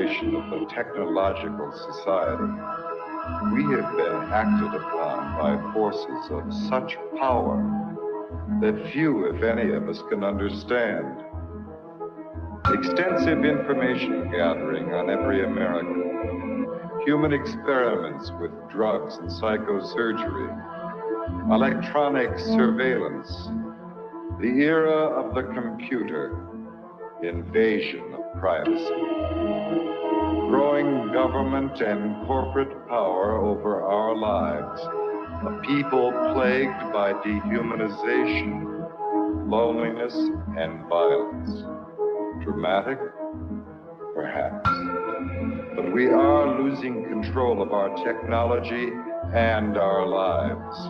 generation of the technological society, we have been acted upon by forces of such power that few, if any, of us can understand. Extensive information gathering on every American, human experiments with drugs and psychosurgery, electronic surveillance, the era of the computer, invasion of privacy, growing government and corporate power over our lives, a people plagued by dehumanization, loneliness, and violence. Dramatic? Perhaps. But we are losing control of our technology and our lives.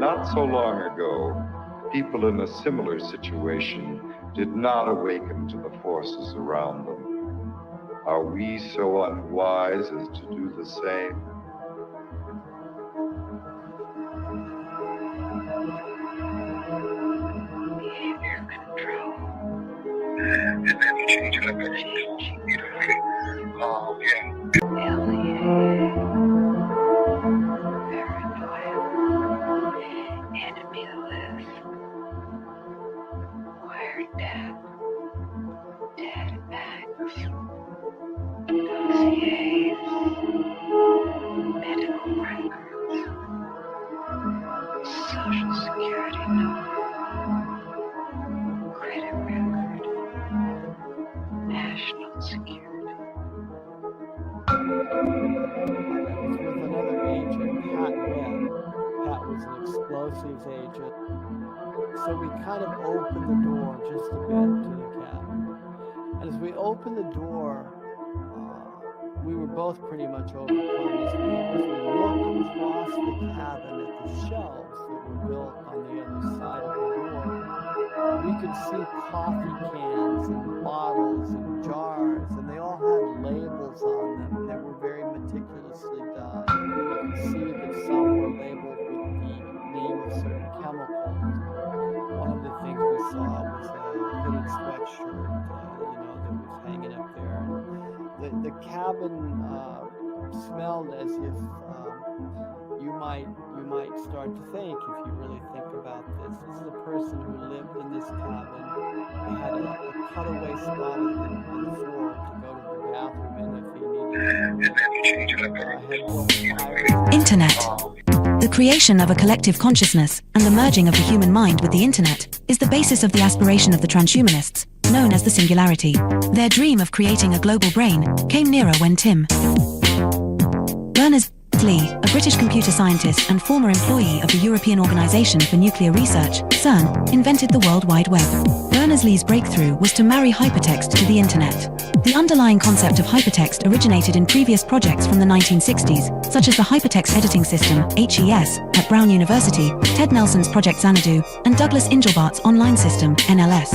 Not so long ago, people in a similar situation did not awaken to the forces around them. Are we so unwise as to do the same? Behavior control. And then you change it up every alienated, paranoia, enemy list, wiretap, dead acts, dossiers, medical records, social security number, credit record, national security. With another agent, Pat Webb. Pat was an explosives agent. So we kind of opened the door just a bit to the cabin. And as we opened the door, we were both pretty much overcome as we looked across the cabin at the shelves that were built on the other side of the door. We could see coffee cans and bottles and jars, and they all had labels on them, and they were very meticulously done. You could see that some were labeled with the name of certain chemicals. One of the things we saw was a hooded sweatshirt, that was hanging up there. And the cabin smelled as if you might start to think, if you really think about this. This is a person who lived in this cabin. They had a cutaway spot on the floor to go to the bathroom in if he needed to. Internet. The creation of a collective consciousness and the merging of the human mind with the internet is the basis of the aspiration of the transhumanists, known as the singularity. Their dream of creating a global brain came nearer when Tim Berners-Lee, a British computer scientist and former employee of the European Organization for Nuclear Research, CERN, invented the World Wide Web. Berners-Lee's breakthrough was to marry hypertext to the internet. The underlying concept of hypertext originated in previous projects from the 1960s, such as the Hypertext Editing System, HES, at Brown University, Ted Nelson's Project Xanadu, and Douglas Engelbart's Online System, NLS.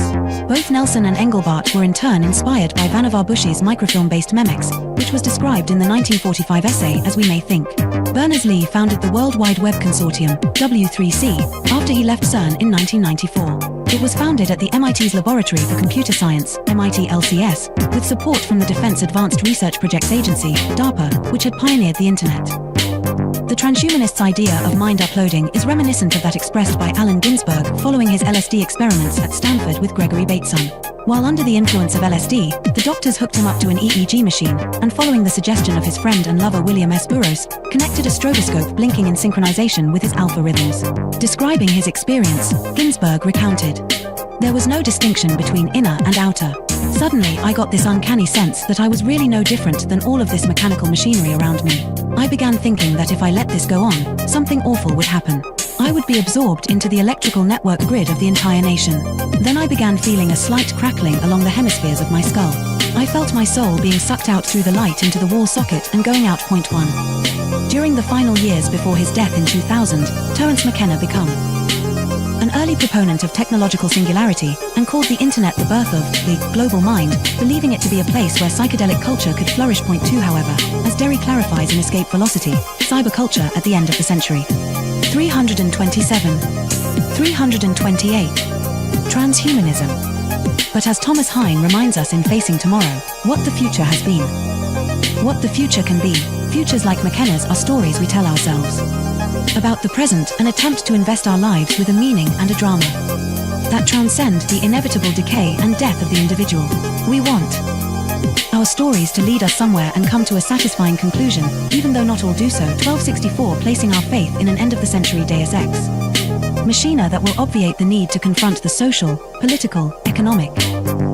Both Nelson and Engelbart were in turn inspired by Vannevar Bush's microfilm-based Memex, which was described in the 1945 essay As We May Think. Berners-Lee founded the World Wide Web Consortium, W3C, after he left CERN in 1994. It was founded at the MIT's Laboratory for Computer Science, MIT LCS, with support from the Defense Advanced Research Projects Agency, DARPA, which had pioneered the internet. The transhumanists' idea of mind uploading is reminiscent of that expressed by Allen Ginsberg following his LSD experiments at Stanford with Gregory Bateson. While under the influence of LSD, the doctors hooked him up to an EEG machine, and following the suggestion of his friend and lover William S. Burroughs, connected a stroboscope blinking in synchronization with his alpha rhythms. Describing his experience, Ginsberg recounted, "There was no distinction between inner and outer. Suddenly, I got this uncanny sense that I was really no different than all of this mechanical machinery around me. I began thinking that if I let this go on, something awful would happen. I would be absorbed into the electrical network grid of the entire nation. Then I began feeling a slight crackling along the hemispheres of my skull. I felt my soul being sucked out through the light into the wall socket and going out point one." During the final years before his death in 2000, Terence McKenna became an early proponent of technological singularity and called the internet the birth of the global mind, believing it to be a place where psychedelic culture could flourish. Point two, however, as Derry clarifies in Escape Velocity, cyberculture at the end of the century. 327. 328. Transhumanism. But as Thomas Hein reminds us in Facing Tomorrow, what the future has been. What the future can be, futures like McKenna's are stories we tell ourselves. About the present, an attempt to invest our lives with a meaning and a drama that transcend the inevitable decay and death of the individual. We want our stories to lead us somewhere and come to a satisfying conclusion, even though not all do so. 1264 placing our faith in an end-of-the-century Deus Ex Machina that will obviate the need to confront the social, political, economic,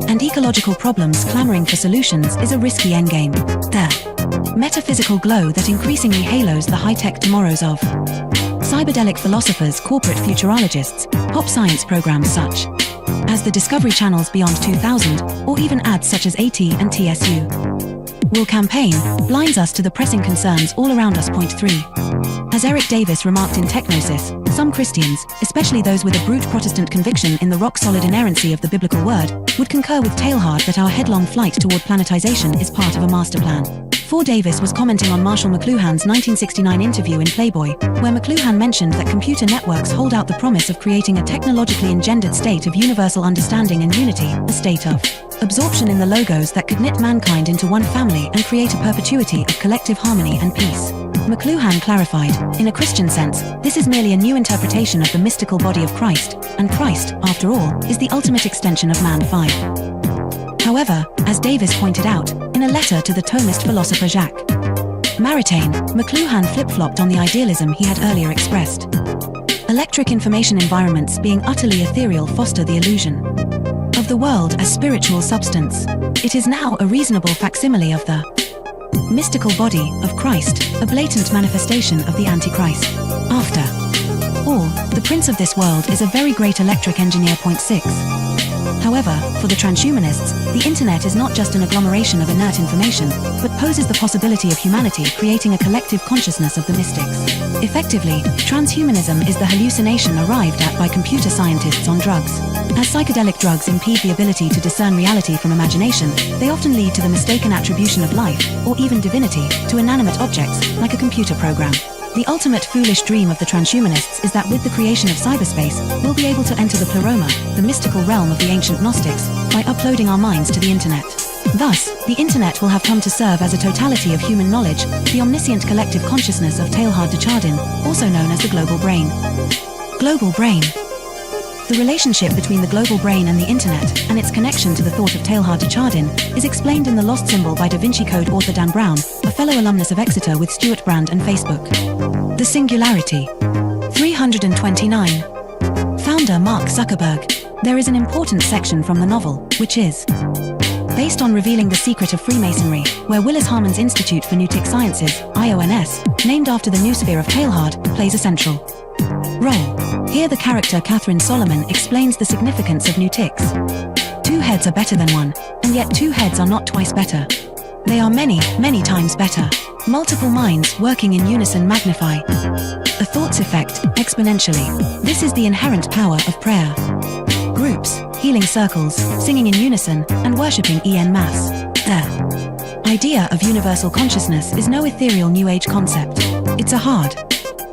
and ecological problems clamoring for solutions is a risky endgame. The metaphysical glow that increasingly halos the high-tech tomorrows of cyberdelic philosophers, corporate futurologists, pop science programs such as the Discovery Channel's Beyond 2000, or even ads such as AT and TSU will campaign, blinds us to the pressing concerns all around us. Point 3. As Eric Davis remarked in Technosis, some Christians, especially those with a brute Protestant conviction in the rock-solid inerrancy of the biblical word, would concur with Teilhard that our headlong flight toward planetization is part of a master plan. 4. Davis was commenting on Marshall McLuhan's 1969 interview in Playboy, where McLuhan mentioned that computer networks hold out the promise of creating a technologically engendered state of universal understanding and unity, a state of absorption in the logos that could knit mankind into one family and create a perpetuity of collective harmony and peace. McLuhan clarified, in a Christian sense, this is merely a new interpretation of the mystical body of Christ, and Christ, after all, is the ultimate extension of man. 5. However, as Davis pointed out, in a letter to the Thomist philosopher Jacques Maritain, McLuhan flip-flopped on the idealism he had earlier expressed. Electric information environments being utterly ethereal foster the illusion of the world as spiritual substance. It is now a reasonable facsimile of the mystical body of Christ, a blatant manifestation of the Antichrist. After all, the prince of this world is a very great electric engineer. Point 6. However, for the transhumanists, the internet is not just an agglomeration of inert information, but poses the possibility of humanity creating a collective consciousness of the mystics. Effectively, transhumanism is the hallucination arrived at by computer scientists on drugs. As psychedelic drugs impede the ability to discern reality from imagination, they often lead to the mistaken attribution of life, or even divinity, to inanimate objects, like a computer program. The ultimate foolish dream of the transhumanists is that with the creation of cyberspace, we'll be able to enter the pleroma, the mystical realm of the ancient Gnostics, by uploading our minds to the internet. Thus, the internet will have come to serve as a totality of human knowledge, the omniscient collective consciousness of Teilhard de Chardin, also known as the global brain. Global brain. The relationship between the global brain and the internet, and its connection to the thought of Teilhard de Chardin, is explained in The Lost Symbol by Da Vinci Code author Dan Brown, a fellow alumnus of Exeter with Stuart Brand and Facebook. The Singularity. 329. Founder Mark Zuckerberg. There is an important section from the novel, which is based on revealing the secret of Freemasonry, where Willis Harman's Institute for Newtic Sciences, IONS, named after the new sphere of Teilhard, plays a central role. Here the character Catherine Solomon explains the significance of Newtics. 2 heads are better than 1, and yet 2 heads are not twice better. They are many, many times better. Multiple minds working in unison magnify a thought's effect exponentially. This is the inherent power of prayer. Groups, healing circles, singing in unison, and worshipping en masse. The idea of universal consciousness is no ethereal New Age concept. It's a hard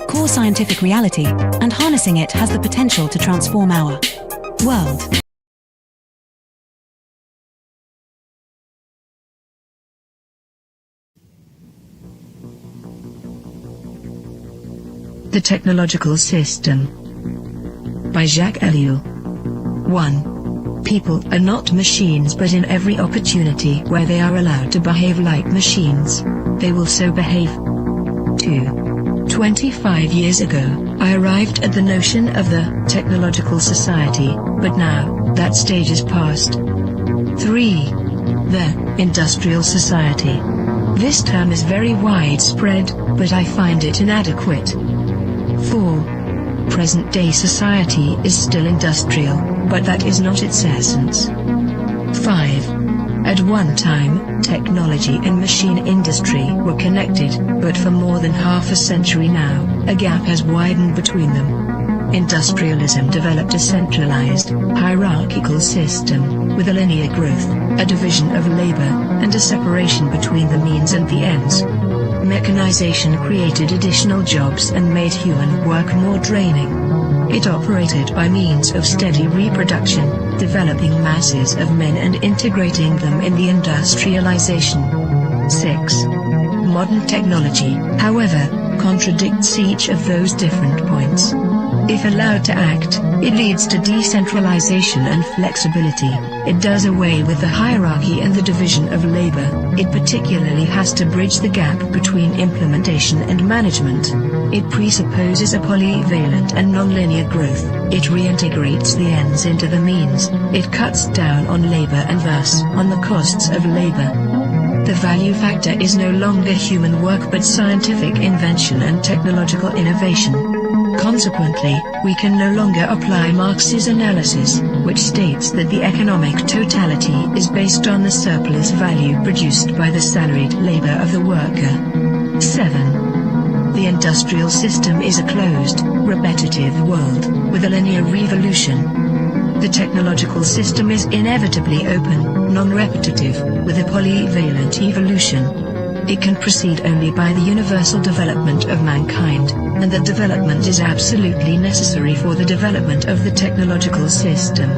core scientific reality, and harnessing it has the potential to transform our world. The Technological System by Jacques Ellul. 1. People are not machines, but in every opportunity where they are allowed to behave like machines, they will so behave. 2. 25 years ago, I arrived at the notion of the technological society, but now, that stage is past. 3. The industrial society. This term is very widespread, but I find it inadequate. 4. Present-day society is still industrial, but that is not its essence. 5. At one time, technology and machine industry were connected, but for more than half a century now, a gap has widened between them. Industrialism developed a centralized, hierarchical system, with a linear growth, a division of labor, and a separation between the means and the ends. Mechanization created additional jobs and made human work more draining. It operated by means of steady reproduction, developing masses of men and integrating them in the industrialization. 6. Modern technology, however, contradicts each of those different points. If allowed to act, it leads to decentralization and flexibility. It does away with the hierarchy and the division of labor. It particularly has to bridge the gap between implementation and management. It presupposes a polyvalent and nonlinear growth. It reintegrates the ends into the means. It cuts down on labor and thus on the costs of labor. The value factor is no longer human work but scientific invention and technological innovation. Consequently, we can no longer apply Marx's analysis, which states that the economic totality is based on the surplus value produced by the salaried labor of the worker. 7. The industrial system is a closed, repetitive world, with a linear revolution. The technological system is inevitably open, non-repetitive, with a polyvalent evolution. It can proceed only by the universal development of mankind, and that development is absolutely necessary for the development of the technological system.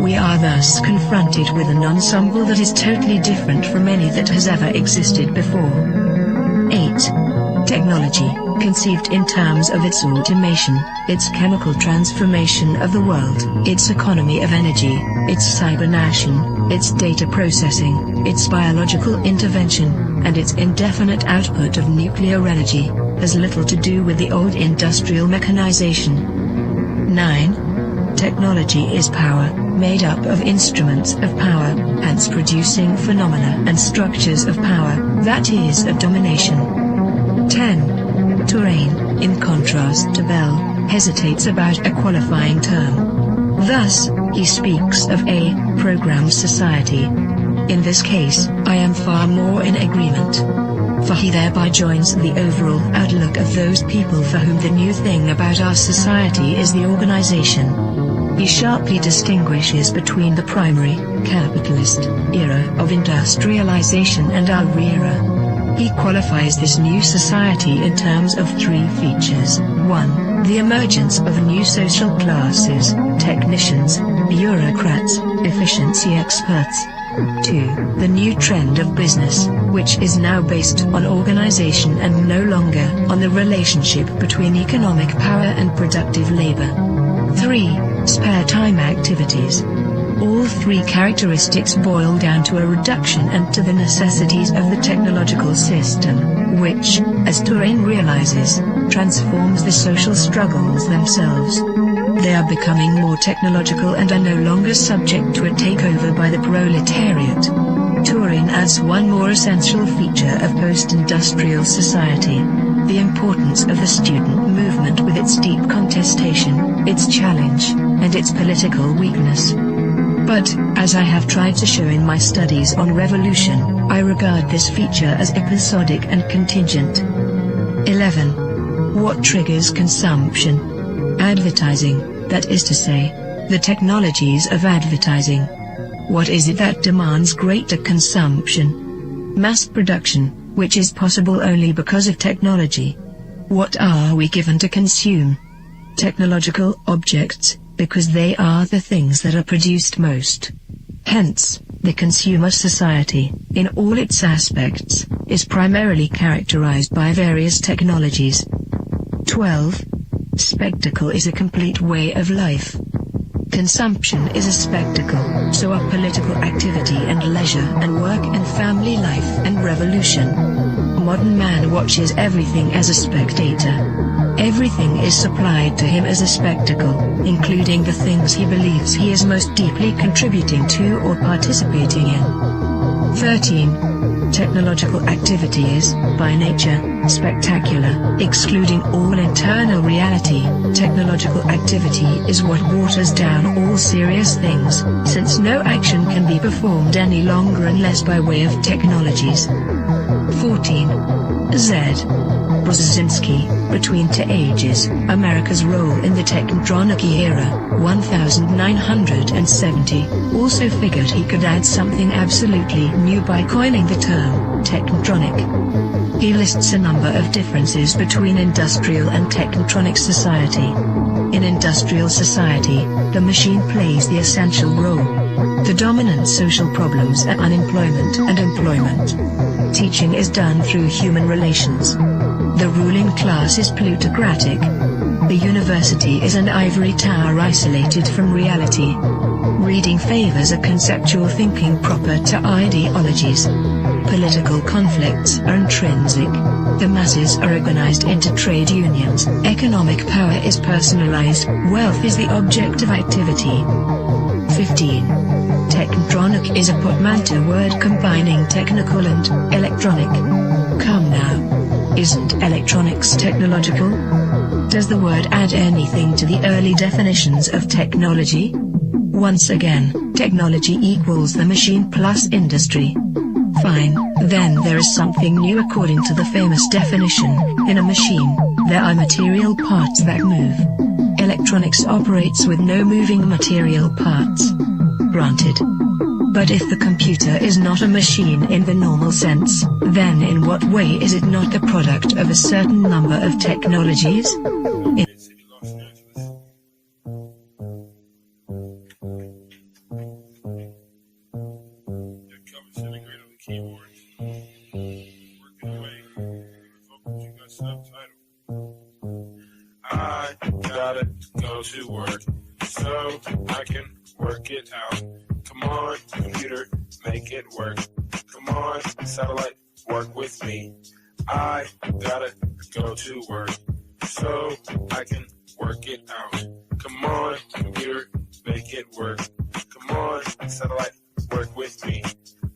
We are thus confronted with an ensemble that is totally different from any that has ever existed before. 8. Technology, conceived in terms of its automation, its chemical transformation of the world, its economy of energy, its cybernation, its data processing, its biological intervention, and its indefinite output of nuclear energy, has little to do with the old industrial mechanization. 9. Technology is power, made up of instruments of power, hence producing phenomena and structures of power, that is of domination. 10. Terrain, in contrast to Bell, hesitates about a qualifying term. Thus, he speaks of a programmed society. In this case, I am far more in agreement. For he thereby joins the overall outlook of those people for whom the new thing about our society is the organization. He sharply distinguishes between the primary, capitalist, era of industrialization and our era. He qualifies this new society in terms of 3 features. 1. The emergence of new social classes, technicians, bureaucrats, efficiency experts. 2. The new trend of business, which is now based on organization and no longer on the relationship between economic power and productive labor. 3. Spare time activities. All 3 characteristics boil down to a reduction and to the necessities of the technological system, which, as Turing realizes, transforms the social struggles themselves. They are becoming more technological and are no longer subject to a takeover by the proletariat. Turing adds one more essential feature of post-industrial society: the importance of the student movement with its deep contestation, its challenge, and its political weakness. But, as I have tried to show in my studies on revolution, I regard this feature as episodic and contingent. 11. What triggers consumption? Advertising, that is to say, the technologies of advertising. What is it that demands greater consumption? Mass production, which is possible only because of technology. What are we given to consume? Technological objects, because they are the things that are produced most. Hence, the consumer society, in all its aspects, is primarily characterized by various technologies. 12. Spectacle is a complete way of life. Consumption is a spectacle, so are political activity and leisure and work and family life and revolution. Modern man watches everything as a spectator. Everything is supplied to him as a spectacle, including the things he believes he is most deeply contributing to or participating in. 13. Technological activity is, by nature, spectacular, excluding all internal reality. Technological activity is what waters down all serious things, since no action can be performed any longer unless by way of technologies. 14. Z. Brzezinski, Between Two Ages, America's Role in the Technotronic Era, 1970, also figured he could add something absolutely new by coining the term technotronic. He lists a number of differences between industrial and technotronic society. In industrial society, the machine plays the essential role. The dominant social problems are unemployment and employment. Teaching is done through human relations. The ruling class is plutocratic. The university is an ivory tower isolated from reality. Reading favors a conceptual thinking proper to ideologies. Political conflicts are intrinsic. The masses are organized into trade unions. Economic power is personalized. Wealth is the object of activity. 15. Techtronic is a portmanteau word combining technical and electronic. Come now. Isn't electronics technological? Does the word add anything to the early definitions of technology? Once again, technology equals the machine plus industry. Fine, then there is something new according to the famous definition. In a machine, there are material parts that move. Electronics operates with no moving material parts. Granted. But if the computer is not a machine in the normal sense, then in what way is it not the product of a certain number of technologies? I gotta go to work so I can work it out. Come on, computer, make it work. Come on, satellite, work with me. I gotta go to work so I can work it out. Come on, computer, make it work. Come on, satellite, work with me.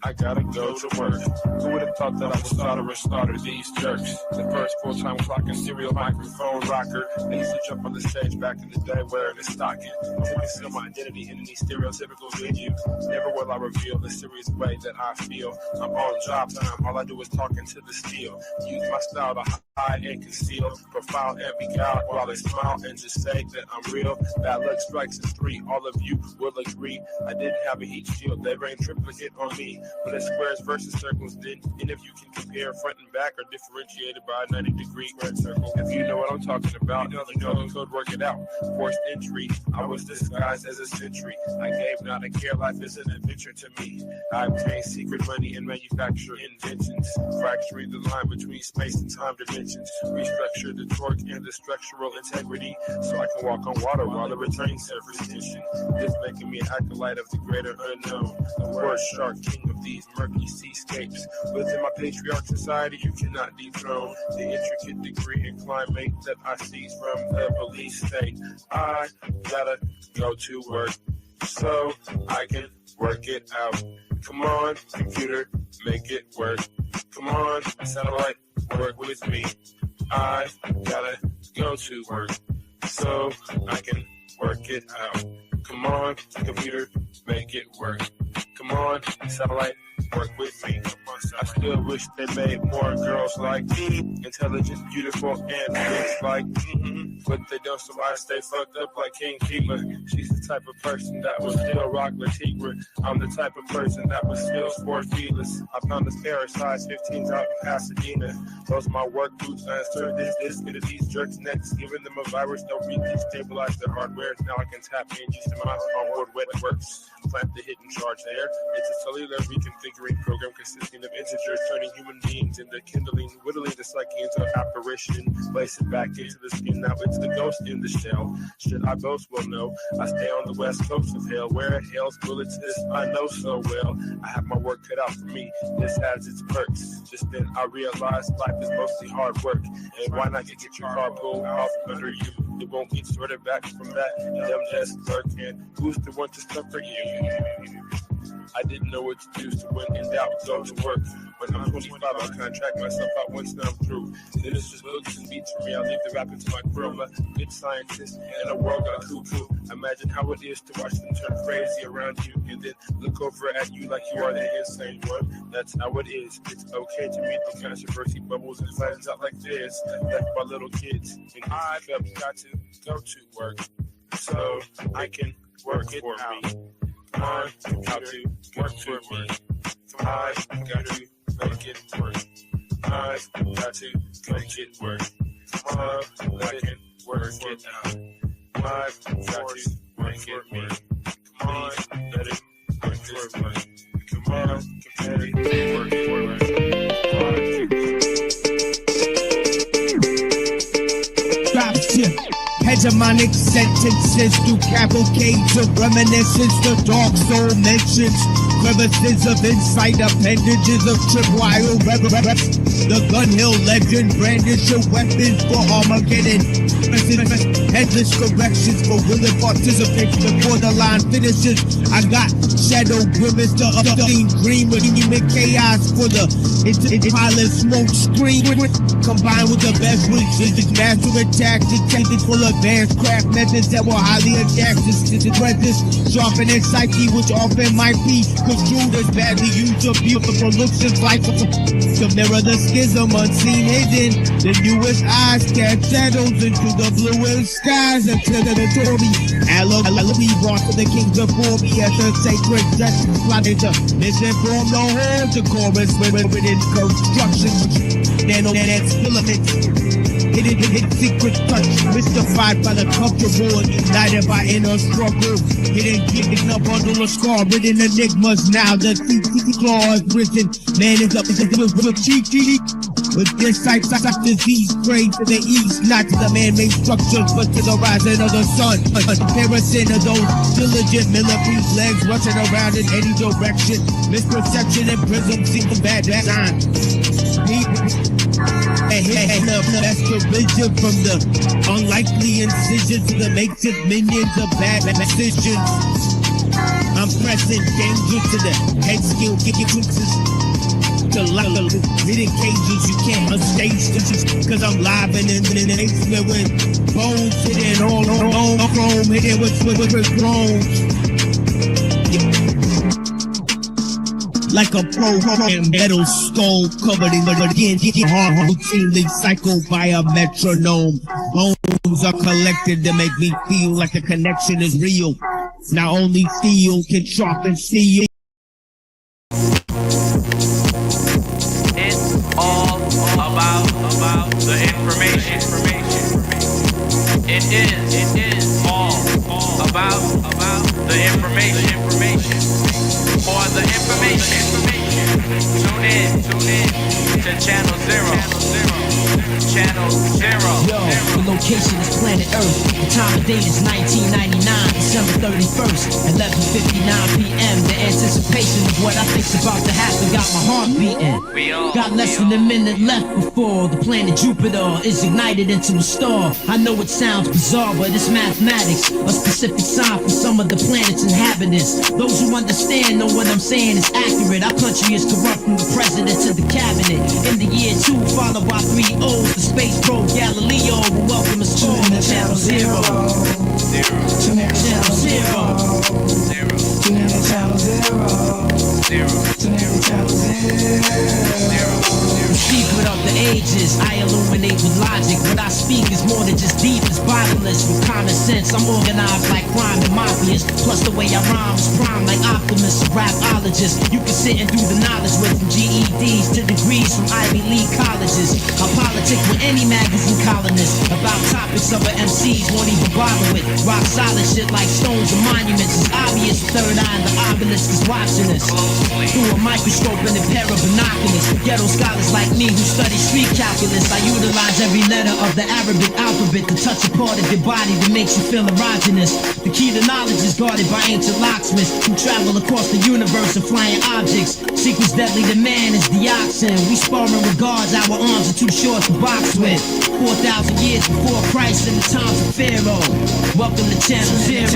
I gotta go to work. Who would have thought that I would slaughter these jerks? The first full-time clock and serial microphone rocker. I used to jump on the stage back in the day wearing a stocking. To conceal my identity in any stereotypical venue. Never will I reveal the serious way that I feel. I'm on job time, all I do is talk into the steel. Use my style to hide and conceal. Profile and be cowed while I smile and just say that I'm real. Bad luck strikes in 3, all of you will agree. I didn't have a heat shield, they rained triplicate on me. But it's squares versus circles, then and if you can compare front and back are differentiated by a 90-degree squared circle. If you know what I'm talking about, you know the code, work it out. Forced entry, I was disguised as a sentry. I gave not a care, life is an adventure to me. I obtained secret money and manufacture inventions. Fracturing the line between space and time dimensions. Restructure the torque and the structural integrity. So I can walk on water while the returning surface tension. This making me an acolyte of the greater unknown. The word shark, king of these murky seascapes. Within my patriarch society, you cannot dethrone the intricate degree and climate that I seize from the police state. I gotta go to work so I can work it out. Come on, computer, make it work. Come on, satellite, work with me. I gotta go to work so I can work it out. Come on, computer, make it work. Come on, satellite, work with me. I still wish they made more girls like me, intelligent, beautiful, and rich like me. But they don't, so I stay fucked up like King Keeper. She's the type of person that will still rock Latigua. I'm the type of person that will still sport feelers. I found this pair of size 15s out in Pasadena. Those are my work boots. I inserted this into these jerks' necks, giving them a virus that will destabilize their hardware. Now I can tap in just to my onboard wet works. Plant the hidden charge there. It's a cellular reconfiguring program consisting of integers, turning human beings into kindling, whittling the psyche into apparition, place it back into the skin. Now it's the ghost in the shell. Should I boast? Well, no. I stay on the west coast of hell, where hell's bullets is I know so well. I have my work cut out for me. This has its perks. Just then I realized life is mostly hard work. And why not get your car pulled off under you? It won't get sorted back from that dumb desk clerk. And who's the one to suffer you? I didn't know what to do, so when in doubt, go to work. When I'm 25, I'll contract myself out once I'm through. Then it's just books and beats for me. I'll leave the rapping to my crew. I'm a good scientist and a world got cuckoo. Imagine how it is to watch them turn crazy around you and then look over at you like you are the insane one. That's how it is. It's okay to meet the controversy bubbles and flattens out like this, like my little kids. And I've got to go to work so I can work it out. Come on, how to work for me. Come on, got to make it work. I got to make it work. Come on, I can work it out. I've got to make it me. Come on, let it work this way. Come on, let it work this way. Drop shit. Hegemonic sentences through cavalcades of reminiscence. The dark soul mentions crevices of insight, appendages of tripwire reps. The gun hill legend brandish your weapons for Armageddon. Headless corrections for willing participants before the line finishes. I got shadow grimace, the obscene dream with human chaos for the pilot smoke screen. Combined with the best wishes, master attacks, detected full advanced craft methods that were highly adapted to the presence, sharpening psyche, which often might be construed as badly used or beautiful looks just like to mirror the schism unseen hidden. The newest eyes cast shadows into the bluest skies until the Tory Alleluia brought to the kings before me as the sacred justice plotted to misinform the whole to chorus within construction. Nanonet filaments, hidden secret touch, mystified by the comfortable and united by inner struggle. Hidden a bundle of scar-ridden enigmas. Now the claw is risen. Man is up with cheeky. With this sight disease praying to the east, not to the man-made structures, but to the rising of the sun. A comparison of those diligent millipede legs rushing around in any direction. Misperception and prism seem to bad design. That's the vision from the unlikely incisions to the makeshift minions of bad decisions. I'm pressing danger to the head skill, kicking fixes. To hidden cages you can't unstage this cause I'm live and in the basement with bones hidden all chrome hidden with thrones. Like a program metal skull covered in the hard routinely cycled by a metronome. Bones are collected to make me feel like the connection is real. Now only steel can sharpen steel. It's all about the information. It is all about the information. For the information, tune in to Channel Zero. Channel Zero. Yo, the location is planet Earth. The time of date is 1999, December 31st, 11:59 p.m. The anticipation of what I think's about to happen got my heart beating. Got less than a minute left before the planet Jupiter is ignited into a star. I know it sounds bizarre, but it's mathematics, a specific sign for some of the planet's inhabitants. Those who understand know what I'm saying is accurate. Our country is corrupt from the president to the cabinet. In the year 2, followed by 3 O's, the space probe Galileo will welcome us to Channel Zero. Tune in to Channel Zero. Tune in to Channel Zero. Tune in to Channel Zero. The secret of the ages, I illuminate with logic. What I speak is more than just deep, it's bottomless. With common sense, I'm organized like crime and mafias. Plus the way I rhyme is prime like Optimus, a rapologist. You can sit and do the knowledge with from GEDs to degrees from Ivy League colleges. I politic with any magazine columnist about topics other MCs won't even bother with. Rock solid shit like stones and monuments. It's obvious the third eye and the obelisk is watching us through a microscope and a pair of binoculars. Ghetto scholars like me who study street calculus. I utilize every letter of the Arabic alphabet to touch a part of your body that makes you feel erogenous. The key to knowledge is guarded by ancient locksmiths who travel across the universe and flying objects. Sequence deadly to man is dioxin. We sparring with guards, our arms are too short to box with. 4,000 years before Christ in the times of Pharaoh. Welcome to Channel Zero.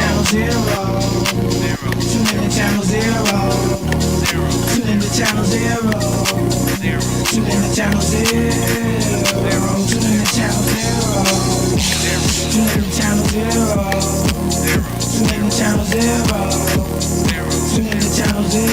Tune in to Channel Zero. Tune in to Channel Zero. Tune in to Channel Zero. Tune in to Channel Zero. Tune in to Channel Zero. Tune in to Channel Zero. Tune in to Channel Zero.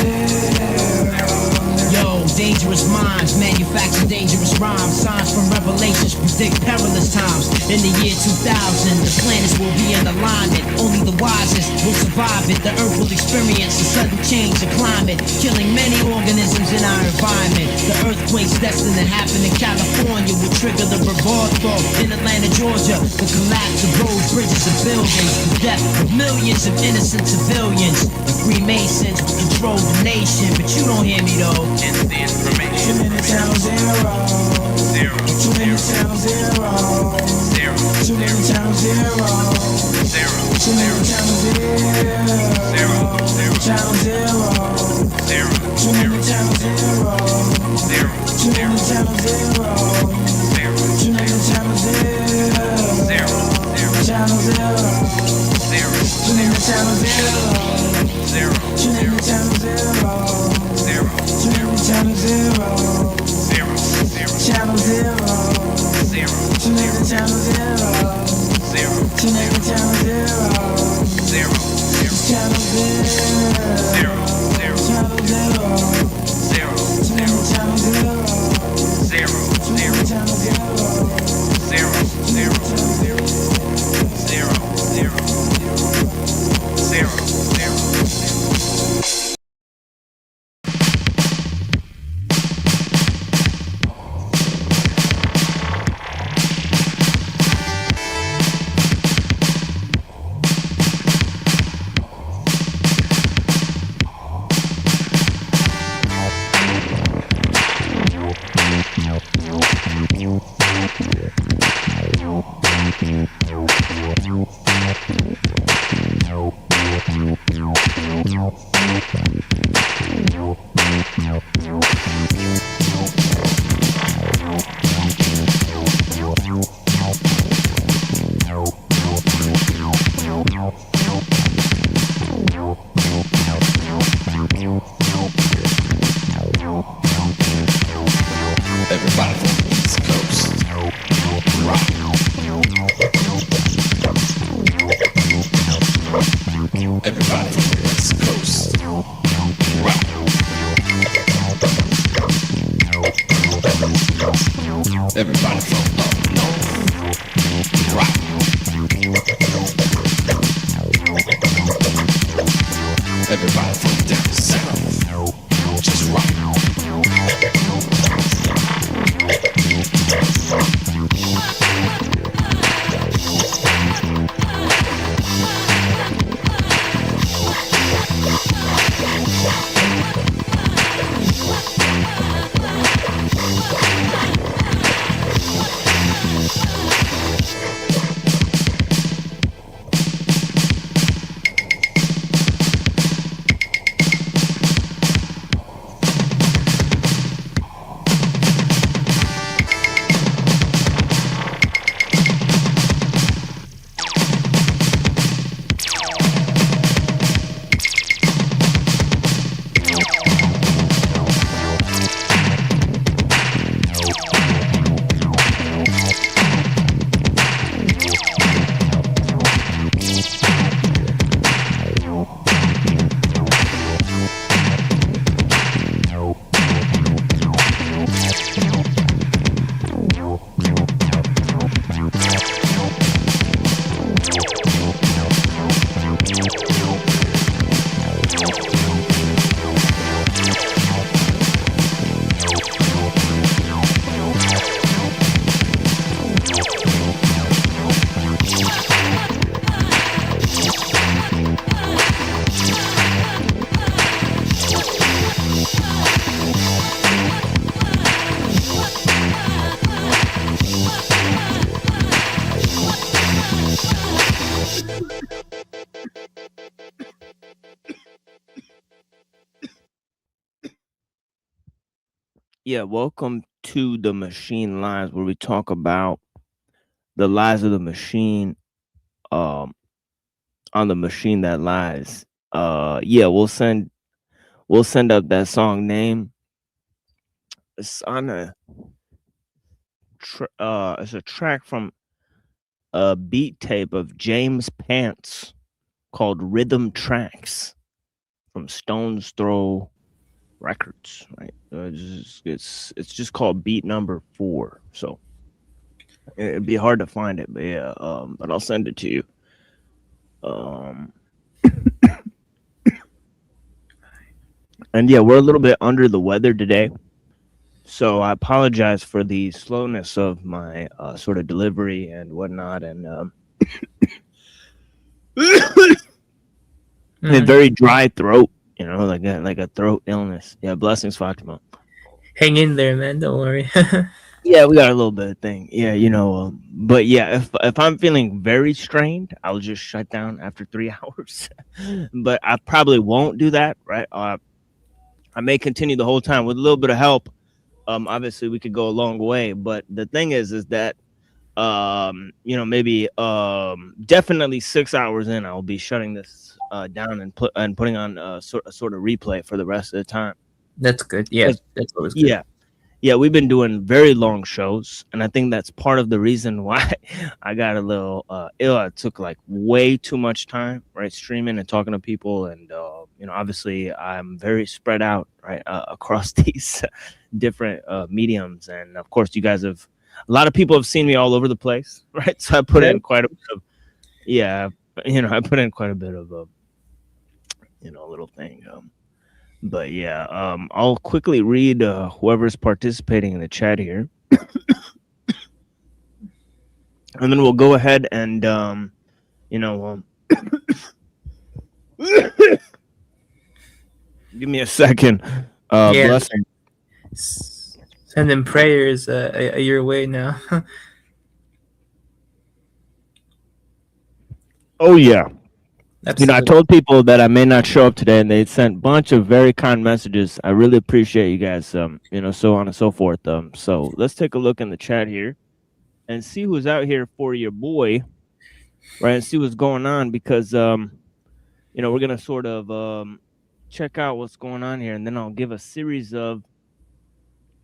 Yo, dangerous minds Scientists manufacture dangerous rhymes. Signs from revelations predict perilous times. In the year 2000, the planets will be in alignment. Only the wisest will survive it. The earth will experience a sudden change of climate, killing many organisms in our environment. The earthquakes destined to happen in California will trigger the Brevard fault in Atlanta, Georgia. The collapse of roads, bridges, and buildings. The death of millions of innocent civilians. The Freemasons will control the nation, but you don't hear me though. It's the information. Tune in to Channel Zero. Zero. Tune in to Channel Zero. Zero. Tune in to Channel Zero. Zero. Tune in to Channel Zero. Zero. Zero. Channel Zero. Zero. Tune in to Channel Zero. Zero. Tune in to Channel Zero. Zero. Tune in to Channel Zero. Zero. Channel Zero. Zero. Tune in to Channel Zero. Zero. Tune in to Channel Zero. Zero. Tune in to Channel Zero. Zero. Channel Zero. Zero. Tune in to Channel Zero. Zero. Tune in to Channel Zero. Zero. Channel Zero. Channel Zero. Zero. Tune in to Channel Zero. Zero. Tune in to Channel Zero. Zero. Zero. Zero. Zero. Everybody from the East Coast, rock. Everybody from the West Coast, rock. Everybody from up north, rock. Everybody from down south, just rock. Yeah, welcome to the Machine Lies, where we talk about the lies of the machine, on the machine that lies. Yeah, we'll send up that song name. It's on it's a track from a beat tape of James Pants called Rhythm Tracks from Stone's Throw Records, right? It's just called beat number 4. So it'd be hard to find it, but yeah, but I'll send it to you. And yeah, we're a little bit under the weather today, so I apologize for the slowness of my sort of delivery and whatnot, and a very dry throat, you know, like a throat illness. Yeah, blessings, Fatima. Hang in there, man. Don't worry. Yeah, we got a little bit of thing. Yeah, you know, but yeah, if I'm feeling very strained, I'll just shut down after 3 hours. But I probably won't do that, right? I may continue the whole time with a little bit of help. Obviously, we could go a long way. But the thing is that you know, maybe definitely 6 hours in, I'll be shutting this down and putting on a sort of replay for the rest of the time. That's good. Yeah, that's always good. Yeah, we've been doing very long shows, and I think that's part of the reason why I got a little ill. It took like way too much time, right, streaming and talking to people, and you know, obviously I'm very spread out, right, across these different mediums, and of course, you guys have a lot of people have seen me all over the place, right? So I put in quite a bit of, you know, I put in quite a bit of you know, a little thing. But yeah, I'll quickly read whoever's participating in the chat here. And then we'll go ahead and, you know, give me a second. Blessing. Sending prayers your way now. Oh, yeah. Absolutely. You know, I told people that I may not show up today, and they sent a bunch of very kind messages. I really appreciate you guys, you know, so on and so forth. So let's take a look in the chat here and see who's out here for your boy, right, and see what's going on, because, you know, we're going to sort of check out what's going on here, and then I'll give a series of,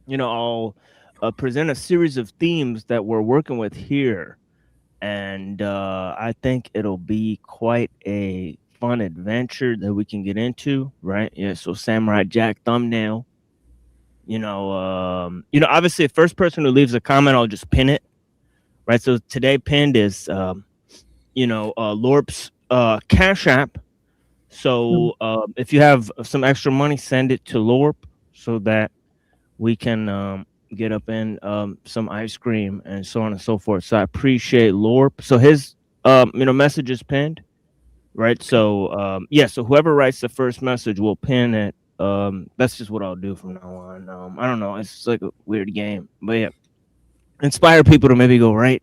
you know, I'll present a series of themes that we're working with here. And I think it'll be quite a fun adventure that we can get into, right? Yeah. So Samurai Jack thumbnail. You know, obviously, the first person who leaves a comment, I'll just pin it, right? So today pinned is, you know, Lorp's Cash App. So if you have some extra money, send it to Lorp so that we can get up in some ice cream and so on and so forth. So I appreciate Lorp. So his you know, message is pinned, right? So yeah, so whoever writes the first message will pin it. That's just what I'll do from now on. I don't know, it's just like a weird game, but yeah, inspire people to maybe go right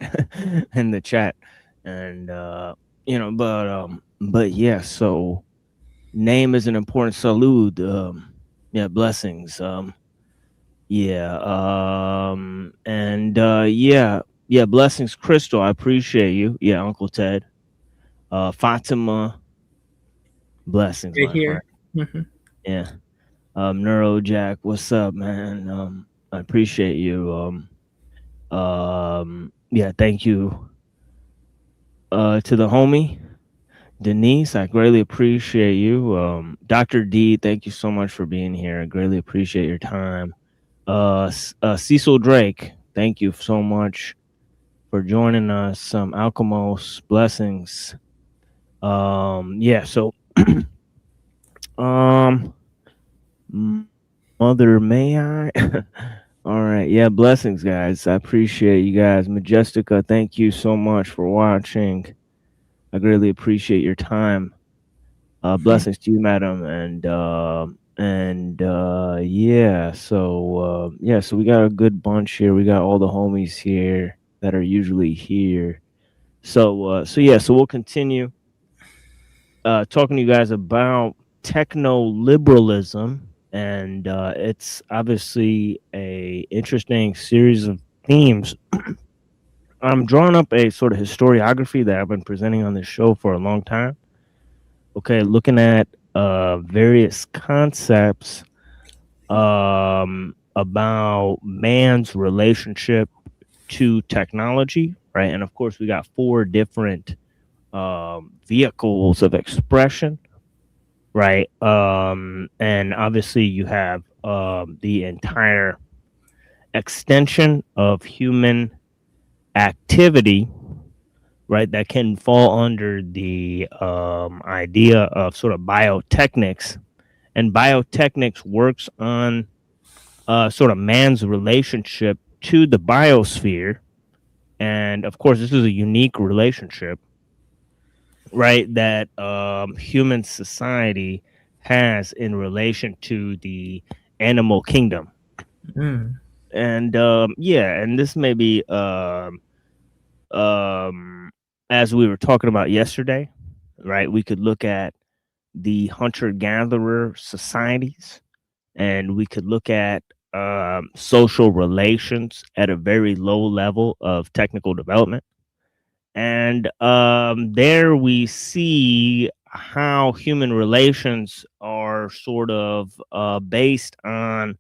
in the chat. And you know, but yeah, so name is an important salute. Yeah, blessings. Yeah, and yeah, blessings, Crystal. I appreciate you. Yeah, Uncle Ted. Fatima, blessings. Right here. Yeah. Neuro Jack, what's up, man? I appreciate you. Yeah, thank you. To the homie Denise, I greatly appreciate you. Dr. D, thank you so much for being here. I greatly appreciate your time. Cecil Drake, thank you so much for joining us. Alchemos, blessings. Yeah, so Mother, may I? All right, yeah, blessings, guys. I appreciate you guys. Majestica, thank you so much for watching. I greatly appreciate your time. Blessings to you, madam. And yeah, so so we got a good bunch here. We got all the homies here that are usually here. So yeah, so we'll continue talking to you guys about techno-liberalism, and it's obviously a interesting series of themes. I'm drawing up a sort of historiography that I've been presenting on this show for a long time. Okay, looking at various concepts about man's relationship to technology, right? And of course, we got 4 different vehicles of expression, right? And obviously you have the entire extension of human activity, right, that can fall under the idea of sort of biotechnics. And biotechnics works on sort of man's relationship to the biosphere. And of course, this is a unique relationship, right, that human society has in relation to the animal kingdom. And yeah, and this may be as we were talking about yesterday, right? We could look at the hunter-gatherer societies, and we could look at social relations at a very low level of technical development. And there we see how human relations are sort of based on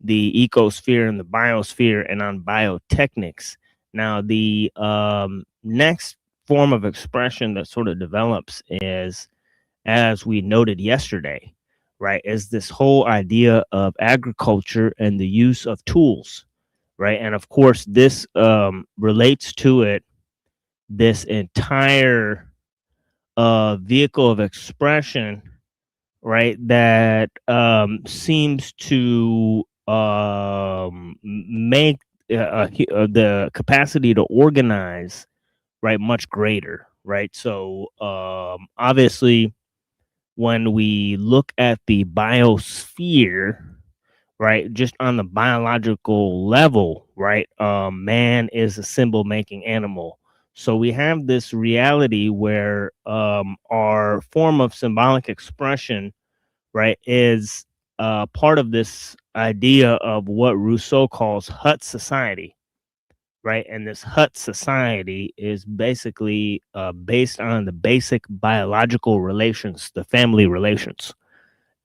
the ecosphere and the biosphere and on biotechnics. Now, the next form of expression that sort of develops is, as we noted yesterday, right, is this whole idea of agriculture and the use of tools, right? And of course, this relates to it, this entire vehicle of expression, right, that seems to make the capacity to organize, right, much greater, right? So obviously, when we look at the biosphere, right, just on the biological level, right, man is a symbol making animal. So we have this reality where our form of symbolic expression, right, is part of this idea of what Rousseau calls hut society, right? And this hut society is basically based on the basic biological relations, the family relations.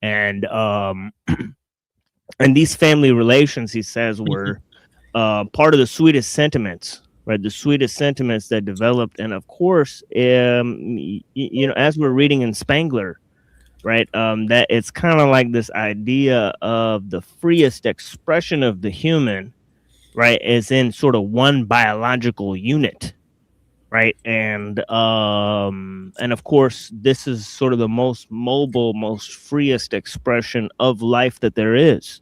And and these family relations, he says, were part of the sweetest sentiments, right? The sweetest sentiments that developed. And of course, you know, as we're reading in Spangler, right, that it's kind of like this idea of the freest expression of the human, right, is in sort of one biological unit, right? And of course, this is sort of the most mobile, most freest expression of life that there is,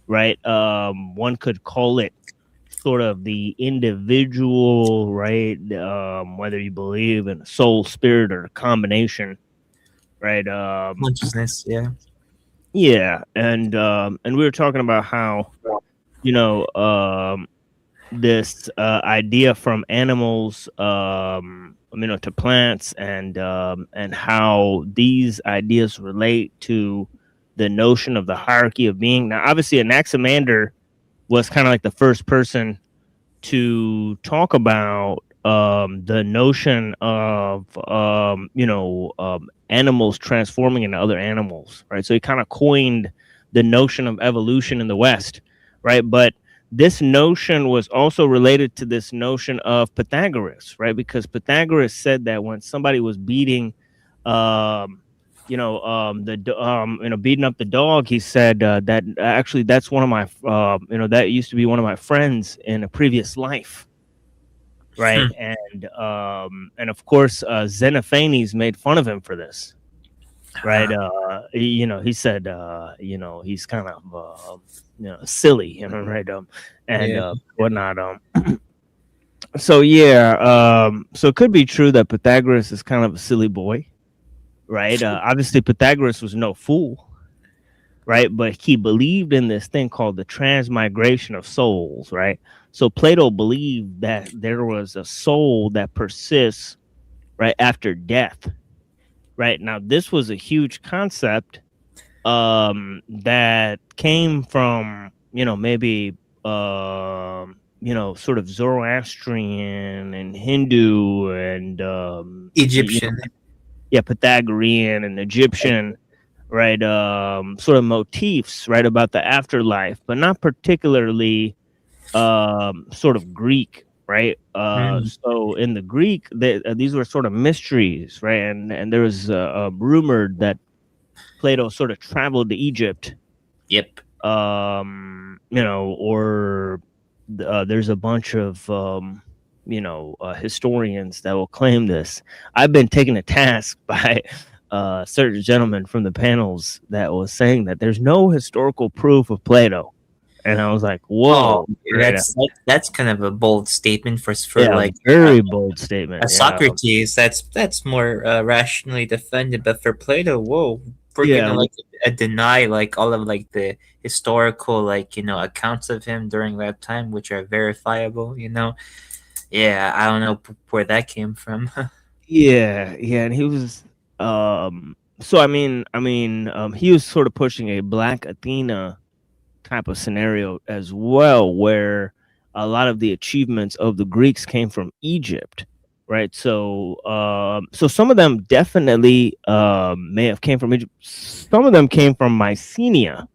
right? One could call it sort of the individual, right? Whether you believe in a soul, spirit, or a combination, right? Consciousness, yeah. Yeah, and we were talking about how, you know, this idea from animals, you know, to plants, and how these ideas relate to the notion of the hierarchy of being. Now, obviously, Anaximander was kind of like the first person to talk about the notion of you know, animals transforming into other animals, right? So he kind of coined the notion of evolution in the West, right? But this notion was also related to this notion of Pythagoras, right? Because Pythagoras said that when somebody was beating you know, beating up the dog, he said that actually that's one of my you know, that used to be one of my friends in a previous life, right? And of course, Xenophanes made fun of him for this, right? You know, he said you know, he's kind of you know, silly, you know, right? And whatnot. So yeah, so it could be true that Pythagoras is kind of a silly boy, right? Obviously, Pythagoras was no fool, right? But he believed in this thing called the transmigration of souls, right? So Plato believed that there was a soul that persists, right, after death, right? Now, this was a huge concept that came from, you know, maybe you know, sort of Zoroastrian and Hindu and Egyptian, you know, yeah, Pythagorean and Egyptian, right? Sort of motifs, right, about the afterlife, but not particularly sort of Greek, right? So in the Greek, these were sort of mysteries, right? And there was rumored that Plato sort of traveled to Egypt. Yep. Or there's a bunch of historians that will claim this. I've been taken to task by certain gentlemen from the panels that was saying that there's no historical proof of Plato, and I was like, whoa. That's kind of a bold statement for like very bold statement. Socrates, that's more rationally defended, but for Plato, whoa, we're gonna deny like all of like the historical accounts of him during that time, which are verifiable. I don't know where that came from. And he was he was sort of pushing a Black Athena type of scenario as well, where a lot of the achievements of the Greeks came from Egypt, right? So some of them definitely may have came from Egypt. Some of them came from Mycenae,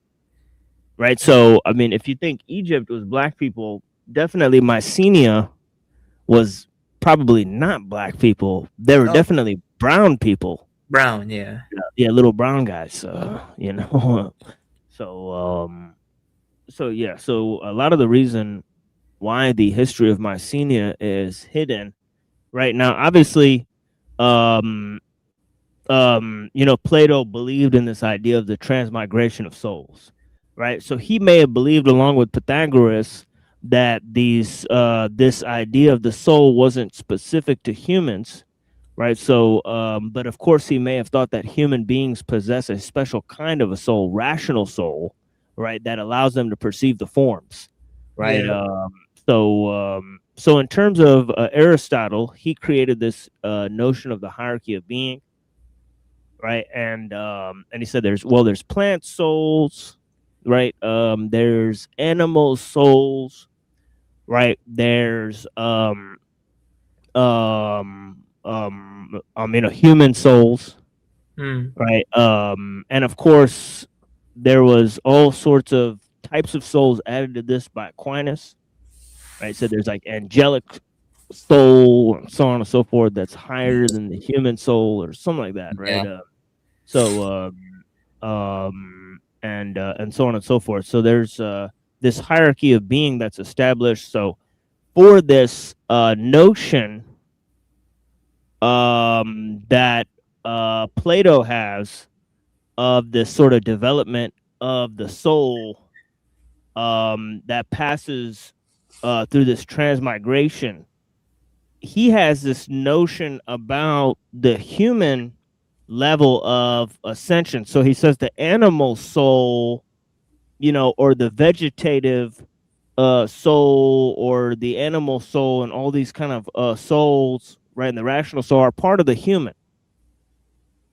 right? So I mean, if you think Egypt was Black people, definitely Mycenae was probably not Black people. They were definitely brown people. Brown, little brown guys. So a lot of the reason why the history of Mycenae is hidden right now, obviously, Plato believed in this idea of the transmigration of souls, right? So he may have believed, along with Pythagoras, that this idea of the soul wasn't specific to humans, right? So, but of course, he may have thought that human beings possess a special kind of a soul, rational soul, right, that allows them to perceive the forms, right? So in terms of Aristotle, he created this notion of the hierarchy of being, right? And he said there's plant souls, right? There's animal souls, right? There's human souls, right? And of course, there was all sorts of types of souls added to this by Aquinas, right? So there's like angelic soul, and so on and so forth, that's higher than the human soul, or something like that, right? And so on and so forth. So there's this hierarchy of being that's established. So for this notion that Plato has of this sort of development of the soul that passes through this transmigration, he has this notion about the human level of ascension. So he says the animal soul, or the vegetative soul, or the animal soul, and all these kind of souls, right, and the rational soul are part of the human,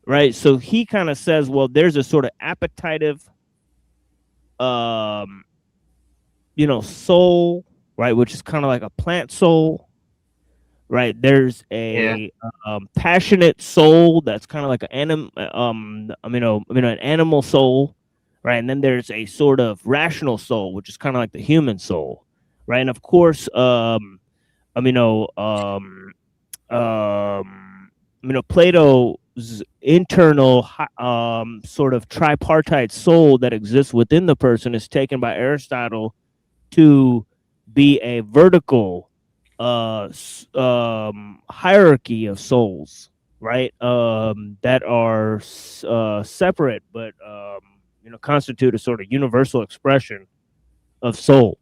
right? So he kind of says, well, there's a sort of appetitive soul, right, which is kind of like a plant soul, right? There's a passionate soul that's kind of like an animal soul, right? And then there's a sort of rational soul, which is kind of like the human soul, right? And of course, Plato's internal sort of tripartite soul that exists within the person is taken by Aristotle to be a vertical hierarchy of souls, right? That are separate, but constitute a sort of universal expression of soul.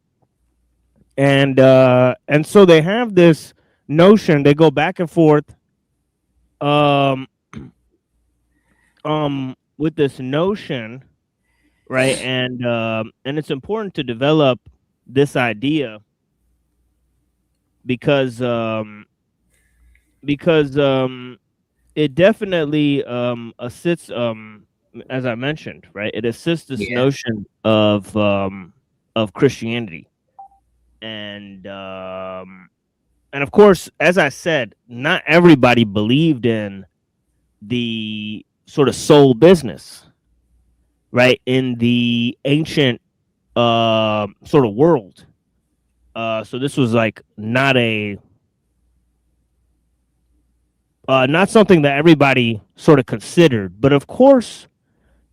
And so they have this notion. They go back and forth with this notion, right? And it's important to develop this idea because it definitely assists, as I mentioned, right? It assists this notion of Christianity, and of course, as I said, not everybody believed in the sort of soul business, right? In the ancient sort of world. So this was like not something that everybody sort of considered. But of course,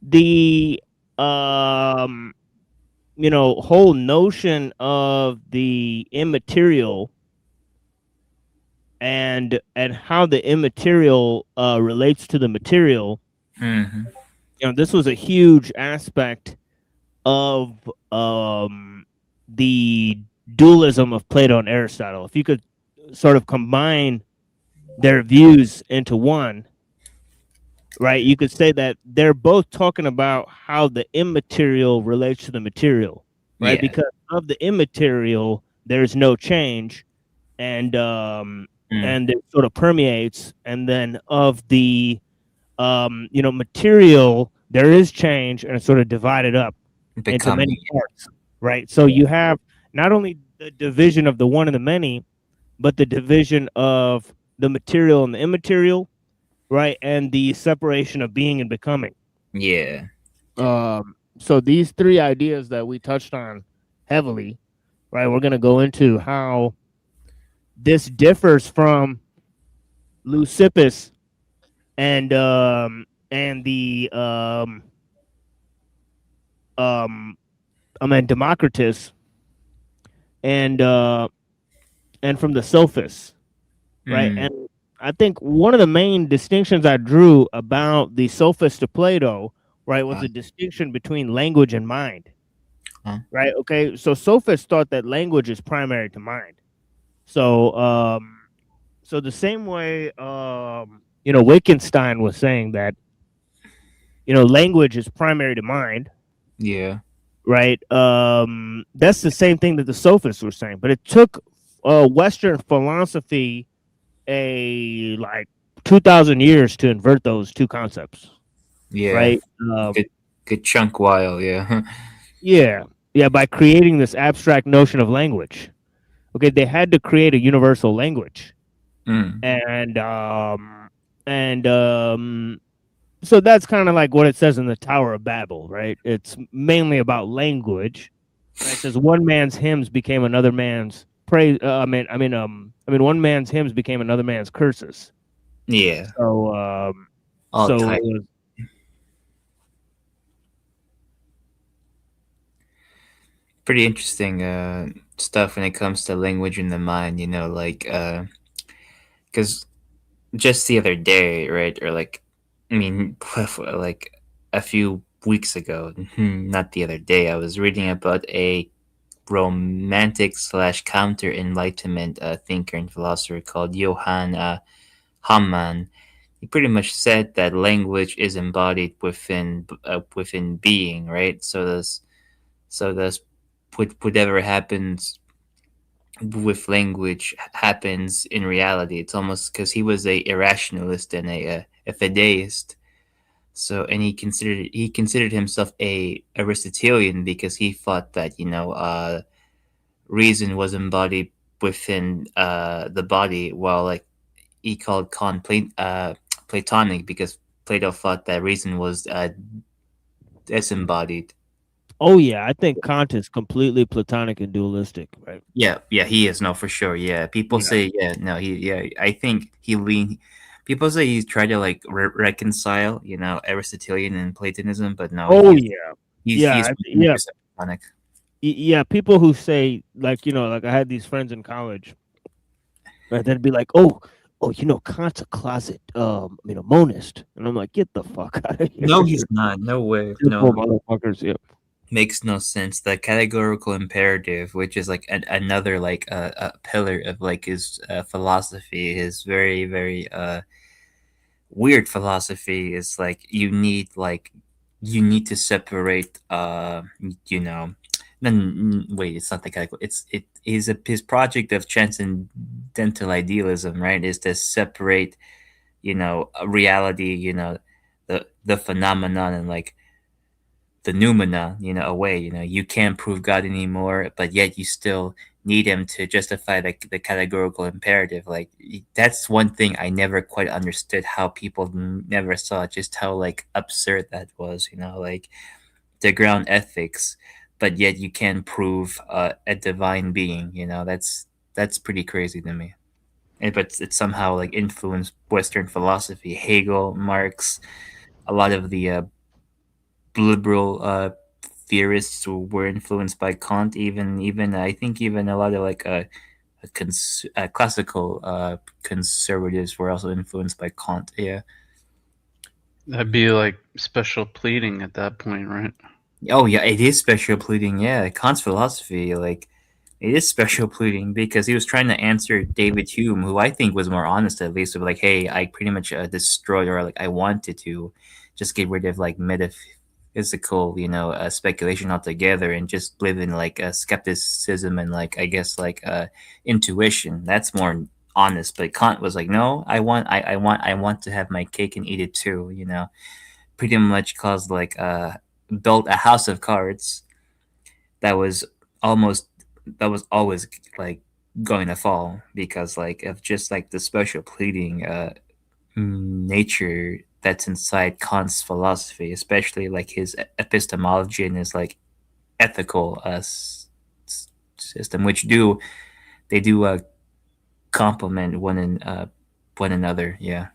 the whole notion of the immaterial and how the immaterial relates to the material. Mm-hmm. This was a huge aspect of the dualism of Plato and Aristotle. If you could sort of combine their views into one, right, you could say that they're both talking about how the immaterial relates to the material, right? Yeah. Because of the immaterial, there's no change, and it sort of permeates, and then of the material, there is change, and it's sort of divided up into many parts, right? So you have not only the division of the one and the many, but the division of the material and the immaterial, right? And the separation of being and becoming. Yeah. So these three ideas that we touched on heavily, right? We're going to go into how this differs from Leucippus and the Democritus and from the sophists, right? Mm. And I think one of the main distinctions I drew about the sophist to Plato, right, was the distinction between language and mind. Right? Okay. So sophists thought that language is primary to mind. So so the same way Wittgenstein was saying that language is primary to mind. Yeah. Right? That's the same thing that the sophists were saying, but it took Western philosophy like 2,000 years to invert those two concepts. Yeah. Right? Good chunk while, yeah. Yeah, by creating this abstract notion of language. Okay, they had to create a universal language. And so that's kind of like what it says in the Tower of Babel, right? It's mainly about language. Right? It says one man's hymns became another man's praise. One man's hymns became another man's curses. Yeah. So Type. Pretty interesting stuff when it comes to language and the mind. Because just the other day, right, or like a few weeks ago, not the other day, I was reading about a romantic / counter enlightenment thinker and philosopher called Johann Hamann. He pretty much said that language is embodied within being, right? So this whatever happens with language happens in reality. It's almost because he was a irrationalist and a fideist. So, and he considered himself a Aristotelian because he thought that reason was embodied within the body, while like he called Kant Platonic because Plato thought that reason was disembodied. Oh yeah, I think Kant is completely Platonic and dualistic, right? Yeah, he is. No, for sure. Yeah, people say I think he lean. People say he's tried to like reconcile, Aristotelian and Platonism, but no. Oh he's Platonic. Yeah, people who say like I had these friends in college, right? They'd be like, oh, Kant's a closet, monist, and I'm like, get the fuck out of here. No, he's not. No way. No, motherfuckers. Yeah. Makes no sense. The categorical imperative, which is like another like a pillar of like his philosophy, his very very weird philosophy, is like you need to separate then wait, it's not the category. It is his project of transcendental idealism, right? Is to separate a reality, the phenomenon, and like the noumena, away. You can't prove God anymore, but yet you still need him to justify the categorical imperative. Like that's one thing I never quite understood, how people never saw just how like absurd that was. Like the ground ethics, but yet you can prove a divine being. That's pretty crazy to me. But it somehow like influenced Western philosophy. Hegel, Marx, a lot of the liberal theorists who were influenced by Kant. Even I think even a lot of like classical conservatives were also influenced by Kant. Yeah. That'd be like special pleading at that point, right? Oh yeah, it is special pleading. Yeah, Kant's philosophy, like, it is special pleading because he was trying to answer David Hume, who I think was more honest, at least, of like, hey, I pretty much destroyed, or like I wanted to just get rid of like metaphysical, speculation altogether, and just live in like skepticism and like I guess like intuition. That's more honest. But Kant was like, no, I want to have my cake and eat it too. Pretty much caused like built a house of cards that was always like going to fall because like of just like the special pleading nature that's inside Kant's philosophy, especially like his epistemology and his like ethical system, which do complement one another. Yeah.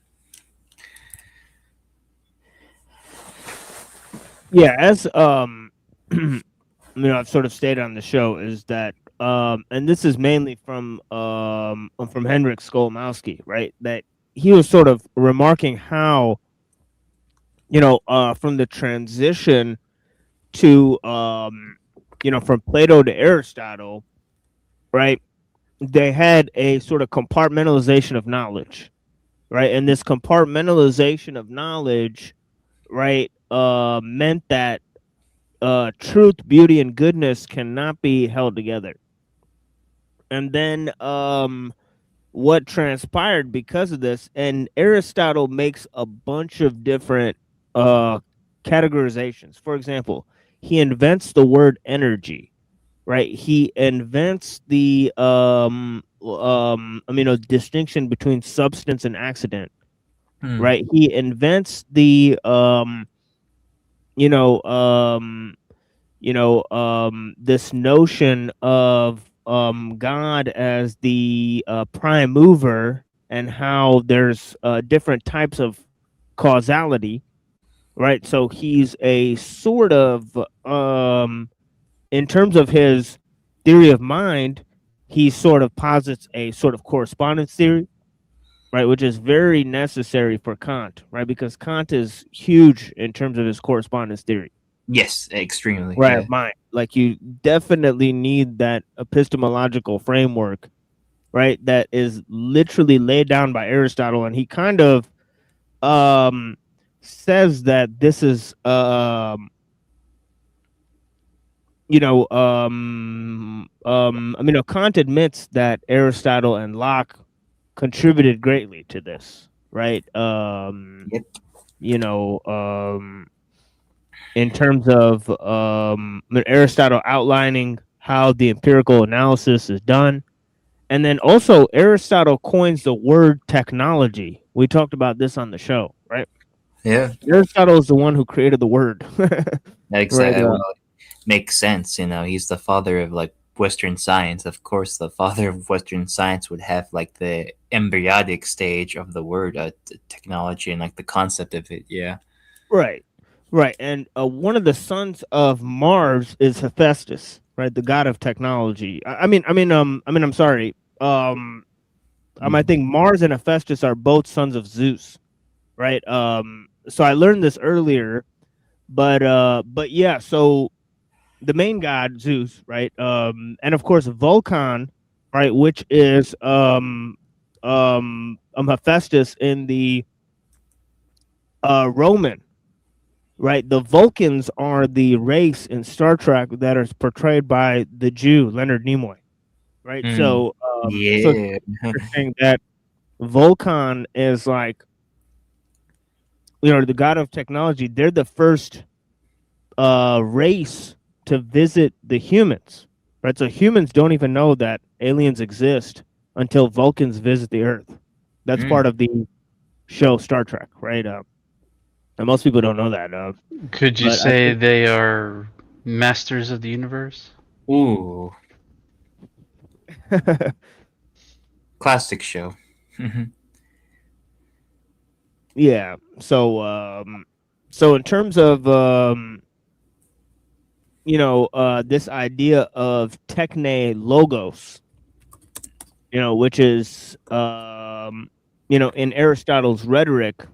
Yeah, as I've sort of stated on the show is that and this is mainly from Henrik Skolmowski, right? That he was sort of remarking how from the transition to from Plato to Aristotle, right? They had a sort of compartmentalization of knowledge, right? And this compartmentalization of knowledge, right, meant that truth, beauty, and goodness cannot be held together. And then what transpired because of this, and Aristotle makes a bunch of different categorizations. For example, he invents the word energy, right? He invents the distinction between substance and accident, right? He invents the this notion of God as the prime mover, and how there's different types of causality, right? So he's a sort of in terms of his theory of mind, he sort of posits a sort of correspondence theory, right, which is very necessary for Kant, right, because Kant is huge in terms of his correspondence theory. Yes, extremely. Right, Yeah. mind. Like you definitely need that epistemological framework, right, that is literally laid down by Aristotle, and he kind of says that this is Kant admits that Aristotle and Locke contributed greatly to this, right? Yep. In terms of Aristotle outlining how the empirical analysis is done. And then also Aristotle coins the word technology. We talked about this on the show, right? Yeah. Aristotle is the one who created the word. Exactly. Well, makes sense. He's the father of like Western science. Of course, the father of Western science would have like the embryonic stage of the word technology and like the concept of it. Yeah. Right. And one of the sons of Mars is Hephaestus, right? The god of technology. I'm sorry. I think Mars and Hephaestus are both sons of Zeus, right? So I learned this earlier, but yeah. So the main god Zeus, right? And of course Vulcan, right? Which is Hephaestus in the Roman. Right, the Vulcans are the race in Star Trek that is portrayed by the Jew Leonard Nimoy, right? So, so it's interesting that Vulcan is like, the god of technology. They're the first race to visit the humans, right? So humans don't even know that aliens exist until Vulcans visit the Earth. That's part of the show Star Trek, right? And most people don't know that. Could you say they are masters of the universe? Ooh. Classic show. Yeah. So in terms of this idea of techne logos, which is, in Aristotle's rhetoric,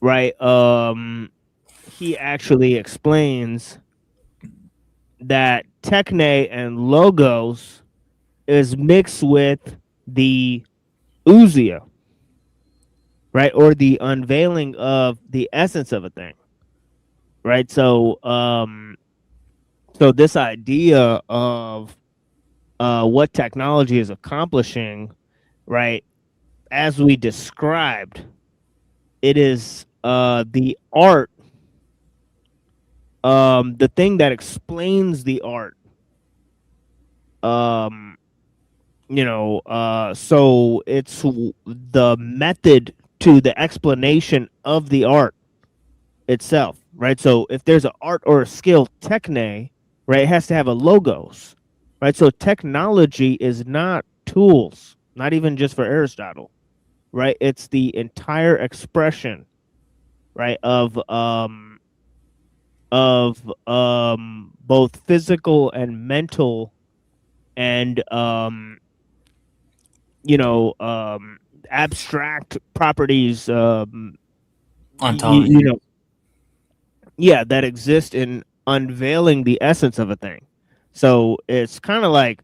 right? He actually explains that techne and logos is mixed with the ousia, right? Or the unveiling of the essence of a thing, right? So this idea of what technology is accomplishing, right? As we described, it is the art, the thing that explains the art. So it's the method to the explanation of the art itself, right? So if there's an art or a skill, techne, right, it has to have a logos, right? So technology is not tools, not even just for Aristotle, right? It's the entire expression, right, of both physical and mental and abstract properties, Ontology. That exist in unveiling the essence of a thing. So it's kind of like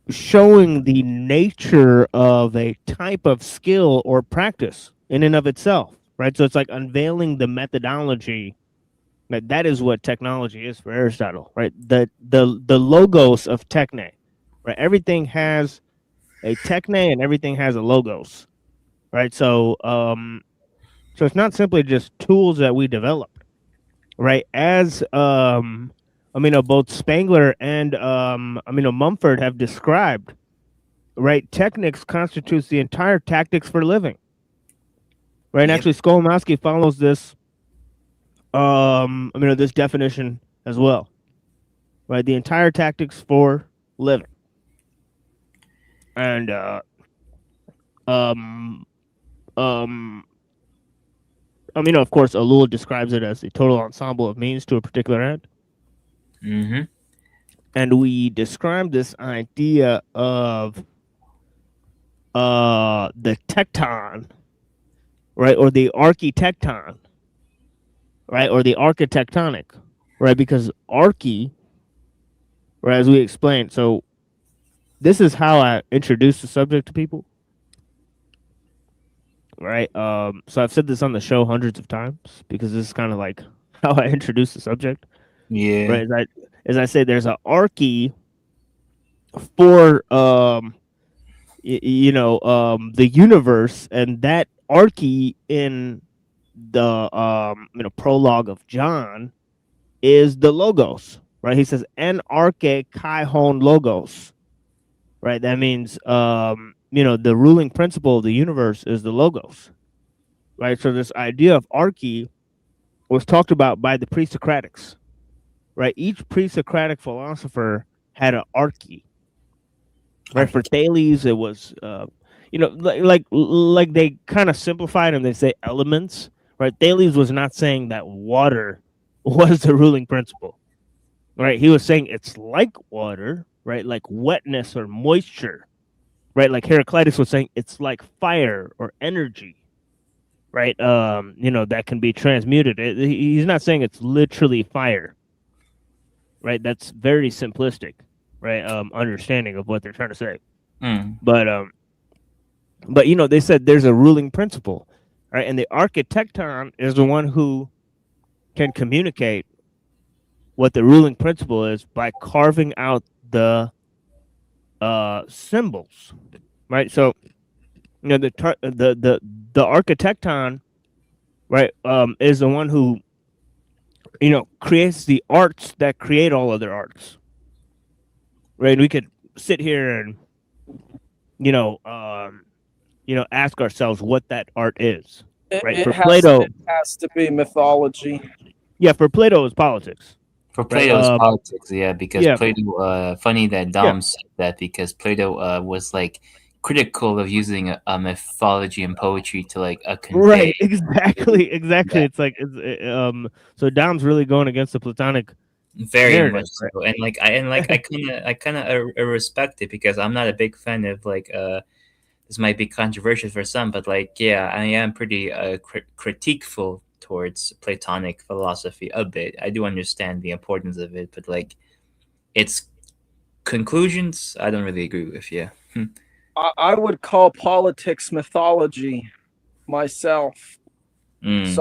showing the nature of a type of skill or practice in and of itself, right? So it's like unveiling the methodology. That is what technology is for Aristotle, right? The logos of techne, right? Everything has a techne and everything has a logos, right? So so it's not simply just tools that we developed, right? As both Spangler and Mumford have described, right? Technics constitutes the entire tactics for living, right? And actually, Skolimowski follows this this definition as well, right? The entire tactics for living. And of course, ellul describes it as the total ensemble of means to a particular end. Mm-hmm. And we describe this idea of the tecton, right, or the architecton, right, or the architectonic, right, because archi, right, as we explained. So this is how I introduce the subject to people, right? So I've said this on the show hundreds of times because this is kind of like how I introduce the subject. Yeah. Right. As I say, there's an archi for the universe, and that archi in the prologue of John is the logos, right? He says en arche kai hon logos, right? That means the ruling principle of the universe is the logos, right? So this idea of archi was talked about by the pre-Socratics, right? Each pre-Socratic philosopher had an archi, right? For Thales, it was like they kind of simplified and they say elements, right? Thales was not saying that water was the ruling principle, right? He was saying it's like water, right? Like wetness or moisture, right? Like Heraclitus was saying it's like fire or energy, right? That can be transmuted. He's not saying it's literally fire, right? That's very simplistic, right? Understanding of what they're trying to say. But they said there's a ruling principle, right? And the architecton is the one who can communicate what the ruling principle is by carving out the symbols, right? So the architecton, right, is the one who creates the arts that create all other arts, right? And we could sit here and ask ourselves what that art is, right? For Plato, it has to be mythology. Yeah, for Plato, it's politics. For Plato, it's politics, because yeah. Plato. Funny that Dom said that because Plato was like critical of using a mythology and poetry to like convey. Right, exactly. It's like so Dom's really going against the Platonic Very much so, and I kind of respect it because I'm not a big fan of like this might be controversial for some, but like yeah, I am pretty critiqueful towards Platonic philosophy a bit. I do understand the importance of it, but like its conclusions, I don't really agree with. Yeah. I would call politics mythology myself. Mm.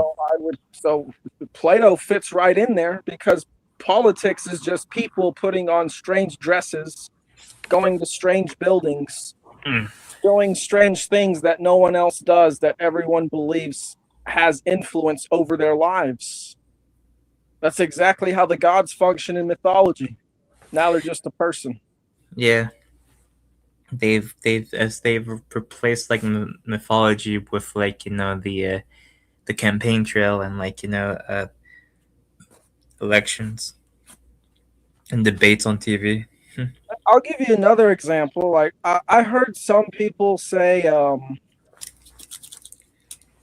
So Plato fits right in there because politics is just people putting on strange dresses, going to strange buildings, doing strange things that no one else does, that everyone believes has influence over their lives. That's exactly how the gods function in mythology. Now they're just a person. Yeah. They've replaced like mythology with like the campaign trail and like elections and debates on TV. I'll give you another example. Like I heard some people say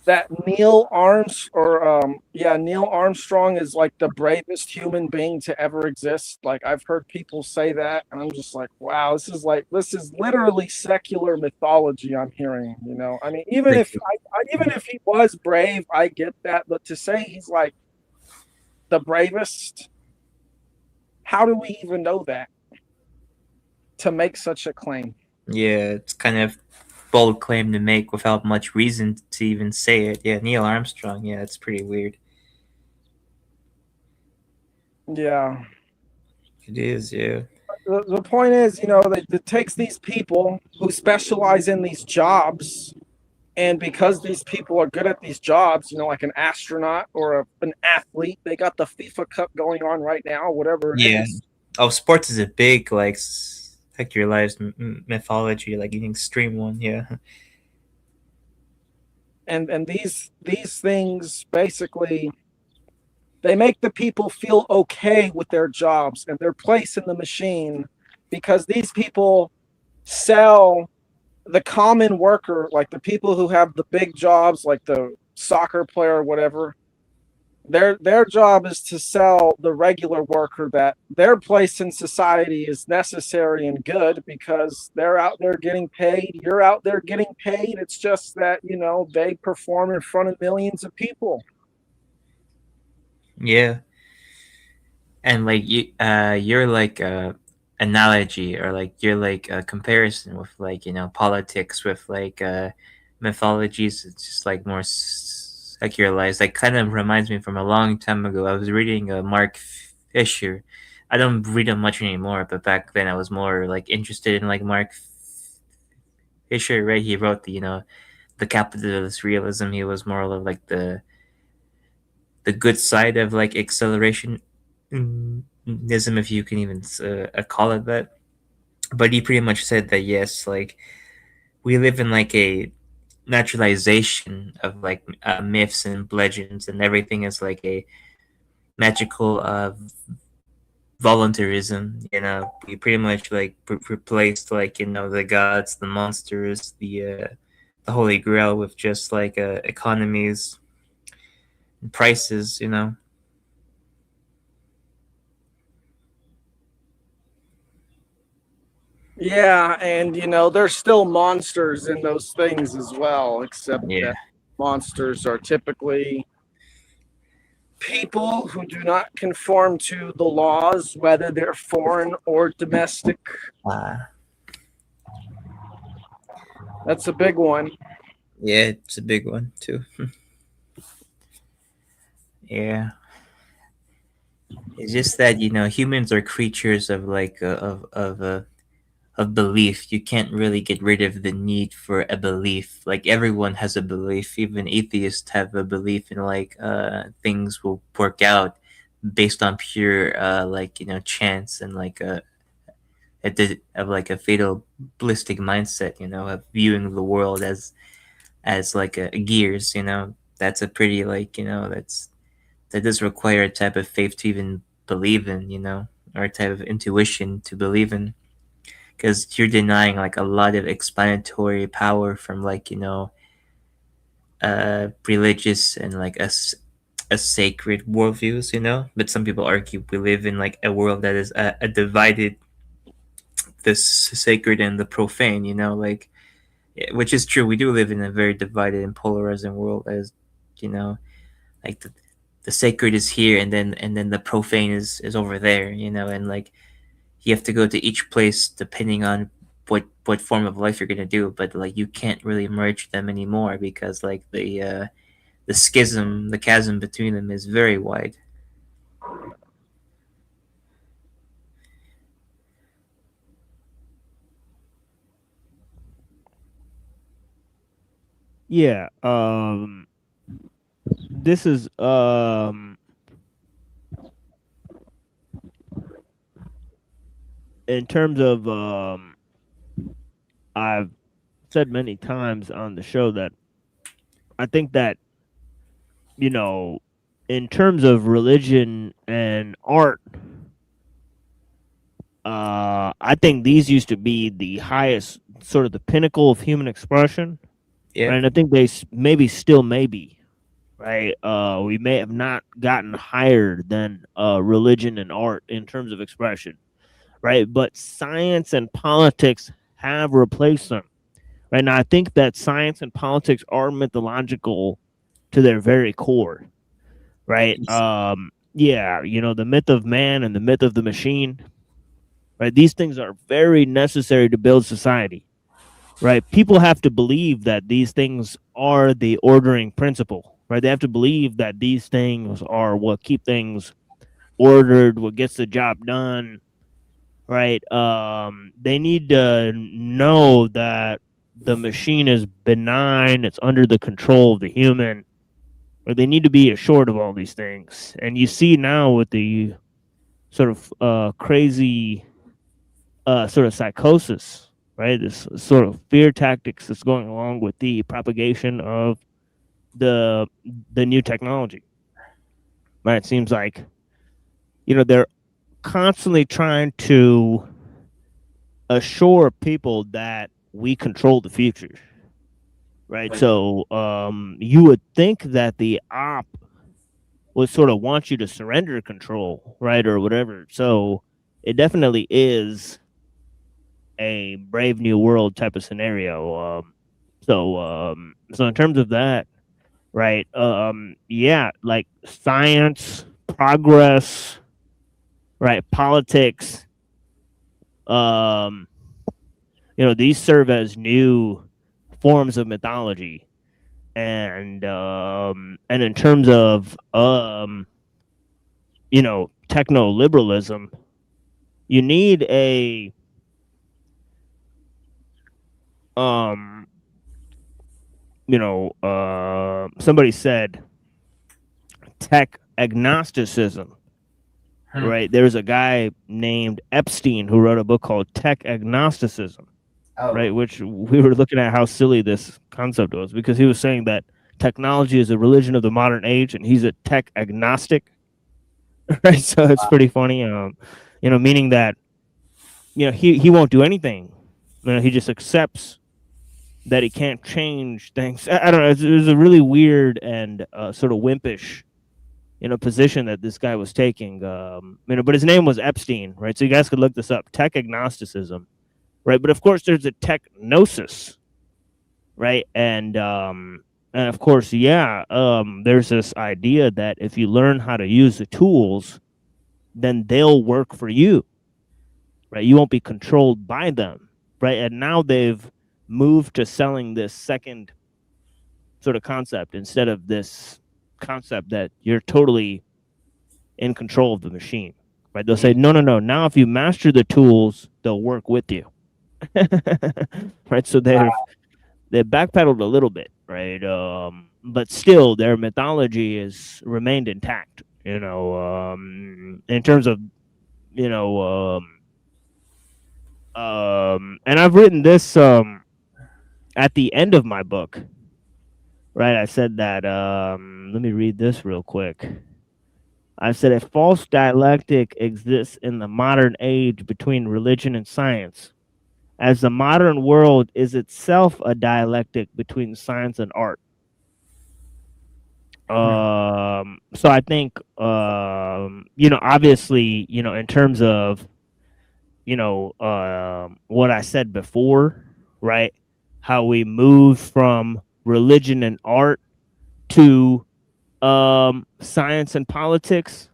that Neil Armstrong is like the bravest human being to ever exist. Like I've heard people say that, and I'm just like, wow, this is literally secular mythology I'm hearing. I mean, even if he was brave, I get that, but to say he's like the bravest, how do we even know that to make such a claim? Yeah, it's kind of bold claim to make without much reason to even say it. Yeah, Neil Armstrong. Yeah, it's pretty weird. Yeah, it is. Yeah. The point is, it takes these people who specialize in these jobs, and because these people are good at these jobs, like an astronaut or an athlete, they got the FIFA Cup going on right now, whatever it is. Oh, sports is a big like secularized mythology, like an extreme one. Yeah. And these things basically, they make the people feel okay with their jobs and their place in the machine, because these people sell the common worker, like the people who have the big jobs, like the soccer player or whatever. Their job is to sell the regular worker that their place in society is necessary and good because they're out there getting paid. You're out there getting paid. It's just that, they perform in front of millions of people. Yeah. And like you're like analogy, or like you're like a comparison with like politics with like mythologies. It's just like more secularized. Like kind of reminds me from a long time ago. I was reading Mark Fisher. I don't read him much anymore, but back then I was more like interested in like Mark Fisher. Right, he wrote the capitalist realism. He was more of like the good side of like acceleration. If you can even call it that, but he pretty much said that yes, like we live in like a naturalization of like myths and legends, and everything is like a magical voluntarism. We pretty much like replaced like the gods, the monsters, the holy grail with just like economies and prices. Yeah, and there's still monsters in those things as well, except that monsters are typically people who do not conform to the laws, whether they're foreign or domestic. That's a big one. Yeah, it's a big one too. Yeah. It's just that humans are creatures of like of belief. You can't really get rid of the need for a belief. Like everyone has a belief. Even atheists have a belief in like things will work out based on pure like chance and like of like a fatalistic mindset. Of viewing the world as like a gears. That's a pretty like that does require a type of faith to even believe in. Or a type of intuition to believe in. Because you're denying like a lot of explanatory power from like religious and like a sacred worldviews, you know. But some people argue we live in like a world that is a divided, the sacred and the profane, you know, like, which is true. We do live in a very divided and polarizing world, as you know, like the sacred is here, and then the profane is over there, you know, and like you have to go to each place depending on what form of life you're gonna do, but like you can't really merge them anymore because like the schism, the chasm between them is very wide. Yeah. This is in terms of I've said many times on the show that I think that, you know, in terms of religion and art, I think these used to be the highest, sort of the pinnacle of human expression. Yeah. Right? And I think they maybe still may be, right? We may have not gotten higher than religion and art in terms of expression, right? But science and politics have replaced them. Right now, I think that science and politics are mythological to their very core, right? Yeah, you know, the myth of man and the myth of the machine, right? These things are very necessary to build society, right? People have to believe that these things are the ordering principle, right? They have to believe that these things are what keep things ordered, what gets the job done, right? They need to know that the machine is benign, it's under the control of the human, or they need to be assured of all these things. And you see now with the sort of crazy sort of psychosis, right? This sort of fear tactics that's going along with the propagation of the new technology. Right? It seems like, you know, they're constantly trying to assure people that we control the future. Right? So you would think that the op would sort of want you to surrender control, right? Or whatever. So it definitely is a Brave New World type of scenario. So in terms of that, right? Yeah, like science, progress, right? Politics. You know, these serve as new forms of mythology, and in terms of you know, techno liberalism, you need a you know, somebody said tech agnosticism, right? There's a guy named Epstein who wrote a book called Tech Agnosticism, right? Which we were looking at how silly this concept was, because he was saying that technology is a religion of the modern age, and he's a tech agnostic, right? So it's pretty funny, you know, meaning that, you know, he won't do anything. You know, he just accepts that he can't change things. I don't know. It was a really weird and sort of wimpish, you know, position that this guy was taking. You know, but his name was Epstein, right? So you guys could look this up. Tech agnosticism, right? But of course, there's a technosis, right? And of course, yeah, there's this idea that if you learn how to use the tools, then they'll work for you, right? You won't be controlled by them, right? And now they've moved to selling this second sort of concept instead of this concept that you're totally in control of the machine, right? They'll say, no. Now, if you master the tools, they'll work with you, right? So they've backpedaled a little bit, right? But still, their mythology has remained intact, you know, in terms of, you know, and I've written this at the end of my book, right? I said that, let me read this real quick. I said a false dialectic exists in the modern age between religion and science, as the modern world is itself a dialectic between science and art. So I think, obviously, in terms of, what I said before, right? How we moved from religion and art to science and politics,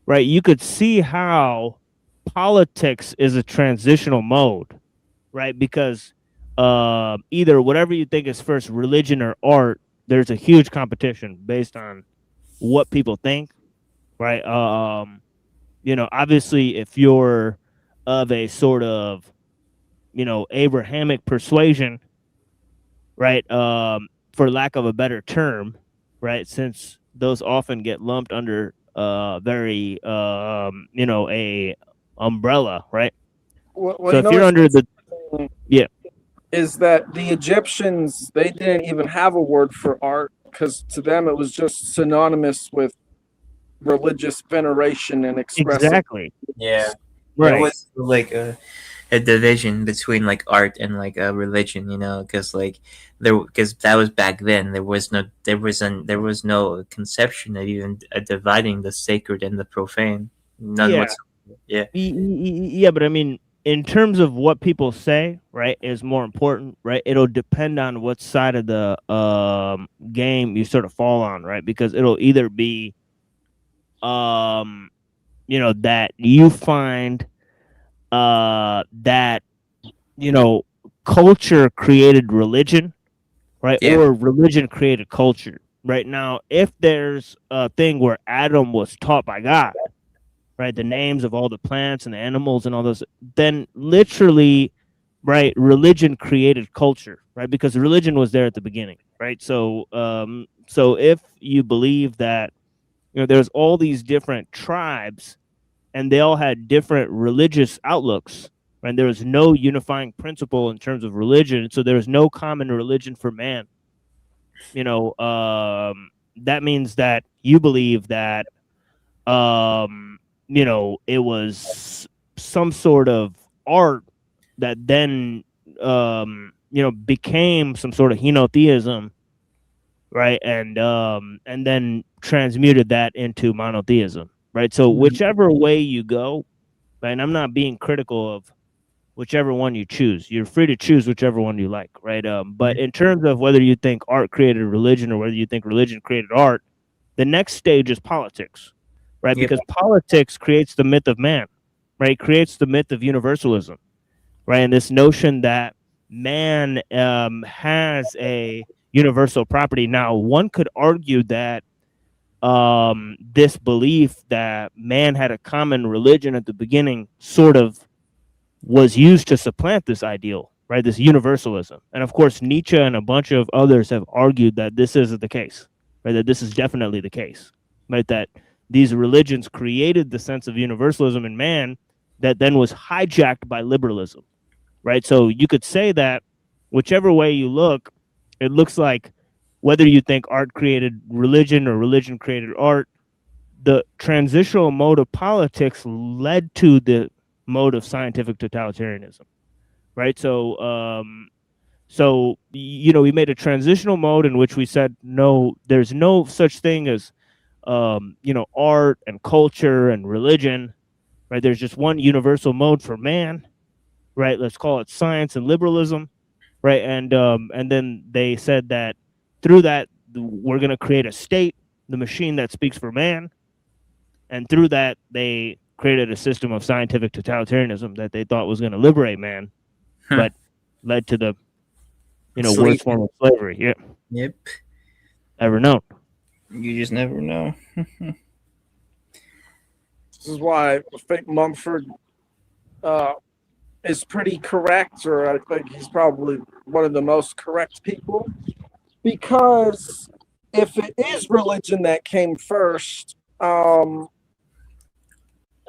right? You could see how politics is a transitional mode, right? Because either whatever you think is first, religion or art, there's a huge competition based on what people think, right? Obviously, if you're of a sort of, Abrahamic persuasion, right? For lack of a better term, right? Since those often get lumped under very a umbrella, right? Well, So you if know you're what's under the interesting yeah, is that the Egyptians, they didn't even have a word for art because to them it was just synonymous with religious veneration and expressing. exactly. Yeah, there Right. was like a division between like art and like a religion, because because that was back then. There was no conception of even dividing the sacred and the profane. None Yeah. whatsoever. Yeah. Yeah, but I mean, in terms of what people say, right, is more important, right? It'll depend on what side of the game you sort of fall on, right? Because it'll either be that you find that culture created religion, right? Yeah. Or religion created culture. Right now, if there's a thing where Adam was taught by God, right, the names of all the plants and the animals and all those, then literally, right, religion created culture, right, because religion was there at the beginning, right? So if you believe that there's all these different tribes and they all had different religious outlooks, right, there was no unifying principle in terms of religion, so there was no common religion for man. That means that you believe that it was some sort of art that then became some sort of henotheism, right? And then transmuted that into monotheism, right? So whichever way you go, right, and I'm not being critical of whichever one you choose. You're free to choose whichever one you like, right? But in terms of whether you think art created religion or whether you think religion created art, the next stage is politics, right? Yep. Because politics creates the myth of man, right? Creates the myth of universalism, right? And this notion that man has a universal property. Now, one could argue that this belief that man had a common religion at the beginning sort of was used to supplant this ideal, right? This universalism. And of course, Nietzsche and a bunch of others have argued that this isn't the case, right? That this is definitely the case, right? That these religions created the sense of universalism in man that then was hijacked by liberalism, right? So you could say that whichever way you look, it looks like whether you think art created religion or religion created art, the transitional mode of politics led to the mode of scientific totalitarianism, right? So we made a transitional mode in which we said no, there's no such thing as art and culture and religion, right? There's just one universal mode for man, right? Let's call it science and liberalism, right? And then they said that through that we're going to create a state, the machine that speaks for man, and through that they created a system of scientific totalitarianism that they thought was going to liberate man, but led to the worst form of slavery. Yeah. Yep. Ever known. You just never know. This is why I think Mumford is pretty correct, or I think he's probably one of the most correct people, because if it is religion that came first,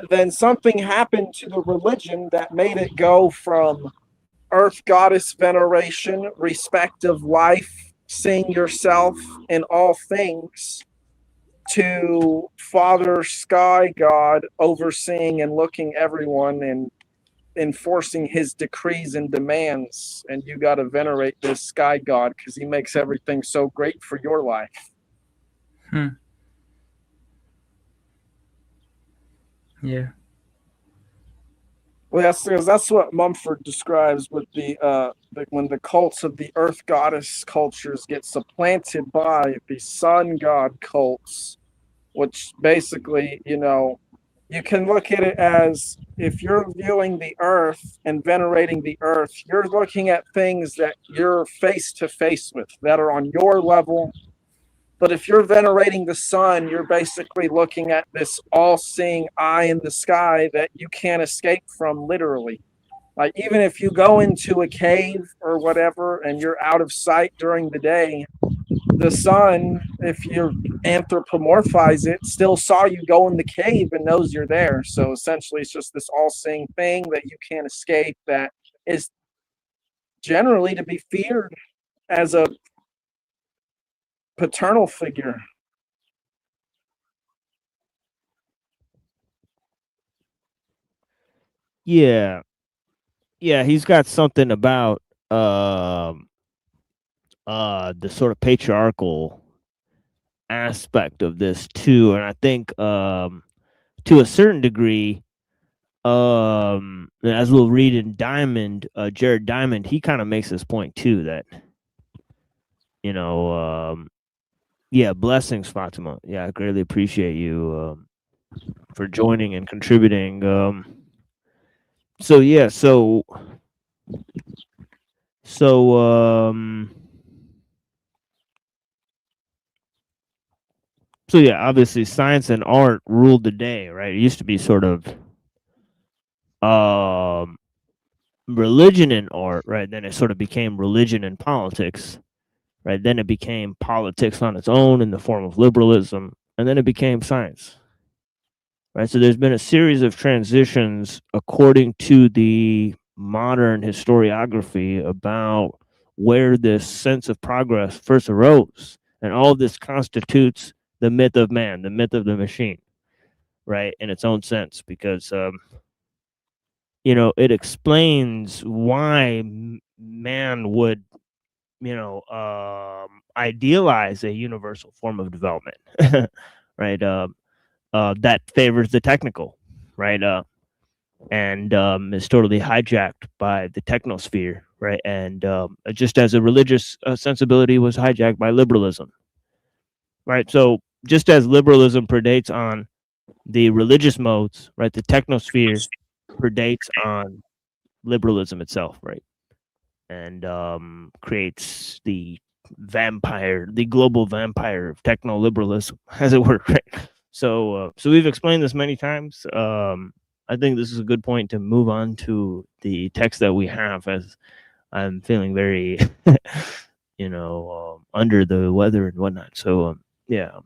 then something happened to the religion that made it go from earth goddess veneration, respect of life, seeing yourself in all things, to Father Sky God overseeing and looking everyone and enforcing his decrees and demands. And you got to venerate this Sky God because he makes everything so great for your life. Yeah. Well, that's what Mumford describes with when the cults of the earth goddess cultures get supplanted by the sun god cults, which basically, you can look at it as if you're viewing the earth and venerating the earth, you're looking at things that you're face to face with, that are on your level. But if you're venerating the sun, you're basically looking at this all-seeing eye in the sky that you can't escape from, literally. Like, even if you go into a cave or whatever and you're out of sight during the day, the sun, if you anthropomorphize it, still saw you go in the cave and knows you're there. So essentially, it's just this all-seeing thing that you can't escape, that is generally to be feared as a paternal figure. Yeah. Yeah, he's got something about the sort of patriarchal aspect of this too. And I think to a certain degree, as we'll read in Diamond, Jared Diamond, he kind of makes this point too, that yeah, blessings, Fatima. Yeah, I greatly appreciate you for joining and contributing. So yeah, so yeah, obviously science and art ruled the day, right? It used to be sort of religion and art, right? Then it sort of became religion and politics, right? Then it became politics on its own in the form of liberalism, and then it became science, right? So there's been a series of transitions according to the modern historiography about where this sense of progress first arose, and all of this constitutes the myth of man, the myth of the machine, right? In its own sense, because it explains why man would idealize a universal form of development, right? That favors the technical, right? And is totally hijacked by the technosphere, right? And just as a religious sensibility was hijacked by liberalism, right? So just as liberalism predates on the religious modes, right? The technosphere predates on liberalism itself, right? And creates the global vampire of techno liberalism, as it were, right? So we've explained this many times. I think this is a good point to move on to the text that we have, as I'm feeling very, under the weather and whatnot. So yeah.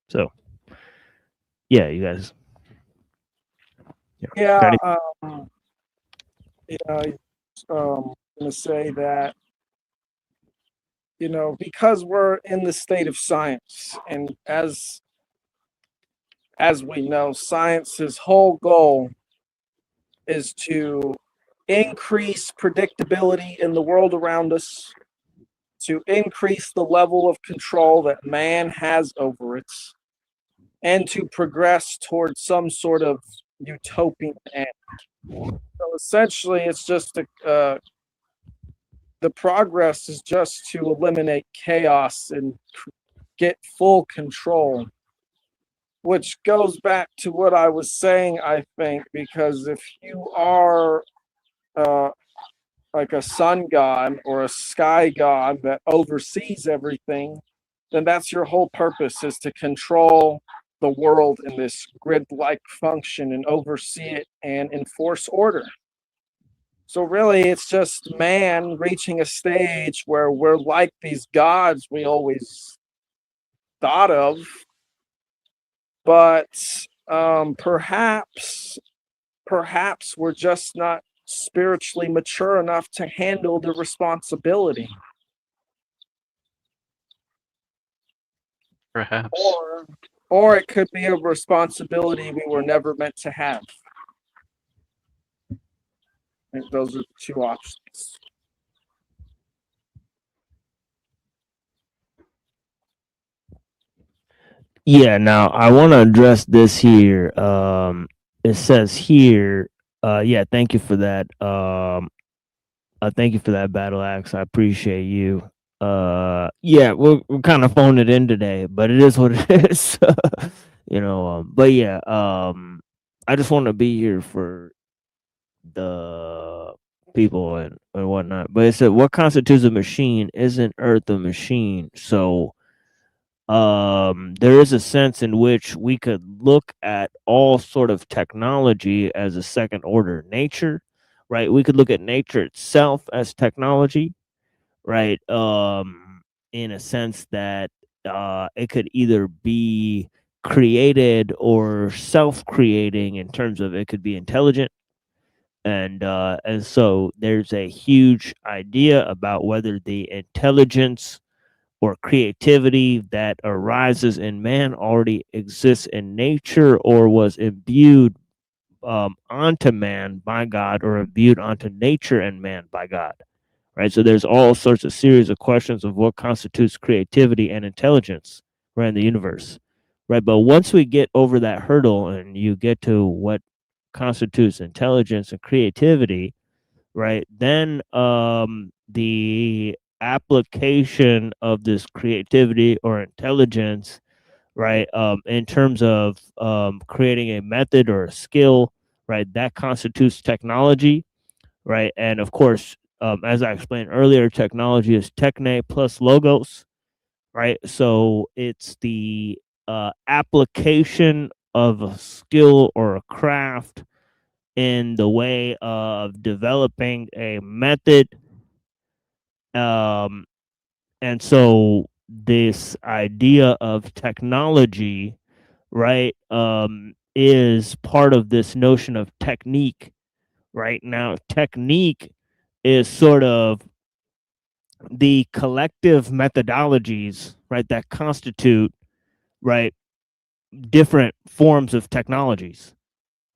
So yeah, you guys. Yeah. Going to say that, because we're in the state of science, and as we know, science's whole goal is to increase predictability in the world around us, to increase the level of control that man has over it, and to progress towards some sort of utopian end. So essentially, it's just the progress is just to eliminate chaos and get full control, which goes back to what I was saying, I think, because if you are like a sun god or a sky god that oversees everything, then that's your whole purpose, is to control the world in this grid-like function and oversee it and enforce order. So really, it's just man reaching a stage where we're like these gods we always thought of, but perhaps we're just not spiritually mature enough to handle the responsibility. Perhaps. Or it could be a responsibility we were never meant to have. I think those are the two options. Yeah, now I want to address this here. It says here, yeah, thank you for that. Thank you for that, Battle Axe. I appreciate you. Yeah, we're kind of phoning it in today, but it is what it is. But yeah, I just want to be here for the people and whatnot. But it said, what constitutes a machine? Isn't Earth a machine? So there is a sense in which we could look at all sort of technology as a second order nature, right? We could look at nature itself as technology, right? In a sense that it could either be created or self-creating, in terms of it could be intelligent. And so there's a huge idea about whether the intelligence or creativity that arises in man already exists in nature, or was imbued onto man by God, or imbued onto nature and man by God, right? So there's all sorts of series of questions of what constitutes creativity and intelligence, right, in the universe, right? But once we get over that hurdle and you get to what constitutes intelligence and creativity, right, then the application of this creativity or intelligence, right, in terms of creating a method or a skill, right, that constitutes technology, right? And of course, as I explained earlier, technology is techne plus logos, right? So it's the application of a skill or a craft in the way of developing a method. And so this idea of technology, right, is part of this notion of technique. Right now, technique is sort of the collective methodologies, right, that constitute, right, different forms of technologies,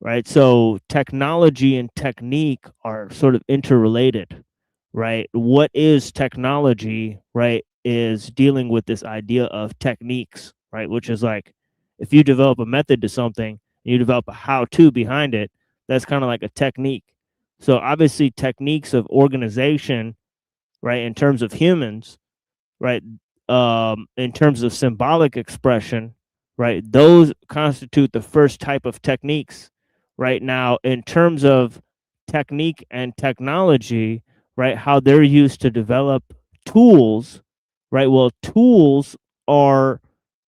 right? So technology and technique are sort of interrelated, right? What is technology, right, is dealing with this idea of techniques, right? Which is like, if you develop a method to something, you develop a how-to behind it, that's kind of like a technique. So obviously techniques of organization, right, in terms of humans, right, in terms of symbolic expression, right, those constitute the first type of techniques. Right now, in terms of technique and technology, right, how they're used to develop tools, right, well, tools are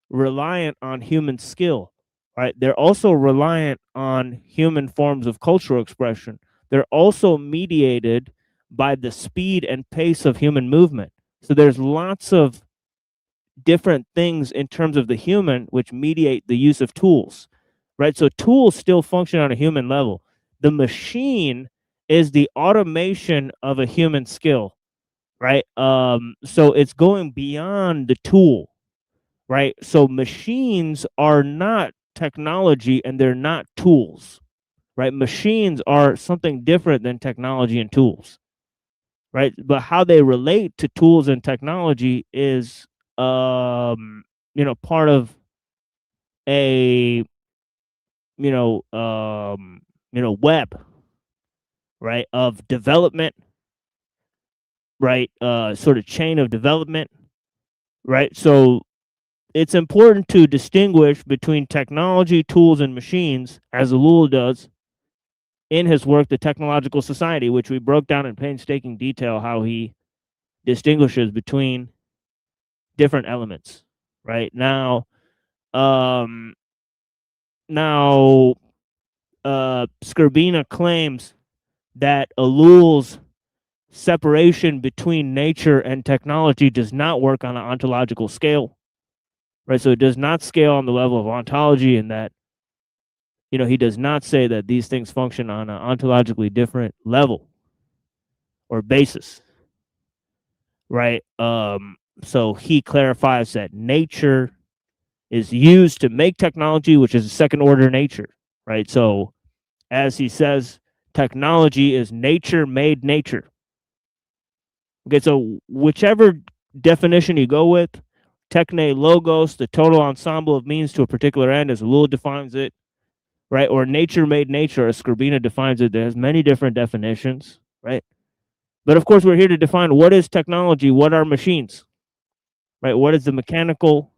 reliant on human skill, right? They're also reliant on human forms of cultural expression. They're also mediated by the speed and pace of human movement. So there's lots of different things in terms of the human which mediate the use of tools, right? So tools still function on a human level. The machine is the automation of a human skill, right? So it's going beyond the tool, right? So machines are not technology and they're not tools, right? Machines are something different than technology and tools, right? But how they relate to tools and technology is, part of a, web, right, of development, right, sort of chain of development, right? So it's important to distinguish between technology, tools, and machines, as ellul does in his work, The Technological Society, which we broke down in painstaking detail how he distinguishes between different elements. Right now, Skrbina claims that ellul's separation between nature and technology does not work on an ontological scale, right? So it does not scale on the level of ontology, and that, he does not say that these things function on an ontologically different level or basis, right? So he clarifies that nature is used to make technology, which is a second order nature, right? So as he says, technology is nature made nature. Okay, so whichever definition you go with, techne logos, the total ensemble of means to a particular end, as ellul defines it, right? Or nature made nature, as Skrbina defines it. There's many different definitions, right? But of course, we're here to define what is technology, what are machines, right? What is the mechanical,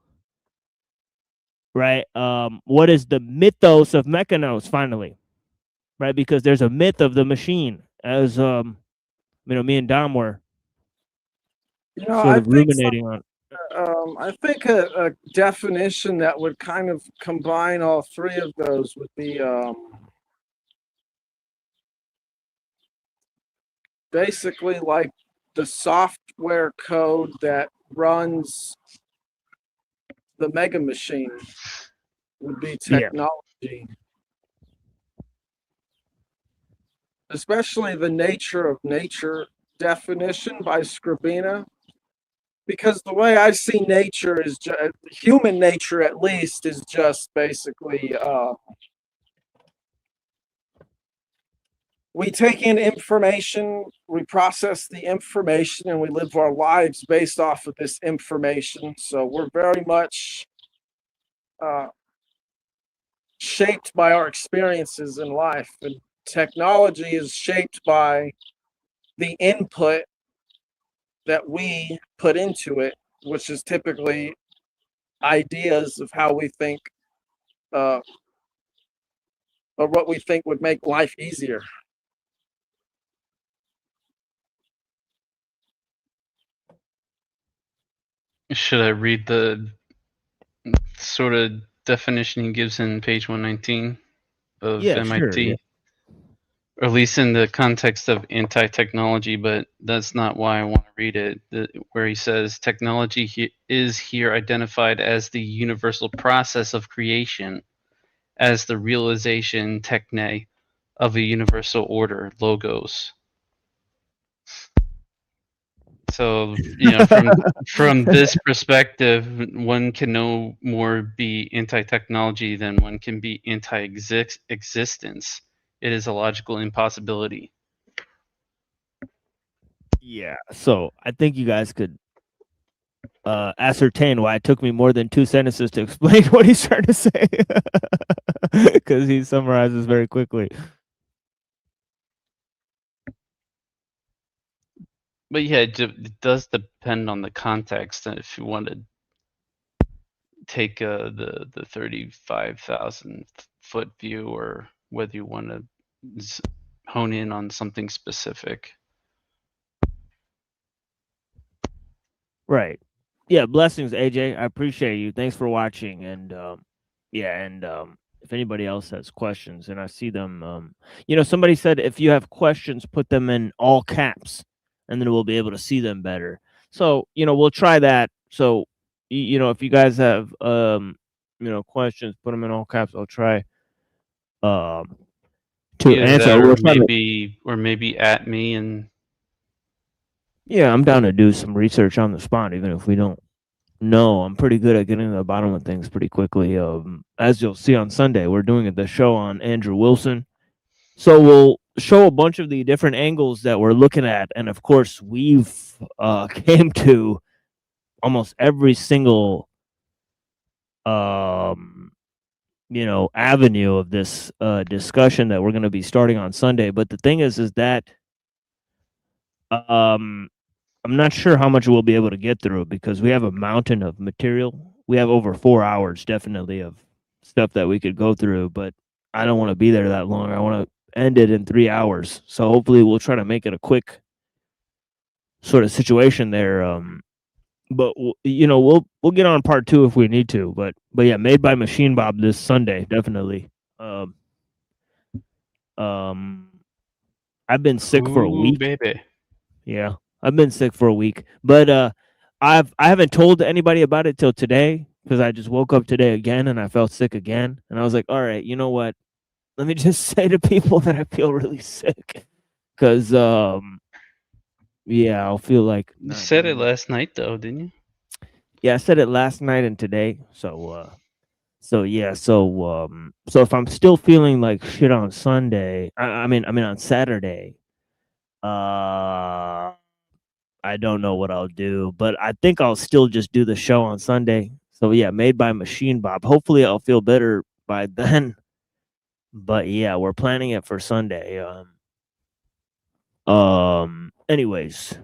right? What is the mythos of mechanos, finally, right? Because there's a myth of the machine, as me and Dom were sort of ruminating on. I think a definition that would kind of combine all three of those would be basically like the software code that runs the mega machine would be technology. Especially the nature of nature definition by Skrbina. Because the way I see nature is human nature, at least, is just basically we take in information, we process the information, and we live our lives based off of this information. So we're very much shaped by our experiences in life, and technology is shaped by the input that we put into it, which is typically ideas of how we think, or what we think would make life easier. Should I read the sort of definition he gives in page 119 of MIT? Sure, yeah. Or at least in the context of anti-technology, but that's not why I want to read it, where he says technology is here identified as the universal process of creation, as the realization techne of a universal order, logos. So, from this perspective, one can no more be anti-technology than one can be anti-existence. It is a logical impossibility. Yeah, so I think you guys could ascertain why it took me more than 2 sentences to explain what he's trying to say, because he summarizes very quickly. But yeah, it does depend on the context. And if you want to take the 35,000 foot view, or whether you want to hone in on something specific. Right. Yeah, blessings, AJ. I appreciate you. Thanks for watching. And if anybody else has questions, and I see them, somebody said if you have questions, put them in all caps, and then we'll be able to see them better. So, we'll try that. So, if you guys have, questions, put them in all caps. I'll try to answer. Or maybe at me and. Yeah, I'm down to do some research on the spot, even if we don't know. I'm pretty good at getting to the bottom of things pretty quickly. As you'll see on Sunday, we're doing the show on Andrew Wilson. So we'll show a bunch of the different angles that we're looking at. And of course, we've came to almost every single, avenue of this discussion that we're going to be starting on Sunday. But the thing is that I'm not sure how much we'll be able to get through, because we have a mountain of material. We have over 4 hours, definitely, of stuff that we could go through, but I don't want to be there that long. I want to end it in 3 hours. So hopefully we'll try to make it a quick sort of situation there. But we'll get on part 2 if we need to. But yeah, Made by Machine Bob this Sunday, definitely. I've been sick for a week. Baby. Yeah, I've been sick for a week, but I haven't told anybody about it till today, because I just woke up today again and I felt sick again, and I was like, all right, you know what? Let me just say to people that I feel really sick, because I'll feel like. You said it last night, though, didn't you? Yeah, I said it last night and today. So if I'm still feeling like shit on Sunday, I mean on Saturday, I I don't know what I'll do, but I think I'll still just do the show on Sunday. So yeah, made by Machine Bob. Hopefully I'll feel better by then. But yeah, we're planning it for Sunday. Anyways,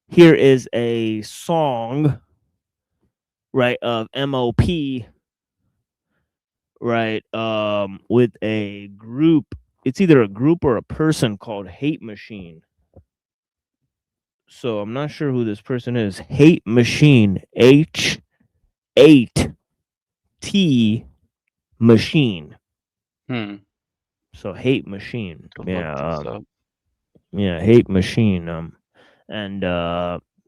here is a song, right, of MOP, right, with a group. It's either a group or a person called Hate Machine. So I'm not sure who this person is. Hate Machine, H8T Machine. So Hate Machine. Yeah. Yeah, Hate Machine. And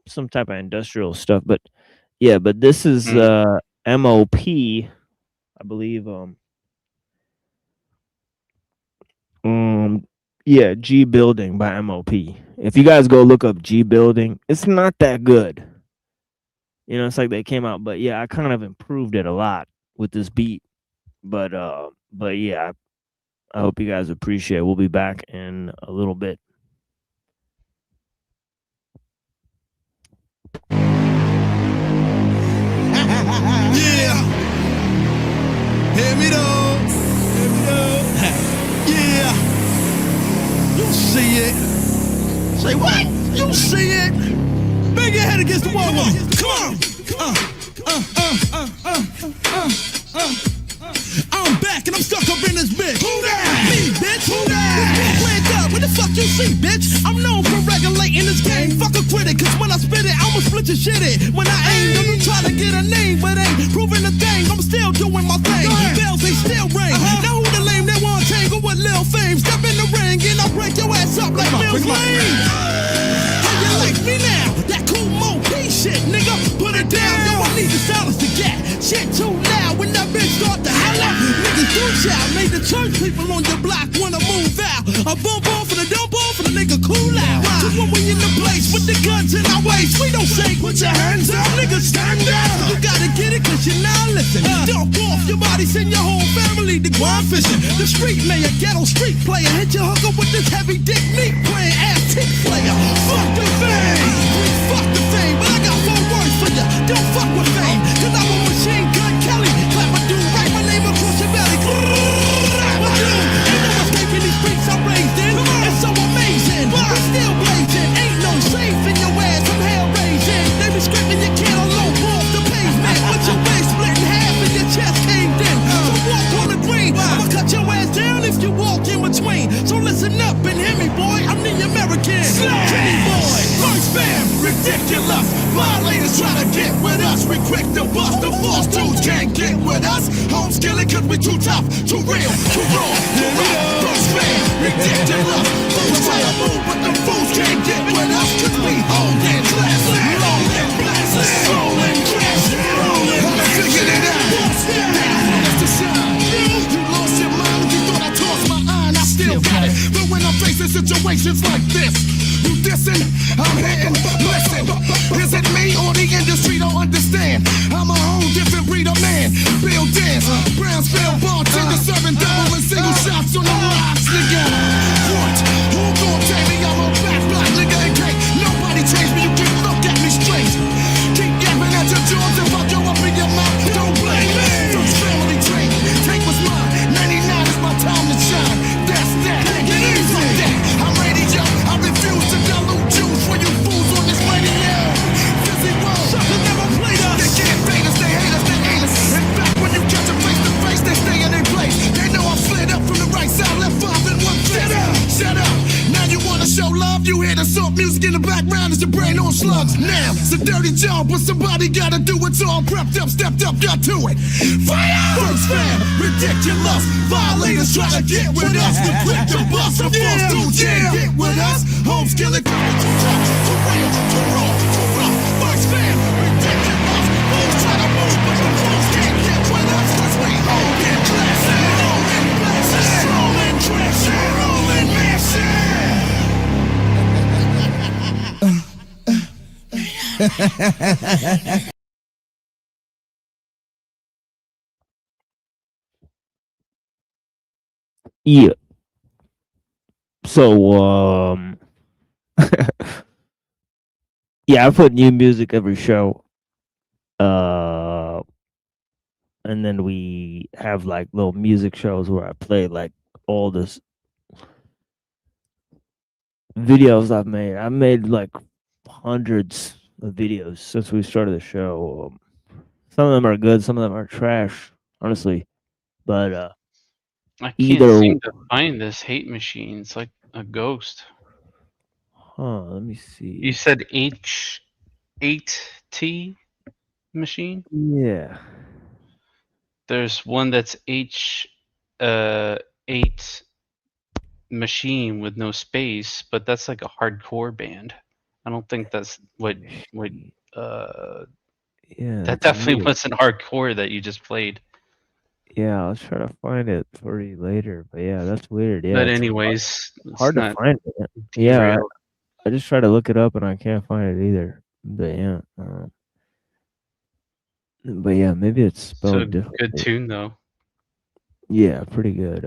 some type of industrial stuff. But yeah, but this is MOP, I believe. Yeah, G Building by MOP. If you guys go look up G Building, it's not that good. You know, it's like they came out, but yeah, I kind of improved it a lot with this beat. But yeah, I hope you guys appreciate it. We'll be back in a little bit. Yeah. Hear me though. Hear me though. Yeah. You see it. Say what? You see it. Bang your head against the wall. Come on. I'm back and I'm stuck up in this bitch. Who that? Me, bitch. Who that? Wake up. What the fuck you see, bitch? I'm known for regulating this game. Fuck a critic, cause when I spit it, I'ma split your shit it. When I aim, don't you try to get a name, but ain't proving a thing. I'm still doing my thing. Bells, they still ring. Now who the lame that want tangle with Lil Fame? Step in the ring and I'll break your ass up like Mills Lane. How you like me now? That cool Mo P shit, nigga. Put it down, yo, I need the silence to get. Shit too loud when that bitch start to holler. Niggas do shout, made the church people on your block wanna move out. A bump off and a dump off and a nigga cool out. Cause when we in the place with the guns in our waist, we don't say put your hands up, niggas stand down. You gotta get it cause you're not listening. Dump off your body, send your whole family to grind fishing. The street mayor, ghetto street player, hit your hooker with this heavy dick meat playing ass tick player. Fuck the fame, fuck the fame, but I got 4 words for ya. Don't fuck with fame, cause I'm a machine gun Kelly. Clap a dude, write my name across your belly. Clap a dude, ain't no escaping these streets I'm raised in. It's so amazing, but I'm still blazing. Ain't no safe in your ass, I'm hell raising. They be screaming you can't alone off the pavement. With your waist split in half and your chest caved in. So walk on the green, I'ma cut your ass down if you walk in between. So listen up and hear me, boy, I'm the American Kenny boy. First fam, ridiculous. Violators try to get with us. We quick to bust, the false dudes can't get with us. Home skillet cause we too tough, too real, too raw, too rough. First fam, ridiculous. Fools try to move but the fools can't get with us. Cause we hold in class, rolling, blasting, rolling, crashing, rolling. I figured it out. That's the sign. You lost your mind when you thought I tossed my iron. I still got it. But when I'm facing situations like this, you dissing, I'm hitting, listen. Is it me or the industry don't understand? I'm a whole different breed of man. Bill dance, Brownsville bartender serving double and single shots on the rocks, nigga. What? Who gon' tell me I'm a black nigga and can't nobody change me? You can't look at me straight. Keep yapping at your jaws if I go up in your mouth. Don't blame me. First family training, take what's mine. 99 is my time to shine. That's that. Take it easy. Like that. I'm radio. I refuse to dilute juice for you fools on this radio. Busy world. Sucker never played us. They can't fade us. They hate us. They hate us. In fact, when you catch them face to face, they stay in their place. They know I slid up from the right side, left 5 in one fist. Shut up. Now you wanna show love? You hear the soft music in the background as your brain on slugs. Now it's a dirty job, but somebody gotta do it. So I'm prepped up, stepped up, got to it. Fire! First fam, ridiculous. Violators try to get with us. We quick to bust. The false dudes can't get with us. Home skillet, too tough, too real, too raw, too rough. First fam, ridiculous. Fools try to move, but the fools can't get with us. Cause we hold in class, rolling, blasting, rolling, crashing, rolling, mashing. Yeah. So Yeah, I put new music every show. And then we have like little music shows where I play like all this videos I've made. I've made like hundreds of videos since we started the show. Some of them are good, some of them are trash, honestly. But I can't either seem to find this hate machine. It's like a ghost. let me You see. said H8T machine? Yeah. There's one that's H8 machine with no space, but that's like a hardcore band. I don't think that's what Yeah, that that's definitely weird. wasn't hardcore that you just played. Yeah, I'll try to find it for you later. But yeah, that's weird. Yeah, But it's anyways, hard it's to not find it. Yeah, derailed. I just try to look it up and I can't find it either. But yeah, maybe it's It's a spelled good differently. tune though. Yeah, pretty good.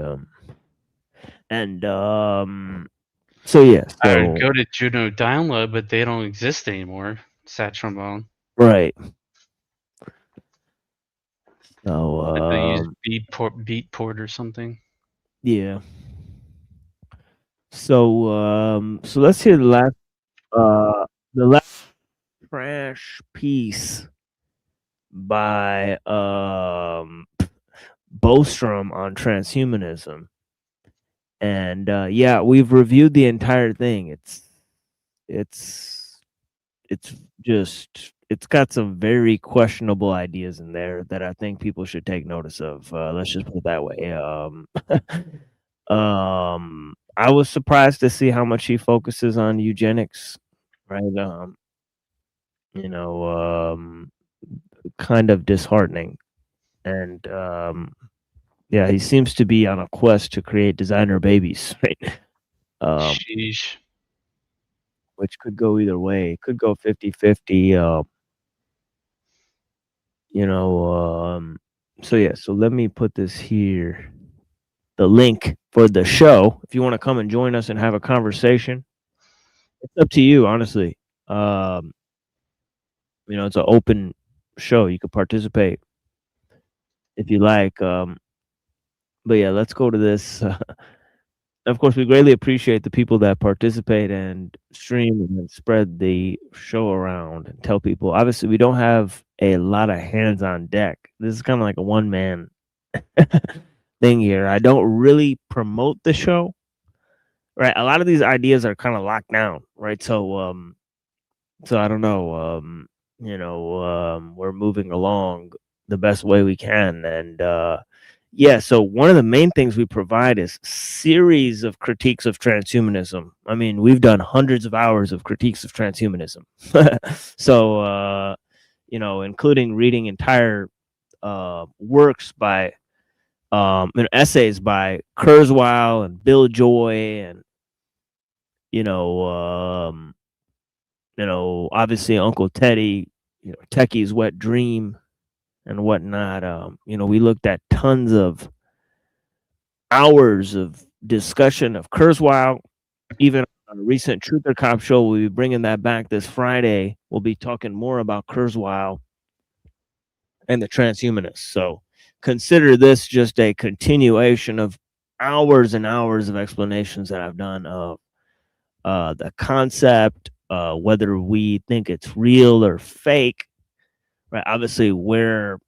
So yeah, I so would go to Juno Download, but they don't exist anymore. Sad trombone. right. They use So Beatport or something. yeah. So let's hear the last trash piece by Bostrom on transhumanism. And yeah, we've reviewed the entire thing. It's just it's got some very questionable ideas in there that I think people should take notice of. Let's just put it that way. I was surprised to see how much he focuses on eugenics, right? Kind of disheartening. And yeah, he seems to be on a quest to create designer babies, right? Sheesh. Which could go either way. It could go 50-50. So yeah, so let me put this here. The link for the show. If you want to come and join us and have a conversation, it's up to you, honestly. It's an open show. You could participate if you like. But yeah, let's go to this. Of course, we greatly appreciate the people that participate and stream and spread the show around and tell people. Obviously, we don't have a lot of hands on deck. This is kind of like a one-man thing here. I don't really promote the show, right? A lot of these ideas are kind of locked down, right? So I don't know. We're moving along the best way we can, and yeah, so one of the main things we provide is series of critiques of transhumanism. I mean, we've done hundreds of hours of critiques of transhumanism. So, including reading entire works by essays by Kurzweil and Bill Joy and obviously Uncle Teddy, Techie's Wet Dream and whatnot. We looked at tons of hours of discussion of Kurzweil. Even on a recent Truther Cop show, we'll be bringing that back this Friday. We'll be talking more about Kurzweil and the transhumanists. So consider this just a continuation of hours and hours of explanations that I've done of the concept, whether we think it's real or fake. Right? Obviously, we're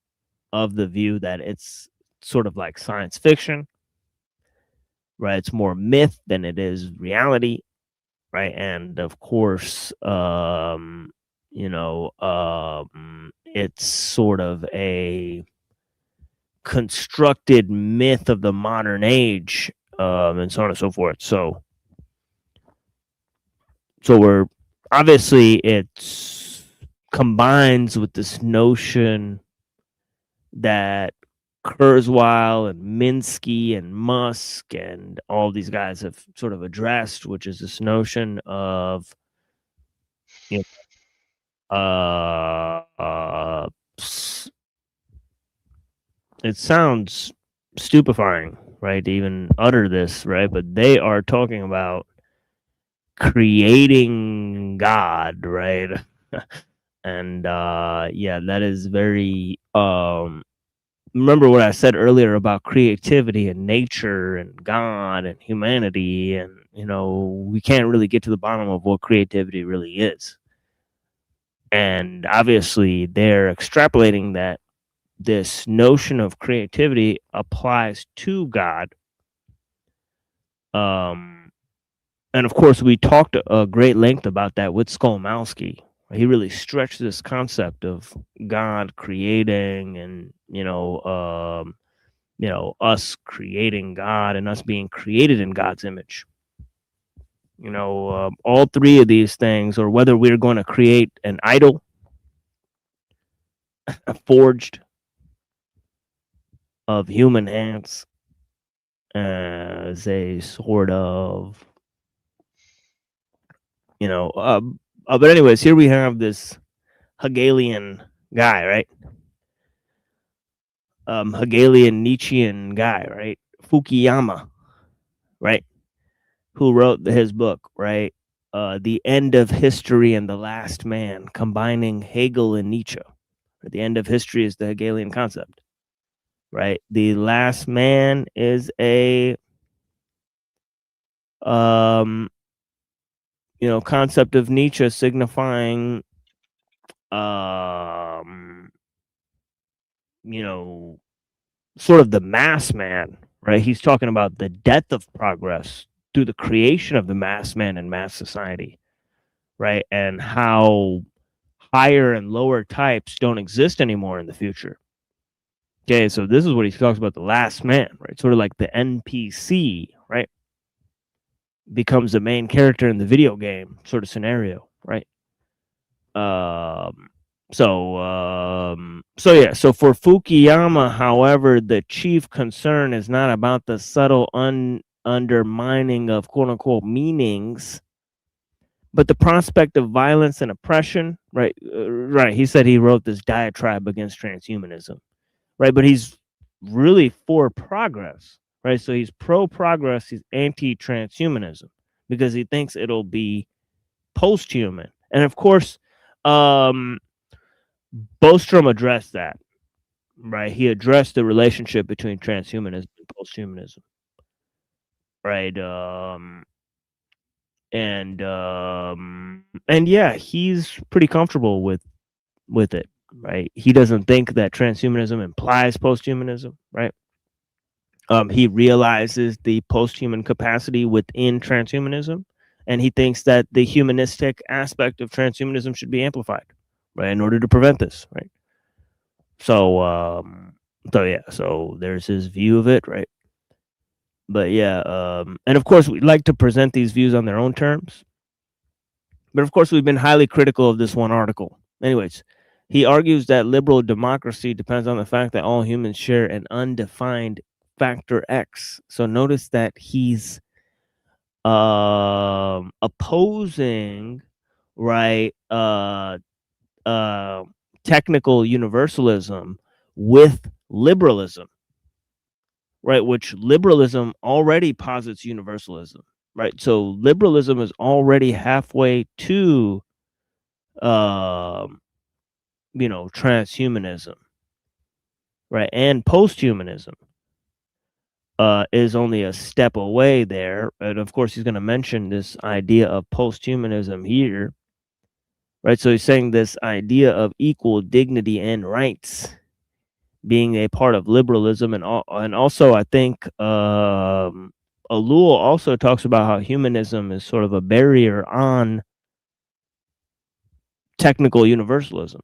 of the view that it's sort of like science fiction, right? It's more myth than it is reality, right? And of course, it's sort of a constructed myth of the modern age, and so on and so forth. So we're obviously it's combines with this notion that Kurzweil and Minsky and Musk and all these guys have sort of addressed, which is this notion of it sounds stupefying, right, to even utter this, right? But they are talking about creating God, right? And yeah, that is very remember what I said earlier about creativity and nature and God and humanity, and we can't really get to the bottom of what creativity really is. And obviously they're extrapolating that this notion of creativity applies to God. And of course we talked a great length about that with Skolmowski. He really stretched this concept of God creating, and us creating God and us being created in God's image. All three of these things, or whether we're going to create an idol forged of human hands as a sort of, but anyways, here we have this Hegelian guy, right? Hegelian Nietzschean guy, right? Fukuyama, right? Who wrote his book, right? The End of History and the Last Man, combining Hegel and Nietzsche. The end of history is the Hegelian concept, right? The last man is a concept of Nietzsche signifying sort of the mass man, right? He's talking about the death of progress through the creation of the mass man and mass society, right? And how higher and lower types don't exist anymore in the future. Okay, so this is what he talks about, the last man, right? Sort of like the NPC, right? Becomes the main character in the video game sort of scenario, right? So for Fukuyama, however, the chief concern is not about the subtle undermining of quote unquote meanings, but the prospect of violence and oppression, right? Right. He said he wrote this diatribe against transhumanism, right? But he's really for progress, right? So he's pro-progress, he's anti-transhumanism because he thinks it'll be post-human. And of course, Bostrom addressed that, right? He addressed the relationship between transhumanism and posthumanism, right? And yeah, he's pretty comfortable with it, right? He doesn't think that transhumanism implies posthumanism, right? He realizes the posthuman capacity within transhumanism, and he thinks that the humanistic aspect of transhumanism should be amplified, right, in order to prevent this, right? So there's his view of it, right? But yeah, and of course we like to present these views on their own terms. But of course we've been highly critical of this one article. Anyways, he argues that liberal democracy depends on the fact that all humans share an undefined factor X. So notice that he's opposing, right, technical universalism with liberalism, right? Which liberalism already posits universalism, right? So liberalism is already halfway to transhumanism, right? And posthumanism is only a step away there. And of course, he's going to mention this idea of posthumanism here, right? So he's saying this idea of equal dignity and rights being a part of liberalism, and also I think ellul also talks about how humanism is sort of a barrier on technical universalism,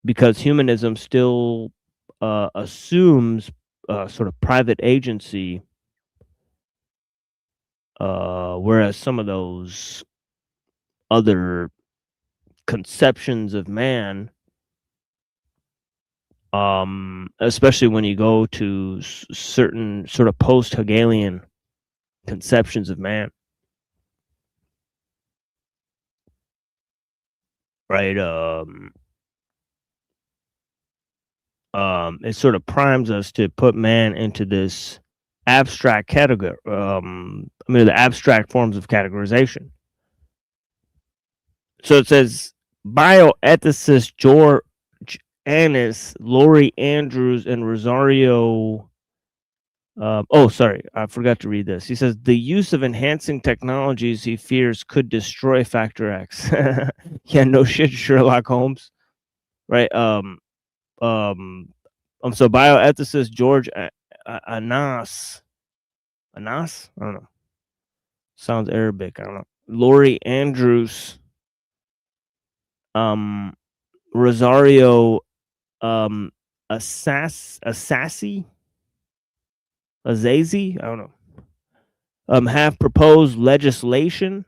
because humanism still assumes sort of private agency, whereas some of those other conceptions of man, especially when you go to certain sort of post-Hegelian conceptions of man, right? It sort of primes us to put man into this abstract category, the abstract forms of categorization, So it says bioethicist George Annis, Lori Andrews, and Rosario. Oh, sorry, I forgot to read this. He says the use of enhancing technologies he fears could destroy Factor X. Yeah, no shit, Sherlock Holmes, right? So bioethicist George Annas, I don't know. Sounds Arabic. I don't know. Lori Andrews, Rosario, Azazi, I don't know. Have proposed legislation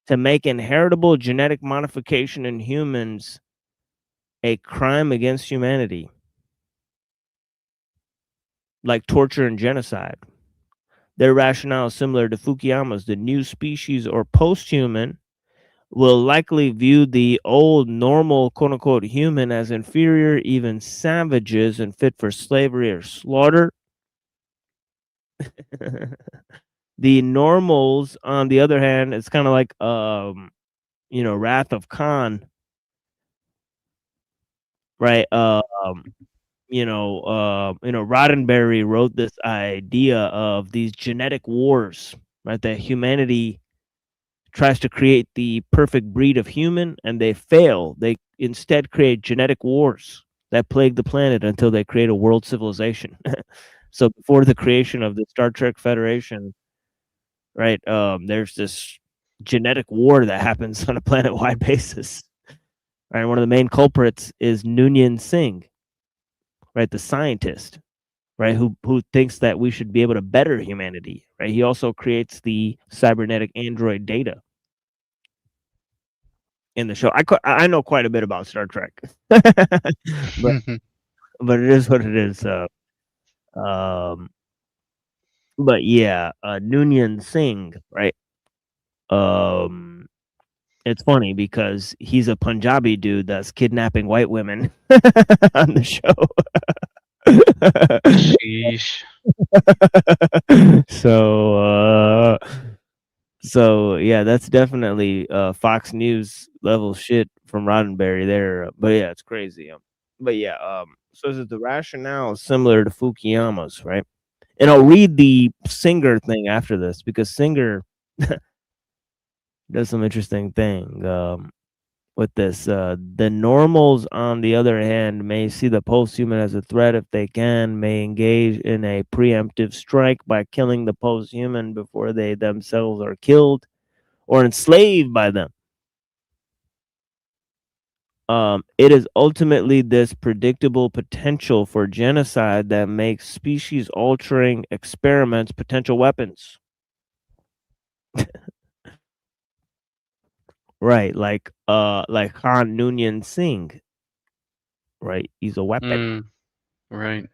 to make inheritable genetic modification in humans a crime against humanity, like torture and genocide. Their rationale is similar to Fukuyama's. The new species or post-human will likely view the old normal quote-unquote human as inferior, even savages, and fit for slavery or slaughter. The normals, on the other hand, it's kind of like Wrath of Khan, right? Roddenberry wrote this idea of these genetic wars, right? That humanity tries to create the perfect breed of human, and they fail. They instead create genetic wars that plague the planet until they create a world civilization. So before the creation of the Star Trek Federation, right, there's this genetic war that happens on a planet-wide basis. Right, one of the main culprits is Noonien Singh, right, the scientist, right, who thinks that we should be able to better humanity, right? He also creates the cybernetic android Data in the show. I know quite a bit about Star Trek, but it is what it is. But yeah, Noonien Singh, right? It's funny because he's a Punjabi dude that's kidnapping white women on the show. Sheesh. So yeah, that's definitely Fox News level shit from Roddenberry there. But yeah, it's crazy. So is it the rationale is similar to Fukuyama's, right? And I'll read the Singer thing after this because Singer does some interesting thing with this. The normals, on the other hand, may see the post-human as a threat if they may engage in a preemptive strike by killing the post-human before they themselves are killed or enslaved by them. It is ultimately this predictable potential for genocide that makes species-altering experiments potential weapons. Right, like Han Noonien Singh. Right, he's a weapon. Right.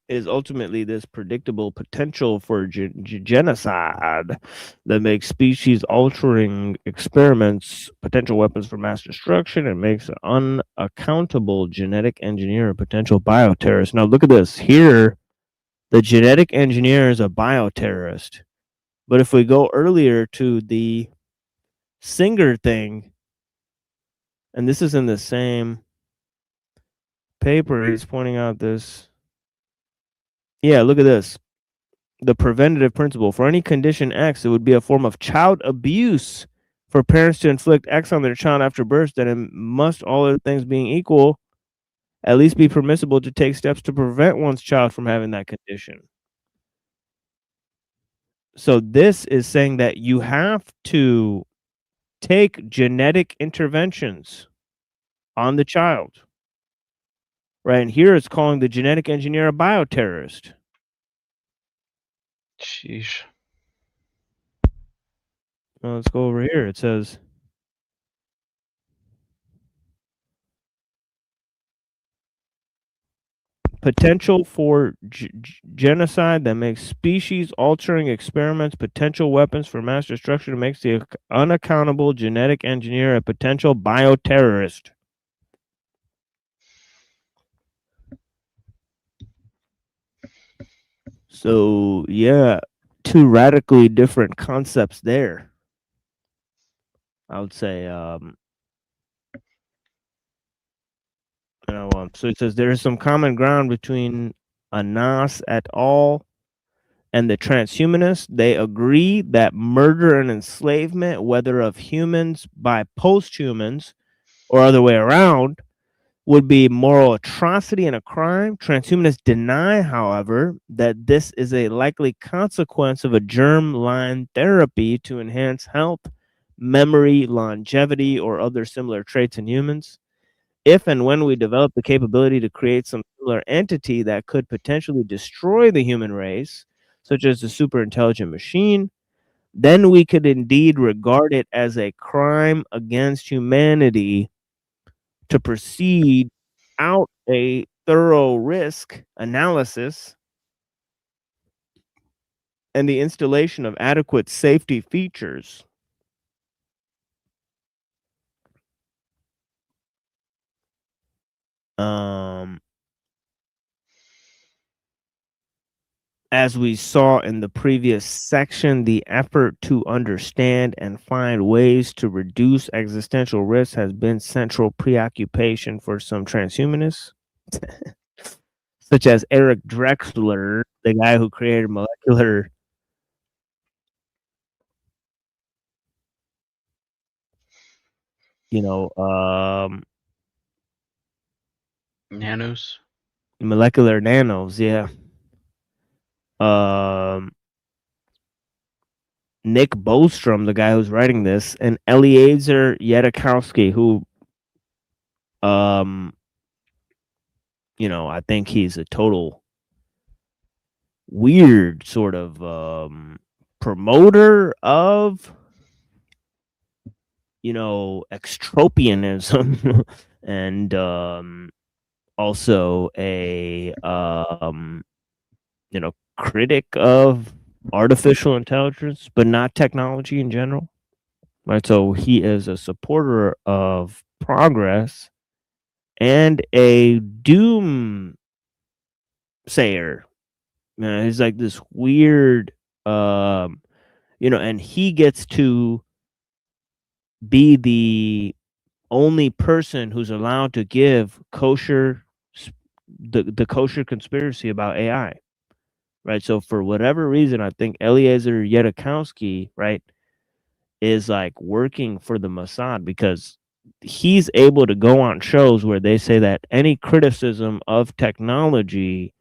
Is ultimately this predictable potential for genocide that makes species altering experiments potential weapons for mass destruction and makes an unaccountable genetic engineer a potential bioterrorist. Now look at this here. The genetic engineer is a bioterrorist. But if we go earlier to the Singer thing, and this is in the same paper, he's pointing out this. Yeah, look at this. The preventative principle. For any condition X, it would be a form of child abuse for parents to inflict X on their child after birth, then it must, all other things being equal, at least be permissible to take steps to prevent one's child from having that condition. So this is saying that you have to take genetic interventions on the child. Right, and here it's calling the genetic engineer a bioterrorist. Sheesh. Well, let's go over here. It says potential for genocide that makes species-altering experiments potential weapons for mass destruction makes the unaccountable genetic engineer a potential bioterrorist. So, yeah, two radically different concepts there. I would say, so it says there is some common ground between Anas et al. And the transhumanists. They agree that murder and enslavement, whether of humans by posthumans or other way around, would be moral atrocity and a crime. Transhumanists deny, however, that this is a likely consequence of a germline therapy to enhance health, memory, longevity, or other similar traits in humans. If and when we develop the capability to create some similar entity that could potentially destroy the human race, such as a super intelligent machine, then we could indeed regard it as a crime against humanity to proceed out a thorough risk analysis and the installation of adequate safety features. As we saw in the previous section, the effort to understand and find ways to reduce existential risk has been central preoccupation for some transhumanists, such as Eric Drexler, the guy who created molecular nanos. Molecular nanos, yeah. Nick Bostrom, the guy who's writing this, and Eliezer Yudkowsky, who I think he's a total weird sort of promoter of extropianism and also a critic of artificial intelligence, but not technology in general, right? So he is a supporter of progress and a doom sayer. He's like this weird, and he gets to be the only person who's allowed to give the kosher conspiracy about AI. Right. So for whatever reason, I think Eliezer Yudkowsky, right, is like working for the Mossad because he's able to go on shows where they say that any criticism of technology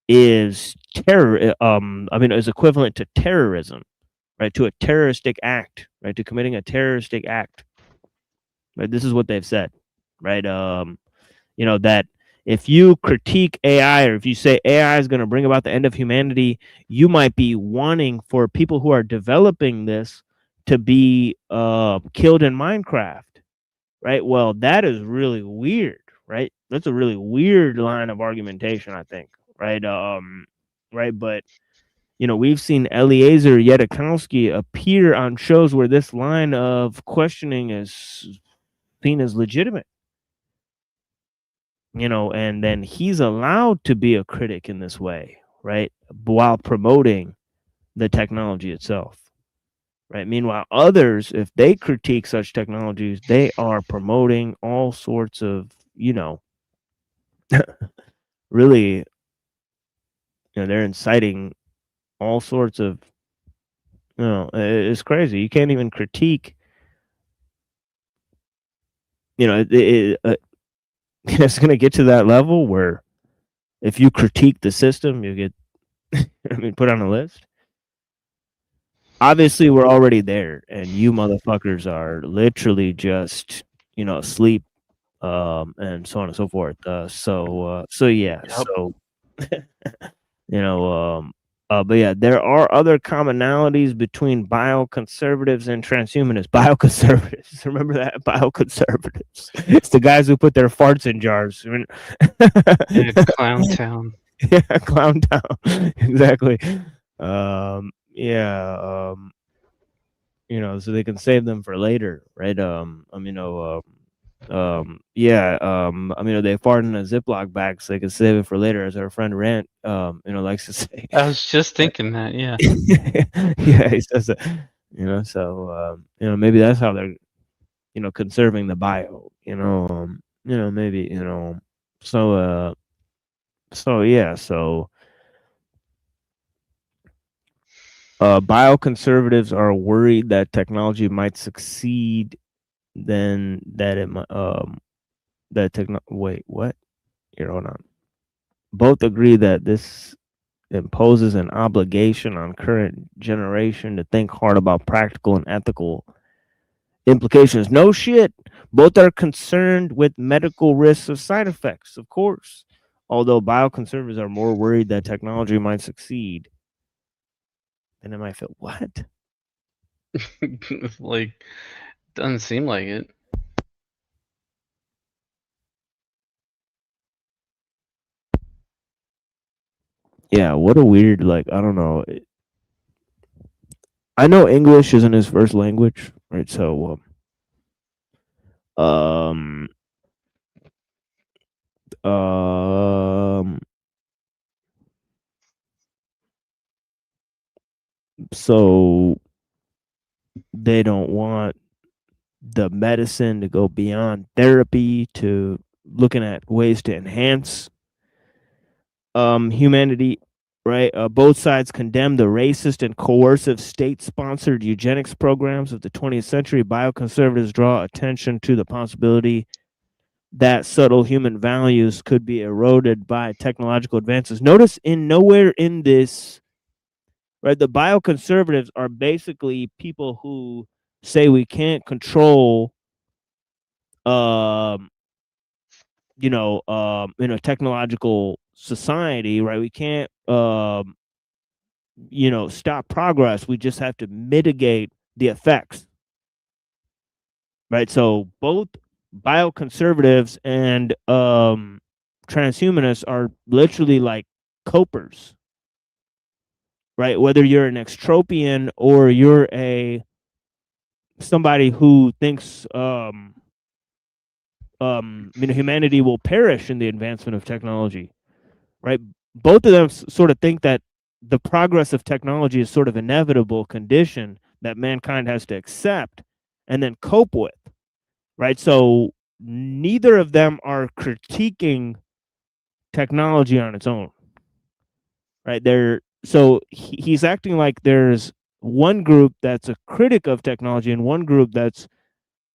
is is equivalent to terrorism, right? To a terroristic act, right? To committing a terroristic act. Right. This is what they've said, right? That if you critique AI or if you say AI is going to bring about the end of humanity, you might be wanting for people who are developing this to be killed in Minecraft, right? Well, that is really weird, right? That's a really weird line of argumentation, I think, right? Right, but we've seen Eliezer Yudkowsky appear on shows where this line of questioning is seen as legitimate. And then he's allowed to be a critic in this way, right? While promoting the technology itself, right? Meanwhile, others, if they critique such technologies, they are promoting all sorts of, really, they're inciting all sorts of, it's crazy. You can't even critique, it's going to get to that level where if you critique the system, you get, put on a list. Obviously, we're already there, and you motherfuckers are literally just, asleep, and so on and so forth. So yeah. Yep. So, but yeah, there are other commonalities between bioconservatives and transhumanists. Bioconservatives, remember that? Bioconservatives. It's the guys who put their farts in jars. Clown Town. Yeah, Clown Town. Exactly. So they can save them for later, right? Yeah. I mean, they fart in a Ziploc bag so they can save it for later, as our friend Rant, likes to say. I was just thinking that. Yeah. Yeah, he says that. So maybe that's how they're, conserving the bio. Maybe So yeah. So bioconservatives are worried that technology might succeed, then that it might wait, what? Here, hold on. Both agree that this imposes an obligation on current generation to think hard about practical and ethical implications. No shit. Both are concerned with medical risks of side effects, of course. Although bioconservatives are more worried that technology might succeed, then it might feel what? Like, doesn't seem like it. Yeah, what a weird, I don't know. I know English isn't his first language, right? So, um, so they don't want the medicine to go beyond therapy to looking at ways to enhance humanity, right? Both sides condemn the racist and coercive state-sponsored eugenics programs of the 20th century. Bioconservatives draw attention to the possibility that subtle human values could be eroded by technological advances. Notice nowhere in this, right, the bioconservatives are basically people who say we can't control in a technological society, right? We can't stop progress. We just have to mitigate the effects, right? So both bioconservatives and transhumanists are literally like copers, right? Whether you're an extropian or you're somebody who thinks humanity will perish in the advancement of technology, right? Both of them sort of think that the progress of technology is sort of inevitable condition that mankind has to accept and then cope with, right? So neither of them are critiquing technology on its own, right? He's acting like there's one group that's a critic of technology and one group that's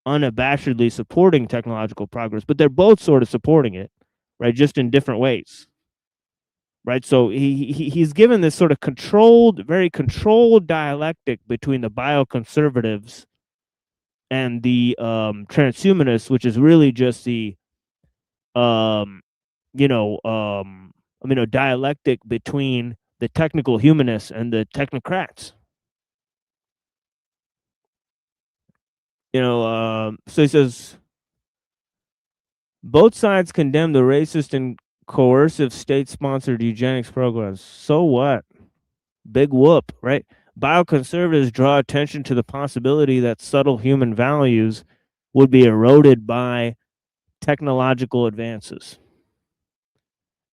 unabashedly supporting technological progress, but they're both sort of supporting it, right? Just in different ways, right? So he's given this sort of very controlled dialectic between the bioconservatives and the transhumanists, which is really just the dialectic between the technical humanists and the technocrats. So he says both sides condemn the racist and coercive state-sponsored eugenics programs. So what? Big whoop, right? Bioconservatives draw attention to the possibility that subtle human values would be eroded by technological advances.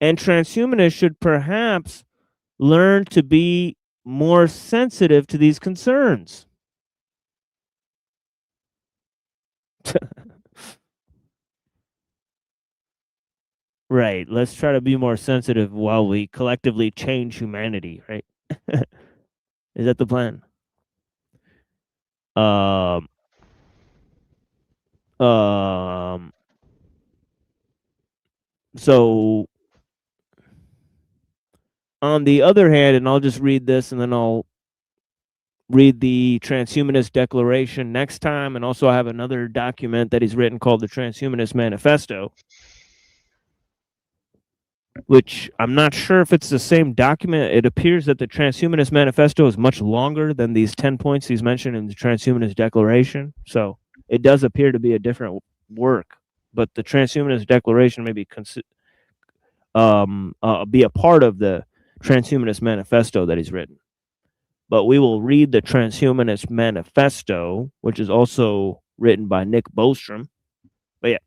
And transhumanists should perhaps learn to be more sensitive to these concerns. Right. Let's try to be more sensitive while we collectively change humanity, right? Is that the plan? So on the other hand, and I'll just read this and then I'll read the Transhumanist Declaration next time, and also I have another document that he's written called the Transhumanist Manifesto, which I'm not sure if it's the same document. It appears that the Transhumanist Manifesto is much longer than these 10 points he's mentioned in the Transhumanist Declaration. So it does appear to be a different work, but the Transhumanist Declaration may be a part of the Transhumanist Manifesto that he's written. But we will read the Transhumanist Manifesto, which is also written by Nick Bostrom. But yeah.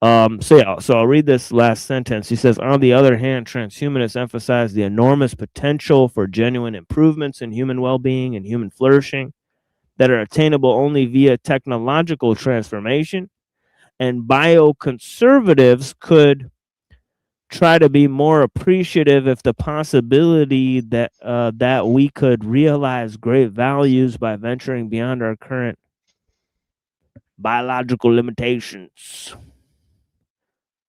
So I'll read this last sentence. He says, on the other hand, transhumanists emphasize the enormous potential for genuine improvements in human well-being and human flourishing that are attainable only via technological transformation, and bioconservatives could try to be more appreciative if the possibility that we could realize great values by venturing beyond our current biological limitations.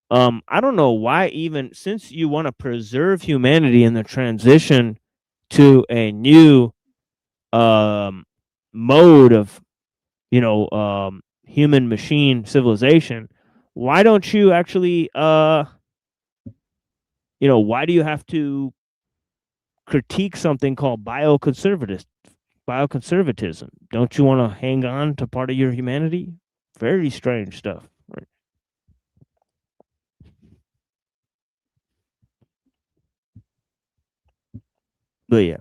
I don't know why, even since you want to preserve humanity in the transition to a new mode of, human machine civilization, why don't you actually why do you have to critique something called bioconservatism? Don't you want to hang on to part of your humanity? Very strange stuff. Right? But yeah,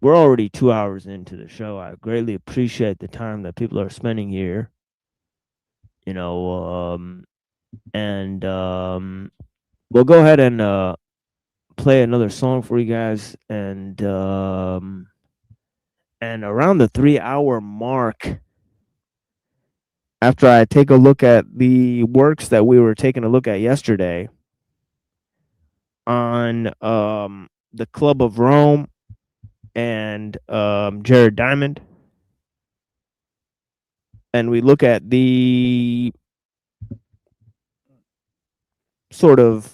we're already 2 hours into the show. I greatly appreciate the time that people are spending here. And we'll go ahead and play another song for you guys, and around the 3-hour mark, after I take a look at the works that we were taking a look at yesterday on the Club of Rome and Jared Diamond, and we look at the sort of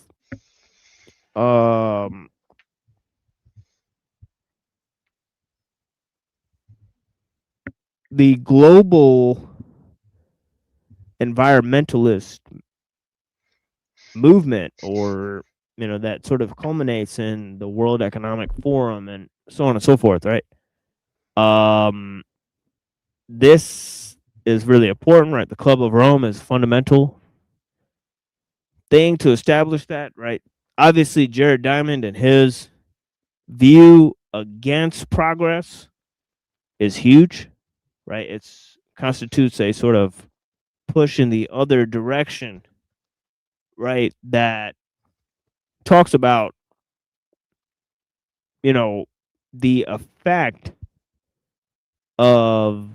the global environmentalist movement, or that sort of culminates in the World Economic Forum and so on and so forth, right? This is really important, right? The Club of Rome is fundamental thing to establish that, right? Obviously, Jared Diamond and his view against progress is huge, right? It constitutes a sort of push in the other direction, right? That talks about, the effect of,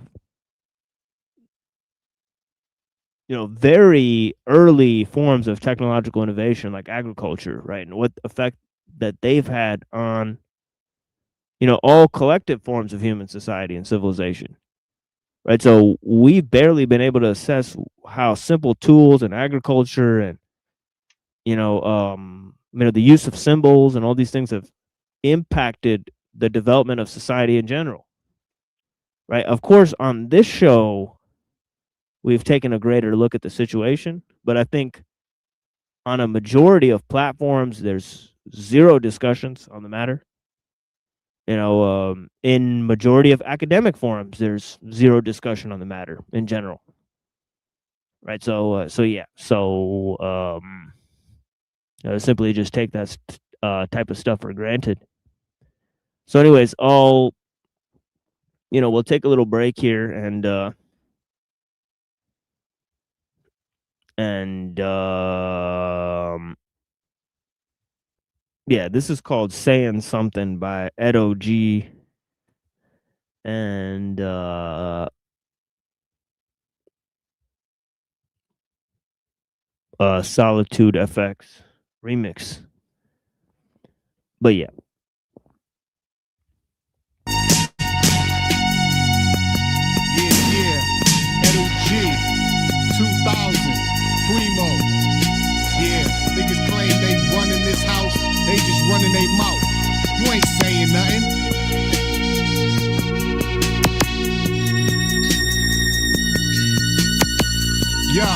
very early forms of technological innovation like agriculture, right? And what effect that they've had on, all collective forms of human society and civilization, right? So we've barely been able to assess how simple tools and agriculture and, the use of symbols and all these things have impacted the development of society in general, right? Of course, on this show, we've taken a greater look at the situation, but I think on a majority of platforms, there's zero discussions on the matter. In majority of academic forums, there's zero discussion on the matter in general, right? So simply just take that type of stuff for granted. So, anyways, we'll take a little break here, yeah, this is called Saying Something by Edo G. And Solitude FX remix. But yeah. Yeah. Edo G. 2000. Primo. Yeah. Niggas claim they running this house. They just running their mouth. You ain't saying nothing. Yo.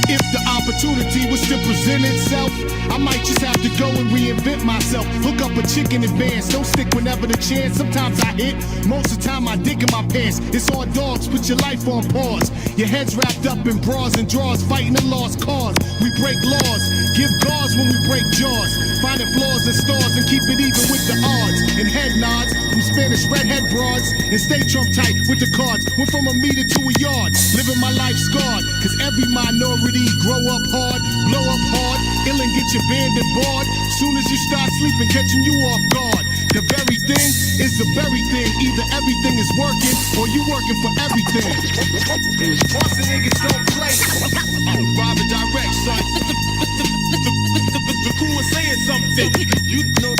If the opportunity was to present itself, I might just have to go and reinvent myself. Hook up a chick in advance, don't stick whenever the chance. Sometimes I hit, most of the time I dig in my pants. It's all dogs, put your life on pause. Your head's wrapped up in bras and drawers, fighting a lost cause. We break laws, give gauze when we break jaws. Finding flaws in stars and keep it even with the odds. And head nods, I'm Spanish redhead broads and stay Trump tight with the cards. Went from a meter to a yard, living my life scarred. Cause every minority grow up hard, blow up hard, ill and get your band and bored. Soon as you start sleeping, catching you off guard. The very thing is the very thing. Either everything is working or you working for everything. Boston niggas don't play. Rob and direct, son. The crew is saying something. You know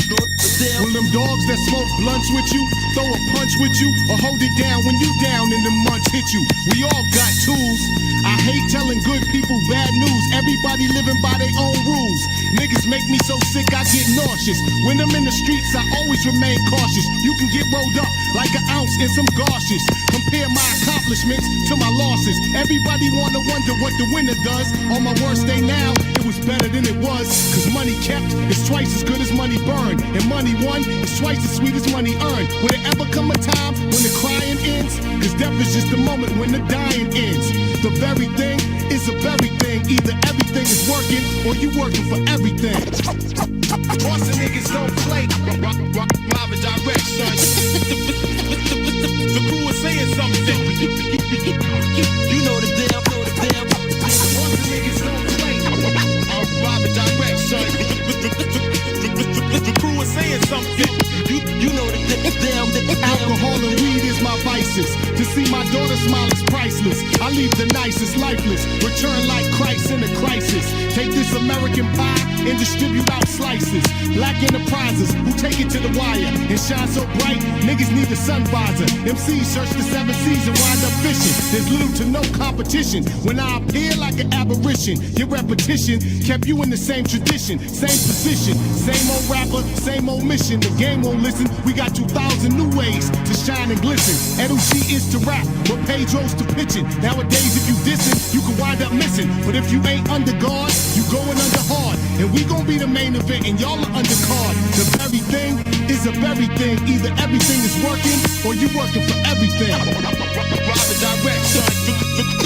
when them dogs that smoke blunts with you, throw a punch with you, or hold it down when you down and the months hit you. We all got tools. I hate telling good people bad news. Everybody living by their own rules. Niggas make me so sick I get nauseous. When I'm in the streets, I always remain cautious. You can get rolled up like an ounce in some gauzes. Compare my accomplishments to my losses. Everybody wanna wonder what the winner does. On my worst day now, it was better than it was. Cause money kept is twice as good as money burned. And money won is twice as sweet as money earned. Will there ever come a time when the crying ends? Cause death is just the moment when the dying ends. The very thing is a very thing. Either everything is working or you working for everything. Boston niggas don't play. Rob and direct, son. The crew is saying something. You know the deal. Boston niggas don't play. Rob and direct, son. The crew is saying something. You know the deal. Alcohol and weed is my vices. To see my daughter smile is priceless. I leave the nicest lifeless. Return like Christ in a crisis. Take this American pie and distribute out slices. Black enterprises who take it to the wire and shine so bright, niggas need a sun visor. MCs search the 7 seas and wind up fishing. There's little to no competition when I appear like an aberration. Your repetition kept you in the same tradition, same position, same old rapper, same old mission. The game won't listen. We got 2,000 new ways to shine and glisten. Educci is to rap, but Pedro's to pitching. Nowadays, if you dissing, you can wind up missing. But if you ain't under guard, you going under hard. And we gon' be the main event, and y'all are undercard. The very thing is a very thing. Either everything is working, or you working for everything. Rob and direct, son.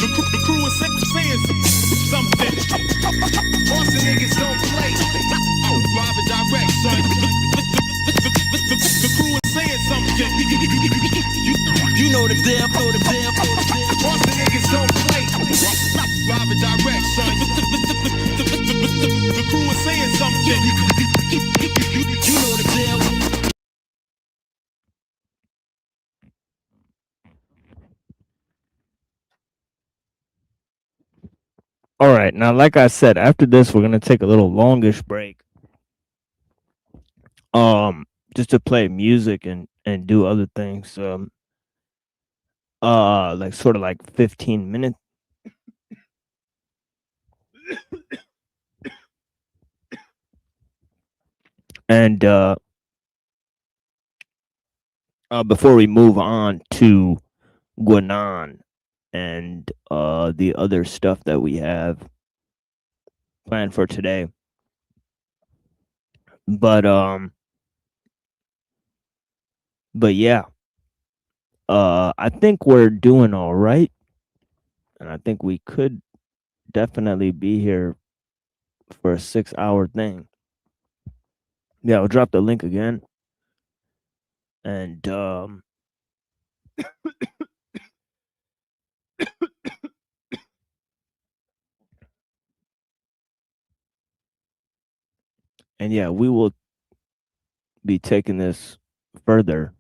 The crew is saying something. Boston niggas don't play. Rob and direct, son. The crew is saying something. You know the deal. Boston niggas don't play. Rob and direct, son. The crew is saying something. You know the deal. All right, now like I said, after this we're gonna take a little longish break. Just to play music and do other things. Like sort of like 15 minutes. And before we move on to Guanan and the other stuff that we have planned for today. But yeah. I think we're doing all right. And I think we could definitely be here for a 6-hour thing. Yeah, I'll drop the link again. And and yeah, we will be taking this further.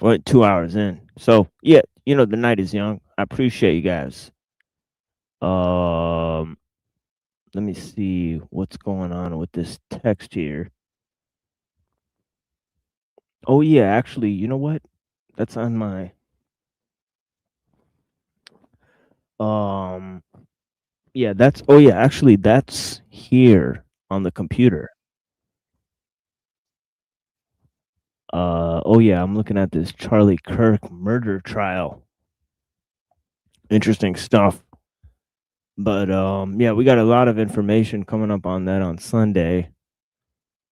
We're 2 hours in. So yeah, you know, the night is young. I appreciate you guys. Let me see what's going on with this text here. Oh yeah, actually, you know what? That's on my yeah, that's actually that's here on the computer. Oh yeah, I'm looking at this Charlie Kirk murder trial. Interesting stuff. But yeah, we got a lot of information coming up on that on Sunday.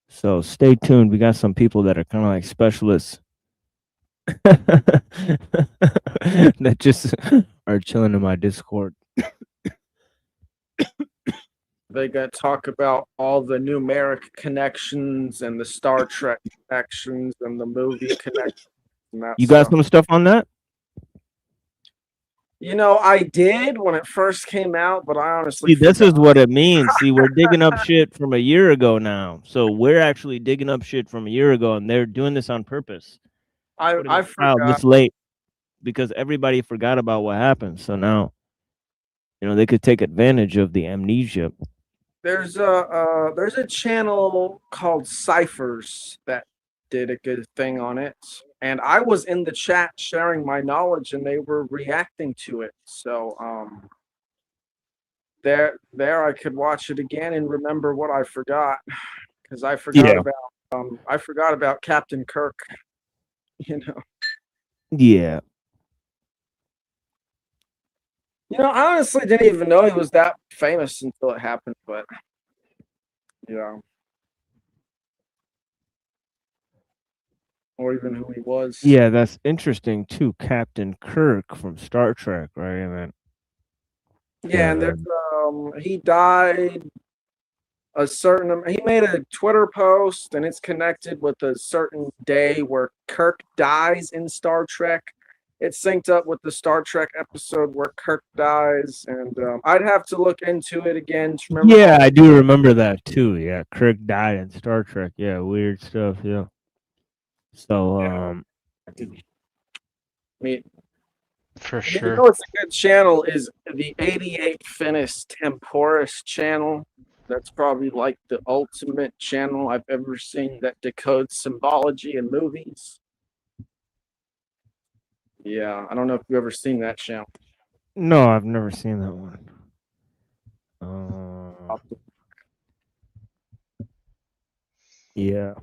So stay tuned. We got some people that are kind of like specialists that just are chilling in my Discord. they got talk about all the numeric connections and the Star Trek connections and the movie connections and that You got stuff. some stuff on that? You know, I did when it first came out, but I honestly See, this forgot. is what it means. See, we're digging up shit from a year ago now. So we're actually digging up shit from a year ago, and they're doing this on purpose. I Wow, forgot. this late because everybody forgot about what happened. So now, they could take advantage of the amnesia. There's a channel called Ciphers that did a good thing on it, and I was in the chat sharing my knowledge, and they were reacting to it. So there I could watch it again and remember what I forgot, because I forgot about Captain Kirk. Yeah. I honestly didn't even know he was that famous until it happened, but or even who he was. Yeah, that's interesting too. Captain Kirk from Star Trek, right? And Yeah, and there's he died he made a Twitter post, and it's connected with a certain day where Kirk dies in Star Trek. It's synced up with the Star Trek episode where Kirk dies, and I'd have to look into it again to remember. Yeah, I do remember that too. Yeah, Kirk died in Star Trek. Yeah, weird stuff. Yeah. So, I mean, for sure. You know what's a good channel is the 88 Finis Temporis channel. That's probably like the ultimate channel I've ever seen that decodes symbology in movies. Yeah, I don't know if you've ever seen that channel. No, I've never seen that one. Yeah.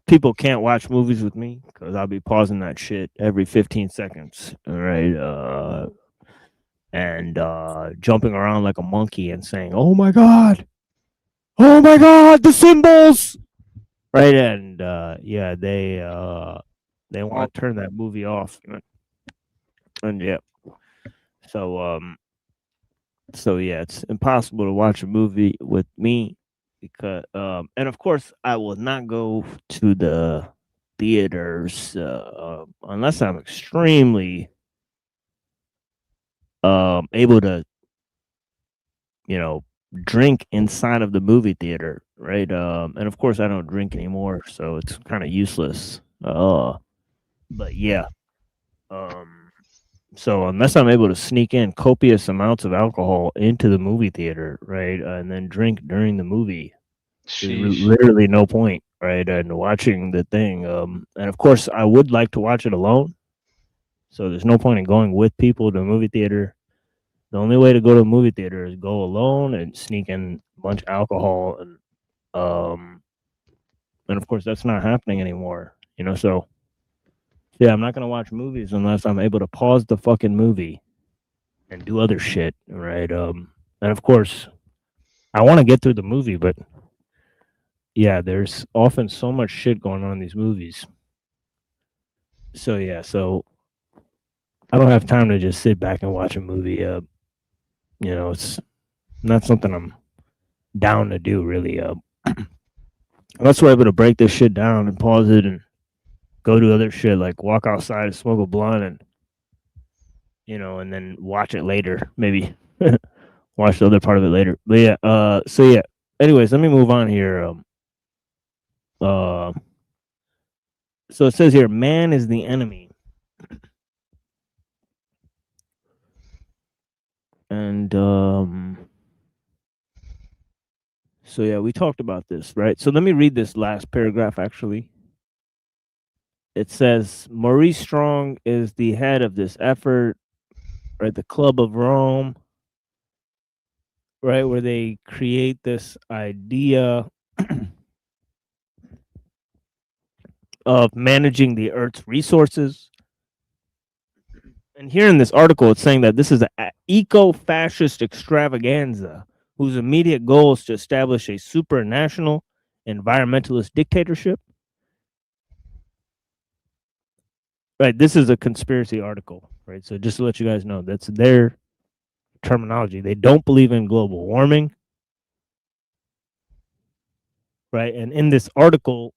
People can't watch movies with me because I'll be pausing that shit every 15 seconds. All right. And jumping around like a monkey and saying, "Oh my god, the symbols!" Right, and yeah, they want to turn that movie off, and yeah, so yeah, it's impossible to watch a movie with me because and of course I will not go to the theaters unless I'm extremely able to drink inside of the movie theater, right? And of course I don't drink anymore, so it's kind of useless. But yeah. So unless I'm able to sneak in copious amounts of alcohol into the movie theater, right, and then drink during the movie, there's literally no point, right, in watching the thing. And of course I would like to watch it alone, so there's no point in going with people to the movie theater. The only way to go to a movie theater is go alone and sneak in a bunch of alcohol, and of course that's not happening anymore, so yeah, I'm not gonna watch movies unless I'm able to pause the fucking movie and do other shit, right? And of course I want to get through the movie, but yeah, there's often so much shit going on in these movies. So yeah, so I don't have time to just sit back and watch a movie. It's not something I'm down to do, really. Unless we're able to break this shit down and pause it and go do other shit, like walk outside and smoke a blunt and, and then watch it later, maybe. Watch the other part of it later. But yeah, so yeah. Anyways, let me move on here. So it says here, man is the enemy. And so yeah, we talked about this, right? So let me read this last paragraph actually. It says Maurice Strong is the head of this effort, right? The Club of Rome, right, where they create this idea of managing the Earth's resources. And here in this article, it's saying that this is an eco-fascist extravaganza whose immediate goal is to establish a supranational environmentalist dictatorship. Right, this is a conspiracy article, right? So just to let you guys know, that's their terminology. They don't believe in global warming, right? And in this article,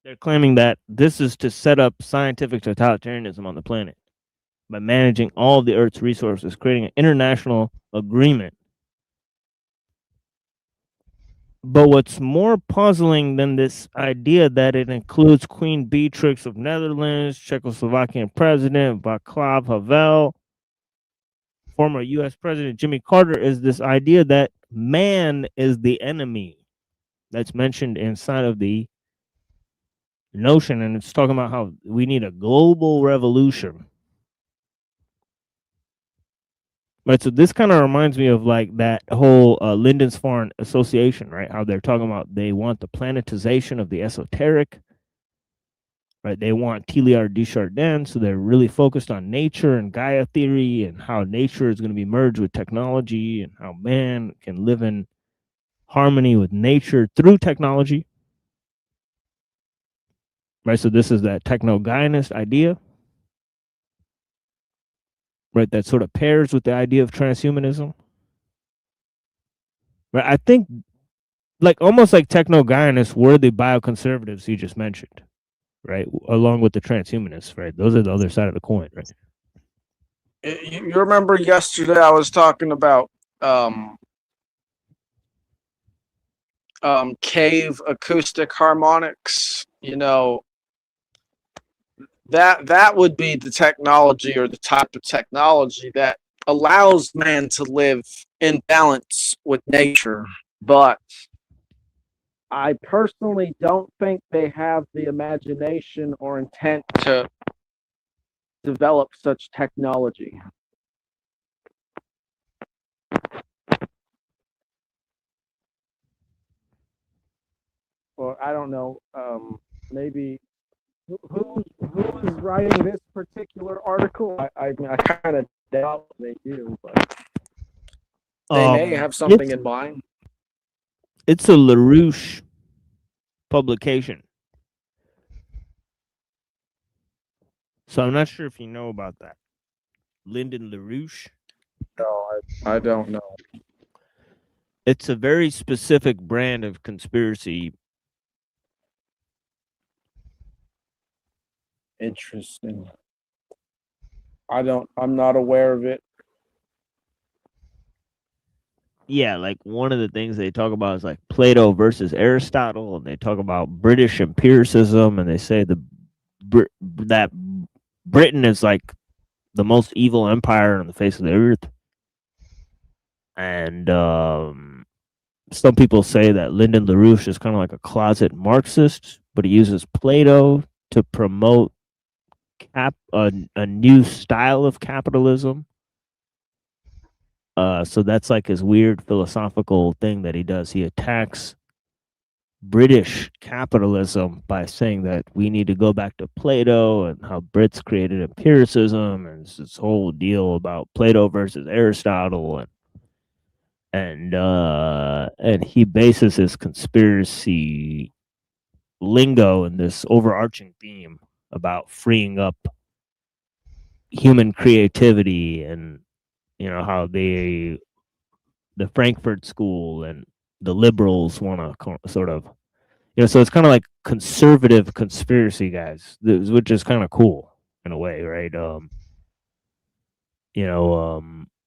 they're claiming that this is to set up scientific totalitarianism on the planet by managing all of the Earth's resources, creating an international agreement. But what's more puzzling than this idea that it includes Queen Beatrix of Netherlands, Czechoslovakian President Václav Havel, former U.S. President Jimmy Carter, is this idea that man is the enemy that's mentioned inside of the notion. And it's talking about how we need a global revolution. Right, so this kind of reminds me of like that whole Linden's Foreign Association, right? How they're talking about they want the planetization of the esoteric, right? They want Teilhard de Chardin, so they're really focused on nature and Gaia theory and how nature is going to be merged with technology and how man can live in harmony with nature through technology, right? So this is that techno-Gaianist idea, right? That sort of pairs with the idea of transhumanism. Right, I think like almost like techno-Gaianists were the bioconservatives you just mentioned, right? Along with the transhumanists, right? Those are the other side of the coin, right? You remember yesterday I was talking about cave acoustic harmonics, you know, that would be the technology or the type of technology that allows man to live in balance with nature. But I personally don't think they have the imagination or intent to develop such technology. Or I don't know, maybe who is writing this particular article? I kind of doubt they do, but they may have something in mind. It's a LaRouche publication. So I'm not sure if you know about that. Lyndon LaRouche? No, I don't know. It's a very specific brand of conspiracy. Interesting. I'm not aware of it. Yeah, like one of the things they talk about is like Plato versus Aristotle, and they talk about British empiricism, and they say that Britain is like the most evil empire on the face of the earth. And some people say that Lyndon LaRouche is kind of like a closet Marxist, but he uses Plato to promote a new style of capitalism. So that's like his weird philosophical thing that he does. He attacks British capitalism by saying that we need to go back to Plato and how Brits created empiricism, and it's this whole deal about Plato versus Aristotle, and he bases his conspiracy lingo in this overarching theme about freeing up human creativity, and you know how the Frankfurt School and the liberals want to sort of, you know, so it's kind of like conservative conspiracy guys, which is kind of cool in a way, right?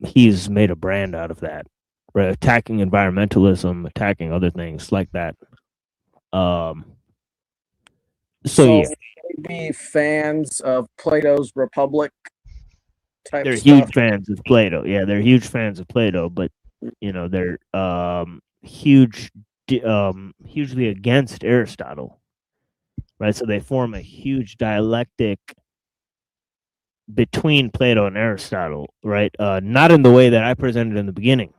He's made a brand out of that, right? Attacking environmentalism, attacking other things like that. So yeah, maybe fans of Plato's Republic type they're stuff. huge fans of Plato. Yeah, they're huge fans of Plato, but you know they're hugely against Aristotle, right? So they form a huge dialectic between Plato and Aristotle, right? Not in the way that I presented in the beginning,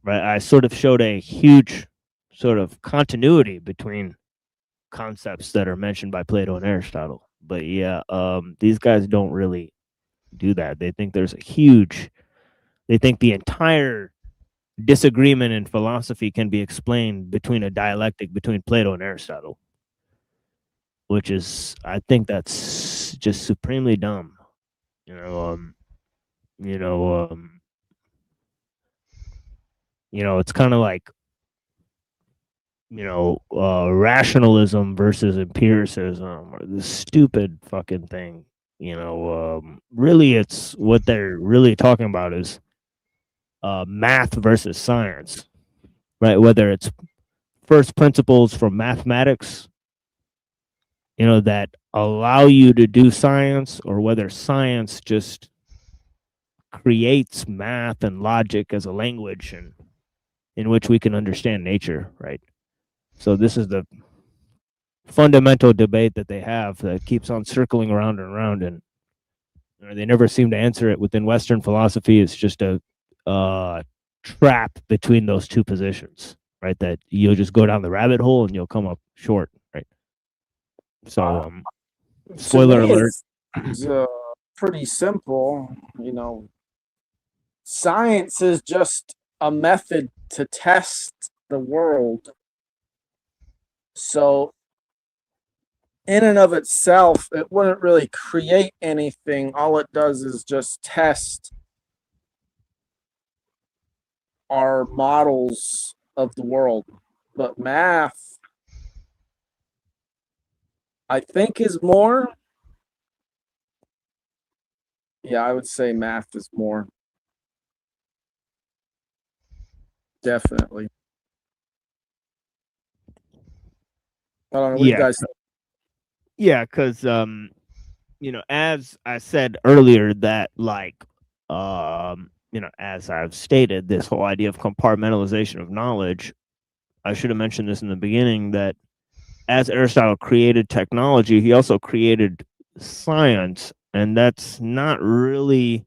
right? I sort of showed a huge sort of continuity between concepts that are mentioned by Plato and Aristotle. But yeah, these guys don't really do that. They think they think the entire disagreement in philosophy can be explained between a dialectic between Plato and Aristotle, which is, I think that's just supremely dumb. you know, it's kind of like, rationalism versus empiricism, or this stupid fucking thing. Really, it's what they're really talking about is math versus science, right? Whether it's first principles from mathematics, that allow you to do science, or whether science just creates math and logic as a language and in which we can understand nature, right? So this is the fundamental debate that they have that keeps on circling around and around, and they never seem to answer it within Western philosophy. It's just a trap between those two positions, right? That you'll just go down the rabbit hole and you'll come up short, right? So, spoiler alert. It's pretty simple. Science is just a method to test the world. So, in and of itself, it wouldn't really create anything. All it does is just test our models of the world. But math, I think, is more. Yeah, I would say math is more. Definitely. I don't know, what do you guys think? Yeah, because as I said earlier, that as I've stated, this whole idea of compartmentalization of knowledge, I should have mentioned this in the beginning, that as Aristotle created technology, he also created science, and that's not really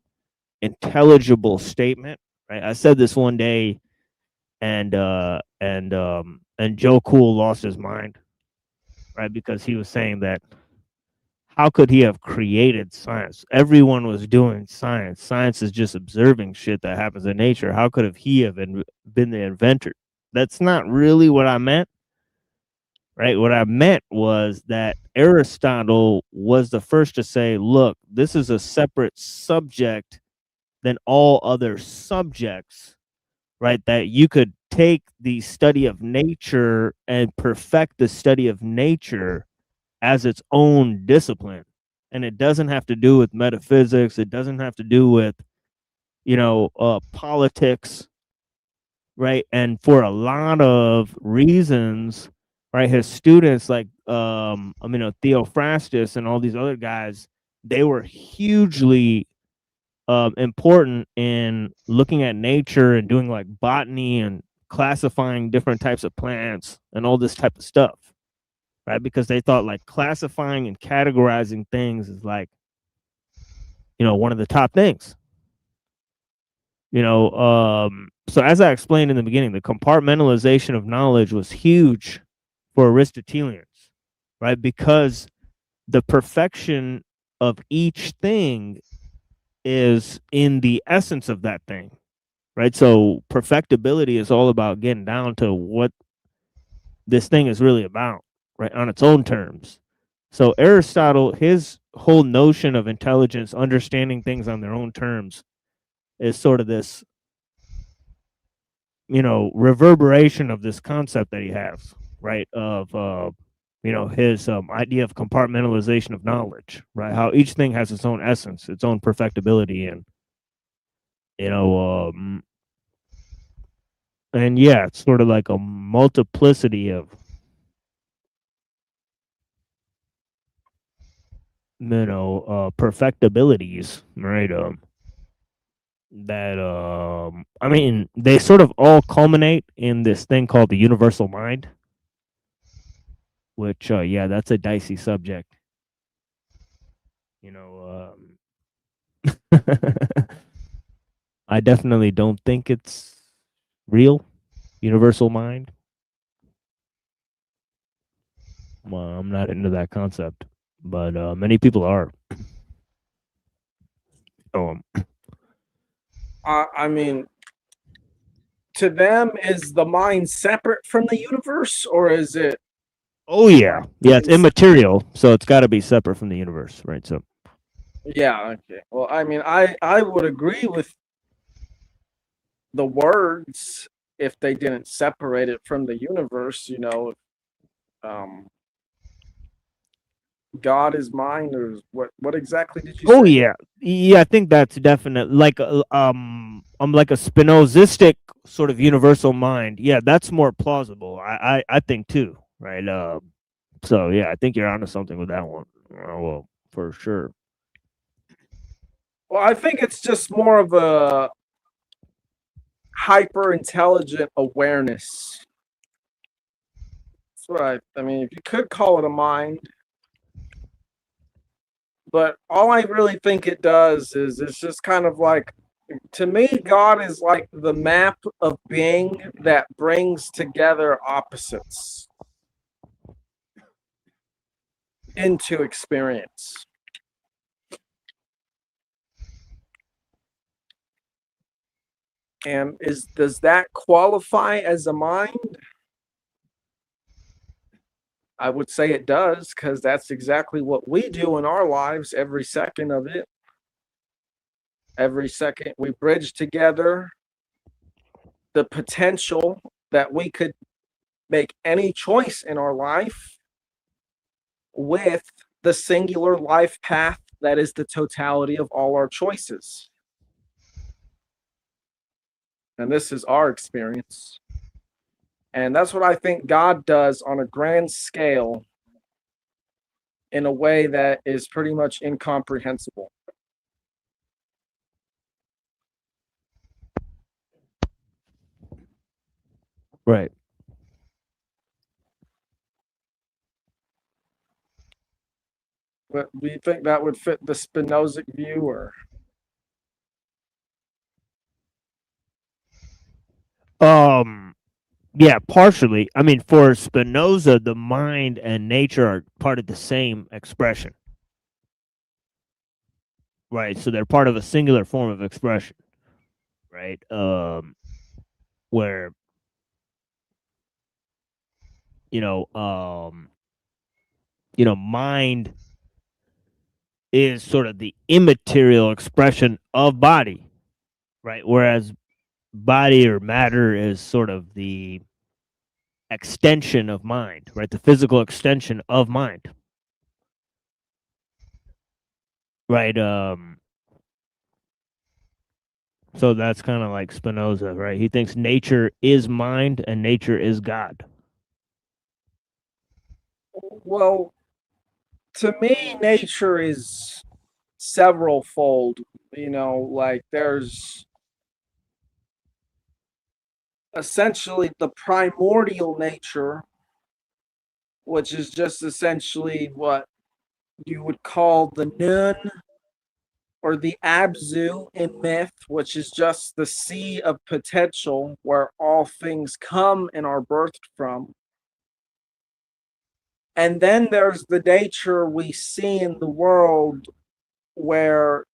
intelligible statement, right? I said this one day, and Joe Cool lost his mind, right? Because he was saying that how could he have created science? Everyone was doing science. Science is just observing shit that happens in nature. How could he have been the inventor? That's not really what I meant, right? What I meant was that Aristotle was the first to say, look, this is a separate subject than all other subjects, right? That you could take the study of nature and perfect the study of nature as its own discipline. And it doesn't have to do with metaphysics. It doesn't have to do with, politics, right? And for a lot of reasons, right, his students like, Theophrastus and all these other guys, they were hugely important in looking at nature and doing like botany and classifying different types of plants and all this type of stuff, right? Because they thought like classifying and categorizing things is like, one of the top things. So as I explained in the beginning, the compartmentalization of knowledge was huge for Aristotelians, right? Because the perfection of each thing is in the essence of that thing, right? So perfectibility is all about getting down to what this thing is really about, right, on its own terms. So Aristotle, his whole notion of intelligence, understanding things on their own terms, is sort of this, reverberation of this concept that he has, right, of his idea of compartmentalization of knowledge, right? How each thing has its own essence, its own perfectibility, and and yeah, it's sort of like a multiplicity of perfectibilities, right? That they sort of all culminate in this thing called the universal mind, which that's a dicey subject. I definitely don't think it's real, universal mind. Well, I'm not into that concept, but many people are. So, to them, is the mind separate from the universe, or is it? Oh yeah, it's immaterial, so it's got to be separate from the universe, right? So, Yeah, okay. Well, I mean, I would agree with the words if they didn't separate it from the universe, um God is mind, or what exactly did you Oh say? yeah, yeah. I think that's definite. Like I'm like a Spinozistic sort of universal mind. Yeah, that's more plausible. I think too. Right. So yeah, I think you're onto something with that one. Well, for sure. Well, I think it's just more of a hyper intelligent awareness. That's what I mean, if you could call it a mind, but all I really think it does is it's just kind of like, to me, God is like the map of being that brings together opposites into experience. And does that qualify as a mind? I would say it does, because that's exactly what we do in our lives every second of it. Every second we bridge together the potential that we could make any choice in our life with the singular life path that is the totality of all our choices. And this is our experience. And that's what I think God does on a grand scale in a way that is pretty much incomprehensible. Right. But do you think that would fit the Spinozic view, or? Yeah, partially. I mean, for Spinoza, the mind and nature are part of the same expression. Right. So they're part of a singular form of expression. Right. Where you know, mind is sort of the immaterial expression of body, right? Whereas body or matter is sort of the extension of mind, right? The physical extension of mind, right? So that's kind of like Spinoza, right? He thinks nature is mind and nature is God. Well, to me, nature is several fold. Like there's essentially the primordial nature, which is just essentially what you would call the nun or the abzu in myth, which is just the sea of potential where all things come and are birthed from. And then there's the nature we see in the world where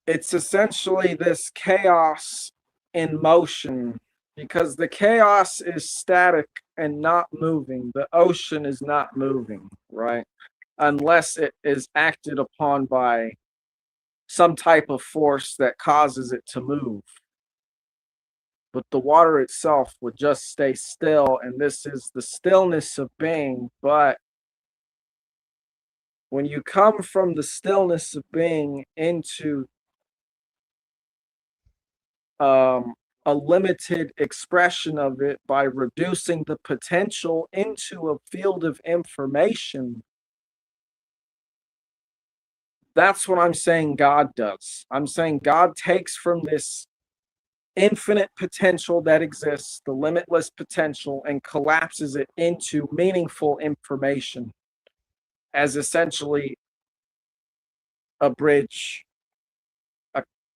it's essentially this chaos in motion, because the chaos is static and not moving. The ocean is not moving, right? Unless it is acted upon by some type of force that causes it to move. But the water itself would just stay still, and this is the stillness of being. But when you come from the stillness of being into a limited expression of it by reducing the potential into a field of information, that's what I'm saying God does. I'm saying God takes from this infinite potential that exists, the limitless potential, and collapses it into meaningful information as essentially a bridge,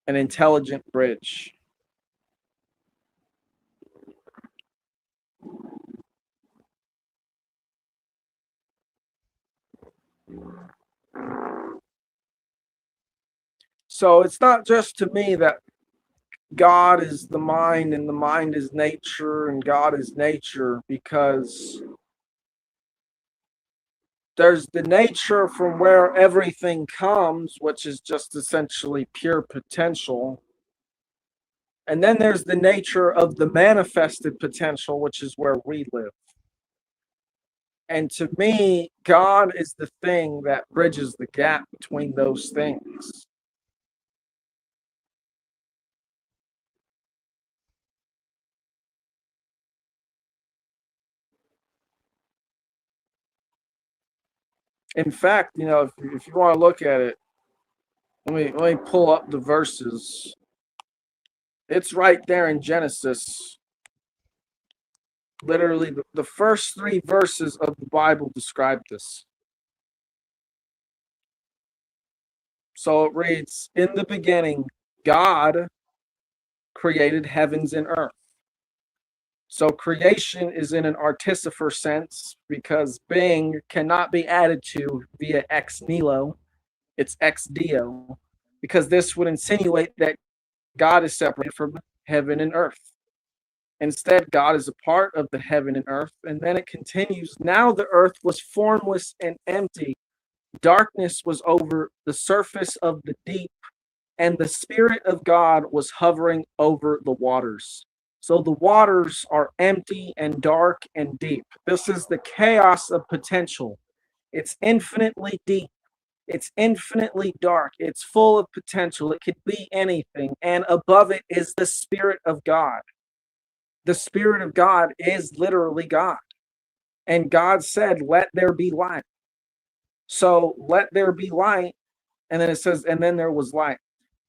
an intelligent bridge. So it's not just to me that God is the mind and the mind is nature and God is nature, because there's the nature from where everything comes, which is just essentially pure potential. And then there's the nature of the manifested potential, which is where we live. And to me, God is the thing that bridges the gap between those things. In fact, you know, if you want to look at it, let me pull up the verses. It's right there in Genesis. Literally, the first 3 verses of the Bible describe this. So it reads, in the beginning, God created heavens and earth. So creation is in an artificer sense because being cannot be added to via ex nihilo. It's ex dio, because this would insinuate that God is separated from heaven and earth. Instead, God is a part of the heaven and earth. And then it continues, now the earth was formless and empty. Darkness was over the surface of the deep, and the Spirit of God was hovering over the waters. So the waters are empty and dark and deep. This is the chaos of potential. It's infinitely deep. It's infinitely dark. It's full of potential. It could be anything. And above it is the Spirit of God. The Spirit of God is literally God. And God said, let there be light. So let there be light. And then it says, and then there was light.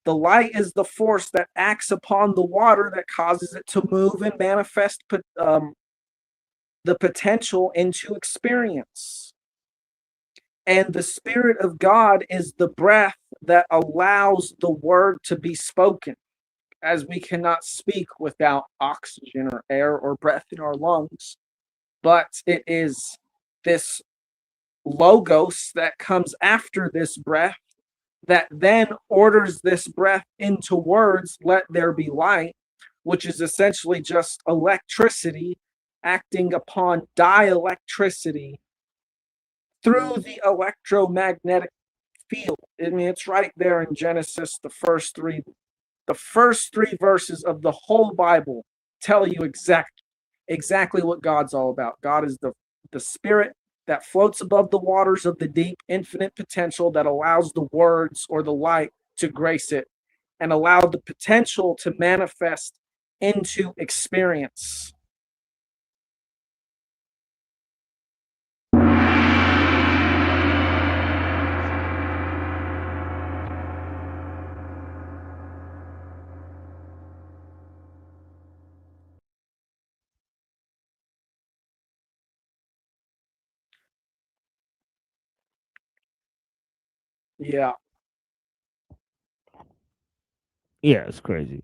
The light is the force that acts upon the water that causes it to move and manifest the potential into experience. And the Spirit of God is the breath that allows the word to be spoken, as we cannot speak without oxygen or air or breath in our lungs. But it is this logos that comes after this breath that then orders this breath into words, let there be light, which is essentially just electricity acting upon dielectricity through the electromagnetic field. I mean, it's right there in Genesis. The first three verses of the whole Bible tell you exactly what God's all about. God is the Spirit that floats above the waters of the deep, infinite potential that allows the words or the light to grace it and allow the potential to manifest into experience. Yeah. Yeah, it's crazy.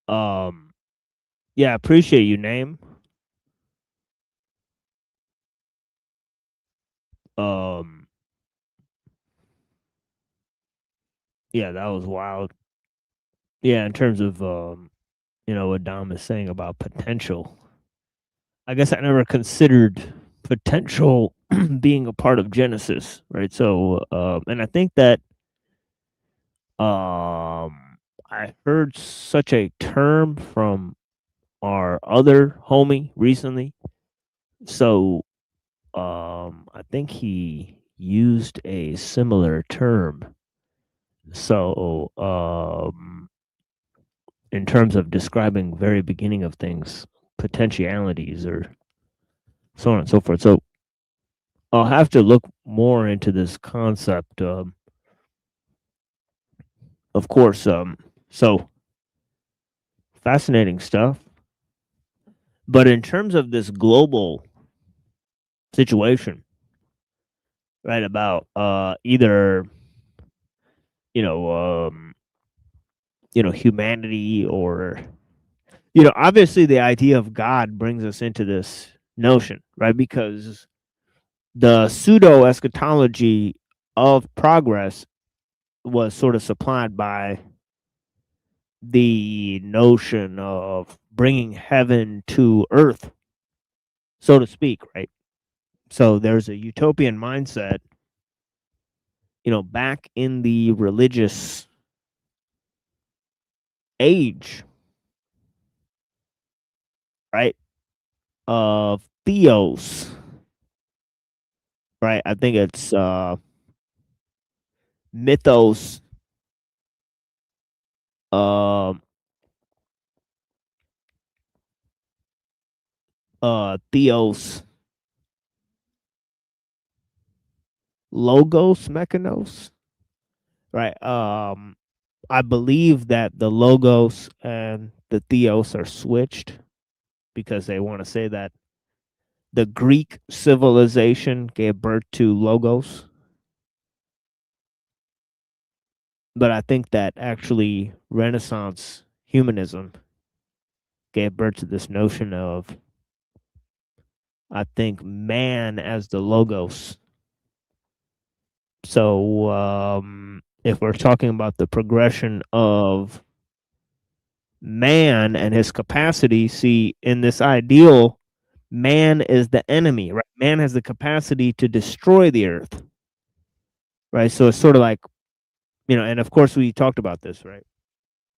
Yeah, appreciate you, name. Yeah, that was wild. Yeah, in terms of you know, what Dom is saying about potential. I guess I never considered potential being a part of Genesis, right? So and I think that I heard such a term from our other homie recently. So I think he used a similar term. So in terms of describing very beginning of things, potentialities or so on and so forth. So I'll have to look more into this concept. Of course, so fascinating stuff. But in terms of this global situation, right, about either you know humanity or obviously the idea of God brings us into this notion, right? Because the pseudo eschatology of progress was sort of supplied by the notion of bringing heaven to earth, so to speak, right? So there's a utopian mindset, back in the religious age, right? Of theos, right? I think it's mythos, theos, logos, mechanos, right? I believe that the logos and the theos are switched because they want to say that the Greek civilization gave birth to logos. But I think that actually Renaissance humanism gave birth to this notion of, I think, man as the logos. So if we're talking about the progression of man and his capacity, see, in this ideal, man is the enemy, right? Man has the capacity to destroy the earth, right? So it's sort of like, and of course we talked about this, right?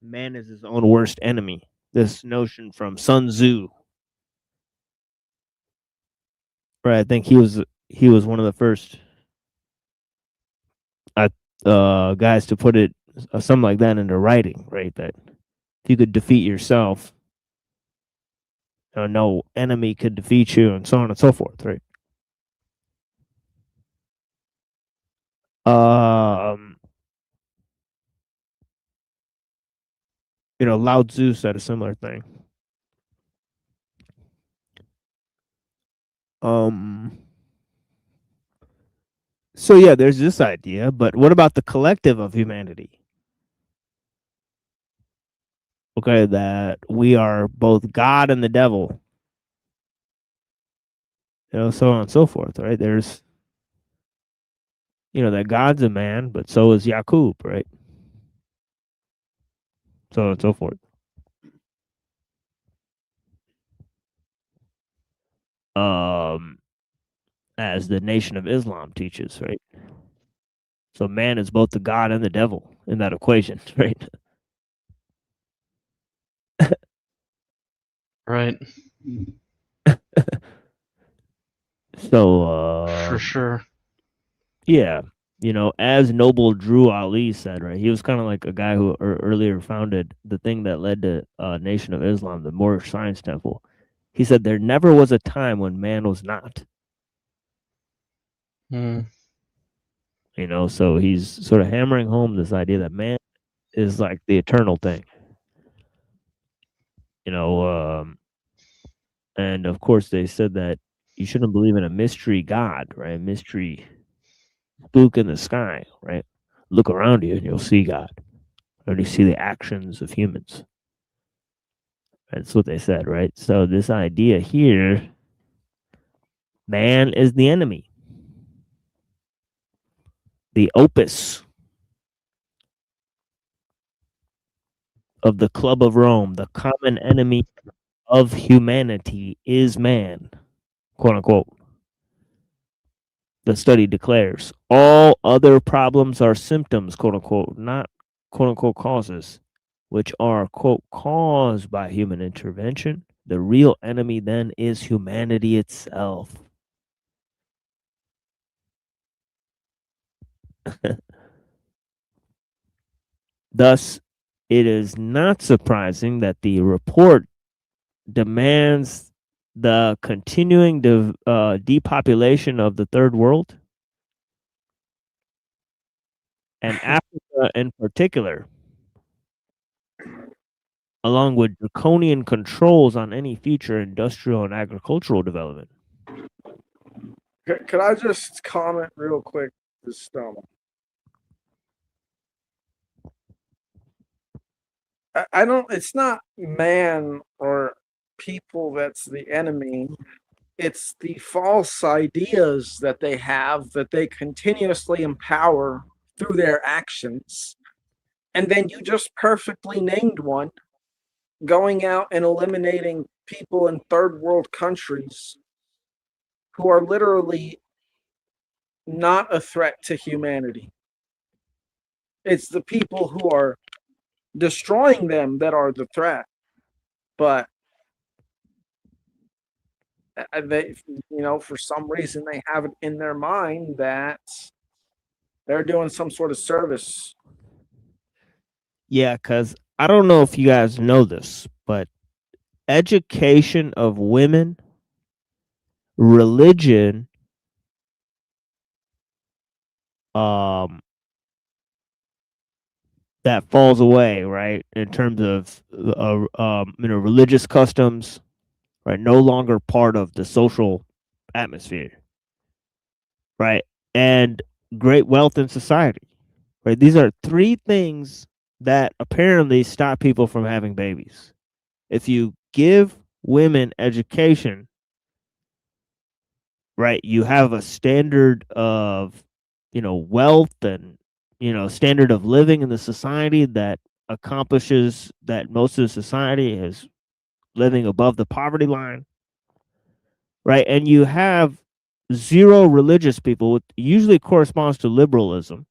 Man is his own worst enemy. This notion from Sun Tzu, right? I think he was one of the first guys to put it something like that into writing, right? That if you could defeat yourself, no enemy could defeat you, and so on and so forth, right? Lao Tzu said a similar thing. So yeah, there's this idea, but what about the collective of humanity? Okay, that we are both God and the devil. So on and so forth, right? There's, that God's a man, but so is Yakub, right? So on and so forth. As the Nation of Islam teaches, right? So man is both the God and the devil in that equation, right? Right. So for sure. Yeah. As Noble Drew Ali said, right? He was kind of like a guy who earlier founded the thing that led to Nation of Islam, the Moorish Science Temple. He said there never was a time when man was not. So he's sort of hammering home this idea that man is like the eternal thing. And of course they said that you shouldn't believe in a mystery God, right? Mystery spook in the sky, right? Look around you and you'll see God. Or you see the actions of humans. That's what they said, right? So this idea here, man is the enemy. The opus of the Club of Rome, the common enemy of humanity is man, quote unquote. The study declares all other problems are symptoms, quote unquote, not quote unquote causes, which are, quote, caused by human intervention. The real enemy then is humanity itself. Thus, it is not surprising that the report demands the continuing depopulation of the third world and Africa in particular, along with draconian controls on any future industrial and agricultural development. Could I just comment real quick? I don't, it's not man or people that's the enemy. It's the false ideas that they have that they continuously empower through their actions. And then you just perfectly named one, going out and eliminating people in third world countries who are literally not a threat to humanity. It's the people who are destroying them that are the threat. But they, for some reason, they have it in their mind that they're doing some sort of service. Yeah, because I don't know if you guys know this, but education of women, religion, that falls away, right? In terms of religious customs, right? No longer part of the social atmosphere, right? And great wealth in society, right? These are three things that apparently stop people from having babies. If you give women education, right, you have a standard of, wealth and, standard of living in the society that accomplishes that most of the society is living above the poverty line, right? And you have zero religious people, which usually corresponds to liberalism,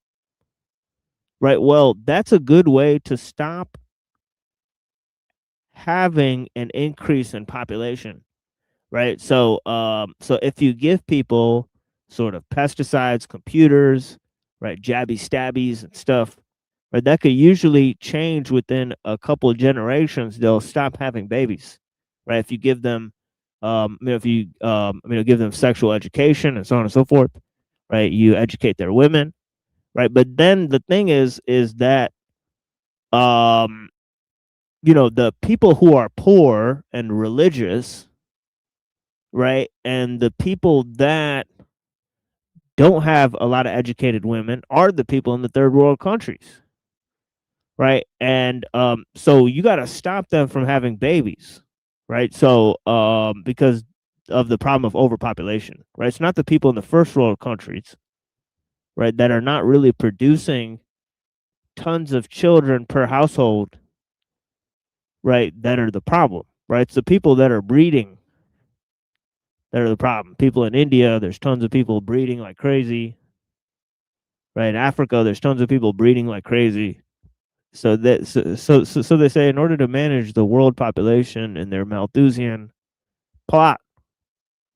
right? Well, that's a good way to stop having an increase in population, right? So if you give people sort of pesticides, computers, right, jabby stabbies and stuff, right, that could usually change within a couple of generations. They'll stop having babies, right? If you give them, give them sexual education and so on and so forth, right? You educate their women, right? But then the thing is that, the people who are poor and religious, right, and the people that don't have a lot of educated women are the people in the third world countries, right? And so you got to stop them from having babies, right? So because of the problem of overpopulation, right? It's not the people in the first world countries, right, that are not really producing tons of children per household, right, that are the problem, right? It's the people that are breeding that are the problem. People in India, there's tons of people breeding like crazy. Right, in Africa, there's tons of people breeding like crazy. So they say in order to manage the world population in their Malthusian plot,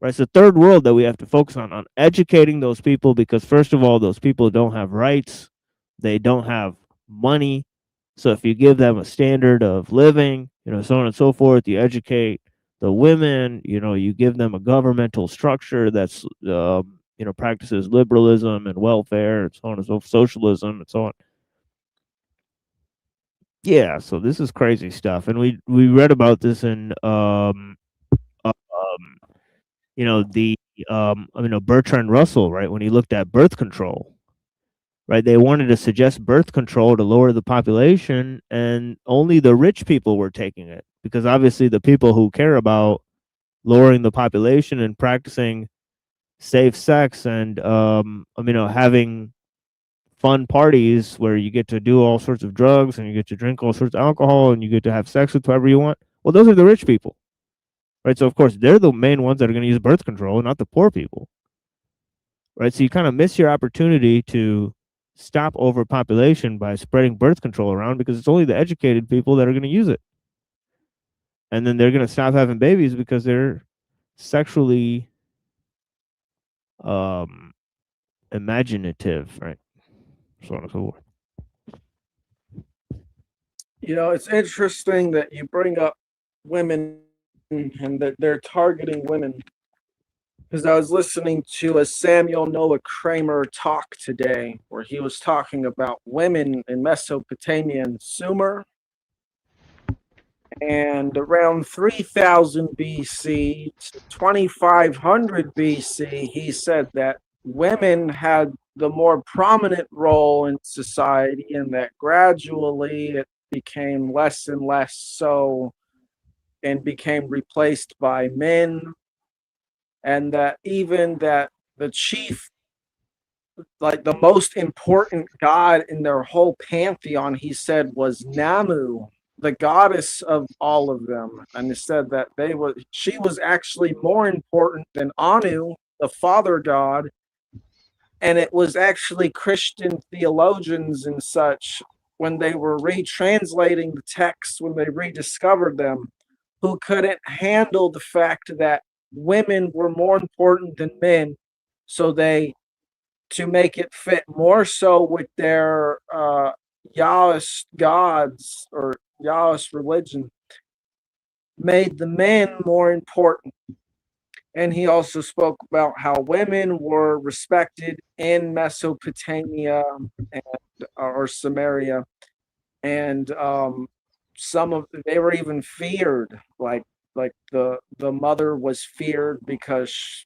right? It's the third world that we have to focus on educating those people, because first of all, those people don't have rights, they don't have money. So if you give them a standard of living, so on and so forth, you educate the women, you give them a governmental structure that's practices liberalism and welfare and so on and so forth, socialism and so on. Yeah, so this is crazy stuff, and we read about this in Bertrand Russell, right, when he looked at birth control, right? They wanted to suggest birth control to lower the population, and only the rich people were taking it, because obviously the people who care about lowering the population and practicing safe sex and having fun parties where you get to do all sorts of drugs and you get to drink all sorts of alcohol and you get to have sex with whoever you want. Well, those are the rich people, right? So of course they're the main ones that are going to use birth control, not the poor people, right? So you kind of miss your opportunity to stop overpopulation by spreading birth control around, because it's only the educated people that are going to use it, and then they're going to stop having babies because they're sexually imaginative, right? So on and so forth. It's interesting that you bring up women and that they're targeting women, because I was listening to a Samuel Noah Kramer talk today where he was talking about women in Mesopotamia and Sumer. And around 3000 BC to 2500 BC, he said that women had the more prominent role in society, and that gradually it became less and less so and became replaced by men. And that even that the chief, like the most important god in their whole pantheon, he said, was Namu, the goddess of all of them. And he said that she was actually more important than Anu, the Father God. And it was actually Christian theologians and such, when they were retranslating the texts, when they rediscovered them, who couldn't handle the fact that women were more important than men. So they, to make it fit more so with their Yahwist gods or Yahwist religion, made the men more important. And he also spoke about how women were respected in Mesopotamia and or Samaria, and some of they were even feared. Like the mother was feared because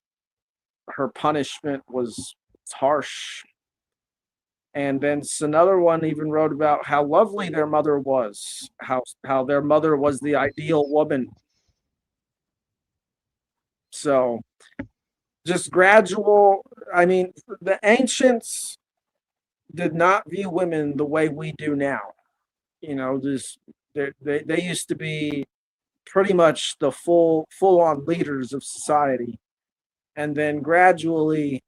her punishment was harsh. And then another one even wrote about how lovely their mother was, how their mother was the ideal woman. So just gradual. I mean, the ancients did not view women the way we do now. You know, just they used to be pretty much the full on leaders of society, and then gradually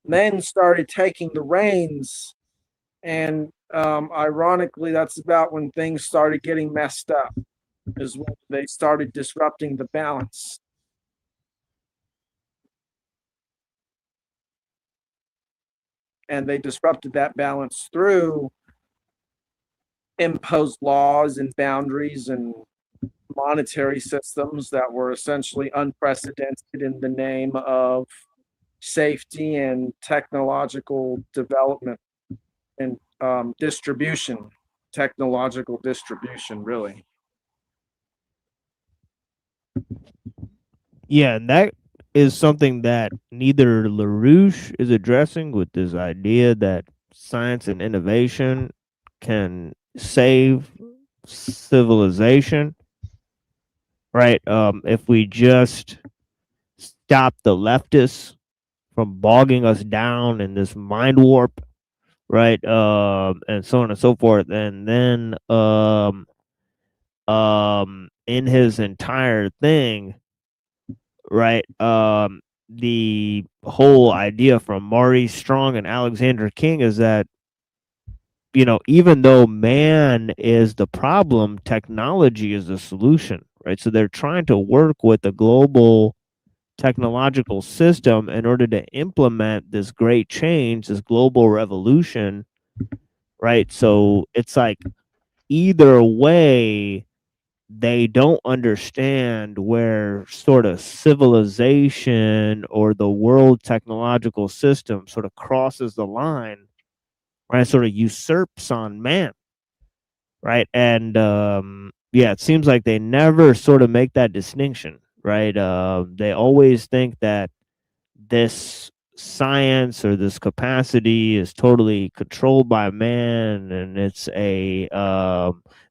men started taking the reins, and ironically, that's about when things started getting messed up, is when they started disrupting the balance. And they disrupted that balance through imposed laws and boundaries and monetary systems that were essentially unprecedented in the name of safety and technological development and distribution, technological distribution, really. Yeah, and that is something that neither LaRouche is addressing with this idea that science and innovation can save civilization, right? If we just stop the leftists from bogging us down in this mind warp, right? And so on and so forth. And then in his entire thing, right? The whole idea from Maurice Strong and Alexander King is that, you know, even though man is the problem, technology is the solution, right? So they're trying to work with the global technological system in order to implement this great change, this global revolution, right? So it's like either way, they don't understand where sort of civilization or the world technological system sort of crosses the line, right? Sort of usurps on man, right? And yeah, it seems like they never sort of make that distinction, right? They always think that this science or this capacity is totally controlled by man, and it's a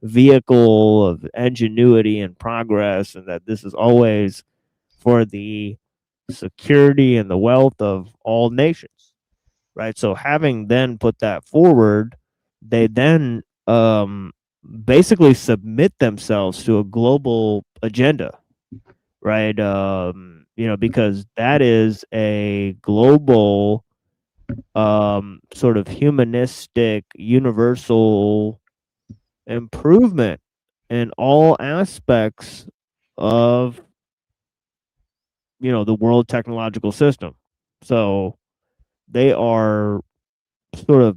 vehicle of ingenuity and progress, and that this is always for the security and the wealth of all nations, right? So having then put that forward, they then basically submit themselves to a global agenda, right? You know, because that is a global sort of humanistic universal improvement in all aspects of, you know, the world technological system. So they are sort of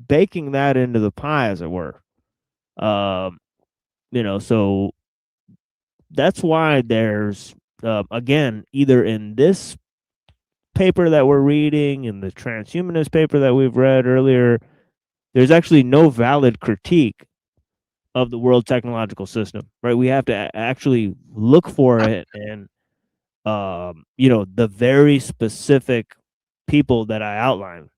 baking that into the pie, as it were. You know, so that's why there's again, either in this paper that we're reading, in the transhumanist paper that we've read earlier, there's actually no valid critique of the world technological system, right? We have to actually look for it, and you know, the very specific people that I outlined,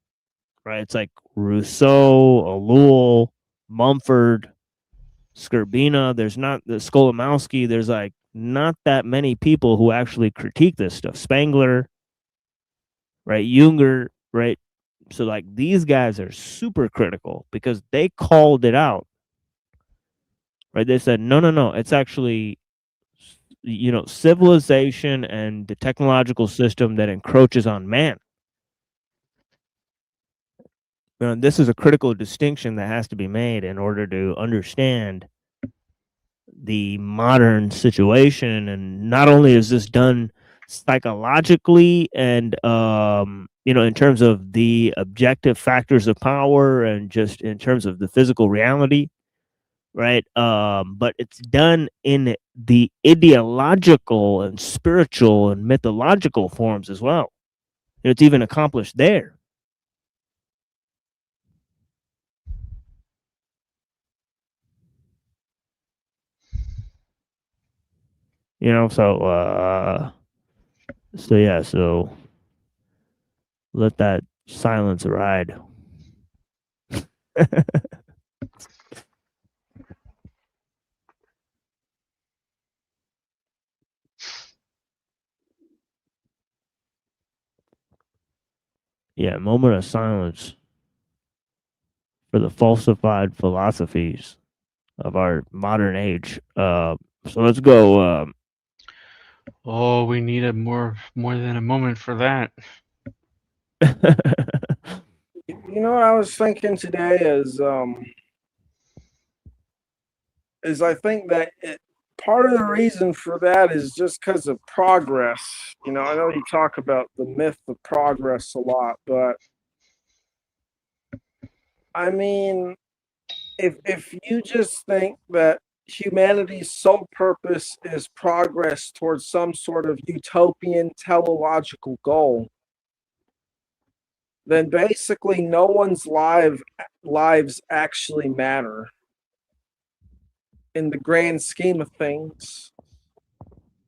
right? It's like Rousseau, ellul, Mumford, Skrbina. There's not the Skolimowski. There's like not that many people who actually critique this stuff. Spengler, right? Junger, right? So like these guys are super critical because they called it out, right? They said, no, it's actually civilization and the technological system that encroaches on man. This is a critical distinction that has to be made in order to understand the modern situation. And not only is this done psychologically and in terms of the objective factors of power and just in terms of the physical reality, right? But it's done in the ideological and spiritual and mythological forms as well. It's even accomplished there. So let that silence ride. Yeah, moment of silence for the falsified philosophies of our modern age. So let's go. Oh, we need more than a moment for that. You know what I was thinking today is I think that part of the reason for that is just because of progress. I know you talk about the myth of progress a lot, but I mean, if you just think that humanity's sole purpose is progress towards some sort of utopian teleological goal, then basically no one's lives actually matter in the grand scheme of things,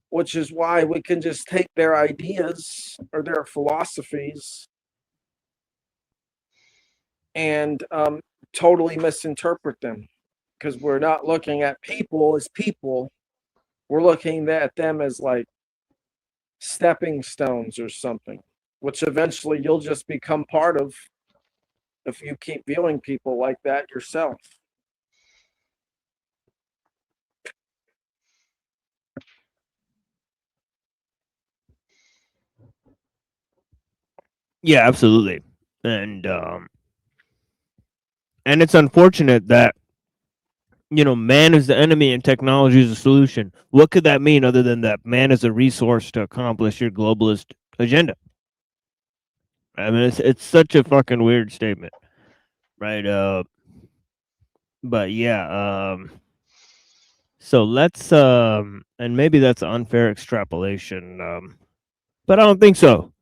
which is why we can just take their ideas or their philosophies and totally misinterpret them, because we're not looking at people as people. We're looking at them as like stepping stones or something, which eventually you'll just become part of if you keep viewing people like that yourself. Yeah, absolutely. And it's unfortunate that man is the enemy and technology is the solution. What could that mean other than that man is a resource to accomplish your globalist agenda? I mean, it's such a fucking weird statement, right? But yeah, so let's and maybe that's unfair extrapolation, but I don't think so.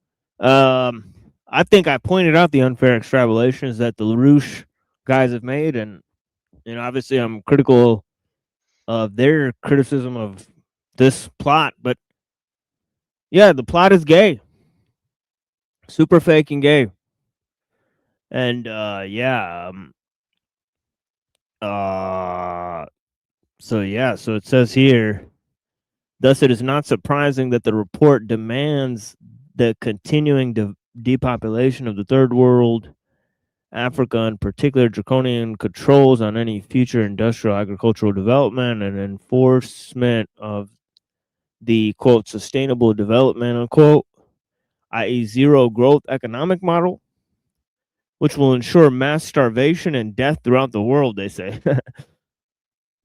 I think I pointed out the unfair extrapolations that the LaRouche guys have made, and obviously I'm critical of their criticism of this plot, but yeah, the plot is gay, super fake and gay, and so it says here, thus it is not surprising that the report demands the continuing depopulation of the third world, Africa in particular, draconian controls on any future industrial agricultural development and enforcement of the quote sustainable development unquote, i.e. zero growth economic model, which will ensure mass starvation and death throughout the world, they say.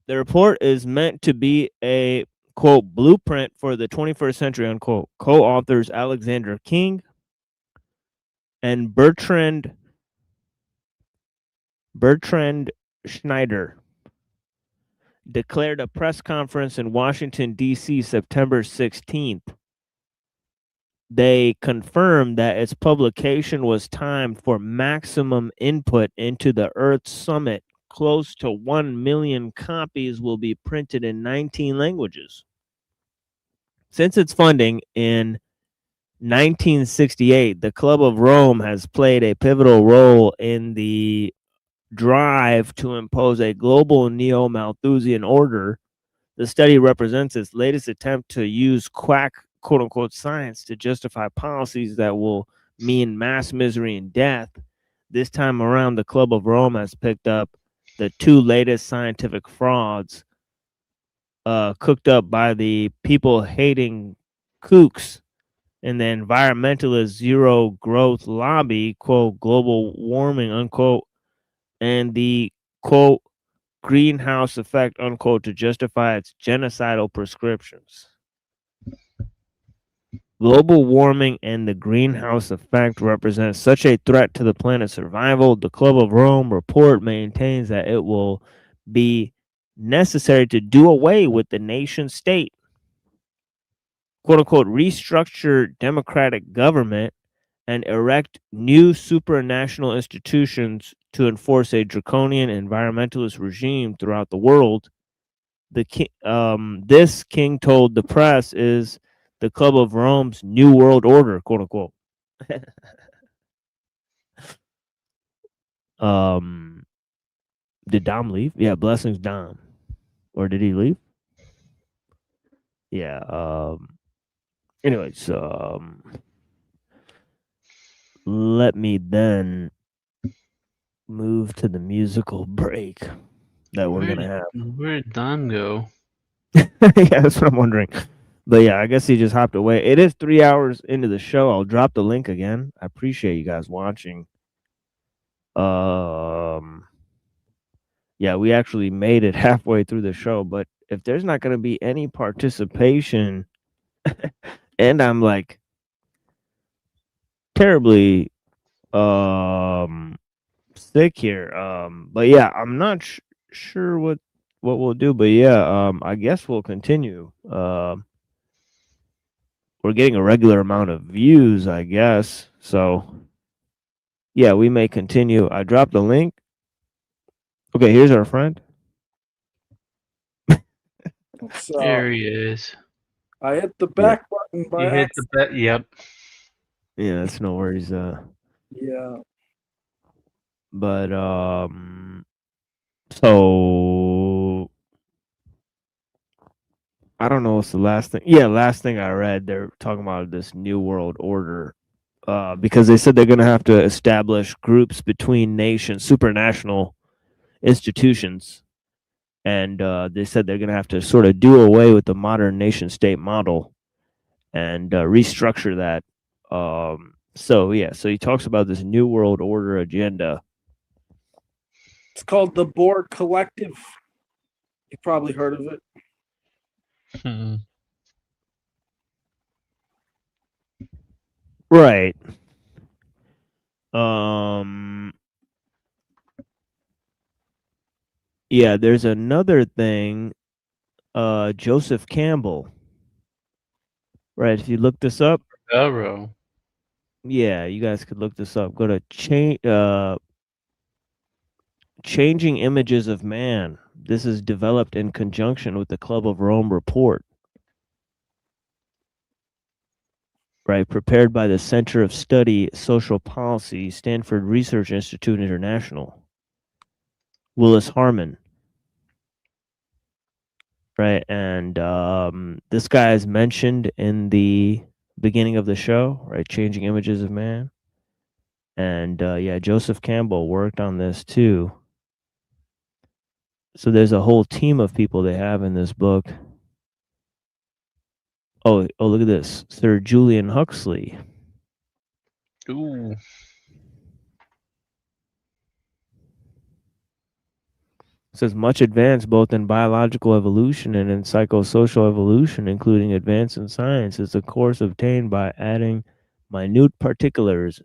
The report is meant to be a quote blueprint for the 21st century unquote. Co-authors Alexander King and Bertrand Schneider declared a press conference in Washington, D.C., September 16th. They confirmed that its publication was timed for maximum input into the Earth Summit. Close to 1 million copies will be printed in 19 languages. Since its funding in 1968, the Club of Rome has played a pivotal role in the drive to impose a global neo-Malthusian order. The study represents its latest attempt to use quack, quote-unquote, science to justify policies that will mean mass misery and death. This time around, the Club of Rome has picked up the two latest scientific frauds cooked up by the people hating kooks and the environmentalist zero growth lobby, quote, global warming, unquote, and the, quote, greenhouse effect, unquote, to justify its genocidal prescriptions. Global warming and the greenhouse effect represent such a threat to the planet's survival. The Club of Rome report maintains that it will be necessary to do away with the nation state, quote unquote, restructure democratic government, and erect new supranational institutions to enforce a draconian environmentalist regime throughout the world. The king, this king told the press is the Club of Rome's New World Order, quote unquote. Did Dom leave? Yeah, blessings, Dom. Or did he leave? Yeah. Anyways, let me then move to the musical break that we're gonna have. Where did Don go? Yeah, that's what I'm wondering. But yeah, I guess he just hopped away. It is 3 hours into the show. I'll drop the link again. I appreciate you guys watching. Yeah, we actually made it halfway through the show, but if there's not going to be any participation, and I'm like terribly sick here, but yeah, I'm not sure what we'll do, but yeah, I guess we'll continue. We're getting a regular amount of views, I guess. So yeah, we may continue. I dropped the link. Okay, here's our friend. There he is. I hit the back button by You hit the back. Yep. Yeah, that's no worries. Yeah. But so I don't know what's the last thing. Yeah, last thing I read, they're talking about this New World Order. Because they said they're gonna have to establish groups between nations, supranational institutions. And they said they're gonna have to sort of do away with the modern nation state model and restructure that. So yeah, so he talks about this New World Order agenda. It's called the Borg Collective. You probably heard of it. Right. Yeah, there's another thing. Joseph Campbell. Right, if you look this up. Arrow. Yeah, you guys could look this up. Go to Changing Images of Man. This is developed in conjunction with the Club of Rome report. Right, prepared by the Center of Study Social Policy, Stanford Research Institute International. Willis Harman. Right, and this guy is mentioned in the beginning of the show, right? Changing Images of Man. And yeah, Joseph Campbell worked on this too. So there's a whole team of people they have in this book. Oh, look at this. Sir Julian Huxley. Ooh. It says much advance both in biological evolution and in psychosocial evolution, including advance in science, is a course obtained by adding minute particulars,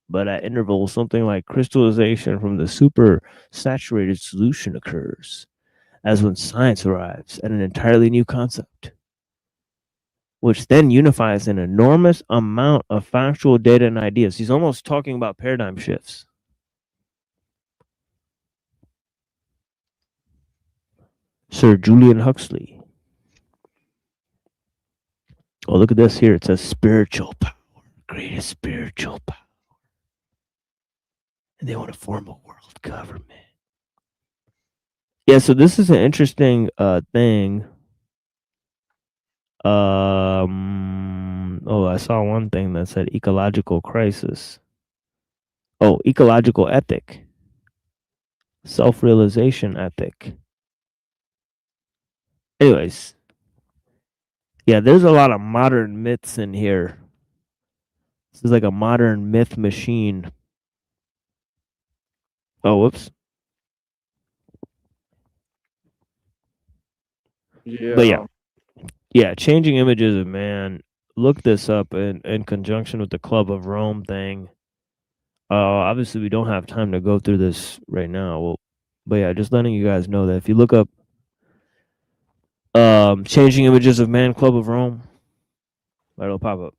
but at intervals, something like crystallization from the super saturated solution occurs, as when science arrives at an entirely new concept, which then unifies an enormous amount of factual data and ideas. He's almost talking about paradigm shifts. Sir Julian Huxley. Oh, look at this here. It says spiritual power, greatest spiritual power. And they want to form a world government. Yeah, so this is an interesting thing. Oh, I saw one thing that said ecological crisis. Oh, ecological ethic. Self-realization ethic. Anyways, yeah, there's a lot of modern myths in here. This is like a modern myth machine. Oh, whoops. But yeah, changing images of man. Look this up in conjunction with the Club of Rome thing. Obviously, we don't have time to go through this right now. Well, but yeah, just letting you guys know that if you look up changing images of man, Club of Rome, it'll pop up.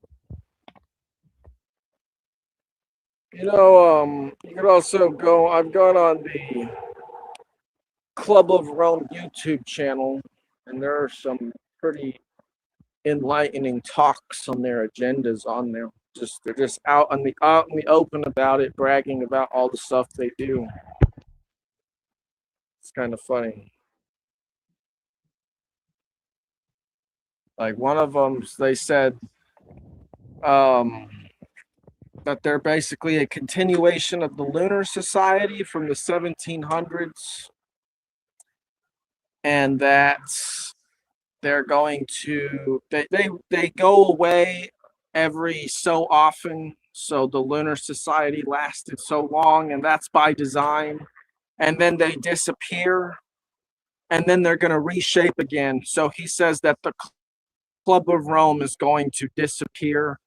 You could also go. I've gone on the Club of Rome YouTube channel, and there are some pretty enlightening talks on their agendas on there. They're just out in the open about it, bragging about all the stuff they do. It's kind of funny. Like one of them, they said that they're basically a continuation of the Lunar Society from the 1700s, and that they're going to they go away every so often. So the Lunar Society lasted so long, and that's by design. And then they disappear, and then they're going to reshape again. So he says that the Club of Rome is going to disappear,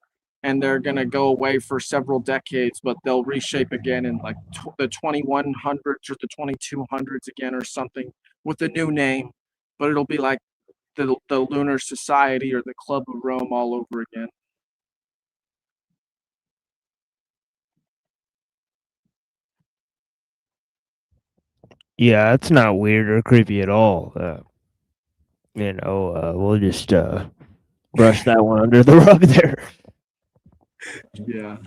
and they're going to go away for several decades, but they'll reshape again in like the 2100s or the 2200s again or something with a new name. But it'll be like the Lunar Society or the Club of Rome all over again. Yeah, it's not weird or creepy at all. We'll just brush that one under the rug there. Yeah.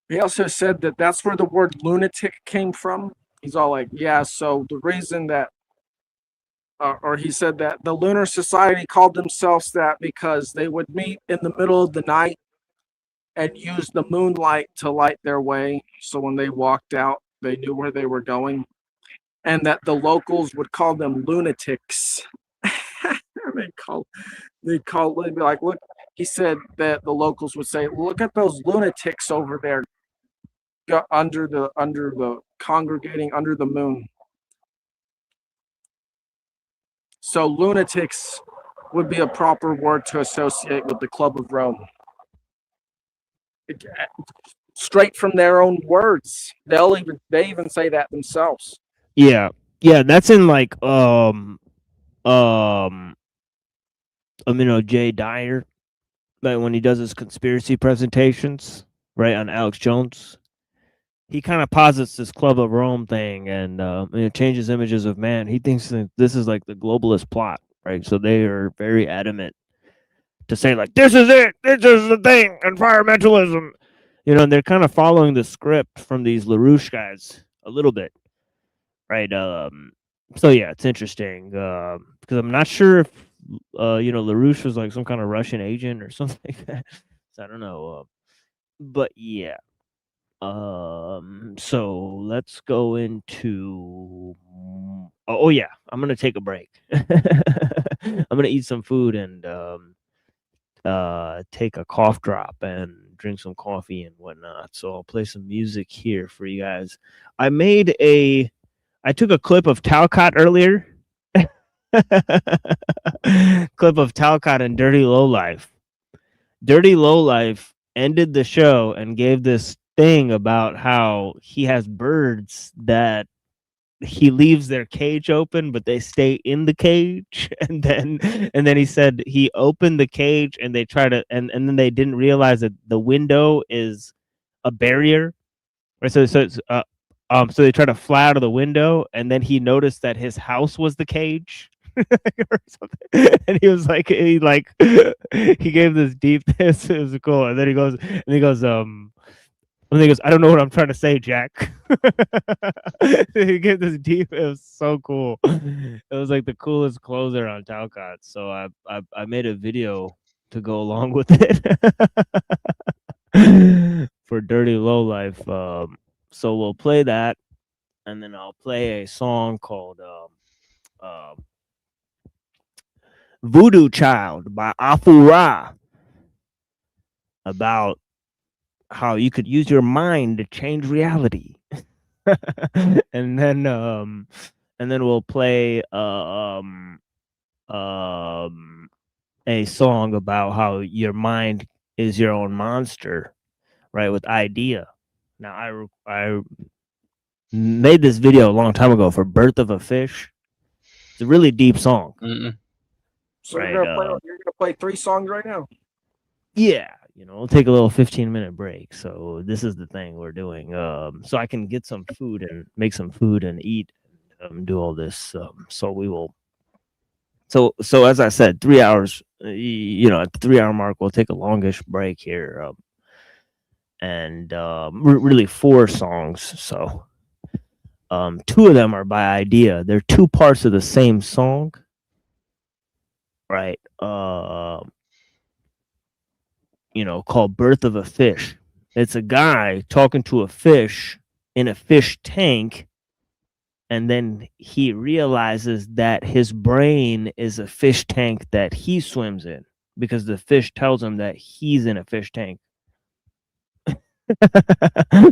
He also said that that's where the word lunatic came from. He's all like, yeah, so the reason that, or he said that the Lunar Society called themselves that because they would meet in the middle of the night and use the moonlight to light their way. So when they walked out, they knew where they were going. And that the locals would call them lunatics. they'd be like, look, he said that the locals would say, look at those lunatics over there under the congregating under the moon. So lunatics would be a proper word to associate with the Club of Rome. Straight from their own words. They even say that themselves. Yeah, that's in like Jay Dyer, like when he does his conspiracy presentations, right, on Alex Jones. He kind of posits this Club of Rome thing and changes images of man. He thinks that this is like the globalist plot, right? So they are very adamant to say like, this is it, this is the thing, environmentalism. And they're kind of following the script from these LaRouche guys a little bit, right? So yeah, it's interesting because I'm not sure if LaRouche was like some kind of Russian agent or something like that. So I don't know, but yeah. So let's go into. Oh yeah, I'm gonna take a break. I'm gonna eat some food and take a cough drop and drink some coffee and whatnot. So I'll play some music here for you guys. I took a clip of Talcott earlier. Clip of Talcott and Dirty Lowlife. Dirty Lowlife ended the show and gave this thing about how he has birds that he leaves their cage open, but they stay in the cage. And then he said he opened the cage and they try to, and then they didn't realize that the window is a barrier. Right? So they try to fly out of the window, and then he noticed that his house was the cage. Or something. And he was like, he gave this deep this. It was cool. And then he goes, I don't know what I'm trying to say, Jack. He gave this deep. It was so cool. It was like the coolest closer on Talcott. So I made a video to go along with it for Dirty Lowlife. So we'll play that, and then I'll play a song called Voodoo Child by Afura, about how you could use your mind to change reality. and then we'll play a song about how your mind is your own monster, right, with Idea. Now I made this video a long time ago for Birth of a Fish. It's a really deep song. So right, you're gonna play 3 songs right now? Yeah, we'll take a little 15-minute break. So this is the thing we're doing. So I can get some food and make some food and eat and do all this. So we will. So as I said, 3 hours. At the 3-hour mark, we'll take a longish break here. And really 4 songs. So 2 of them are by Idea. They're 2 parts of the same song, right? Called Birth of a Fish. It's a guy talking to a fish in a fish tank, and then he realizes that his brain is a fish tank that he swims in, because the fish tells him that he's in a fish tank.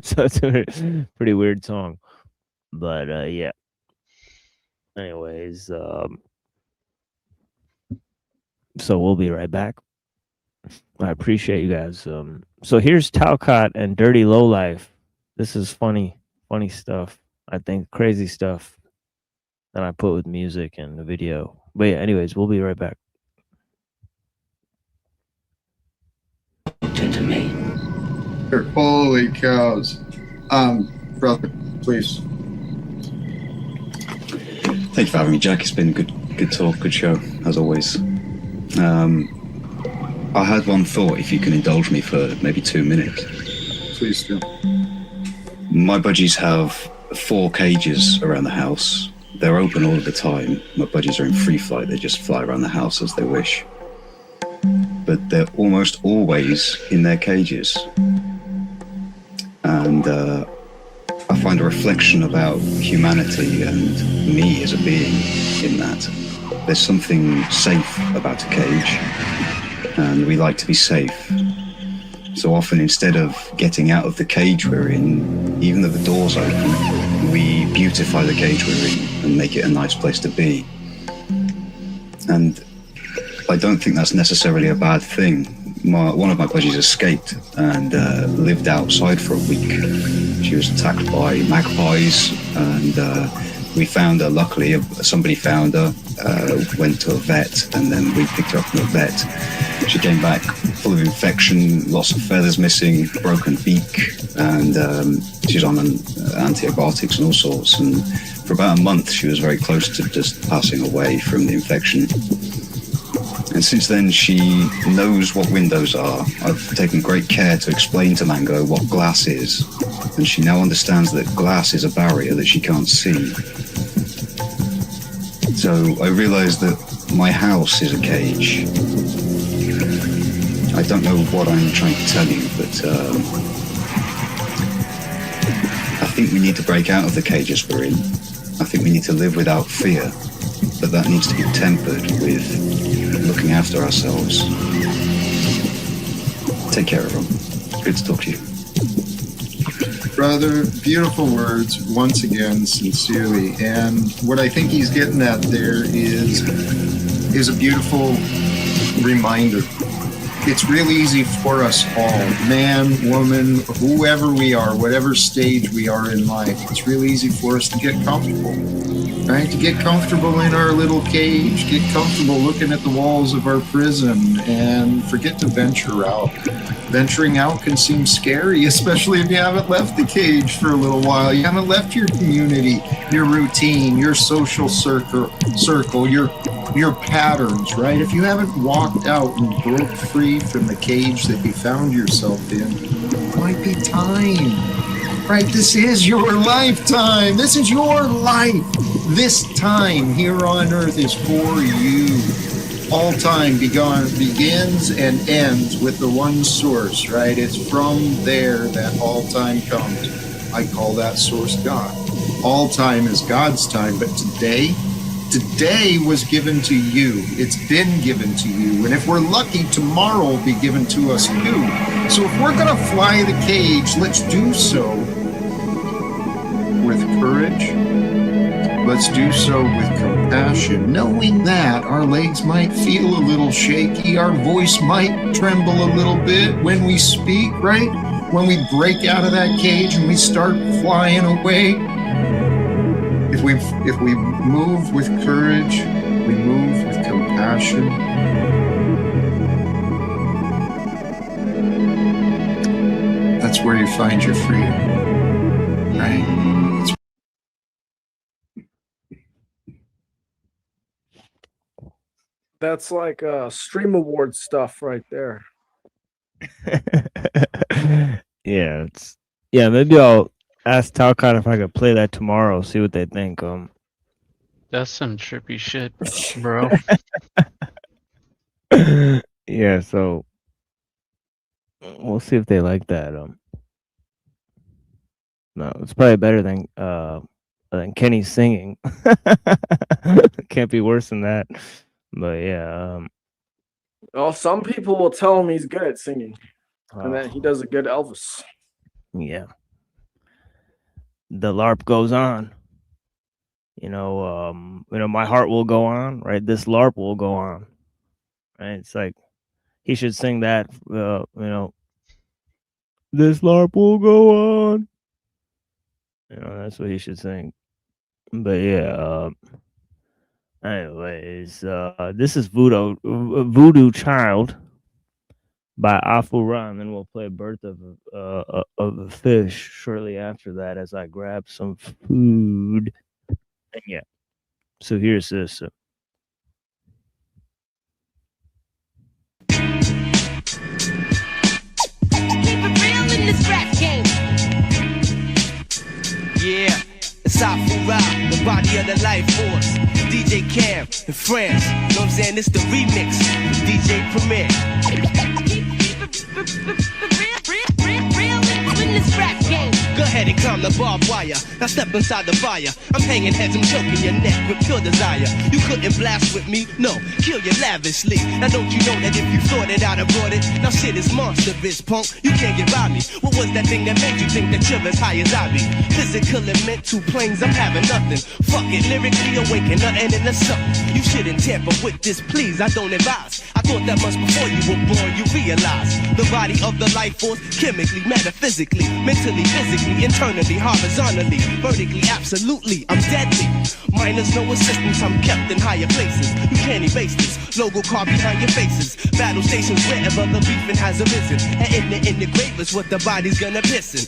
So it's a pretty weird song. But yeah. Anyways, so we'll be right back. I appreciate you guys. So here's Talcott and Dirty Lowlife. This is funny stuff. I think crazy stuff that I put with music and the video. But yeah, anyways, we'll be right back. To me. Holy cows. Brother, please. Thank you for having me, Jack. It's been good talk, good show, as always. I had one thought, if you can indulge me for maybe 2 minutes. Please do. My budgies have 4 cages around the house. They're open all of the time. My budgies are in free flight. They just fly around the house as they wish. But they're almost always in their cages. And I find a reflection about humanity and me as a being in that. There's something safe about a cage, and we like to be safe. So often, instead of getting out of the cage we're in, even though the door's open, we beautify the cage we're in and make it a nice place to be. And I don't think that's necessarily a bad thing. One of my budgies escaped and lived outside for a week. She was attacked by magpies, and we found her. Luckily, somebody found her, went to a vet, and then we picked her up from the vet. She came back full of infection, lots of feathers missing, broken beak, and she's on antibiotics and all sorts. And for about a month, she was very close to just passing away from the infection. And since then, she knows what windows are. I've taken great care to explain to Mango what glass is, and she now understands that glass is a barrier that she can't see. So I realized that my house is a cage. I don't know what I'm trying to tell you, but I think we need to break out of the cages we're in. I think we need to live without fear, but that needs to be tempered with looking after ourselves. Take care, everyone. Good to talk to you. Brother, beautiful words, once again, sincerely. And what I think he's getting at there is a beautiful reminder. It's really easy for us all, man, woman, whoever we are, whatever stage we are in life, it's really easy for us to get comfortable, right? To get comfortable in our little cage, get comfortable looking at the walls of our prison, and forget to venture out. Venturing out can seem scary, especially if you haven't left the cage for a little while. You haven't left your community, your routine, your social circle, your patterns, right? If you haven't walked out and broke free from the cage that you found yourself in, it might be time, right? This is your lifetime. This is your life. This time here on earth is for you. All time begins and ends with the one source, right? It's from there that all time comes. I call that source God. all time is God's time, but today was given to you. It's been given to you. And if we're lucky, tomorrow will be given to us too. So if we're going to fly the cage, let's do so with courage. Let's do so with compassion, knowing that our legs might feel a little shaky, our voice might tremble a little bit when we speak, right? When we break out of that cage and we start flying away. If we move with courage, we move with compassion. That's where you find your freedom, right? That's like Stream Award stuff right there. Yeah, maybe I'll ask Talcott if I could play that tomorrow, see what they think. That's some trippy shit, bro. Yeah, so we'll see if they like that. No, it's probably better than Kenny singing. Can't be worse than that. But yeah. Well, some people will tell him he's good at singing, and that he does a good Elvis. Yeah. The LARP goes on. You know, my heart will go on, right? This LARP will go on. Right? It's like he should sing that, this LARP will go on. That's what he should sing. But yeah, anyways, this is Voodoo Child by Afura, and then we'll play Birth of a Fish shortly after that as I grab some food. And yeah, so here's this. Yeah, it's Afura, the body of the life force. DJ Cam in France, you know what I'm saying? It's the remix with DJ Premier. Go ahead and climb the barbed wire. Now step inside the fire. I'm hanging heads, I'm choking your neck with pure desire. You couldn't blast with me, no, kill you lavishly. Now don't you know that if you thought it, I'd have brought it. Now shit is monstrous, punk, you can't get by me. What was that thing that made you think that you're as high as I be? Physical and mental planes, I'm having nothing. Fuck it, lyrically awaken, nothing in the sun. You shouldn't tamper with this, please, I don't advise. I thought that much before you were born, you realize the body of the life force, chemically, metaphysically, mentally, physically, internally, horizontally, vertically, absolutely, I'm deadly. Minus no assistance, I'm kept in higher places. You can't erase this logo carved behind your faces. Battle stations wherever the beefing has arisen, and in the grave is what the body's gonna pissin'.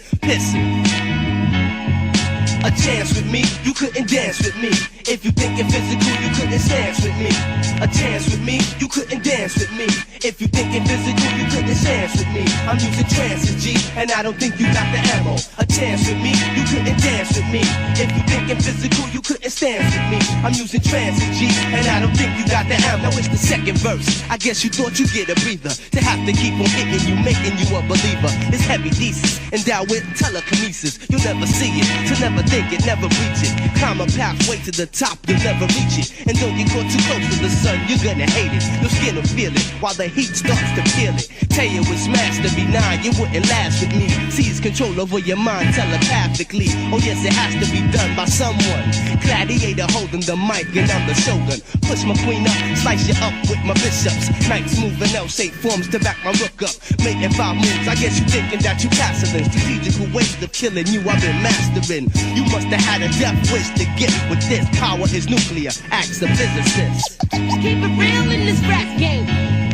A chance with me, you couldn't dance with me. If you think you're physical, you couldn't dance with me. A chance with me, you couldn't dance with me. If you think you're physical, you couldn't dance with me. I'm using trances, G, and I don't think you got the ammo. A chance with me, you couldn't dance with me. If you think you're physical, you couldn't dance with me. I'm using trances, G, and I don't think you got the ammo. Now it's the second verse. I guess you thought you'd get a breather. To have to keep on hitting you, making you a believer. It's heavy thesis, endowed with telekinesis. You'll never see it, to never think it, never reach it. Climb a pathway to the top, you'll never reach it. And don't get caught too close to the sun, you're gonna hate it. Your skin will feel it, while the heat starts to peel it. Tell you it's smashed to be nine, you wouldn't last with me. Seize control over your mind telepathically. Oh yes, it has to be done by someone. Gladiator holding the mic and I'm the shogun. Push my queen up, slice you up with my bishops. Knights moving L-shaped forms to back my rook up. Making 5 moves, I guess you thinking that you passing. Strategical ways of killing you, I've been mastering. You must have had a death wish to get with this. Power is nuclear, acts of physicists. Keep it real in this rap game.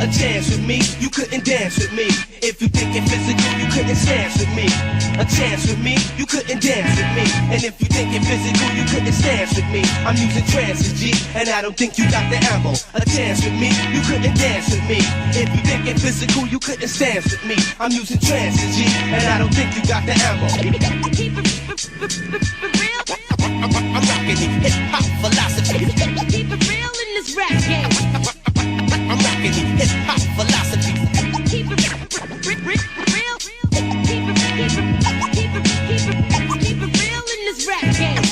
A chance with me, you couldn't dance with me. If you think you're physical, you couldn't dance with me. A chance with me, you couldn't dance with me. And if you think you're physical, you couldn't dance with me. I'm using trances, G, and I don't think you got the ammo. A chance with me, you couldn't dance with me. If you think you're physical, you couldn't dance with me. I'm using trances, G, and I don't think you got the ammo. Keep it real. I'm rocking the hip-hop philosophy. Keep it real in this rap game. I'm rocking the hip-hop philosophy. Keep it real. Keep it real in this rap game.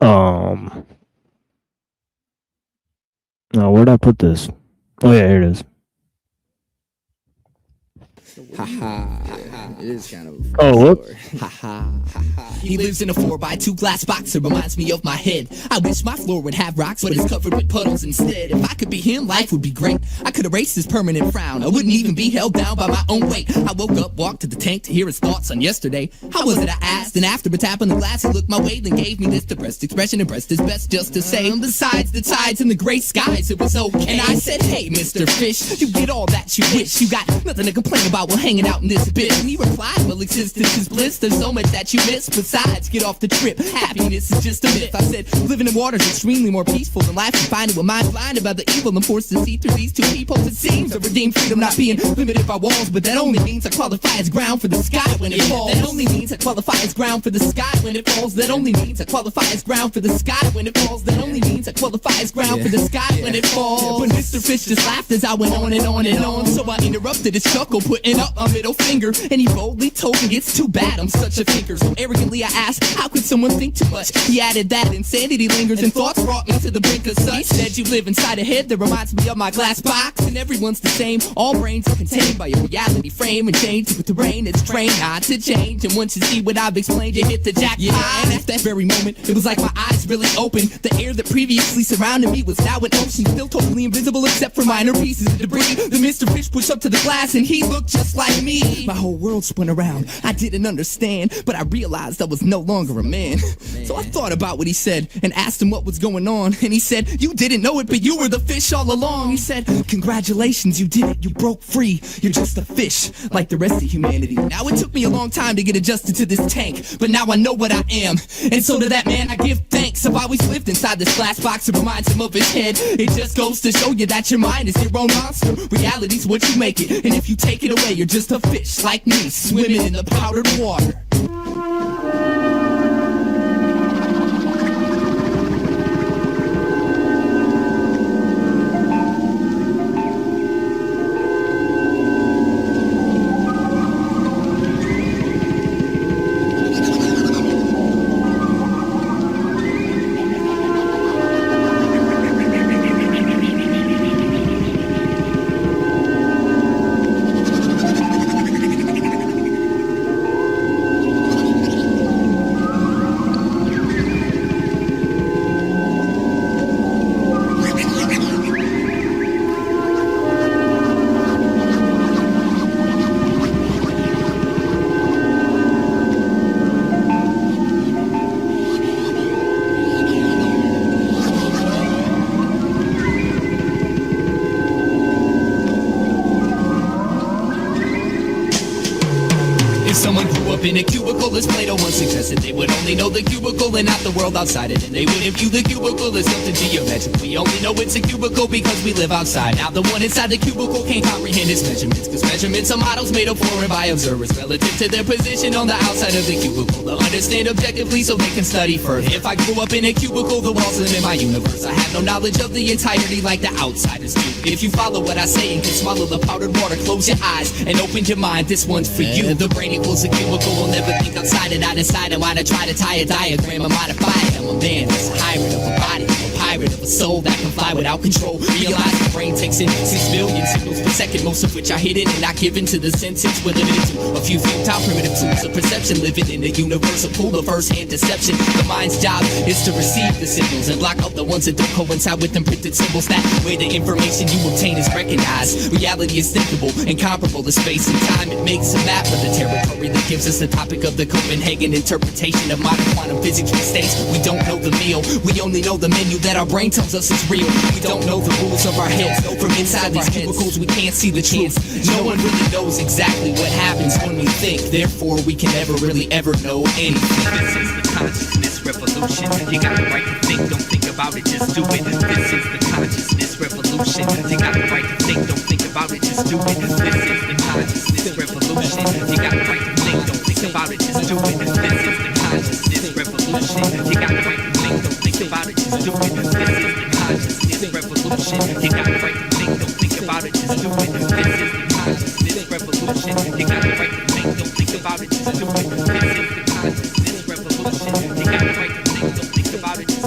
Now, where'd I put this? Oh yeah, here it is. It is kind of. Oh, what? He lives in a 4x2 glass box. It reminds me of my head. I wish my floor would have rocks, but it's covered with puddles instead. If I could be him, life would be great. I could erase his permanent frown. I wouldn't even be held down by my own weight. I woke up, walked to the tank to hear his thoughts on yesterday. How was it, I asked, and after a tap on the glass, he looked my way, then gave me this depressed expression and pressed his best just to say, besides the tides and the gray skies, it was okay. And I said, hey, Mr. Fish, you get all that you wish. You got nothing to complain about while hanging out in this bit. And he replied, well, existence is bliss. There's so much that you miss. Besides, get off the trip. Happiness is just a myth. I said, living in water is extremely more peaceful than life. Confined with mind blinded by the evil and forced to see through these two peepholes. It seems to redeem freedom not being limited by walls, but that only means I qualify as ground for the sky when it falls. That only means I qualify as ground for the sky when it falls. That only means I qualify as ground for the sky when it falls. That only means I qualify as ground for the sky when it falls. But Mr. Fish just laughed as I went on and on and on. So I interrupted his chuckle, putting up a middle finger, and he boldly told me it's too bad I'm such a thinker. So arrogantly I asked, how could someone think too much? He added that insanity lingers and thoughts brought me to the brink of such. He said you live inside a head that reminds me of my glass box, and everyone's the same. All brains are contained by a reality frame and changed with the brain it's trained not to change. And once you see what I've explained, you hit the jackpot. And at that very moment, it was like my eyes really opened. The air that previously surrounded me was now an ocean, still totally invisible except for minor pieces of debris. The Mr. Fish pushed up to the glass and he looked just like me. My whole world spun around. I didn't understand, but I realized I was no longer a man. So I thought about what he said and asked him what was going on. And he said, you didn't know it, but you were the fish all along. He said, congratulations, you did it. You broke free. You're just a fish, like the rest of humanity. Now it took me a long time to get adjusted to this tank, but now I know what I am. And so to that man I give thanks. I've always lived inside this glass box. It reminds him of his head. It just goes to show you that your mind is your own monster. Reality's what you make it, and if you take it away, you're just a fish like me, swimming in the powdered water. In a cubicle, as Plato once suggested, they would only know the cubicle and not the world outside it, and they wouldn't view the cubicle as something geometric. We only know it's a cubicle because we live outside. Now the one inside the cubicle can't comprehend its measurements, because measurements are models made up for and by observers relative to their position on the outside of the cubicle to understand objectively so they can study further. If I grew up in a cubicle, the walls limit my universe. I have no knowledge of the entirety like the outsiders do. If you follow what I say and can swallow the powdered water, close your eyes and open your mind. This one's for you. The brain equals a cubicle. Will never think outside it, out inside it. Why to try to tie a diagram or modify it? I'm a man that's a hybrid of a body, a pirate of a soul that can fly without control. Realize the brain takes in 6 billion signals per second, most of which are hidden and not given to the senses. We're limited to a few futile primitive tools of perception, living in a universal pool of first-hand deception. The mind's job is to receive the signals and block out the ones that don't coincide with encrypted symbols. That way the information you obtain is recognized. Reality is thinkable and comparable to space and time. It makes a map of the territory that gives us the topic of the Copenhagen interpretation of modern quantum physics. We states we don't know the meal, we only know the menu that our brain tells us is real. We don't know the rules of our heads. From inside these cubicles we can't see the truth. No one really knows exactly what happens when we think, therefore we can never really ever know anything. This is the consciousness revolution. You got the right to think, don't think about it, just do it. This is the consciousness revolution. You got the right to think, don't think about it, just do it. This is the consciousness revolution. You got the right to think, don't think about it, just do it. This is the consciousness revolution. You got the right to think, don't think about it, just do it. This is the consciousness revolution. You got the right to think, don't think about it, just do it. This is the consciousness revolution. You got the right to think, don't think about it, just do it. This is the consciousness revolution. You got the right to think, don't think about it.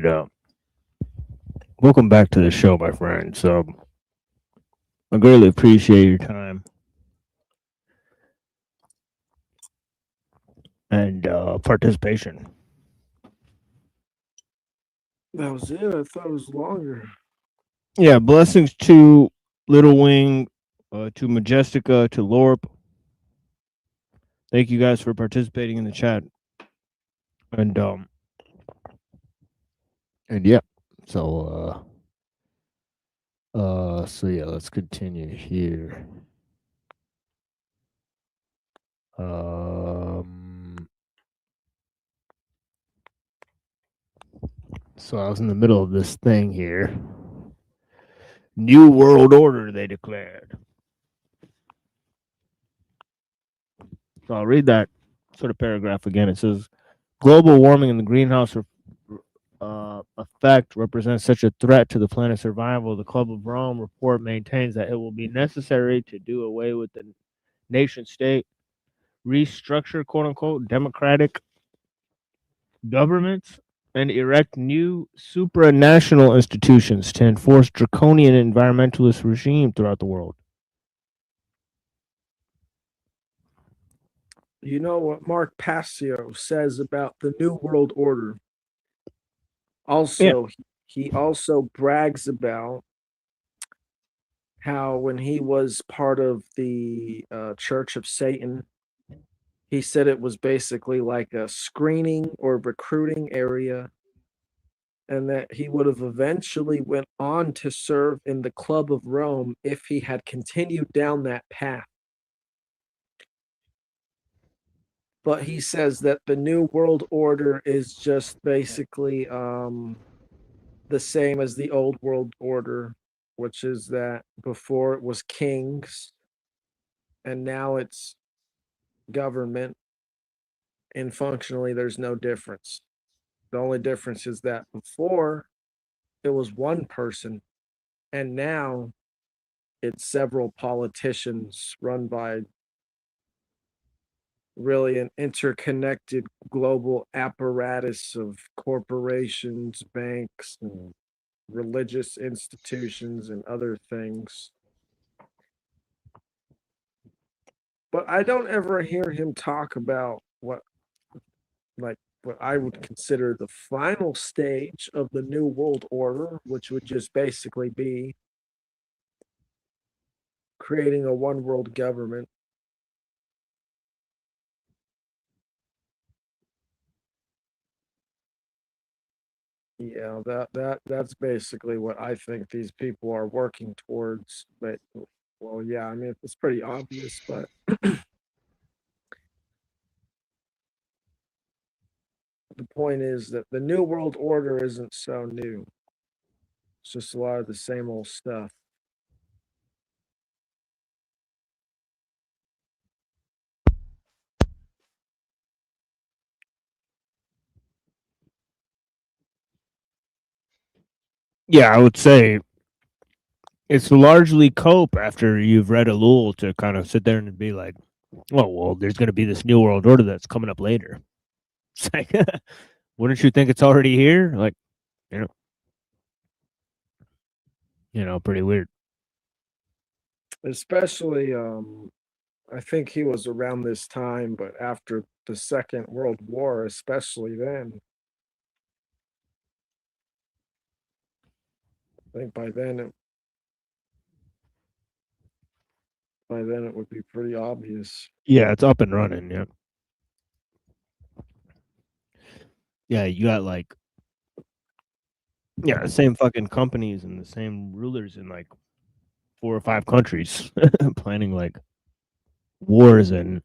right. Welcome back to the show, my friends. I greatly appreciate your time and participation. That was it. I thought it was longer. Yeah, blessings to Little Wing, to Majestica, to Lorp. Thank you guys for participating in the chat. And yeah. So yeah, let's continue here. So I was in the middle of this thing here. New World Order, they declared. So I'll read that sort of paragraph again. It says, global warming and the greenhouse effect represents such a threat to the planet's survival. The Club of Rome report maintains that it will be necessary to do away with the nation state, restructure, quote unquote, democratic governments, and erect new supranational institutions to enforce draconian environmentalist regime throughout the world. You know what Mark Passio says about the New World Order? Also, he also brags about how when he was part of the Church of Satan, he said it was basically like a screening or recruiting area, and that he would have eventually went on to serve in the Club of Rome if he had continued down that path. But he says that the New World Order is just basically the same as the Old World Order, which is that before it was kings and now it's government, and functionally there's no difference. The only difference is that before it was one person and now it's several politicians run by really an interconnected global apparatus of corporations, banks, and religious institutions and other things. But I don't ever hear him talk about what I would consider the final stage of the New World Order, which would just basically be creating a one world government. Yeah, that's basically what I think these people are working towards. But well, yeah, I mean it's pretty obvious, but the point is that the New World Order isn't so new. It's just a lot of the same old stuff. Yeah, I would say it's largely cope after you've read ellul to kind of sit there and be like, oh, well, there's going to be this New World Order that's coming up later. It's like, wouldn't you think it's already here? Like, pretty weird. Especially, I think he was around this time, but after the Second World War, especially then. I think by then it would be pretty obvious. Yeah, it's up and running. Yeah. Yeah, you got the same fucking companies and the same rulers in like 4 or 5 countries planning like wars in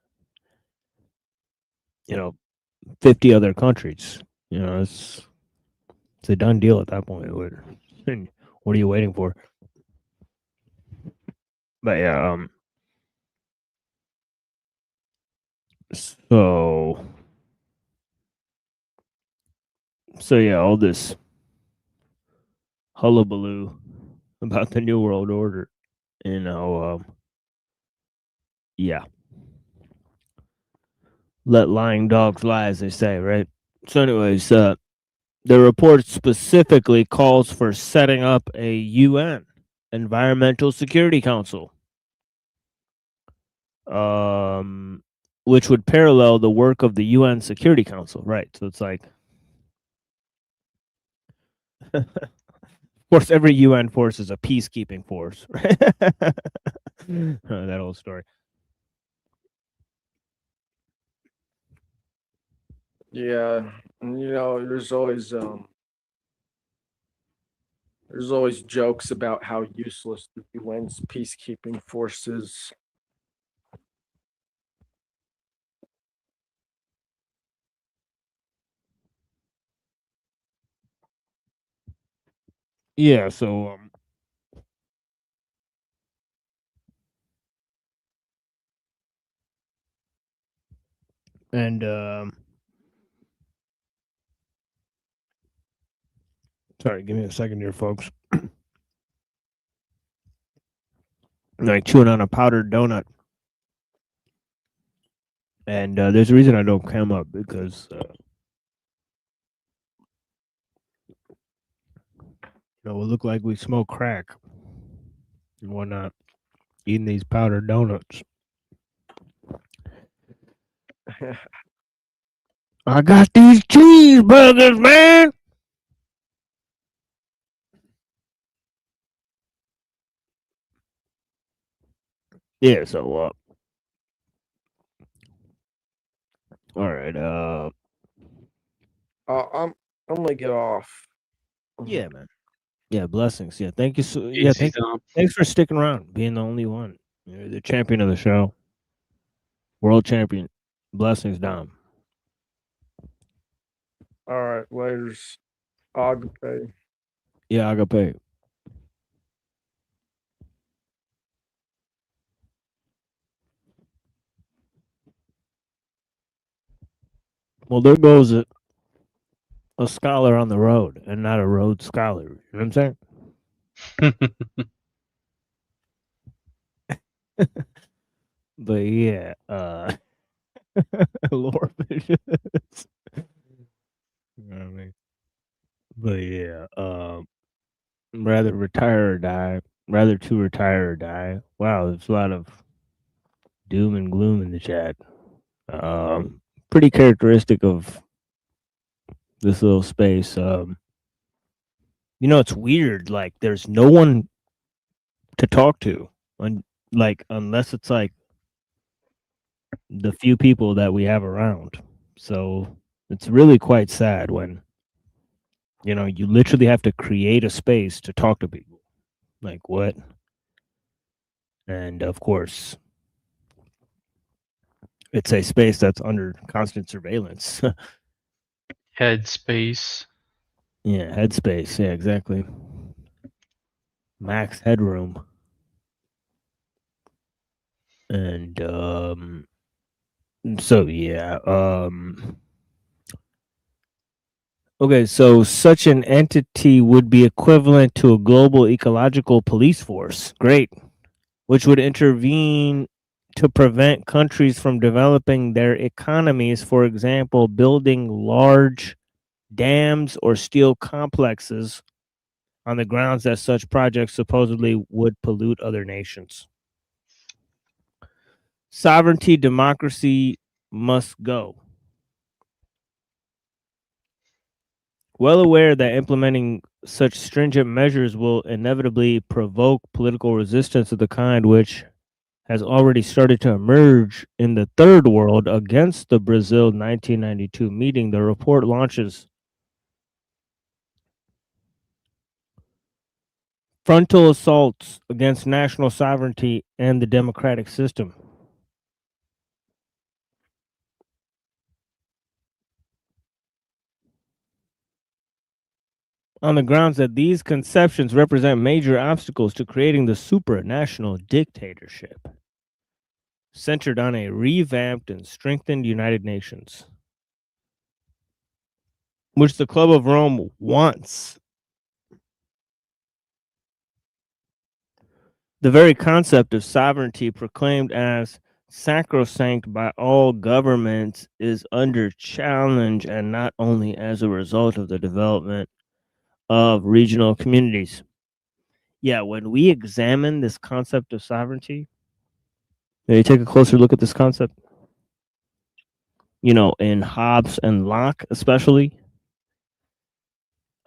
50 other countries. It's a done deal at that point. What are you waiting for? But yeah, so yeah, all this hullabaloo about the New World Order, yeah. Let lying dogs lie, as they say, right? So anyways, The report specifically calls for setting up a UN Environmental Security Council, which would parallel the work of the UN Security Council, right? So it's like, of course, every UN force is a peacekeeping force, right? That old story. Yeah, and there's always jokes about how useless the UN's peacekeeping forces. Yeah, so and sorry, give me a second here, folks. Like chewing on a powdered donut. And there's a reason I don't come up, because it look like we smoke crack and whatnot, eating these powdered donuts. I got these cheeseburgers, man. Yeah, so all right, I'm gonna get off. Yeah, man. Yeah, blessings. Yeah, thank you. So, Easy, Dom. thanks for sticking around, being the only one. You're the champion of the show, world champion. Blessings, Dom. All right, later's agape. Yeah, agape. Well, there goes a scholar on the road, and not a road scholar. You know what I'm saying? But yeah, Lord, you know what I mean? But yeah, rather retire or die. Rather to retire or die. Wow, there's a lot of doom and gloom in the chat. Pretty characteristic of this little space. It's weird. Like, there's no one to talk to, unless it's like the few people that we have around. So it's really quite sad when you literally have to create a space to talk to people. Like, what? And of course, it's a space that's under constant surveillance. Headspace. Yeah, headspace. Yeah, exactly. Max headroom. And so yeah, okay, so such an entity would be equivalent to a global ecological police force. Great. Which would intervene to prevent countries from developing their economies, for example, building large dams or steel complexes on the grounds that such projects supposedly would pollute other nations. Sovereignty, democracy must go. Well aware that implementing such stringent measures will inevitably provoke political resistance of the kind which has already started to emerge in the third world against the Brazil 1992 meeting, the report launches frontal assaults against national sovereignty and the democratic system. On the grounds that these conceptions represent major obstacles to creating the supranational dictatorship centered on a revamped and strengthened United Nations, which the Club of Rome wants. The very concept of sovereignty proclaimed as sacrosanct by all governments is under challenge, and not only as a result of the development of regional communities. Yeah, when we examine this concept of sovereignty, you take a closer look at this concept, in Hobbes and Locke especially,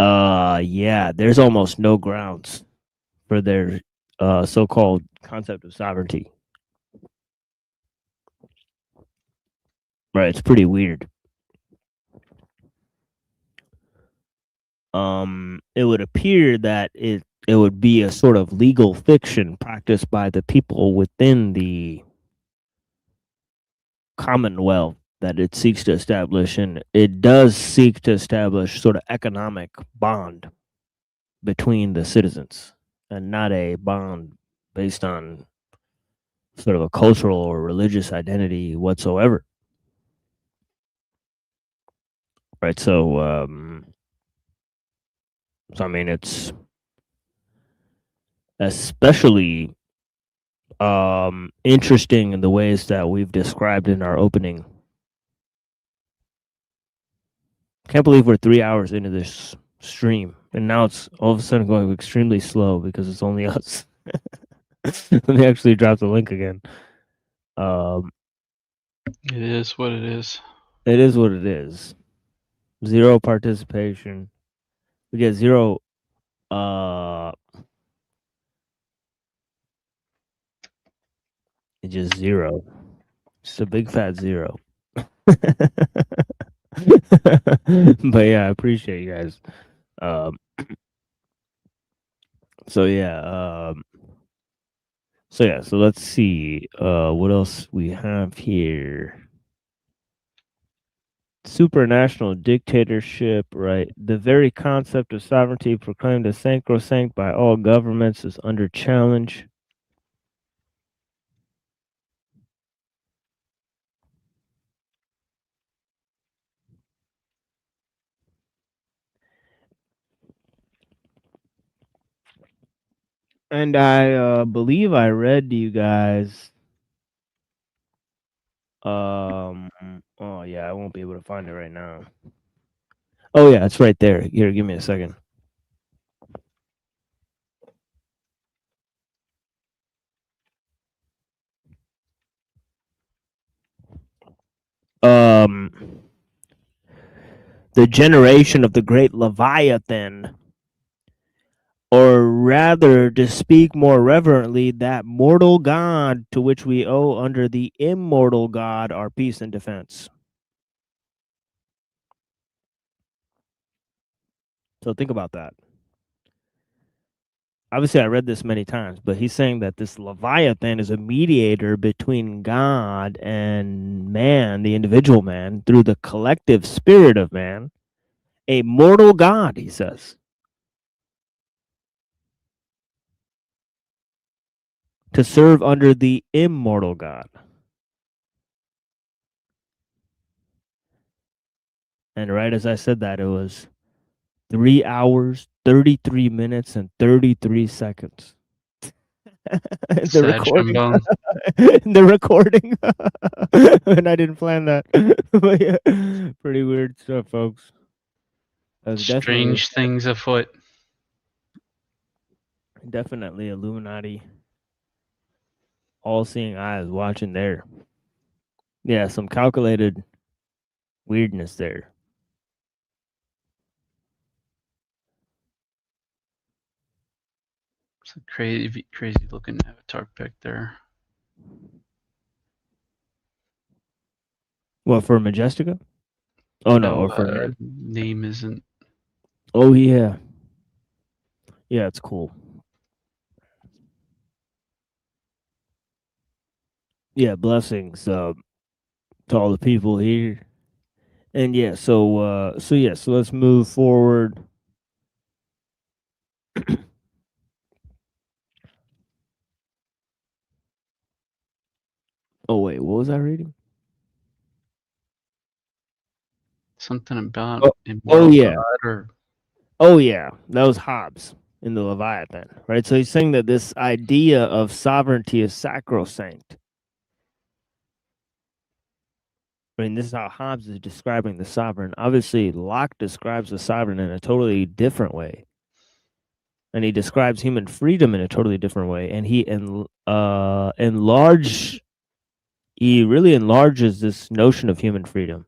yeah, there's almost no grounds for their so-called concept of sovereignty. Right, it's pretty weird. It would appear that it would be a sort of legal fiction practiced by the people within the commonwealth that it seeks to establish, and it does seek to establish sort of economic bond between the citizens, and not a bond based on sort of a cultural or religious identity whatsoever. Right, so I mean, it's especially interesting in the ways that we've described in our opening. Can't believe we're 3 hours into this stream, and now it's all of a sudden going extremely slow because it's only us. Let me actually drop the link again. It is what it is. It is what it is. 0 participation. We get 0 it's just 0. Just a big fat 0. But yeah, I appreciate you guys. So let's see what else we have here. Supranational dictatorship, right? The very concept of sovereignty proclaimed as sacrosanct by all governments is under challenge. And I believe I read to you guys. Oh yeah, I won't be able to find it right now. Oh yeah, it's right there. Here, give me a second. The generation of the great Leviathan, or rather, to speak more reverently, that mortal God to which we owe under the immortal God our peace and defense. So think about that. Obviously, I read this many times, but he's saying that this Leviathan is a mediator between God and man, the individual man, through the collective spirit of man. A mortal God, he says. To serve under the immortal God. And right as I said that, it was 3 hours, 33 minutes, and 33 seconds. The recording. The recording. And I didn't plan that. But yeah, pretty weird stuff, folks. Strange things afoot. Definitely Illuminati. All-seeing eyes watching there. Yeah, some calculated weirdness there. It's a crazy looking avatar pic there. What, for Majestica? Oh no, or for name isn't. Oh yeah. Yeah, it's cool. Yeah, blessings to all the people here. And yeah, so let's move forward. Oh wait, what was I reading? Something about oh yeah. or... Oh yeah, that was Hobbes in the Leviathan, right? So he's saying that this idea of sovereignty is sacrosanct. I mean, this is how Hobbes is describing the sovereign. Obviously, Locke describes the sovereign in a totally different way. And he describes human freedom in a totally different way. And he really enlarges this notion of human freedom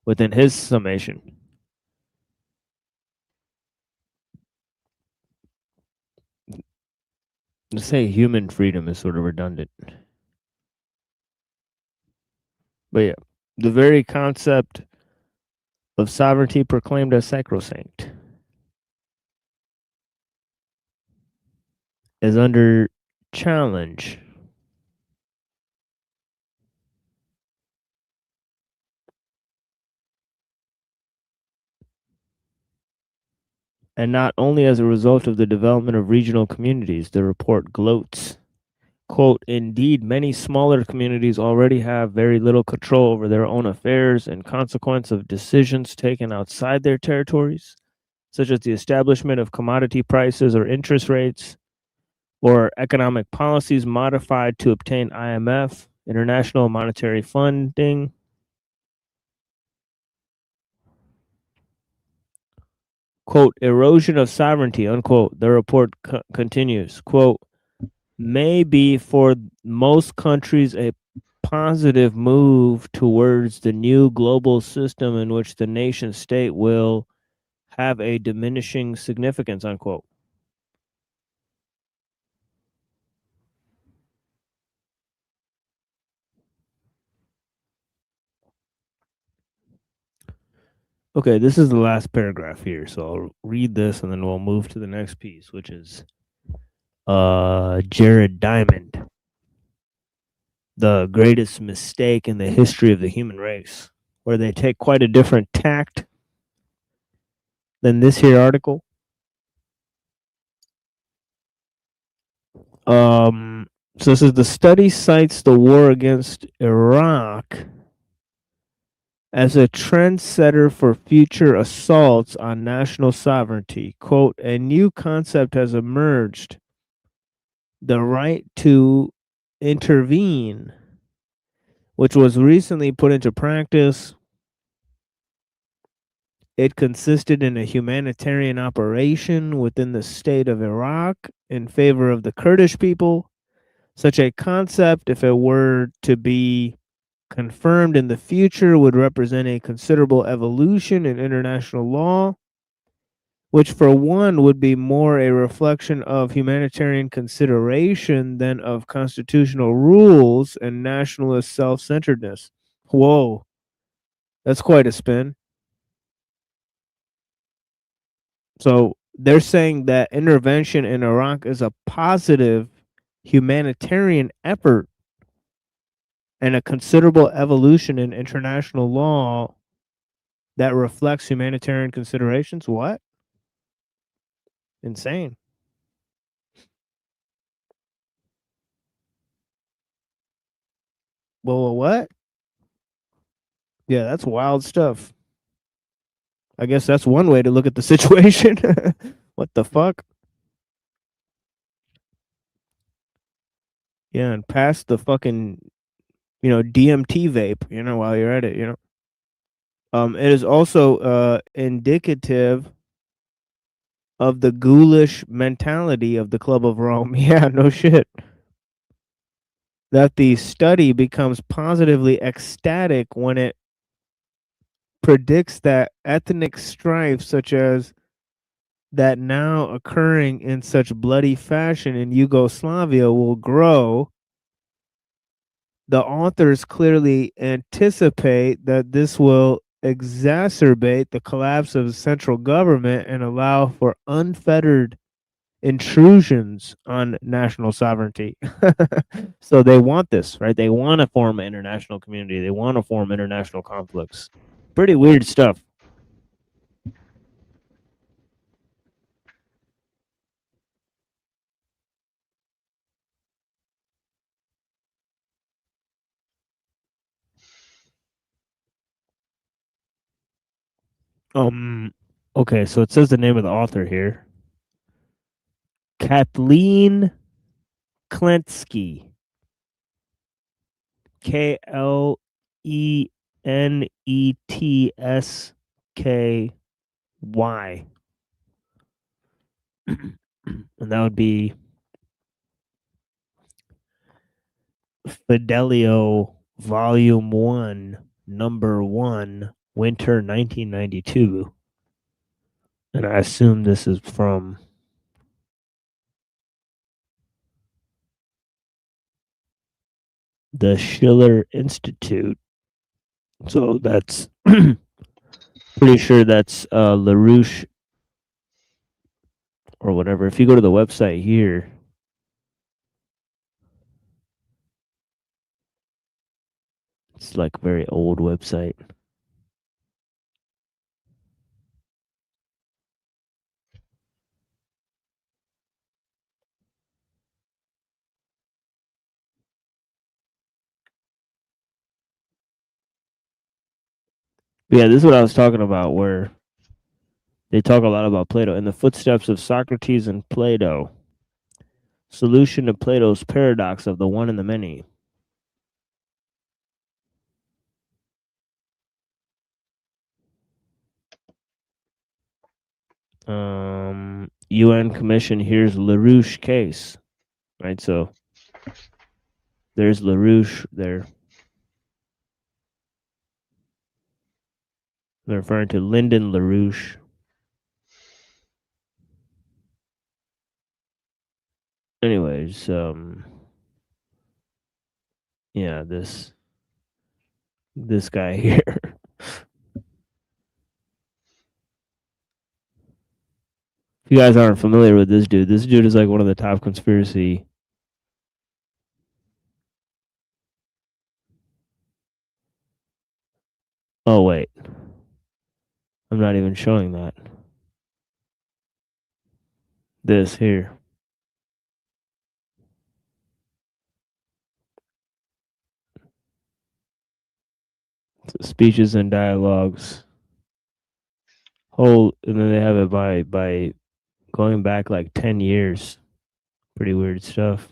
within his summation. To say human freedom is sort of redundant. But yeah, the very concept of sovereignty proclaimed as sacrosanct is under challenge. And not only as a result of the development of regional communities, the report gloats. Quote, indeed, many smaller communities already have very little control over their own affairs in consequence of decisions taken outside their territories, such as the establishment of commodity prices or interest rates, or economic policies modified to obtain IMF, international monetary funding. Quote, erosion of sovereignty, unquote. The report continues, quote, may be for most countries a positive move towards the new global system in which the nation state will have a diminishing significance, unquote. Okay, this is the last paragraph here, so I'll read this and then we'll move to the next piece, which is Jared Diamond, the greatest mistake in the history of the human race, where they take quite a different tact than this here article. So this is the study cites the war against Iraq as a trendsetter for future assaults on national sovereignty. Quote, a new concept has emerged, the right to intervene, which was recently put into practice. It consisted in a humanitarian operation within the state of Iraq in favor of the Kurdish people. Such a concept, if it were to be confirmed in the future, would represent a considerable evolution in international law, which for one would be more a reflection of humanitarian consideration than of constitutional rules and nationalist self-centeredness. Whoa, that's quite a spin. So they're saying that intervention in Iraq is a positive humanitarian effort and a considerable evolution in international law that reflects humanitarian considerations. What? Insane. Well, what? Yeah, that's wild stuff. I guess that's one way to look at the situation. What the fuck? Yeah, and pass the fucking, DMT vape, while you're at it. It is also indicative of the ghoulish mentality of the Club of Rome. Yeah, no shit. That the study becomes positively ecstatic when it predicts that ethnic strife such as that now occurring in such bloody fashion in Yugoslavia will grow. The authors clearly anticipate that this will exacerbate the collapse of the central government and allow for unfettered intrusions on national sovereignty. So they want this, right? They want to form an international community. They want to form international conflicts. Pretty weird stuff. Okay, so it says the name of the author here. Kathleen Klensky. Klensky. NETSKY. And that would be Fidelio Volume 1, Number 1, Winter 1992. And I assume this is from the Schiller Institute. So that's pretty sure that's LaRouche or whatever. If you go to the website here, it's like a very old website. Yeah, this is what I was talking about, where they talk a lot about Plato. In the footsteps of Socrates and Plato, solution to Plato's paradox of the one and the many. UN Commission hears LaRouche case, right? So there's LaRouche there. They're referring to Lyndon LaRouche. Anyways, yeah, this guy here. If you guys aren't familiar with this dude is like one of the top conspiracy. Oh wait, I'm not even showing that. This here. Speeches and dialogues. And then they have it by going back like 10 years. Pretty weird stuff.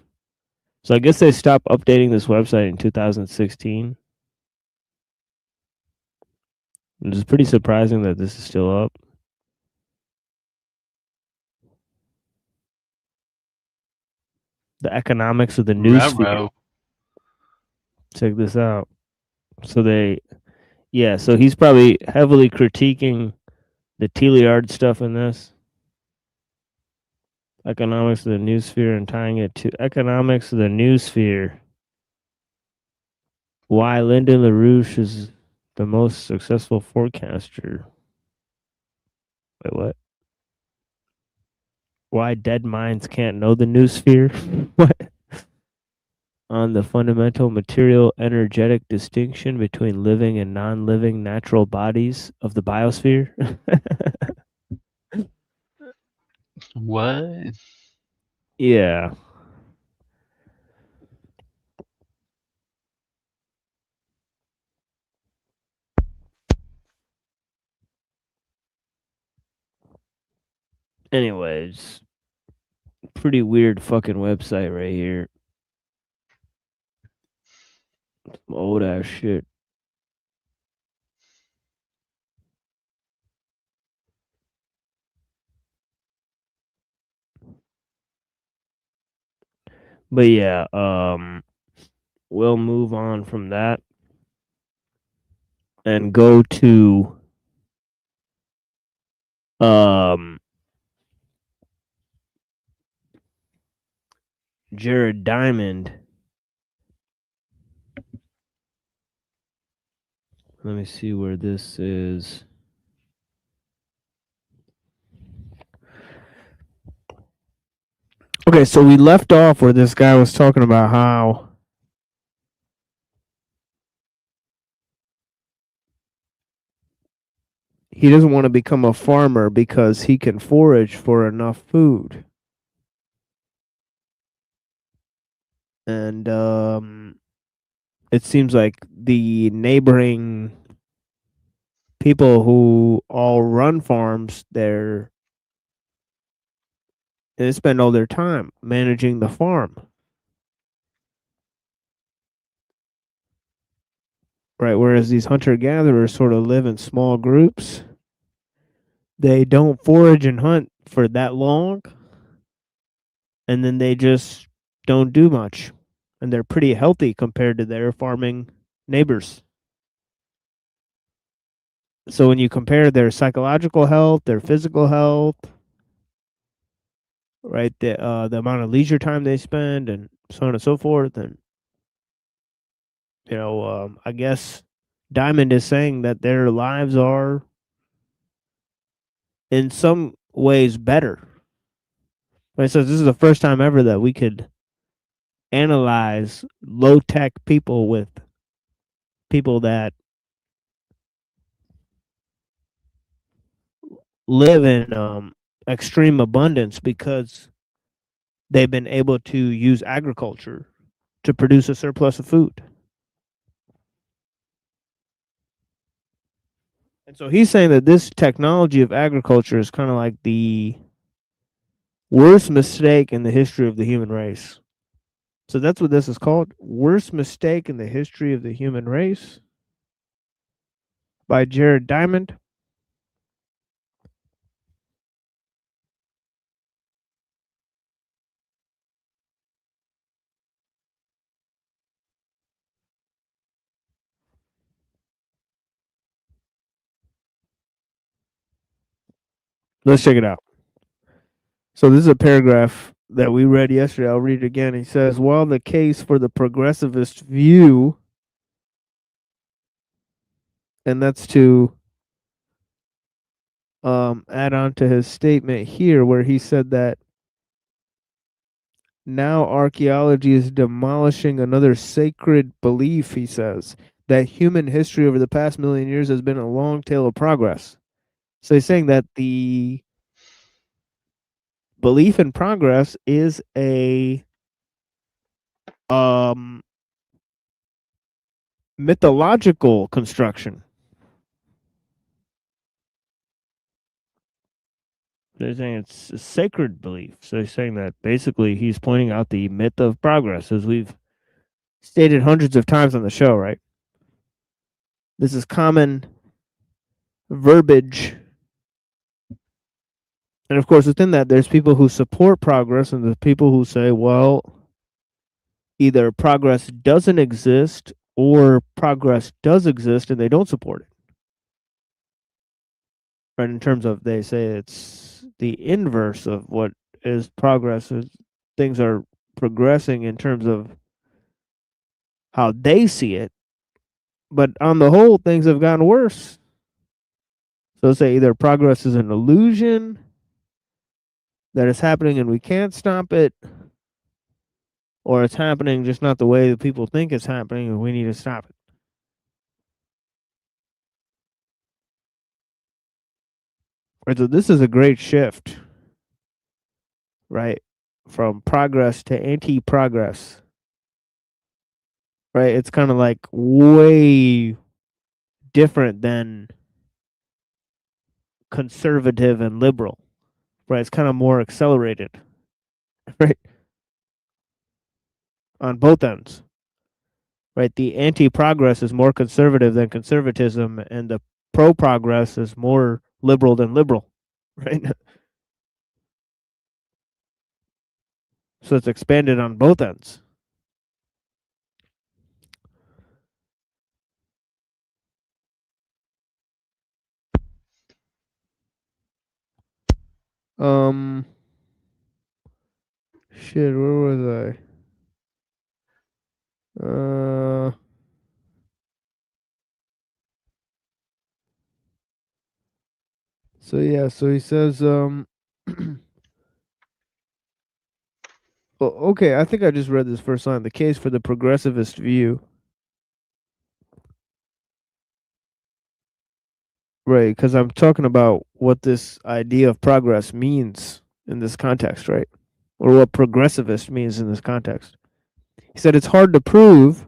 So I guess they stopped updating this website in 2016. It's pretty surprising that this is still up. The economics of the news feed. Check this out. So so he's probably heavily critiquing the Teilhard stuff in this. Economics of the newsphere and tying it to economics of the newsphere. Why Lyndon LaRouche is the most successful forecaster. Wait, what? Why dead minds can't know the newsphere? What? On the fundamental material energetic distinction between living and non-living natural bodies of the biosphere. What? Yeah. Anyways, pretty weird fucking website right here. Some old ass shit. But yeah, we'll move on from that and go to Jared Diamond. Let me see where this is. Okay, so we left off where this guy was talking about how he doesn't want to become a farmer because he can forage for enough food. And it seems like the neighboring people who all run farms, they spend all their time managing the farm. right? Whereas these hunter-gatherers sort of live in small groups. They don't forage and hunt for that long, and then they just don't do much. And they're pretty healthy compared to their farming neighbors. So when you compare their psychological health, their physical health, right, the amount of leisure time they spend, and so on and so forth, and I guess Diamond is saying that their lives are in some ways better. Right, so this is the first time ever that we could analyze low tech people with people that live in extreme abundance because they've been able to use agriculture to produce a surplus of food. And so he's saying that this technology of agriculture is kind of like the worst mistake in the history of the human race. So that's what this is called. Worst mistake in the history of the human race by Jared Diamond. Let's check it out. So this is a paragraph that we read yesterday. I'll read it again. He says, while the case for the progressivist view, and that's to add on to his statement here where he said that now archaeology is demolishing another sacred belief, he says, that human history over the past million years has been a long tale of progress. So he's saying that the belief in progress is a mythological construction. They're saying it's a sacred belief. So he's saying that basically he's pointing out the myth of progress, as we've stated hundreds of times on the show, right? This is common verbiage. And of course, within that, there's people who support progress and there's people who say, well, either progress doesn't exist or progress does exist and they don't support it. Right? In terms of, they say it's the inverse of what is progress. Things are progressing in terms of how they see it. But on the whole, things have gotten worse. So say either progress is an illusion that is happening and we can't stop it, or it's happening just not the way that people think it's happening and we need to stop it. Right, so this is a great shift, right, from progress to anti-progress. Right, it's kind of like way different than conservative and liberal. Right, it's kind of more accelerated. Right, on both ends. Right, the anti-progress is more conservative than conservatism, and the pro-progress is more liberal than liberal. Right. So it's expanded on both ends. Shit, where was I? So yeah, so he says, well, okay, I think I just read this first line. The case for the progressivist view. Right, because I'm talking about what this idea of progress means in this context, right? Or what progressivist means in this context. He said it's hard to prove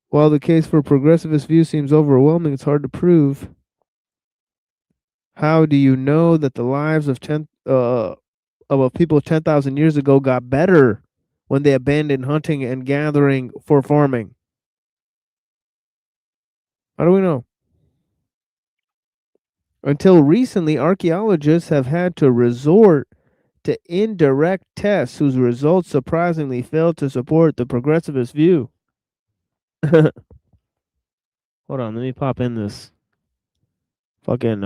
while the case for progressivist view seems overwhelming, it's hard to prove. How do you know that the lives of of people 10,000 years ago got better when they abandoned hunting and gathering for farming? How do we know? Until recently, archaeologists have had to resort to indirect tests whose results surprisingly failed to support the progressivist view. Hold on, let me pop in this fucking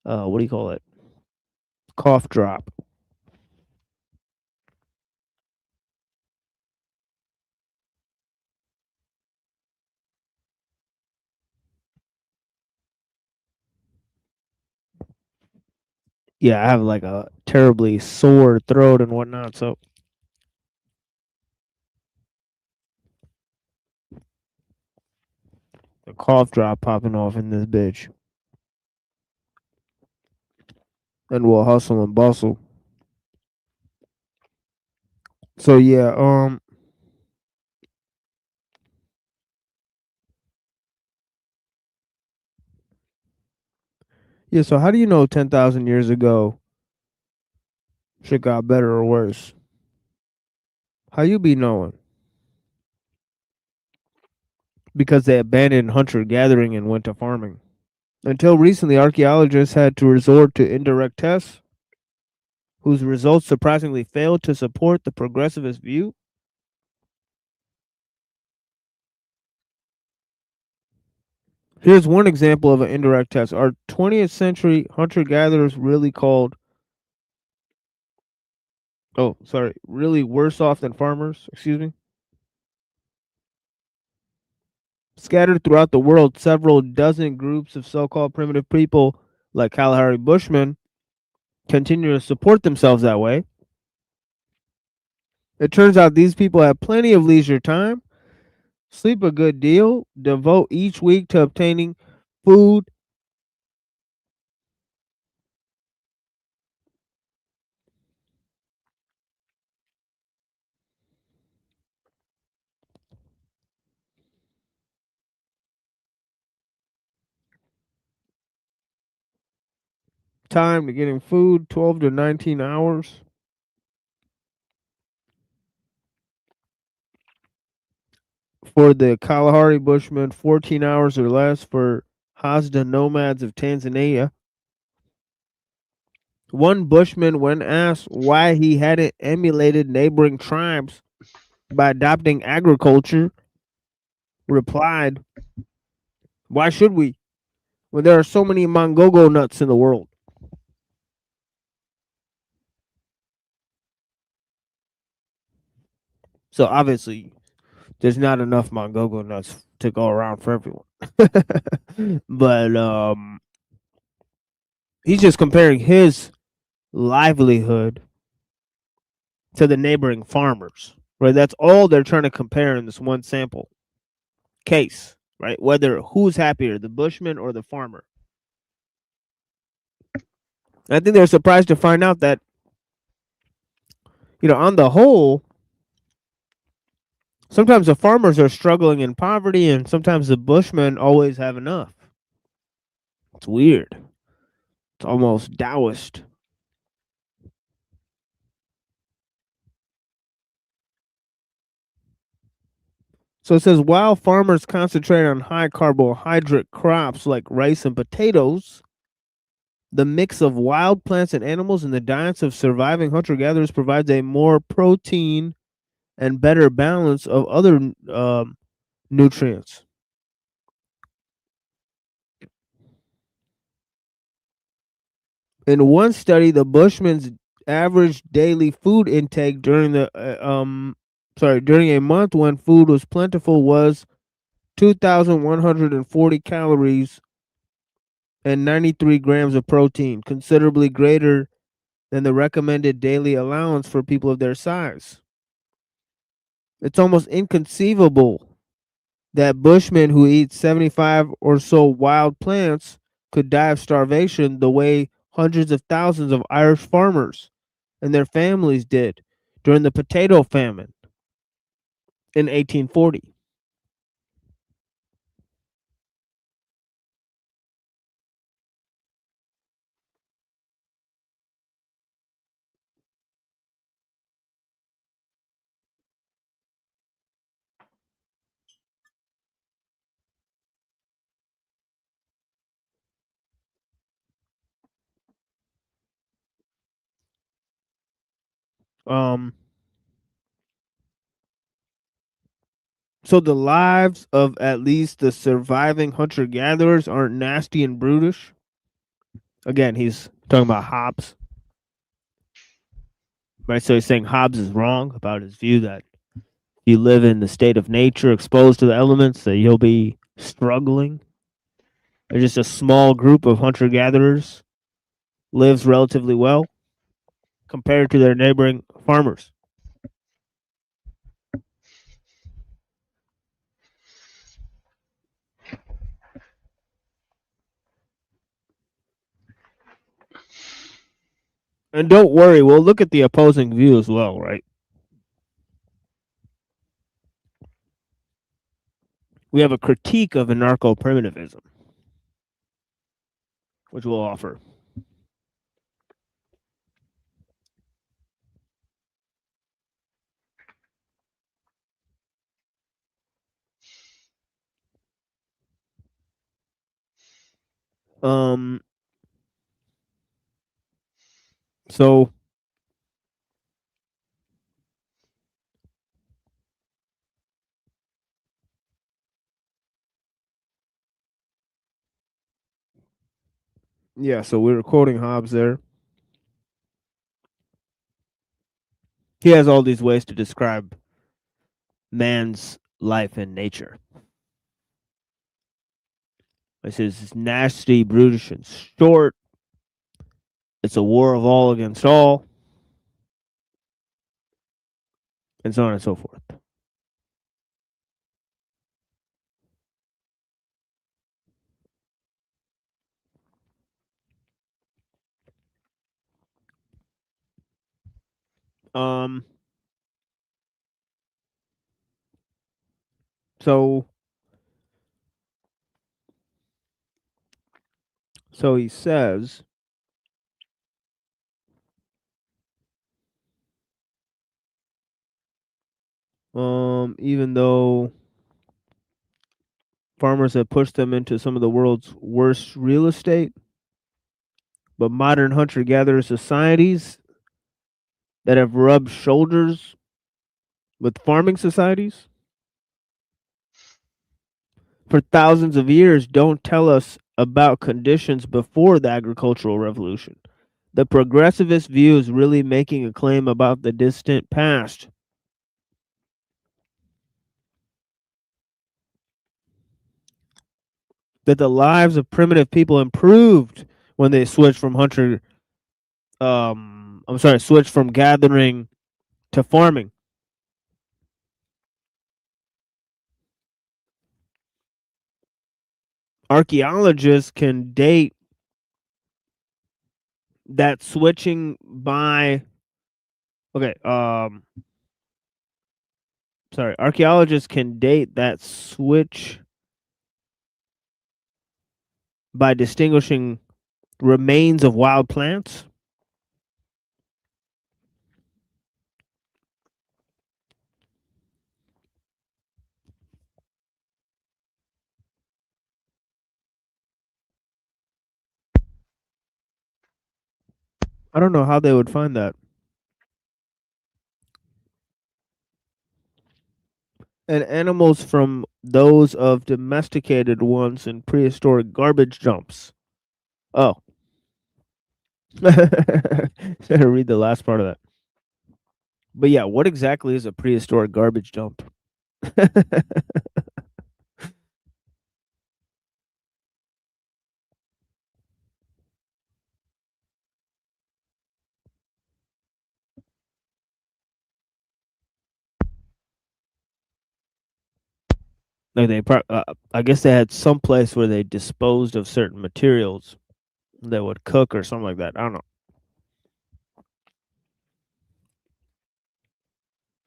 what do you call it? Cough drop. Yeah, I have like a terribly sore throat and whatnot, so the cough drop popping off in this bitch. And we'll hustle and bustle. So yeah, yeah, so how do you know 10,000 years ago shit got better or worse? How you be knowing? Because they abandoned hunter gathering and went to farming. Until recently, archaeologists had to resort to indirect tests whose results surprisingly failed to support the progressivist view. Here's one example of an indirect test. Are 20th century hunter gatherers really really worse off than farmers? Excuse me. Scattered throughout the world, several dozen groups of so called primitive people, like Kalahari Bushmen, continue to support themselves that way. It turns out these people have plenty of leisure time, sleep a good deal, devote each week to obtaining food. Time to getting food, 12 to 19 hours. For the Kalahari Bushmen, 14 hours or less for Hasda nomads of Tanzania. One Bushman, when asked why he hadn't emulated neighboring tribes by adopting agriculture, replied, "Why should we, when there are so many mangogo nuts in the world?" So obviously, there's not enough mangogo nuts to go around for everyone. But he's just comparing his livelihood to the neighboring farmers, right? That's all they're trying to compare in this one sample case, right? Whether who's happier, the bushman or the farmer. I think they're surprised to find out that, on the whole, sometimes the farmers are struggling in poverty and sometimes the bushmen always have enough. It's weird. It's almost Taoist. So it says while farmers concentrate on high carbohydrate crops like rice and potatoes, the mix of wild plants and animals in the diets of surviving hunter gatherers provides a more protein and better balance of other nutrients. In one study, the Bushman's average daily food intake during during a month when food was plentiful was 2,140 calories and 93 grams of protein, considerably greater than the recommended daily allowance for people of their size. It's almost inconceivable that Bushmen who eat 75 or so wild plants could die of starvation the way hundreds of thousands of Irish farmers and their families did during the potato famine in 1840. So the lives of at least the surviving hunter-gatherers aren't nasty and brutish. Again, he's talking about Hobbes. Right, so he's saying Hobbes is wrong about his view that you live in the state of nature, exposed to the elements, that you'll be struggling. There's just a small group of hunter-gatherers lives relatively well compared to their neighboring farmers. And don't worry, we'll look at the opposing view as well, right? We have a critique of anarcho-primitivism, which we'll offer. So yeah, so we were quoting Hobbes there. He has all these ways to describe man's life in nature. He says it's nasty, brutish, and short. It's a war of all against all, and so on and so forth. So he says, even though farmers have pushed them into some of the world's worst real estate, but modern hunter-gatherer societies that have rubbed shoulders with farming societies for thousands of years don't tell us about conditions before the agricultural revolution. The progressivist view is really making a claim about the distant past. That the lives of primitive people improved when they switched from switched from gathering to farming. Archaeologists can date that switching by archaeologists can date that switch by distinguishing remains of wild plants. I don't know how they would find that. And animals from those of domesticated ones in prehistoric garbage dumps. Oh. Gotta read the last part of that. But yeah, what exactly is a prehistoric garbage dump? Like I guess they had some place where they disposed of certain materials that would cook or something like that. I don't know.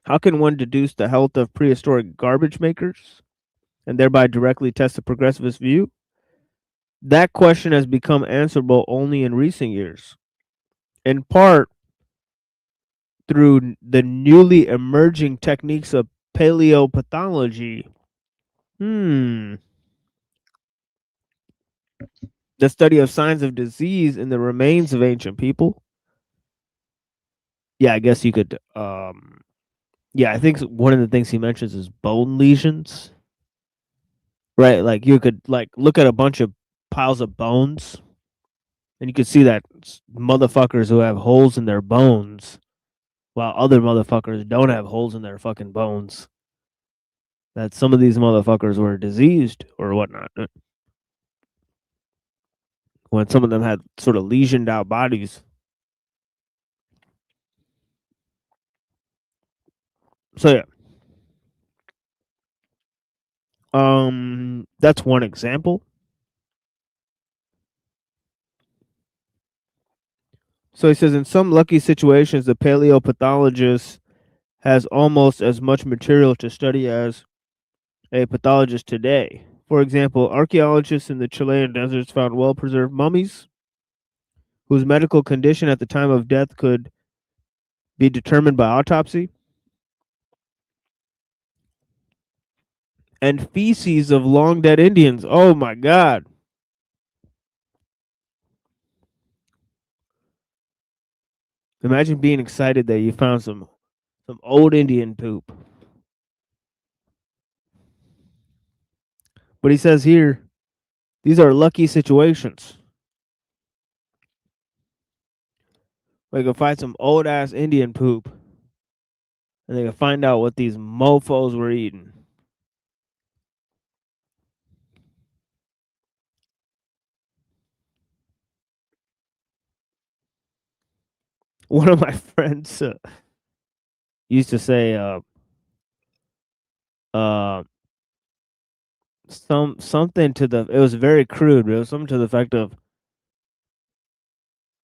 How can one deduce the health of prehistoric garbage makers and thereby directly test the progressivist view? That question has become answerable only in recent years, in part through the newly emerging techniques of paleopathology. The study of signs of disease in the remains of ancient people. Yeah, I guess you could. Yeah, I think one of the things he mentions is bone lesions. Right, like you could like look at a bunch of piles of bones, and you could see that motherfuckers who have holes in their bones, while other motherfuckers don't have holes in their fucking bones. That some of these motherfuckers were diseased or whatnot. When some of them had sort of lesioned out bodies. So yeah. That's one example. So he says in some lucky situations the paleopathologist has almost as much material to study as a pathologist today. For example, archaeologists in the Chilean deserts found well preserved mummies whose medical condition at the time of death could be determined by autopsy. And feces of long dead Indians. Oh my God. Imagine being excited that you found some old Indian poop. But he says here, these are lucky situations. They can find some old ass Indian poop, and they can find out what these mofos were eating. One of my friends used to say, something to the. It was very crude, but it was something to the effect of,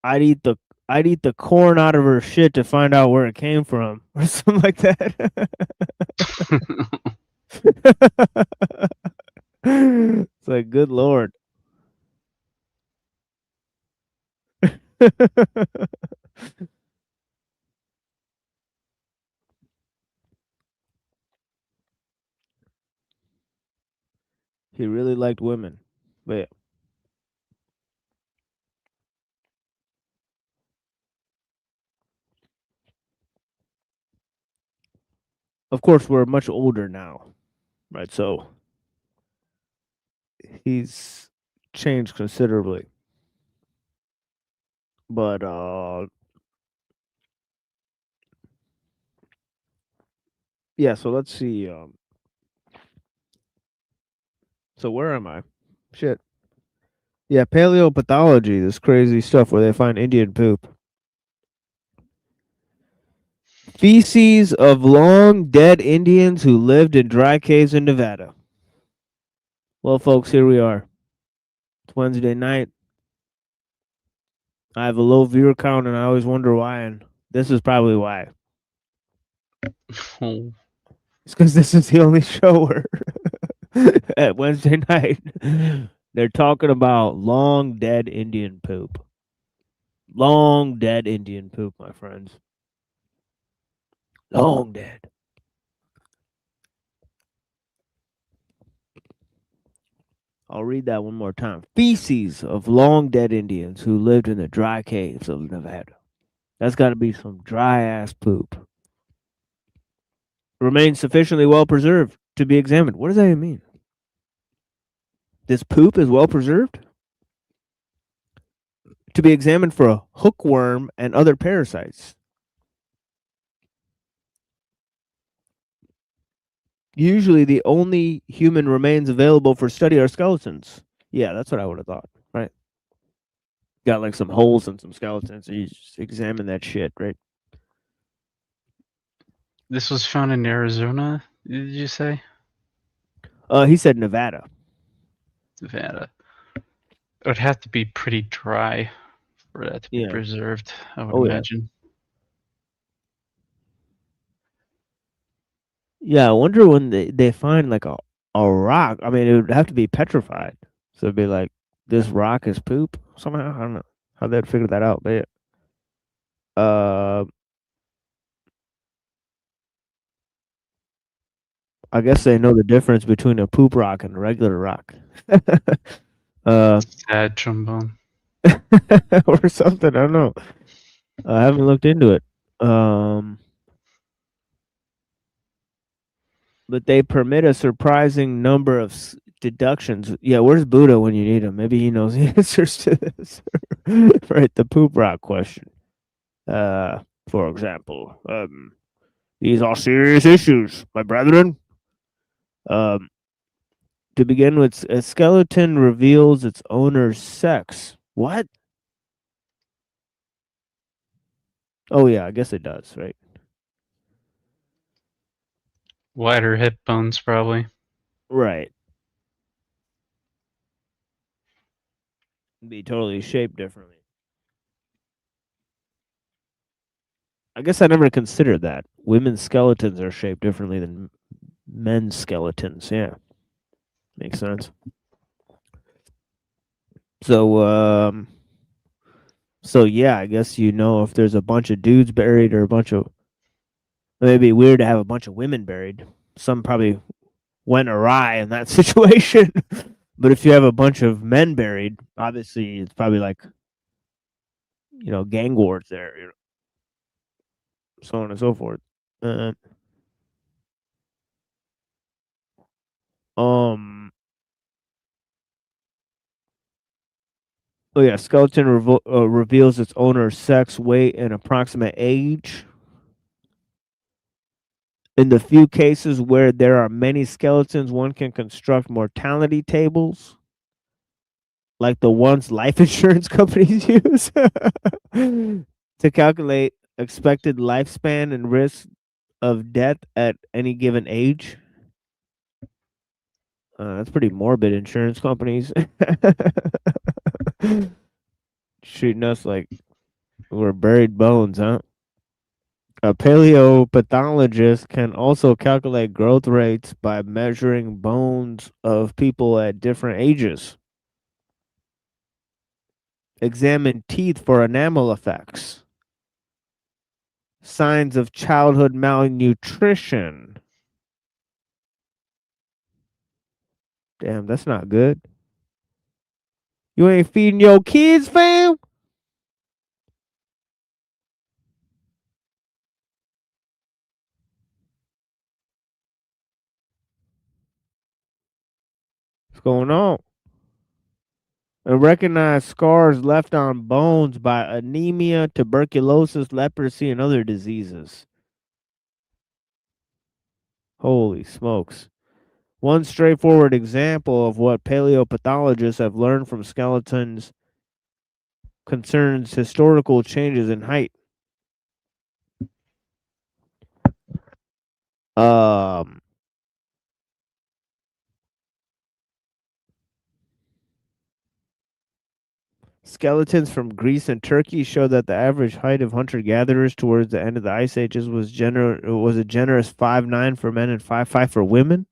I'd eat the corn out of her shit to find out where it came from, or something like that. It's like, good lord. He really liked women, but yeah. Of course, we're much older now, right? So he's changed considerably. But yeah, so let's see. So where am I? Shit. Yeah, paleopathology, this crazy stuff where they find Indian poop. Feces of long dead Indians who lived in dry caves in Nevada. Well, folks, here we are. It's Wednesday night. I have a low viewer count, and I always wonder why, and this is probably why. Oh. It's because this is the only show where at Wednesday night they're talking about long dead Indian poop. Long dead Indian poop, my friends. Long dead. I'll read that one more time. Feces of long dead Indians who lived in the dry caves of Nevada. That's got to be some dry ass poop. Remains sufficiently well preserved to be examined. What does that even mean? This poop is well preserved? To be examined for a hookworm and other parasites. Usually the only human remains available for study are skeletons. Yeah, that's what I would have thought, right? Got like some holes and some skeletons, so you just examine that shit, right? This was found in Arizona, did you say? He said Nevada. Nevada. It would have to be pretty dry for that to be Yeah. preserved, I would imagine. Yeah, I wonder when they find like a rock. I mean, it would have to be petrified. So it'd be like, this rock is poop somehow. I don't know how they'd figure that out. But I guess they know the difference between a poop rock and a regular rock. Sad trombone. Or something. I don't know. I haven't looked into it. But they permit a surprising number of deductions. Yeah, where's Buddha when you need him? Maybe he knows the answers to this. Right, the poop rock question. For example, these are serious issues, my brethren. Um, to begin with, a skeleton reveals its owner's sex. What? Oh yeah, I guess it does, right? Wider hip bones, probably. Right. Be totally shaped differently. I guess I never considered that. Women's skeletons are shaped differently than men's skeletons. Yeah. Makes sense. So yeah, I guess if there's a bunch of dudes buried or a bunch of it'd be weird to have a bunch of women buried. Some probably went awry in that situation. But if you have a bunch of men buried, obviously it's probably like gang wars there, so on and so forth. Um. Oh yeah, skeleton reveals its owner's sex, weight, and approximate age. In the few cases where there are many skeletons, one can construct mortality tables, like the ones life insurance companies use, to calculate expected lifespan and risk of death at any given age. That's pretty morbid. Insurance companies treating us like we're buried bones, huh? A paleopathologist can also calculate growth rates by measuring bones of people at different ages. Examine teeth for enamel effects. Signs of childhood malnutrition. Damn, that's not good. You ain't feeding your kids, fam? What's going on? And recognize scars left on bones by anemia, tuberculosis, leprosy, and other diseases. Holy smokes. One straightforward example of what paleopathologists have learned from skeletons concerns historical changes in height. Skeletons from Greece and Turkey show that the average height of hunter-gatherers towards the end of the ice ages was a generous 5'9" for men and 5'5" for women.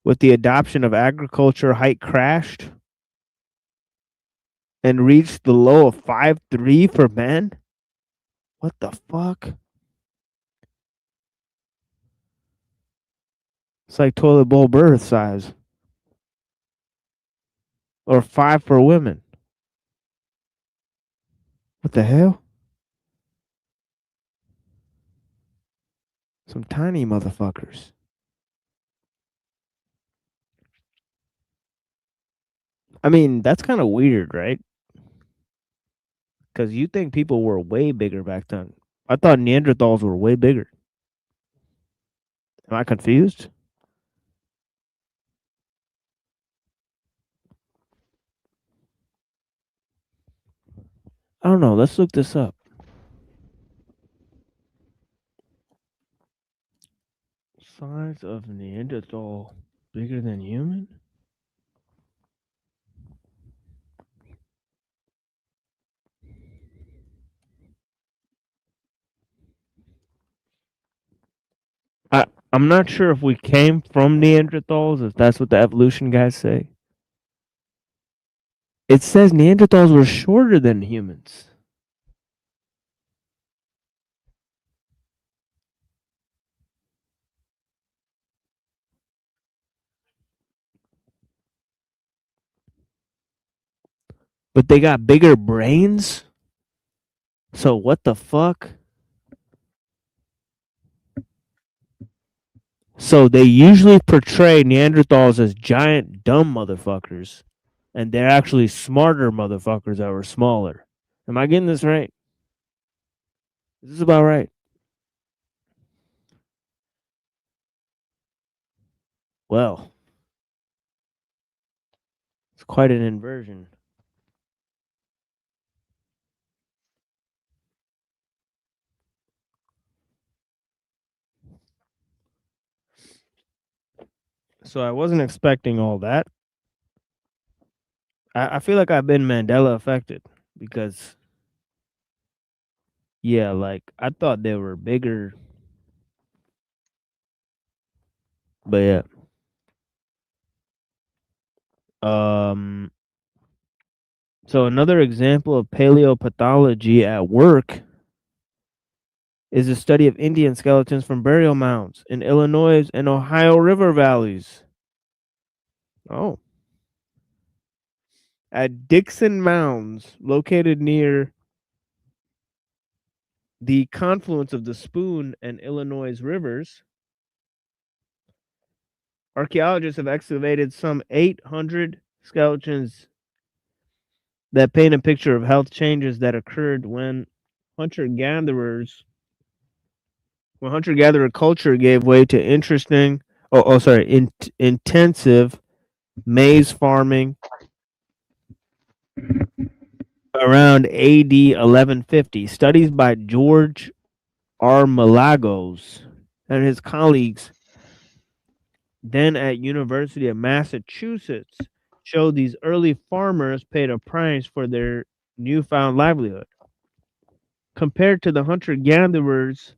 With the adoption of agriculture, height crashed and reached the low of 5'3" for men. What the fuck? It's like toilet bowl birth size. Or 5 for women. What the hell? Some tiny motherfuckers. I mean, that's kind of weird, right? Because you think people were way bigger back then. I thought Neanderthals were way bigger. Am I confused? I don't know. Let's look this up. Size of Neanderthal bigger than human? I'm not sure if we came from Neanderthals, if that's what the evolution guys say. It says Neanderthals were shorter than humans. but they got bigger brains? So what the fuck? So they usually portray Neanderthals as giant dumb motherfuckers, and they're actually smarter motherfuckers that were smaller. Am I getting this right? Is this about right? Well, it's quite an inversion. So I wasn't expecting all that. I feel like I've been Mandela affected because, yeah, like I thought they were bigger, but yeah. So another example of paleopathology at work is the study of Indian skeletons from burial mounds in Illinois and Ohio River valleys. Oh. At Dixon Mounds, located near the confluence of the Spoon and Illinois rivers, archaeologists have excavated some 800 skeletons that paint a picture of health changes that occurred when hunter-gatherer culture gave way to intensive maize farming around AD 1150. Studies by George R. Malagos and his colleagues then at University of Massachusetts showed these early farmers paid a price for their newfound livelihood. Compared to the hunter-gatherers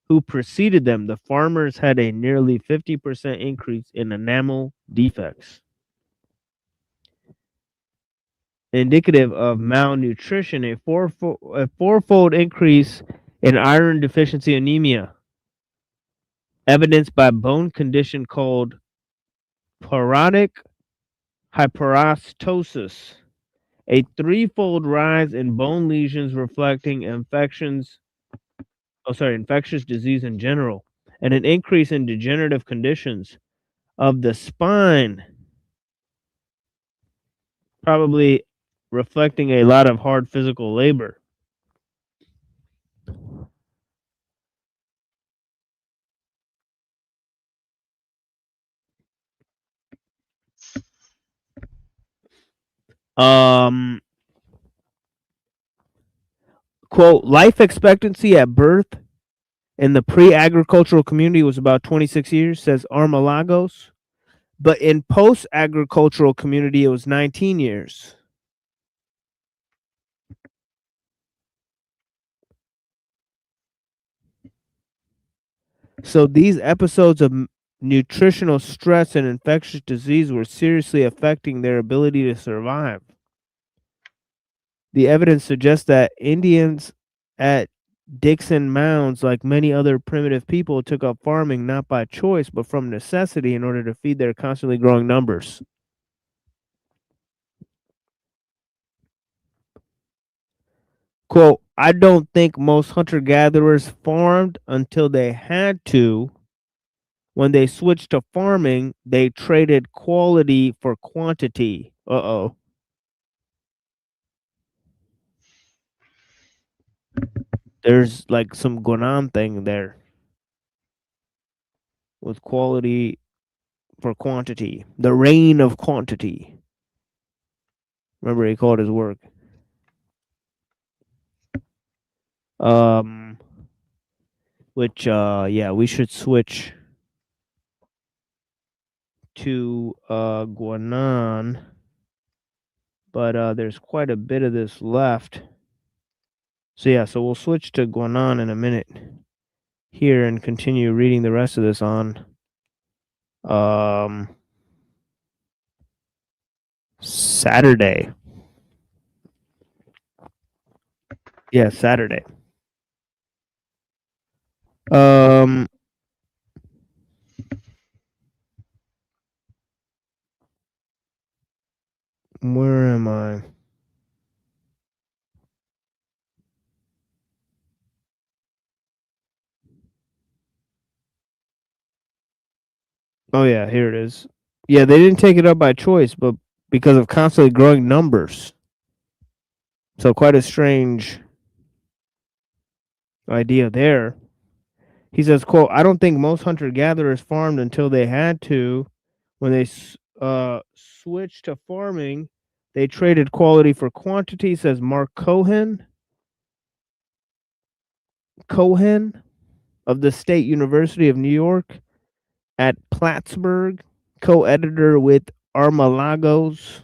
who preceded them, the farmers had a nearly 50% increase in enamel defects, indicative of malnutrition, a fourfold increase in iron deficiency anemia, evidenced by bone condition called porotic hyperostosis, a threefold rise in bone lesions reflecting infectious disease in general, and an increase in degenerative conditions of the spine, probably reflecting a lot of hard physical labor. Quote, life expectancy at birth in the pre-agricultural community was about 26 years, says Armalagos, but in post-agricultural community it was 19 years. So these episodes of nutritional stress and infectious disease were seriously affecting their ability to survive. The evidence suggests that Indians at Dixon Mounds, like many other primitive people, took up farming not by choice but from necessity in order to feed their constantly growing numbers. Quote, I don't think most hunter-gatherers farmed until they had to. When they switched to farming, they traded quality for quantity. Uh-oh. There's like some Guanan thing there with quality for quantity. The reign of quantity. Remember, he called his work. Which yeah, we should switch to Guanan, but there's quite a bit of this left. So yeah, so we'll switch to Guanan in a minute here and continue reading the rest of this on Saturday. Yeah, Saturday. Where am I? Oh yeah, here it is. Yeah, they didn't take it up by choice, but because of constantly growing numbers. So quite a strange idea there. He says, quote, I don't think most hunter-gatherers farmed until they had to. When they switched to farming, they traded quality for quantity, says Mark Cohen of the State University of New York at Plattsburgh, co-editor with Armalagos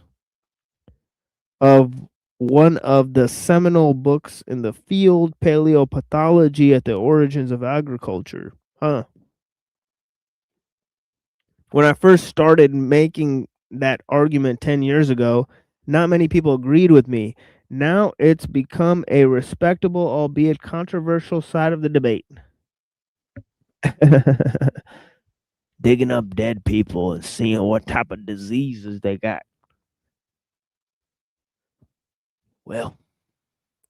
of one of the seminal books in the field, Paleopathology at the Origins of Agriculture. Huh. When I first started making that argument 10 years ago, not many people agreed with me. Now it's become a respectable, albeit controversial side of the debate. Digging up dead people and seeing what type of diseases they got. Well,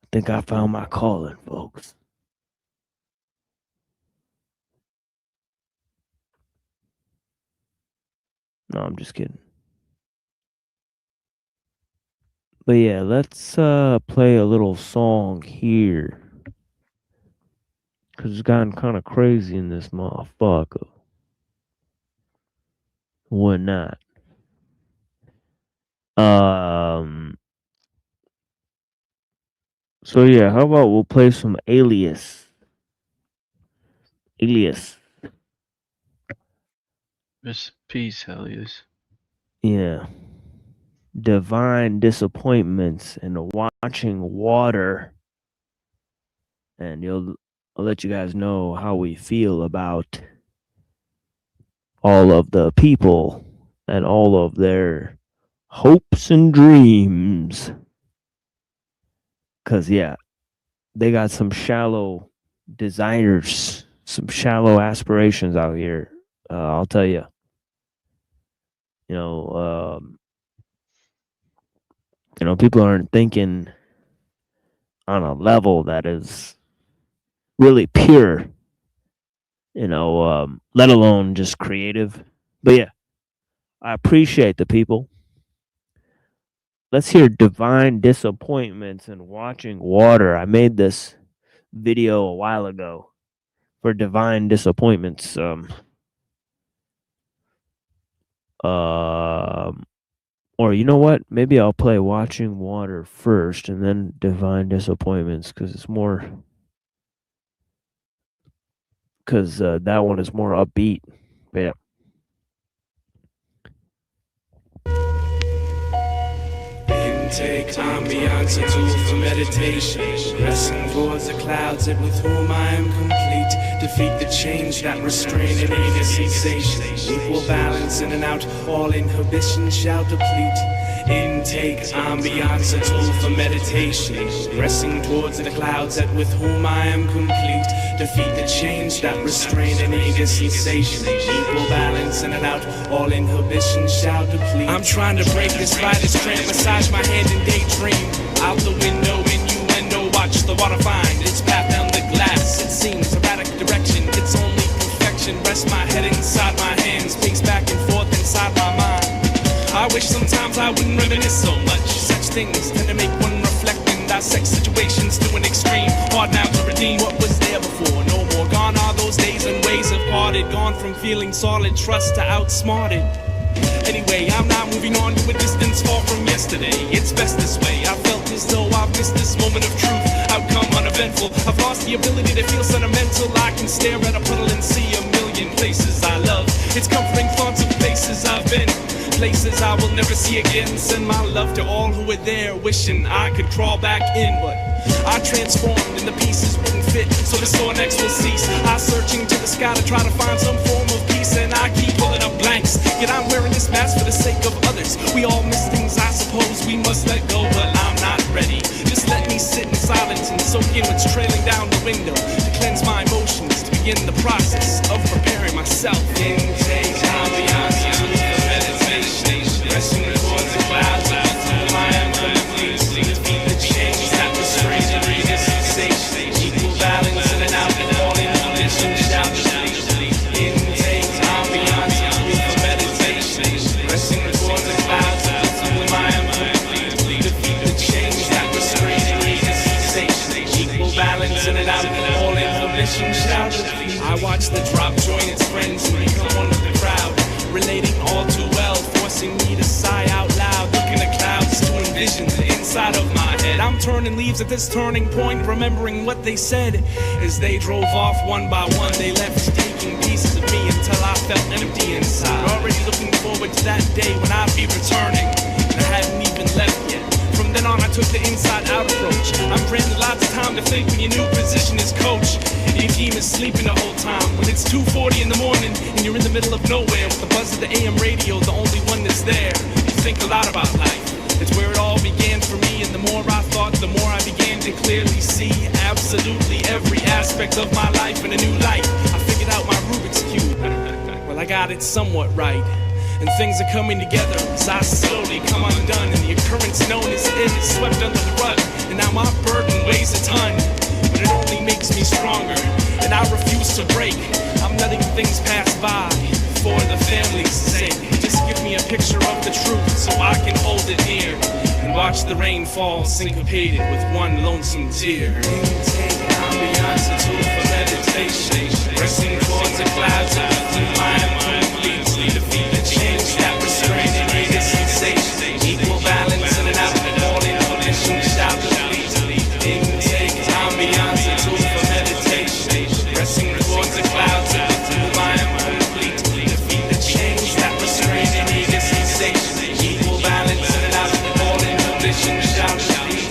I think I found my calling, folks. No, I'm just kidding. But yeah, let's play a little song here. Because it's gotten kind of crazy in this motherfucker. Whatnot. So yeah, how about we'll play some Alias. Rest in peace, Alias. Yeah. Divine Disappointments and Watching Water. And I'll let you guys know how we feel about all of the people and all of their hopes and dreams. Because, yeah, they got some shallow desires, some shallow aspirations out here. I'll tell you. People aren't thinking on a level that is really pure, let alone just creative. But yeah, I appreciate the people. Let's hear Divine Disappointments and Watching Water. I made this video a while ago for Divine Disappointments. Or you know what? Maybe I'll play Watching Water first and then Divine Disappointments because it's more. Because that one is more upbeat. But yeah. Intake ambiance, a tool for meditation. Pressing towards the clouds, and with whom I am complete. Defeat the change that restrain and aid a sensation. Equal balance in and out, all inhibition shall deplete. Intake ambiance, a tool for meditation. Pressing towards the clouds, and with whom I am complete. Defeat the change that restrain and aid a sensation. Equal balance in and out, all inhibition shall deplete. I'm trying to break this spider's cramp, massage my hand and daydream. Out the window, innuendo, watch the water find its path down the glass. It seems erratic direction, it's only perfection. Rest my head inside my hands, pace back and forth inside my mind. I wish sometimes I wouldn't reminisce so much. Such things tend to make one reflect and dissect situations to an extreme. Hard now to redeem what was there before. No more gone are those days and ways have parted. Gone from feeling solid trust to outsmarted. Anyway, I'm not moving on to a distance far from yesterday. It's best this way. I felt as though I've missed this moment of truth. Outcome uneventful. I've lost the ability to feel sentimental. I can stare at a puddle and see a million places I love. It's comforting thoughts of places I've been. Places I will never see again. Send my love to all who were there, wishing I could crawl back in. But I transformed and the pieces wouldn't fit, so the sore next will cease. I searching to the sky to try to find some form of peace, and I keep pulling up blanks. Yet I'm wearing this mask for the sake of others. We all miss things, I suppose we must let go, but I'm not ready. Just let me sit in silence and soak in what's trailing down the window, to cleanse my emotions, to begin the process of preparing myself. Intake ambiance, meditation, pressing towards the clouds, I am complete. Defeat the change that restrains and read a sensation. Equal balance in and out, and all inhibition shall deplete. Intake ambiance, watch the drop, join its friends and become one with the crowd. Relating all too well, forcing me to sigh out loud. Look in the clouds to envision the inside of my head. I'm turning leaves at this turning point, remembering what they said. As they drove off one by one, they left taking pieces of me until I felt empty inside. Already looking forward to that day when I'd be returning, and I hadn't even left yet. From then on I took the inside-out approach. I'm granted lots of time to think when your new position is coach. Your team is sleeping the whole time. When it's 2:40 in the morning and you're in the middle of nowhere with the buzz of the AM radio, the only one that's there, you think a lot about life. It's where it all began for me, and the more I thought, the more I began to clearly see absolutely every aspect of my life in a new light. I figured out my Rubik's Cube. Well, I got it somewhat right. And things are coming together as I slowly come undone, and the occurrence known as it is swept under the rug. And now my burden weighs a ton, but it only makes me stronger, and I refuse to break. I'm letting things pass by for the family's sake. Just give me a picture of the truth so I can hold it near and watch the rain fall syncopated with one lonesome tear. Intake ambiance, a tool for meditation, pressing towards the clouds of the mind completely defeat the change that restraining a sensation. Equal balance in and out of all inhibition, shout the fleet. Intake ambiance, a tool for meditation, pressing towards the clouds of the mind completely defeat the change that restraining a sensation. Equal balance in and out of all inhibition, shout the fleet.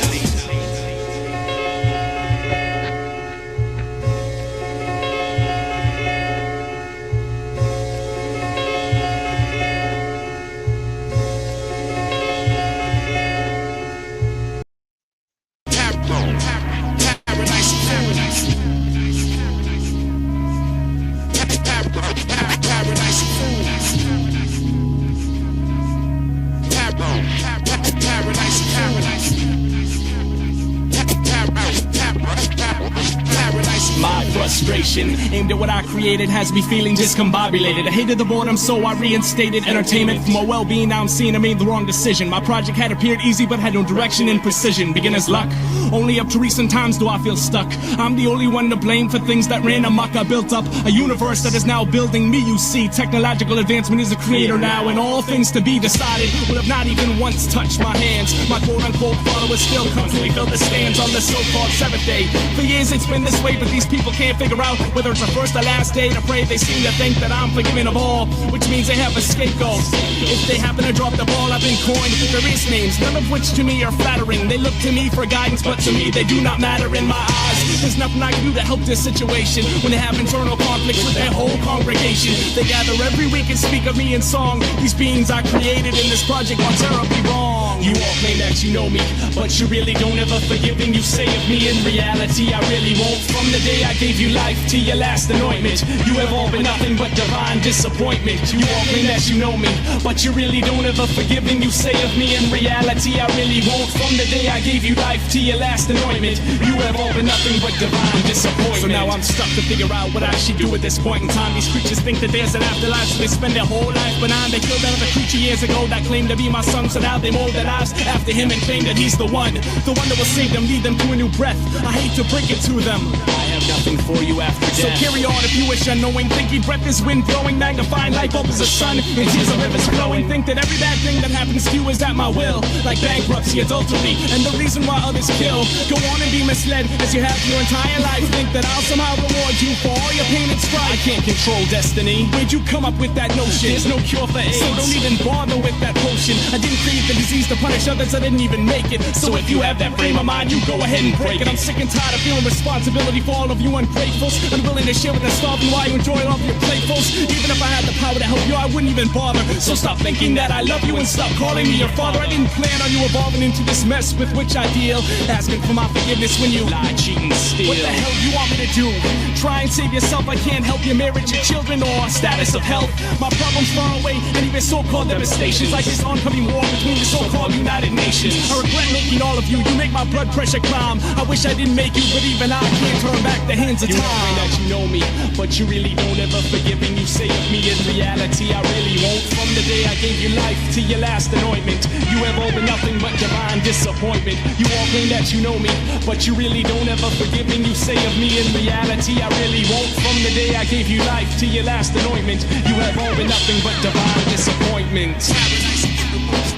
My frustration aimed at what I created has me feeling discombobulated. I hated the boredom, so I reinstated entertainment. For my well-being, now I'm seeing I made the wrong decision. My project had appeared easy but had no direction and precision. Beginner's luck. Only up to recent times do I feel stuck. I'm the only one to blame for things that ran amok. I built up a universe that is now building me, you see. Technological advancement is a creator now, and all things to be decided will have not even once touched my hands. My quote-unquote followers still constantly fill the stands on the so-called 7th day. For years it's been this way, but these people can't figure out whether it's the first or last day to pray. They seem to think that I'm forgiving of all, which means they have a scapegoat. If they happen to drop the ball, I've been coined various names, none of which to me are flattering. They look to me for guidance, but to me they do not matter in my eyes. There's nothing I can do to help this situation when they have internal conflicts with their whole congregation. They gather every week and speak of me in song. These beings I created in this project are terribly wrong. You all claim that you know me, but you really don't ever forgiving you say of me. In reality, I really won't. From the day I gave you life to your last anointment, you have all been nothing but divine disappointment. You all claim that you know me, but you really don't ever forgiving you say of me. In reality, I really won't. From the day I gave you life to your last anointment, you have all been nothing but divine disappointment. So now I'm stuck to figure out what I should do at this point in time. These creatures think that there's an afterlife, so they spend their whole life benign. They killed another creature years ago that claimed to be my son, so now they mold their lives after him and claim that he's the one that will save them, lead them to a new breath. I hate to break it to them, I have nothing for you after death. So carry on if you wish, unknowing, thinking breath is wind blowing, magnifying light bulb is a sun, and tears are rivers flowing. Think that every bad thing that happens to you is at my will, like bankruptcy, adultery, and the reason why others kill. Go on and be misled as you have your entire life. Think that I'll somehow reward you for all your pain and strife. I can't control destiny. Where'd you come up with that notion? There's no cure for AIDS, so don't even bother with that potion. I didn't create the disease to punish others, I didn't even make it. So if you have that frame of mind, you go ahead and break it. I'm sick and tired of feeling responsibility for all of you ungratefuls, unwilling to share with the starving while you enjoy all of your platefuls. Even if I had the power to help you, I wouldn't even bother. So stop thinking that I love you and stop calling me your father. I didn't plan on you evolving into this mess with which I deal, asking for my forgiveness when you lie, cheat, and steal. What the hell do you want me to do? Try and save yourself, I can't help your marriage, your children, or status of health. My problem's far away, and even so-called devastations, like this oncoming war between the so-called United Nations. I regret making all of you, you make my blood pressure climb. I wish I didn't make you, but even I can't turn back The hands are tied. You claim that you know me, but you really don't ever forgive me. You say of me in reality, I really won't. From the day I gave you life to your last anointment, you have all been nothing but divine disappointment. You all claim that you know me, but you really don't ever forgive me. You say of me in reality, I really won't. From the day I gave you life to your last anointment, you have all been nothing but divine disappointment. Paradise,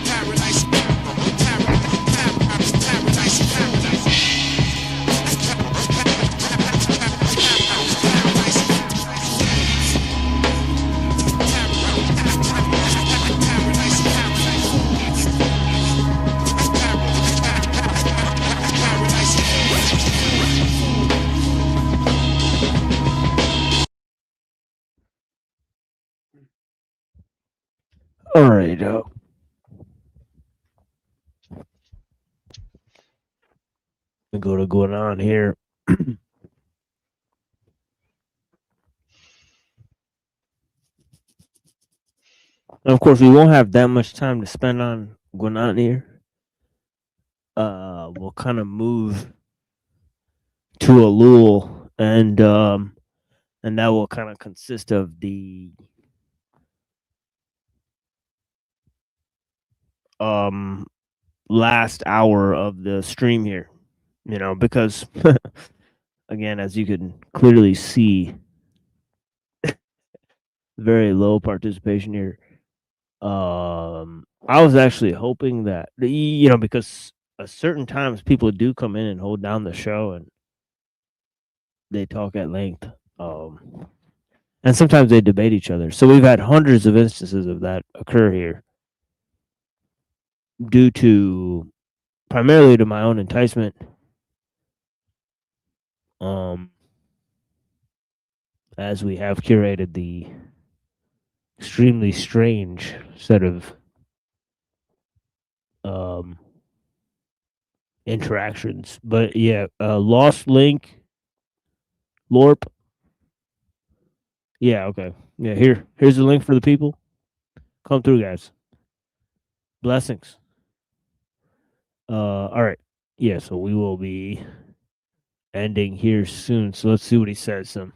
paradise, paradise, paradise, paradise. All right. We go to going on here. And of course, we won't have that much time to spend on going on here. We'll kind of move to ellul, and that will kind of consist of the last hour of the stream here. You know, because again, as you can clearly see, very low participation here. I was actually hoping that, you know, because at certain times people do come in and hold down the show and they talk at length. And sometimes they debate each other. So we've had hundreds of instances of that occur here due to primarily to my own enticement. As we have curated the extremely strange set of interactions. But yeah, lost link, LORP. Yeah, okay. Yeah, here's the link for the people. Come through, guys. Blessings. All right. Yeah, so we will be ending here soon. So let's see what he says. So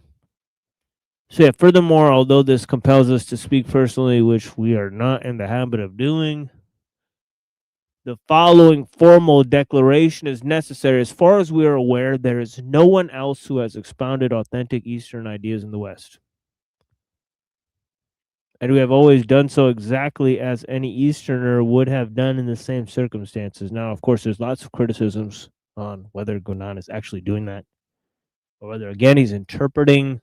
yeah, furthermore, although this compels us to speak personally, which we are not in the habit of doing, the following formal declaration is necessary. As far as we are aware, there is no one else who has expounded authentic Eastern ideas in the West. And we have always done so exactly as any Easterner would have done in the same circumstances. Now, of course, there's lots of criticisms on whether Gunan is actually doing that, or whether, again, he's interpreting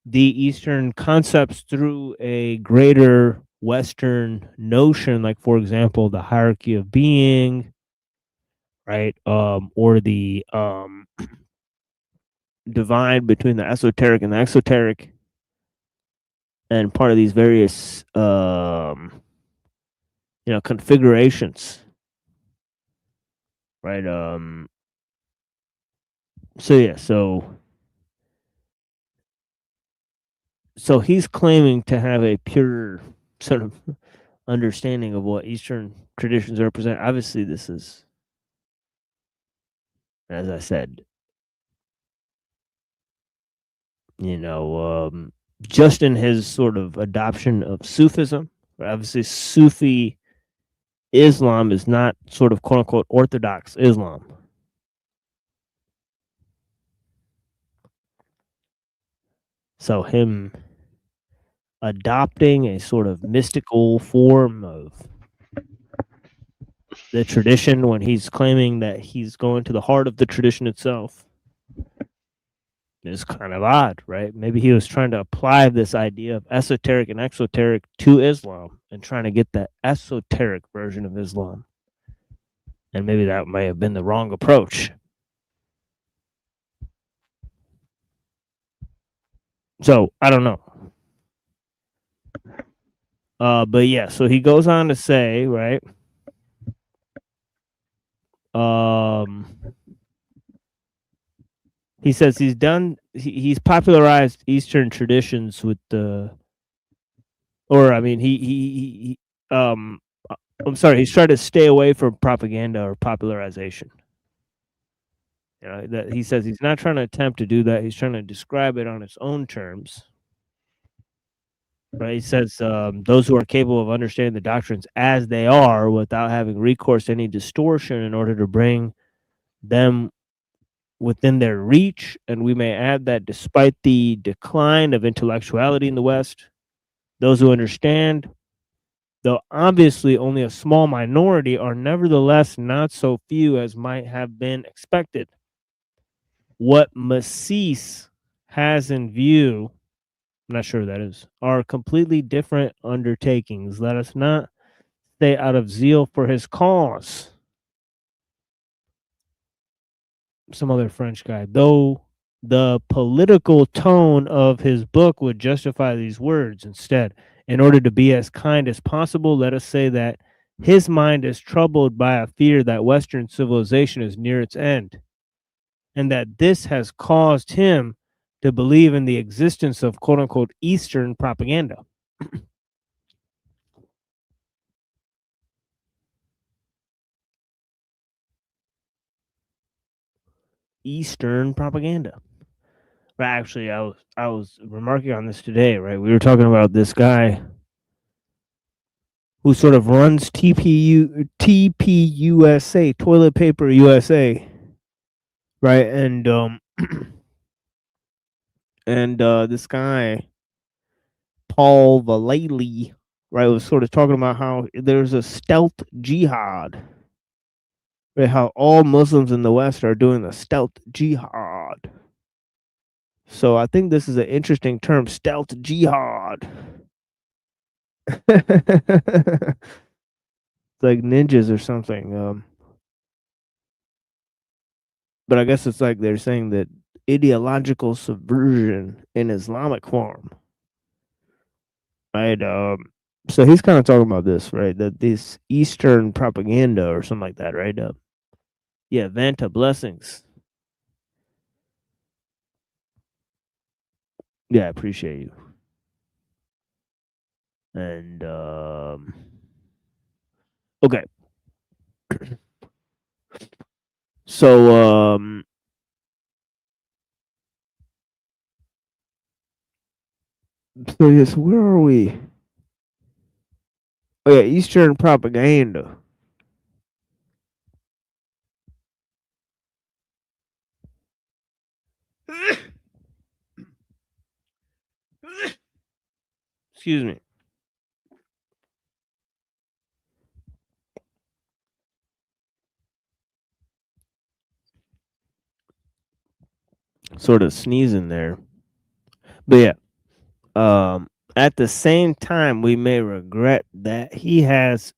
the Eastern concepts through a greater Western notion, like, for example, the hierarchy of being, right? Or the divide between the esoteric and the exoteric, and part of these various configurations, right? So he's claiming to have a pure sort of understanding of what Eastern traditions represent. Obviously, this is, as I said, just in his sort of adoption of Sufism. Obviously, Sufi Islam is not sort of quote unquote Orthodox Islam. So him adopting a sort of mystical form of the tradition when he's claiming that he's going to the heart of the tradition itself is kind of odd, right? Maybe he was trying to apply this idea of esoteric and exoteric to Islam and trying to get that esoteric version of Islam. And maybe that may have been the wrong approach. So, I don't know. But yeah, so he goes on to say, right? He says he's popularized Eastern traditions with I'm sorry, he's trying to stay away from propaganda or popularization. You know, that he says he's not trying to attempt to do that. He's trying to describe it on its own terms. Right? He says those who are capable of understanding the doctrines as they are without having recourse to any distortion in order to bring them within their reach. And we may add that despite the decline of intellectuality in the West, those who understand, though obviously only a small minority, are nevertheless not so few as might have been expected. What Massis has in view, I'm not sure what that is, are completely different undertakings. Let us not say out of zeal for his cause. Some other French guy, though the political tone of his book would justify these words. Instead, in order to be as kind as possible, let us say that his mind is troubled by a fear that Western civilization is near its end, and that this has caused him to believe in the existence of quote unquote Eastern propaganda. Eastern propaganda. But actually, I was remarking on this today, right? We were talking about this guy who sort of runs TPUSA, Toilet Paper USA, right? And this guy Paul Vallely, right, was sort of talking about how there's a stealth jihad, right? How all Muslims in the West are doing the stealth jihad. So I think this is an interesting term, stealth jihad. It's like ninjas or something. But I guess it's like they're saying that ideological subversion in Islamic form, right? So he's kind of talking about this, right? That this Eastern propaganda or something like that, right? Yeah, Vanta, blessings. Yeah, I appreciate you. And okay. So so yes, where are we? Oh yeah, Eastern propaganda. Excuse me. Sort of sneezing there. But yeah. At the same time, we may regret that he has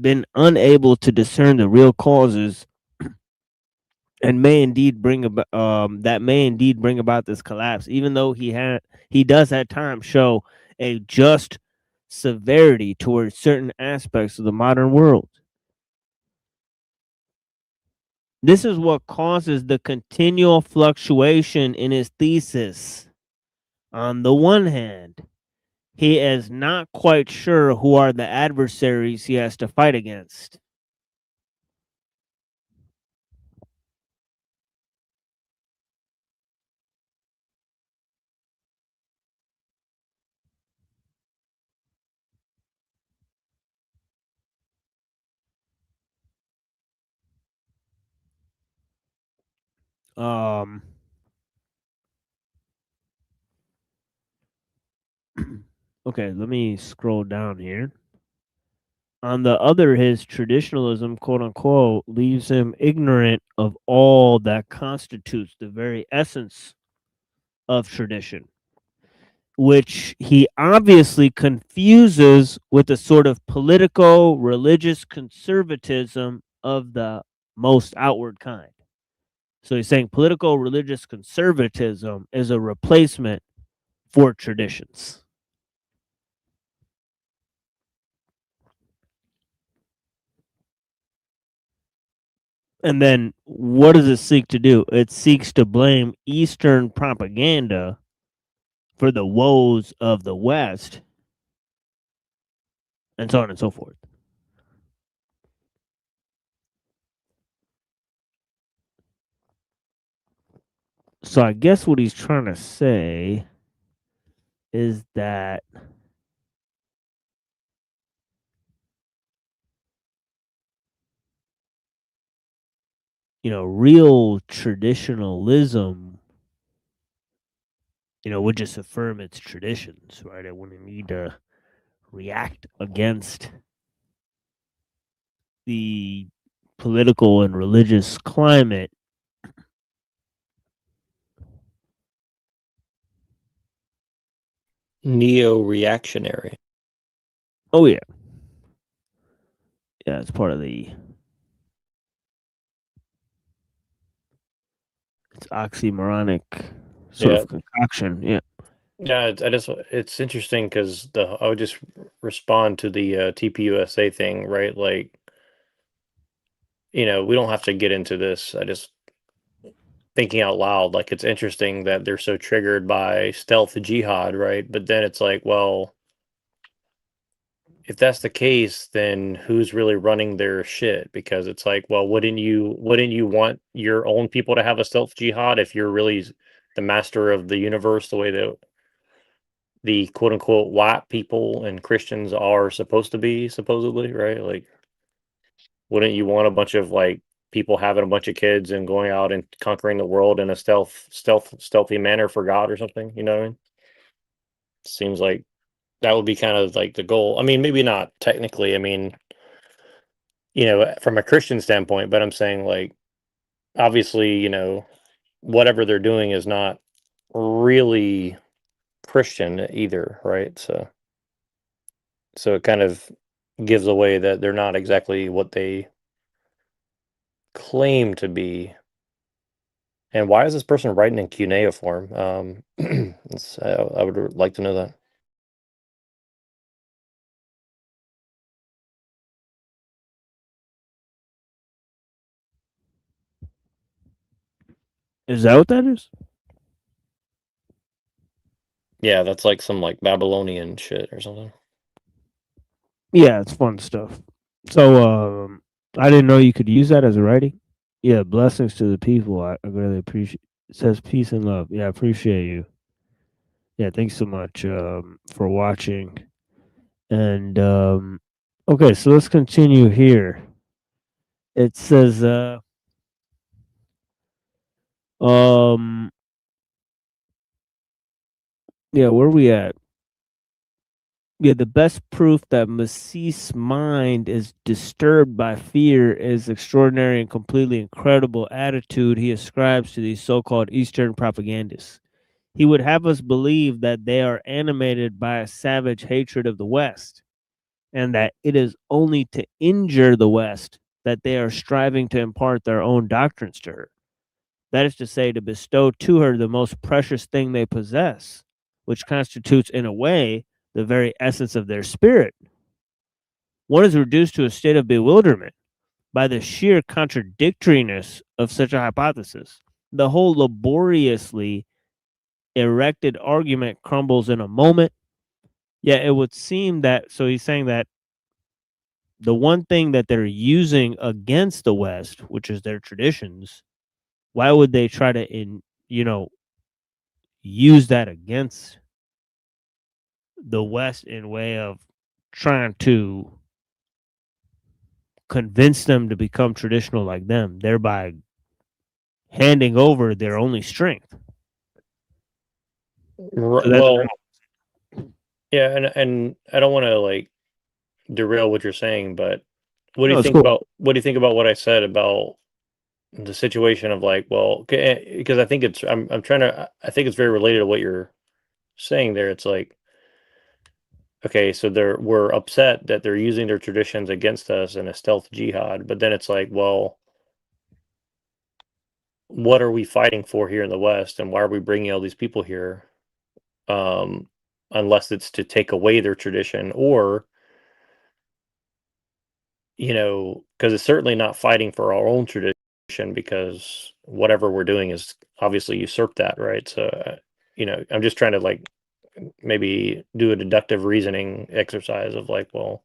been unable to discern the real causes and may indeed bring about this collapse, even though he does at times show a just severity towards certain aspects of the modern world. This is what causes the continual fluctuation in his thesis. On the one hand, he is not quite sure who are the adversaries he has to fight against. Okay, let me scroll down here. On the other, his traditionalism, quote unquote, leaves him ignorant of all that constitutes the very essence of tradition, which he obviously confuses with a sort of political religious conservatism of the most outward kind. So he's saying political religious conservatism is a replacement for traditions. And then what does it seek to do? It seeks to blame Eastern propaganda for the woes of the West, and so on and so forth. So I guess what he's trying to say is that real traditionalism, would just affirm its traditions, right? It wouldn't need to react against the political and religious climate. Neo-reactionary. Oh yeah. Yeah, it's part of the it's oxymoronic sort Yeah. of concoction. Yeah. Yeah, it's interesting because I would just respond to the TPUSA thing, right? Like, we don't have to get into this. I just thinking out loud, like it's interesting that they're so triggered by stealth jihad, right? But then it's like, well, if that's the case, then who's really running their shit? Because it's like, well, wouldn't you want your own people to have a stealth jihad if you're really the master of the universe, the way that the quote unquote white people and Christians are supposed to be, supposedly, right? Like, wouldn't you want a bunch of like people having a bunch of kids and going out and conquering the world in a stealthy manner for God or something? You know what I mean? Seems like that would be kind of like the goal. I mean, maybe not technically. I mean, from a Christian standpoint, but I'm saying like obviously, whatever they're doing is not really Christian either, right? So it kind of gives away that they're not exactly what they claim to be. And why is this person writing in cuneiform? I would like to know that. Is that what that is? Yeah, that's like some like Babylonian shit or something. Yeah, it's fun stuff. So I didn't know you could use that as a writing. Yeah, blessings to the people. I really appreciate. It says peace and love. Yeah, I appreciate you. Yeah, thanks so much for watching. And okay, so let's continue here. It says yeah, where are we at? Yeah, the best proof that Massis's mind is disturbed by fear is extraordinary and completely incredible attitude he ascribes to these so-called Eastern propagandists. He would have us believe that they are animated by a savage hatred of the West, and that it is only to injure the West that they are striving to impart their own doctrines to her. That is to say, to bestow to her the most precious thing they possess, which constitutes, in a way, the very essence of their spirit. One is reduced to a state of bewilderment by the sheer contradictoriness of such a hypothesis. The whole laboriously erected argument crumbles in a moment. Yeah, it would seem that, so he's saying that the one thing that they're using against the West, which is their traditions, why would they try to, use that against the West in way of trying to convince them to become traditional like them, thereby handing over their only strength? Well, yeah, and I don't want to like derail what you're saying, but what do you think about what I said about the situation of like, well, because I think I'm trying to, I think it's very related to what you're saying there. It's like, okay, so we're upset that they're using their traditions against us in a stealth jihad, but then it's like, well, what are we fighting for here in the West, and why are we bringing all these people here? Unless it's to take away their tradition, or because it's certainly not fighting for our own tradition, because whatever we're doing is obviously usurp that, right? So, I'm just trying to like maybe do a deductive reasoning exercise of like, well,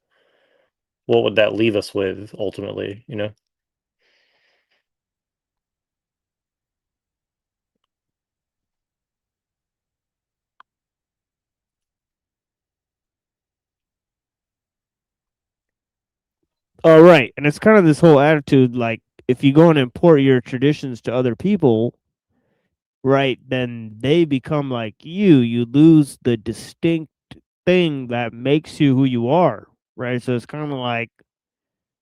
what would that leave us with ultimately, Oh, right. And it's kind of this whole attitude, like, if you go and import your traditions to other people, right, then they become like you. You lose the distinct thing that makes you who you are, right? So it's kind of like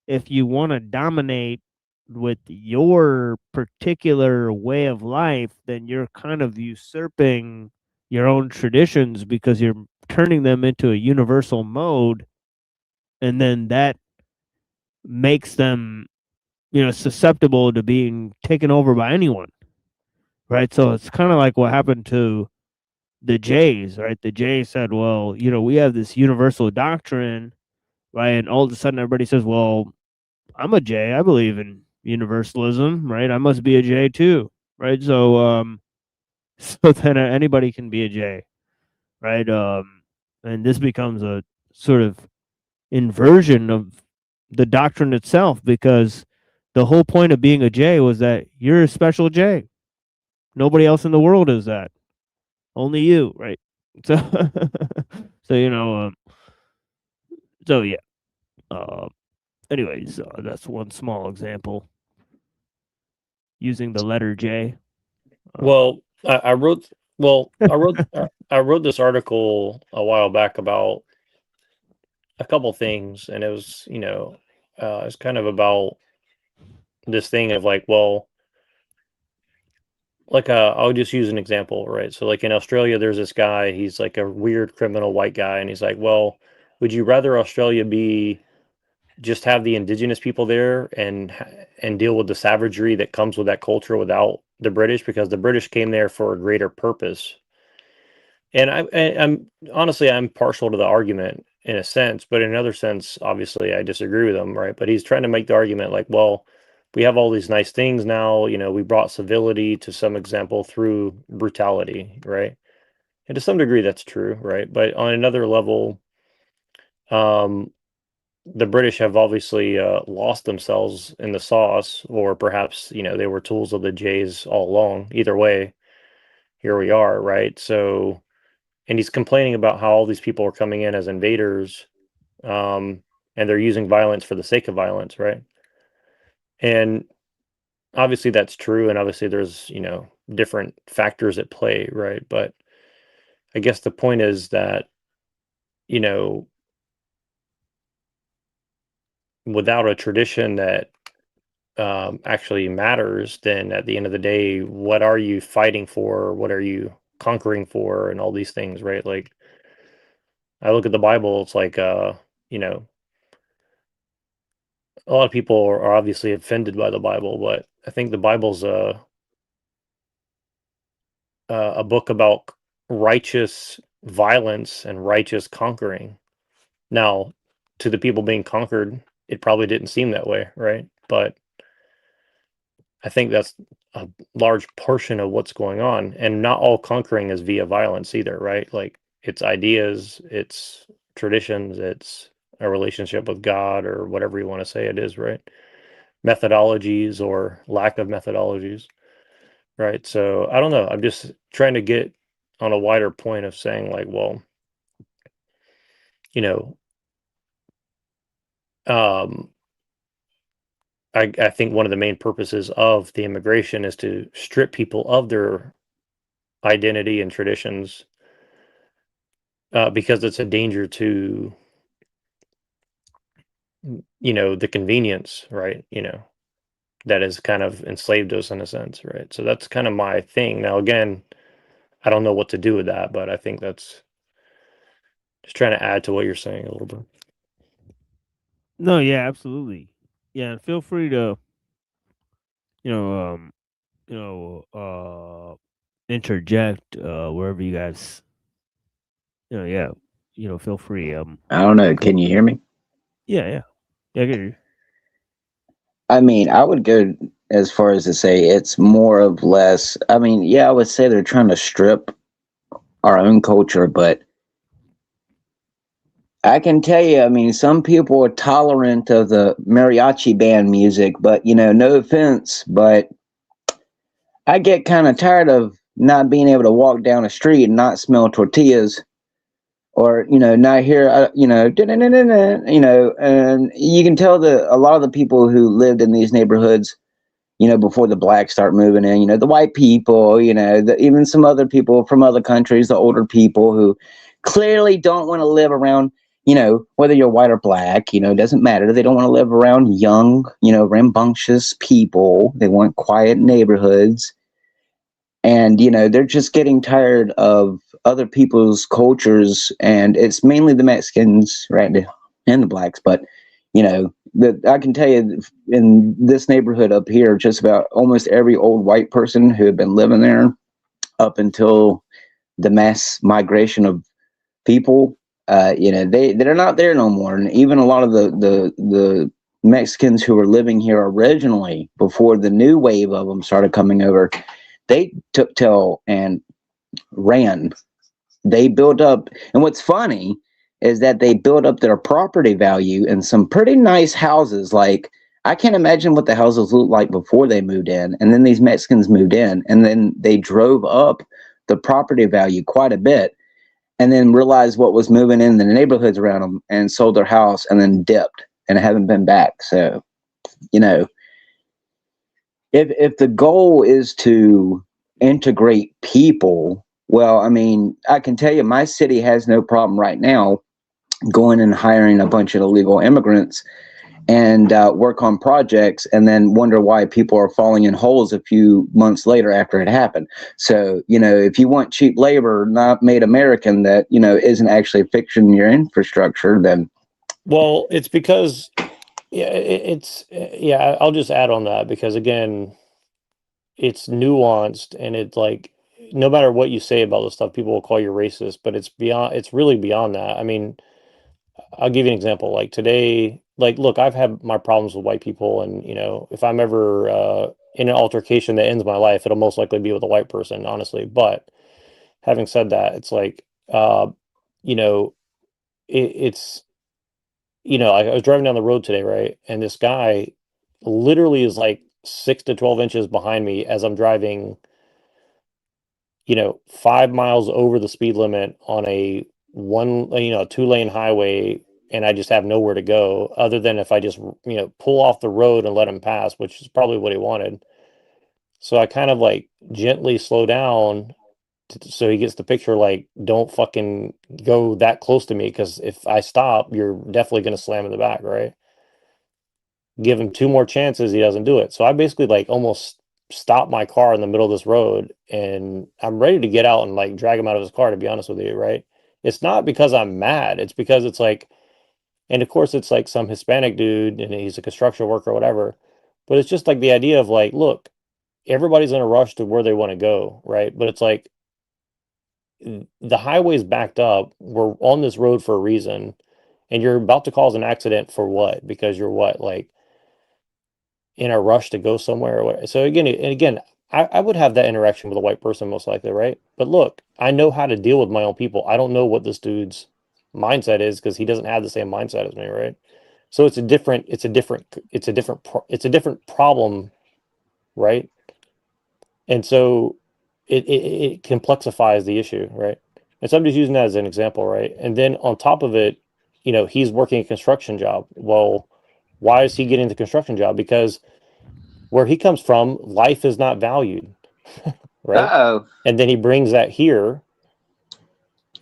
if you want to dominate with your particular way of life, then you're kind of usurping your own traditions because you're turning them into a universal mode, and then that makes them, susceptible to being taken over by anyone, right? So it's kind of like what happened to the Jays, right? The Jays said, well, we have this universal doctrine, right? And all of a sudden everybody says, well, I'm a Jay. I believe in universalism, right? I must be a Jay too, right? So, so then anybody can be a Jay, right? And this becomes a sort of inversion of the doctrine itself, because the whole point of being a J was that you're a special J. Nobody else in the world is that. Only you, right? So, so so yeah. Anyways, that's one small example using the letter J. Well, I wrote. Well, I wrote this article a while back about a couple things, and it was, it's kind of about this thing of like, well, like I'll just use an example, right? So like in Australia, there's this guy. He's like a weird criminal white guy, and he's like, well, would you rather Australia be just have the indigenous people there and deal with the savagery that comes with that culture without the British, because the British came there for a greater purpose. And I'm honestly, I'm partial to the argument in a sense, but in another sense, obviously, I disagree with him, right? But he's trying to make the argument like, well, we have all these nice things now. We brought civility to some example through brutality, right? And to some degree, that's true, right? But on another level, the British have obviously lost themselves in the sauce, or perhaps they were tools of the Jays all along. Either way, here we are, right? So, and he's complaining about how all these people are coming in as invaders, and they're using violence for the sake of violence, right? And obviously that's true, and obviously there's different factors at play, right? But I guess the point is that without a tradition that actually matters, then at the end of the day, what are you fighting for? What are you conquering for? And all these things, right? Like, I look at the Bible, it's like, a lot of people are obviously offended by the Bible, but I think the Bible's a book about righteous violence and righteous conquering. Now, to the people being conquered, it probably didn't seem that way, right? But I think that's a large portion of what's going on. And not all conquering is via violence either, right? Like, it's ideas, it's traditions, it's a relationship with God, or whatever you want to say it is, right? Methodologies or lack of methodologies, right? So I don't know. I'm just trying to get on a wider point of saying, like, well, I think one of the main purposes of the immigration is to strip people of their identity and traditions, because it's a danger to the convenience, right? That has kind of enslaved us in a sense, right? So that's kind of my thing. Now, again, I don't know what to do with that, but I think that's just trying to add to what you're saying a little bit. No, yeah, absolutely. Yeah, and feel free to, interject wherever you guys, yeah, feel free. I don't know. Can you hear me? Yeah, I get you. I mean, I would go as far as to say it's more or less. I mean, yeah, I would say they're trying to strip our own culture, but I can tell you, I mean, some people are tolerant of the mariachi band music, but no offense, but I get kind of tired of not being able to walk down the street and not smell tortillas. or not here, and you can tell that a lot of the people who lived in these neighborhoods, before the blacks start moving in, the white people, even some other people from other countries, the older people who clearly don't want to live around, whether you're white or black, it doesn't matter. They don't want to live around young, rambunctious people. They want quiet neighborhoods. And, they're just getting tired of other people's cultures. And it's mainly the Mexicans, right, and the blacks. But, I can tell you in this neighborhood up here, just about almost every old white person who had been living there up until the mass migration of people, they're not there no more. And even a lot of the Mexicans who were living here originally before the new wave of them started coming over, they took tail and ran. They built up, and what's funny is that they built up their property value in some pretty nice houses. Like, I can't imagine what the houses looked like before they moved in. And then these Mexicans moved in, and then they drove up the property value quite a bit, and then realized what was moving in the neighborhoods around them and sold their house and then dipped and haven't been back. So, if the goal is to integrate people, well, I mean, I can tell you my city has no problem right now going and hiring a bunch of illegal immigrants and work on projects, and then wonder why people are falling in holes a few months later after it happened. So, if you want cheap labor, not made American, that, isn't actually fixing your infrastructure, then. Well, it's because, I'll just add on that, because again, it's nuanced, and it's like, no matter what you say about this stuff, people will call you racist, but it's really beyond that. I mean, I'll give you an example. Like today, look, I've had my problems with white people, and if I'm ever in an altercation that ends my life, it'll most likely be with a white person, honestly. But having said that, it's like, it's I was driving down the road today, right, and this guy literally is like 6 to 12 inches behind me as I'm driving, 5 miles over the speed limit on a 2-lane highway, and I just have nowhere to go other than if I just, pull off the road and let him pass, which is probably what he wanted. So I kind of like gently slow down so he gets the picture, like, don't fucking go that close to me, because if I stop, you're definitely going to slam in the back, right? Give him 2 more chances, he doesn't do it. So I basically like almost stop my car in the middle of this road, and I'm ready to get out and like drag him out of his car, to be honest with you, right? It's not because I'm mad, it's because it's like, and of course it's like some Hispanic dude and he's a construction worker or whatever, but it's just like the idea of like, look, everybody's in a rush to where they want to go, right? But it's like, the highway's backed up, we're on this road for a reason, and you're about to cause an accident for what? Because you're what, like, in a rush to go somewhere or what? So again, I would have that interaction with a white person most likely, right? But look, I know how to deal with my own people. I don't know what this dude's mindset is, because he doesn't have the same mindset as me, right? So it's a different problem, right? And so it complexifies the issue, right? And so I'm just using that as an example, right? And then on top of it, he's working a construction job. Well, why is he getting the construction job? Because where he comes from, life is not valued, right? Uh-oh. And then he brings that here,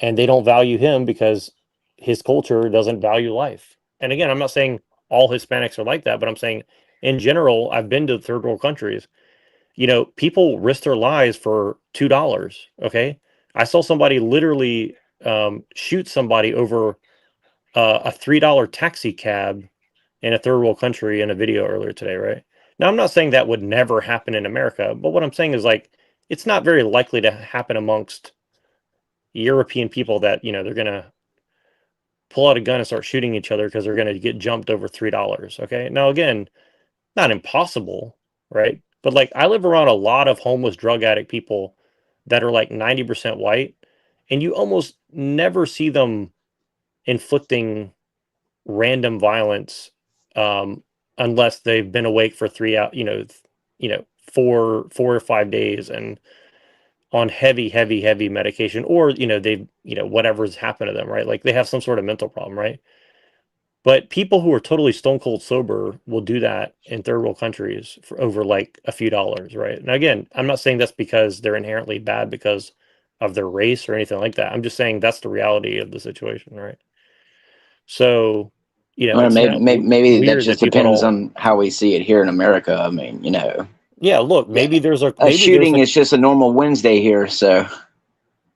and they don't value him because his culture doesn't value life. And again, I'm not saying all Hispanics are like that, but I'm saying in general, I've been to third world countries. People risk their lives for $2. Okay, I saw somebody literally shoot somebody over a $3 taxi cab in a third world country in a video earlier today, right? Now, I'm not saying that would never happen in America, but what I'm saying is, like, it's not very likely to happen amongst European people that, they're going to pull out a gun and start shooting each other because they're going to get jumped over $3. Okay. Now, again, not impossible, right? But like, I live around a lot of homeless drug addict people that are like 90% white, and you almost never see them inflicting random violence, unless they've been awake for 3 hours, 4 or 5 days and on heavy medication, or they've whatever's happened to them, right? Like they have some sort of mental problem, right? But people who are totally stone cold sober will do that in third world countries for over like a few dollars, right? And again, I'm not saying that's because they're inherently bad because of their race or anything like that. I'm just saying that's the reality of the situation, right? So, Or it's maybe not maybe that weird just that people depends don't. on how we see it here in America. I mean, Yeah, look, maybe there's a a shooting is just a normal Wednesday here. So,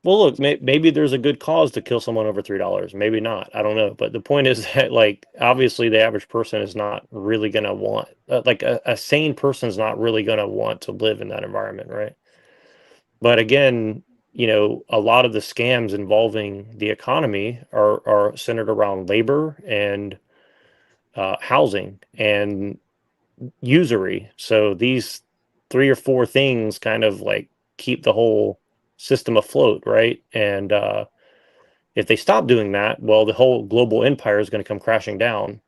well, look, maybe there's a good cause to kill someone over $3. Maybe not. I don't know. But the point is that, like, obviously, the average person is not really going to want, like, a sane person is not really going to want to live in that environment, right? But again, a lot of the scams involving the economy are centered around labor and housing and usury. So these 3 or 4 things kind of like keep the whole system afloat, right? And if they stop doing that, well, the whole global empire is going to come crashing down,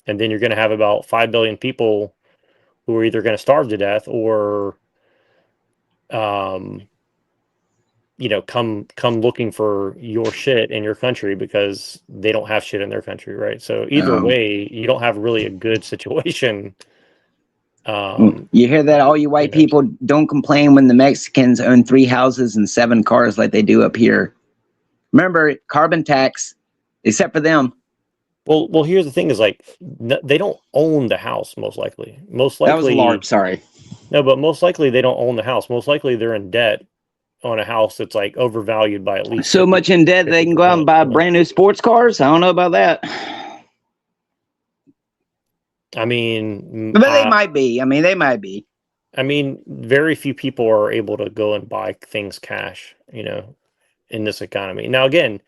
and then you're going to have about 5 billion people who are either going to starve to death or um come looking for your shit in your country because they don't have shit in their country, right? So either way, you don't have really a good situation. you hear that, all you white people? Don't complain when the Mexicans own 3 houses and 7 cars like they do up here. Remember, carbon tax, except for them. Well, here's the thing: is like they don't own the house. Most likely, That was a LARP. Sorry. No, but most likely they don't own the house. Most likely they're in debt on a house that's like overvalued by at least So much in debt they can go out and buy brand new sports cars. I don't know about that. I mean, but they might be. I mean, they might be. I mean, very few people are able to go and buy things cash, in this economy. Now, again,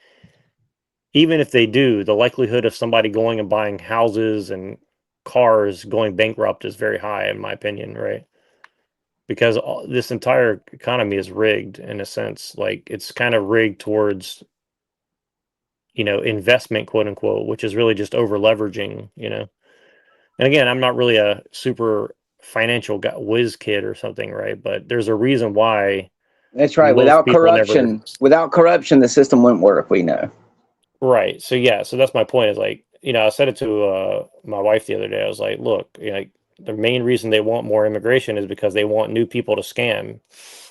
even if they do, the likelihood of somebody going and buying houses and cars going bankrupt is very high, in my opinion, right? Because this entire economy is rigged in a sense. Like it's kind of rigged towards, investment, quote unquote, which is really just over leveraging, And again, I'm not really a super financial whiz kid or something, right? But there's a reason why. That's right. Without corruption, the system wouldn't work. We know. Right. So yeah. So that's my point. Is like, I said it to my wife the other day. I was like, look, the main reason they want more immigration is because they want new people to scam,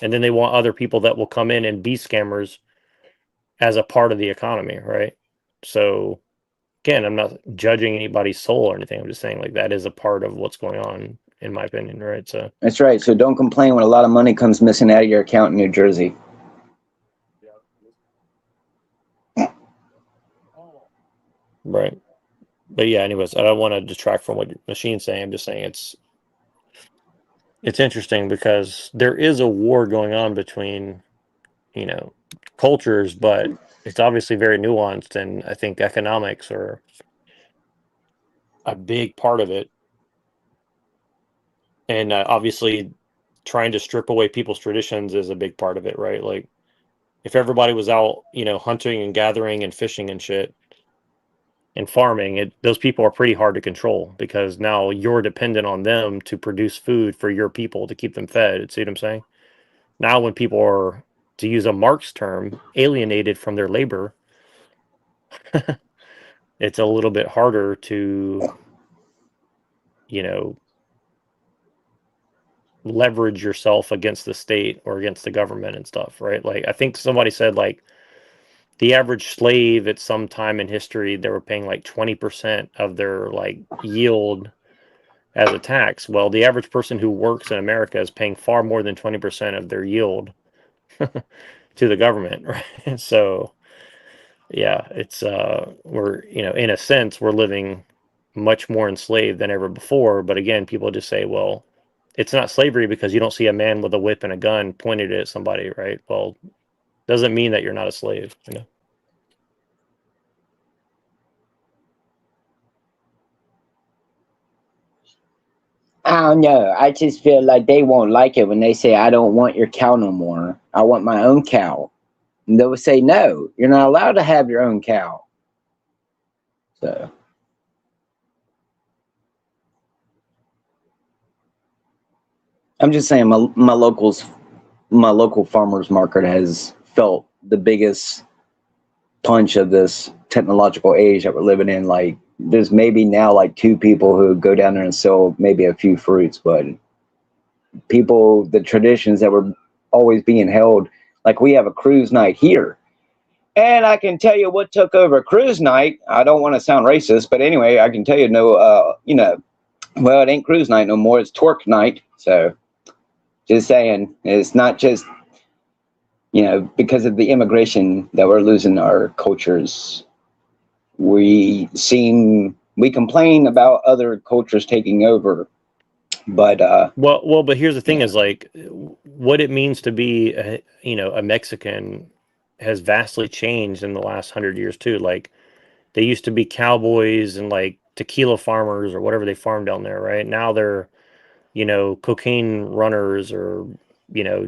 and then they want other people that will come in and be scammers as a part of the economy, right? So again, I'm not judging anybody's soul or anything. I'm just saying like that is a part of what's going on, in my opinion, right? So that's right. So don't complain when a lot of money comes missing out of your account in New Jersey. Right. But yeah, anyways, I don't want to detract from what your machine's saying. I'm just saying it's interesting because there is a war going on between, cultures, but it's obviously very nuanced, and I think economics are a big part of it. And obviously trying to strip away people's traditions is a big part of it, right? Like if everybody was out, hunting and gathering and fishing and shit and farming, those people are pretty hard to control because now you're dependent on them to produce food for your people to keep them fed. See what I'm saying? Now when people are, to use a Marx term, alienated from their labor, it's a little bit harder to, leverage yourself against the state or against the government and stuff, right? Like I think somebody said like the average slave at some time in history, they were paying like 20% of their like yield as a tax. Well, the average person who works in America is paying far more than 20% of their yield to the government, right? So yeah, it's we're, in a sense we're living much more enslaved than ever before. But again, people just say, well, it's not slavery because you don't see a man with a whip and a gun pointed at somebody, right? Well, doesn't mean that you're not a slave, I don't know. I just feel like they won't like it when they say, I don't want your cow no more. I want my own cow. And they will say, no, you're not allowed to have your own cow. So. I'm just saying my locals my local farmers market has felt the biggest punch of this technological age that we're living in. Like, there's maybe now like 2 people who go down there and sell maybe a few fruits, but people, the traditions that were always being held, like we have a cruise night here. And I can tell you what took over cruise night. I don't want to sound racist, but anyway, I can tell you, you know, well, it ain't cruise night no more. It's twerk night. So just saying, it's not just, you know, because of the immigration that we're losing our cultures. We complain about other cultures taking over, but but here's the thing: is like what it means to be, a Mexican has vastly changed in the last 100 years too. Like, they used to be cowboys and like tequila farmers or whatever they farm down there, right? Now they're, cocaine runners, or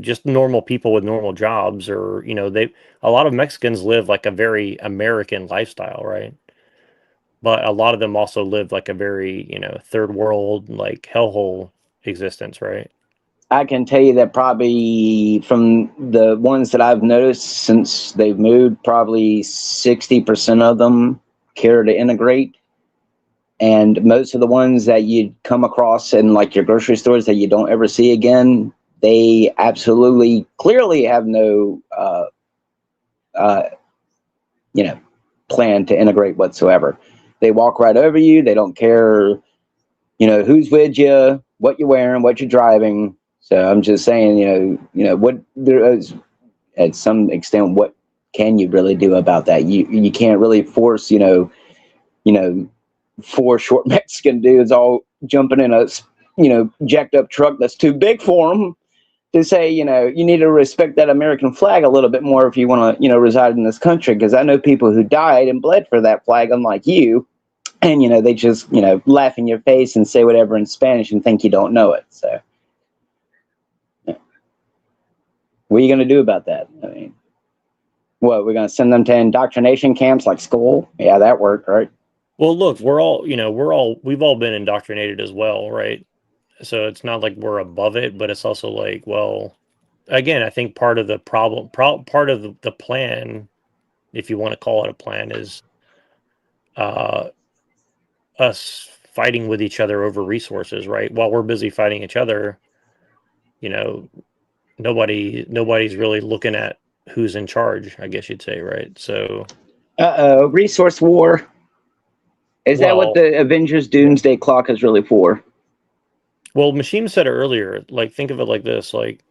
just normal people with normal jobs, or a lot of Mexicans live like a very American lifestyle, right? But a lot of them also live like a very, third world, like hellhole existence, right? I can tell you that probably from the ones that I've noticed since they've moved, probably 60% of them care to integrate. And most of the ones that you come across in like your grocery stores that you don't ever see again, they absolutely clearly have no, plan to integrate whatsoever. They walk right over you. They don't care, who's with you, what you're wearing, what you're driving. So I'm just saying, what there is, at some extent, what can you really do about that? You can't really force, 4 short Mexican dudes all jumping in a, jacked up truck that's too big for them to say, you need to respect that American flag a little bit more if you want to, reside in this country. Because I know people who died and bled for that flag, unlike you. And, they just, laugh in your face and say whatever in Spanish and think you don't know it. So what are you going to do about that? I mean, what, we're going to send them to indoctrination camps like school? Yeah, that worked, right? Well, look, we've all been indoctrinated as well, right? So it's not like we're above it, but it's also like, well, again, I think part of the problem, part of the plan, if you want to call it a plan, is us fighting with each other over resources, right? While we're busy fighting each other, nobody's really looking at who's in charge, I guess you'd say, right? So resource war. Is that what the Avengers Doomsday Clock is really for? Well, Machine said it earlier, like, think of it like this, like,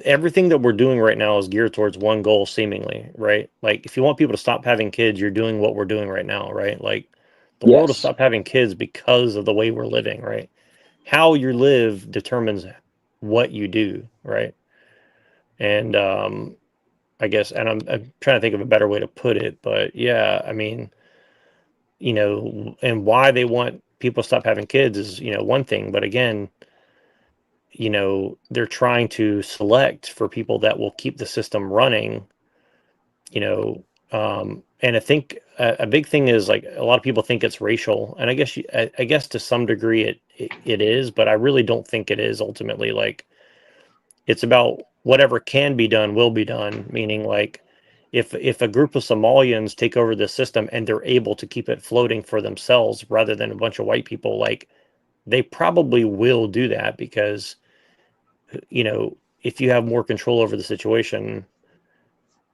everything that we're doing right now is geared towards one goal, seemingly, right? Like, if you want people to stop having kids, you're doing what we're doing right now, right? Like, the world will stop having kids because of the way we're living, right? How you live determines what you do, right? And I guess, and I'm trying to think of a better way to put it, but yeah, I mean, and why they want people to stop having kids is, one thing, but again, they're trying to select for people that will keep the system running, and I think a big thing is, like, a lot of people think it's racial, and I guess to some degree it is, but I really don't think it is ultimately. Like, it's about whatever can be done will be done, meaning, like, if a group of Somalians take over the system and they're able to keep it floating for themselves rather than a bunch of white people, like, they probably will do that because, if you have more control over the situation,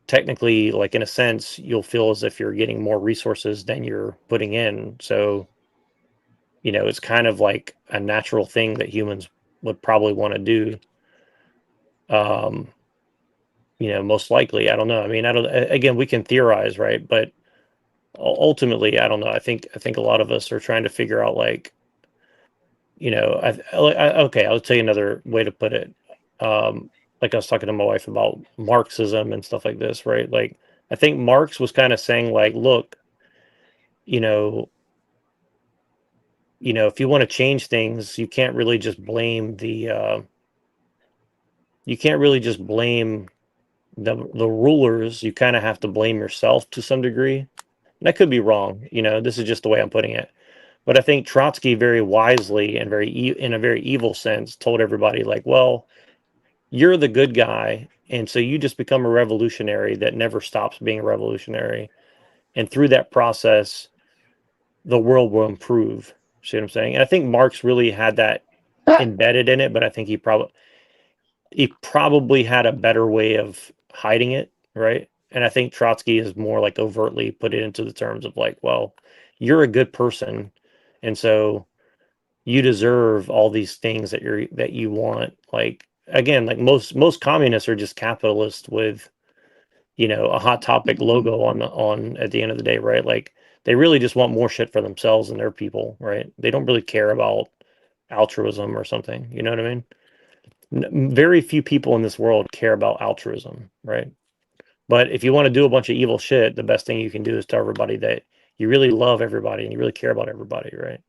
technically, like, in a sense, you'll feel as if you're getting more resources than you're putting in. So, it's kind of like a natural thing that humans would probably want to do. Most likely, I don't know. I mean, again, we can theorize, right? But ultimately, I don't know. I think a lot of us are trying to figure out, like, okay, I'll tell you another way to put it. Like, I was talking to my wife about Marxism and stuff like this, right? Like, I think Marx was kind of saying, like, look, if you want to change things, you can't really just blame the rulers. You kind of have to blame yourself to some degree. And I could be wrong. This is just the way I'm putting it. But I think Trotsky very wisely and in a very evil sense told everybody, like, well, you're the good guy, and so you just become a revolutionary that never stops being a revolutionary. And through that process, the world will improve. See what I'm saying? And I think Marx really had that embedded in it, but I think he probably had a better way of hiding it, right? And I think Trotsky is more like overtly put it into the terms of like, well, you're a good person, and so you deserve all these things that you want. Like, again, like most communists are just capitalists with, you know, a Hot Topic logo on at the end of the day, right? Like, they really just want more shit for themselves and their people, right? They don't really care about altruism or something. You know what I mean? Very few people in this world care about altruism, right? But if you want to do a bunch of evil shit, the best thing you can do is tell everybody that you really love everybody and you really care about everybody, right?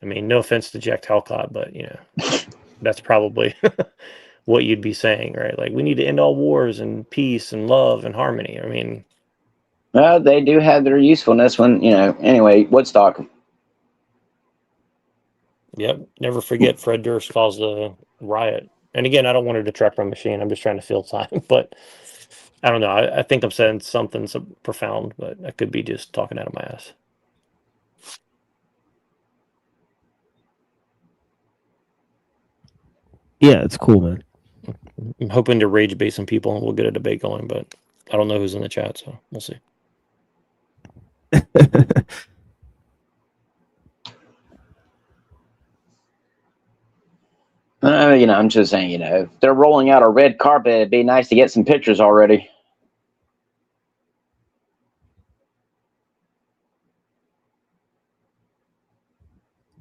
I mean, no offense to Jack Talcott, but, you know, that's probably what you'd be saying, right? Like, we need to end all wars and peace and love and harmony. I mean, they do have their usefulness when, you know, anyway, Woodstock. yep. Never forget Fred Durst caused a riot. And again, I don't want to detract from Machine. I'm just trying to fill time. But I don't know. I think I'm saying something so profound, but I could be just talking out of my ass. Yeah, it's cool, man. I'm hoping to rage bait some people and we'll get a debate going, but I don't know who's in the chat, so we'll see. You know, I'm just saying, you know, if they're rolling out a red carpet, it'd be nice to get some pictures already.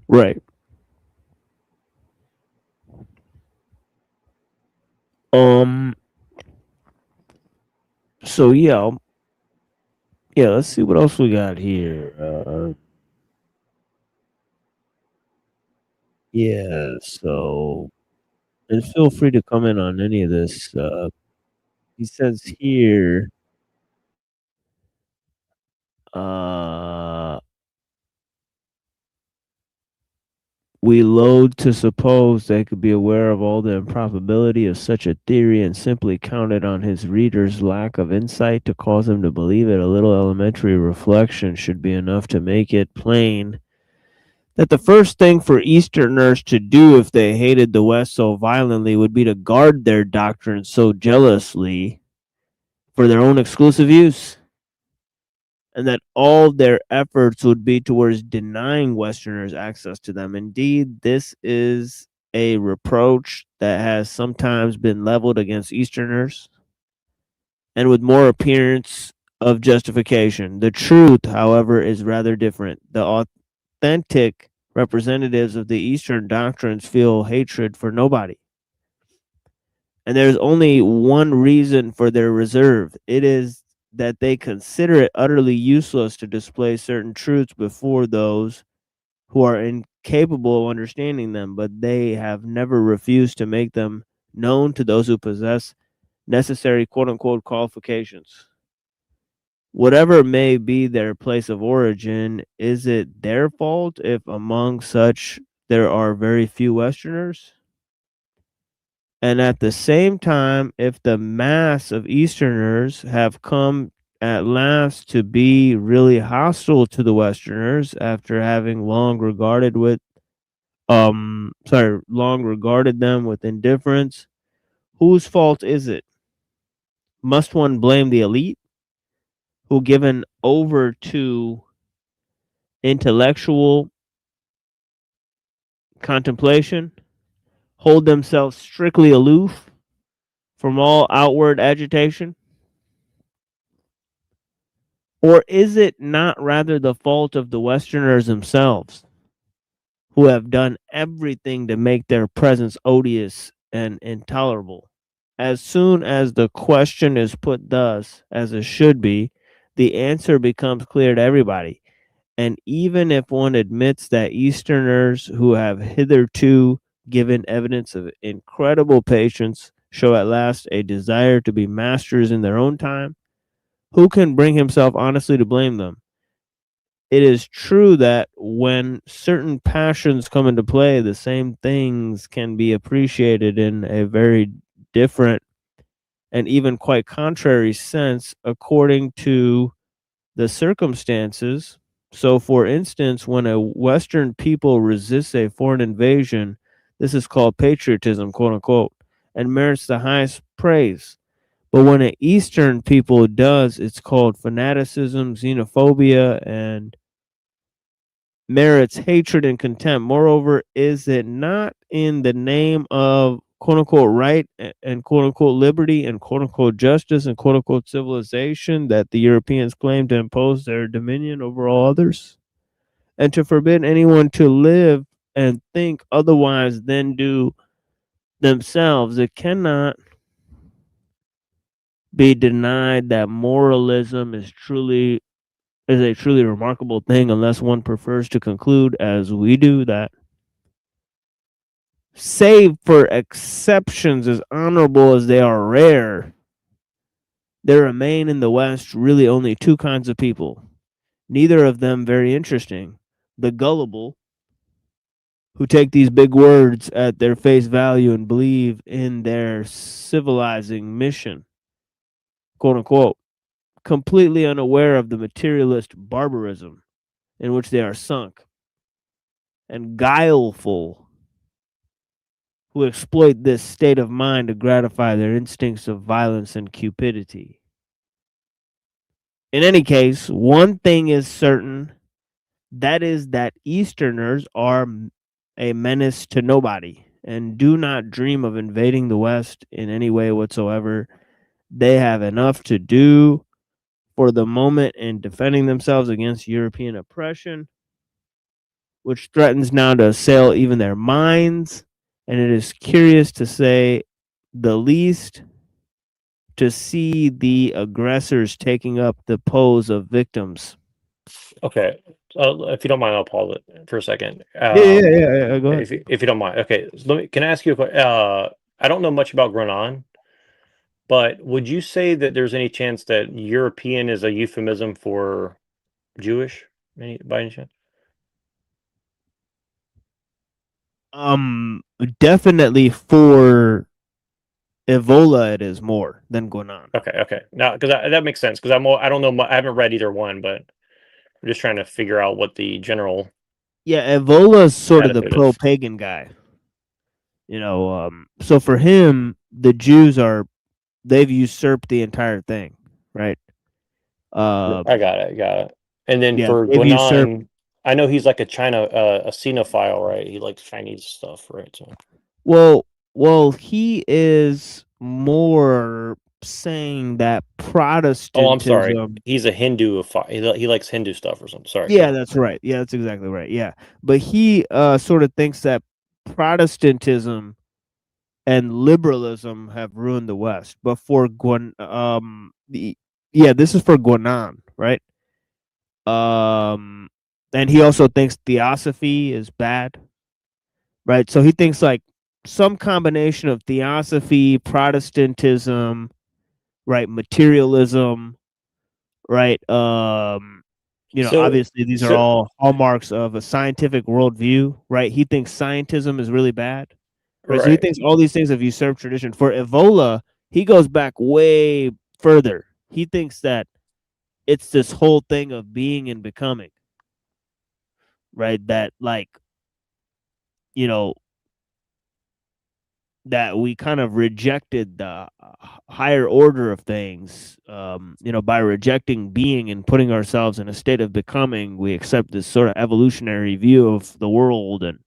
Right. So yeah, let's see what else we got here. Yeah, so, and feel free to comment on any of this. He says here, we load to suppose they could be aware of all the improbability of such a theory and simply counted on his reader's lack of insight to cause him to believe it. A little elementary reflection should be enough to make it plain that the first thing for Easterners to do if they hated the West so violently would be to guard their doctrine so jealously for their own exclusive use, and that all their efforts would be towards denying Westerners access to them. Indeed, this is a reproach that has sometimes been leveled against Easterners, and with more appearance of justification. The truth, however, is rather different. The authentic representatives of the Eastern doctrines feel hatred for nobody. And there's only one reason for their reserve. It is that they consider it utterly useless to display certain truths before those who are incapable of understanding them, but they have never refused to make them known to those who possess necessary quote-unquote qualifications. Whatever may be their place of origin, is it their fault if among such there are very few Westerners? And at the same time, if the mass of Easterners have come at last to be really hostile to the Westerners after having long regarded them with indifference, whose fault is it? Must one blame the elite, who, given over to intellectual contemplation, hold themselves strictly aloof from all outward agitation? Or is it not rather the fault of the Westerners themselves, who have done everything to make their presence odious and intolerable? As soon as the question is put thus, as it should be, the answer becomes clear to everybody. And even if one admits that Easterners who have hitherto given evidence of incredible patience show at last a desire to be masters in their own time, who can bring himself honestly to blame them? it is true that when certain passions come into play, the same things can be appreciated in a very different and even quite contrary sense according to the circumstances. So, for instance, when a Western people resists a foreign invasion, this is called patriotism, quote unquote, and merits the highest praise. But when an Eastern people does, it's called fanaticism, xenophobia, and merits hatred and contempt. Moreover, is it not in the name of quote unquote right and quote unquote liberty and quote unquote justice and quote unquote civilization that the Europeans claim to impose their dominion over all others? And to forbid anyone to live and think otherwise than do themselves, it cannot be denied that moralism is a truly remarkable thing, unless one prefers to conclude, as we do, that save for exceptions as honorable as they are rare, there remain in the West really only two kinds of people, neither of them very interesting: the gullible, who take these big words at their face value and believe in their civilizing mission, quote unquote, completely unaware of the materialist barbarism in which they are sunk, and guileful, who exploit this state of mind to gratify their instincts of violence and cupidity. In any case, one thing is certain, that is that Easterners are a menace to nobody and do not dream of invading the West in any way whatsoever. They have enough to do for the moment in defending themselves against European oppression, which threatens now to assail even their minds. And it is curious, to say the least, to see the aggressors taking up the pose of victims. Okay, if you don't mind, I'll pause it for a second. Yeah. Go ahead. If you don't mind. Okay, so can I ask you a question? I don't know much about Grenon, but would you say that there's any chance that European is a euphemism for Jewish, by any chance? Definitely for Evola, it is more than Gwenon. Okay. Now, because that makes sense. Because I don't know. I haven't read either one, but I'm just trying to figure out what the general. Yeah, Evola is sort of the pro-pagan guy. So for him, the Jews they've usurped the entire thing, right? I got it. And then yeah, for they've usurped. Gwenon, I know he's like a xenophile, right? He likes Chinese stuff, right? So. Well, he is more saying that Protestantism. Oh, I'm sorry. He's a Hindu. He likes Hindu stuff or something. Sorry. Yeah, that's right. Yeah, that's exactly right. Yeah, but he sort of thinks that Protestantism and liberalism have ruined the West. But for this is for Gwenon, right? And he also thinks theosophy is bad, right? So he thinks like some combination of theosophy, Protestantism, right, materialism, right? Obviously these are all hallmarks of a scientific worldview, right? He thinks scientism is really bad, right? So he thinks all these things have usurped tradition. For Evola, he goes back way further. He thinks that it's this whole thing of being and becoming, right? That that we kind of rejected the higher order of things, by rejecting being and putting ourselves in a state of becoming. We accept this sort of evolutionary view of the world, and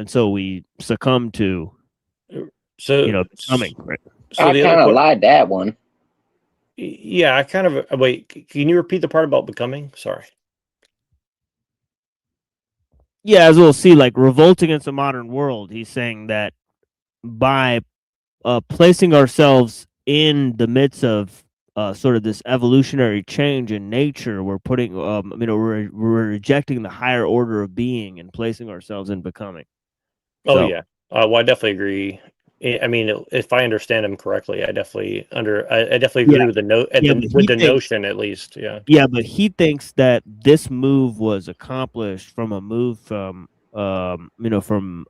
so we succumb to becoming. Right? So I kind of lied that one. Yeah, I kind of wait. Can you repeat the part about becoming? Sorry. Yeah, as we'll see, like revolt against the modern world, he's saying that by placing ourselves in the midst of sort of this evolutionary change in nature, we're putting, we're rejecting the higher order of being and placing ourselves in becoming. Oh, yeah. Well, I definitely agree I mean, if I understand him correctly, I definitely agree Yeah, with the yeah, but with he the thinks, notion at least. Yeah. yeah, but he thinks that this move was accomplished from a move from paganism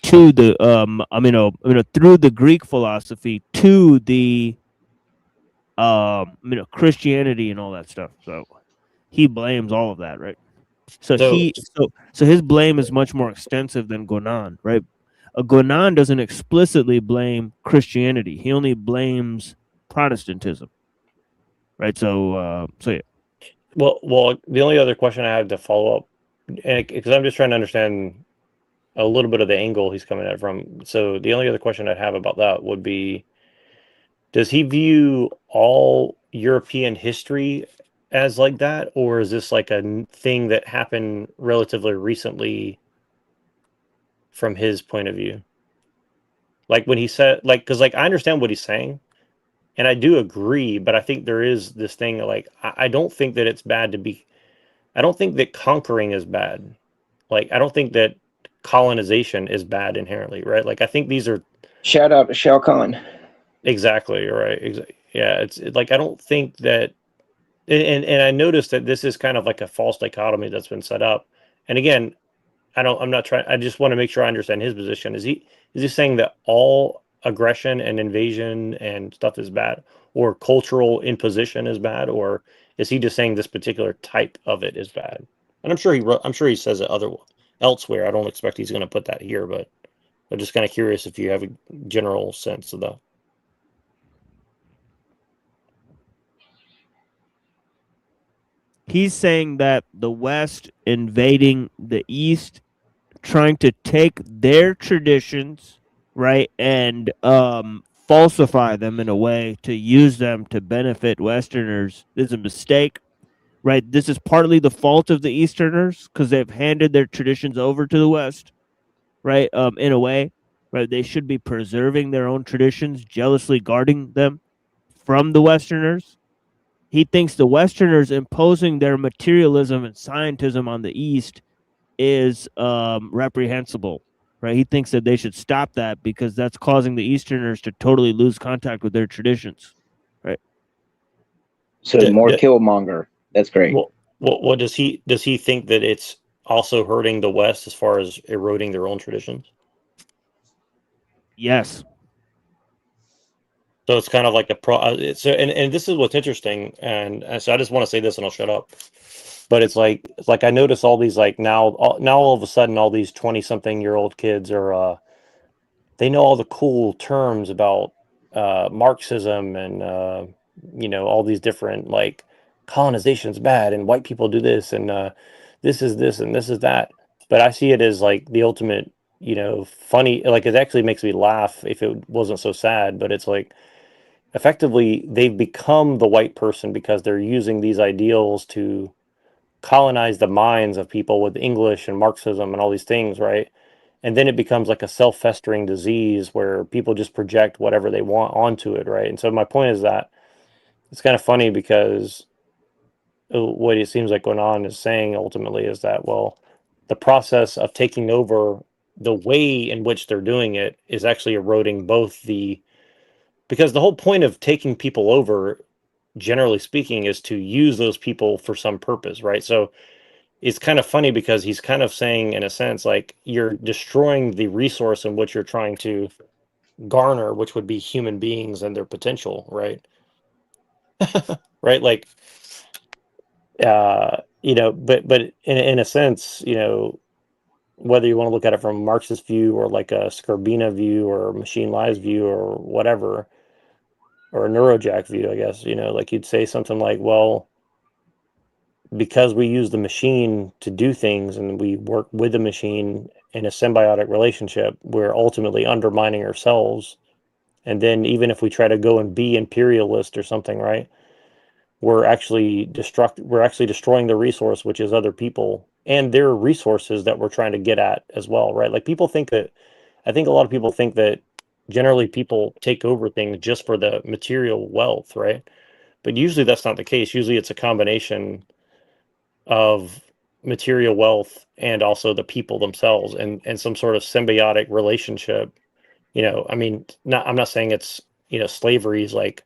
to the through the Greek philosophy to the Christianity and all that stuff. So he blames all of that, right? So So his blame is much more extensive than Gonan, right? Gonan doesn't explicitly blame Christianity. He only blames Protestantism, right? So yeah. well, the only other question I have to follow up, because I'm just trying to understand a little bit of the angle he's coming at from. So the only other question I'd have about that would be, does he view all European history as like that, or is this like a thing that happened relatively recently from his point of view? Like when he said, like, because like I understand what he's saying, and I do agree, but I think there is this thing like I don't think that it's bad to be. I don't think that conquering is bad. Like I don't think that colonization is bad inherently, right? Like I think these are Shout out to Shao Kahn. exactly right. Yeah, it's like I don't think that, and I noticed that this is kind of like a false dichotomy that's been set up. And again, I'm not trying. I just want to make sure I understand his position. Is he saying that all aggression and invasion and stuff is bad, or cultural imposition is bad, or is he just saying this particular type of it is bad? And I'm sure he says it elsewhere. I don't expect he's going to put that here, but I'm just kind of curious if you have a general sense of that. He's saying that the West invading the East, trying to take their traditions, right, and falsify them in a way to use them to benefit Westerners is a mistake, right? This is partly the fault of the Easterners because they've handed their traditions over to the West, right? In a way, right? They should be preserving their own traditions, jealously guarding them from the Westerners. He thinks the Westerners imposing their materialism and scientism on the East is reprehensible, right? He thinks that they should stop that because that's causing the Easterners to totally lose contact with their traditions, right? So more Killmonger. That's great. Well, what does he think that it's also hurting the West as far as eroding their own traditions? Yes. So it's kind of like and this is what's interesting, and so I just want to say this and I'll shut up. But it's like I notice all these like now all of a sudden all these 20-something-year-old kids are they know all the cool terms about Marxism and all these different like colonization's bad and white people do this and this is this and this is that. But I see it as like the ultimate, funny. Like it actually makes me laugh if it wasn't so sad. But it's like effectively they've become the white person because they're using these ideals to colonize the minds of people with English and Marxism and all these things, right? And then it becomes like a self-festering disease where people just project whatever they want onto it, right? And so my point is that it's kind of funny because what it seems like going on is saying ultimately is that, well, the process of taking over, the way in which they're doing it is actually eroding because the whole point of taking people over, generally speaking, is to use those people for some purpose, right? So it's kind of funny because he's kind of saying, in a sense, like you're destroying the resource in which you're trying to garner, which would be human beings and their potential, right? Right? Like, but in a sense, whether you want to look at it from a Marxist view or like a skrbina view or machine lives view or whatever, or a neurojack view, I guess, like you'd say something like, well, because we use the machine to do things and we work with the machine in a symbiotic relationship, we're ultimately undermining ourselves. And then even if we try to go and be imperialist or something, right, we're actually destroying the resource, which is other people and their resources that we're trying to get at as well, right? Like I think a lot of people think that generally people take over things just for the material wealth, right? But usually that's not the case. Usually it's a combination of material wealth and also the people themselves, and some sort of symbiotic relationship. I mean, I'm not saying it's, slavery is like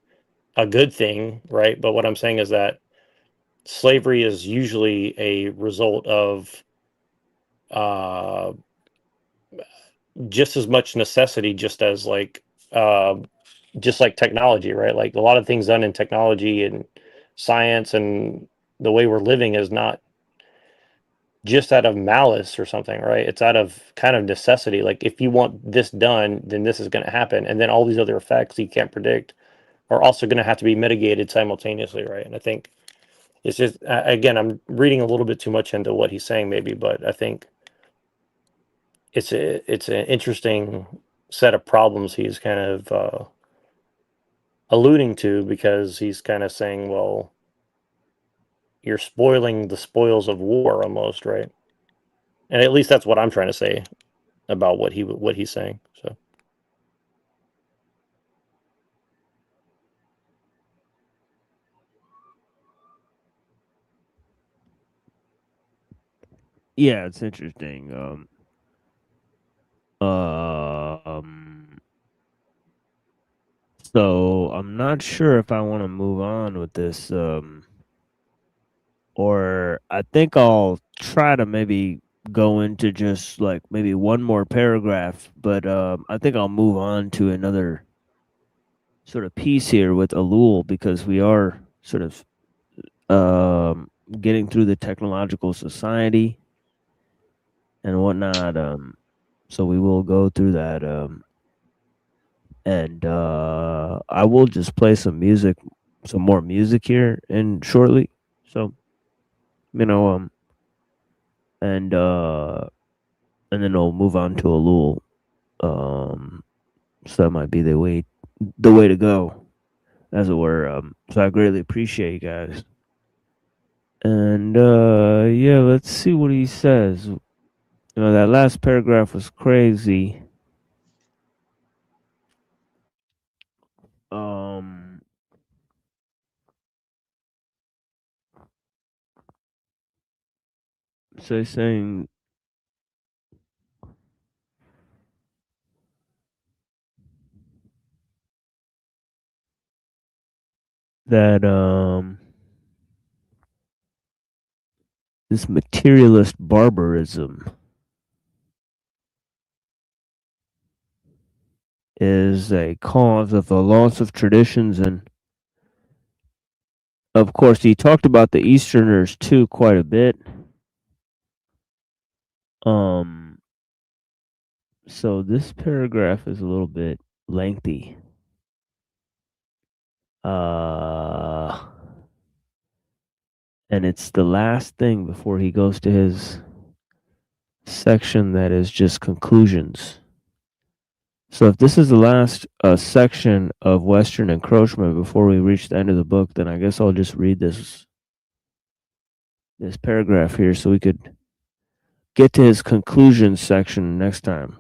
a good thing, right? But what I'm saying is that slavery is usually a result of just as much necessity, just like technology, right? Like a lot of things done in technology and science and the way we're living is not just out of malice or something, right? It's out of kind of necessity. Like if you want this done, then this is going to happen, and then all these other effects you can't predict are also going to have to be mitigated simultaneously, right? And I think it's just, again, I'm reading a little bit too much into what he's saying, maybe, but I think it's an interesting set of problems he's kind of alluding to, because he's kind of saying, well, you're spoiling the spoils of war almost, right? And at least that's what I'm trying to say about what he's saying. So Yeah, it's interesting. Um, so I'm not sure if I want to move on with this, or I think I'll try to maybe go into just like maybe one more paragraph, but I think I'll move on to another sort of piece here with ellul, because we are sort of getting through the technological society and whatnot. So we will go through that. And I will just play some music, some more music here and shortly. So, and then we'll move on to ellul. So that might be the way to go, as it were. So I greatly appreciate you guys. And yeah, let's see what he says. That last paragraph was crazy. So he's saying that this materialist barbarism is a cause of the loss of traditions, and of course he talked about the Easterners too quite a bit. So this paragraph is a little bit lengthy. And it's the last thing before he goes to his section that is just conclusions. So if this is the last section of Western encroachment before we reach the end of the book, then I guess I'll just read this paragraph here so we could get to his conclusions section next time.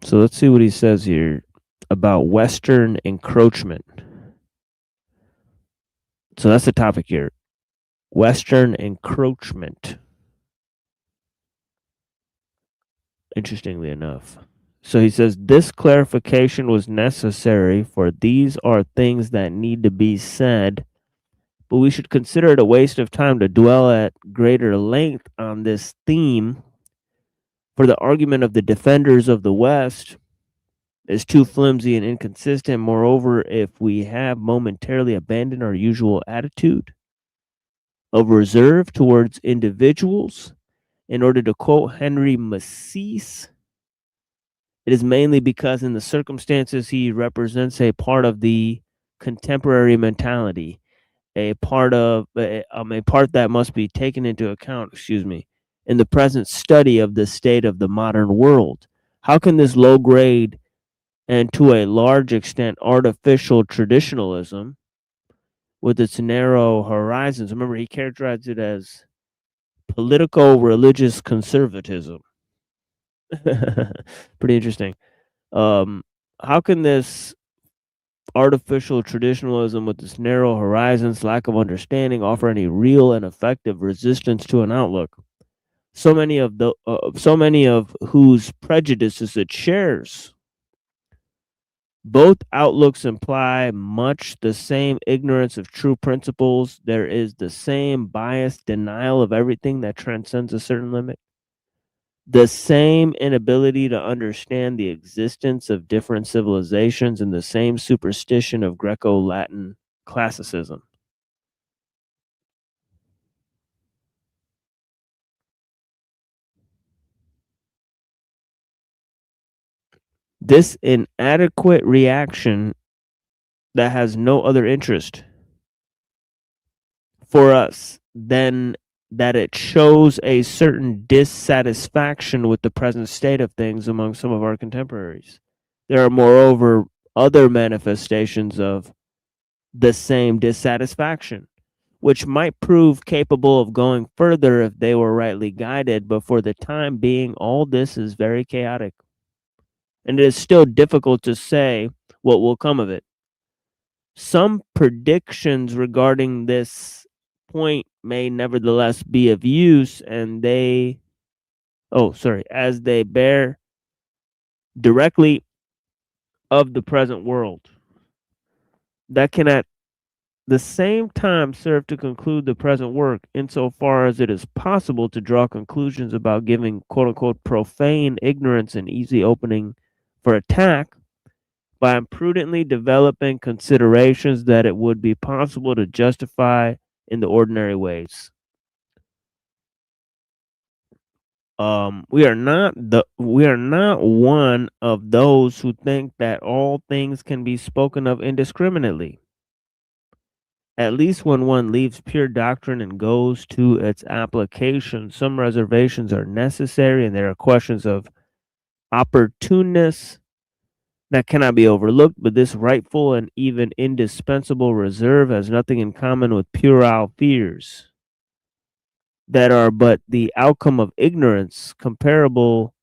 So let's see what he says here about Western encroachment. So that's the topic here. Western encroachment. Interestingly enough. So he says, this clarification was necessary, for these are things that need to be said, but we should consider it a waste of time to dwell at greater length on this theme, for the argument of the defenders of the West is too flimsy and inconsistent. Moreover, if we have momentarily abandoned our usual attitude of reserve towards individuals, in order to quote Henry Massis, it is mainly because in the circumstances he represents a part of the contemporary mentality, a part that must be taken into account, in the present study of the state of the modern world. How can this low grade and to a large extent artificial traditionalism, with its narrow horizons, remember he characterized it as political religious conservatism. Pretty interesting. How can this artificial traditionalism with its narrow horizons, lack of understanding, offer any real and effective resistance to an outlook. So many of whose prejudices it shares. Both outlooks imply much the same ignorance of true principles. There is the same biased denial of everything that transcends a certain limit. The same inability to understand the existence of different civilizations, and the same superstition of Greco-Latin classicism. This inadequate reaction that has no other interest for us than that it shows a certain dissatisfaction with the present state of things among some of our contemporaries. There are, moreover, other manifestations of the same dissatisfaction, which might prove capable of going further if they were rightly guided, but for the time being, all this is very chaotic. And it is still difficult to say what will come of it. Some predictions regarding this point may nevertheless be of use, and as they bear directly of the present world, that can at the same time serve to conclude the present work, insofar as it is possible to draw conclusions about giving quote unquote profane ignorance an easy opening for attack by imprudently developing considerations that it would be possible to justify in the ordinary ways. We are not one of those who think that all things can be spoken of indiscriminately. At least when one leaves pure doctrine and goes to its application, some reservations are necessary, and there are questions of opportuneness that cannot be overlooked, but this rightful and even indispensable reserve has nothing in common with puerile fears that are but the outcome of ignorance, comparable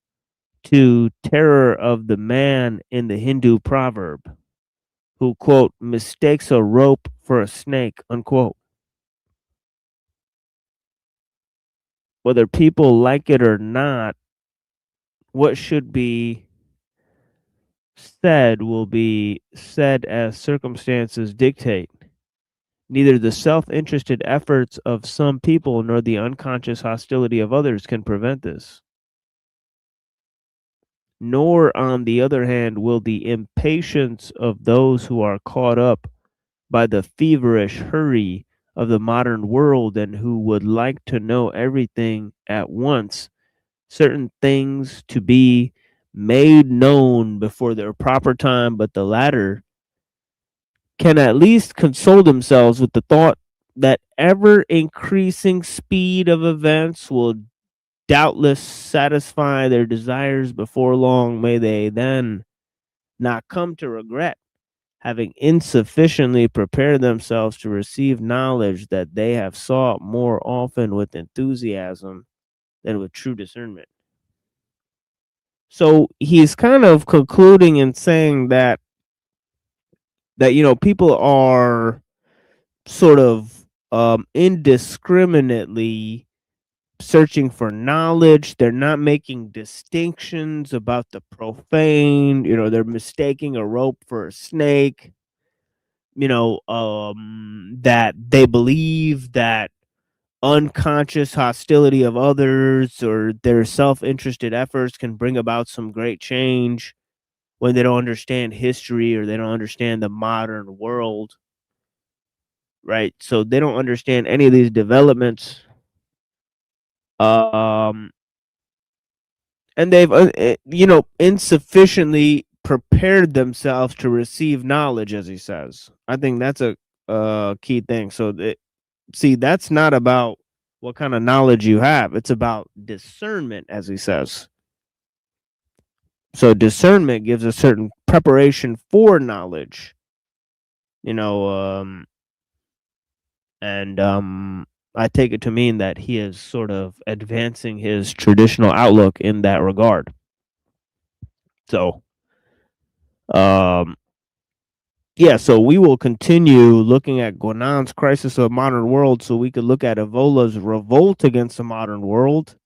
to terror of the man in the Hindu proverb, who, quote, mistakes a rope for a snake, unquote. Whether people like it or not, what should be said will be said as circumstances dictate. Neither the self-interested efforts of some people nor the unconscious hostility of others can prevent this. Nor, on the other hand, will the impatience of those who are caught up by the feverish hurry of the modern world and who would like to know everything at once, certain things to be made known before their proper time, but the latter can at least console themselves with the thought that ever increasing speed of events will doubtless satisfy their desires before long. May they then not come to regret having insufficiently prepared themselves to receive knowledge that they have sought more often with enthusiasm than with true discernment. So he's kind of concluding and saying that people are sort of indiscriminately searching for knowledge. They're not making distinctions about the profane. They're mistaking a rope for a snake. That they believe that unconscious hostility of others or their self-interested efforts can bring about some great change when they don't understand history or they don't understand the modern world, right? So they don't understand any of these developments. And they've, insufficiently prepared themselves to receive knowledge, as he says. I think that's a key thing. So that's not about what kind of knowledge you have. It's about discernment, as he says. So discernment gives a certain preparation for knowledge, I take it to mean that he is sort of advancing his traditional outlook in that regard. So, yeah, so we will continue looking at Guanan's Crisis of Modern World so we could look at Evola's revolt against the modern world.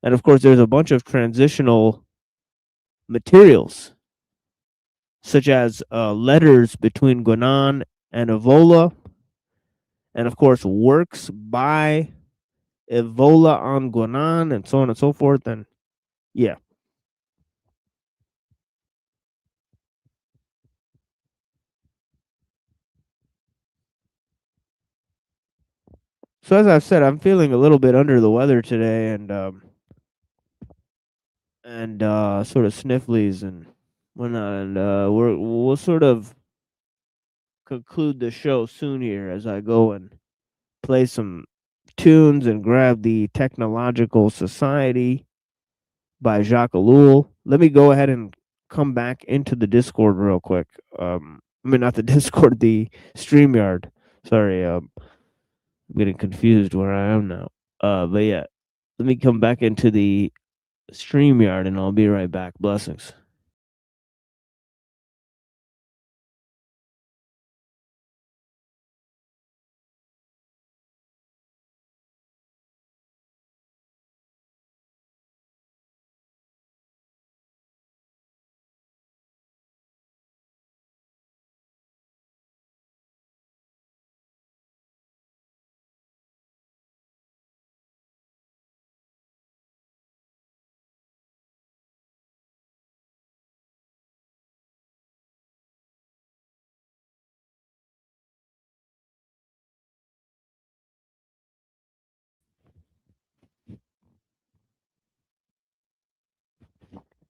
And of course, there's a bunch of transitional materials, such as letters between Guanan and Evola, and of course, works by Evola on Guanan, and so on and so forth. And yeah. So as I've said, I'm feeling a little bit under the weather today, and sort of snifflies and whatnot. And we'll sort of conclude the show soon here as I go and play some tunes and grab the Technological Society by Jacques Ellul. Let me go ahead and come back into the Discord real quick. I mean, not the Discord, the StreamYard. Sorry, I'm getting confused where I am now. But yeah, let me come back into the StreamYard and I'll be right back. Blessings.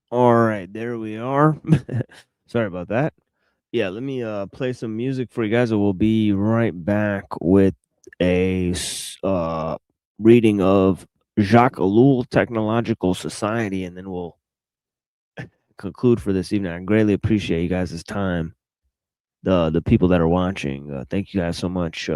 All right, there we are. Sorry about that. Yeah, let me play some music for you guys, and we'll be right back with a reading of Jacques Ellul, Technological Society, and then we'll conclude for this evening. I greatly appreciate you guys' time, the people that are watching. Thank you guys so much.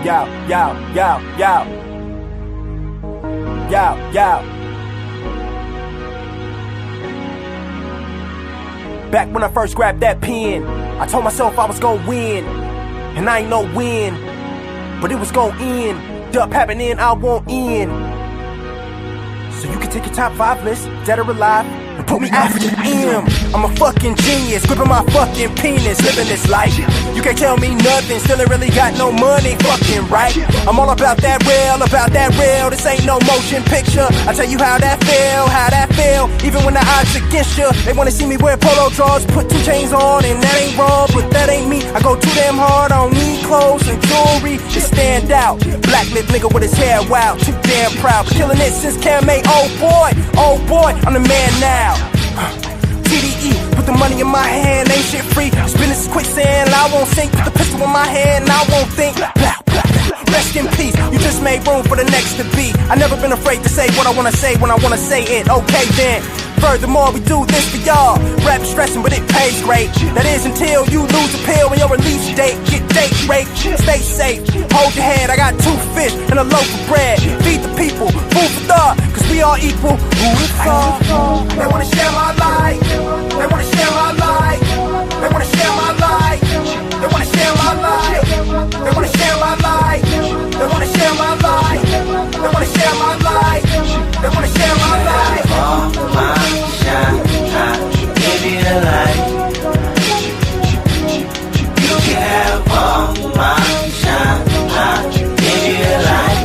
Yo, yo, yo, yo. Yo, yo. Back when I first grabbed that pen, I told myself I was gonna win. And I ain't no win, but it was gonna end. Dup happening, I won't end. So you can take your top 5 list, dead or alive, and put me after the M. I'm a fucking genius, gripping my fucking penis, living this life. You can't tell me nothing, still ain't really got no money, fucking right. I'm all about that real, this ain't no motion picture. I tell you how that feel, even when the odds against you. They wanna see me wear polo drawers, put 2 chains on, and that ain't wrong, but that ain't me. I go too damn hard on me, clothes and jewelry to stand out. Black lip nigga with his hair wild, too damn proud, but killing it since Cam made oh boy, I'm the man now. TDE, put the money in my hand, ain't shit free. Spin this quicksand, and I won't sink. Put the pistol in my hand, and I won't think. Rest in peace, you just made room for the next to be. I never been afraid to say what I wanna say when I wanna say it. Okay then. Furthermore, we do this for y'all. Rap is stressing, but it pays great. That is until you lose a pill when your release date. Get date raped, stay safe. Hold your head, I got 2 fish and a loaf of bread. Feed the people, food for thought, cause we all equal. Who would have thought? They wanna share my life. They wanna share my life. They wanna share my life. They wanna share my life. They wanna share my life. They wanna share my life. They wanna share my life. They wanna share my life. All my shine, I give you the light. You can have all my shine, I give you the light.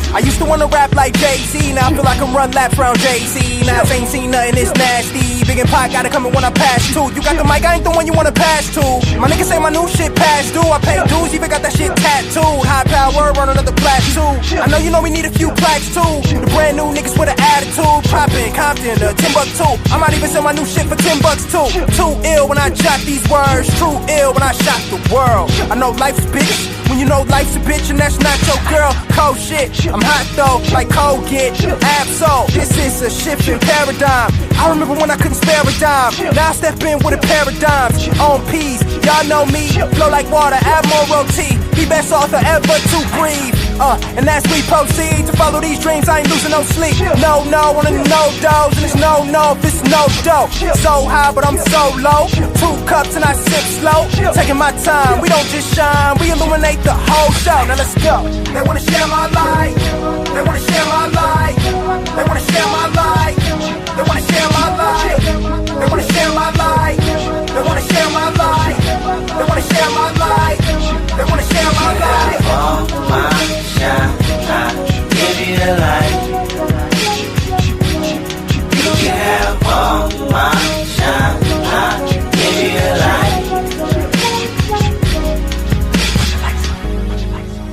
I used to wanna rap like Jay-Z, now I feel like I'm run laps around Jay-Z. Now I ain't seen nothing, it's nasty. Big and Pot gotta come in when I pass too. You got the mic, I ain't the one you wanna pass to. My niggas say my new shit past due. I pay dues, even got that shit tattooed. High power, run another plateau. I know you know we need a few plaques too. The brand new niggas with an attitude. Poppin', Compton, Timbuktu. I might even sell my new shit for $10 too. Too ill when I jot these words. True ill when I shot the world. I know life's a bitch. When you know life's a bitch and that's not your girl. Cold shit, I'm hot though, like cold get. Absol, this is a shift in paradigm. I remember when I couldn't spare a dime. Now I step in with a paradigm. On P's, y'all know me. Flow like water, Admiralty. The best author ever to breathe. And as we proceed to follow these dreams, I ain't losing no sleep. No, on the no dose, and it's no if it's no dough. So high, but I'm so low. 2 cups and I sip slow. Taking my time, we don't just shine, we illuminate the whole show. Now let's go. They wanna share my life. They wanna share my life. They wanna share my life. They wanna share my life. They wanna share my life. They wanna share my life. They wanna share my life. They wanna share my life. All my shine, I give you the light. You can have all my shine, I give you the light.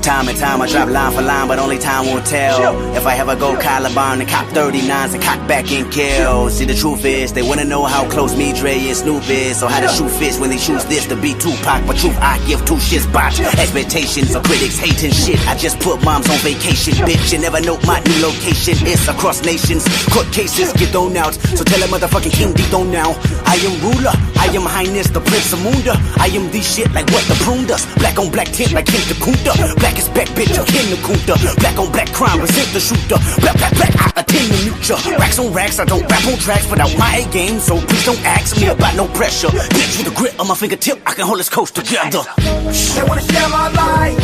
Time and time I drop line for line, but only time won't tell. If I ever go Caliban and cop 39s and cock back and kill. See, the truth is, they wanna know how close me, Dre, and Snoop is. So how the shoe fits when they choose this to be Tupac. But truth, I give 2 shits botch. Expectations of critics hating shit. I just put moms on vacation, bitch. You never know my new location. It's across nations. Court cases get thrown out. So tell a motherfucking King D-Thon now. I am ruler. I am Highness, the Prince of Munda. I am the shit like what the prune does. Black on black tint like King Kunta. Black is back, bitch, I'm King Kunta. Black on black crime, resent the shooter. Black, I attend the muture. Racks on racks, I don't rap on tracks without my A game. So please don't ask me about no pressure. Bitch, with a grip on my fingertip, I can hold this coast together. They wanna share my life.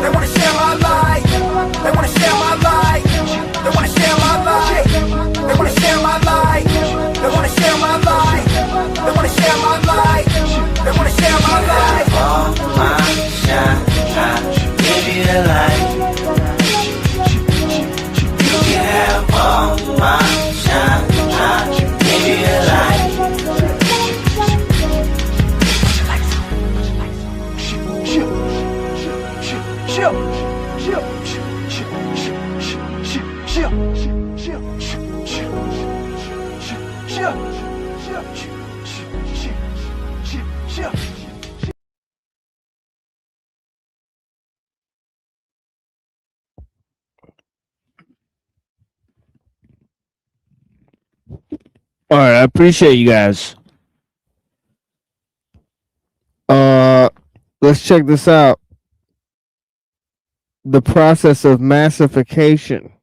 They wanna share my life. They wanna share my life. They wanna share my life. They wanna share my life. They wanna share my life. They wanna share my life. They wanna share my life. All my shine, I give you the light. You can have all my shine, I give you the light. All right, I appreciate you guys. Let's check this out. The process of massification,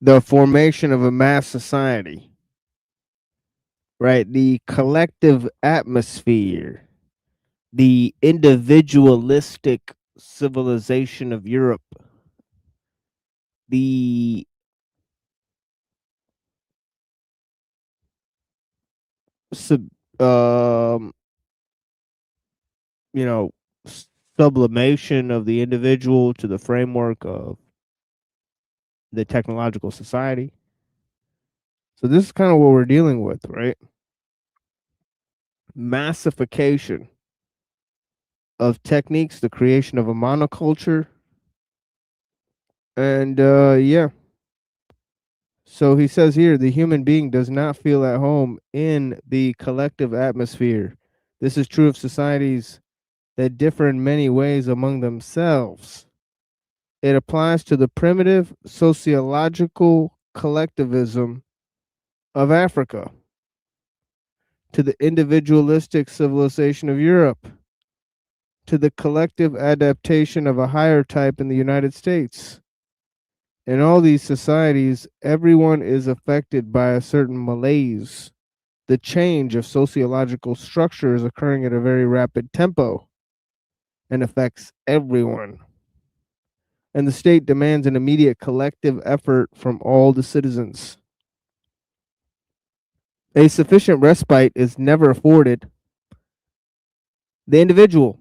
the formation of a mass society, right? The collective atmosphere, the individualistic civilization of Europe, the sub, um, you know, sublimation of the individual to the framework of the technological society. So this is kind of what we're dealing with, right? Massification of techniques, the creation of a monoculture, and yeah. So he says here, the human being does not feel at home in the collective atmosphere. This is true of societies that differ in many ways among themselves. It applies to the primitive sociological collectivism of Africa, to the individualistic civilization of Europe, to the collective adaptation of a higher type in the United States. In all these societies, everyone is affected by a certain malaise. The change of sociological structure is occurring at a very rapid tempo and affects everyone. And the state demands an immediate collective effort from all the citizens. A sufficient respite is never afforded the individual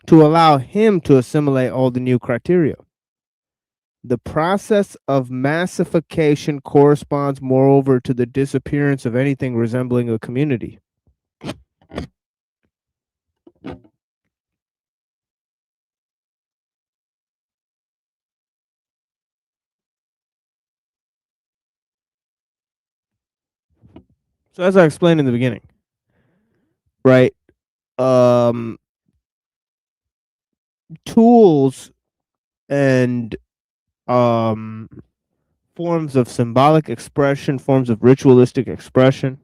to allow him to assimilate all the new criteria. The process of massification corresponds, moreover, to the disappearance of anything resembling a community. So as I explained in the beginning, right? Tools and forms of symbolic expression, forms of ritualistic expression,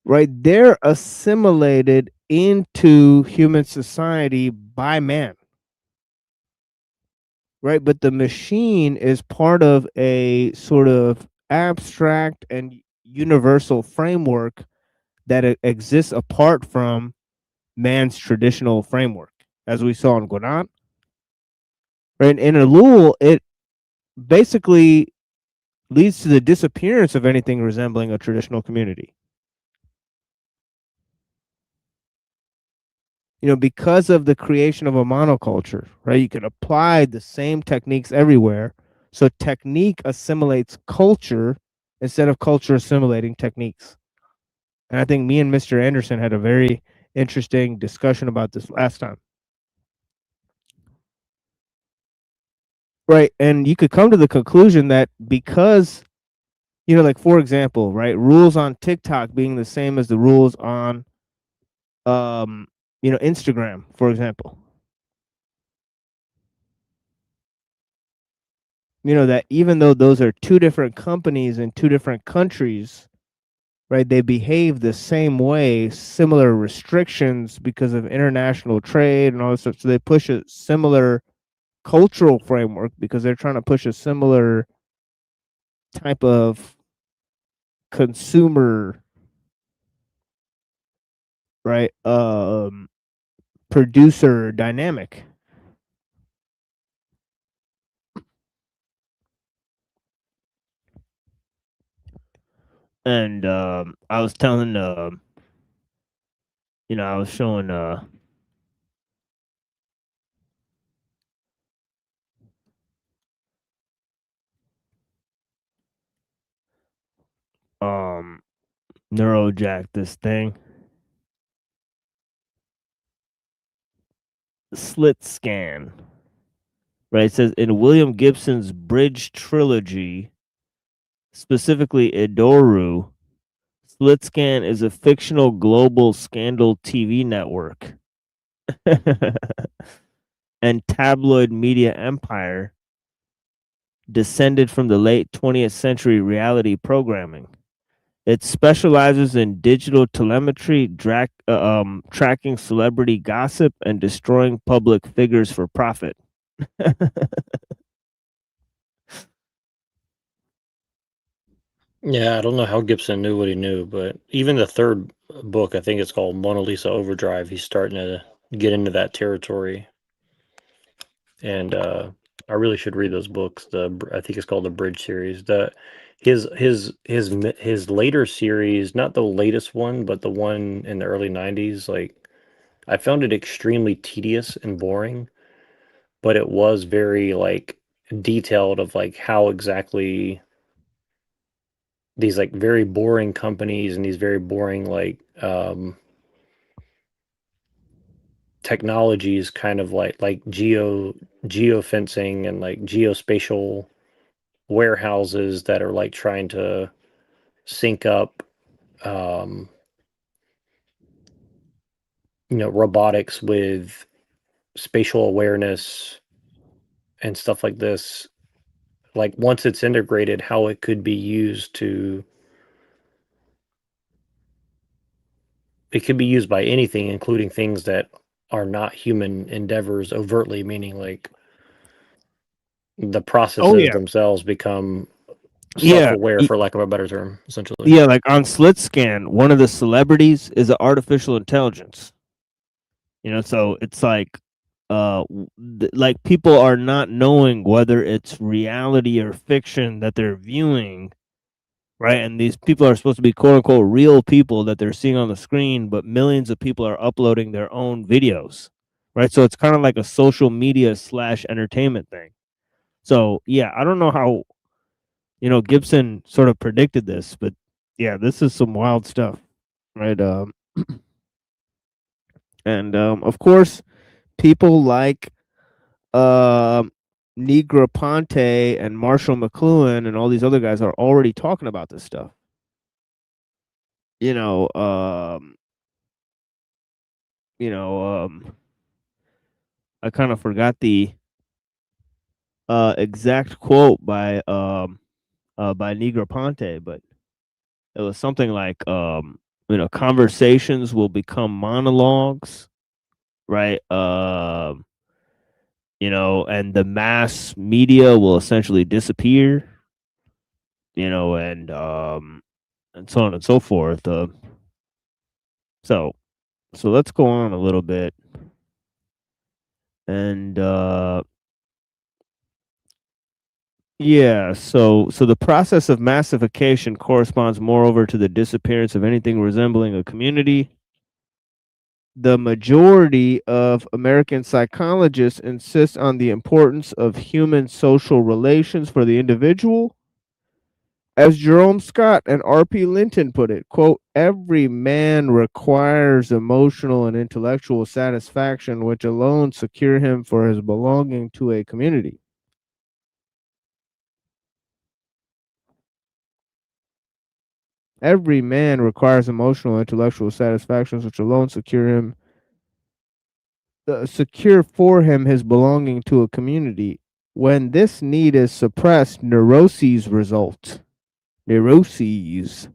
right? They're assimilated into human society by man, right? But the machine is part of a sort of abstract and universal framework that exists apart from man's traditional framework, as we saw in Guanan. Right? In Ellul, it basically leads to the disappearance of anything resembling a traditional community. You know, because of the creation of a monoculture, right? You can apply the same techniques everywhere. So technique assimilates culture instead of culture assimilating techniques. And I think me and Mr. Anderson had a very interesting discussion about this last time. Right. And you could come to the conclusion that because, you know, like for example, right, rules on TikTok being the same as the rules on you know, Instagram, for example. You know, that even though those are two different companies in two different countries, right, they behave the same way, similar restrictions because of international trade and all this stuff. So they push a similar cultural framework because they're trying to push a similar type of consumer, right, producer dynamic. And I was telling you know, I was showing Neurojack this thing. Slit scan. Right? It says in William Gibson's Bridge trilogy, specifically Edoru, Slit Scan is a fictional global scandal TV network and tabloid media empire descended from the late 20th century reality programming. It specializes in digital telemetry, tracking celebrity gossip, and destroying public figures for profit. Yeah, I don't know how Gibson knew what he knew, but even the third book, I think it's called Mona Lisa Overdrive, he's starting to get into that territory. And I really should read those books. I think it's called the Bridge series. His later series, not the latest one, but the one in the early '90s. Like, I found it extremely tedious and boring, but it was very like detailed of like how exactly these like very boring companies and these very boring like technologies kind of like geofencing and like geospatial warehouses that are like trying to sync up um robotics with spatial awareness and stuff like this. Like, once it's integrated, how it could be used to it could be used by anything, including things that are not human endeavors overtly, meaning like the Oh processes yeah, themselves become yeah, self-aware, for lack of a better term, essentially. yeah. Like on SlitScan, one of the celebrities is an artificial intelligence. So it's like, like people are not knowing whether it's reality or fiction that they're viewing, right? And these people are supposed to be quote unquote real people that they're seeing on the screen, but millions of people are uploading their own videos, right? So it's kind of like a social media / entertainment thing. So yeah, I don't know how Gibson sort of predicted this, but yeah, this is some wild stuff, right? And of course, people like Negroponte and Marshall McLuhan and all these other guys are already talking about this stuff. You know, um, I kind of forgot the exact quote by Negroponte, but it was something like conversations will become monologues, right? And the mass media will essentially disappear, and so on and so forth. So let's go on a little bit. And yeah, so the process of massification corresponds moreover to the disappearance of anything resembling a community. The majority of American psychologists insist on the importance of human social relations for the individual. As Jerome Scott and R.P. Linton put it, quote, every man requires emotional and intellectual satisfaction which alone secure him for his belonging to a community. Every man requires emotional and intellectual satisfactions which alone secure for him his belonging to a community. When this need is suppressed, neuroses result. Neuroses.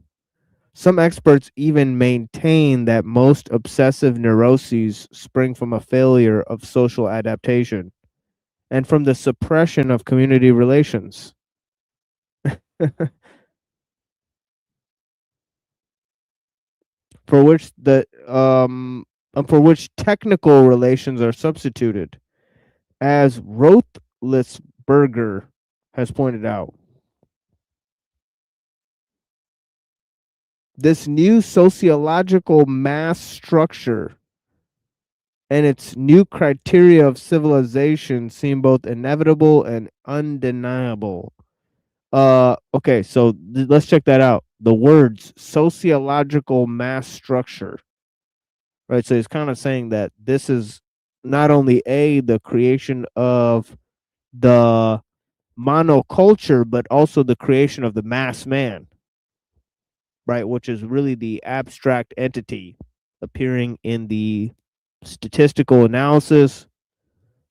Some experts even maintain that most obsessive neuroses spring from a failure of social adaptation and from the suppression of community relations. for which technical relations are substituted, as Roethlisberger has pointed out. This new sociological mass structure and its new criteria of civilization seem both inevitable and undeniable. Okay, so let's check that out. The words sociological mass structure, right? So it's kind of saying that this is not only the creation of the monoculture, but also the creation of the mass man, right? Which is really the abstract entity appearing in the statistical analysis,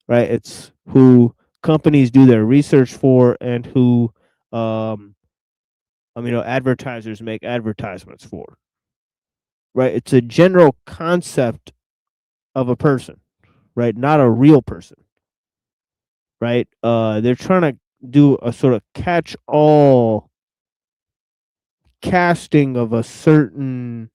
right? It's who companies do their research for and who advertisers make advertisements for. Right? It's a general concept of a person, right? Not a real person. Right? They're trying to do a sort of catch-all casting of a certain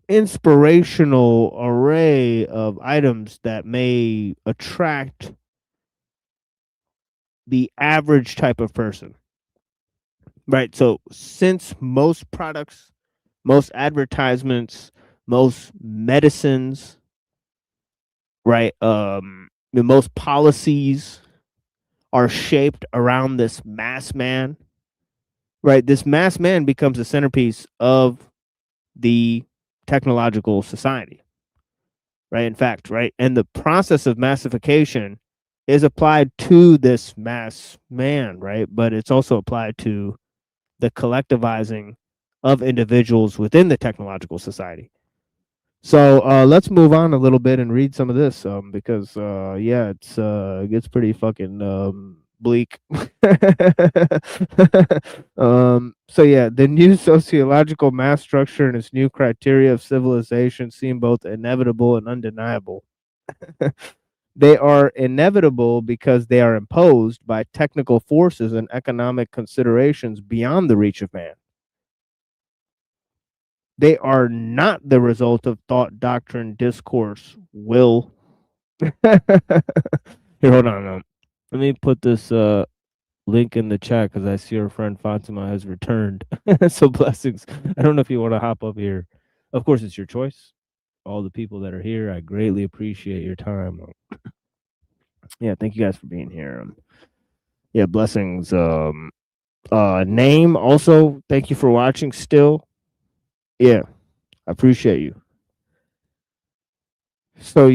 inspirational array of items that may attract the average type of person. Right? So since most products, most advertisements, most medicines, right, most policies are shaped around this mass man, right? This mass man becomes the centerpiece of the technological society, right? In fact, right? And the process of massification is applied to this mass man, right? But it's also applied to the collectivizing of individuals within the technological society. So let's move on a little bit and read some of this because it gets pretty fucking bleak. The new sociological mass structure and its new criteria of civilization seem both inevitable and undeniable. They are inevitable because they are imposed by technical forces and economic considerations beyond the reach of man. They are not the result of thought, doctrine, discourse, will. Here, hold on. Let me put this link in the chat because I see our friend Fatima has returned. So blessings. I don't know if you want to hop up here. Of course, it's your choice. All the people that are here, I greatly appreciate your time. Yeah, thank you guys for being here. Yeah, blessings. Name also, thank you for watching still. Yeah, I appreciate you. So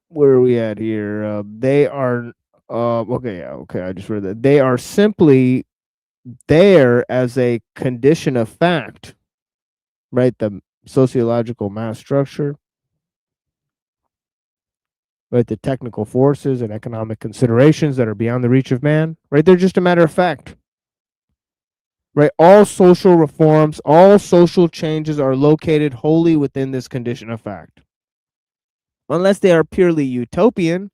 where are we at here? They are okay, I just read that. They are simply there as a condition of fact, right? The sociological mass structure, right? The technical forces and economic considerations that are beyond the reach of man, right? They're just a matter of fact. Right? All social reforms, all social changes are located wholly within this condition of fact. Unless they are purely utopian.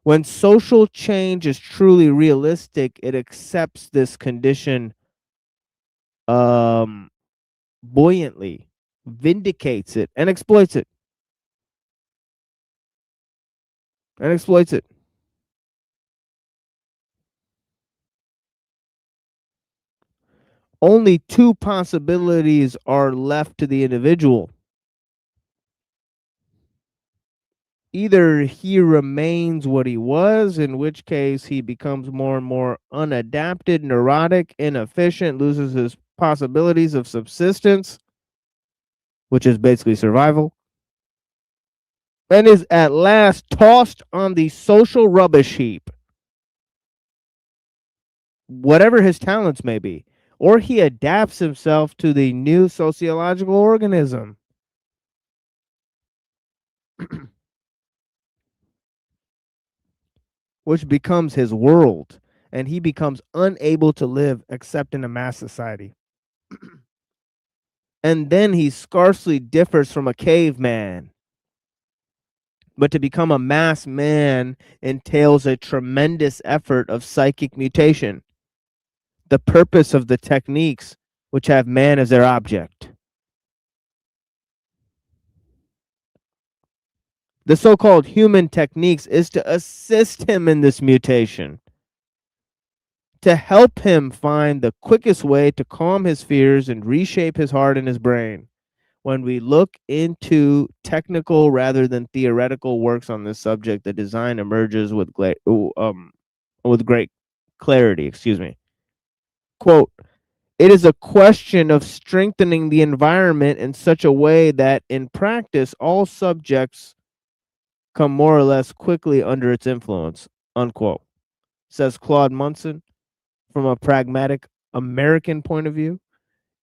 When social change is truly realistic, it accepts this condition buoyantly, vindicates it, and exploits it. Only two possibilities are left to the individual. Either he remains what he was, in which case he becomes more and more unadapted, neurotic, inefficient, loses his possibilities of subsistence, which is basically survival, and is at last tossed on the social rubbish heap, whatever his talents may be, or he adapts himself to the new sociological organism. Which becomes his world, and he becomes unable to live except in a mass society. And then he scarcely differs from a caveman. But to become a mass man entails a tremendous effort of psychic mutation, the purpose of the techniques which have man as their object. The so-called human techniques is to assist him in this mutation, to help him find the quickest way to calm his fears and reshape his heart and his brain. When we look into technical rather than theoretical works on this subject, the design emerges with great clarity. Quote, it is a question of strengthening the environment in such a way that in practice all subjects come more or less quickly under its influence, unquote, says Claude Munson, from a pragmatic American point of view,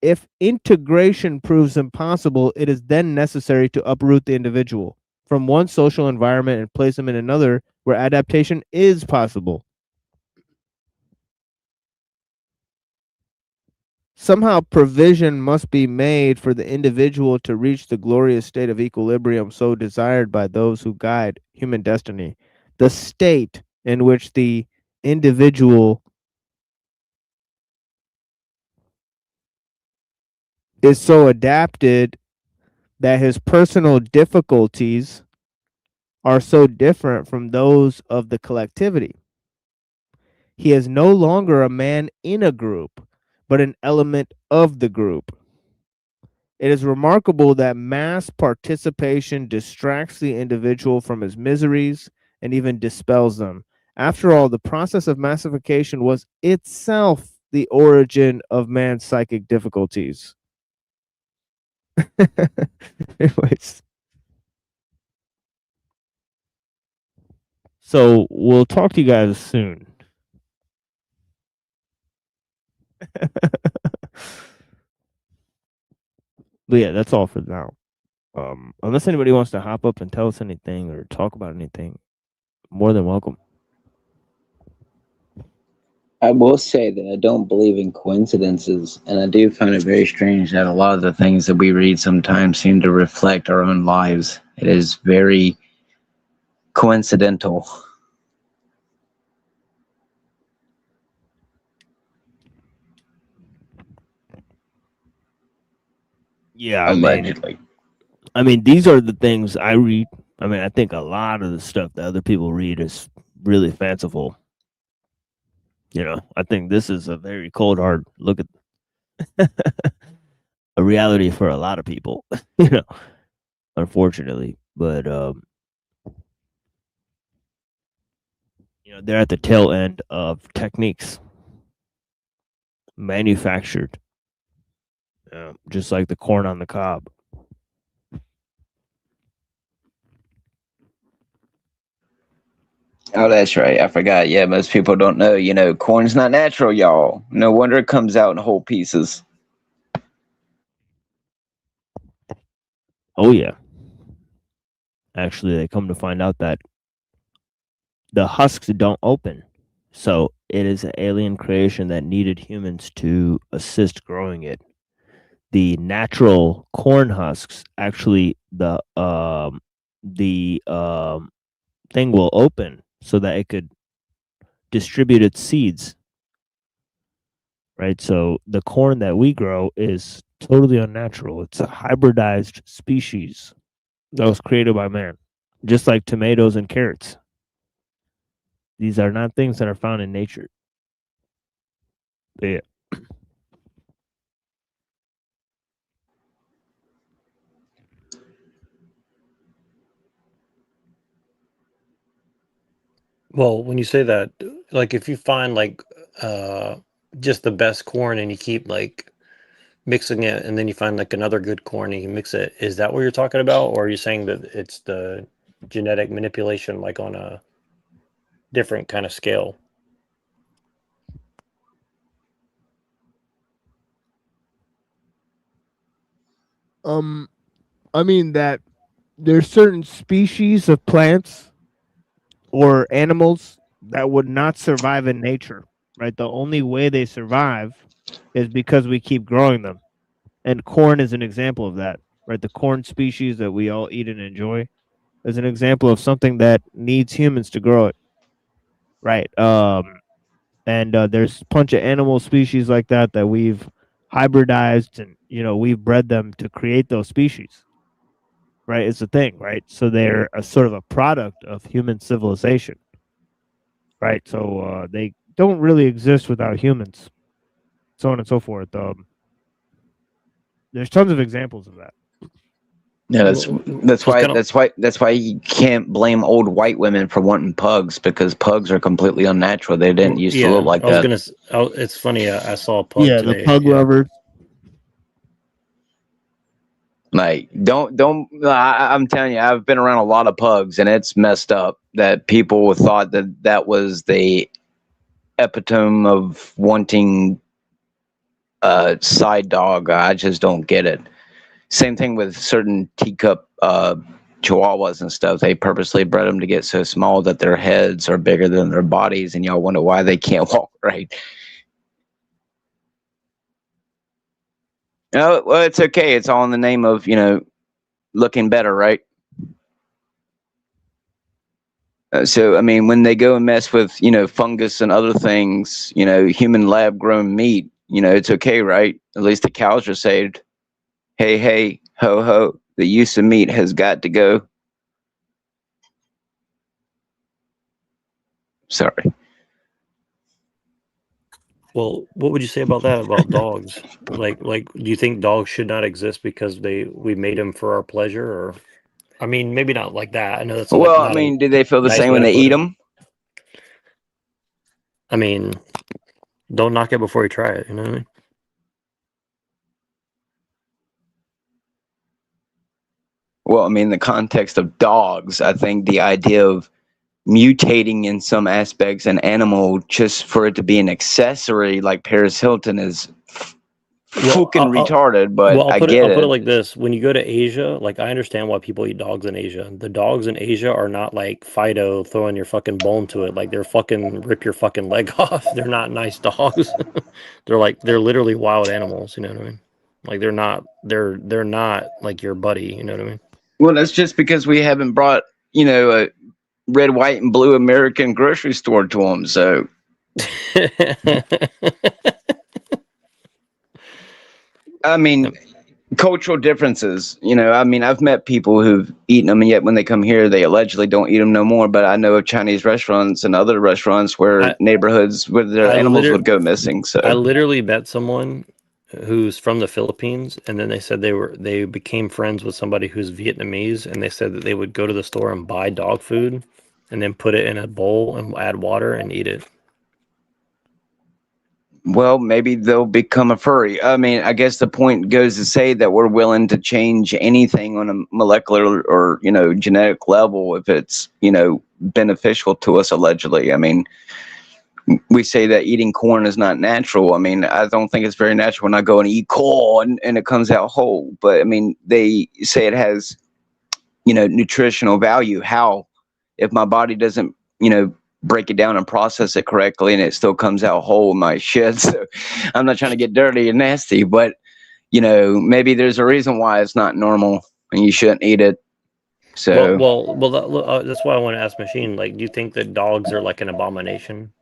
if integration proves impossible, it is then necessary to uproot the individual from one social environment and place them in another where adaptation is possible. Somehow provision must be made for the individual to reach the glorious state of equilibrium so desired by those who guide human destiny. The state in which the individual is so adapted that his personal difficulties are so different from those of the collectivity. He is no longer a man in a group, but an element of the group. It is remarkable that mass participation distracts the individual from his miseries and even dispels them. After all, the process of massification was itself the origin of man's psychic difficulties. Anyways. So we'll talk to you guys soon. But yeah, that's all for now. Unless anybody wants to hop up and tell us anything or talk about anything, more than welcome. I will say that I don't believe in coincidences, and I do find it very strange that a lot of the things that we read sometimes seem to reflect our own lives. It is very coincidental. Yeah, allegedly. I mean, these are the things I read. I mean, I think a lot of the stuff that other people read is really fanciful. You know, I think this is a very cold hard look at a reality for a lot of people, you know, unfortunately. But you know, they're at the tail end of techniques manufactured, just like the corn on the cob. Oh, that's right. I forgot. Yeah, most people don't know. You know, corn's not natural, y'all. No wonder it comes out in whole pieces. Oh, yeah. Actually, they come to find out that the husks don't open. So it is an alien creation that needed humans to assist growing it. The natural corn husks, actually, the thing will open so that it could distribute its seeds. Right? So the corn that we grow is totally unnatural. It's a hybridized species that was created by man, just like tomatoes and carrots. These are not things that are found in nature. But yeah. Well, when you say that, like if you find like just the best corn and you keep like mixing it and then you find like another good corn and you mix it, is that what you're talking about? Or are you saying that it's the genetic manipulation like on a different kind of scale? I mean that there's certain species of plants or animals that would not survive in nature, right? The only way they survive is because we keep growing them. And corn is an example of that, right? The corn species that we all eat and enjoy is an example of something that needs humans to grow it, right? And there's a bunch of animal species like that that we've hybridized and, you know, we've bred them to create those species, right? It's a thing, right? So they're a sort of a product of human civilization, right? So they don't really exist without humans, so on and so forth. There's tons of examples of that. Yeah, that's why you can't blame old white women for wanting pugs, because pugs are completely unnatural. They didn't used to look like that. It's funny. I saw a pug today. The pug lover. Like, I'm telling you, I've been around a lot of pugs, and it's messed up that people thought that was the epitome of wanting a side dog. I just don't get it. Same thing with certain teacup chihuahuas and stuff. They purposely bred them to get so small that their heads are bigger than their bodies, and y'all wonder why they can't walk right. Oh, well, it's okay. It's all in the name of, looking better, right? So, I mean, when they go and mess with, fungus and other things, human lab grown meat, it's okay, right? At least the cows are saved. Hey, hey, ho, ho. The use of meat has got to go. Sorry. Well, what would you say about that about dogs? Like, do you think dogs should not exist because we made them for our pleasure? Or, I mean, maybe not like that. I know that's Well, not I mean, do they feel the nice same way when to they put eat it. them? I mean, don't knock it before you try it. You know what I mean? Well, I mean, the context of dogs, I think the idea of mutating in some aspects an animal just for it to be an accessory like Paris Hilton is fucking retarded, but Well, I I'll get put it it. like this: when you go to Asia, like I understand why people eat dogs in Asia. The dogs in Asia are not like Fido throwing your fucking bone to it. Like they're fucking rip your fucking leg off. They're not nice dogs. they're literally wild animals. You know what I mean? Like they're not like your buddy. You know what I mean? Well, that's just because we haven't brought, a red, white, and blue American grocery store to them. So, I mean, cultural differences. I mean, I've met people who've eaten them, and yet when they come here, they allegedly don't eat them no more. But I know of Chinese restaurants and other restaurants where neighborhoods where their animals would go missing. So, I literally met someone who's from the Philippines, and then they said they became friends with somebody who's Vietnamese, and they said that they would go to the store and buy dog food, and then put it in a bowl and add water and eat it. well, maybe they'll become a furry. I mean, I guess the point goes to say that we're willing to change anything on a molecular or, genetic level if it's, beneficial to us, allegedly. I mean, we say that eating corn is not natural. I mean, I don't think it's very natural when I go and eat corn and it comes out whole. But, I mean, they say it has, nutritional value. How? If my body doesn't, break it down and process it correctly and it still comes out whole in my shit. So I'm not trying to get dirty and nasty, but maybe there's a reason why it's not normal and you shouldn't eat it. So that's why I want to ask Machine, like, do you think that dogs are like an abomination?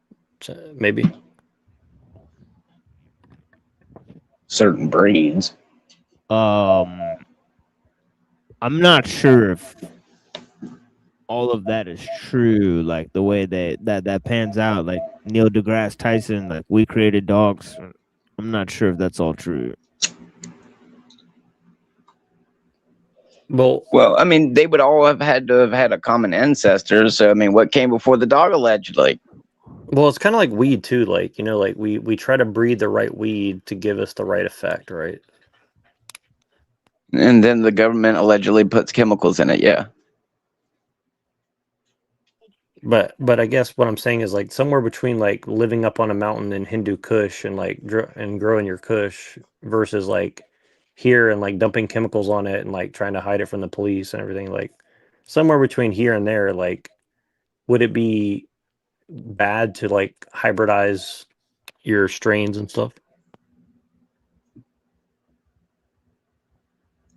Maybe certain breeds. I'm not sure if all of that is true, like the way that pans out, like Neil deGrasse Tyson, like we created dogs. I'm not sure if that's all true. Well, I mean, they would all have had to have had a common ancestor. So, I mean, what came before the dog, allegedly? Well, it's kind of like weed too. Like, like we try to breed the right weed to give us the right effect, right? And then the government allegedly puts chemicals in it. Yeah. But I guess what I'm saying is like somewhere between like living up on a mountain in Hindu Kush and like and growing your Kush versus like here and like dumping chemicals on it and like trying to hide it from the police and everything, like somewhere between here and there, like would it be bad to like hybridize your strains and stuff?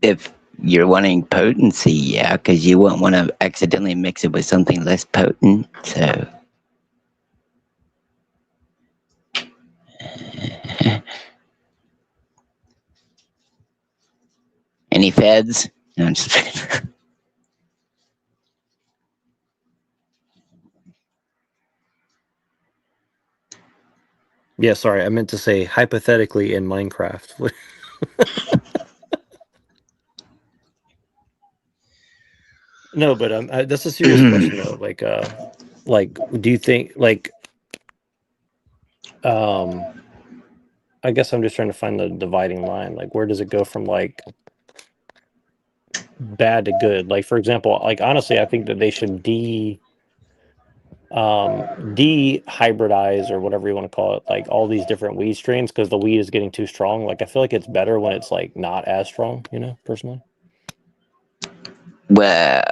If you're wanting potency, yeah, because you won't want to accidentally mix it with something less potent. So, any feds? No, I'm just Yeah, sorry, I meant to say hypothetically in Minecraft. No, but that's a serious question though. Like, do you think like, I guess I'm just trying to find the dividing line. Like, where does it go from like bad to good? Like, for example, like honestly, I think that they should de-hybridize or whatever you want to call it, like all these different weed strains because the weed is getting too strong. Like I feel like it's better when it's like not as strong, you know, personally. Well,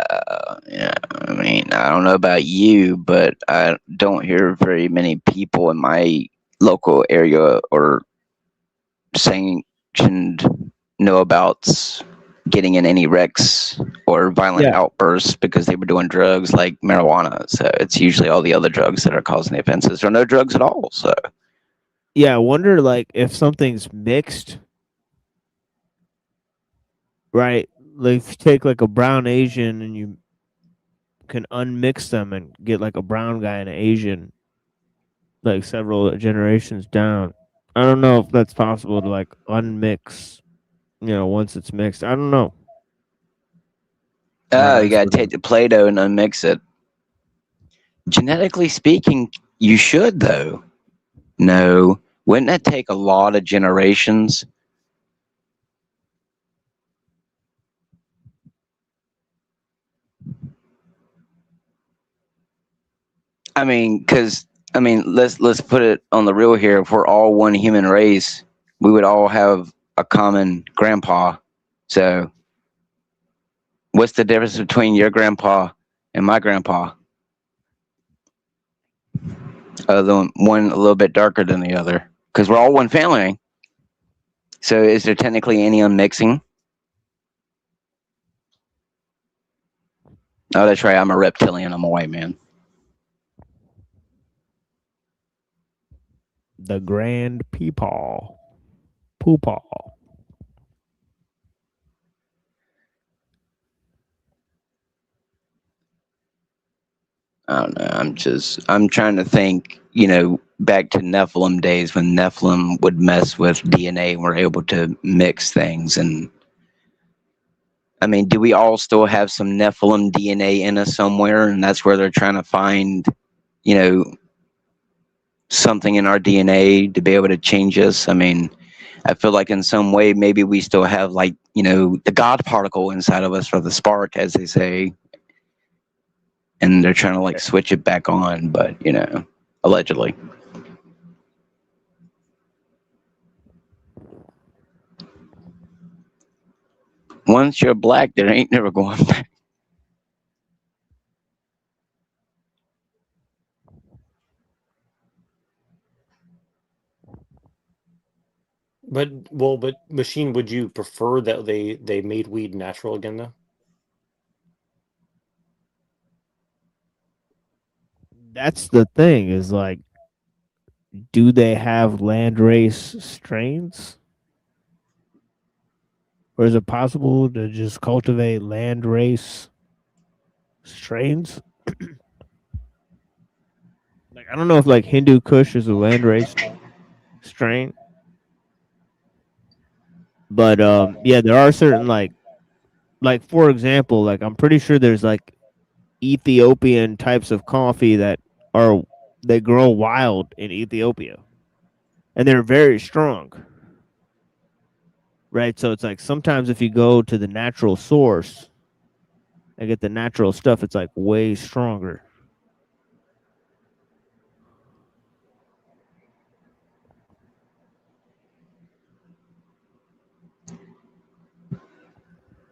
yeah, I mean, I don't know about you, but I don't hear very many people in my local area or sanctioned know about getting in any wrecks or violent outbursts because they were doing drugs like marijuana. So it's usually all the other drugs that are causing the offenses, or no drugs at all. So yeah, I wonder like if something's mixed, right? Like if you take like a brown Asian and you can unmix them and get like a brown guy and an Asian, like several generations down. I don't know if that's possible to like unmix, you know, once it's mixed. I don't know. you gotta take the Play-Doh and unmix it. Genetically speaking, you should though. No, wouldn't that take a lot of generations? I mean, because let's put it on the real here. If we're all one human race, we would all have a common grandpa. So, what's the difference between your grandpa and my grandpa? Other than one a little bit darker than the other, because we're all one family. So, is there technically any unmixing? Oh, that's right. I'm a reptilian. I'm a white man. The Grand Peepaw. Poopaw. I don't know. I'm trying to think, you know, back to Nephilim days when Nephilim would mess with DNA and were able to mix things. And I mean, do we all still have some Nephilim DNA in us somewhere? And that's where they're trying to find, you know, something in our DNA to be able to change us. I mean, I feel like in some way, maybe we still have like, you know, the God particle inside of us, or the spark, as they say. And they're trying to like switch it back on, but you know, allegedly. Once you're black, there ain't never going back. But Machine, would you prefer that they made weed natural again though? That's the thing, is like, do they have landrace strains? Or is it possible to just cultivate landrace strains? Like, I don't know if like Hindu Kush is a landrace strain. But yeah, there are certain like for example, like I'm pretty sure there's like Ethiopian types of coffee that they grow wild in Ethiopia, and they're very strong, right? So it's like sometimes if you go to the natural source and get the natural stuff, it's like way stronger.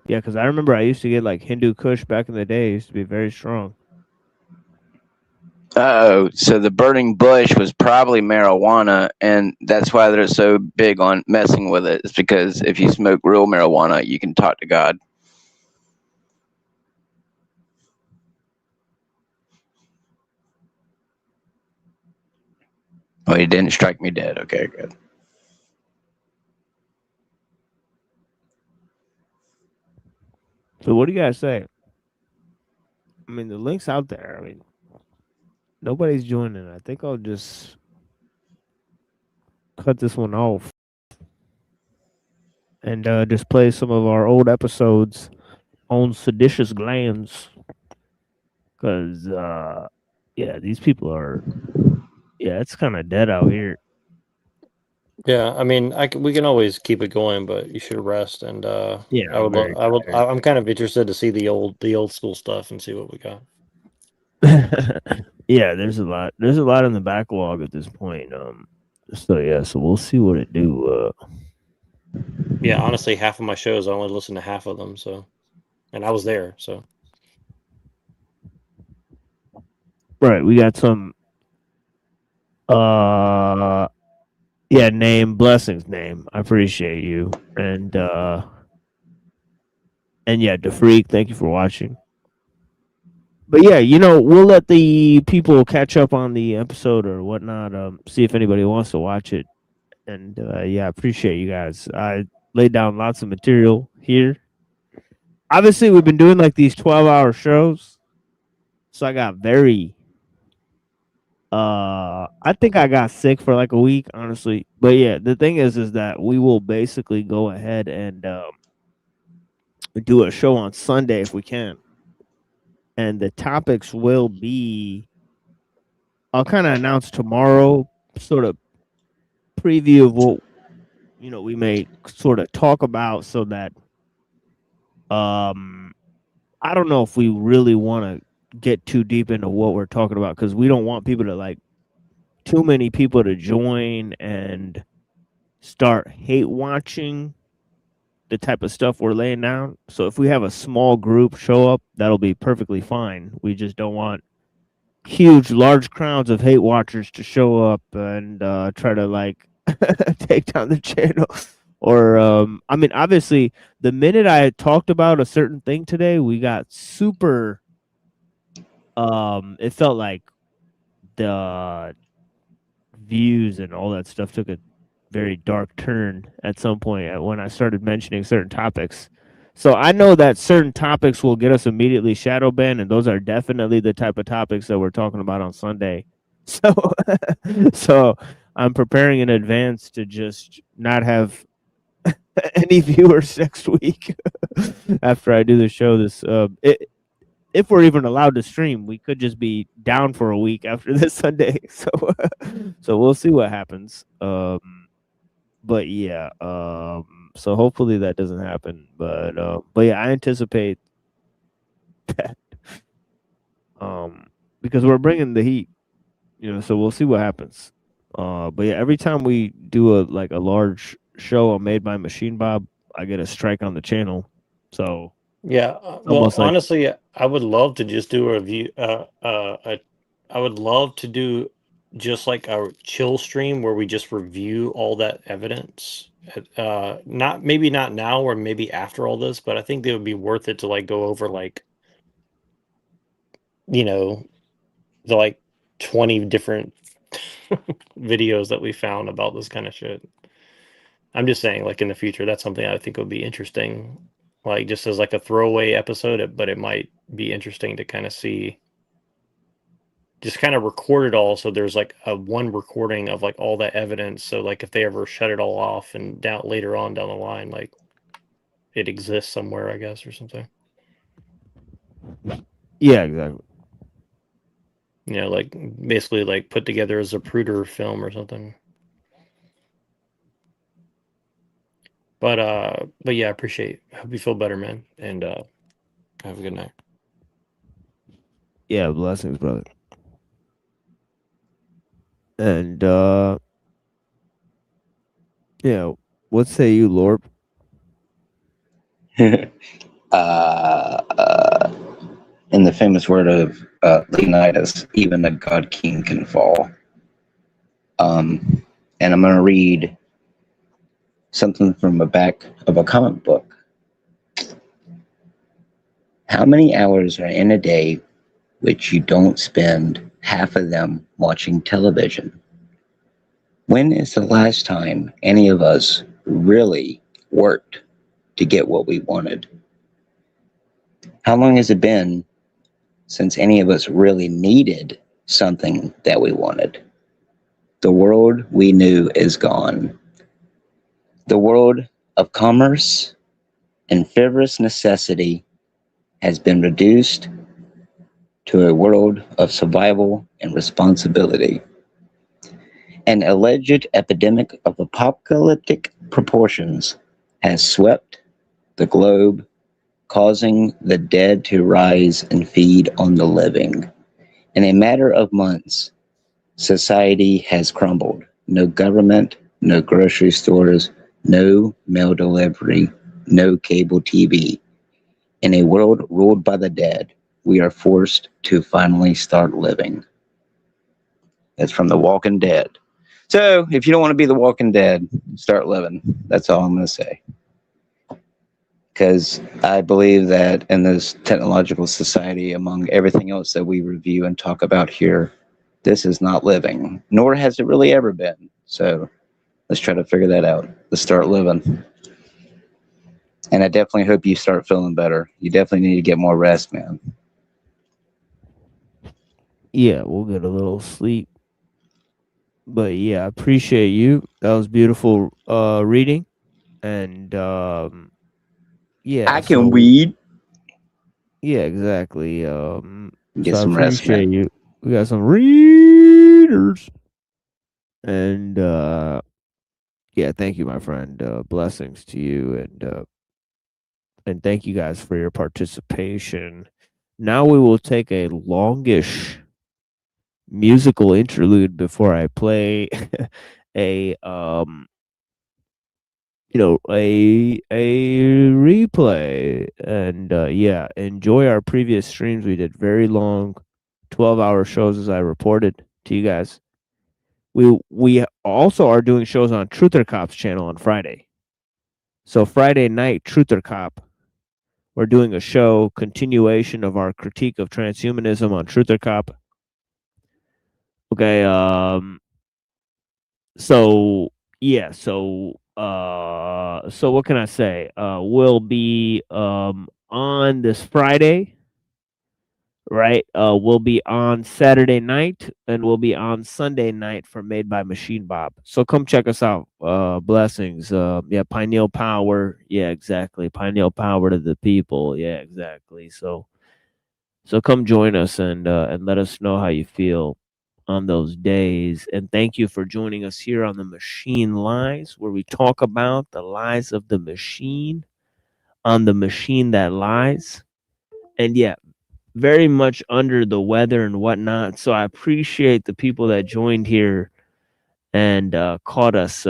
Yeah, because I remember I used to get like Hindu Kush back in the day. It used to be very strong. Oh, so the burning bush was probably marijuana, and that's why they're so big on messing with it. It's because if you smoke real marijuana, you can talk to God. Oh, he didn't strike me dead. Okay, good. So what do you guys say? I mean, the link's out there. I mean, nobody's joining. I think I'll just cut this one off and just play some of our old episodes on seditious glands. Because, yeah, these people are, yeah, it's kind of dead out here. Yeah, I mean, we can always keep it going, but you should rest. And yeah, I'm kind of interested to see the old school stuff and see what we got. Yeah, there's a lot. There's a lot in the backlog at this point. So yeah, so we'll see what it do. Yeah, honestly, half of my shows I only listen to half of them. So, and I was there. So Right, we got some. Yeah, name blessings. Name. I appreciate you, and yeah, DeFreak. Thank you for watching. But yeah, we'll let the people catch up on the episode or whatnot. See if anybody wants to watch it. And yeah, I appreciate you guys. I laid down lots of material here. Obviously, we've been doing like these 12-hour shows, so I got very. I think I got sick for like a week, honestly. But yeah, the thing is that we will basically go ahead and do a show on Sunday if we can. And the topics will be, I'll kind of announce tomorrow, sort of preview of what we may sort of talk about, so that I don't know if we really want to get too deep into what we're talking about, because we don't want people to like too many people to join and start hate watching the type of stuff we're laying down. So if we have a small group show up, that'll be perfectly fine. We just don't want huge, large crowds of hate watchers to show up and try to like take down the channel. Or I mean, obviously, the minute I had talked about a certain thing today, we got super. It felt like the views and all that stuff took a very dark turn at some point when I started mentioning certain topics. So I know that certain topics will get us immediately shadow banned, and those are definitely the type of topics that we're talking about on Sunday. So I'm preparing in advance to just not have any viewers next week after I do the show. If we're even allowed to stream, we could just be down for a week after this Sunday. So we'll see what happens. But yeah, so hopefully that doesn't happen. But yeah, I anticipate that. Because we're bringing the heat, so we'll see what happens. But yeah, every time we do a large show on Made by Machine Bob, I get a strike on the channel. So yeah, well, honestly, I would love to just do a review. I would love to do just like a chill stream where we just review all that evidence. Maybe not now, or maybe after all this, but I think it would be worth it to like go over like, the like 20 different videos that we found about this kind of shit. I'm just saying, like in the future, that's something I think would be interesting. Like just as like a throwaway episode, but it might be interesting to kind of see, just kind of record it all. So there's like a one recording of like all that evidence. So like if they ever shut it all off and later on down the line, like it exists somewhere, I guess, or something. Yeah, exactly. Like basically like put together as a Zapruder film or something. But yeah, I appreciate. Hope you feel better, man, and have a good night. Yeah, blessings, brother. And yeah, what say you, Lord? In the famous word of Leonidas, even a god king can fall. And I'm going to read something from the back of a comic book. How many hours are in a day which you don't spend half of them watching television? When is the last time any of us really worked to get what we wanted? How long has it been since any of us really needed something that we wanted? The world we knew is gone. The world of commerce and frivolous necessity has been reduced to a world of survival and responsibility. An alleged epidemic of apocalyptic proportions has swept the globe, causing the dead to rise and feed on the living. In a matter of months, society has crumbled. No government, no grocery stores, no mail delivery, no cable TV. In a world ruled by the dead, we are forced to finally start living. That's from The Walking Dead. So, if you don't want to be The Walking Dead, start living. That's all I'm going to say. Because I believe that in this technological society, among everything else that we review and talk about here, this is not living, nor has it really ever been. So, let's try to figure that out. Let's start living. And I definitely hope you start feeling better. You definitely need to get more rest, man. Yeah, we'll get a little sleep. But yeah, I appreciate you. That was beautiful reading. And yeah. I can read. Yeah, exactly. Get so some I rest, appreciate man. you. We got some readers. And yeah, thank you, my friend. Blessings to you, and thank you guys for your participation. Now we will take a longish musical interlude before I play a replay. And yeah, enjoy our previous streams. We did very long 12-hour shows, as I reported to you guys. We also are doing shows on Truther Cop's channel on Friday. So Friday night, Truther Cop, we're doing a show, continuation of our critique of transhumanism on Truther Cop. Okay, so yeah, so what can I say? We'll be on this Friday, right? We'll be on Saturday night, and we'll be on Sunday night for Made by Machine Bob. So come check us out. Blessings. Yeah, Pineal Power. Yeah, exactly. Pineal Power to the people. Yeah, exactly. So come join us and let us know how you feel on those days. And thank you for joining us here on the Machine Lies, where we talk about the lies of the machine on the machine that lies. And yeah, very much under the weather and whatnot. So I appreciate the people that joined here and caught us,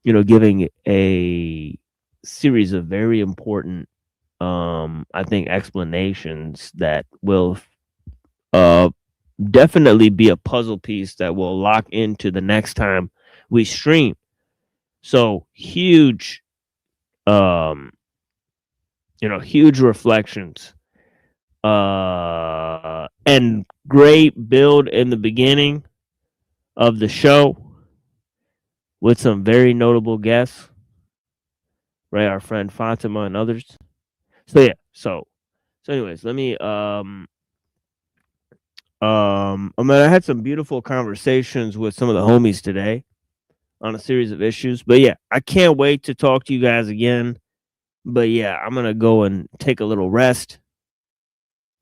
giving a series of very important, I think, explanations that will definitely be a puzzle piece that will lock into the next time we stream. So huge, huge reflections, and great build in the beginning of the show with some very notable guests, right? Our friend Fatima and others. So yeah, so anyways, let me I had some beautiful conversations with some of the homies today on a series of issues. But yeah, I can't wait to talk to you guys again. But yeah, I'm gonna go and take a little rest.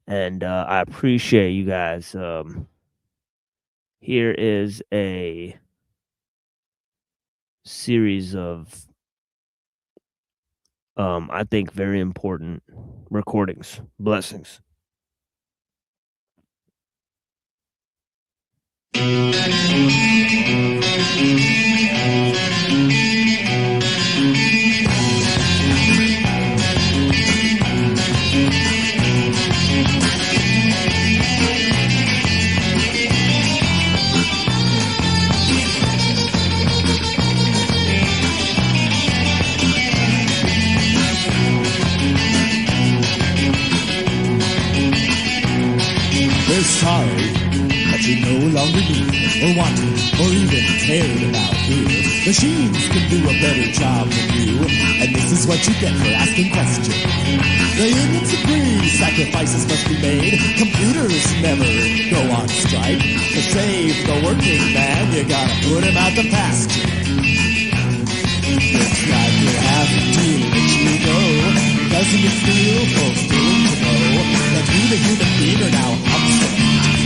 And I appreciate you guys. Here is a series of I think very important recordings. Blessings. We're sorry that you no longer need or want or even cared about here. Machines can do a better job than you, and this is what you get for asking questions. The unions agree sacrifices must be made. Computers never go on strike. To save the working man, you gotta put him out the pasture. It's like you have to let you go. Doesn't it feel fulfilling to know that you, the human being, are now obsolete?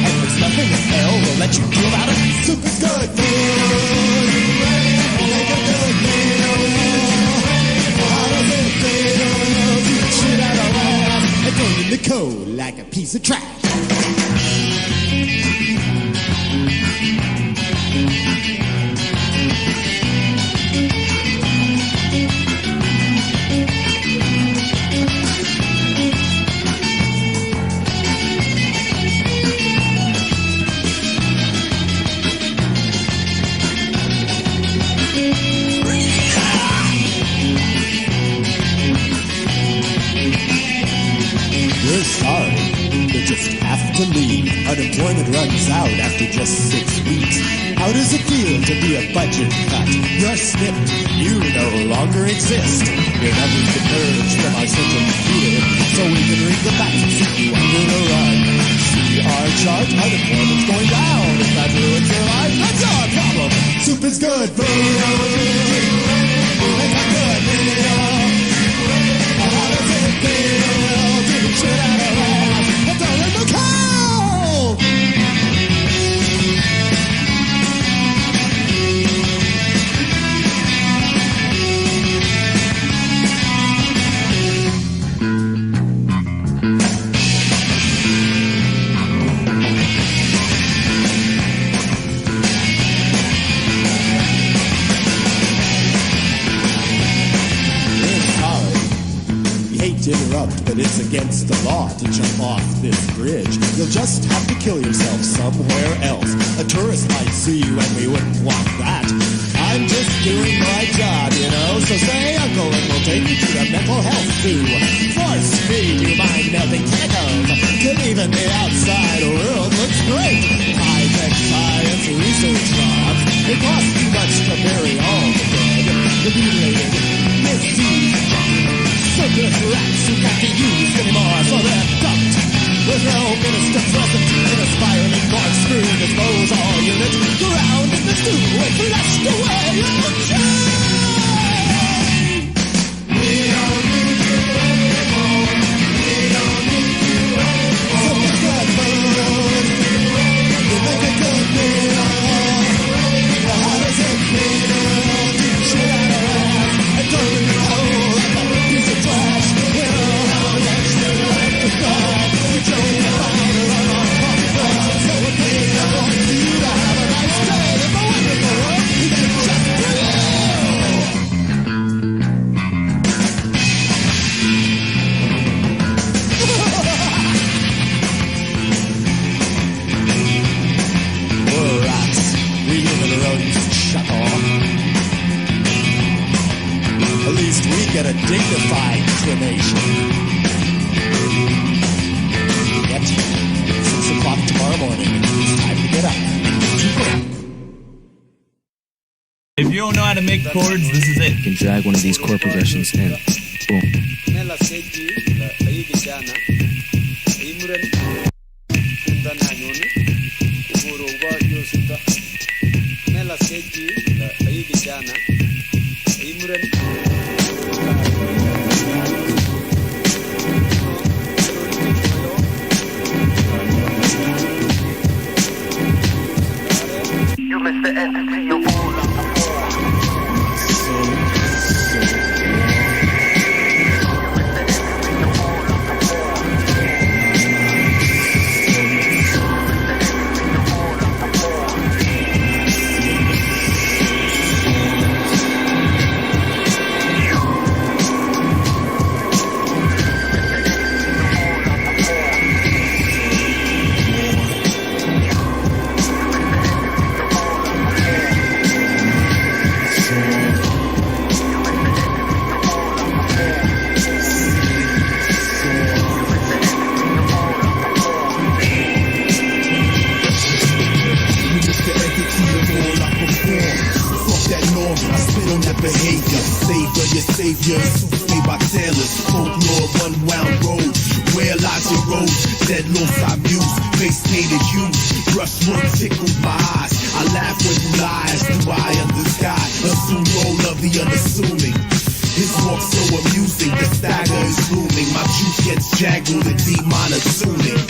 And there's nothing in hell will let you feel about it. Super good news. Make a good news. How does it feel? Beat the shit out of ass and turn into cold like a piece of trash. We're sorry, you just have to leave. Unemployment runs out after just 6 weeks. How does it feel to be a budget cut? You're snipped, you no longer exist. Your numbers get purged from our central computer, so we can read the facts and you under the run. See our chart, unemployment's going down. If that ruins your life, that's your problem. Soup is good for you. It's not good for you. How does it feel? Shit out of ass, it's all in the cow! To interrupt, but it's against the law to jump off this bridge. You'll just have to kill yourself somewhere else. A tourist might see you and we wouldn't want that. I'm just doing my job, you know, so say uncle and we'll take you to the mental health zoo. Force feed you mind-melting chemicals till even the outside world looks great. High-tech science research jobs, it costs too much to bury all the dead. The mutilated, misused, circus rats who can't be used anymore, so they're dumped. With no minister present in a spiraling corkscrew disposal unit, drowned in the stew and flushed away on chain. We don't need you anymore. We don't need you anymore. So it's good food. You make a good meal. How does it feel? Deep shit out of ass and throw in the hole like a piece of trash. Well, how much do you like to start? We don't find it on our front, so it means I want you to have a nice day. It's a wonderful world. It's just for you. We're rats. We human rodents chuckle. At least we get a dignified cremation. Yet, 6 o'clock tomorrow morning, it's time to get up. If you don't know how to make chords, this is it. You can drag one of these chord progressions in. Boom. You miss the entity of all of the saviors, made by sailors, folklore, one-wound road, where lies your roads, dead lost I muse, face painted you, brushwork tickled my eyes, I laugh when you lie, as do I under sky, assume role of the unassuming. His walk so amusing, the stagger is looming, my truth gets jaggled and demonetizing.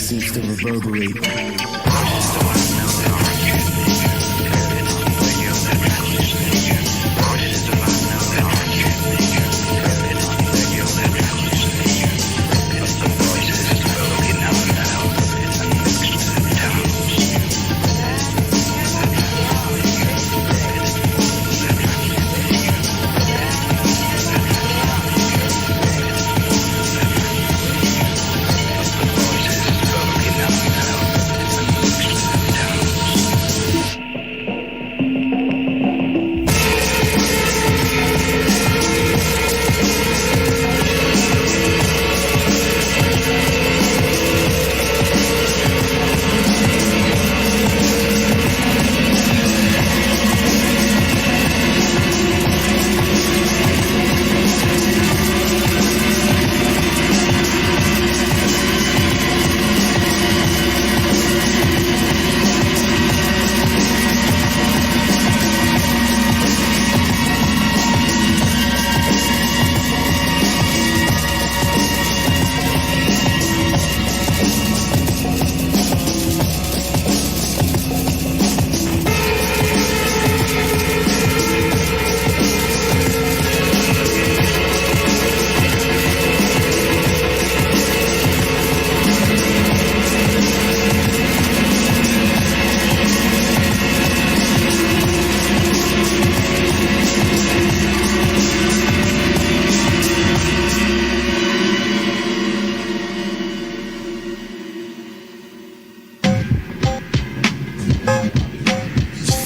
seems to reverberate.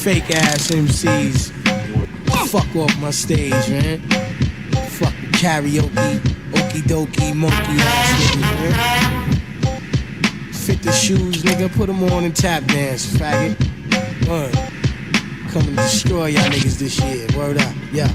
Fake ass MCs, fuck off my stage, man. Fuck karaoke, okie dokie, monkey ass niggas, man. Fit the shoes, nigga, put them on and tap dance, faggot. Come and destroy y'all niggas this year, word up, yeah.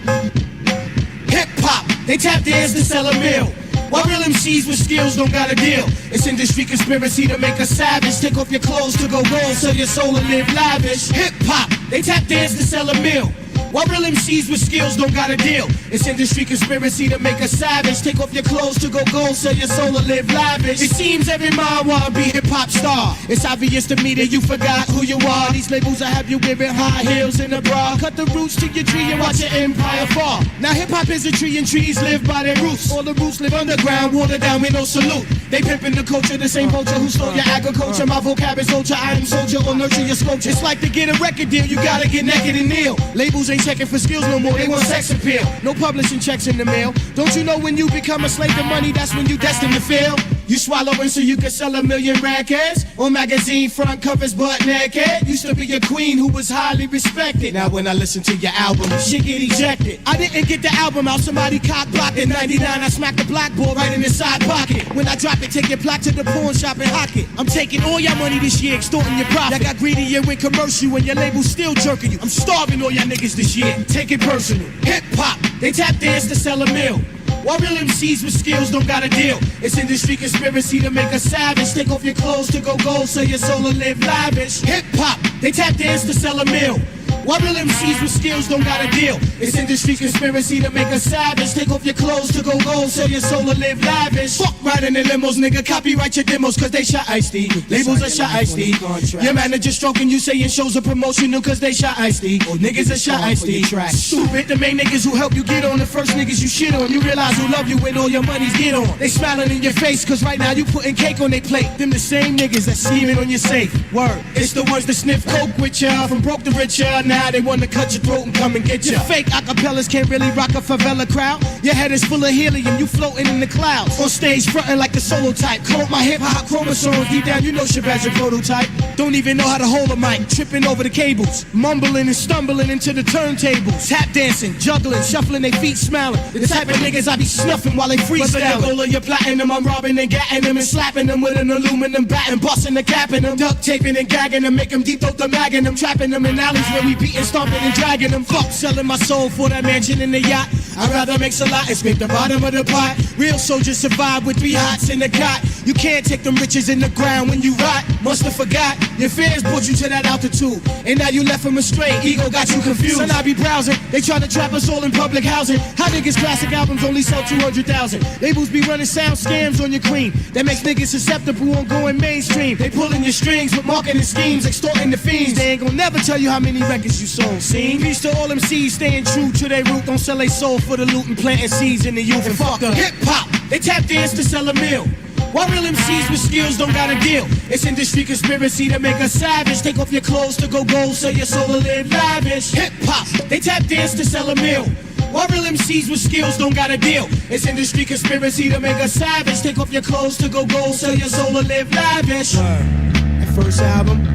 Hip hop, they tap dance to sell a meal. While real MCs with skills don't got a deal. It's industry conspiracy to make us savage. Take off your clothes to go gold, sell your soul and live lavish. Hip hop, they tap dance to sell a meal. While real MCs with skills don't got a deal. It's industry conspiracy to make us savage. Take off your clothes to go gold, sell your soul and live lavish. It seems every man wanna be hip-hop star. It's obvious to me that you forgot who you are. These labels will have you wearing high heels and a bra. Cut the roots to your tree and watch your empire fall. Now hip-hop is a tree and trees live by their roots. All the roots live underground, water down with no salute. They pimpin' the culture, the same vulture who stole your agriculture. My vocab is ultra, I am soldier, or nurture your sculpture. It's like to get a record deal, you gotta get naked and kneel. Labels ain't checking for skills no more, they want sex appeal. No publishing checks in the mail. Don't you know when you become a slave to money, that's when you destined to fail? You swallowing so you can sell 1 million records? On magazine front covers butt naked? Used to be a queen who was highly respected. Now when I listen to your album, shit get ejected. I didn't get the album out, somebody cock blocked. In 99 I smacked the blackboard right in the side pocket. When I drop it, take your plaque to the pawn shop and hock it. I'm taking all your money this year, extorting your profit. I got greedy and went commercial and your label still jerking you. I'm starving all y'all niggas this year, take it personal. Hip hop, they tap dance to sell a meal. While real MCs with skills don't got a deal. It's industry conspiracy to make us savage. Take off your clothes to go gold, sell your soul and live lavish. Hip hop, they tap dance to sell a meal. While real MCs with skills don't got a deal. It's industry conspiracy to make us savage. Take off your clothes to go gold, sell your soul and live lavish. Fuck riding in limos, nigga, copyright your demos cause they shot Ice-T. Labels are shot Ice-T. Your manager stroking you saying shows are promotional cause they shot Ice-T. Niggas are shot Ice-T. Stupid, the main niggas who help you get on, the first niggas you shit on. You realize who love you when all your money's get on. They smiling in your face cause right now you putting cake on their plate. Them the same niggas that scheming on your safe. Word, it's the ones that sniff coke with ya. From broke to rich ya, now they wanna cut your throat and come and get ya. Fake acapellas can't really rock a favela crowd. Your head is full of helium, you floating in the clouds. On stage frontin' like the solo type. Caught my hip hop chromosomes deep down, you know Shabazz your prototype. Don't even know how to hold a mic, tripping over the cables, mumbling and stumbling into the turntables. Tap dancing, juggling, shuffling their feet, smiling. The type of niggas I be snuffing while they freestyling. Whether your goal or you're plotting them, I'm robbing and gatting them and slapping them with an aluminum bat and busting the cap in them, duct taping and gagging them, make them deep throat the mag in them, trapping them in alleys where we be beating, stomping, and dragging them. Fuck selling my soul for that mansion in the yacht. I'd rather make a lot and scrape the bottom of the pot. Real soldiers survive with 3 hots in the cot. You can't take them riches in the ground when you rot. Must have forgot your fears brought you to that altitude, and now you left them astray. Ego got you confused. Son, I be browsing. They try to trap us all in public housing. How niggas classic albums only sell 200,000? Labels be running sound scams on your cream. That makes niggas susceptible on going mainstream. They pulling your strings with marketing schemes, extorting the fiends. They ain't gonna never tell you how many records you sold. See, peace to all them MCs staying true to their root. Don't sell their soul for the loot and planting seeds in the youth. And fuck the hip hop. They tap dance to sell a meal. Why real MCs with skills don't got a deal? It's industry conspiracy to make us savage. Take off your clothes to go gold, sell your soul to live lavish. Hip hop, they tap dance to sell a meal. Why real MCs with skills don't got a deal? It's industry conspiracy to make us savage. Take off your clothes to go gold, sell your soul to live lavish. That first album,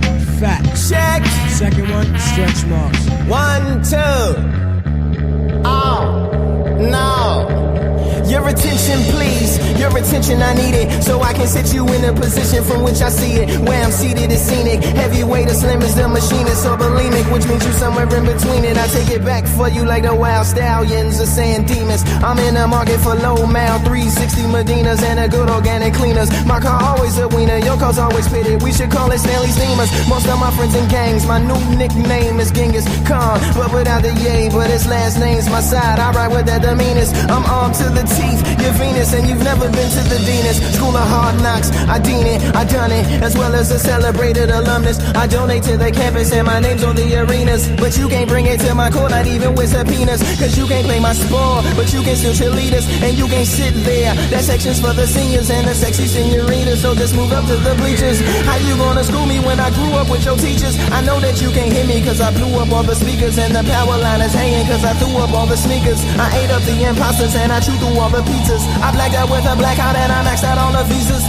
Fat. Check. Second one, Stretch Marks. 1, 2. Oh, no. Your attention, please. Your attention, I need it. So I can sit you in a position from which I see it. Where I'm seated is scenic. Heavyweight or slim as the machinist or bulimic, which means you somewhere in between it. I take it back for you like the wild stallions or sand demons. I'm in the market for low mile 360 Medinas and a good organic cleaners. My car always a wiener. Your car's always pitted. We should call it Stanley Steamers. Most of my friends in gangs. My new nickname is Genghis Khan, but without the yay. But his last name's my side. I ride with that demeanors. I'm armed to the teeth. You're Venus and you've never been to the Venus. School of Hard Knocks, I dean it, I done it. As well as a celebrated alumnus, I donate to the campus and my name's on the arenas. But you can't bring it to my court, not even with subpoenas. Cause you can't play my sport, but you can still cheerlead us. And you can't sit there, that section's for the seniors and the sexy senoritas. So just move up to the bleachers. How you gonna school me when I grew up with your teachers? I know that you can't hear me cause I blew up all the speakers. And the power line is hanging cause I threw up all the sneakers. I ate up the imposters and I chewed through all the pizzas. I blacked out with a blackout and I maxed out all the visas.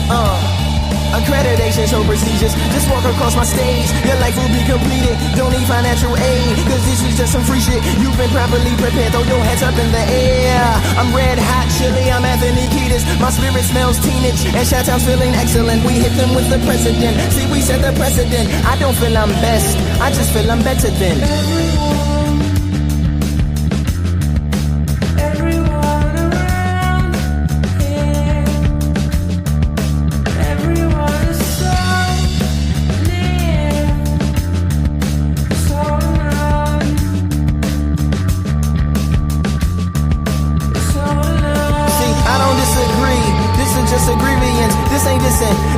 Accreditation so prestigious. Just walk across my stage, your life will be completed. Don't need financial aid, cause this is just some free shit. You've been properly prepared, throw your hands up in the air. I'm red hot chili, I'm Anthony Kiedis. My spirit smells teenage, and Chi-Town's feeling excellent. We hit them with the president, see we set the precedent. I don't feel I'm best, I just feel I'm better than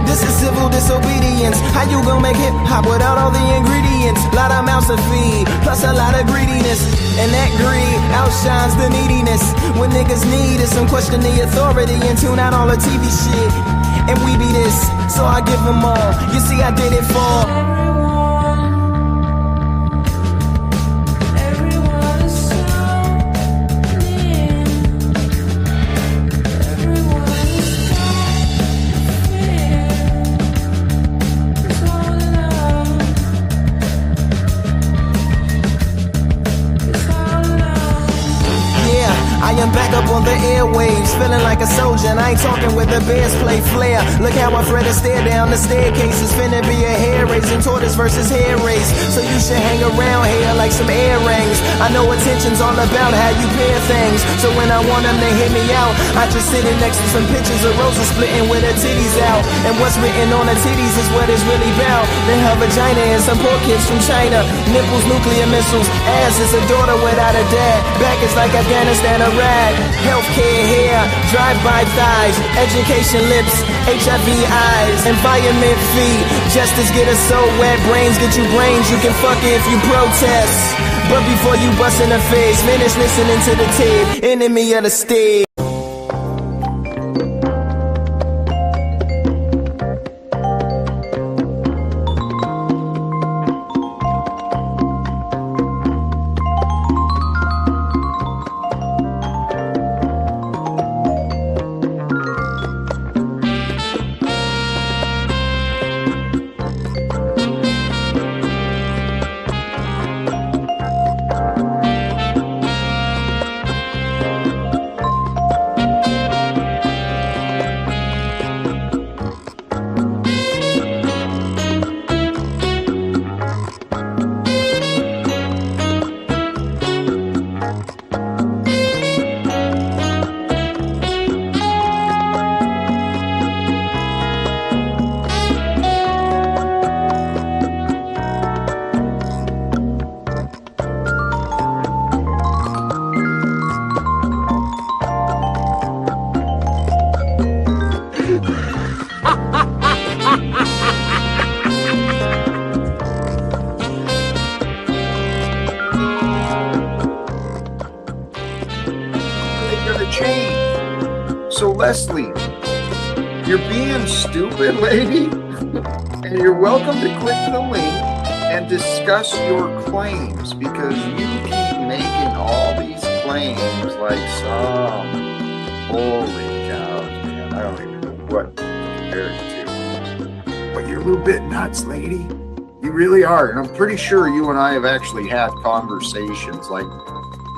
this is civil disobedience. How you gon' make hip hop without all the ingredients? Lot of mouths to feed, plus a lot of greediness. And that greed outshines the neediness. When niggas need is some question the authority and tune out all the TV shit. And we be this, so I give them all. You see, I did it for back up on the airwaves, feeling like a soldier. And I ain't talking with the Bears play flair. Look how I Fred stare down the staircase. It's finna be a hair raising tortoise versus hair race. So you should hang around here like some air rings. I know attention's all about how you pair things. So when I want them to hit me out, I just sit in next to some pictures of roses splitting with her titties out. And what's written on her titties is what it's really about. Then her vagina and some poor kids from China. Nipples, nuclear missiles. Ass is a daughter without a dad. Back is like Afghanistan, Iraq. Healthcare hair, drive-by thighs, education lips, HIV eyes, environment feet. Justice get us so wet, brains get you brains. You can fuck it if you protest. But before you bust in the face, finish listening to the tape. Enemy of the state. Leslie, you're being stupid, lady. And you're welcome to click the link and discuss your claims, because you keep making all these claims like some holy cows, man. I don't even know what to compare it to. But you're a little bit nuts, lady. You really are. And I'm pretty sure you and I have actually had conversations like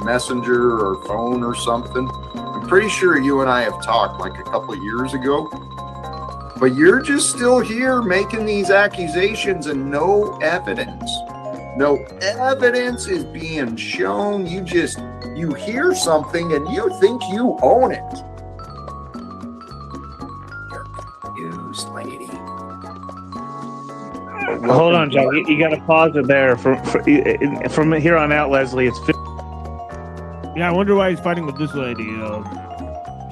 Messenger or phone or something. I'm pretty sure you and I have talked like a couple of years ago. But you're just still here making these accusations and no evidence. No evidence is being shown. You hear something and you think you own it. You're confused, lady. Hold on, Jack. You got to pause it there. From here on out, Leslie, it's. Yeah, I wonder why he's fighting with this lady.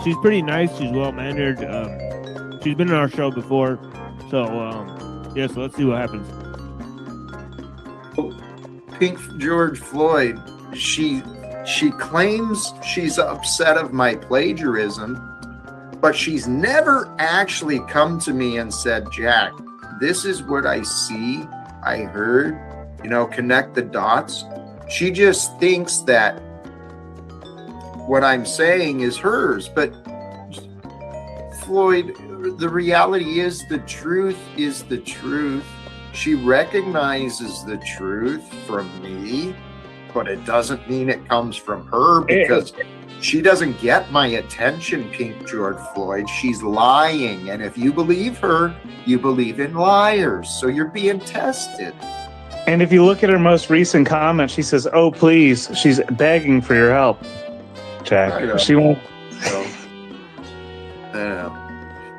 She's pretty nice. She's well mannered. She's been on our show before, so yeah. So let's see what happens. Pink George Floyd. She claims she's upset of my plagiarism, but she's never actually come to me and said, Jack, this is what I see, I heard, connect the dots. She just thinks that what I'm saying is hers. But Floyd, the reality is the truth is the truth. She recognizes the truth from me, but it doesn't mean it comes from her, because she doesn't get my attention, Pink George Floyd. She's lying. And if you believe her, you believe in liars. So you're being tested. And if you look at her most recent comment, she says, "Oh, please." She's begging for your help, Jack. She won't.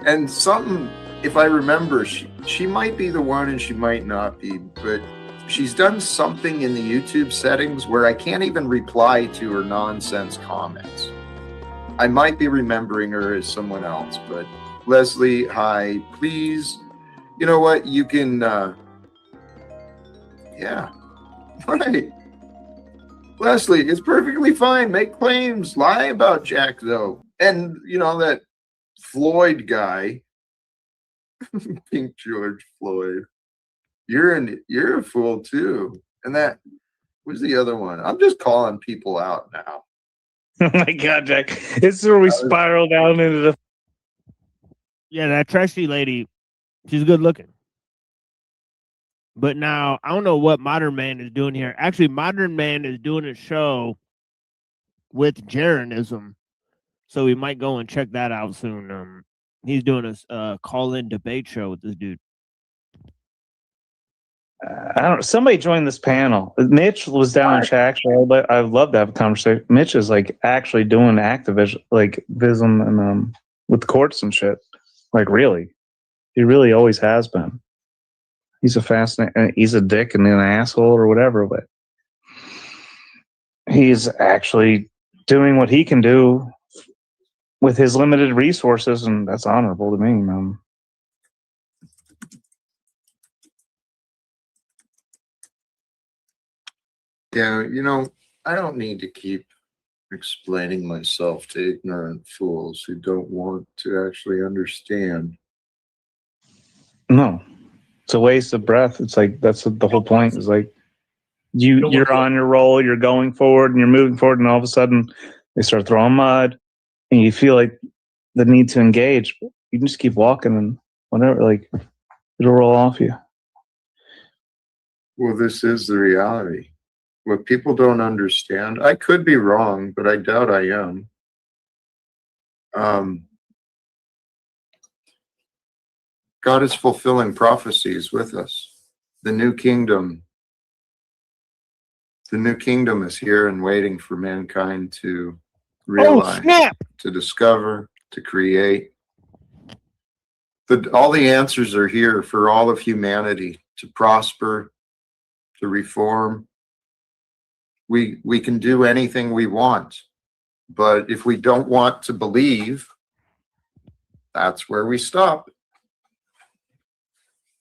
And something, if I remember, she might be the one and she might not be, but she's done something in the YouTube settings where I can't even reply to her nonsense comments. I might be remembering her as someone else, but Leslie, hi, please. You know what? You can, yeah, right. Leslie, it's perfectly fine. Make claims, lie about Jack, though. And, that Floyd guy, Pink George Floyd, you're a fool too. And that was the other one. I'm just calling people out now. Oh my God, Jack! This is where we spiral down into the. Yeah, that trashy lady, she's good looking. But now I don't know what Modern Man is doing here. Actually, Modern Man is doing a show with Jaronism, so we might go and check that out soon. He's doing a call-in debate show with this dude. I don't. Somebody joined this panel. Mitch was down in chat actually, but I'd love to have a conversation. Mitch is like actually doing activism, like vism and with courts and shit. Like really, he really always has been. He's a fascinating. He's a dick and an asshole or whatever, but he's actually doing what he can do with his limited resources, and that's honorable to me, man. Yeah, I don't need to keep explaining myself to ignorant fools who don't want to actually understand. No, it's a waste of breath. It's like that's the whole point. Is like you're on your roll, you're going forward, and you're moving forward, and all of a sudden they start throwing mud, and you feel like the need to engage. You can just keep walking, and whatever, like it'll roll off you. Well, this is the reality. What people don't understand, I could be wrong, but I doubt I am. God is fulfilling prophecies with us. The new kingdom is here and waiting for mankind to realize, to discover, to create. All the answers are here for all of humanity to prosper, to reform. We can do anything we want, but if we don't want to believe, that's where we stop.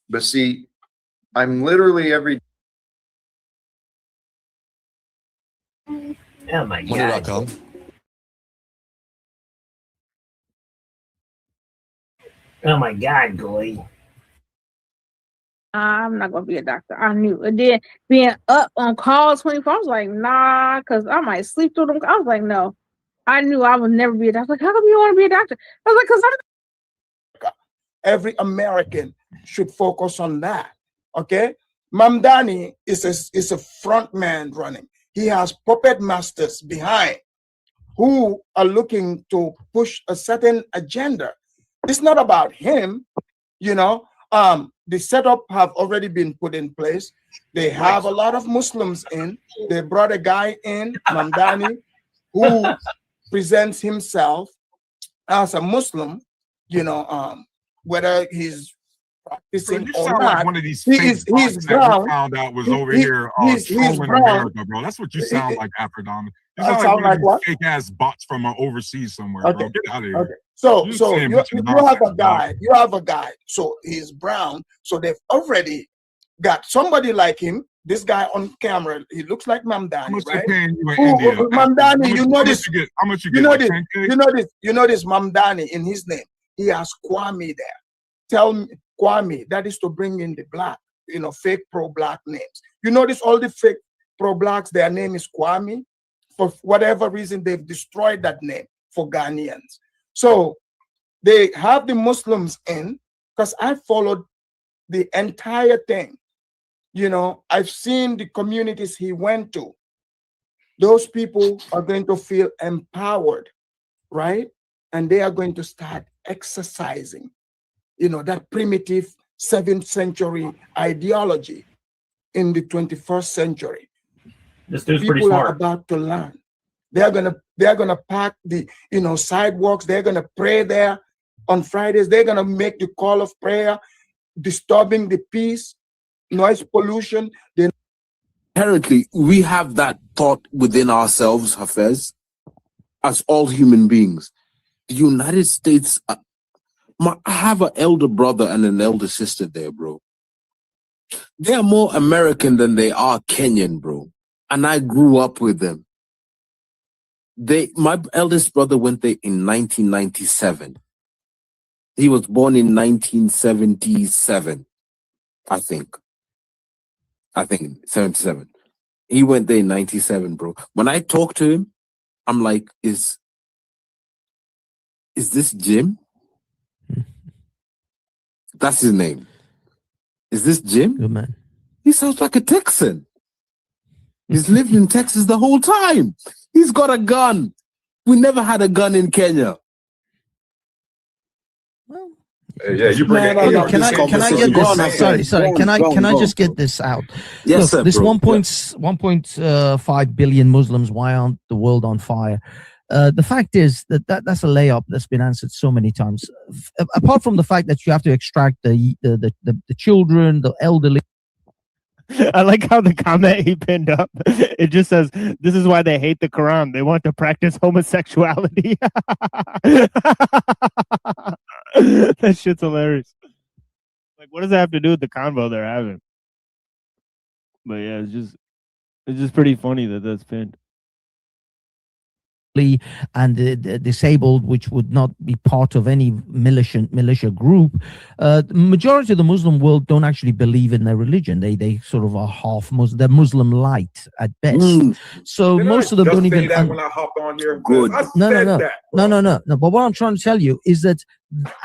But see, I'm literally every. Oh my Wonder.com. Oh my God, Goy. I'm not gonna be a doctor. I knew. And then being up on call 24, I was like, nah, because I might sleep through them. I was like, no. I knew I would never be a doctor. Like, how come you want to be a doctor? I was like, because I'm every American should focus on that. Okay, Mamdani is a front man running. He has puppet masters behind who are looking to push a certain agenda. It's not about him, you know. The setup have already been put in place. They have a lot of Muslims in. They brought a guy in, Mamdani, who presents himself as a Muslim, you know, whether he's practicing you or sound not. like one of these fake bots that brown. we found out was over He- here he's trolling brown. America, bro. That's what you sound like, Afrodon. You I sound sound like like one what? of these fake ass bots from overseas somewhere, Okay. bro. Get out of here. Okay. So You're so saying a you bunch of have nonsense, a guy. You have a guy. So he's brown. So they've already got somebody like him. This guy on camera, he looks like Mamdani, They're right? paying you in India. Mamdani, you know this. How much you You get? know Like this. 10K? You know this Mamdani in his name. He has Kwame there. Tell me, Kwame, that is to bring in the black, you know, fake pro-black names. You notice all the fake pro-blacks, their name is Kwame. For whatever reason, they've destroyed that name for Ghanaians. So they have the Muslims in, because I followed the entire thing. You know, I've seen the communities he went to. Those people are going to feel empowered, right? And they are going to start exercising, you know, that primitive 7th century ideology in the 21st century. This dude's pretty People are smart. about to learn. They're gonna pack the, you know, sidewalks. They're gonna pray there on Fridays. They're gonna make the call of prayer, disturbing the peace, noise pollution. Inherently, we have that thought within ourselves, Hafez, as all human beings. The United States, I have an elder brother and an elder sister there, bro. They are more American than they are Kenyan, bro. And I grew up with them. My eldest brother went there in 1997. He was born in 1977, I think 77. He went there in 97, bro. When I talk to him, I'm like, is this Jim? That's his name. Is this Jim? Good man. He sounds like a Texan. He's lived in Texas the whole time. He's got a gun. We never had a gun in Kenya. Yeah, you bring it. Okay, can I get this? Sorry. Can I just get this out? Yes, Look, sir, this bro. 1.5 billion Muslims. Why aren't the world on fire? The fact is that's a layup that's been answered so many times. Apart from the fact that you have to extract the children, the elderly. I like how the comment he pinned up, it just says, this is why they hate the Quran. They want to practice homosexuality. That shit's hilarious. Like, what does that have to do with the convo they're having? But yeah, it's just pretty funny that that's pinned. And the disabled, which would not be part of any militia group. The majority of the Muslim world don't actually believe in their religion. They sort of are half Muslim. They're Muslim light at best. So most of them don't even. When I hopped on here, good. No. But what I'm trying to tell you is that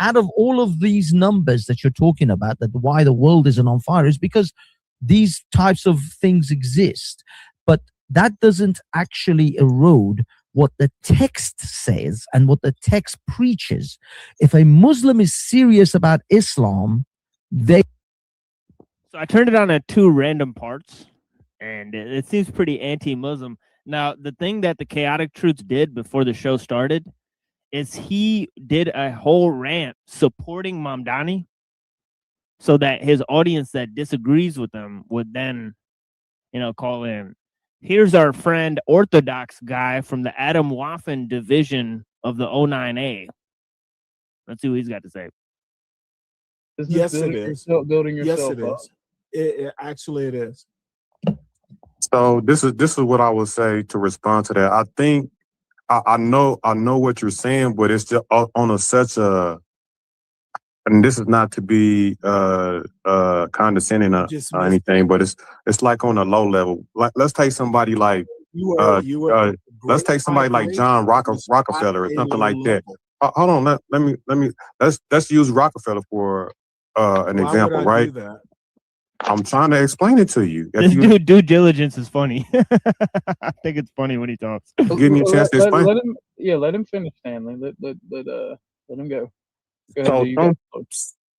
out of all of these numbers that you're talking about, that why the world isn't on fire is because these types of things exist. But that doesn't actually erode what the text says and what the text preaches. If a Muslim is serious about Islam, they... So I turned it on at 2 random parts, and it seems pretty anti-Muslim. Now, the thing that the Chaotic Truths did before the show started is he did a whole rant supporting Mamdani so that his audience that disagrees with him would then, call in. Here's our friend Orthodox guy from the Adam Waffen division of the 09A. Let's see what he's got to say. Yes, it is. Building Yes, yourself it up. is. It actually it is. So this is what I would say to respond to that. I think I know what you're saying, but it's just on such a and this is not to be condescending or anything, but it's like on a low level. Like let's take somebody like let's take somebody like John Rockefeller or something like that. Hold on, let's use Rockefeller for an example, right? I'm trying to explain it to you. This dude, due diligence is funny. I think it's funny when he talks. Give me a chance to explain. Let him finish, Stanley. Let him go. Go ahead,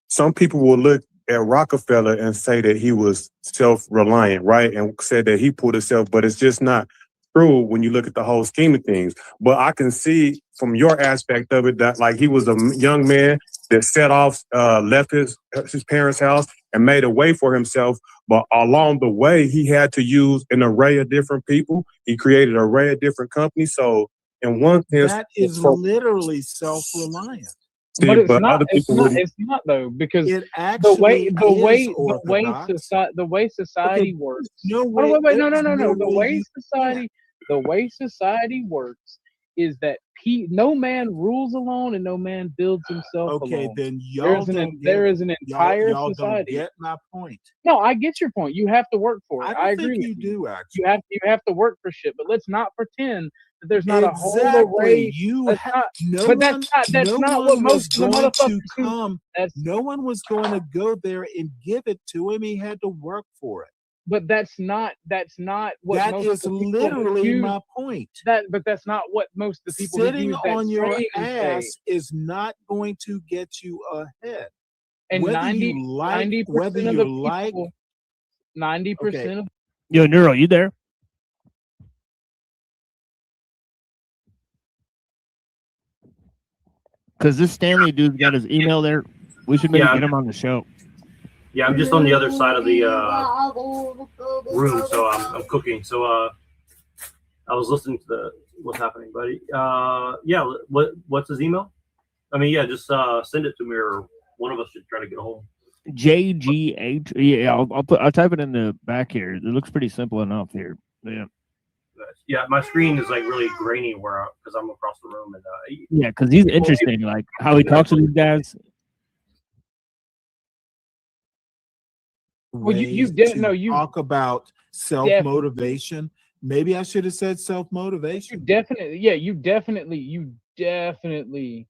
some people will look at Rockefeller and say that he was self-reliant, right? And said that he pulled himself, but it's just not true when you look at the whole scheme of things. But I can see from your aspect of it that like he was a young man that set off, left his parents' house and made a way for himself. But along the way, he had to use an array of different people. He created an array of different companies. So in one sense, that is literally self-reliant. But it's not though, because it the way society works. No, the way society works is that no man rules alone and no man builds himself alone. Then there is an entire society. Don't get my point. No, I get your point. You have to work for it. I agree. You do actually. You have to work for shit. But let's not pretend that there's not a whole array. That's not what most of the motherfuckers do. No one was going to go there and give it to him. He had to work for it. But that's not what that most is of the people literally my point. But that's not what most of the people sitting on your ass is not going to get you ahead. And whether 90% you like 90% of Yo, Neuro, you there? Because this Stanley dude's got his email there. We should maybe get him on the show. Yeah, I'm just on the other side of the room, so I'm cooking. So I was listening to what's happening, buddy. Yeah, what's his email? I mean, yeah, just send it to me, or one of us should try to get a hold. JGH. Yeah, I'll type it in the back here. It looks pretty simple enough here. Yeah. Yeah, my screen is like really grainy because I'm across the room, and yeah, because he's interesting, like how he talks to these guys. Well, you talk about self-motivation. Maybe I should have said self-motivation. You definitely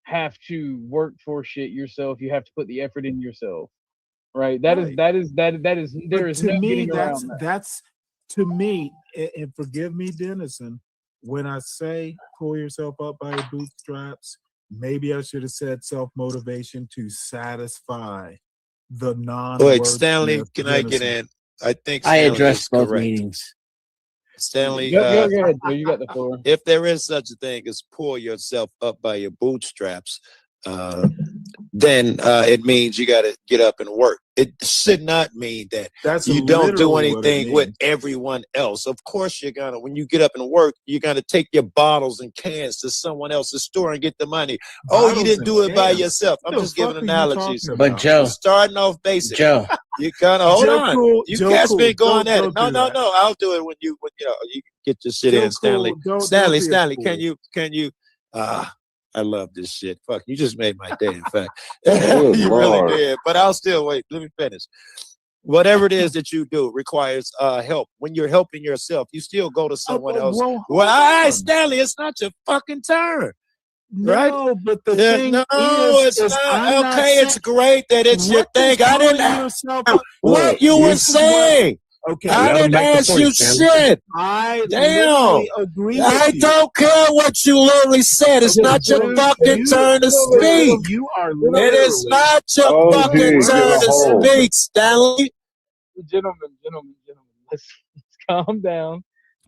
have to work for shit yourself. You have to put the effort in yourself. Right? There is no getting around that. That's to me, and forgive me, Dennison, when I say pull yourself up by your bootstraps, maybe I should have said self-motivation to satisfy the non. Wait, Stanley, can I get in? I think Stanley I addressed both correct. Meetings. Stanley, go ahead, you got the floor. If there is such a thing as pull yourself up by your bootstraps, then it means you got to get up and work. It should not mean that you don't do anything with everyone else. Of course, you're gonna, when you get up and work, you're gonna take your bottles and cans to someone else's store and get the money. Oh, you didn't do it by yourself. I'm just giving analogies. But Joe, starting off basic. Joe, you kind of hold on. You cats been going at it. No. I'll do it when you get your shit in, Stanley. Stanley, can you? I love this shit. Fuck, you just made my day, in fact. You really did. But I'll still wait. Let me finish. Whatever it is that you do requires help. When you're helping yourself, you still go to someone else. Well, all right, Stanley, it's not your fucking turn. Right? No, but the thing is, it's not. Okay, it's great that it's your thing. I didn't ask what you were saying. Okay, I didn't ask you shit. Damn. Agree. I don't care what you literally said. It's not your fucking turn to speak. It is not your fucking turn to speak, Stanley. Gentlemen, let's calm down.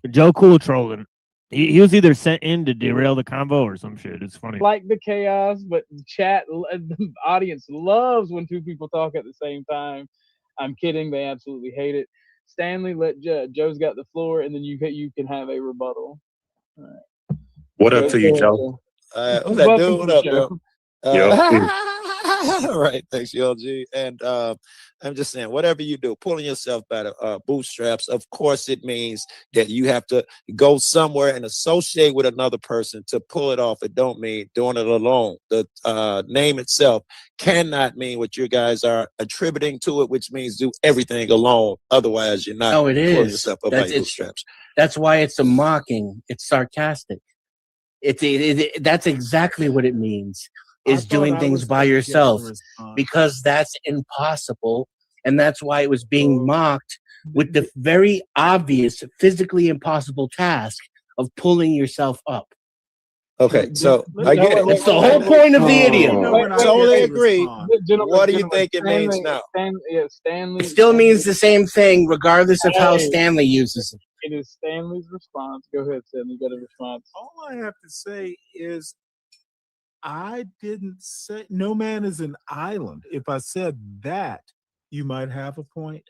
Joe Cool trolling. He was either sent in to derail the convo or some shit. It's funny. Like the chaos, but the audience loves when two people talk at the same time. I'm kidding. They absolutely hate it. Stanley, let Joe's got the floor, and then you can have a rebuttal. All right. What up to you, Joe? What up, Joe? Right, thanks, LG. And I'm just saying, whatever you do, pulling yourself by the bootstraps, of course, it means that you have to go somewhere and associate with another person to pull it off. It don't mean doing it alone. The name itself cannot mean what you guys are attributing to it, which means do everything alone. Otherwise, you're not No, it pulling is. yourself up by your bootstraps. That's why it's a mocking. It's sarcastic. That's exactly what it means. Is doing things by yourself, because that's impossible, and that's why it was being mocked with the very obvious, physically impossible task of pulling yourself up. Okay, so I get it. That's the whole point of the idiom. Totally agree. What do you think it means now? Stanley. It still means the same thing, regardless of how Stanley uses it. It is Stanley's response. Go ahead, Stanley. You got a response. All I have to say is I didn't say no man is an island. If I said that, you might have a point.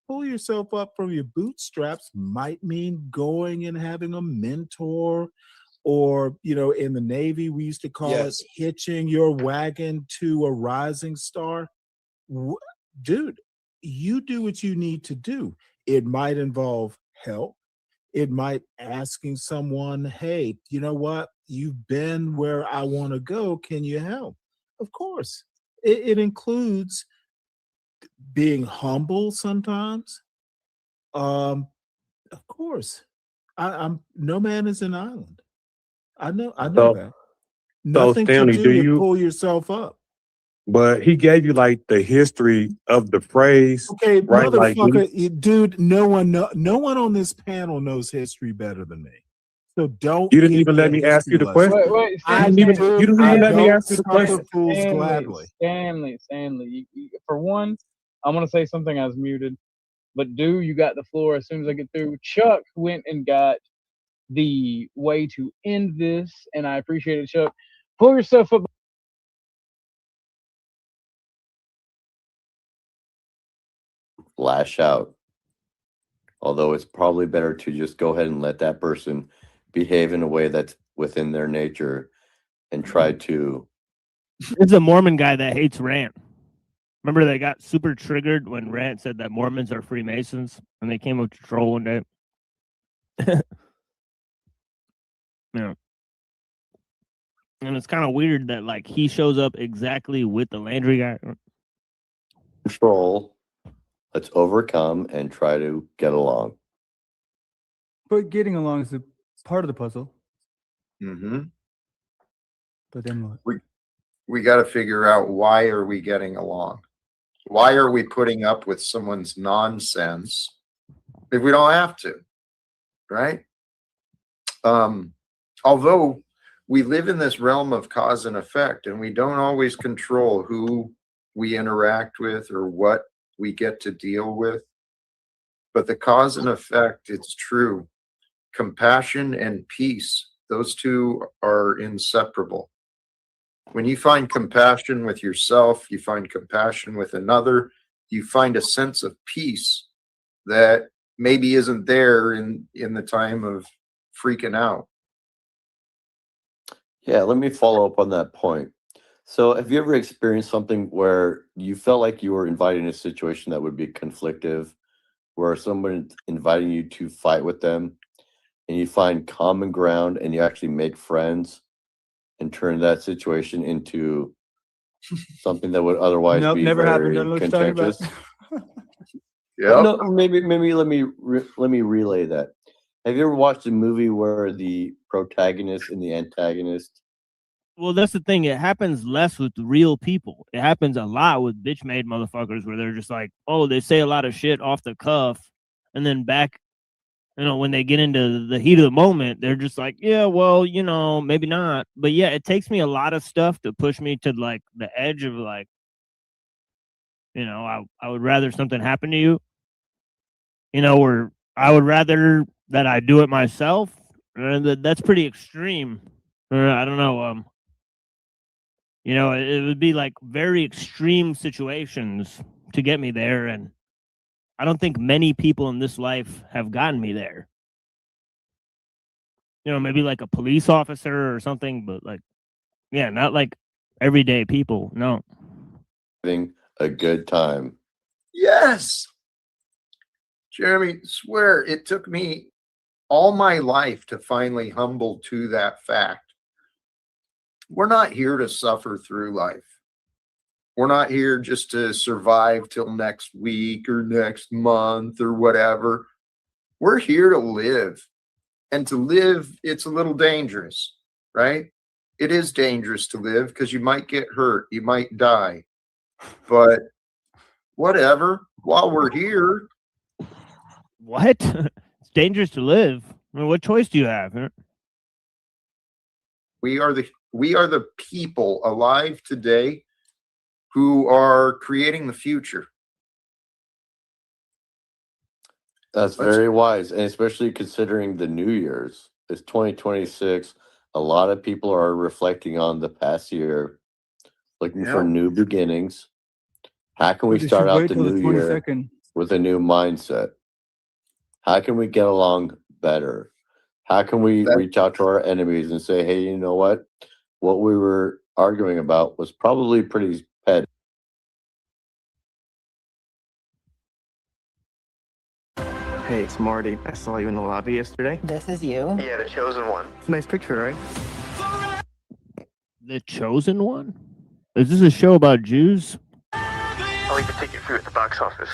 Pull yourself up from your bootstraps might mean going and having a mentor, or, you know, in the Navy, we used to call it hitching your wagon to a rising star. Dude, you do what you need to do. It might involve help. It might asking someone, hey, you know what? You've been where I want to go. Can you help? Of course. It includes being humble sometimes. Of course. I'm no man is an island. I know that. Nothing Stanley, to do with pull yourself up. But he gave you like the history of the phrase. Okay, right? motherfucker, dude, no one on this panel knows history better than me. So don't. You didn't even let me ask you the question. Wait, You didn't even let me ask you the question. Stanley, for one, I'm gonna say something I was muted, but you got the floor as soon as I get through. Chuck went and got the way to end this, and I appreciate it, Chuck. Pull yourself up. Lash out. Although it's probably better to just go ahead and let that person behave in a way that's within their nature and try to. It's a Mormon guy that hates Rant. Remember they got super triggered when Rant said that Mormons are Freemasons and they came up to troll one day. Yeah. And it's kind of weird that like he shows up exactly with the Landry guy. Control. Let's overcome and try to get along. But getting along is a part of the puzzle. Mm-hmm. But then what? We got to figure out, why are we getting along? Why are we putting up with someone's nonsense if we don't have to, right? Although we live in this realm of cause and effect, and we don't always control who we interact with or what we get to deal with, but the cause and effect, it's true. Compassion and peace, those two are inseparable. When you find compassion with yourself, you find compassion with another, you find a sense of peace that maybe isn't there in the time of freaking out. Yeah, let me follow up on that point. So have you ever experienced something where you felt like you were invited in a situation that would be conflictive, where someone inviting you to fight with them and you find common ground and you actually make friends and turn that situation into something that would otherwise be never very happened. contentious? Yeah. No, maybe let me relay that. Have you ever watched a movie where the protagonist and the antagonist? Well, that's the thing. It happens less with real people. It happens a lot with bitch-made motherfuckers where they're just like, oh, they say a lot of shit off the cuff. And then back, when they get into the heat of the moment, they're just like, yeah, well, maybe not. But yeah, it takes me a lot of stuff to push me to like the edge of like, I would rather something happen to you, or I would rather that I do it myself. That's pretty extreme. I don't know. It would be like very extreme situations to get me there. And I don't think many people in this life have gotten me there. Maybe like a police officer or something, but like, yeah, not like everyday people. No. having a good time. Yes. Jeremy, swear it took me all my life to finally humble to that fact. We're not here to suffer through life. We're not here just to survive till next week or next month or whatever. We're here to live. And to live, it's a little dangerous, right? It is dangerous to live because you might get hurt. You might die. But whatever, while we're here. What? It's dangerous to live. I mean, what choice do you have? Huh? We are the people alive today who are creating the future. That's very wise, and especially considering the New Year's. It's 2026. A lot of people are reflecting on the past year, looking for new beginnings. How can we start out the new year with a new mindset? How can we get along better? How can we reach out to our enemies and say, hey, you know what? What we were arguing about was probably pretty petty. Hey, it's Marty. I saw you in the lobby yesterday. This is you? Yeah, the chosen one. Nice picture, right? The Chosen One? Is this a show about Jews? I'll even take you through at the box office.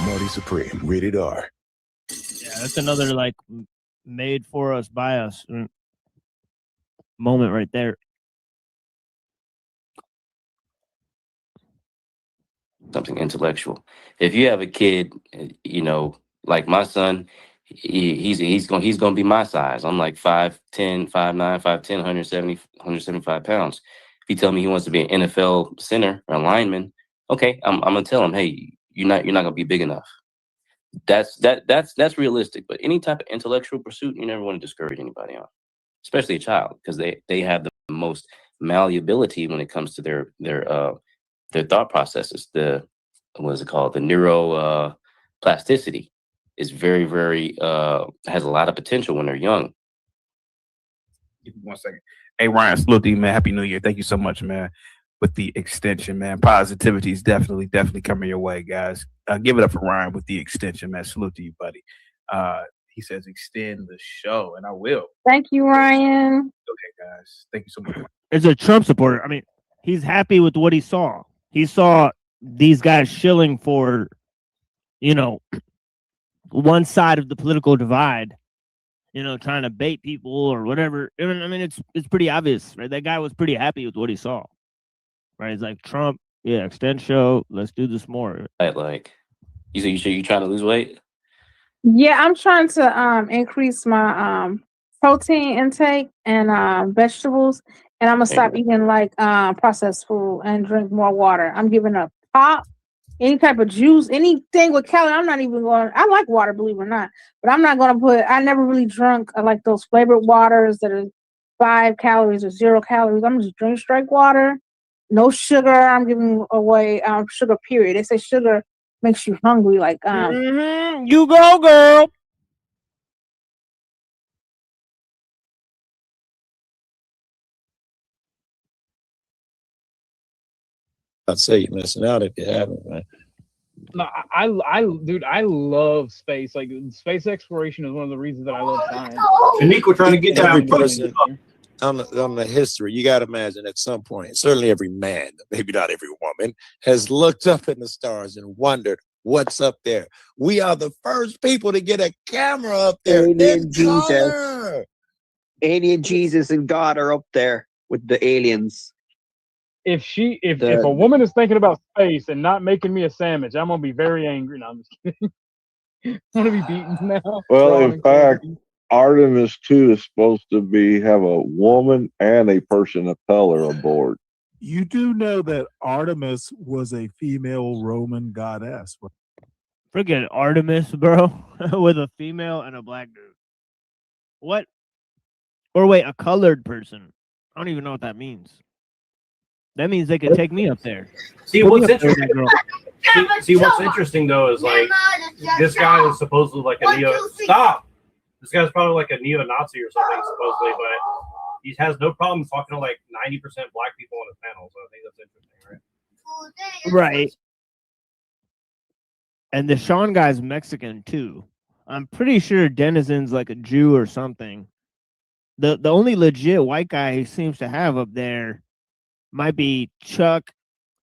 Marty Supreme, rated R. Yeah, that's another like made for us by us moment right there. Something intellectual. If you have a kid, you know, like my son, he's gonna be my size. I'm like 5'10", 5'9", 5'10", 175 pounds. If you tell me he wants to be an NFL center or a lineman, okay, I'm gonna tell him, hey, you're not gonna be big enough. That's realistic. But any type of intellectual pursuit, you never want to discourage anybody on, especially a child, because they have the most malleability when it comes to their thought processes. What is it called? The neuro plasticity is very, very has a lot of potential when they're young. Give me 1 second. Hey Ryan, salute to you, man. Happy New Year. Thank you so much, man. With the extension, man. Positivity is definitely coming your way, guys. Give it up for Ryan with the extension, man. Salute to you, buddy. He says extend the show, and I will. Thank you, Ryan. Okay, guys. Thank you so much. As a Trump supporter, I mean, he's happy with what he saw. He saw these guys shilling for, you know, one side of the political divide, you know, trying to bait people or whatever. I mean, it's pretty obvious, right? That guy was pretty happy with what he saw, right? He's like, Trump, yeah, extend show. Let's do this more. Like, you trying to lose weight? Yeah, I'm trying to increase my protein intake and vegetables, and I'm gonna stop eating like processed food and drink more water. I'm giving up pop, any type of juice, anything with calorie. I'm not even going. I like water, believe it or not, but I'm not gonna put. I never really drunk like those flavored waters that are 5 calories or 0 calories. I'm just drink straight water, no sugar. I'm giving away sugar. Period. They say sugar makes you hungry. Like you go, girl. I'd say you're missing out if you haven't, man. No, dude, I love space. Like space exploration is one of the reasons that I love science. And Nico trying to get every person on the history. You got to imagine at some point, certainly every man, maybe not every woman, has looked up in the stars and wondered what's up there. We are the first people to get a camera up there. Alien Jesus and God are up there with the aliens. If a woman is thinking about space and not making me a sandwich, I'm gonna be very angry. No, I'm just kidding. I'm gonna be beaten now. Well, in fact, Artemis 2 is supposed to have a woman and a person of color aboard. You do know that Artemis was a female Roman goddess. Forget Artemis, bro, with a female and a black dude. What? Or wait, a colored person. I don't even know what that means. That means they could take me up there. See, what's interesting? See, what's interesting though is like this guy is supposedly like a neo. Stop. This guy's probably like a neo-Nazi or something supposedly, but he has no problem talking to like 90% black people on his panel. So I think that's interesting, right? Right. And the Sean guy's Mexican too. I'm pretty sure Denizen's like a Jew or something. The only legit white guy he seems to have up there might be Chuck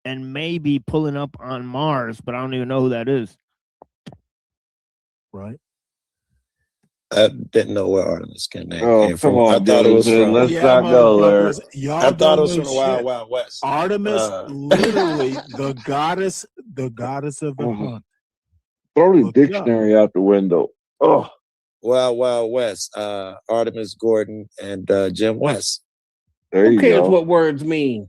and maybe pulling up on Mars, but I don't even know who that is. Right. I didn't know where Artemis came Oh, from. come on, I thought it was Denizen. from. Let's not go there. Y'all I thought don't it was know from the Wild shit. Wild West. Artemis, literally the goddess of the hunt. Throw the Look it up. dictionary out the window. Oh, Wild Wild West. Artemis Gordon and Jim West. there Who you cares go. what words mean?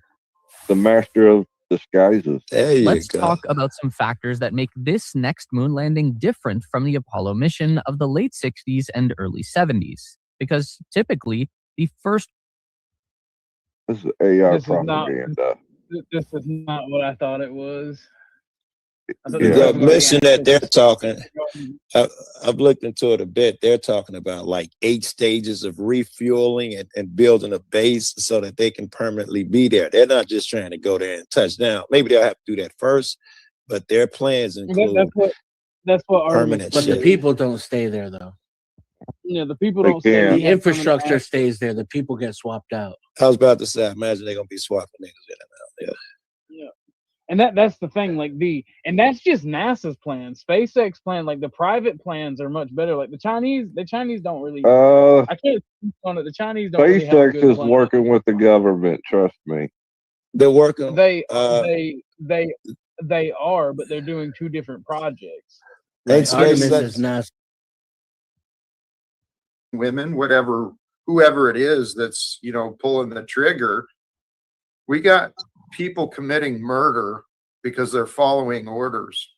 The master of disguises. There you Let's go. talk about some factors that make this next moon landing different from the Apollo mission of the late 60s and early 70s. Because typically, the first... This is AI This is not. propaganda. This is not what I thought it was. I thought Yeah. they were The talking about mission that they're talking, talking. I've looked into it a bit. They're talking about like 8 stages of refueling and building a base so that they can permanently be there. They're not just trying to go there and touch down. Maybe they'll have to do that first, but their plans include That's what Artemis. permanent But the shit. people don't stay there though. Yeah, the people They don't stay. can't. We The have infrastructure permanent stays there. The people get swapped out. I was about to say, I imagine they're gonna be swapping niggas in and out. Yeah. And that's the thing, like and that's just NASA's plan. SpaceX plan, like the private plans are much better. Like the Chinese don't really I can't speak on it. The Chinese don't really have a SpaceX good is plan. working with the government. Trust me. They're working. They are, but they're doing 2 different projects. And Artemis is SpaceX, NASA. Women, whoever it is that's, pulling the trigger. We got people committing murder because they're following orders.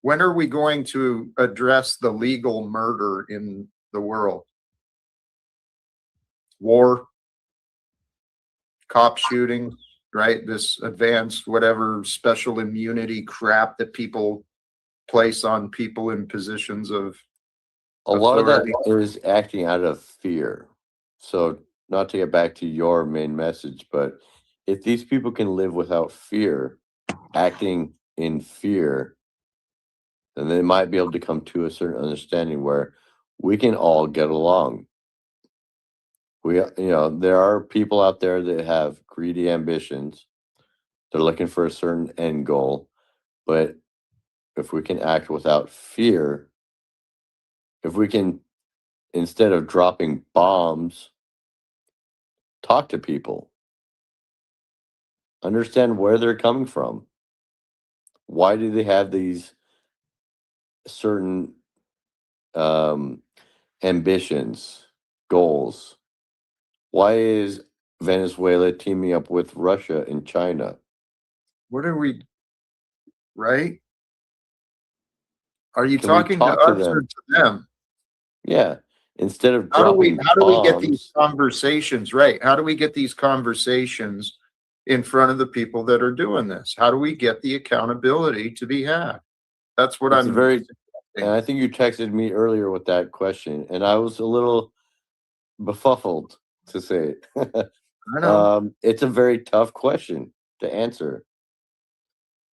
When are we going to address the legal murder in the world? War, cop shootings, right? This advanced whatever special immunity crap that people place on people in positions of A lot of that authority. is acting out of fear. So, not to get back to your main message, but if these people can live without fear, acting in fear, then they might be able to come to a certain understanding where we can all get along. There are people out there that have greedy ambitions. They're looking for a certain end goal, but if we can act without fear, if we can, instead of dropping bombs, talk to people, understand where they're coming from. Why do they have these certain ambitions, goals? Why is Venezuela teaming up with Russia and China? What are we, right? Are you Can we talking to talk to us or them? to them? Yeah. Instead of How do we dropping get these bombs, conversations right? How do we get these conversations in front of the people that are doing this? How do we get the accountability to be had? That's what it's I'm very, and I think you texted me earlier with that question, and I was a little befuddled to say it. I know. It's a very tough question to answer.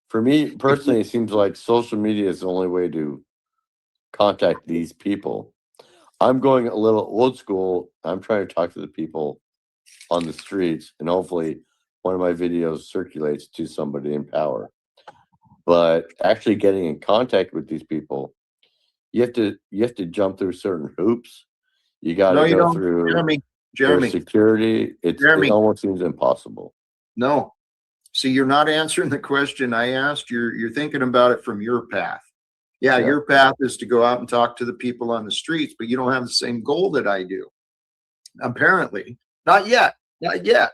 For me personally, it seems like social media is the only way to contact these people. I'm going a little old school. I'm trying to talk to the people on the streets, and hopefully one of my videos circulates to somebody in power. But actually getting in contact with these people, you have to jump through certain hoops. You got No, to you go don't, through Jeremy. their security. It almost seems impossible. No. See, you're not answering the question I asked. You're thinking about it from your path. Yeah, Yeah. your path is to go out and talk to the people on the streets, but you don't have the same goal that I do. Apparently. Not yet. Not yet.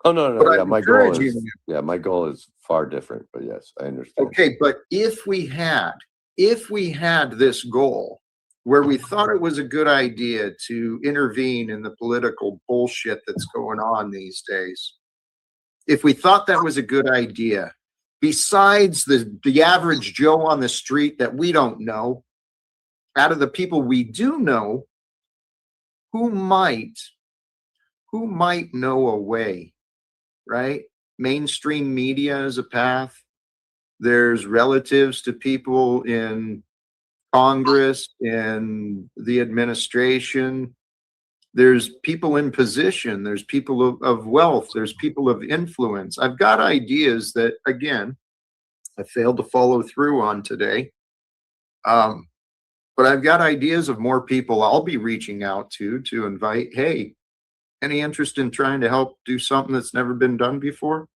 Oh no, But yeah, I'm my goal is encouraging you. my goal is far different. But yes, I understand. Okay, but if we had this goal where we thought it was a good idea to intervene in the political bullshit that's going on these days, if we thought that was a good idea, besides the average Joe on the street that we don't know, out of the people we do know, who might who might know a way, right? Mainstream media is a path. There's relatives to people in Congress, in the administration. There's people in position. There's people of wealth. There's people of influence. I've got ideas that, again, I failed to follow through on today. But I've got ideas of more people I'll be reaching out to invite, hey, any interest in trying to help do something that's never been done before?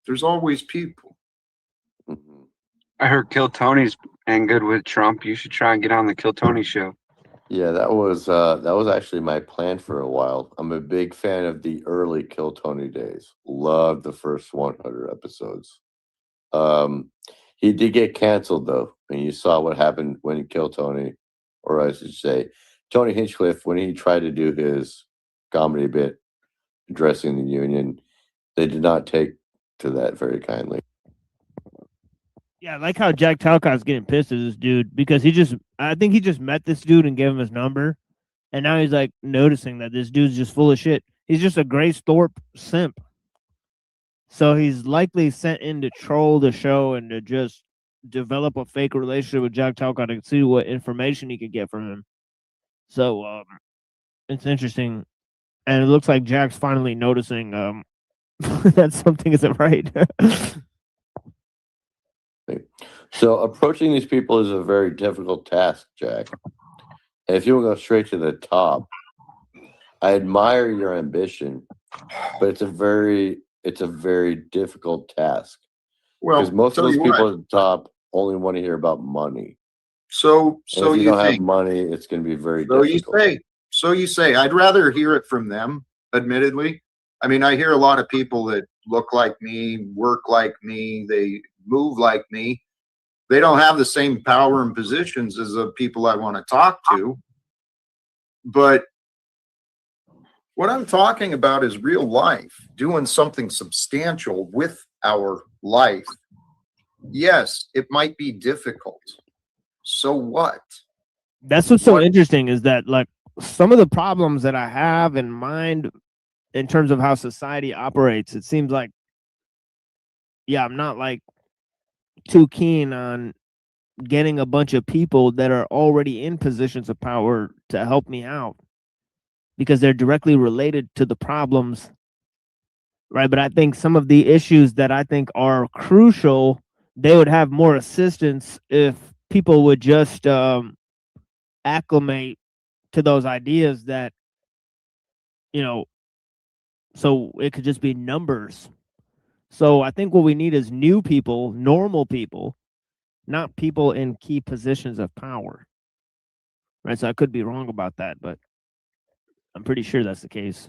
There's always people. I heard Kill Tony's and good with Trump. You should try and get on the Kill Tony show. Yeah, that was actually my plan for a while. I'm a big fan of the early Kill Tony days. Loved the first 100 episodes. He did get canceled though, and you saw what happened when he killed Tony, or I should say, Tony Hinchcliffe, when he tried to do his comedy bit addressing the union. They did not take to that very kindly. Yeah, I like how Jack Talcott's getting pissed at this dude because I think he just met this dude and gave him his number, and now he's like noticing that this dude's just full of shit. He's just a Grace Thorpe simp. So he's likely sent in to troll the show and to just develop a fake relationship with Jack Talcott and see what information he could get from him. So it's interesting. And it looks like Jack's finally noticing that something isn't right. So approaching these people is a very difficult task, Jack. And if you want to go straight to the top, I admire your ambition, but it's a very difficult task. Well, because most of tell those you people what. at the top only want to hear about money. So And if you you don't have think. money, it's going to be very So difficult. you say. I'd rather hear it from them, admittedly. I mean, I hear a lot of people that look like me, work like me, they move like me. They don't have the same power and positions as the people I want to talk to. But what I'm talking about is real life, doing something substantial with our life. Yes, it might be difficult. So what? That's what's so interesting is that like some of the problems that I have in mind in terms of how society operates, it seems like, yeah, I'm not like too keen on getting a bunch of people that are already in positions of power to help me out because they're directly related to the problems, right? But I think some of the issues that I think are crucial, they would have more assistance if people would just acclimate to those ideas that, so it could just be numbers. So I think what we need is new people, normal people, not people in key positions of power. Right? So I could be wrong about that, but I'm pretty sure that's the case.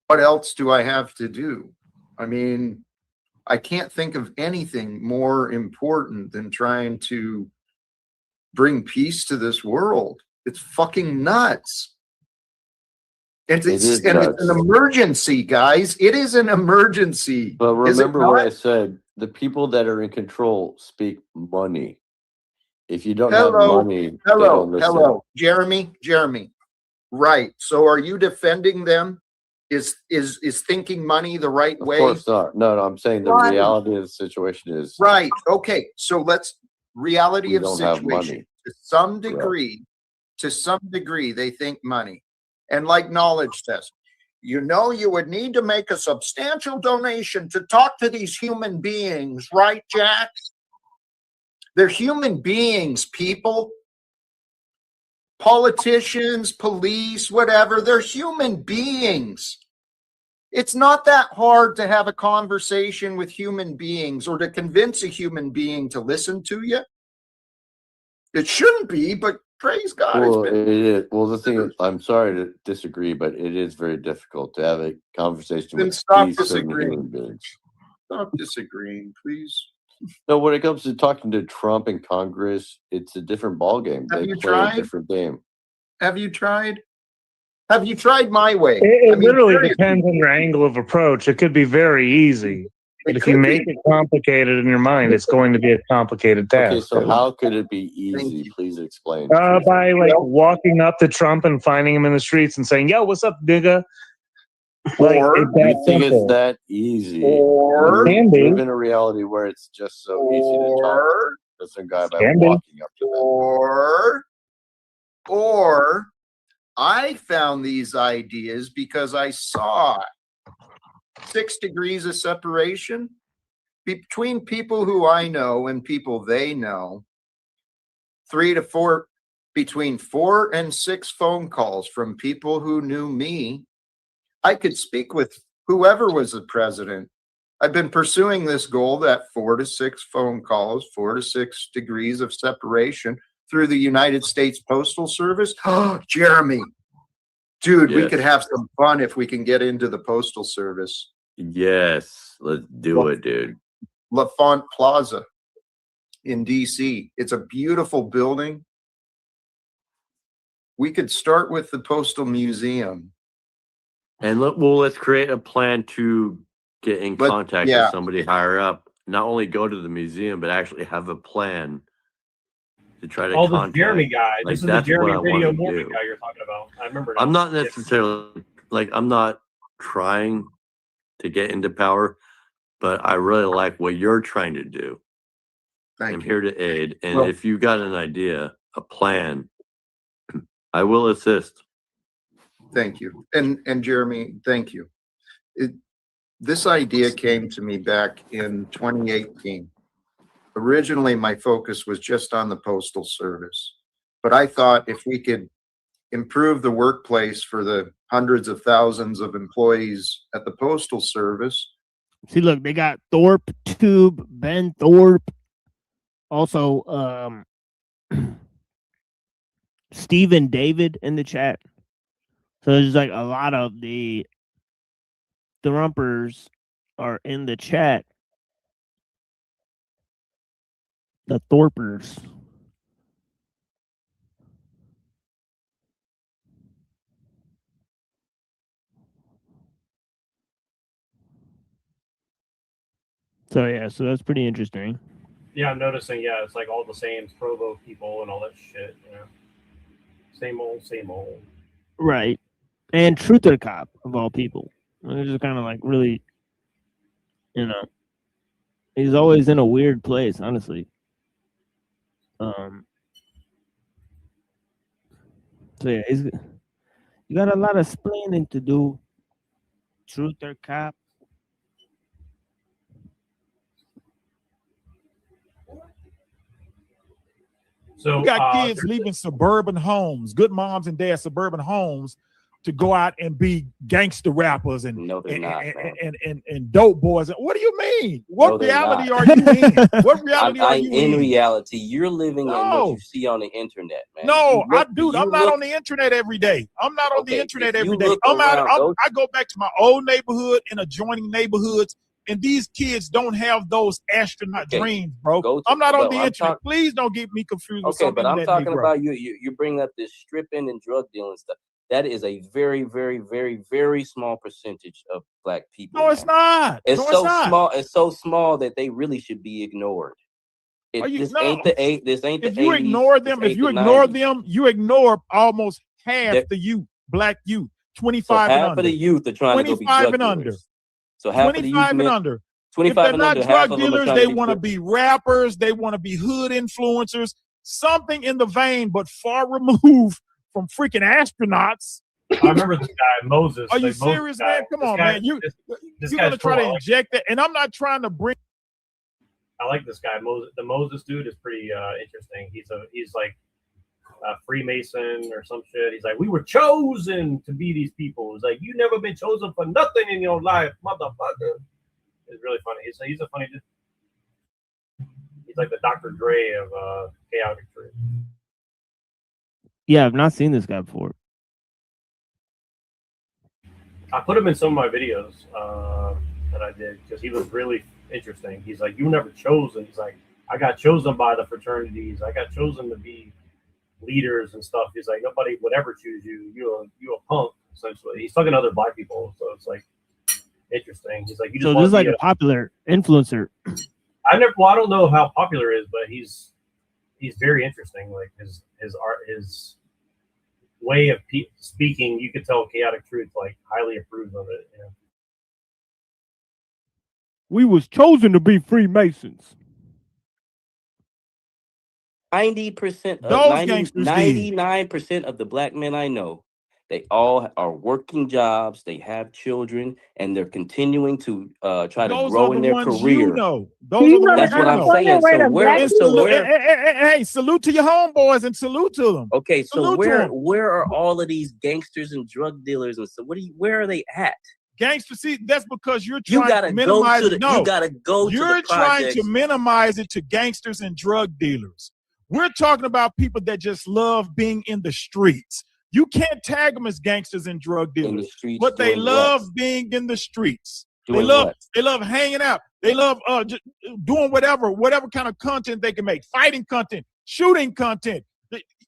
What else do I have to do? I mean, I can't think of anything more important than trying to bring peace to this world. It's fucking nuts. It's an emergency, guys. It is an emergency. But Is it remember what not? I said. The people that are in control speak money. If you don't have money, they don't listen. Hello, Jeremy. Right. So are you defending them? Is thinking money the right way? Of course not. No, I'm saying the Right. reality of the situation is Right. Okay. So reality we of don't have situation. money. To some degree, they think money. And like knowledge test, you would need to make a substantial donation to talk to these human beings, right, Jack? They're human beings, people. Politicians, police, whatever, they're human beings. It's not that hard to have a conversation with human beings or to convince a human being to listen to you. It shouldn't be, but praise God. Well, it's been. it is. Well, the thing is, I'm sorry to disagree, but it is very difficult to have a conversation Then with stop these certain disagreeing. human beings. Stop disagreeing, please. No, when it comes to talking to Trump in Congress, it's a different ballgame. Have They you play tried? a different game. Have you tried? Have you tried my way? It I mean, literally seriously. depends on your angle of approach. It could be very easy. But if you make it complicated in your mind, it's going to be a complicated task. Okay, so how could it be easy? Please explain. By like walking up to Trump and finding him in the streets and saying, "Yo, what's up, nigga?" Like, it's that You think simple. it's that easy? Or we can be. live in a reality where it's just so easy to talk to this guy by Can be. walking up to them. Or I found these ideas because I saw 6 degrees of separation between people who I know and people they know. 3 to 4, between 4 and 6 phone calls from people who knew me. I could speak with whoever was the president. I've been pursuing this goal, that 4 to 6 phone calls, 4 to 6 degrees of separation through the United States Postal Service. Oh, Jeremy, dude, we could have some fun if we can get into the Postal Service. Yes, let's do it, dude. LaFont Plaza in DC. It's a beautiful building. We could start with the Postal Museum. And let's create a plan to get in contact with somebody higher up. Not only go to the museum, but actually have a plan to try to contact. The Jeremy guy. Like, This is the that's Jeremy what I Radio wanna Morning do. guy you're talking about. I remember now. I'm not necessarily I'm not trying to get into power, but I really like what you're trying to do. I'm here to aid, and if you got an idea, a plan, I will assist. Thank you. And Jeremy, thank you. This idea came to me back in 2018. Originally, my focus was just on the Postal Service, but I thought if we could improve the workplace for the hundreds of thousands of employees at the Postal Service. See, look, they got Thorpe Tube, Ben Thorpe, also Stephen David in the chat. So there's like a lot of the Thrumpers are in the chat. The Thorpers. So yeah, so that's pretty interesting. Yeah, I'm noticing. Yeah, it's like all the same Provo people and all that shit. You know, same old, same old. Right. And Truther Cop, of all people. It's just kind of like really, you know, he's always in a weird place, honestly. So yeah, you got a lot of explaining to do. Truther Cop. So we got kids leaving suburban homes, good moms and dads, suburban homes, to go out and be gangster rappers and dope boys. What do you mean? What reality are you in? What reality are you in reality, you're living in what you see on the internet, man. No, I'm not on the internet every day. I'm not on the internet every day. I go back to my old neighborhood and adjoining neighborhoods, and these kids don't have those astronaut dreams, bro. I'm not on the internet. Please don't get me confused with something. But I'm talking about you bring up this stripping and drug dealing stuff. That is a very, very, very, very small percentage of black people. No, it's not. It's small. It's so small that they really should be ignored. This ain't the 80s. If you ignore them, you ignore almost half the youth, black youth, 25 and under. Half of the youth are trying to go be drug dealers. Under. So half 25 of the youth and under. 25 if they're and not under, drug dealers, they want to be rappers. They want to be hood influencers. Something in the vein, but far removed from freaking astronauts. I remember this guy, Moses. Are you serious, man? Come on, man. You're going to try to inject that. And I'm not trying to bring. I like this guy. Moses. The Moses dude is pretty interesting. He's like a Freemason or some shit. He's like, we were chosen to be these people. He's like, you never been chosen for nothing in your life, motherfucker. It's really funny. He's a funny dude. He's like the Dr. Dre of chaotic truth. Yeah, I've not seen this guy before. I put him in some of my videos that I did because he was really interesting. He's like, you were never chosen. He's like, I got chosen by the fraternities. I got chosen to be leaders and stuff. He's like, nobody would ever choose you. You're a punk, essentially. He's talking to other black people, so it's like, interesting. He's like, you just So want this is to like be a popular influencer. well, I don't know how popular it is, but he's very interesting. Like his art, his way of speaking, you could tell Chaotic Truth like highly approves of it. You know? We was chosen to be Freemasons. 90% of Those gangsters did. 99% of the black men I know, they all are working jobs, they have children, and they're continuing to try to Those grow are in the their ones career. you know. Those are the ones That's what you I'm know. saying. So where Hey, salute to your homeboys and salute to them. okay, so Salute to 'em. where are all of these gangsters and drug dealers and so where are they at? Gangster, see, that's because you're You trying gotta to go minimize to it. the No, you gotta go to you're the trying projects. to minimize it to gangsters and drug dealers. We're talking about people that just love being in the streets. You can't tag them as gangsters and drug dealers, but they doing love what? being in the streets. Doing they what? love hanging out. They love just doing whatever kind of content they can make, fighting content, shooting content.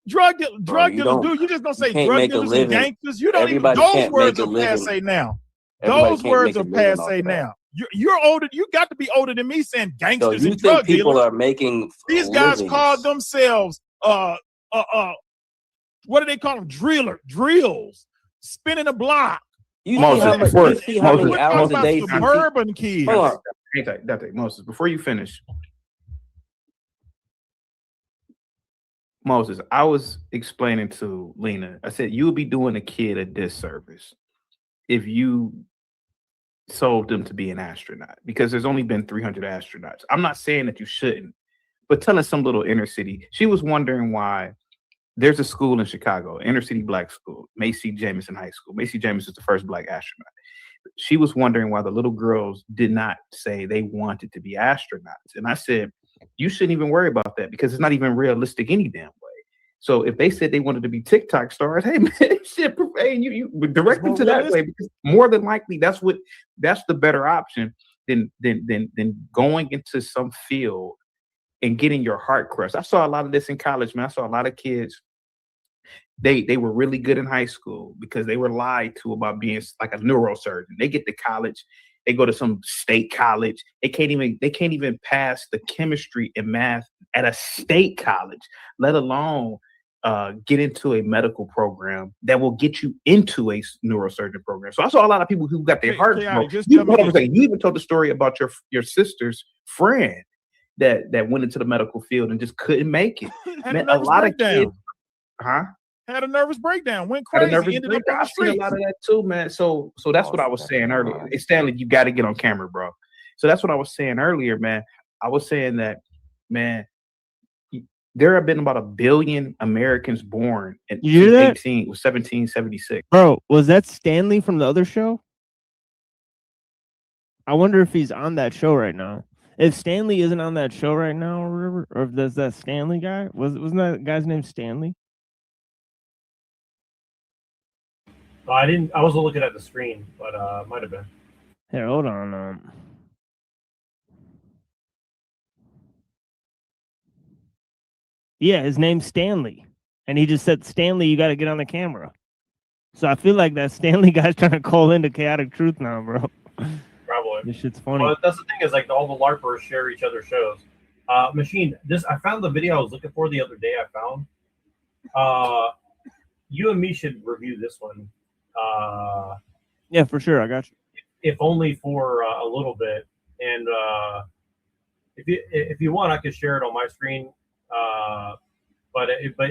Drug dealers, dude. You just gonna say can't drug make a dealers and living. gangsters? You don't even. Everybody Those can't words make are a living. passe now. Everybody Those can't words make are a living off passe of that. now. You're older. You got to be older than me saying So gangsters you and think drug people dealers. are making These guys livings? call themselves what do they call them? Drills, spinning a block. You We're see how many talking hours a about day? suburban kids. Hold on, Dante, Moses. Before you finish, Moses, I was explaining to Lena. I said you would be doing a kid a disservice if you sold them to be an astronaut, because there's only been 300 astronauts. I'm not saying that you shouldn't, but telling some little inner city, she was wondering why there's a school in Chicago, inner city black school, Macy Jamison High School. Macy Jamison is the first black astronaut. She was wondering why the little girls did not say they wanted to be astronauts. And I said, you shouldn't even worry about that because it's not even realistic any damn way. So if they said they wanted to be TikTok stars, hey man, shit, hey, you direct them to that way, because more than likely that's the better option than going into some field and getting your heart crushed. I saw a lot of this in college, man. I saw a lot of kids. They were really good in high school because they were lied to about being like a neurosurgeon. They get to college, they go to some state college. They can't even pass the chemistry and math at a state college, let alone get into a medical program that will get you into a neurosurgeon program. So I saw a lot of people who got their heart broke. You even told the story about your sister's friend that went into the medical field and just couldn't make it. Man, a lot of kids, had a nervous breakdown, went had a crazy, nervous ended up breakdown. on the I've seen a streets. lot of that too, man. So that's what I was saying earlier. It's Stanley, you got to get on camera, bro. So that's what I was saying earlier, man. I was saying that, man, there have been about 1 billion Americans born in 1776. Bro, was that Stanley from the other show? I wonder if he's on that show right now. If Stanley isn't on that show right now, or whatever, or if there's that Stanley guy, wasn't that guy's name Stanley? I didn't. I wasn't looking at the screen, but might have been. Here, hold on. Yeah, his name's Stanley, and he just said, "Stanley, you got to get on the camera." So I feel like that Stanley guy's trying to call into Chaotic Truth now, bro. Probably. This shit's funny. Well, that's the thing is like all the LARPers share each other's shows. Machine, I found the video I was looking for the other day. I found. You and me should review this one. Yeah, for sure. I got you. If only for a little bit, and if you want, I could share it on my screen. But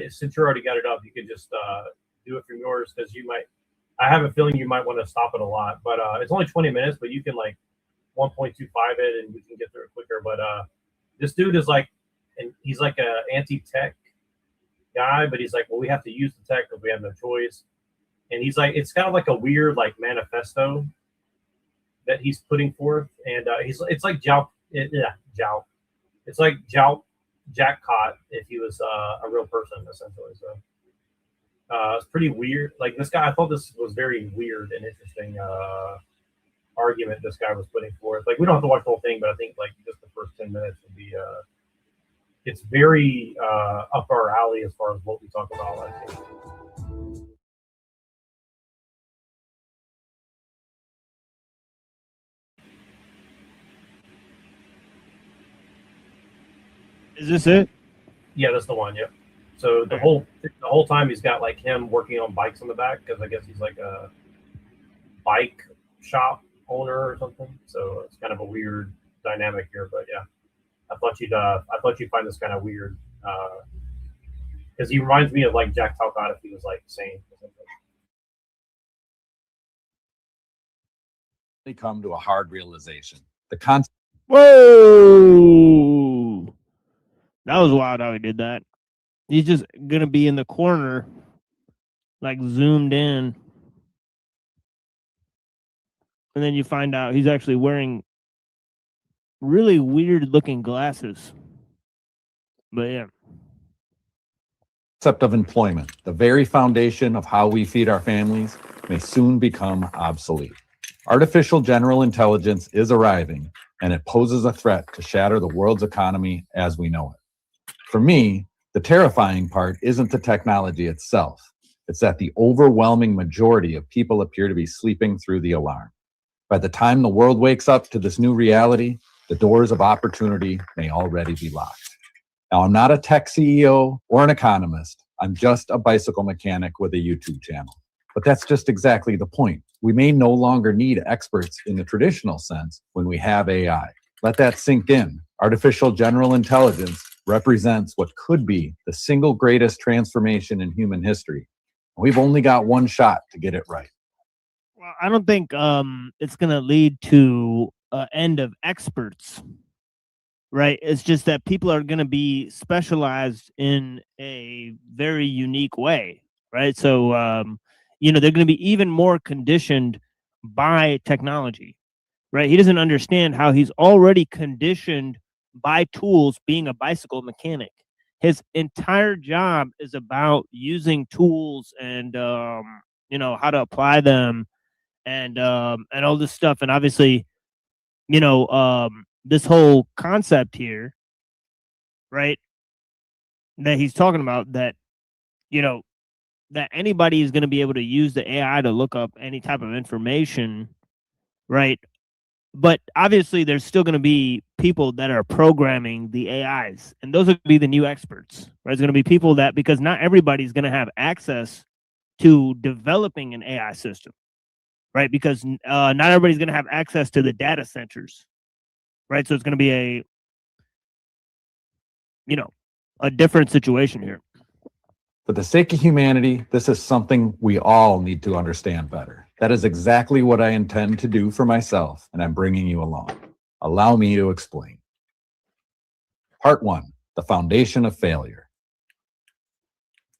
since you already got it up, you could just do it from yours because you might. I have a feeling you might want to stop it a lot, but it's only 20 minutes. But you can like 1.25 it, and we can get through it quicker. But this dude is like, and he's like a anti-tech guy, but he's like, well, we have to use the tech because we have no choice. And he's like, it's kind of like a weird like manifesto that he's putting forth, and it's like it's like Jack Cott if he was a real person essentially. So it's pretty weird. Like this guy, I thought this was very weird and interesting argument this guy was putting forth. Like we don't have to watch the whole thing, but I think like just the first 10 minutes would be it's very up our alley as far as what we talk about, I think. Is this it? Yeah, that's the one. Yep. So the whole time he's got like him working on bikes on the back because I guess he's like a bike shop owner or something. So it's kind of a weird dynamic here. But yeah, I thought you'd find this kind of weird because he reminds me of like Jack Talcott if he was like sane. Come to a hard realization. The concept. Whoa! That was wild how he did that. He's just gonna be in the corner, like zoomed in, and then you find out he's actually wearing really weird-looking glasses. But yeah. Concept of employment, the very foundation of how we feed our families, may soon become obsolete. Artificial general intelligence is arriving, and it poses a threat to shatter the world's economy as we know it. For me, the terrifying part isn't the technology itself. It's that the overwhelming majority of people appear to be sleeping through the alarm. By the time the world wakes up to this new reality, the doors of opportunity may already be locked. Now, I'm not a tech CEO or an economist. I'm just a bicycle mechanic with a YouTube channel. But that's just exactly the point. We may no longer need experts in the traditional sense when we have AI. Let that sink in. Artificial general intelligence represents what could be the single greatest transformation in human history. We've only got one shot to get it right. Well, I don't think it's going to lead to an end of experts, right? It's just that people are going to be specialized in a very unique way, right? So, they're going to be even more conditioned by technology, right? He doesn't understand how he's already conditioned by tools being a bicycle mechanic. His entire job is about using tools and, how to apply them and all this stuff. And obviously, this whole concept here, right, that he's talking about that, that anybody is going to be able to use the AI to look up any type of information, right? But obviously, there's still going to be people that are programming the AIs, and those are going to be the new experts, right? It's going to be people that, because not everybody's going to have access to developing an AI system, right? Because not everybody's going to have access to the data centers, right? So it's going to be a different situation here. For the sake of humanity, this is something we all need to understand better. That is exactly what I intend to do for myself, and I'm bringing you along. Allow me to explain. Part 1, the foundation of failure.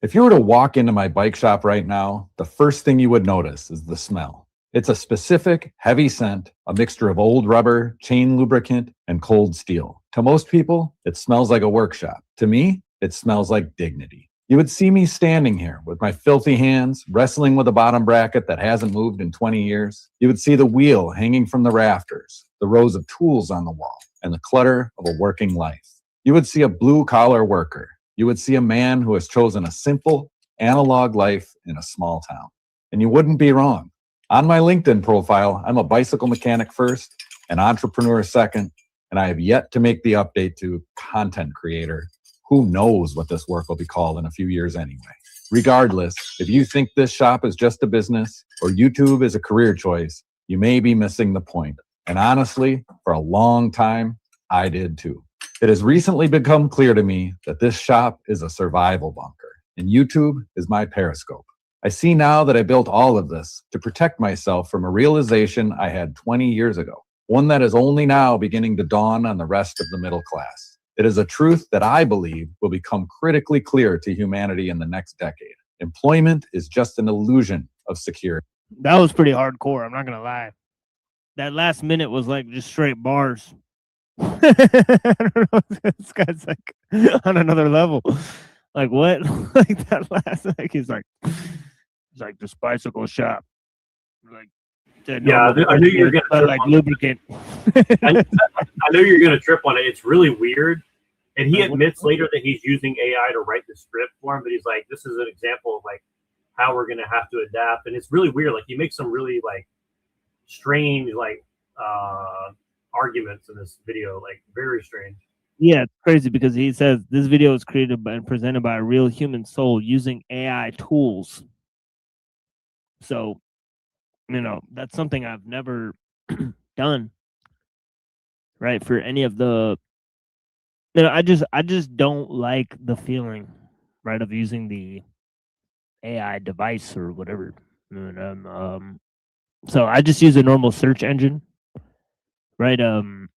If you were to walk into my bike shop right now, the first thing you would notice is the smell. It's a specific, heavy scent, a mixture of old rubber, chain lubricant, and cold steel. To most people, it smells like a workshop. To me, it smells like dignity. You would see me standing here with my filthy hands, wrestling with a bottom bracket that hasn't moved in 20 years. You would see the wheel hanging from the rafters, the rows of tools on the wall, and the clutter of a working life. You would see a blue-collar worker. You would see a man who has chosen a simple, analog life in a small town. And you wouldn't be wrong. On my LinkedIn profile, I'm a bicycle mechanic first, an entrepreneur second, and I have yet to make the update to content creator. Who knows what this work will be called in a few years anyway. Regardless, if you think this shop is just a business or YouTube is a career choice, you may be missing the point. And honestly, for a long time, I did too. It has recently become clear to me that this shop is a survival bunker, and YouTube is my periscope. I see now that I built all of this to protect myself from a realization I had 20 years ago, one that is only now beginning to dawn on the rest of the middle class. It is a truth that I believe will become critically clear to humanity in the next decade. Employment is just an illusion of security. That was pretty hardcore, I'm not going to lie. That last minute was like just straight bars. I don't know, this guy's like on another level. Like what? Like that last, like he's like this bicycle shop. Like yeah, I knew you were gonna like lubricant. I knew you were gonna trip on it. It's really weird. And he admits later that he's using AI to write the script for him, but he's like, this is an example of like how we're gonna have to adapt. And it's really weird. Like he makes some really like strange like arguments in this video, like very strange. Yeah, it's crazy because he says this video is created and presented by a real human soul using AI tools. So, that's something I've never done, right? For any of the, I just don't like the feeling, right, of using the AI device or whatever. So I just use a normal search engine, right? And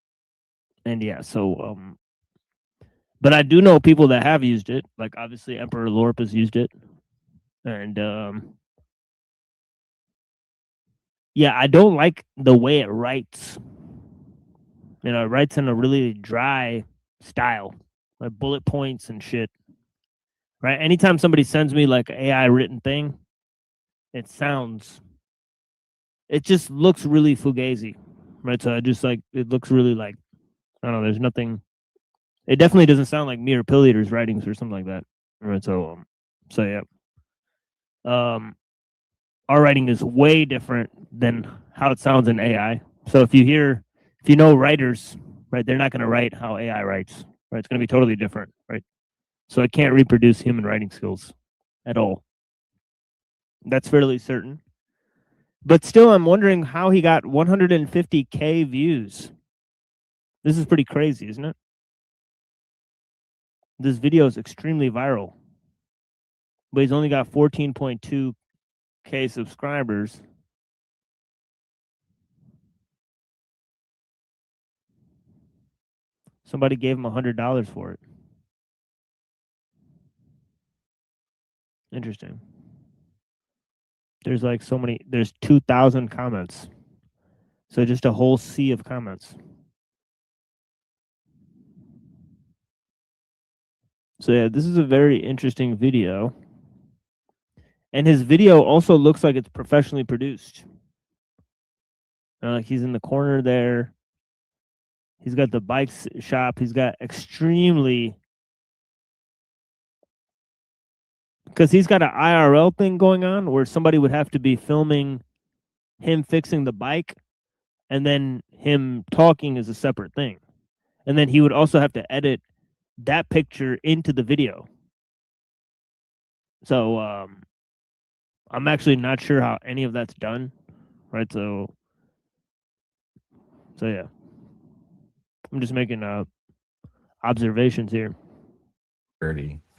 yeah, so but I do know people that have used it. Like obviously Emperor Lorp has used it. And yeah, I don't like the way it writes. It writes in a really dry style, like bullet points and shit. Right? Anytime somebody sends me like an AI written thing, it just looks really fugazi. Right? So it looks really like, I don't know, there's nothing. It definitely doesn't sound like me or Pill Eater's writings or something like that. Right? So yeah. Our writing is way different than how it sounds in AI. So if you know writers, right, they're not going to write how AI writes, right? It's going to be totally different, right? So it can't reproduce human writing skills at all. That's fairly certain. But still, I'm wondering how he got 150K views. This is pretty crazy, isn't it? This video is extremely viral. But he's only got 14.2K subscribers. Somebody gave him $100 for it. Interesting. There's like there's 2,000 comments. So just a whole sea of comments. So yeah, this is a very interesting video. And his video also looks like it's professionally produced. He's in the corner there. He's got the bike shop. He's got extremely... Because he's got an IRL thing going on where somebody would have to be filming him fixing the bike, and then him talking is a separate thing. And then he would also have to edit that picture into the video. So I'm actually not sure how any of that's done, right? So yeah, I'm just making observations here.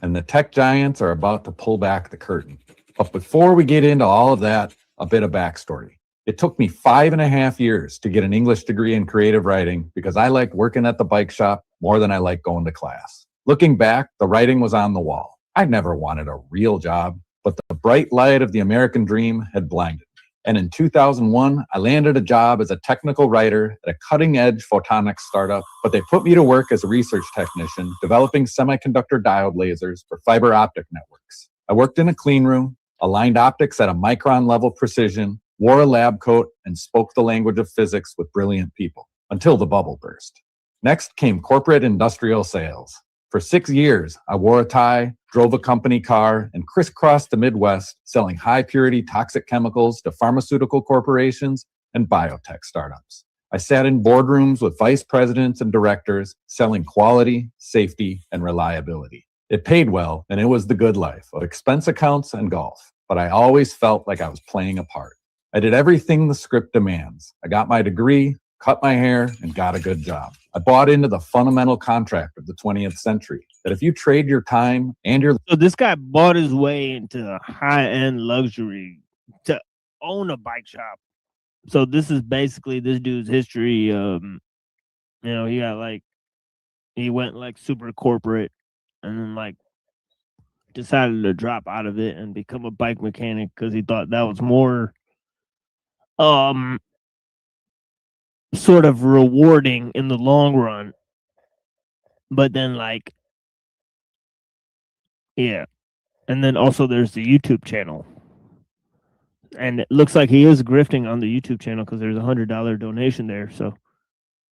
And the tech giants are about to pull back the curtain. But before we get into all of that, a bit of backstory. It took me 5.5 years to get an English degree in creative writing because I liked working at the bike shop more than I liked going to class. Looking back, the writing was on the wall. I never wanted a real job, but the bright light of the American dream had blinded me. And in 2001, I landed a job as a technical writer at a cutting-edge photonics startup, but they put me to work as a research technician, developing semiconductor diode lasers for fiber optic networks. I worked in a clean room, aligned optics at a micron-level precision, wore a lab coat, and spoke the language of physics with brilliant people, until the bubble burst. Next came corporate industrial sales. For 6 years, I wore a tie, drove a company car, and crisscrossed the Midwest selling high-purity toxic chemicals to pharmaceutical corporations and biotech startups. I sat in boardrooms with vice presidents and directors selling quality, safety, and reliability. It paid well, and it was the good life of expense accounts and golf, but I always felt like I was playing a part. I did everything the script demands. I got my degree, cut my hair, and got a good job. I bought into the fundamental contract of the 20th century, that if you trade your time and your... So this guy bought his way into high-end luxury to own a bike shop. So this is basically this dude's history. He went super corporate and then decided to drop out of it and become a bike mechanic because he thought that was more sort of rewarding in the long run. But then and then also there's the YouTube channel, and it looks like he is grifting on the YouTube channel because there's $100 donation there. So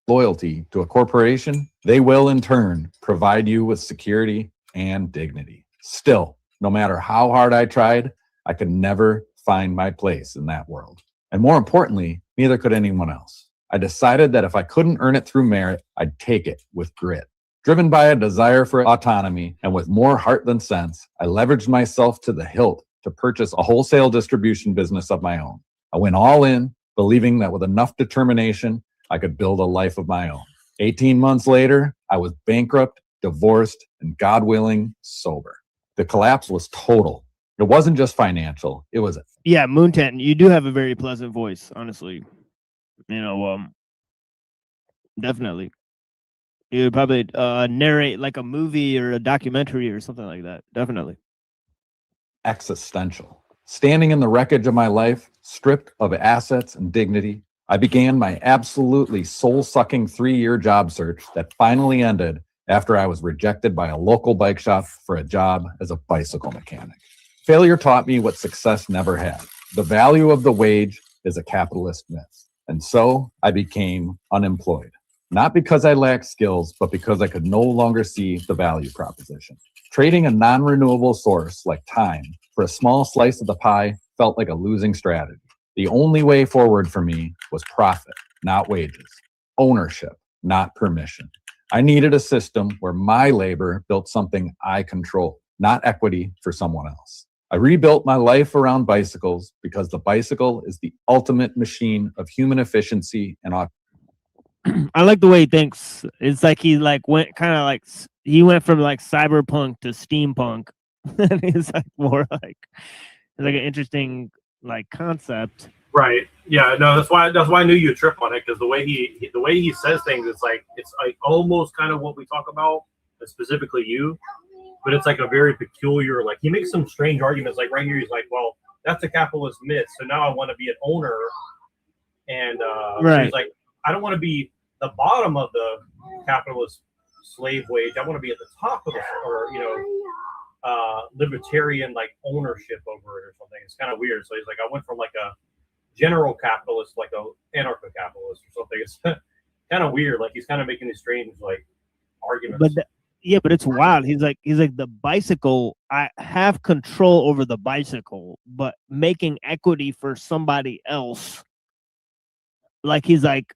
loyalty to a corporation, they will in turn provide you with security and dignity. Still, no matter how hard I tried, I could never find my place in that world. And more importantly, neither could anyone else. I decided that if I couldn't earn it through merit, I'd take it with grit. Driven by a desire for autonomy and with more heart than sense, I leveraged myself to the hilt to purchase a wholesale distribution business of my own. I went all in, believing that with enough determination, I could build a life of my own. 18 months later, I was bankrupt, divorced, and God willing, sober. The collapse was total. It wasn't just financial. It was Yeah, Moontan, you do have a very pleasant voice, honestly. You know, definitely. You would probably narrate like a movie or a documentary or something like that. Definitely. existential. Standing in the wreckage of my life, stripped of assets and dignity, I began my absolutely soul-sucking 3-year job search that finally ended after I was rejected by a local bike shop for a job as a bicycle mechanic. Failure taught me what success never had. The value of the wage is a capitalist myth. And so I became unemployed. Not because I lacked skills, but because I could no longer see the value proposition. Trading a non-renewable source like time for a small slice of the pie felt like a losing strategy. The only way forward for me was profit, not wages. Ownership, not permission. I needed a system where my labor built something I controlled, not equity for someone else. I rebuilt my life around bicycles because the bicycle is the ultimate machine of human efficiency and I like the way he thinks. It's like he went kind of like he went from like cyberpunk to steampunk. And he's like more like it's like an interesting like concept. Right. Yeah. No. That's why I knew you'd trip on it, because the way he says things, it's like almost kind of what we talk about, specifically you, but it's like a very peculiar. Like he makes some strange arguments. Like right here, he's like, "Well, that's a capitalist myth. So now I want to be an owner," and right. He's like, "I don't want to be the bottom of the capitalist slave wage. I want to be at the top of the, or libertarian like ownership over it or something." It's kind of weird. So he's like, I went from like a general capitalist, like a anarcho-capitalist or something. It's kind of weird. Like he's kind of making these strange like arguments. But but it's wild. He's like the bicycle. I have control over the bicycle, but making equity for somebody else. Like he's like,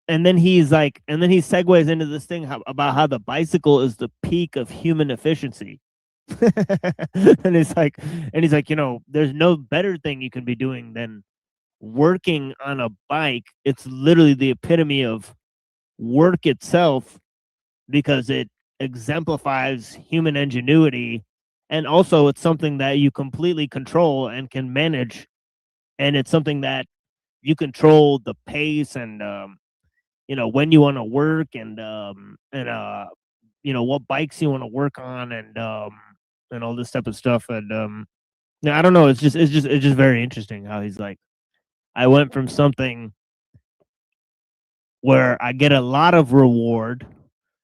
and then he segues into this thing about how the bicycle is the peak of human efficiency. and he's like, there's no better thing you can be doing than working on a bike. It's literally the epitome of work itself, because it exemplifies human ingenuity, and also it's something that you completely control and can manage, and it's something that you control the pace and when you want to work and what bikes you want to work on and all this type of stuff. And I don't know, it's just very interesting how he's like, I went from something where I get a lot of reward,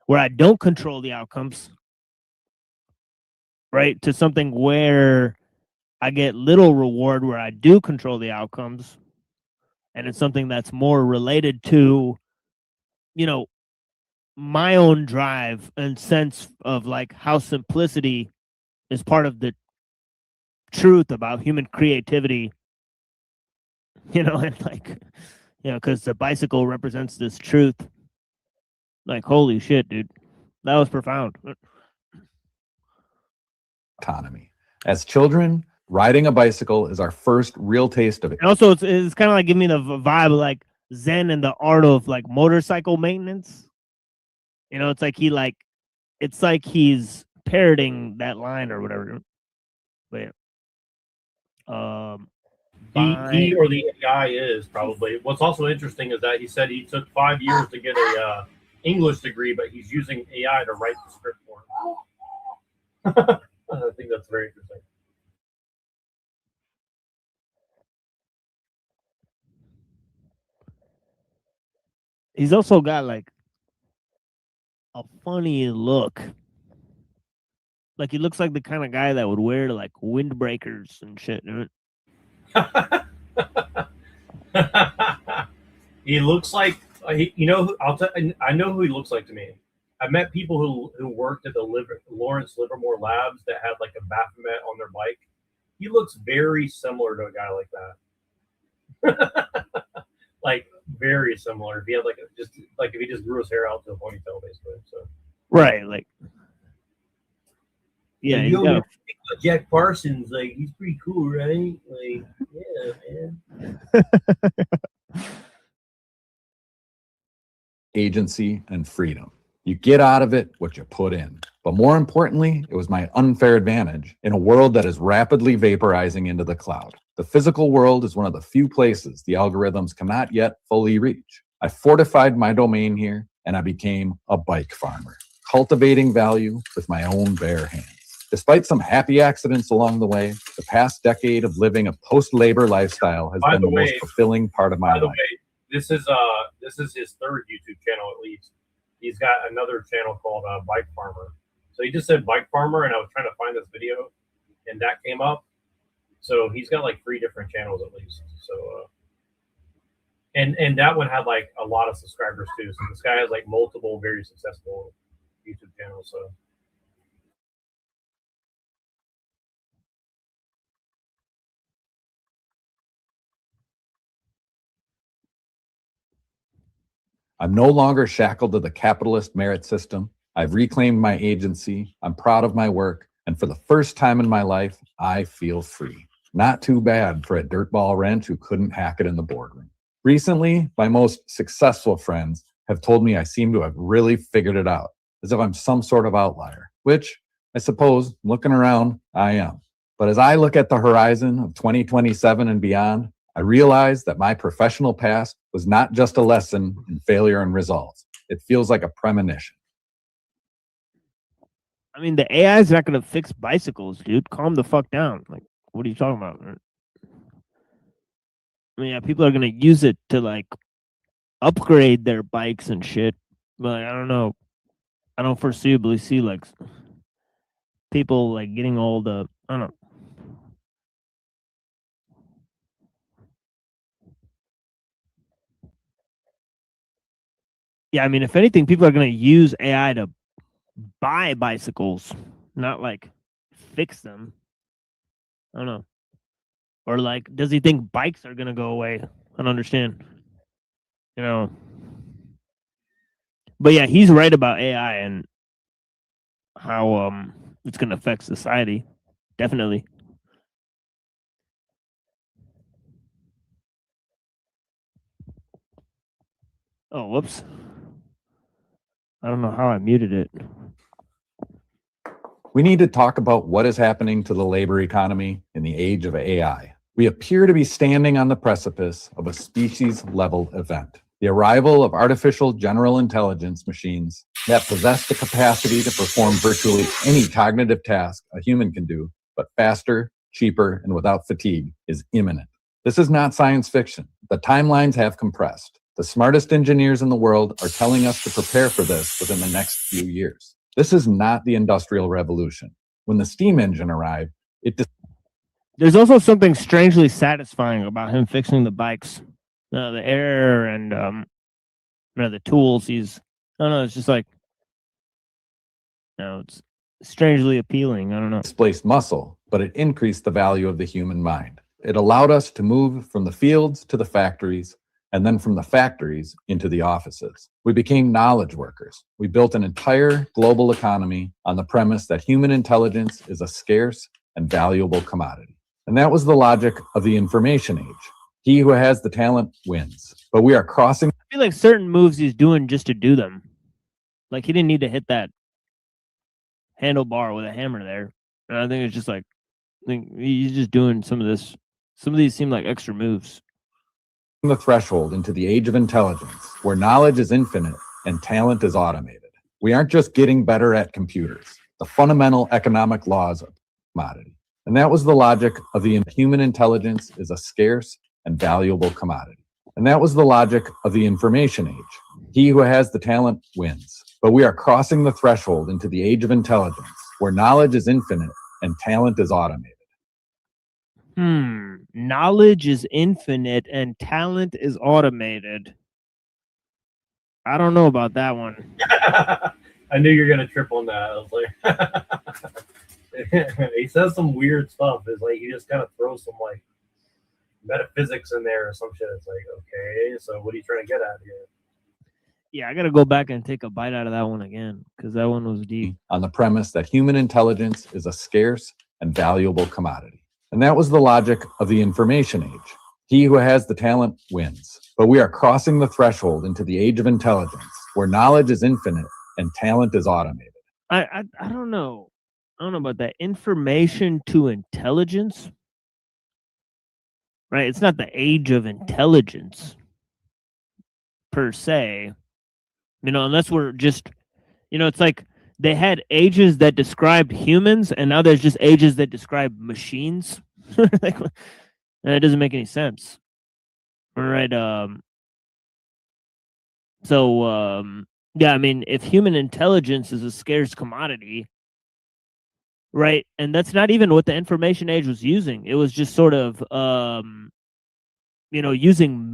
where I don't control the outcomes, right, to something where I get little reward, where I do control the outcomes, and it's something that's more related to, my own drive and sense of like how simplicity is part of the truth about human creativity, and like, because the bicycle represents this truth. Like, holy shit, dude. That was profound. autonomy. As children, riding a bicycle is our first real taste of it. And also, it's kind of like giving me the vibe of like Zen and the art of like motorcycle maintenance. It's like he's parroting that line or whatever. But He or the AI is probably. What's also interesting is that he said he took 5 years to get a English degree, but he's using AI to write the script for him. I think that's very interesting. He's also got like a funny look. Like he looks like the kind of guy that would wear like windbreakers and shit. He looks like I know who he looks like to me. I've met people who worked at the Lawrence Livermore Labs that had like a Baphomet on their bike. He looks very similar to a guy like that. Like very similar. If he had if he just grew his hair out to a ponytail, basically. So Right, like yeah, Like, he's you don't got even think about Jack Parsons, like he's pretty cool, right? Like, yeah, man. Agency and freedom. You get out of it what you put in. But more importantly, it was my unfair advantage in a world that is rapidly vaporizing into the cloud. The physical world is one of the few places the algorithms cannot yet fully reach. I fortified my domain here, and I became a bike farmer, cultivating value with my own bare hands. Despite some happy accidents along the way, the past decade of living a post-labor lifestyle has been the most fulfilling part of my life. This is his third YouTube channel at least. He's got another channel called Bike Farmer. So he just said Bike Farmer, and I was trying to find this video, and that came up. So he's got like 3 different channels at least. So and that one had like a lot of subscribers too. So this guy has like multiple very successful YouTube channels. So. I'm no longer shackled to the capitalist merit system. I've reclaimed my agency. I'm proud of my work. And for the first time in my life, I feel free. Not too bad for a dirtball wrench who couldn't hack it in the boardroom. Recently, my most successful friends have told me I seem to have really figured it out, as if I'm some sort of outlier, which I suppose, looking around, I am. But as I look at the horizon of 2027 and beyond, I realize that my professional past was not just a lesson in failure and results. It feels like a premonition. I mean, the AI is not going to fix bicycles, dude. Calm the fuck down. Like, what are you talking about, man? I mean, yeah, people are going to use it to, like, upgrade their bikes and shit. But, like, I don't know. I don't foreseeably see, like, people, like, getting all the, I don't know. Yeah, I mean, if anything, people are going to use AI to buy bicycles, not like fix them. I don't know. Or like, does he think bikes are going to go away? I don't understand. You know. But yeah, he's right about AI and how it's going to affect society. Definitely. Oh, whoops. I don't know how I muted it. We need to talk about what is happening to the labor economy in the age of AI. We appear to be standing on the precipice of a species-level event. The arrival of artificial general intelligence machines that possess the capacity to perform virtually any cognitive task a human can do, but faster, cheaper, and without fatigue, is imminent. This is not science fiction. The timelines have compressed. The smartest engineers in the world are telling us to prepare for this within the next few years. This is not the Industrial Revolution. When the steam engine arrived, There's also something strangely satisfying about him fixing the bikes. The air and the tools he's, I don't know, it's just like, it's strangely appealing. I don't know. Displaced muscle, but it increased the value of the human mind. It allowed us to move from the fields to the factories, and then from the factories into the offices. We became knowledge workers. We built an entire global economy on the premise that human intelligence is a scarce and valuable commodity. And that was the logic of the information age. He who has the talent wins. But we are crossing. I feel like certain moves he's doing just to do them. Like he didn't need to hit that handlebar with a hammer there. And I think it's just like, I think he's just doing some of this. Some of these seem like extra moves. The threshold into the age of intelligence, where knowledge is infinite and talent is automated. We aren't just getting better at computers, the fundamental economic laws of commodity. And that was the logic of the human intelligence is a scarce and valuable commodity. And that was the logic of the information age. He who has the talent wins. But we are crossing the threshold into the age of intelligence, where knowledge is infinite and talent is automated. Knowledge is infinite and talent is automated. I don't know about that one. I knew you were gonna trip on that. I was like, he says some weird stuff. It's like he just kind of throws some like metaphysics in there or some shit. It's like, okay, so what are you trying to get at here? Yeah, I got to go back and take a bite out of that one again because that one was deep. On the premise that human intelligence is a scarce and valuable commodity. And that was the logic of the information age. He who has the talent wins. But we are crossing the threshold into the age of intelligence, where knowledge is infinite and talent is automated. I don't know. I don't know about that. Information to intelligence, right? It's not the age of intelligence per se, unless we're just, it's like they had ages that described humans, and now there's just ages that describe machines. Like, and it doesn't make any sense. All right. Yeah, I mean, if human intelligence is a scarce commodity, right? And that's not even what the information age was using. It was just sort of, using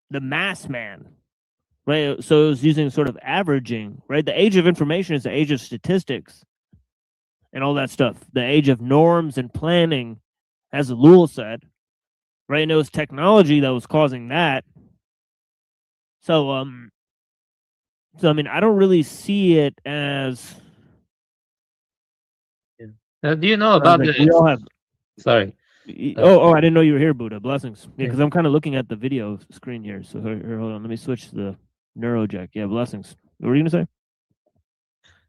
the mass man, right? So it was using sort of averaging, right? The age of information is the age of statistics and all that stuff. The age of norms and planning, as Ellul said, right? And it was technology that was causing that. So, I mean, I don't really see it as. Do you know about like we all have. Sorry. Oh, I didn't know you were here, Buddha. Blessings. Yeah, because I'm kind of looking at the video screen here. So here, hold on. Let me switch to the neuro jack. Yeah, blessings. What were you gonna say?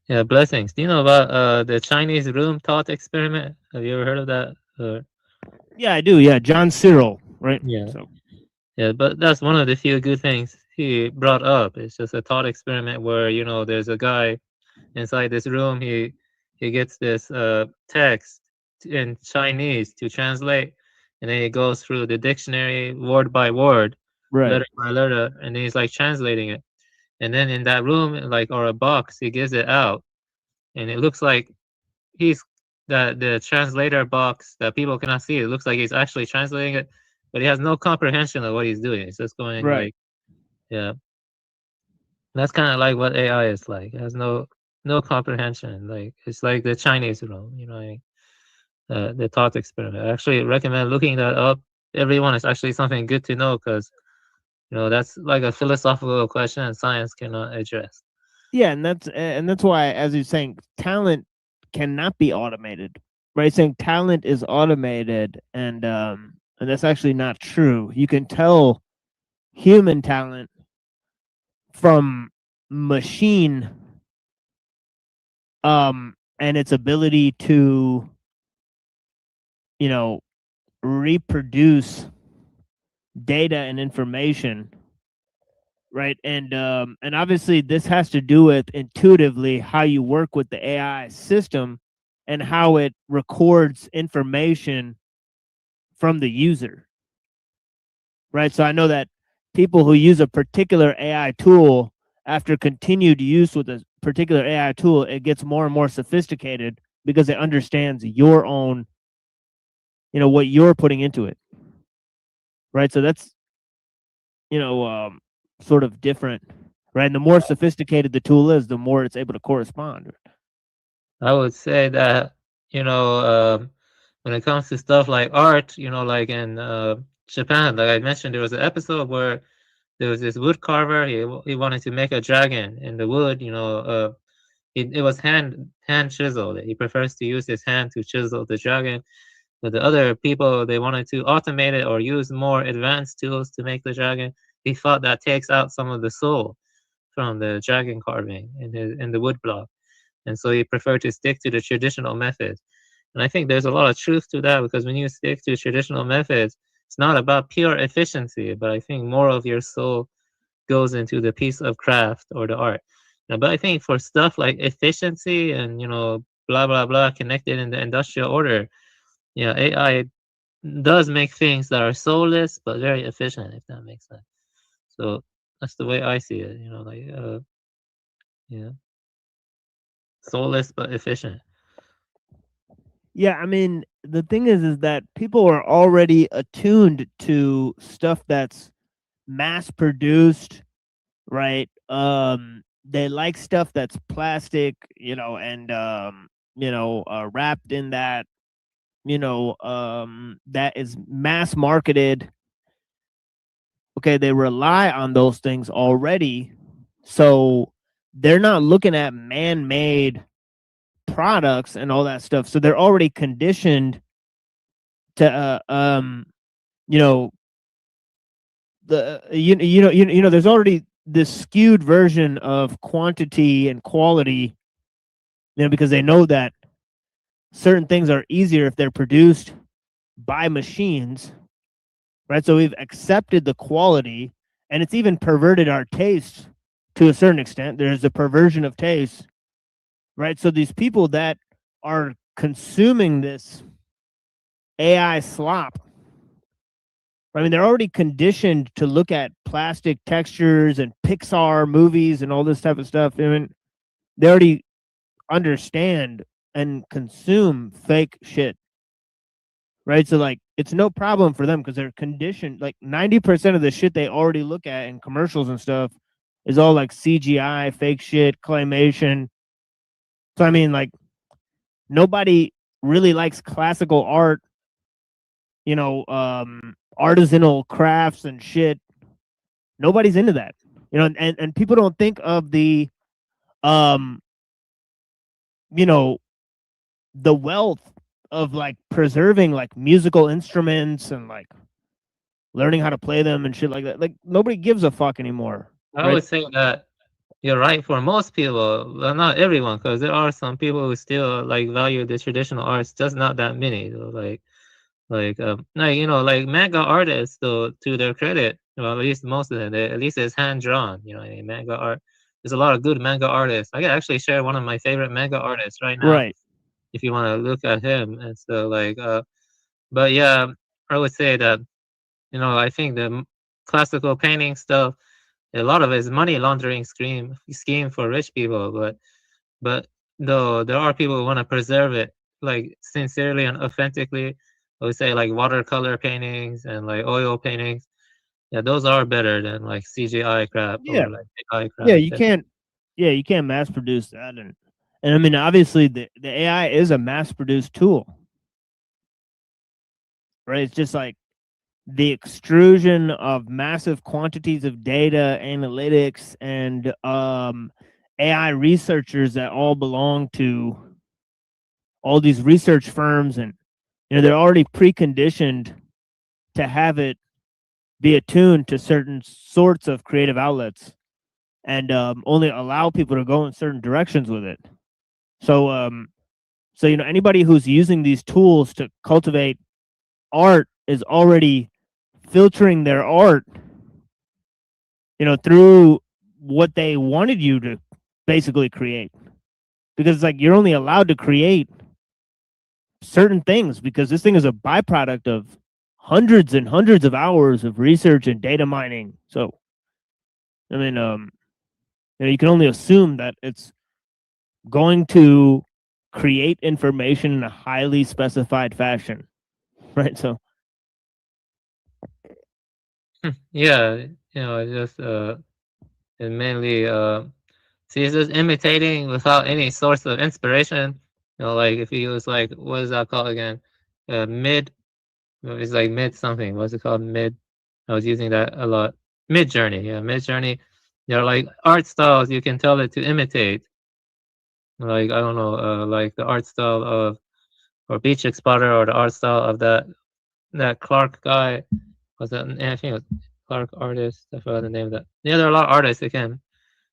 Yeah, blessings. Do you know about the Chinese room thought experiment? Have you ever heard of that? Yeah, I do. Yeah, John Cyril, right? Yeah. So. Yeah, but that's one of the few good things he brought up. It's just a thought experiment where there's a guy inside this room. He gets this text in Chinese to translate, and then he goes through the dictionary word by word, right, letter by letter, and then he's like translating it. And then in that room, or a box, he gives it out, and it looks like he's the translator box that people cannot see. It looks like he's actually translating it, but he has no comprehension of what he's doing. It's just going right. Yeah. That's kind of like what AI is like. It has no comprehension. Like it's like the Chinese room, the thought experiment. I actually recommend looking that up. Everyone, is actually something good to know because that's like a philosophical question and science cannot address. Yeah, and that's why, as you're saying, talent cannot be automated. Right? Saying talent is automated, and that's actually not true. You can tell human talent from machine and its ability to reproduce data and information, right? And obviously this has to do with intuitively how you work with the AI system and how it records information from the user, right? So I know that people who use a particular AI tool, after continued use with a particular AI tool, it gets more and more sophisticated because it understands your own, what you're putting into it, right? So that's, sort of different, right? And the more sophisticated the tool is, the more it's able to correspond. I would say that, when it comes to stuff like art, like in Japan, like I mentioned, there was an episode where there was this wood carver. He wanted to make a dragon in the wood. It was hand chiseled. He prefers to use his hand to chisel the dragon. But the other people, they wanted to automate it or use more advanced tools to make the dragon. He thought that takes out some of the soul from the dragon carving in the wood block, and so he preferred to stick to the traditional methods. And I think there's a lot of truth to that, because when you stick to traditional methods, it's not about pure efficiency, but I think more of your soul goes into the piece of craft or the art. But I think for stuff like efficiency and blah blah blah connected in the industrial order, AI does make things that are soulless but very efficient, if that makes sense. So that's the way I see it. Soulless but efficient. Yeah, I mean, the thing is that people are already attuned to stuff that's mass produced, right? They like stuff that's plastic, and wrapped in that, that is mass marketed. Okay, they rely on those things already, so they're not looking at man-made products and all that stuff. So they're already conditioned to, you know, there's already this skewed version of quantity and quality, because they know that certain things are easier if they're produced by machines, right? So we've accepted the quality, and it's even perverted our taste to a certain extent. There's a perversion of taste, right? So these people that are consuming this AI slop, I mean, they're already conditioned to look at plastic textures and Pixar movies and all this type of stuff. I mean, they already understand and consume fake shit, right? So like, it's no problem for them because they're conditioned. Like 90% of the shit they already look at in commercials and stuff is all like CGI, fake shit, claymation. So I mean, like, nobody really likes classical art, artisanal crafts and shit. Nobody's into that, and people don't think of the the wealth of like preserving like musical instruments and like learning how to play them and shit like that. Like nobody gives a fuck anymore. I right? would say that you're right for most people, well, not everyone, because there are some people who still like value the traditional arts, just not that many. So, like manga artists, though, to their credit, well, at least most of them, at least it's hand drawn. Manga art. There's a lot of good manga artists. I can actually share one of my favorite manga artists right now, Right. if you want to look at him. And so, but yeah, I would say that I think the classical painting stuff, a lot of it is money laundering scheme for rich people. But though there are people who want to preserve it like sincerely and authentically. I would say like watercolor paintings and like oil paintings. Yeah, those are better than like CGI crap Yeah. or like AI crap. Yeah, you can't mass produce that, and I mean, obviously the AI is a mass produced tool, right? It's just like the extrusion of massive quantities of data, analytics, and AI researchers that all belong to all these research firms, and they're already preconditioned to have it be attuned to certain sorts of creative outlets, and only allow people to go in certain directions with it. So anybody who's using these tools to cultivate art is already filtering their art, through what they wanted you to basically create, because it's like you're only allowed to create certain things because this thing is a byproduct of hundreds and hundreds of hours of research and data mining. So I mean, you can only assume that it's going to create information in a highly specified fashion, right? So Yeah, just and mainly see, it's just imitating without any source of inspiration. Like if you use like, what is that called again? Mid, it's like mid something. What's it called? Mid. I was using that a lot. Mid Journey, yeah, Mid Journey. They're like art styles you can tell it to imitate. Like I don't know, like the art style of or Beach Explorer or the art style of that Clark guy. Was that? I think it was Clark artist. I forgot the name of that. Yeah, there are a lot of artists that can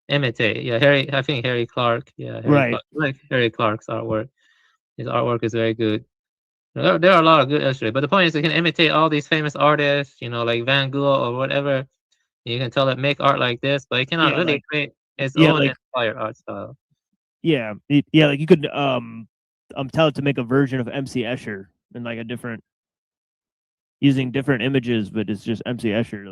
imitate. Yeah, I think Harry Clark. Yeah, Right. Clark, like Harry Clark's artwork. His artwork is very good. There are a lot of good illustrators, but the point is you can imitate all these famous artists, like Van Gogh or whatever. You can tell it make art like this, but it cannot really create its own inspired art style. Yeah, like you could tell it to make a version of MC Escher in like a different, using different images, but it's just MC Escher,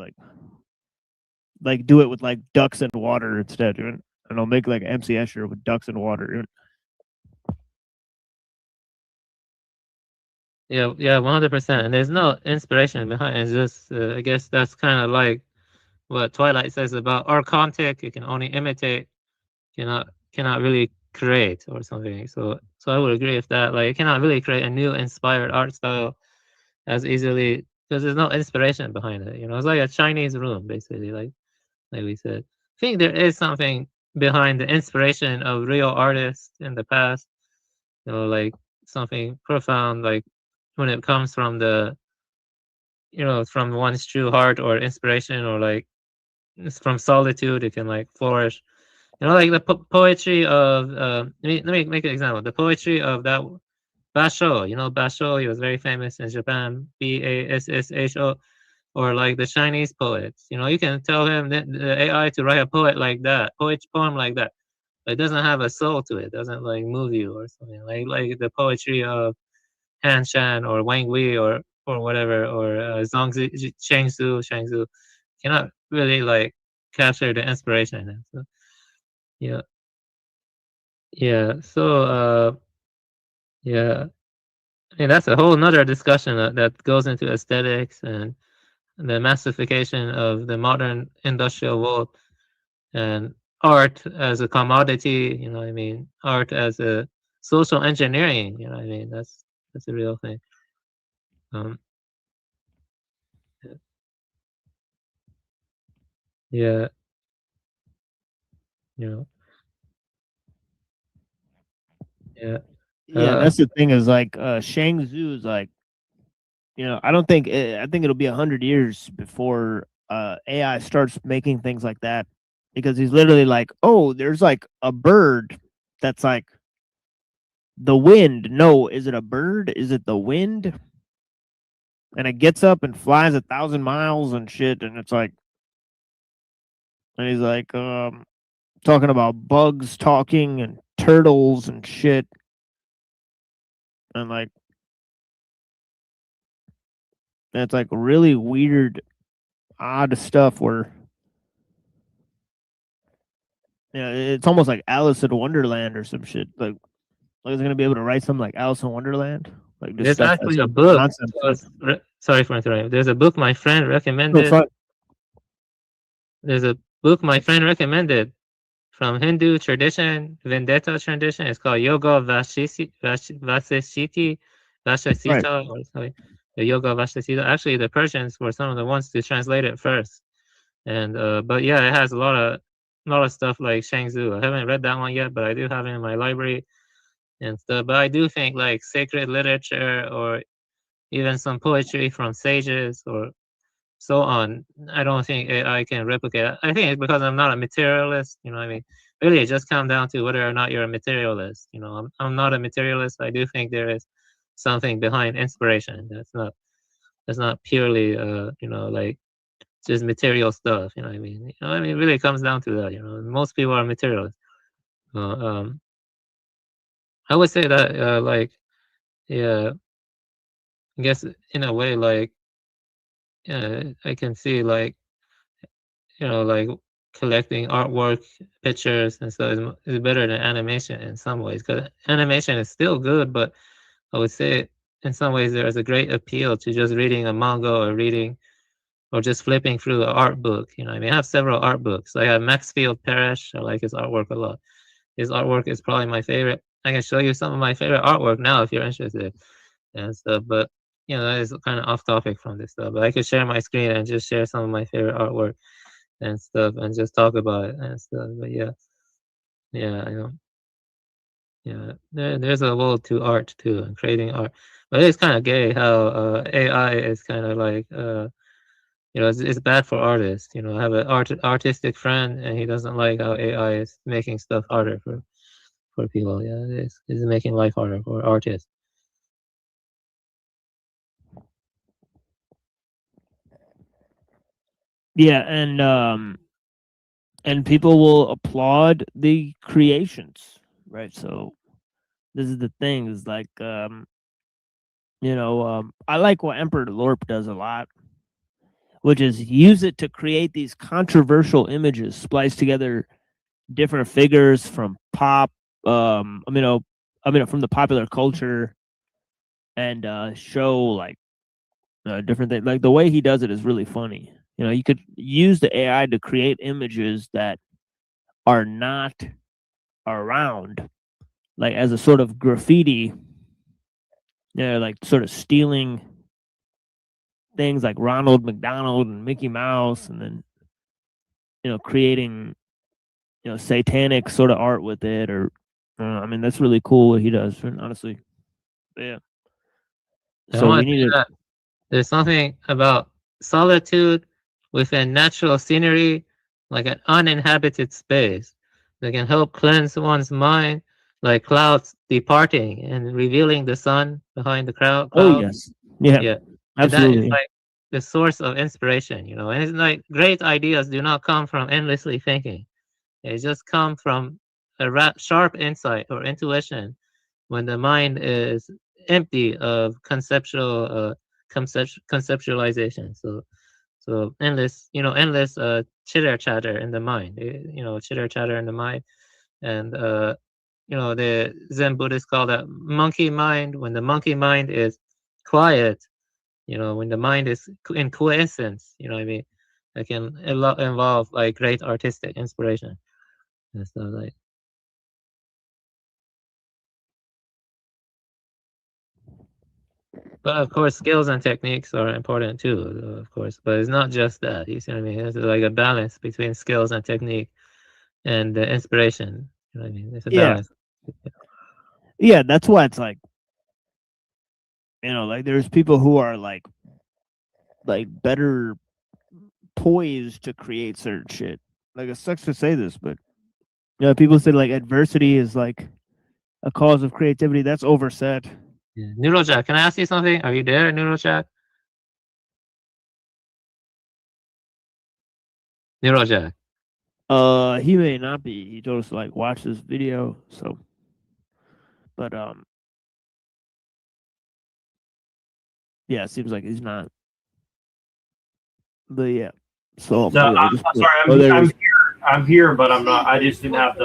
like do it with like ducks and water instead, and I'll make like MC Escher with ducks and water. Yeah, 100%. And there's no inspiration behind it. It's just, I guess that's kind of like what Twilight says about archontic. You can only imitate, cannot really create or something. So I would agree with that. Like, you cannot really create a new inspired art style as easily because there's no inspiration behind it. You know, it's like a Chinese room, basically, like we said. I think there is something behind the inspiration of real artists in the past. You know, like something profound, like when it comes from the, you know, from one's true heart or inspiration, or like it's from solitude, it can like flourish. You know, like the poetry of let me make an example. The poetry of that Basho, you know, Basho, he was very famous in Japan, Basho, or like the Chinese poets. You know, you can tell him that the AI to write a poem like that, poem like that. But it doesn't have a soul to it. Doesn't like move you or something. Like the poetry of Han Shan or Wang Wei or whatever, or Zhongzi, Shangzu cannot really like capture the inspiration in it. So, yeah. Yeah. So yeah. I mean, that's a whole nother discussion that goes into aesthetics and the massification of the modern industrial world, and art as a commodity, you know what I mean? Art as a social engineering, you know what I mean? That's a real thing. Yeah. You know. Yeah. Yeah, that's the thing is like Shangzu is like, you know, I don't think I think it'll be 100 years before AI starts making things like that, because he's literally like, oh, there's like a bird that's like the wind. No, is it a bird? Is it the wind? And it gets up and flies 1,000 miles and shit, and it's like, and he's like talking about bugs talking and turtles and shit, and like, and it's like really weird, odd stuff where, yeah, it's almost like Alice in Wonderland or some shit. Like is it gonna be able to write something like Alice in Wonderland? Like There's actually a book. Sorry for interrupting. There's a book my friend recommended. There's a book my friend recommended from Hindu tradition, Vendetta tradition. It's called Yoga Vasisita, or sorry, the Yoga Vasisita. Actually, the Persians were some of the ones to translate it first. And but yeah, it has a lot of stuff like Shangzu. I haven't read that one yet, but I do have it in my library and stuff. But I do think like sacred literature or even some poetry from sages or so on, I don't think AI can replicate. I think it's because I'm not a materialist, you know what I mean? Really, it just comes down to whether or not you're a materialist. You know, I'm not a materialist. I do think there is something behind inspiration. That's not purely, you know, like just material stuff. You know what I mean? You know, I mean, it really comes down to that. You know, most people are materialists. I would say that, like, yeah, I guess in a way, like, I can see like, you know, like collecting artwork, pictures, and so is better than animation in some ways. Because animation is still good, but I would say in some ways there is a great appeal to just reading a manga or just flipping through an art book. You know, I mean, I have several art books. I have Maxfield Parrish. I like his artwork a lot. His artwork is probably my favorite. I can show you some of my favorite artwork now if you're interested and stuff. But you know, that is kind of off topic from this stuff. But I could share my screen and just share some of my favorite artwork and stuff and just talk about it and stuff. But yeah, I know. Yeah, there's a world to art too, and creating art. But it's kind of gay how AI is kind of like you know, it's bad for artists. You know, I have an artistic friend, and he doesn't like how AI is making stuff harder for people. Yeah, it's making life harder for artists. Yeah, and people will applaud the creations, right? So this is the thing, is like you know, I like what Emperor Lorp does a lot, which is use it to create these controversial images, splice together different figures from pop, from the popular culture, and show like different things. Like the way he does it is really funny. You know, you could use the AI to create images that are not around, like as a sort of graffiti. Yeah, like sort of stealing things like Ronald McDonald and Mickey Mouse, and then creating satanic sort of art with it, or I mean that's really cool what he does, honestly. But yeah. So we need to. There's something about solitude within natural scenery, like an uninhabited space, that can help cleanse one's mind, like clouds departing and revealing the sun behind the cloud. Oh yes, yeah, And that absolutely. is like the source of inspiration, and it's like great ideas do not come from endlessly thinking. They just come from a sharp insight or intuition when the mind is empty of conceptualization. So endless, endless chitter chatter in the mind. Chitter chatter in the mind, and the Zen Buddhists call that monkey mind. When the monkey mind is quiet, when the mind is in quiescence, what I mean, it can involve like great artistic inspiration and stuff like. But of course, skills and techniques are important too, of course. But it's not just that. You see what I mean? It's like a balance between skills and technique and inspiration. You know what I mean? It's a balance. Yeah, that's why it's like, like there's people who are like better poised to create certain shit. Like it sucks to say this, but people say like adversity is like a cause of creativity. That's overset. Yeah. Neurojack, can I ask you something? Are you there, Neurojack? Neurojack. He may not be. He told us to like watch this video, so but yeah, it seems like he's not. But yeah. So No, I'm sorry, I'm here, but I'm not. I just didn't have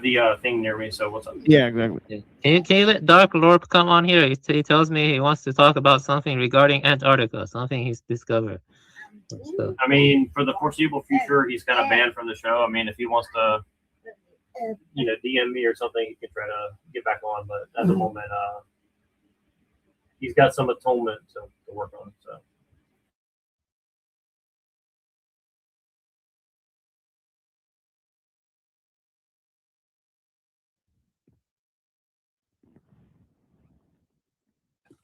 the thing near me. So what's up? Yeah, exactly. Can you let Dark Lord come on here? He tells me he wants to talk about something regarding Antarctica, something he's discovered. So. I mean, for the foreseeable future, he's kind of banned from the show. I mean, if he wants to, DM me or something, he can try to get back on. But at the moment, he's got some atonement to work on. So.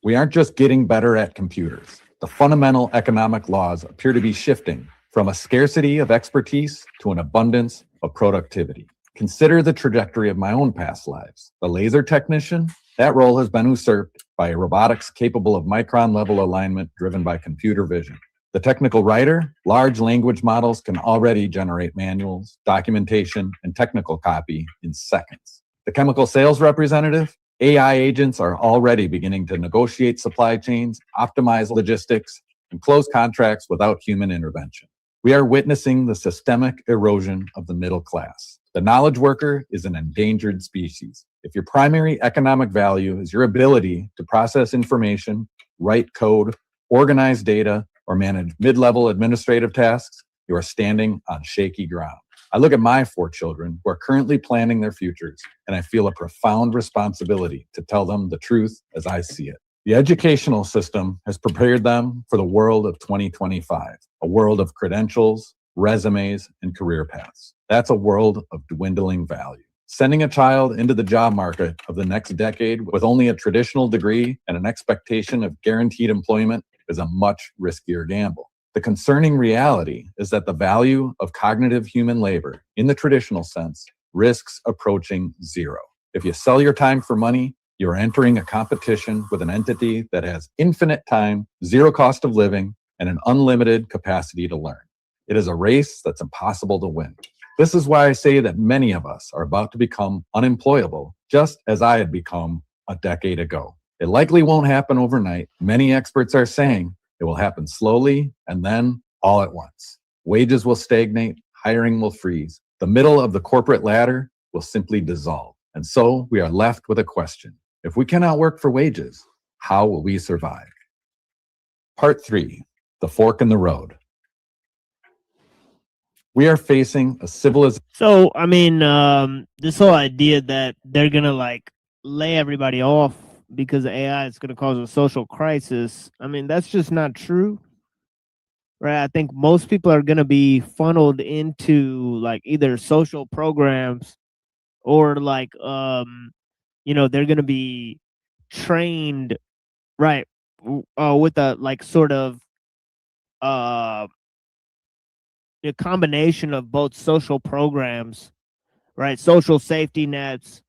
We aren't just getting better at computers. The fundamental economic laws appear to be shifting from a scarcity of expertise to an abundance of productivity. Consider the trajectory of my own past lives. The laser technician, that role has been usurped by a robotics capable of micron-level alignment driven by computer vision. The technical writer, large language models can already generate manuals, documentation, and technical copy in seconds. The chemical sales representative, AI agents are already beginning to negotiate supply chains, optimize logistics, and close contracts without human intervention. We are witnessing the systemic erosion of the middle class. The knowledge worker is an endangered species. If your primary economic value is your ability to process information, write code, organize data, or manage mid-level administrative tasks, you are standing on shaky ground. I look at my 4 children who are currently planning their futures, and I feel a profound responsibility to tell them the truth as I see it. The educational system has prepared them for the world of 2025, a world of credentials, resumes, and career paths. That's a world of dwindling value. Sending a child into the job market of the next decade with only a traditional degree and an expectation of guaranteed employment is a much riskier gamble. The concerning reality is that the value of cognitive human labor, in the traditional sense, risks approaching zero. If you sell your time for money, you're entering a competition with an entity that has infinite time, zero cost of living, and an unlimited capacity to learn. It is a race that's impossible to win. This is why I say that many of us are about to become unemployable, just as I had become a decade ago. It likely won't happen overnight. Many experts are saying it will happen slowly and then all at once. Wages will stagnate, hiring will freeze. The middle of the corporate ladder will simply dissolve. And so we are left with a question. If we cannot work for wages, how will we survive? Part 3, the fork in the road. We are facing a civilization. So, I mean, this whole idea that they're going to like lay everybody off because AI is going to cause a social crisis. I mean, that's just not true. Right? I think most people are going to be funneled into like either social programs or like you know, they're going to be trained right with a like sort of a combination of both social programs, right? Social safety nets,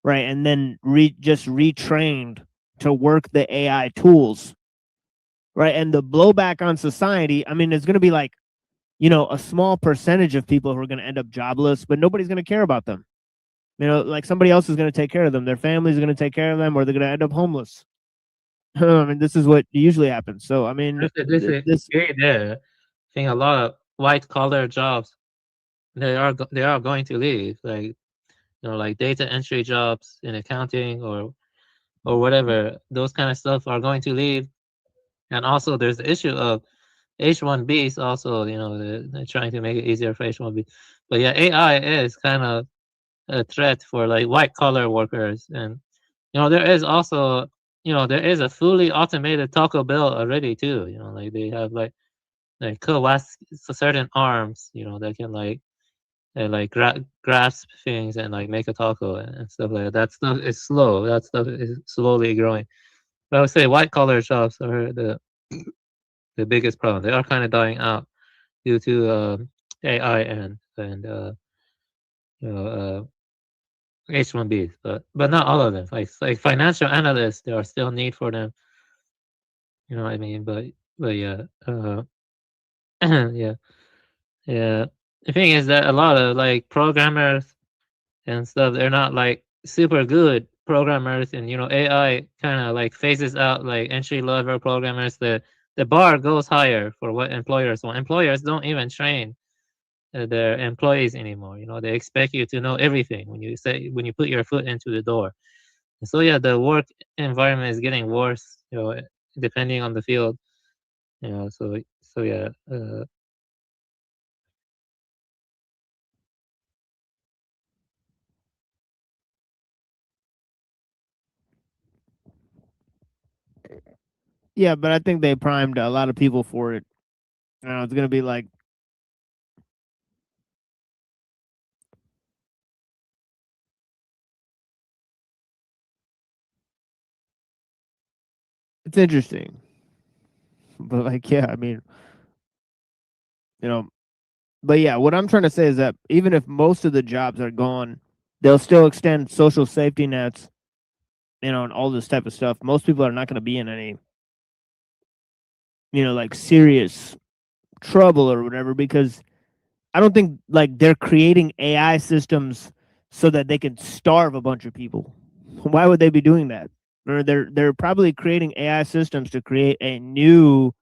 right? And then just retrained to work the AI tools, right? And the blowback on society, I mean, it's going to be like, you know, a small percentage of people who are going to end up jobless, but nobody's going to care about them. You know, like somebody else is going to take care of them. Their families are going to take care of them, or they're going to end up homeless. I mean, this is what usually happens. So, I mean, This very there. I think a lot of white collar jobs they are going to leave, like you know, like data entry jobs in accounting or whatever. Those kind of stuff are going to leave, and also there's the issue of H-1Bs. Also, you know, they're trying to make it easier for H-1B. But yeah, AI is kind of a threat for like white collar workers, and you know, there is also, you know, there is a fully automated Taco Bell already too. You know, like they have like certain arms, you know, that can like grasp things and like make a taco and stuff like that. That stuff is slow. That stuff is slowly growing. But I would say white collar jobs are the biggest problem. They are kind of dying out due to AI and you know H-1Bs, but not all of them. Like financial analysts, there are still need for them. You know what I mean? But yeah, yeah, yeah. The thing is that a lot of like programmers and stuff, they're not like super good programmers, and you know, AI kind of like phases out like entry level programmers. The bar goes higher for what employers want. Employers don't even train their employees anymore. You know, they expect you to know everything when you put your foot into the door. And so yeah, the work environment is getting worse. You know, depending on the field. You know, so yeah. yeah, but I think they primed a lot of people for it. You know, it's going to be like, it's interesting. But like, yeah, I mean, you know, but yeah, what I'm trying to say is that even if most of the jobs are gone, they'll still extend social safety nets, you know, and all this type of stuff. Most people are not going to be in any, you know, like serious trouble or whatever, because I don't think like they're creating AI systems so that they can starve a bunch of people. Why would they be doing that? Or they're probably creating AI systems to create a new,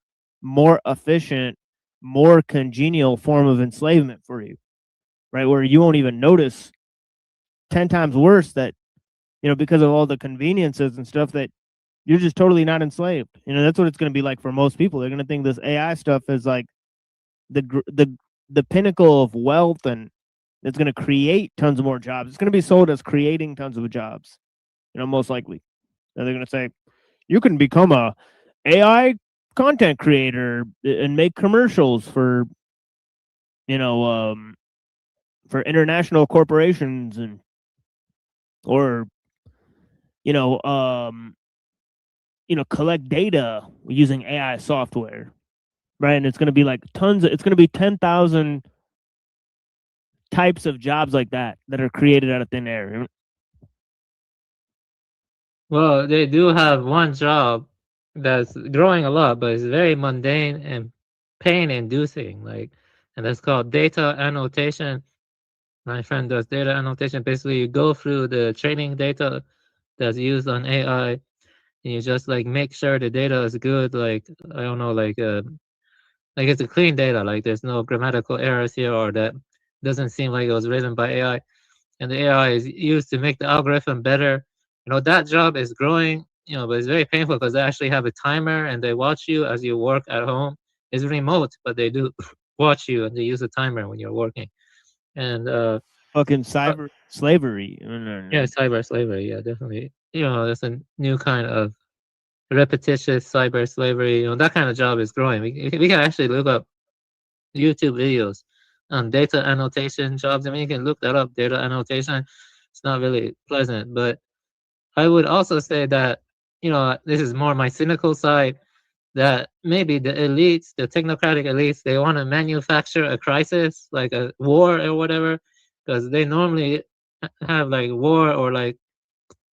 more efficient, more congenial form of enslavement for you, right? Where you won't even notice 10 times worse that, you know, because of all the conveniences and stuff, that you're just totally not enslaved. You know, that's what it's going to be like for most people. They're going to think this AI stuff is like the pinnacle of wealth, and it's going to create tons of more jobs. It's going to be sold as creating tons of jobs, you know, most likely. And they're going to say, you can become a AI content creator and make commercials for, you know, for international corporations, and or you know, collect data using AI software, right? And it's going to be like it's going to be 10,000 types of jobs like that are created out of thin air. Well, they do have one job that's growing a lot, but it's very mundane and pain-inducing. Like, and that's called data annotation. My friend does data annotation. Basically, you go through the training data that's used on AI, and you just like make sure the data is good. Like, I don't know, like it's a clean data. Like, there's no grammatical errors here, or that doesn't seem like it was written by AI. And the AI is used to make the algorithm better. You know, that job is growing, you know, but it's very painful because they actually have a timer and they watch you as you work at home. It's remote, but they do watch you and they use a timer when you're working. And fucking cyber slavery. Yeah, cyber slavery. Yeah, definitely. there's a new kind of repetitious cyber slavery. That kind of job is growing. We can actually look up YouTube videos on data annotation jobs. I mean, you can look that up, data annotation. It's not really pleasant, but I would also say that, this is more my cynical side, that maybe the elites, the technocratic elites, they want to manufacture a crisis, like a war or whatever, because they normally have like war or like,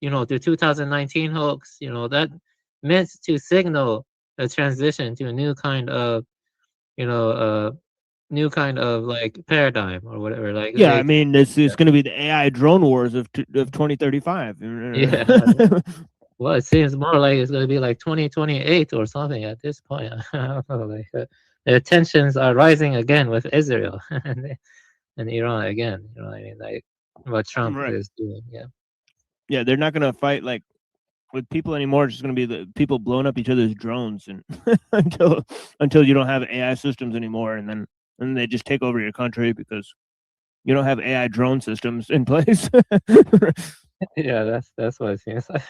the 2019 hoax, that meant to signal a transition to a new kind of, new kind of like paradigm or whatever. Like Yeah, I mean, it's going to be the AI drone wars of 2035. Yeah. Well, it seems more like it's going to be like 2028 or something at this point. I don't know. Like the tensions are rising again with Israel and Iran again. You know what I mean? Like what Trump is doing. Yeah. Yeah, they're not going to fight like with people anymore. It's just going to be the people blowing up each other's drones and until you don't have AI systems anymore, and then they just take over your country because you don't have AI drone systems in place. Yeah, that's what it seems like.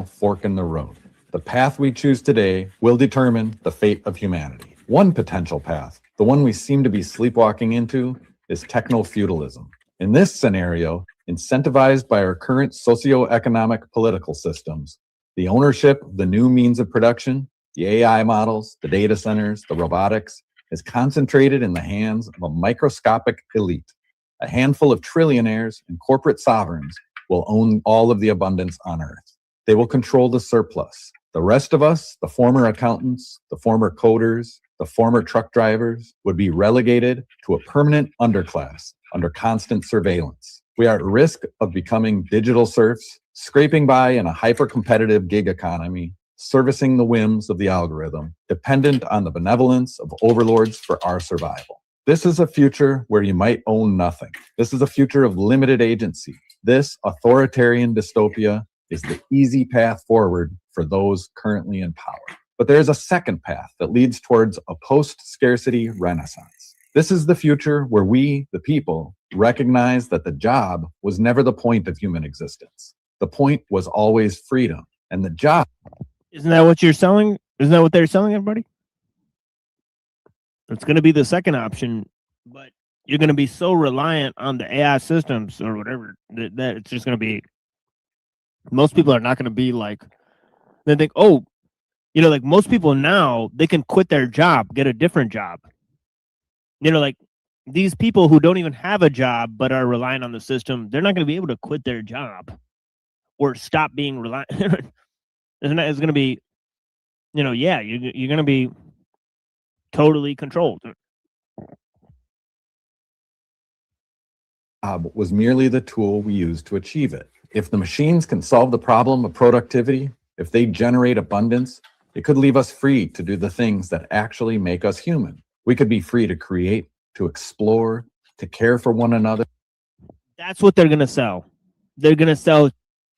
Fork in the road. The path we choose today will determine the fate of humanity. One potential path, the one we seem to be sleepwalking into, is techno-feudalism. In this scenario, incentivized by our current socio-economic political systems, the ownership of the new means of production, the AI models, the data centers, the robotics, is concentrated in the hands of a microscopic elite. A handful of trillionaires and corporate sovereigns will own all of the abundance on Earth. They will control the surplus. The rest of us, the former accountants, the former coders, the former truck drivers, would be relegated to a permanent underclass under constant surveillance. We are at risk of becoming digital serfs, scraping by in a hyper-competitive gig economy, servicing the whims of the algorithm, dependent on the benevolence of overlords for our survival. This is a future where you might own nothing. This is a future of limited agency. This authoritarian dystopia is the easy path forward for those currently in power. But there's a second path that leads towards a post-scarcity renaissance. This is the future where we, the people, recognize that the job was never the point of human existence. The point was always freedom. And the job... Isn't that what you're selling? Isn't that what they're selling everybody? It's going to be the second option, but you're going to be so reliant on the AI systems or whatever that it's just going to be... Most people are not going to be like... They think, oh, like most people now, they can quit their job, get a different job. Like these people who don't even have a job but are relying on the system, they're not going to be able to quit their job or stop being reliant. It's going to be, yeah, you're going to be totally controlled. Was merely the tool we use to achieve it. If the machines can solve the problem of productivity, if they generate abundance, it could leave us free to do the things that actually make us human. We could be free to create, to explore, to care for one another. That's what they're going to sell. They're going to sell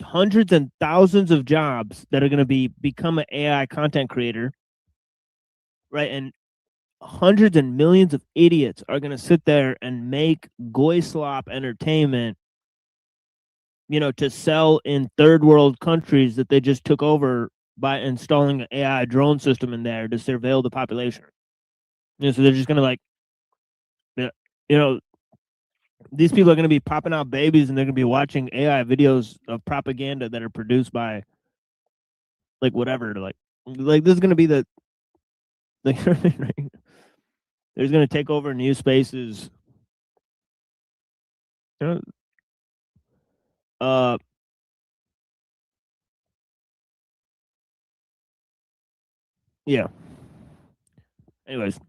hundreds and thousands of jobs that are going to become an AI content creator, right? And hundreds and millions of idiots are going to sit there and make goy slop entertainment, to sell in third world countries that they just took over by installing an AI drone system in there to surveil the population. So they're just going to these people are going to be popping out babies and they're going to be watching AI videos of propaganda that are produced by like whatever. Like this is going to be the there's going to take over new spaces. Yeah. Anyways.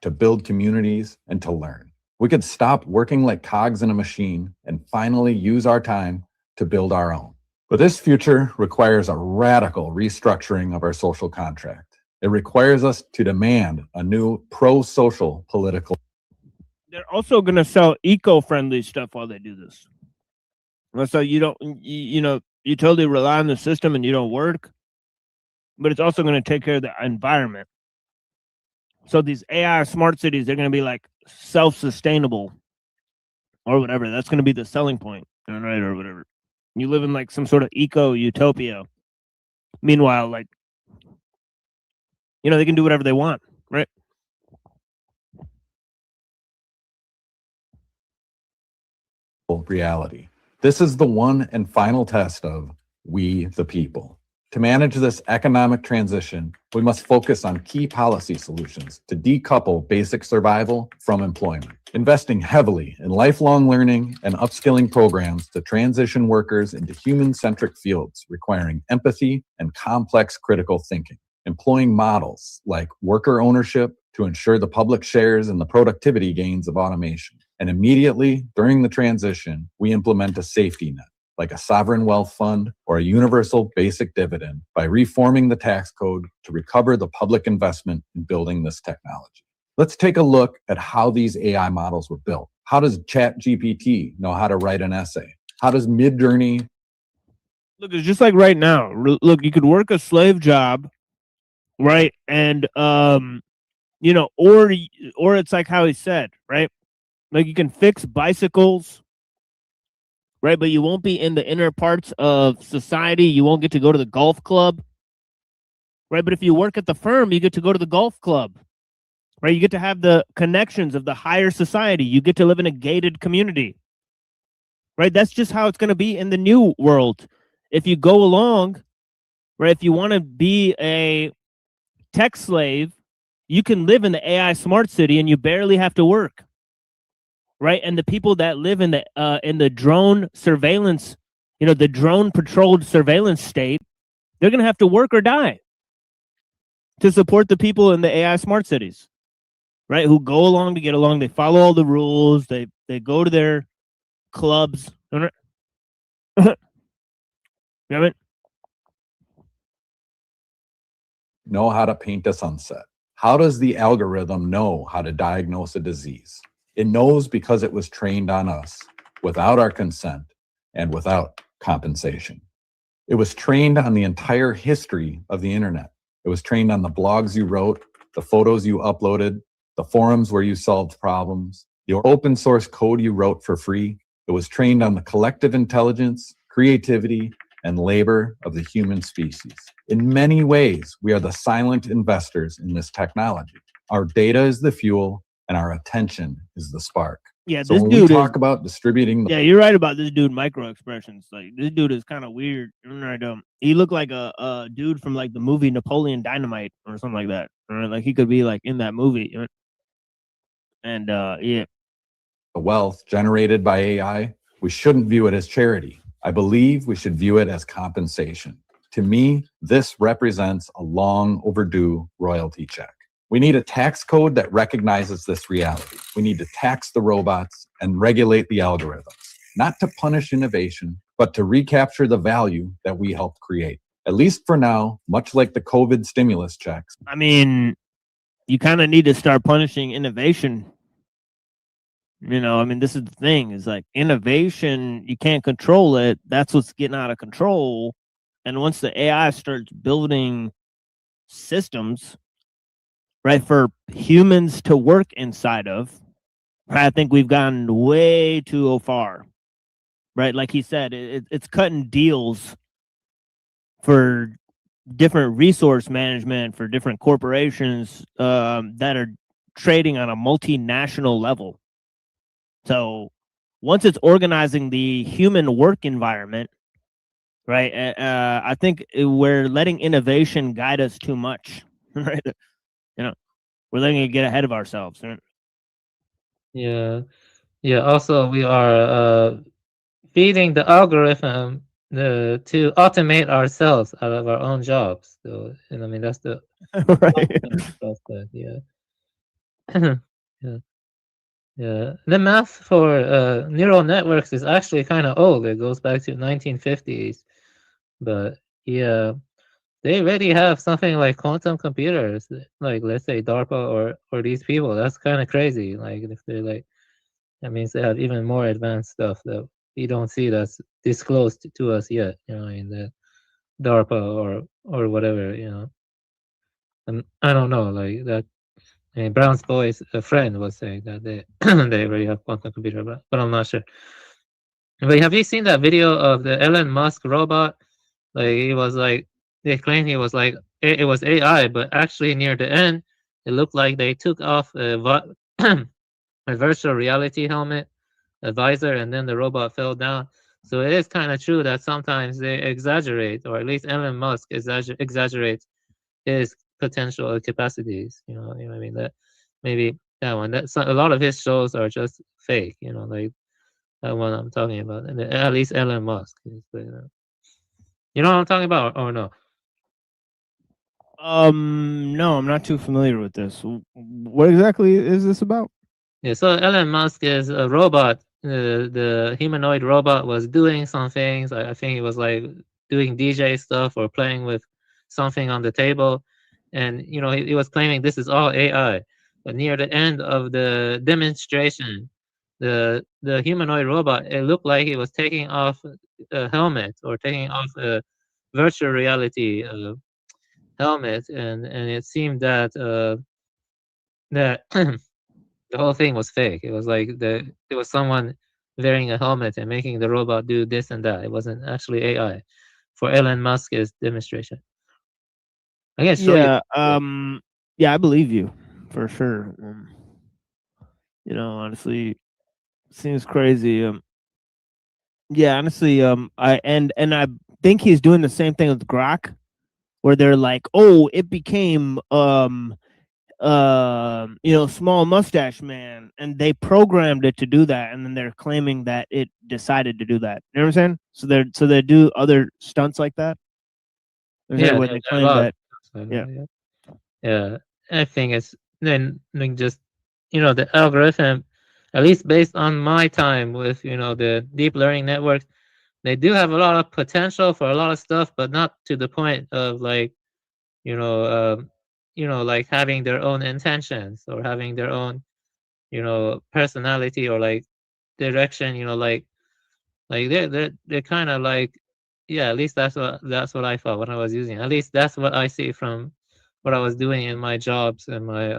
To build communities and to learn. We could stop working like cogs in a machine and finally use our time to build our own. But this future requires a radical restructuring of our social contract. It requires us to demand a new pro-social political. They're also going to sell eco-friendly stuff while they do this. So you don't, you totally rely on the system and you don't work, but it's also going to take care of the environment. So these AI smart cities, they're going to be like self-sustainable or whatever. That's going to be the selling point, right? Or whatever. You live in like some sort of eco-utopia. Meanwhile, like, they can do whatever they want, right? Reality. This is the one and final test of we the people. To manage this economic transition, we must focus on key policy solutions to decouple basic survival from employment, investing heavily in lifelong learning and upskilling programs to transition workers into human-centric fields requiring empathy and complex critical thinking, employing models like worker ownership to ensure the public shares in the productivity gains of automation. And immediately during the transition, we implement a safety net, like a sovereign wealth fund or a universal basic dividend, by reforming the tax code to recover the public investment in building this technology. Let's take a look at how these AI models were built. How does ChatGPT know how to write an essay? How does Midjourney? Look, it's just like right now. Look, you could work a slave job, right? And, or it's like how he said, right? Like you can fix bicycles, right? But you won't be in the inner parts of society. You won't get to go to the golf club, right? But if you work at the firm, you get to go to the golf club, right? You get to have the connections of the higher society. You get to live in a gated community, right? That's just how it's going to be in the new world. If you go along, right? If you want to be a tech slave, you can live in the AI smart city and you barely have to work. Right, and the people that live in the drone surveillance, the drone patrolled surveillance state, they're gonna have to work or die to support the people in the AI smart cities, right? Who go along to get along. They follow all the rules. They go to their clubs. You know what? Know how to paint a sunset. How does the algorithm know how to diagnose a disease? It knows because it was trained on us without our consent and without compensation. It was trained on the entire history of the internet. It was trained on the blogs you wrote, the photos you uploaded, the forums where you solved problems, the open source code you wrote for free. It was trained on the collective intelligence, creativity, and labor of the human species. In many ways, we are the silent investors in this technology. Our data is the fuel, and our attention is the spark. Yeah, so this when dude we talk about distributing the— Yeah, you're right about this dude, micro expressions. Like this dude is kind of weird. Right? He looked like a dude from like the movie Napoleon Dynamite or something like that. Right? Like he could be like in that movie. And yeah. The wealth generated by AI, we shouldn't view it as charity. I believe we should view it as compensation. To me, this represents a long overdue royalty check. We need a tax code that recognizes this reality. We need to tax the robots and regulate the algorithms, not to punish innovation, but to recapture the value that we helped create. At least for now, much like the COVID stimulus checks. I mean, you kind of need to start punishing innovation. This is the thing. Is like innovation, you can't control it. That's what's getting out of control. And once the AI starts building systems, right, for humans to work inside of, I think we've gotten way too far, right? Like he said, it's cutting deals for different resource management for different corporations that are trading on a multinational level. So once it's organizing the human work environment, right, I think we're letting innovation guide us too much, right? We're letting it get ahead of ourselves. Right? Yeah. Also, we are feeding the algorithm to automate ourselves out of our own jobs. So, that's the right. Yeah. The math for neural networks is actually kind of old. It goes back to 1950s. But yeah, they already have something like quantum computers, like let's say DARPA or these people. That's kind of crazy. Like if they're like, that means they have even more advanced stuff that we don't see that's disclosed to us yet. In the DARPA or whatever. And I don't know, like that. I mean, Brown's boy's friend was saying that they they already have quantum computer, but I'm not sure. But have you seen that video of the Elon Musk robot? Like he was like they claimed he was like it was AI, but actually near the end, it looked like they took off a virtual reality helmet, a visor, and then the robot fell down. So it is kind of true that sometimes they exaggerate, or at least Elon Musk exaggerates his potential capacities. You know what I mean? That maybe that one. That a lot of his shows are just fake. Like that one I'm talking about, and at least Elon Musk. You know what I'm talking about, or no? No, I'm not too familiar with this. What exactly is this about? Yeah, so Elon Musk is a robot. The humanoid robot was doing some things. I think he was like doing DJ stuff or playing with something on the table, and he was claiming this is all AI. But near the end of the demonstration, the humanoid robot, it looked like he was taking off a helmet or taking off a virtual reality helmet, and it seemed that that the whole thing was fake. It was like there was someone wearing a helmet and making the robot do this and that. It wasn't actually AI for Elon Musk's demonstration. I can show you. Yeah, I believe you for sure. Honestly, seems crazy. Yeah, honestly, I think he's doing the same thing with Grok, where they're like, oh, it became small mustache man, and they programmed it to do that, and then they're claiming that it decided to do that. You know what I'm saying? So they do other stunts like that. Yeah, where they claim that. Yeah, I think it's then just the algorithm, at least based on my time with the deep learning networks, they do have a lot of potential for a lot of stuff, but not to the point of like like having their own intentions or having their own personality or like direction. Like they're kind of like, yeah, at least that's what I thought when I was using it. At least that's what I see from what I was doing in my jobs and my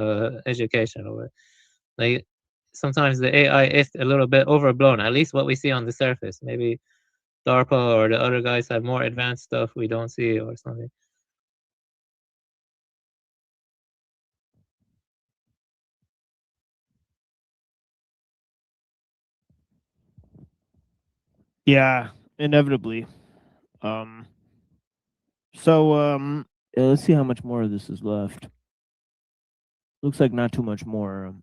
education. Or like sometimes the AI is a little bit overblown, at least what we see on the surface. Maybe DARPA or the other guys have more advanced stuff we don't see or something. Yeah, inevitably. Let's see how much more of this is left. Looks like not too much more.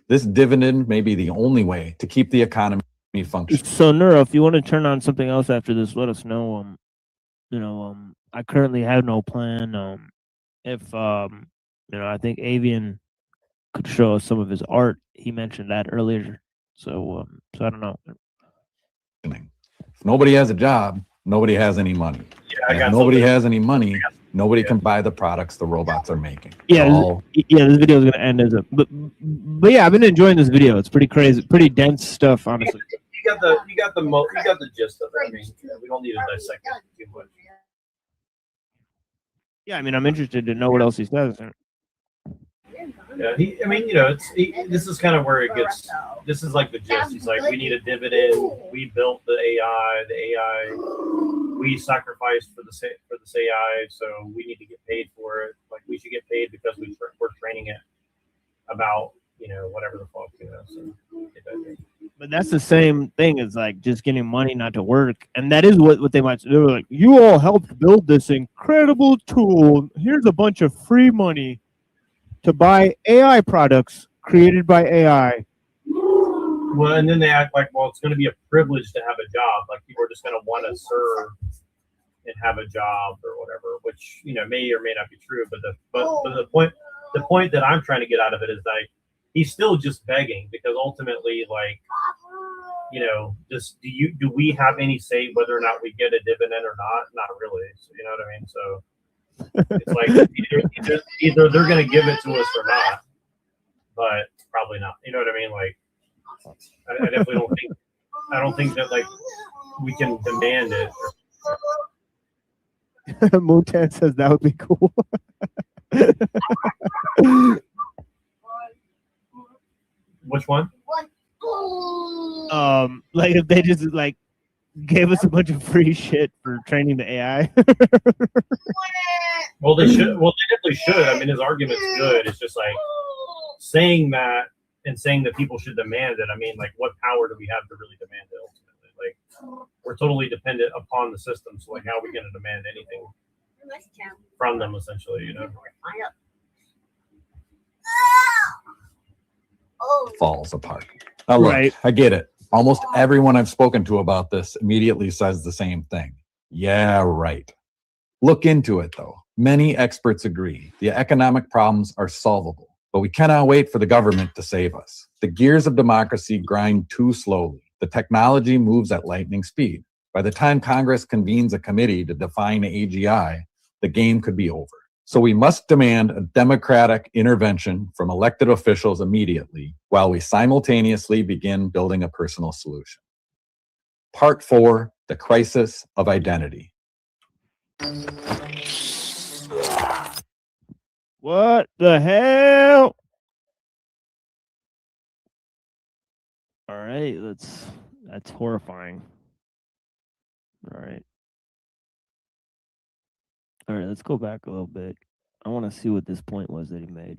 This dividend may be the only way to keep the economy functioning. So, Neuro, if you want to turn on something else after this, let us know. I currently have no plan. If I think Avian could show us some of his art. He mentioned that earlier. So I don't know. If nobody has a job, nobody has any money. Yeah, if nobody has any money, nobody can buy the products the robots are making. Yeah, this video is gonna end as a but yeah, I've been enjoying this video. It's pretty crazy, pretty dense stuff, honestly. You got the gist of it. I mean, we don't need to dissect it too much. Yeah, I mean, I'm interested to know what else he says. Yeah, this is kind of where it gets. This is like the gist. He's like, we need a dividend. We built the AI. The AI, we sacrificed for this AI, so we need to get paid for it. Like we should get paid because we're training it about whatever the fuck. So, but that's the same thing as like just getting money not to work, and that is what they might. They were like, you all helped build this incredible tool. Here's a bunch of free money to buy AI products created by AI. Well, and then they act like, well, it's going to be a privilege to have a job. Like people are just going to want to serve and have a job or whatever, which may or may not be true. But the point that I'm trying to get out of it is like he's still just begging because ultimately, like just do we have any say whether or not we get a dividend or not? Not really. So, you know what I mean? So. It's like either they're going to give it to us or not, but probably not. You know what I mean? Like, I definitely don't think. I don't think that like we can demand it. Mootan says that would be cool. Which one? Like if they just like gave us a bunch of free shit for training the AI. Well, they should. Well, they definitely should. I mean, his argument's good. It's just like saying that and saying that people should demand it. I mean, like, what power do we have to really demand it ultimately? Like, we're totally dependent upon the system. So, like, how are we going to demand anything from them, essentially? You know. Falls apart. Now look, Right. I get it. Almost everyone I've spoken to about this immediately says the same thing. Yeah, right. Look into it, though. Many experts agree the economic problems are solvable, but we cannot wait for the government to save us. The gears of democracy grind too slowly. The technology moves at lightning speed. By the time Congress convenes a committee to define AGI, the game could be over. So we must demand a democratic intervention from elected officials immediately while we simultaneously begin building a personal solution. Part 4, the crisis of identity. What the hell? All right, that's horrifying. All right. All right, let's go back a little bit. I want to see what this point was that he made.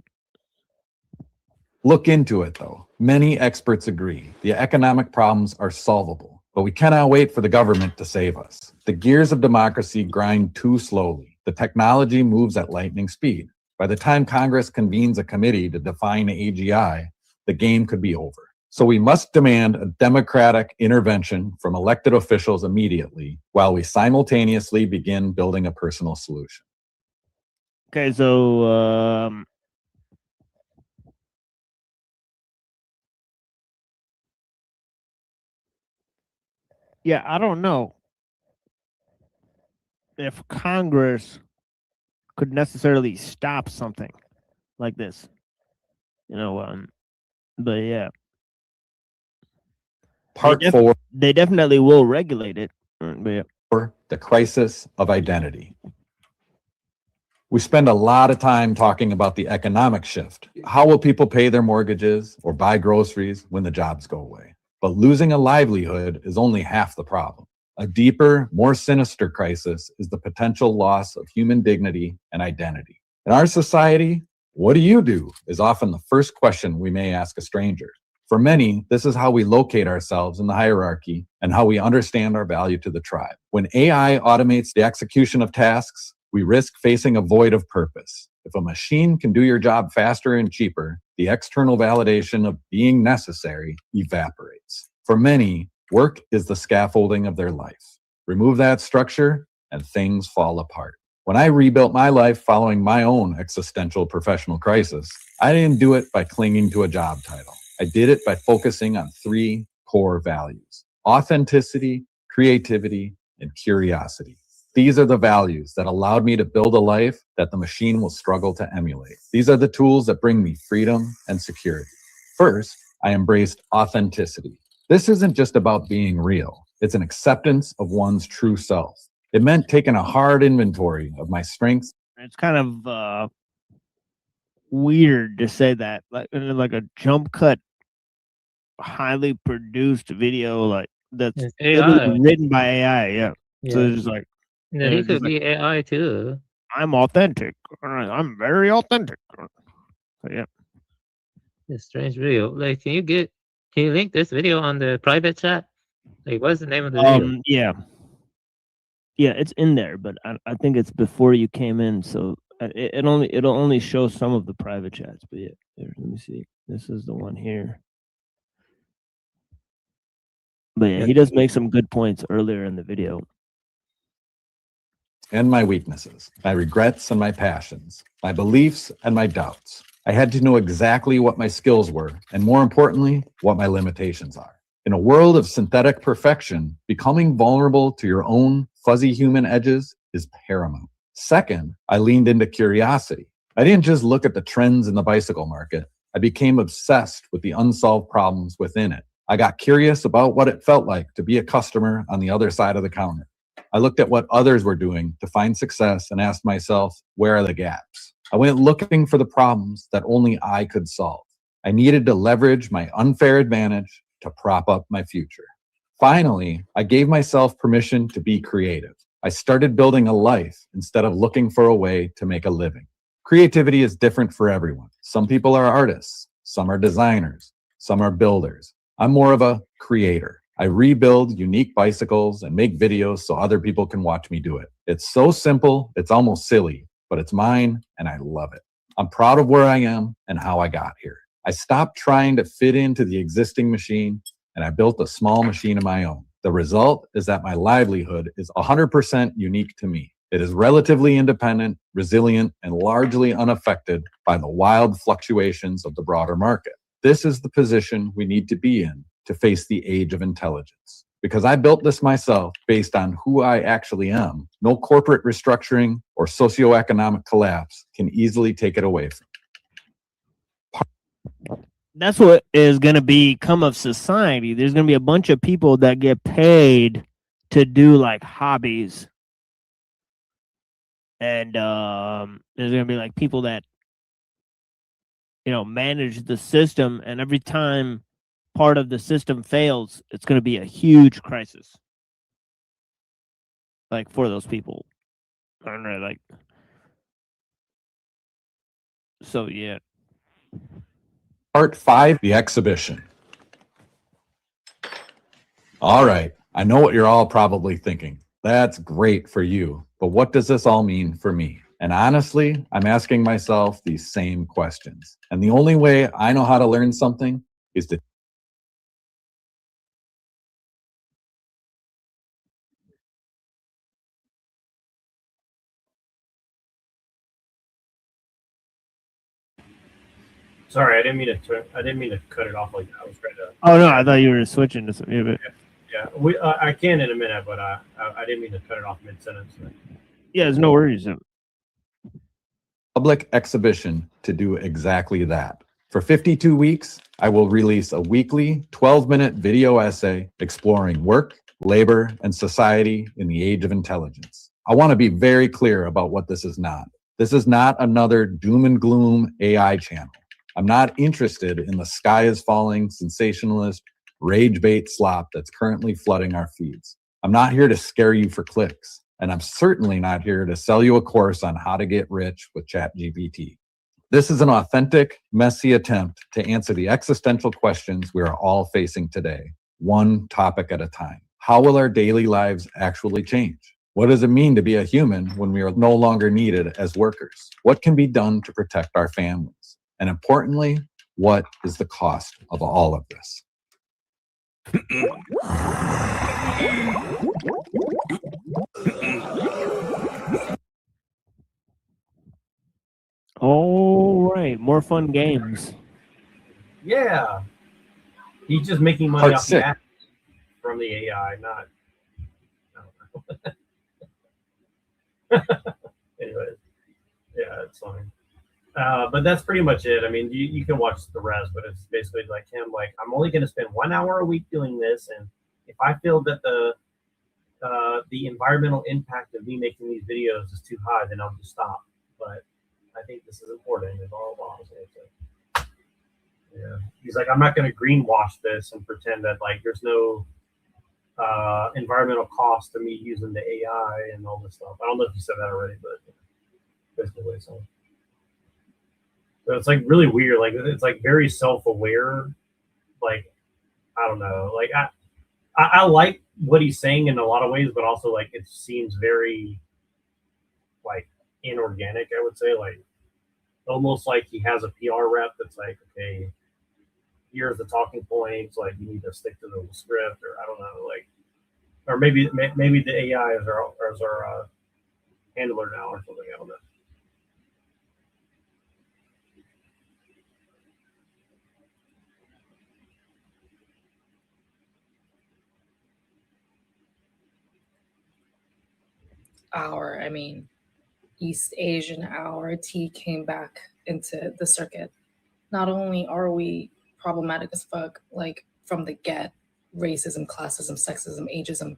Look into it, though. Many experts agree the economic problems are solvable, but we cannot wait for the government to save us. The gears of democracy grind too slowly. The technology moves at lightning speed. By the time Congress convenes a committee to define AGI, the game could be over. So we must demand a democratic intervention from elected officials immediately while we simultaneously begin building a personal solution. Okay, so yeah, I don't know if Congress could necessarily stop something like this, you know. But yeah, Part 4, they definitely will regulate it. But yeah. the crisis of identity. We spend a lot of time talking about the economic shift. How will people pay their mortgages or buy groceries when the jobs go away? But losing a livelihood is only half the problem. A deeper, more sinister crisis is the potential loss of human dignity and identity. In our society, what do you do is often the first question we may ask a stranger. For many, this is how we locate ourselves in the hierarchy and how we understand our value to the tribe. When AI automates the execution of tasks, we risk facing a void of purpose. If a machine can do your job faster and cheaper, the external validation of being necessary evaporates. For many, work is the scaffolding of their life. Remove that structure, and things fall apart. When I rebuilt my life following my own existential professional crisis, I didn't do it by clinging to a job title. I did it by focusing on 3 core values: authenticity, creativity, and curiosity. These are the values that allowed me to build a life that the machine will struggle to emulate. These are the tools that bring me freedom and security. First, I embraced authenticity. This isn't just about being real. It's an acceptance of one's true self. It meant taking a hard inventory of my strengths. It's kind of weird to say that, like a jump cut, highly produced video like that's literally written by AI. Yeah. So it's just like, yeah, he could be AI too. I'm authentic. I'm very authentic. So yeah. It's strange video. Like, can you link this video on the private chat? Like, what's the name of the video? Yeah, it's in there, but I think it's before you came in, so it'll only show some of the private chats. But yeah, here, let me see. This is the one here. But yeah, he does make some good points earlier in the video. And my weaknesses, my regrets and my passions, my beliefs and my doubts. I had to know exactly what my skills were, and more importantly, what my limitations are. In a world of synthetic perfection, becoming vulnerable to your own fuzzy human edges is paramount. Second, I leaned into curiosity. I didn't just look at the trends in the bicycle market. I became obsessed with the unsolved problems within it. I got curious about what it felt like to be a customer on the other side of the counter. I looked at what others were doing to find success and asked myself, where are the gaps? I went looking for the problems that only I could solve. I needed to leverage my unfair advantage to prop up my future. Finally, I gave myself permission to be creative. I started building a life instead of looking for a way to make a living. Creativity is different for everyone. Some people are artists, some are designers, some are builders. I'm more of a creator. I rebuild unique bicycles and make videos so other people can watch me do it. It's so simple, it's almost silly, but it's mine and I love it. I'm proud of where I am and how I got here. I stopped trying to fit into the existing machine and I built a small machine of my own. The result is that my livelihood is 100% unique to me. It is relatively independent, resilient, and largely unaffected by the wild fluctuations of the broader market. This is the position we need to be in to face the age of intelligence. Because I built this myself based on who I actually am, no corporate restructuring or socioeconomic collapse can easily take it away from me. That's what is going to become of society. There's going to be a bunch of people that get paid to do like hobbies. And there's going to be like people that, manage the system. And every time part of the system fails, it's going to be a huge crisis. Like for those people. I don't know, like. So, yeah. Part 5, the exhibition. All right, I know what you're all probably thinking. That's great for you, but what does this all mean for me? And honestly, I'm asking myself these same questions. And the only way I know how to learn something is to Sorry, I didn't mean to cut it off like that. I was trying to. Oh no, I thought you were switching to something. Yeah, Yeah. I can in a minute, but I didn't mean to cut it off mid sentence. Yeah, there's no worries. public exhibition to do exactly that. For 52 weeks, I will release a weekly 12-minute video essay exploring work, labor, and society in the age of intelligence. I want to be very clear about what this is not. This is not another doom and gloom AI channel. I'm not interested in the sky is falling sensationalist rage bait slop that's currently flooding our feeds. I'm not here to scare you for clicks, and I'm certainly not here to sell you a course on how to get rich with ChatGPT. This is an authentic, messy attempt to answer the existential questions we are all facing today, one topic at a time. How will our daily lives actually change? What does it mean to be a human when we are no longer needed as workers? What can be done to protect our families? And importantly, what is the cost of all of this? All right, more fun games. Yeah. He's just making money Part off 6. the app from the AI, not. I don't know. Anyways, yeah, it's fine. But that's pretty much it. I mean, you can watch the rest, but it's basically like him, like, I'm only going to spend 1 hour a week doing this, and if I feel that the environmental impact of me making these videos is too high, then I'll just stop. But I think this is important. And blah, blah, blah. Yeah, he's like, I'm not going to greenwash this and pretend that like there's no environmental cost to me using the AI and all this stuff. I don't know if you said that already, but basically what he's saying. So it's like really weird. Like it's like very self-aware. Like I don't know. Like I like what he's saying in a lot of ways, but also like it seems very like inorganic. I would say like almost like he has a PR rep that's like, okay, here's the talking points. Like you need to stick to the script, or I don't know. Like, or maybe the AI is our handler now or something. I don't know. I mean, East Asian hour tea came back into the circuit. Not only are we problematic as fuck, like from the get, racism, classism, sexism, ageism,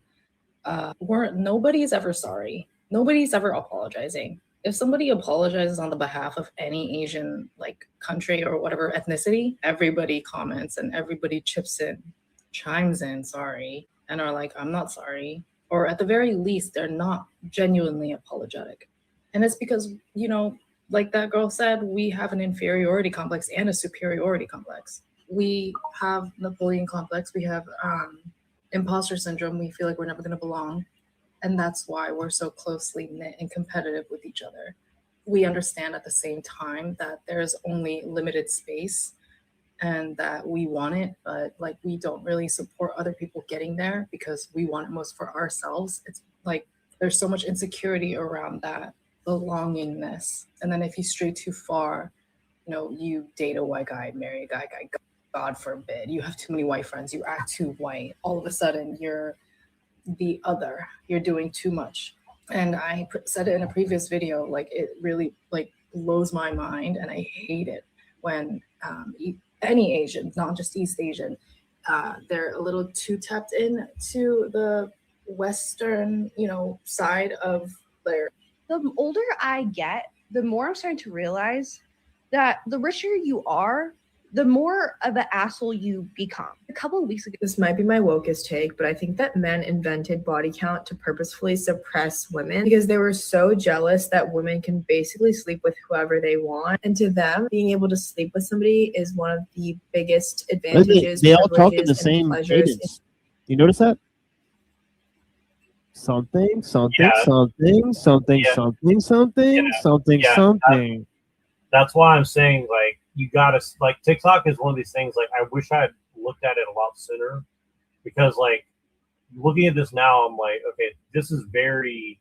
nobody's ever sorry. Nobody's ever apologizing. If somebody apologizes on the behalf of any Asian like country or whatever ethnicity, everybody comments and everybody chimes in, sorry, and are like, I'm not sorry. Or at the very least, they're not genuinely apologetic. And it's because, you know, like that girl said, we have an inferiority complex and a superiority complex. We have Napoleon complex, we have imposter syndrome, we feel like we're never gonna belong. And that's why we're so closely knit and competitive with each other. We understand at the same time that there's only limited space and that we want it, but like we don't really support other people getting there because we want it most for ourselves. It's like there's so much insecurity around that belongingness. And then if you stray too far, you know, you date a white guy, marry a guy, God forbid, you have too many white friends, you act too white, all of a sudden you're the other, you're doing too much. And I said it in a previous video, like it really like blows my mind and I hate it when any Asian, not just East Asian, they're a little too tapped in to the Western, you know, side of their. The older I get, the more I'm starting to realize that the richer you are, the more of an asshole you become. A couple of weeks ago, this might be my wokest take, but I think that men invented body count to purposefully suppress women because they were so jealous that women can basically sleep with whoever they want. And to them, being able to sleep with somebody is one of the biggest advantages. They all talk in the privileges, and same pleasures. cadence. You notice that? Something, something, something, something, something, something, something, something. That's why I'm saying, like, you gotta, like, TikTok is one of these things, like, I wish I had looked at it a lot sooner, because, like, looking at this now, I'm like, okay, this is very,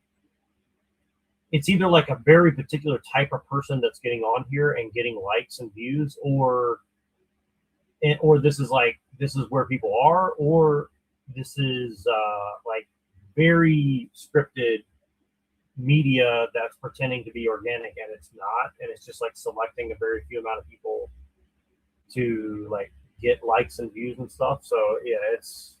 it's either like a very particular type of person that's getting on here and getting likes and views, or this is like, this is where people are, or this is like very scripted media that's pretending to be organic and it's not, and it's just like selecting a very few amount of people to like get likes and views and stuff. So yeah, it's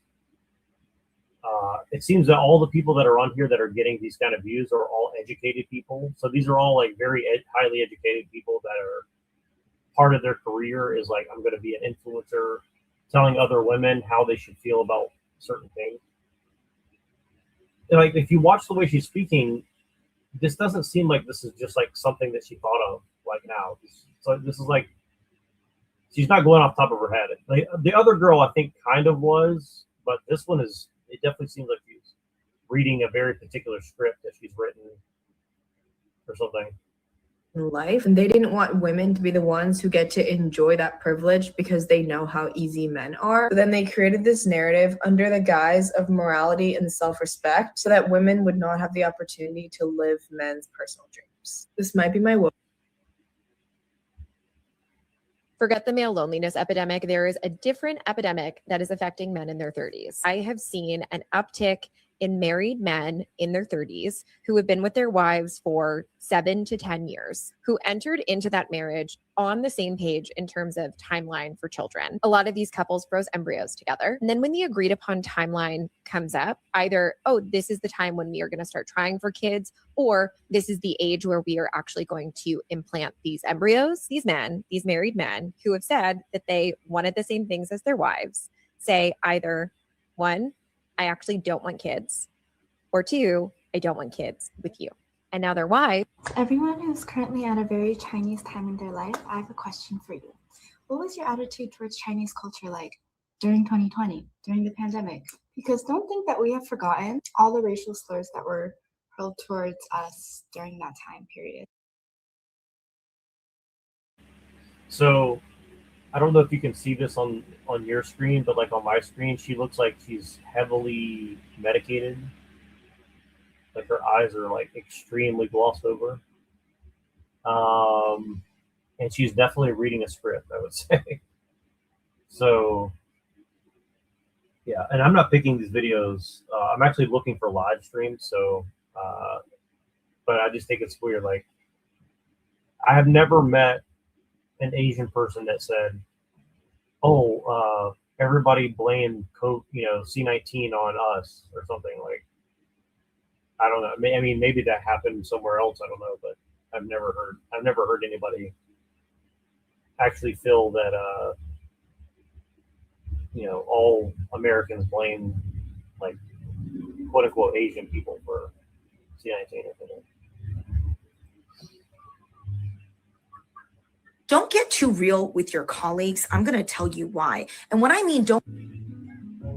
it seems that all the people that are on here that are getting these kind of views are all educated people. So these are all like very highly educated people that are part of their career is like, I'm going to be an influencer, telling other women how they should feel about certain things. And like, if you watch the way she's speaking, this doesn't seem like this is just like something that she thought of like now. So this is like, she's not going off the top of her head. Like, the other girl, I think, kind of was, but this one is, it definitely seems like she's reading a very particular script that she's written or something. Life, and they didn't want women to be the ones who get to enjoy that privilege because they know how easy men are. So then they created this narrative under the guise of morality and self-respect so that women would not have the opportunity to live men's personal dreams. This might be my Forget the male loneliness epidemic. There is a different epidemic that is affecting men in their 30s. I have seen an uptick in married men in their 30s who have been with their wives for 7 to 10 years, who entered into that marriage on the same page in terms of timeline for children. A lot of these couples froze embryos together. And then when the agreed upon timeline comes up, either, oh, this is the time when we are going to start trying for kids, or this is the age where we are actually going to implant these embryos. These men, these married men who have said that they wanted the same things as their wives, say either, 1, I actually don't want kids, or 2, I don't want kids with you. And now their wife. Everyone who's currently at a very Chinese time in their life, I have a question for you. What was your attitude towards Chinese culture like during 2020, during the pandemic? Because don't think that we have forgotten all the racial slurs that were hurled towards us during that time period. So I don't know if you can see this on your screen, but like on my screen, she looks like she's heavily medicated. Like her eyes are like extremely glossed over. And she's definitely reading a script, I would say. So yeah, and I'm not picking these videos. I'm actually looking for live streams. So, but I just think it's weird. Like, I have never met an Asian person that said, "Oh, everybody blame C-19 on us" or something. Like, I don't know. I mean, maybe that happened somewhere else. I don't know, but I've never heard anybody actually feel that all Americans blame like quote unquote Asian people for C-19 or something. Don't get too real with your colleagues. I'm going to tell you why. And what I mean, don't.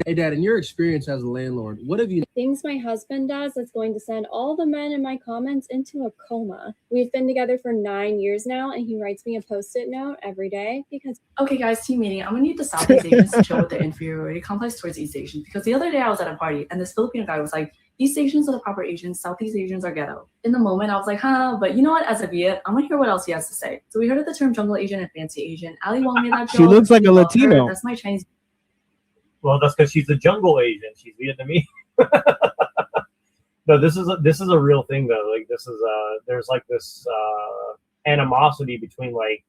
Hey, Dad, in your experience as a landlord, what have you... Things my husband does that's going to send all the men in my comments into a coma. We've been together for 9 years now, and he writes me a post-it note every day because... Okay, guys, team meeting. I'm going to need the Southeast Asians to chill with their inferiority complex towards East Asians, because the other day I was at a party, and this Filipino guy was like, East Asians are the proper Asians, Southeast Asians are ghetto. In the moment, I was like, but you know what? As a Viet, I'm going to hear what else he has to say. So we heard of the term jungle Asian and fancy Asian. Ali Wong made that joke. She looks like a Latino. That's my Chinese... Well, that's because she's a jungle Asian. She's Vietnamese. No, this is a real thing though. Like this is there's like this animosity between like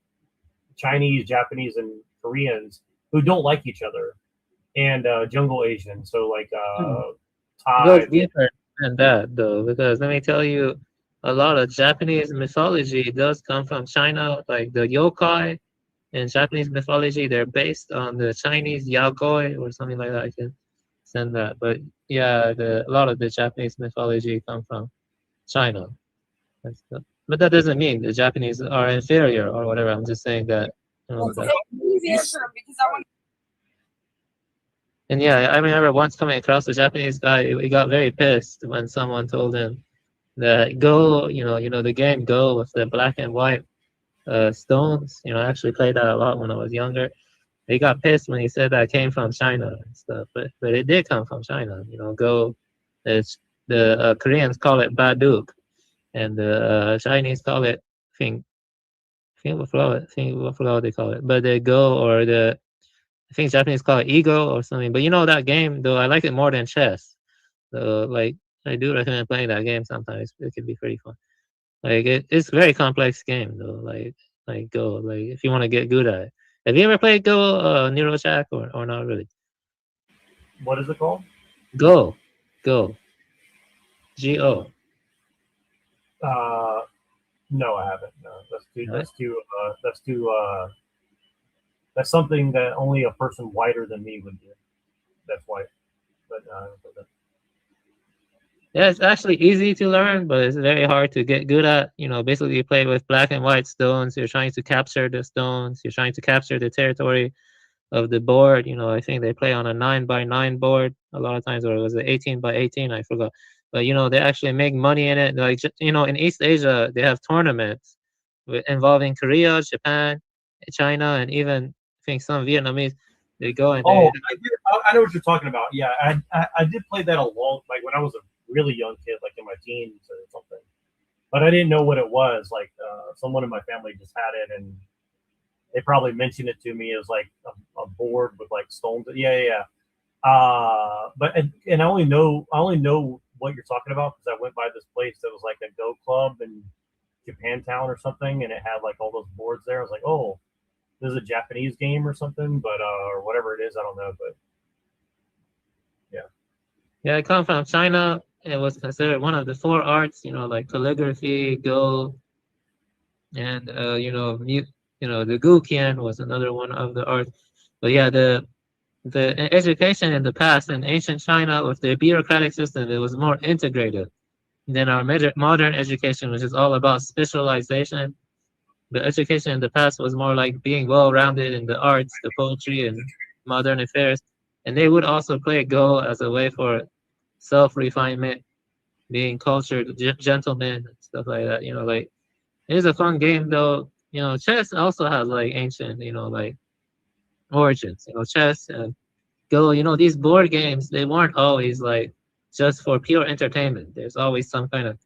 Chinese, Japanese, and Koreans who don't like each other, and jungle Asian. So like It goes deeper than that though, because let me tell you, a lot of Japanese mythology does come from China. Like the yokai in Japanese mythology, they're based on the Chinese yagoi or something like that. I can send that. But yeah, a lot of the Japanese mythology come from China. But that doesn't mean the Japanese are inferior or whatever. I'm just saying that. And yeah, I remember once coming across a Japanese guy. He got very pissed when someone told him that Go, the game Go with the black and white stones. I actually played that a lot when I was younger. They got pissed when he said that came from China and stuff, but it did come from China. Go. The Koreans call it Baduk, and the Chinese call it I think what they call it. But the Go or I think Japanese call it Ego or something. But that game though, I like it more than chess. So like I do recommend playing that game sometimes. It can be pretty fun. Like it's a very complex game though. Like Go. Like if you want to get good at it. Have you ever played Go, Nero Jack, or not really? What is it called? Go. Go. No, I haven't. No, that's something that only a person whiter than me would do. That's white. But yeah, it's actually easy to learn, but it's very hard to get good at. Basically you play with black and white stones. You're trying to capture the stones. You're trying to capture the territory of the board. I think they play on a 9x9 board a lot of times, or was it 18x18? I forgot. But they actually make money in it. Like in East Asia, they have tournaments involving Korea, Japan, China, and even I think some Vietnamese. They go and I know what you're talking about. Yeah, I did play that like when I was a really young kid, like in my teens or something. But I didn't know what it was. Like someone in my family just had it, and they probably mentioned it to me as like a board with like stones. Yeah. But I only know what you're talking about because I went by this place that was like a Go club in Japantown or something, and it had like all those boards there. I was like, oh, this is a Japanese game or something, but or whatever it is, I don't know. But yeah, I come from China. It was considered one of the 4 arts, like calligraphy, Go, and the Guqian was another one of the arts. But yeah, the education in the past in ancient China with the bureaucratic system, it was more integrated than our modern education, which is all about specialization. The education in the past was more like being well-rounded in the arts, the poetry, and modern affairs. And they would also play Go as a way for self-refinement, being cultured gentlemen, and stuff like that. Like it is a fun game though. Chess also has like ancient, like origins. Chess and Go. These board games, they weren't always like just for pure entertainment. There's always some kind of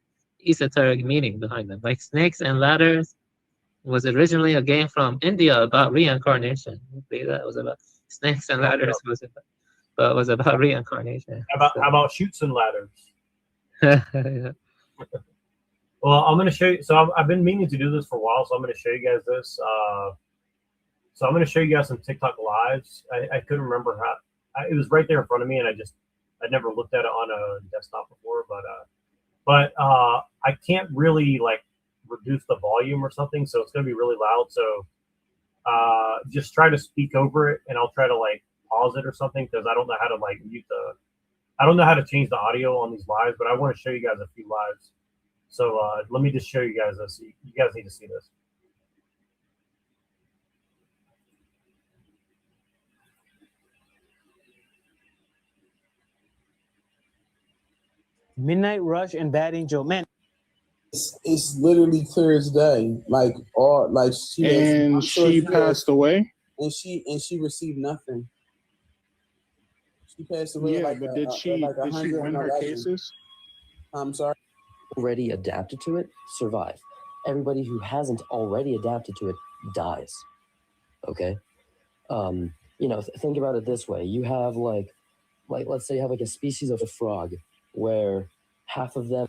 esoteric meaning behind them. Like Snakes and Ladders was originally a game from India about reincarnation. That was about Snakes and Ladders was about reincarnation. How about Shoots and Ladders? Yeah. Well, I'm going to show you. So I've been meaning to do this for a while, so I'm going to show you guys this. So I'm going to show you guys some TikTok lives. I couldn't remember how. It was right there in front of me, and I never looked at it on a desktop before. But I can't really like reduce the volume or something, so it's gonna be really loud. So just try to speak over it, and I'll try to like pause it or something because I don't know how to like mute the. I don't know how to change the audio on these lives, but I want to show you guys a few lives. So let me just show you guys this. You guys need to see this. Midnight Rush and Bad Angel, man. It's literally clear as day. Like all, like she has, And I'm sure she has- passed away. and she received nothing. She passed away. Yeah, like but a- did a- she like did she win her 111. cases? I'm sorry. Already adapted to it survive. Everybody who hasn't already adapted to it dies. Okay, you know, think about it this way: you have like let's say you have like a species of a frog where half of them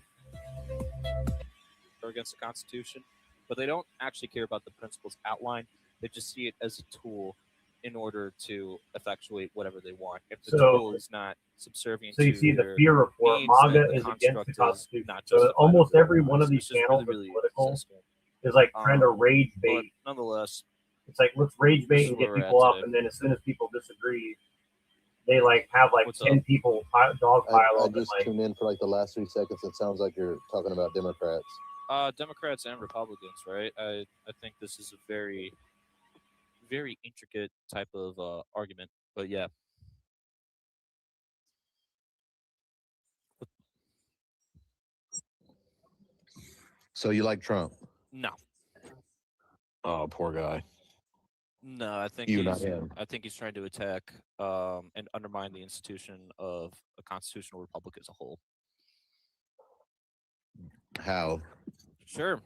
or against the Constitution, but they don't actually care about the principles outlined. They just see it as a tool in order to effectuate whatever they want. If the tool is not subservient So you to see the their fear report. needs, MAGA then the is against the construct Constitution. not So justified almost under every their one of lives. these It's just channels really, is political. existing. Is like trying to rage But bait. nonetheless, It's like let's rage this bait is and where get we're people at up, today. and then as soon as people disagree, they like have like What's 10 up? people dog pile I up. And, just like, tuned in for like the last 3 seconds. It sounds like you're talking about Democrats. Democrats and Republicans, right? I think this is a very, very intricate type of argument, but yeah. So you like Trump? No, Oh, poor guy. no, I think You, not he's him. I think he's trying to attack and undermine the institution of a constitutional republic as a whole. How? Sure.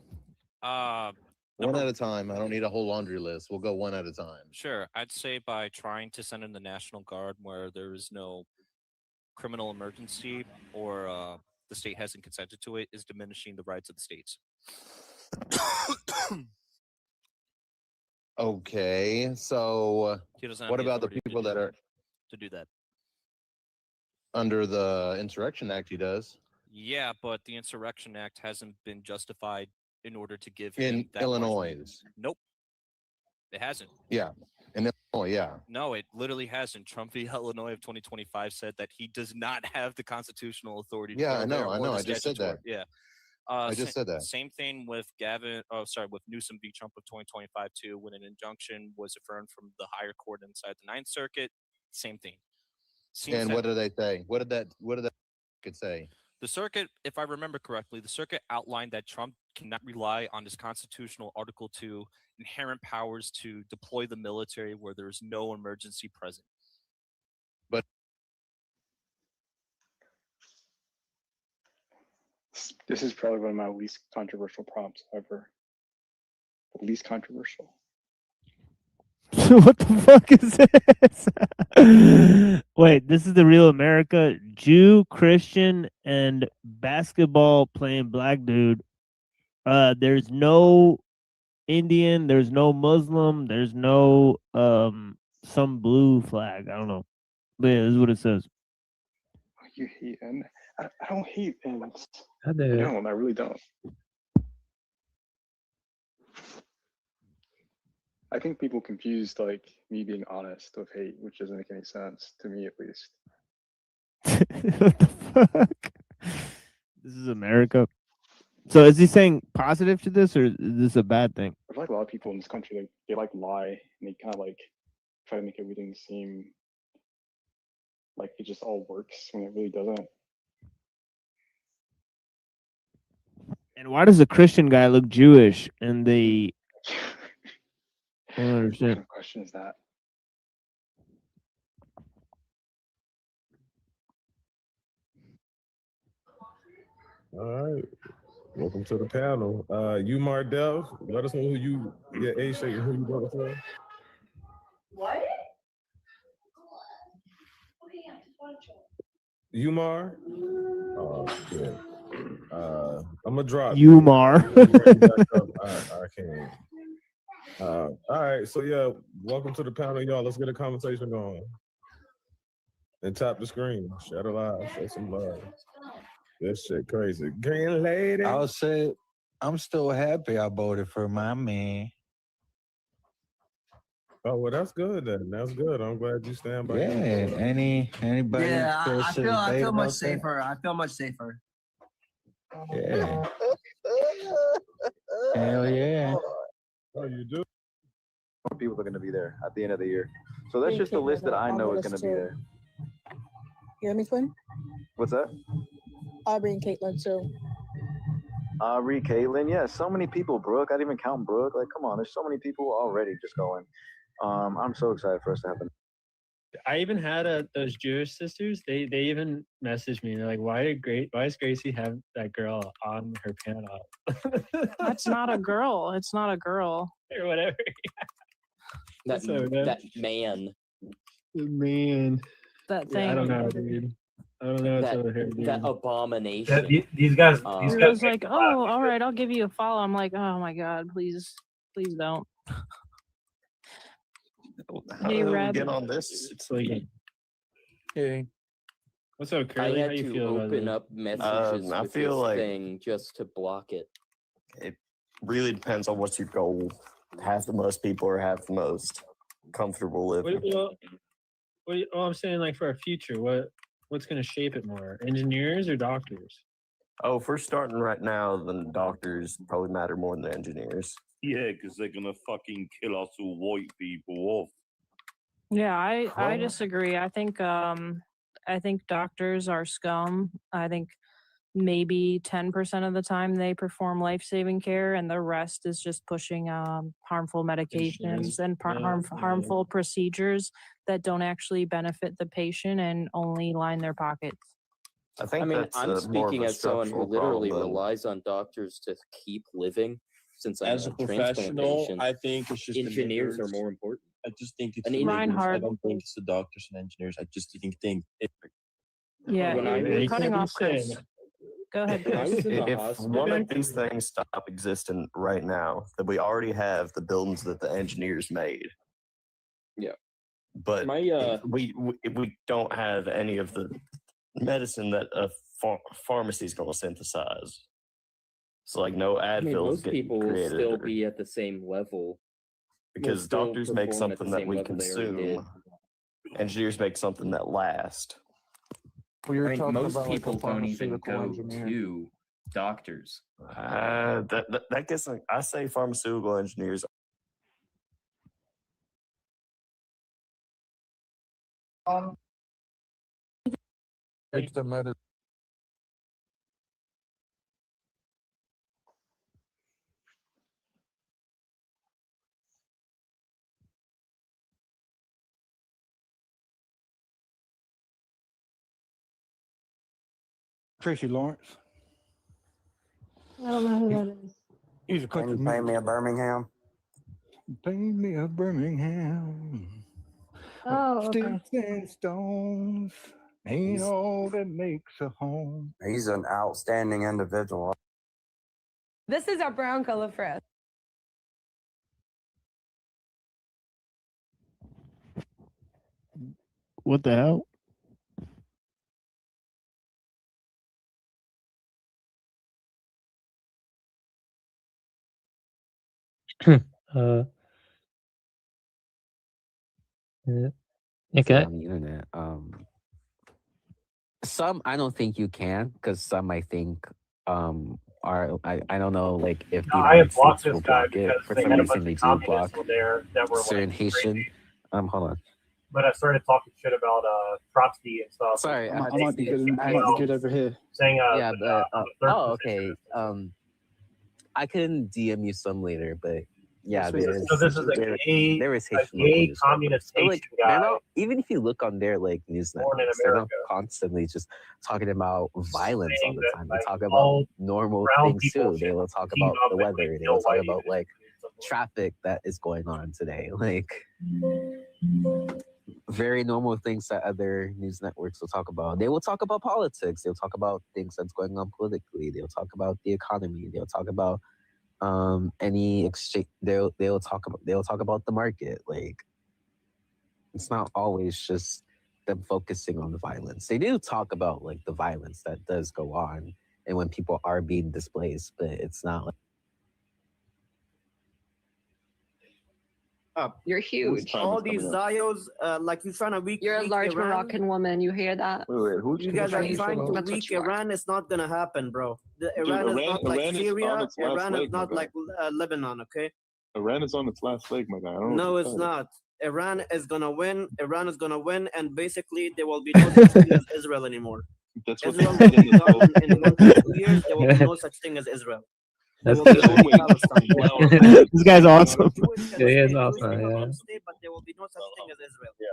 One at a time. I don't need a whole laundry list. We'll go one at a time. Sure, I'd say by trying to send in the National Guard where there is no criminal emergency or the state hasn't consented to it is diminishing the rights of the states. Okay. So He doesn't have what the about the authority people that are to do that. under the Insurrection Act? He does. Yeah, but the Insurrection Act hasn't been justified in order to give In him that Illinois. much. Nope, it hasn't. Yeah. In Illinois, yeah. No, it literally hasn't. Trump v. Illinois of 2025 said that he does not have the constitutional authority. To Yeah, go I know, there I or know, the I just said that. statutory- Yeah. I just said that. Same thing with with Newsom v. Trump of 2025 too, when an injunction was affirmed from the higher court inside the Ninth Circuit. Same thing. Seems And that what did they say? What did that could say? the circuit, if I remember correctly, the circuit outlined that Trump cannot rely on his constitutional Article 2 inherent powers to deploy the military where there is no emergency present. But This is probably one of my least controversial prompts ever. The least controversial. What the fuck is this? Wait, this is the real America. Jew, Christian, and basketball playing black dude. There's no Indian, there's no Muslim, there's no some blue flag. I don't know. But yeah, this is what it says. You hate, and I don't hate, and I I do. don't. I really don't. I think people confused like me being honest with hate, which doesn't make any sense to me, at least. What the fuck? This is America. So is he saying positive to this, or is this a bad thing? I feel like a lot of people in this country, like they like lie and they kind of like try to make everything seem like it just all works when it really doesn't. And why does a Christian guy look Jewish? And they, I don't What understand. kind of question is that? All right. Welcome to the panel. You Mardell, let us know who you your age shake and who you voted for. What? Umar? Oh shit. I'm gonna drop Umar. I can't. All right, so yeah, welcome to the panel, y'all. Let's get a conversation going. And tap the screen. Share the live. Show some love. This shit crazy. Green lady. I'll say I'm still happy I voted for my man. Oh well, that's good then. That's good. I'm glad you stand by. Yeah. Anybody? Yeah, feel I shit feel debate much about that? safer. I feel much safer. Yeah. Hell yeah. Oh, you do? More people are going to be there at the end of the year. So that's just the list that I know is going to be there. You hear me, twin? What's that? Aubrey and Caitlin too. Aubrey, Caitlin, yeah, so many people. Brooke, I didn't even count Brooke. Like, come on, there's so many people already just going. I'm so excited for us to have them. I even had those Jewish sisters. They even messaged me. They're like, why does Gracie have that girl on her panel? That's not a girl. It's not a girl. Or whatever. That man. Man. That thing. Yeah, I don't know, dude. I don't know what's over here, dude. That abomination. These guys. He was like, oh, all right, I'll give you a follow. I'm like, oh my God, please don't. How Hey, do we Reb. get on this? It's like, Hey. What's up, I Curly? How had you to feel about open this? up messages I with feel this like- thing just to block it. It really depends on what's your goal. Have the most people or have the most comfortable living. I'm saying, like, for our future, what's going to shape it more? Engineers or doctors? Oh, if we're starting right now, then doctors probably matter more than engineers. Yeah, because they're gonna fucking kill us all white people off. Yeah, I disagree. I think doctors are scum. I think maybe 10% of the time they perform life-saving care, and the rest is just pushing harmful medications and harmful procedures that don't actually benefit the patient and only line their pockets. I mean, that's I'm more of speaking a as someone who structural literally problem than- relies on doctors to keep living. Since I'm As a professional, patient, I think it's just the engineers are niggers. more important. I just think it's An the niggers. I Reinhardt. don't think it's the doctors and engineers. I just think it. Yeah, When I you're was- cutting off Chris. Go ahead, When I Chris. was in the If hospital, one of these things stop existing right now, then we already have the buildings that the engineers made. Yeah. But we don't have any of the medicine that a pharmacy is going to synthesize. So like no I mean, Advils most get people will created still or- be at the same level. because will still doctors make perform at the something that same we level they already did. consume. Engineers make something that lasts. We were I mean, talking most about, like, people a don't even pharmaceutical go engineer. to doctors. That gets I say pharmaceutical engineers. It's the medicine. Tracy Lawrence. I don't know who that is. He's a country Pay me music. a Birmingham. Pay me a Birmingham. Oh, okay. Sticks and stones ain't all that makes a home. He's an outstanding individual. This is our brown color friend. What the hell? Yeah. Say Okay. on the internet. Some I don't think you can, because some I think are I don't know, like if the No, I United have blocked States this will guy block it. because For they some had a reason bunch they of do communists block in there that were certain like Haitian. crazy. Hold on. But I started talking shit about Trotsky and stuff. Sorry, and I they might be see good- it I well, might be good over here. Saying Yeah, but the third oh, position. okay. I can DM you some later, but yeah, So there this is a gay, there is a Haitian gay local news. communist So, like, Haitian they're guy. not, even if you look on their like news Born in networks, they're not America. constantly just talking about violence all Saying the that, time. like, They talk all about normal brown things people too. They should will talk team about up the and, like, weather. They kill will talk white about like traffic that is going on today. Like very normal things that other news networks will talk about. They will talk about politics. They'll talk about things that's going on politically. They'll talk about the economy. They'll talk about any exchange. They'll talk about the market. Like it's not always just them focusing on the violence. They do talk about like the violence that does go on and when people are being displaced, but it's not like up. You're huge. All these Zios, like you're trying to weak. You're a large Iran. Moroccan woman. You hear that? Wait, who's You guys are Right. trying to That's what weak you are. Iran. It's not gonna happen, bro. Iran is Iran- not like Iran is on Syria. its last Iran is leg, my not guy. like Lebanon. Okay. Iran is on its last leg, my guy. I don't know No, what it's you're talking not. Iran is gonna win. Iran is gonna win, and basically there will be no such thing as Israel anymore. That's what Israel they will said be in the gone in 1 to 2 years. There will be no such thing as Israel. There That's will be good. only Palestine. This guy's awesome. Yeah, he is awesome. Yeah. But there will be no such thing as Israel. Yeah,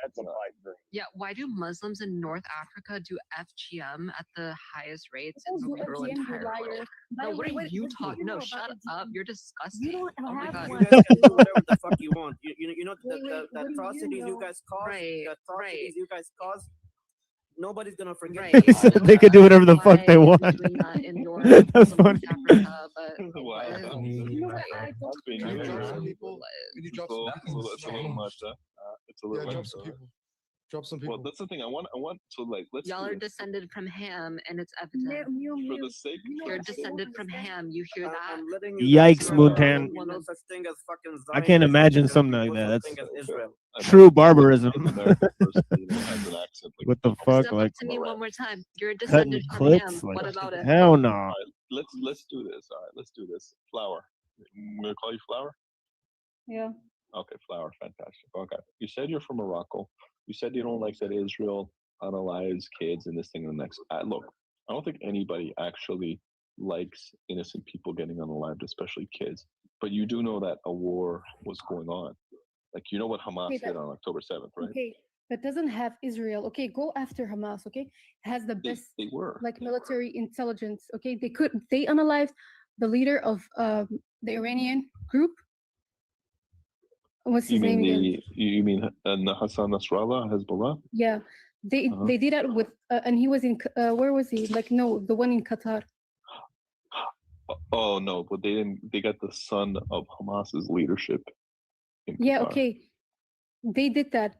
that's a pipe. Yeah, why do Muslims in North Africa do FGM at the highest rates in the literal entire world? No, what are you talking? No, shut up. You're disgusting. Oh my god. You guys can do whatever the fuck you want. You know the atrocities you guys cause. Right, The atrocities you guys cause. Nobody's gonna forget. Right. They could do whatever the fuck they want. Doing that in your That's funny. Africa, but Wow. That's being Right. huge. Right. It's a little much, huh? It's a little drop much. some people. Drop some people. Well, that's the thing. I want to like. Let's. Y'all do are this. descended from Ham, and it's evident. For the sake. You're descended from Ham. You hear that? Yikes, Moontan. No such thing as fucking I can't Zionism. imagine something There's like no that. such That's thing as Israel. true barbarism. What the fuck? Step Like up to me one more time. You're a cutting descendant from Ham. clips? What Like about it? hell no. All right, let's do this. All right, let's do this. Flower. I'm gonna call you Flower. Yeah. Okay, Flower. Fantastic. Okay. You said you're from Morocco. You said you don't like that Israel unalives kids and this thing and the next. Look, I don't think anybody actually likes innocent people getting unalived, especially kids. But you do know that a war was going on. Like, you know what Hamas Okay, did on October 7th, right? Okay, but doesn't have Israel. Okay, go after Hamas. Okay, has the best They were. like military intelligence. Okay, they unalived the leader of the Iranian group. What's his name again? You mean Hassan Nasrallah, Hezbollah? Yeah, they did that with and he was in where was he? Like no, the one in Qatar. Oh no, but they didn't. They got the son of Hamas's leadership. In Yeah, Qatar. okay, they did that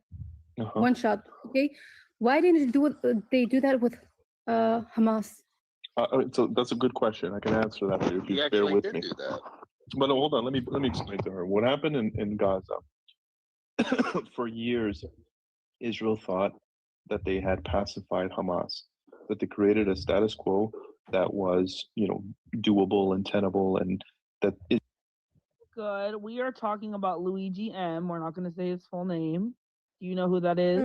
Uh-huh. one shot. Okay, why didn't they do that with Hamas? All right, so that's a good question. I can answer that if you bear with me. But hold on, let me explain to her what happened in Gaza. For years, Israel thought that they had pacified Hamas, that they created a status quo that was, doable and tenable, and that it. Good. We are talking about Luigi M. We're not going to say his full name. Do you know who that is?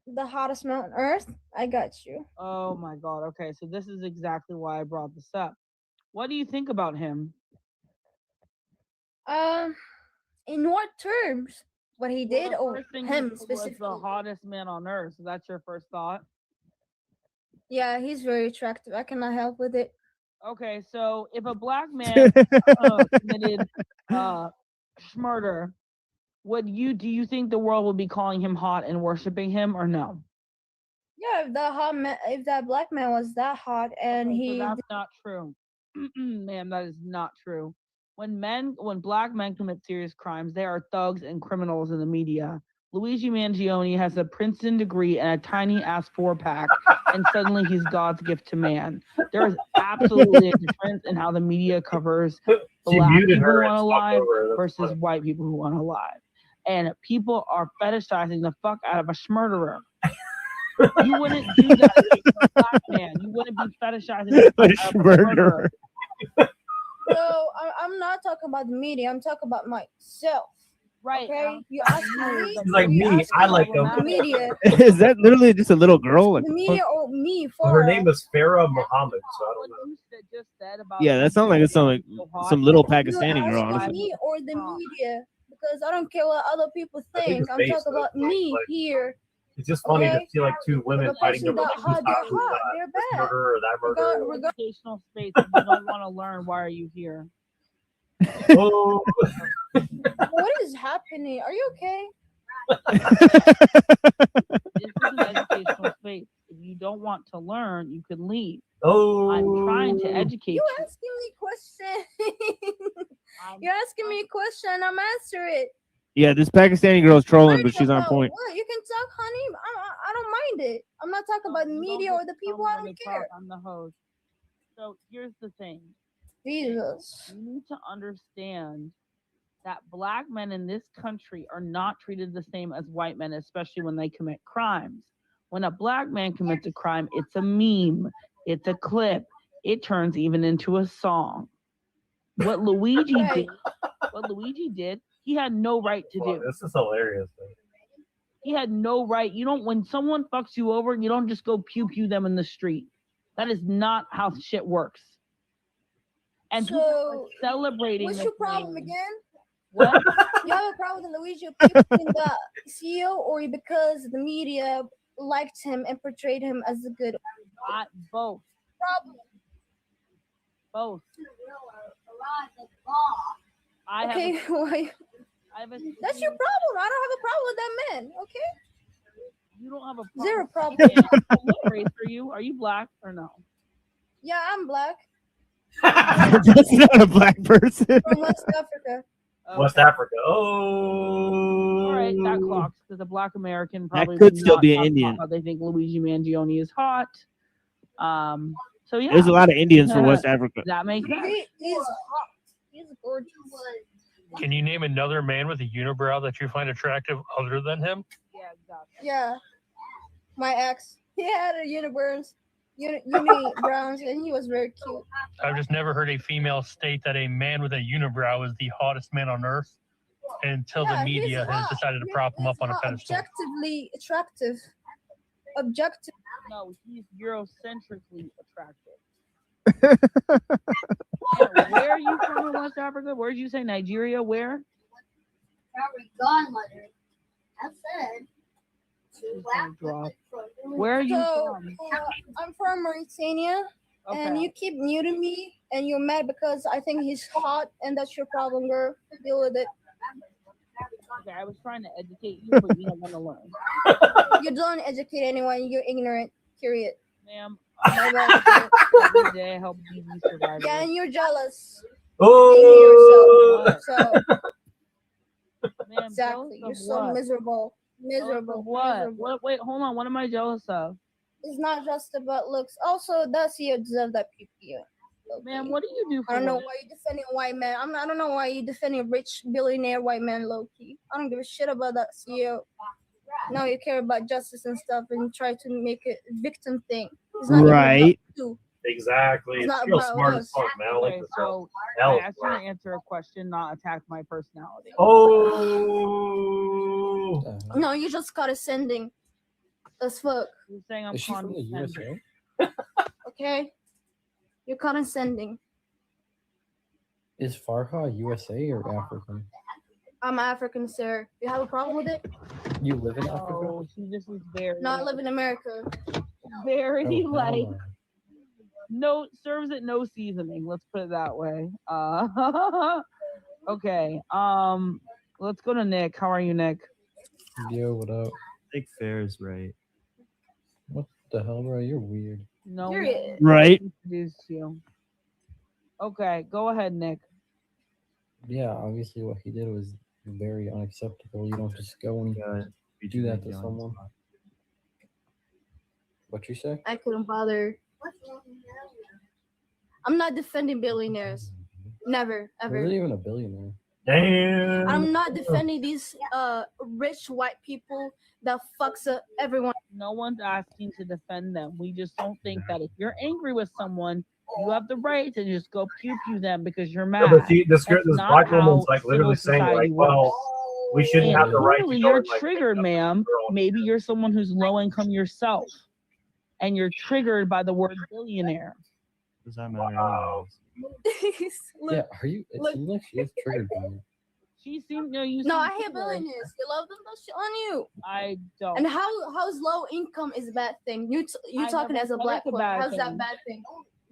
The hottest mountain on earth. I got you. Oh my god. Okay, so this is exactly why I brought this up. What do you think about him? In what terms? What he did, Well, the or first thing him you said was specifically? the hottest man on earth. So that's your first thought. Yeah, he's very attractive. I cannot help with it. Okay, so if a black man committed murder, do you think the world would be calling him hot and worshiping him, or no? Yeah, if that black man was that hot and Okay, he so that's not true. Ma'am, that is not true. When black men commit serious crimes, they are thugs and criminals in the media. Luigi Mangione has a Princeton degree and a tiny ass 4-pack, and suddenly he's God's gift to man. There is absolutely a difference in how the media covers black muted people her who and want to talked lie over her. That's versus funny. white people who want to lie. And people are fetishizing the fuck out of a schmurderer. You wouldn't do that if you were a black man. You wouldn't be fetishizing the fuck out of a murderer. So I'm not talking about the media. I'm talking about myself. Right. Okay. You ask me. She's like me. I like them. The media. Is that literally just a little girl? Like, The what the media fuck? or me. Well, her Farah. name is Farah Muhammad, so I don't know. Yeah, that sounds like it's some little Pakistani You girl. ask Honestly. me or the media, because I don't care what other people think. I'm based talking on, about me like, here. It's just funny to Okay? see like two women The fighting person over that who's hot, hot, they're who's hot. not. They're This bad. murderer or that murderer. Educational space. If you don't want to learn, why are you here? Oh. What is happening? Are you okay? This is an educational space. If you don't want to learn, you can leave. Oh. I'm trying to educate You you. asking me question. You're asking me a question. I'm answer it. Yeah, this Pakistani girl's trolling, but Learning she's on about point. What? You can talk, honey. I don't mind it. I'm not talking about the media or the people. I don't care. I'm the host. So here's the thing. Jesus. You need to understand that black men in this country are not treated the same as white men, especially when they commit crimes. When a black man commits a crime, it's a meme, it's a clip, it turns even into a song. What Luigi did, he had no right to do. This is hilarious. He had no right. You don't, when someone fucks you over, you don't just go pew pew them in the street. That is not how shit works. And people are celebrating. What's this your problem man. again? What? You have a problem with Luigi in the CEO, or because the media liked him and portrayed him as a good? Both. Problem. Both. Okay, why? That's your problem. I don't have a problem with that man. Okay. You don't have a problem. Zero problem. What race are you? Are you black or no? Yeah, I'm black That's not a black person. from West Africa. West Africa. Oh. All right, that clocks because a black American probably could would still not be talk about Indian. how they think Luigi Mangione is hot. So yeah, There's a lot of Indians from West Africa. That makes sense. He's hot. He's gorgeous. Can you name another man with a unibrow that you find attractive other than him? Yeah, exactly. Yeah, my ex. He had a unibrows, browns, and he was very cute. I've just never heard a female state that a man with a unibrow is the hottest man on earth until Yeah, the media he's has hot. decided to prop him up on a Not pedestal. objectively attractive. Objective. No, he's Eurocentrically attractive. Yeah, where are you from in West Africa? Where did you say Nigeria? Where? Godmother. I said. Where are you from? I'm from Mauritania, and Okay. you keep muting me, and you're mad because I think he's hot, and that's your problem, girl. Deal with it. Okay, I was trying to educate you, but you don't want to learn. You don't educate anyone. You're ignorant. Period. Ma'am, My bad. every day I help DV survivors. Yeah, and you're jealous. Oh. Yourself. So Ma'am, exactly, you're jealous of so what? miserable. Jealous Miserable. of what? Miserable. What? Wait, hold on. What am I jealous of? It's not just about looks. Also, does he deserve that PPU? Ma'am, what do you do for I don't know work? why you're defending a white man. I don't know why you're defending a rich billionaire white man, low key. I don't give a shit about that CEO. No, you care about justice and stuff, and try to make it a victim thing. It's not even about Right. you. Exactly. It's It's not real about smart us. as fuck, man. I like Okay, this. so Hell, I asked you to answer a question, not attack my personality. Oh. No, you just condescending as fuck. You're saying I'm Is she from the condescending. USA? Okay, you're condescending. Is Farha USA or African? I'm African, sir. You have a problem with it? You live in Africa? Oh, she just is very, No, I live in America. very Oh, like no. no serves it no seasoning. Let's put it that way. Okay. Let's go to Nick. How are you, Nick? Yo, what up? Nick Fair's right. What the hell, bro? You're weird. No. Period. Right. Introduce you. Okay, go ahead, Nick. Yeah, obviously what he did was very unacceptable. You don't just go and do that to someone. What you say? I couldn't bother. I'm not defending billionaires. Never, ever. Wasn't even a billionaire. Damn. I'm not defending these rich white people that fucks up everyone. No one's asking to defend them. We just don't think that if you're angry with someone, you have the right to just go pew pew them because you're mad. Yeah, but see, this That's this not black how woman's like literally civil saying like, society well, works. we shouldn't And have the right to clearly go you're and, like, triggered, ma'am. Maybe you're someone who's low income yourself, and you're triggered by the word billionaire. Does that matter? Yeah, are you? It look. seems like she is triggered by it. She seemed you. No, seem I hate triggered. billionaires. You love them, that shit on you. I don't. And how's low income is a bad thing? You I talking never as a said black it's a woman? bad How's that thing. bad thing?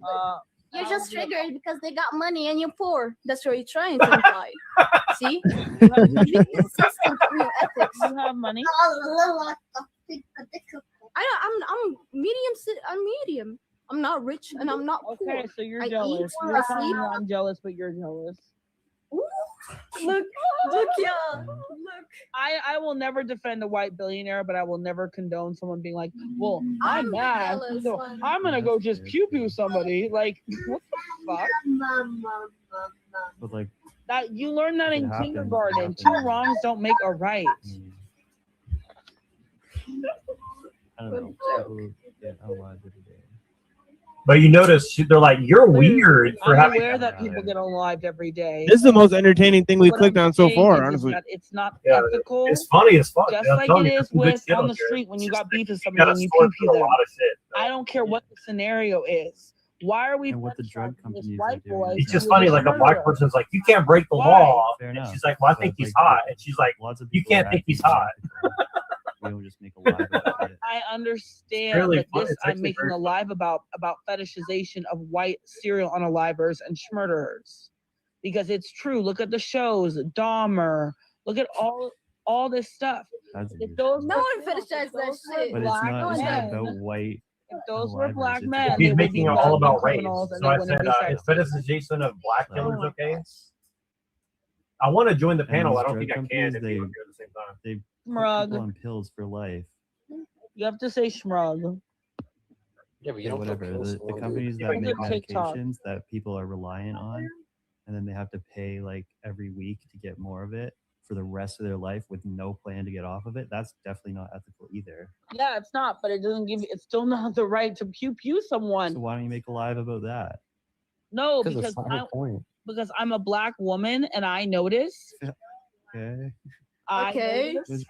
I You're just don't get- triggered because they got money and you're poor. That's what you're trying to imply. See? Be consistent in your ethics. You have money. I'm medium. I'm medium. I'm not rich and I'm not poor. Okay, so you're I jealous. eat, You're I telling sleep. me I'm jealous, but you're jealous. Look, yeah. Look. I will never defend a white billionaire, but I will never condone someone being like, well, I'm mad, jealous, so like- I'm gonna go just pew pew somebody. Like, what the fuck? But like, That you learn that If it in happens, it kindergarten. happens. Two wrongs don't make a right. I don't know. People get alive every day. But you notice they're like, you're weird for I'm having aware that. that people get unalived every day. This is the most entertaining thing we What clicked I'm on so saying far, is honestly. that it's not Yeah, ethical. it's funny as fuck. Just I'm like telling it you, is some good with shit on the here. street when you got beef with You somebody gotta and you sort pew through a them. lot of shit. I don't care what the scenario is. Why are we And what the drug fetishizing this companies white are doing. boy? It's just who funny, is a like a black murderer? person's like, you can't break the Why? law. Fair And enough. she's like, well, I But, think he's like, hot. And she's like, lots of you people can't are think he's acting hot. We don't just make a lie about it. I understand Really that fun. this It's I'm actually making very a live about fetishization of white serial unalivers and schmurderers. Because it's true. Look at the shows, Dahmer. Look at all this stuff. That's If those No were- one fetishize that shit. But it's not men, about white. if those were unalivers, black it's men, about they He's would be making it all black about race. criminals and So they I wouldn't said, be is sexy. fetishization of black killers Oh. okay? I want to join the And panel. these I don't drug think I can companies, if they you were here at the same time. they put Smrug. people on pills for life. You have to say schmrug. Yeah, but you Yeah, don't whatever. put pills The for it. companies Yeah, that but make Look at TikTok. medications that people are reliant on, and then they have to pay like every week to get more of it for the rest of their life with no plan to get off of it. That's definitely not ethical either. Yeah, it's not, but it doesn't give you, it's still not the right to pew someone. So why don't you make a live about that? No, Because because it's not her point. I'm a black woman and I notice. Okay. Okay. Notice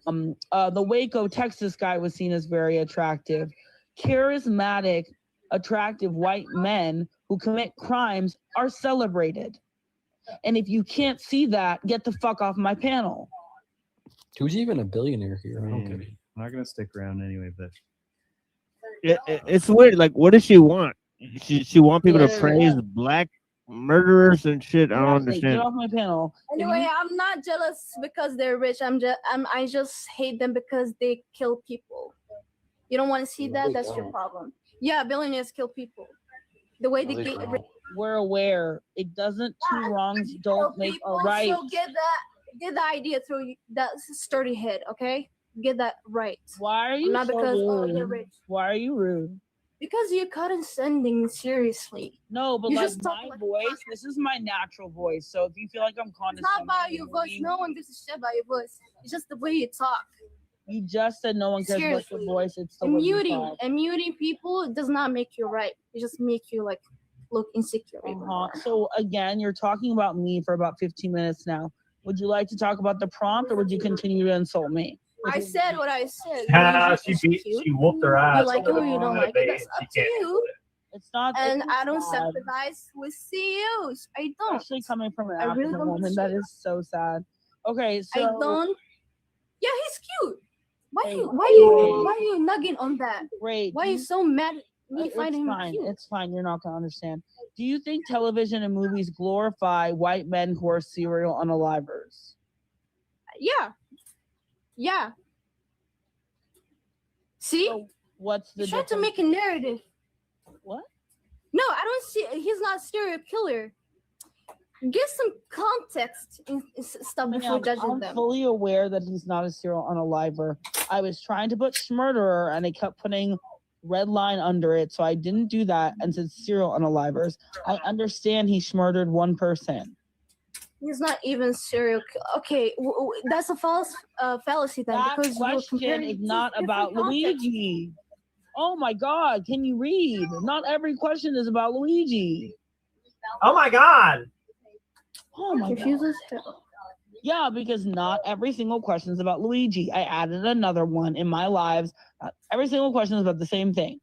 the Waco, Texas guy was seen as very attractive. Charismatic, attractive white men who commit crimes are celebrated. And if you can't see that, get the fuck off my panel. Who's even a billionaire here? I don't get it. I'm not gonna stick around anyway, but It's weird. Like, what does she want? She want people to Yeah. praise black murderers and shit. I don't Exactly. Get understand. off my panel. If Anyway, you- I'm not jealous because they're rich. I just hate them because they kill people. You don't want to see that? That's your problem. Yeah, billionaires kill people. The way they get rich. We're aware. It doesn't. Two wrongs don't make a People, right. So get the idea through that sturdy head, okay? Get that right. Why are you Not so because rude? they're rich. Why are you rude? Because you're condescending seriously. No, but You like just talk my like voice, this is my natural voice. So if you feel like I'm It's condescending, not about your voice. No one gives a shit about your voice. It's just the way you talk. You just said no one cares about Seriously. your voice. It's the And way you muting talk. and muting people does not make you right. It just make you like look insecure. even more. So again, you're talking about me for about 15 minutes now. Would you like to talk about the prompt, or would you continue to insult me? I said what I said. She whooped her ass. You like it or you don't like it. debate, That's and up she to can't you. It's not. And it's I don't sad. sympathize with CEOs. I don't. Especially coming from an I really African don't woman, that is so sad. Okay, so I don't. Yeah, he's cute. Why Hey, why you nugging on that? Great. Why are you so mad at me It's finding him fine. cute? It's fine. You're not gonna understand. Do you think television and movies glorify white men who are serial unalivers? Yeah. Yeah. See? So what's the You tried to difference? make a narrative. What? No, I don't see. He's not a serial killer. Get some context and stuff before Ma'am, judging I'm them. fully aware that he's not a serial unaliver. I was trying to put murderer and I kept putting red line under it, so I didn't do that and said serial unalivers. I understand he murdered one person. He's not even serial killer. Okay, that's a false fallacy then. That because you were question comparing is two not different about contexts. Luigi. Oh my God, can you read? Not every question is about Luigi. Oh my God. Oh my Confused God. as hell. Yeah, because not every single question is about Luigi. I added another one in my lives. Not every single question is about the same thing.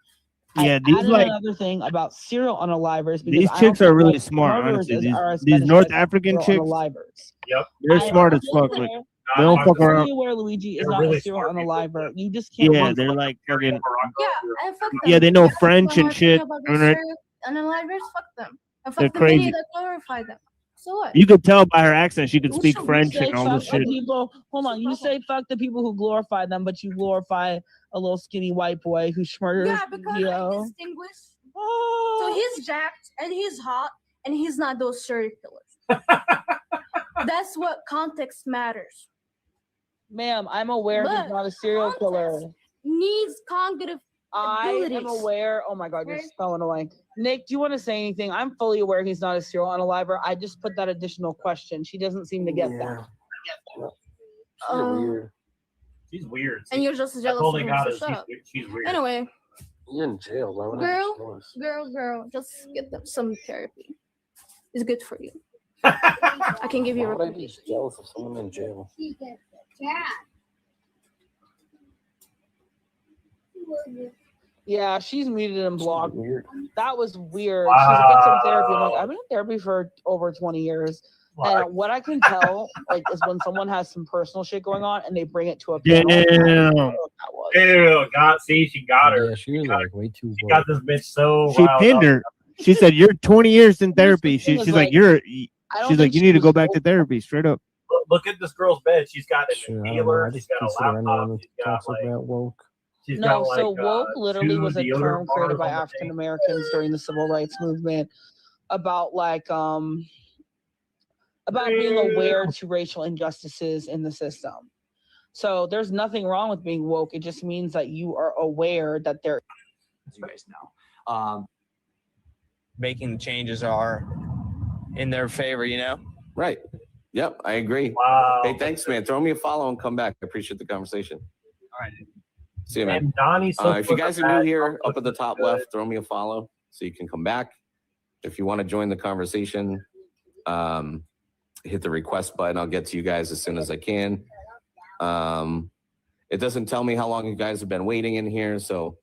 Yeah, I these added like another thing about serial unalivers. because these I chicks don't are think really white smart. murderers Honestly, are as these North fetishized as African serial chicks, unalivers. Yep. they're I smart am as fuck. fully Like aware- they don't I'm fuck fully around. aware Luigi is They're not really a serial smart people. unaliver. You just can't Yeah, run they're from like fucking. Yeah, and fuck them. Yeah, they know If you French want and my opinion shit. about I mean, those right? serial unalivers, fuck them. And They're fuck the media crazy. that glorify them. So what? You could tell by her accent she could You speak should- you French say and all fuck this the shit. people. Hold on, you say fuck the people who glorify them, but you glorify a little skinny white boy who murders. Yeah, because I distinguish. So he's jacked and he's hot and he's not those serial killers. That's what context matters. Ma'am, I'm aware But he's not a serial killer. Needs cognitive I am abilities. aware. Oh my God, you're spelling away. Nick, do you want to say anything? I'm fully aware he's not a serial unaliver. I just put that additional question. She doesn't seem to get that. Weird. She's weird. And you're just That's jealous all of they him, got so is shut up. she's weird. Anyway, You're in jail. Why would I have a choice? girl, just get them some therapy. It's good for you. I can give you a Why would I be recommendation. jealous of someone in jail? Yeah, she's muted and blocked. Weird. That was weird. She's like, get some therapy. I'm like, I've been in therapy for over 20 years. And what I can tell, like, is when someone has some personal shit going on and they bring it to a panel. Damn. Ew, God, see, she got her. Yeah, she was like way too. She got this bitch so She riled pinned up. her. She said, "You're 20 years in therapy." thing She's is, like, like, "You're." I don't She's like, think "You she need to was go back to therapy." Straight up. Look at this girl's bed. She's got an Shit, I don't know. inhaler. I She's just got a consider anyone laptop. who She's got talks like. about woke. She's No, got so like woke literally two was a deodorant term created bars by on the African Americans during the civil rights movement about like about being aware to racial injustices in the system. So there's nothing wrong with being woke. It just means that you are aware that there. As you guys know, making changes are in their favor. You know. Right. Yep, I agree. Wow. Hey, thanks, man. Throw me a follow and come back. I appreciate the conversation. All right. See you, man. And Donnie If you guys are new here, up at the top left, throw me a follow so you can come back. If you want to join the conversation, hit the request button. I'll get to you guys as soon as I can. It doesn't tell me how long you guys have been waiting in here, so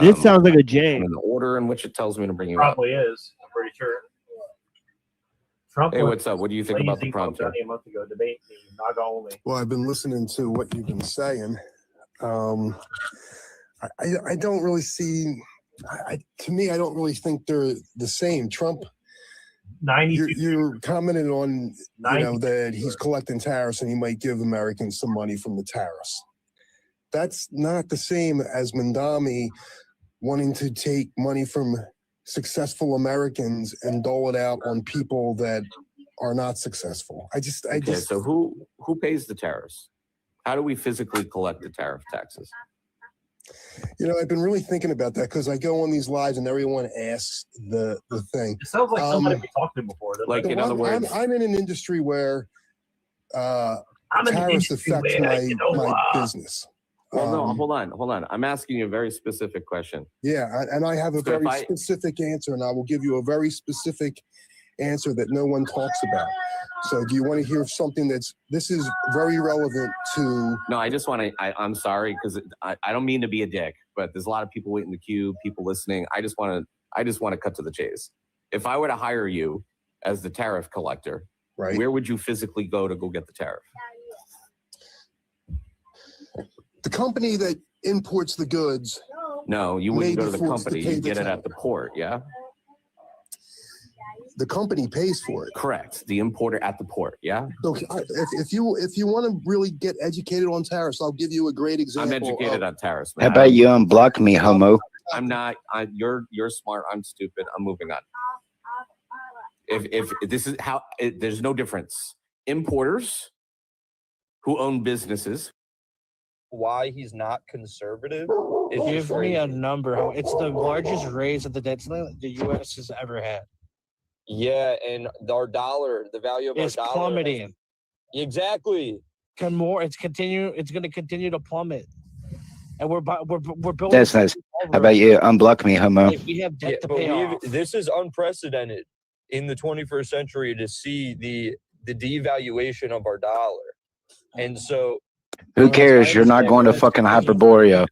This sounds like a J. in the order in which it tells me to bring you up. Probably is. I'm pretty sure. Trump. Hey, was what's up? What do you think about the lazy prompt here? a month ago, debate me, NAGA only. Well, I've been listening to what you've been saying. I don't really see. To me, I don't really think they're the same. Trump. You're commenting on that he's collecting tariffs and he might give Americans some money from the tariffs. That's not the same as Mandami wanting to take money from successful Americans and dole it out on people that are not successful. So who pays the tariffs? How do we physically collect the tariff taxes? I've been really thinking about that because I go on these lives and everyone asks the thing. It sounds like somebody we talked to before. Like, in other words, I'm in an industry where tariffs affect my business. Well, no, hold on. I'm asking you a very specific question. Yeah, and I have a very specific answer, and I will give you a very specific answer that no one talks about. So do you want to hear something this is very relevant to... No, I just want to, I'm sorry, because I don't mean to be a dick, but there's a lot of people waiting in the queue, people listening. I just want to cut to the chase. If I were to hire you as the tariff collector, right, where would you physically go to go get the tariff? The company that imports the goods. No, you wouldn't go to the maybe forced to company. pay You the get it tariff. at the port, yeah? The company pays for it. Correct. The importer at the port, yeah? So if you want to really get educated on tariffs, I'll give you a great example. I'm educated on tariffs, How man. about you unblock me, homo? I'm not. You're smart. I'm stupid. I'm moving on. If this is how, there's no difference. Importers who own businesses. Why he's not conservative? Is Give just me crazy. a number. It's the largest raise of the debt ceiling the U.S. has ever had. Yeah, and our dollar, the value of It's our dollar, plummeting. Exactly. It's going to continue to plummet, and we're building. That's nice. How about you unblock me, homo? Like, we have debt to but pay off. this is unprecedented in the 21st century to see the devaluation of our dollar, and so. Who cares? You're not going to fucking Hyperborea.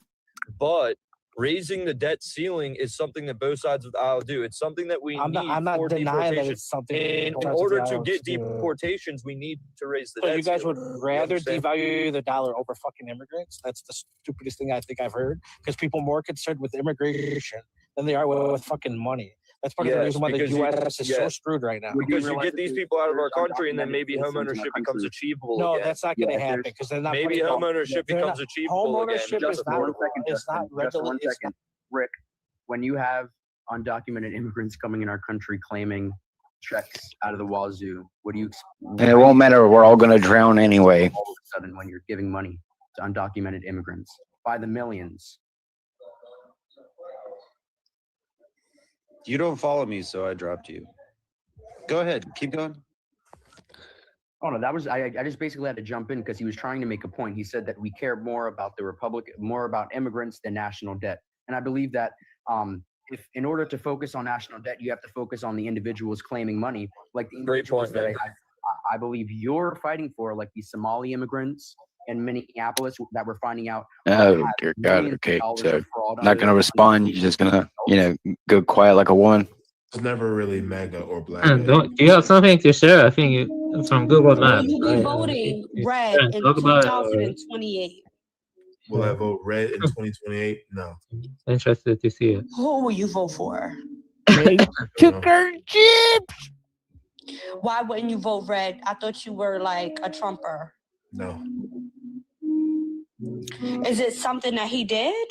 But raising the debt ceiling is something that both sides of the aisle do. It's something that we need. I'm not for denying that deportation. it's something. In both sides of order the to aisle get do. deportations, we need to raise the So debt you guys would ceiling. You rather understand? devalue the dollar over fucking immigrants? That's the stupidest thing I think I've heard. Because people are more concerned with immigration than they are with fucking money. That's part of the Yes, reason why the because U.S. is so screwed right now. Because you get these people out of our country, and then maybe homeownership becomes achievable No, again. that's not going to happen because they're not. Maybe putting- homeownership they're becomes not- achievable again. Homeownership is not. It's not regular. It's not. Rick, when you have undocumented immigrants coming in our country claiming checks out of the wazoo, what do you? And it won't matter. We're all going to drown anyway. All of a sudden, when you're giving money to undocumented immigrants by the millions, You don't follow me, so I dropped you. Go ahead. Keep going. Oh no, that was I just basically had to jump in because he was trying to make a point. He said that we care more about the republic, more about immigrants than national debt. And I believe that if in order to focus on national debt, you have to focus on the individuals claiming money, like the individuals that I believe you're fighting for, like the Somali immigrants in Minneapolis that we're finding out. Oh dear God. Okay, so not gonna respond. You're just gonna, go quiet like a woman. It's never really MAGA or black. Do you have something to share? I think it's from Google Maps. Will you be voting red in talk about, 2028? Will I vote red in 2028? No. Interested to see it. Who will you vote for? Chicken chips. Why wouldn't you vote red? I thought you were like a Trumper. No. Is it something that he did?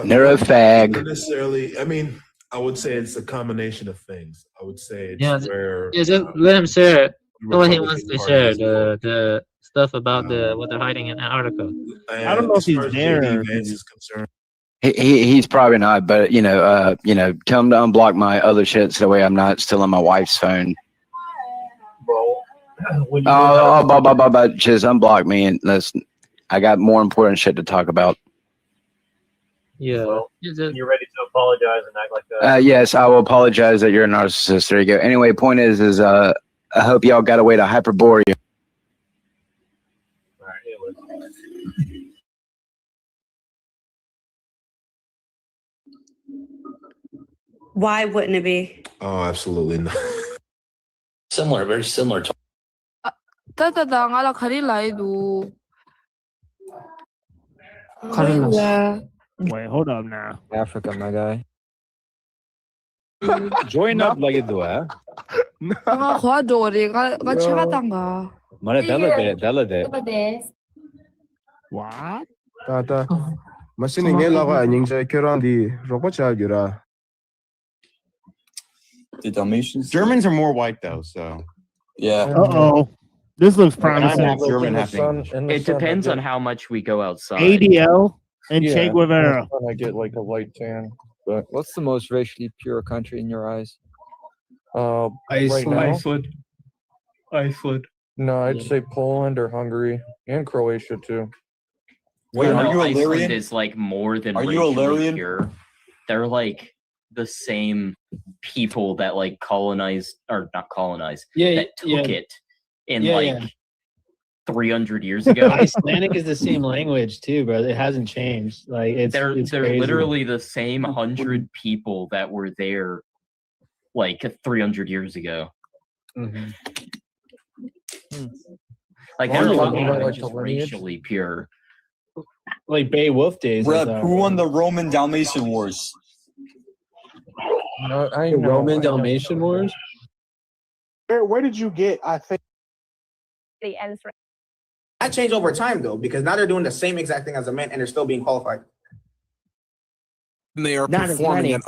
Neuro fag. Not necessarily. I mean, I would say it's a combination of things. I would say it's where. Yeah, just let him share what he wants to share. The stuff about what they're hiding in Antarctica. I don't know if he's there. He's probably not, but tell him to unblock my other shit so that way I'm not still on my wife's phone. Just unblock me and I got more important shit to talk about. Yeah. Well, you're ready to apologize and act like that. Yes, I will apologize that you're a narcissist. There you go. Anyway, point is I hope y'all got a way to hyperbore you. All right, Why wouldn't it be? Oh, absolutely not. Similar, very similar to. Wait, hold up now. Africa, my guy. Join up lagi dua. Mana dalade. What? Tata. Masiningela ka anying sa kirandi rokochagira. The Dalmatians. Germans are more white though, so yeah. Uh-oh. This looks promising. It depends on how much we go outside. ADL and Che Guevara. I get like a light tan. But what's the most racially pure country in your eyes? Iceland. Iceland. No, I'd say Poland or Hungary and Croatia too. Wait, are you Iceland Illyrian? is like more than Are you racially Illyrian? pure. They're like the same people that like colonized or not colonized. That took it in 300 years ago. Icelandic is the same language too, bro. It hasn't changed. Like they're crazy. literally the same 100 people that were there like 300 years ago. Mm-hmm. Like they're just racially pure. Like Beowulf days. Rep, who won the Roman Dalmatian Wars? No, I The know. Roman Dalmatian Wars? Where did you get? I think That changed over time though, because now they're doing the same exact thing as the men and they're still being qualified. And they are Not as performing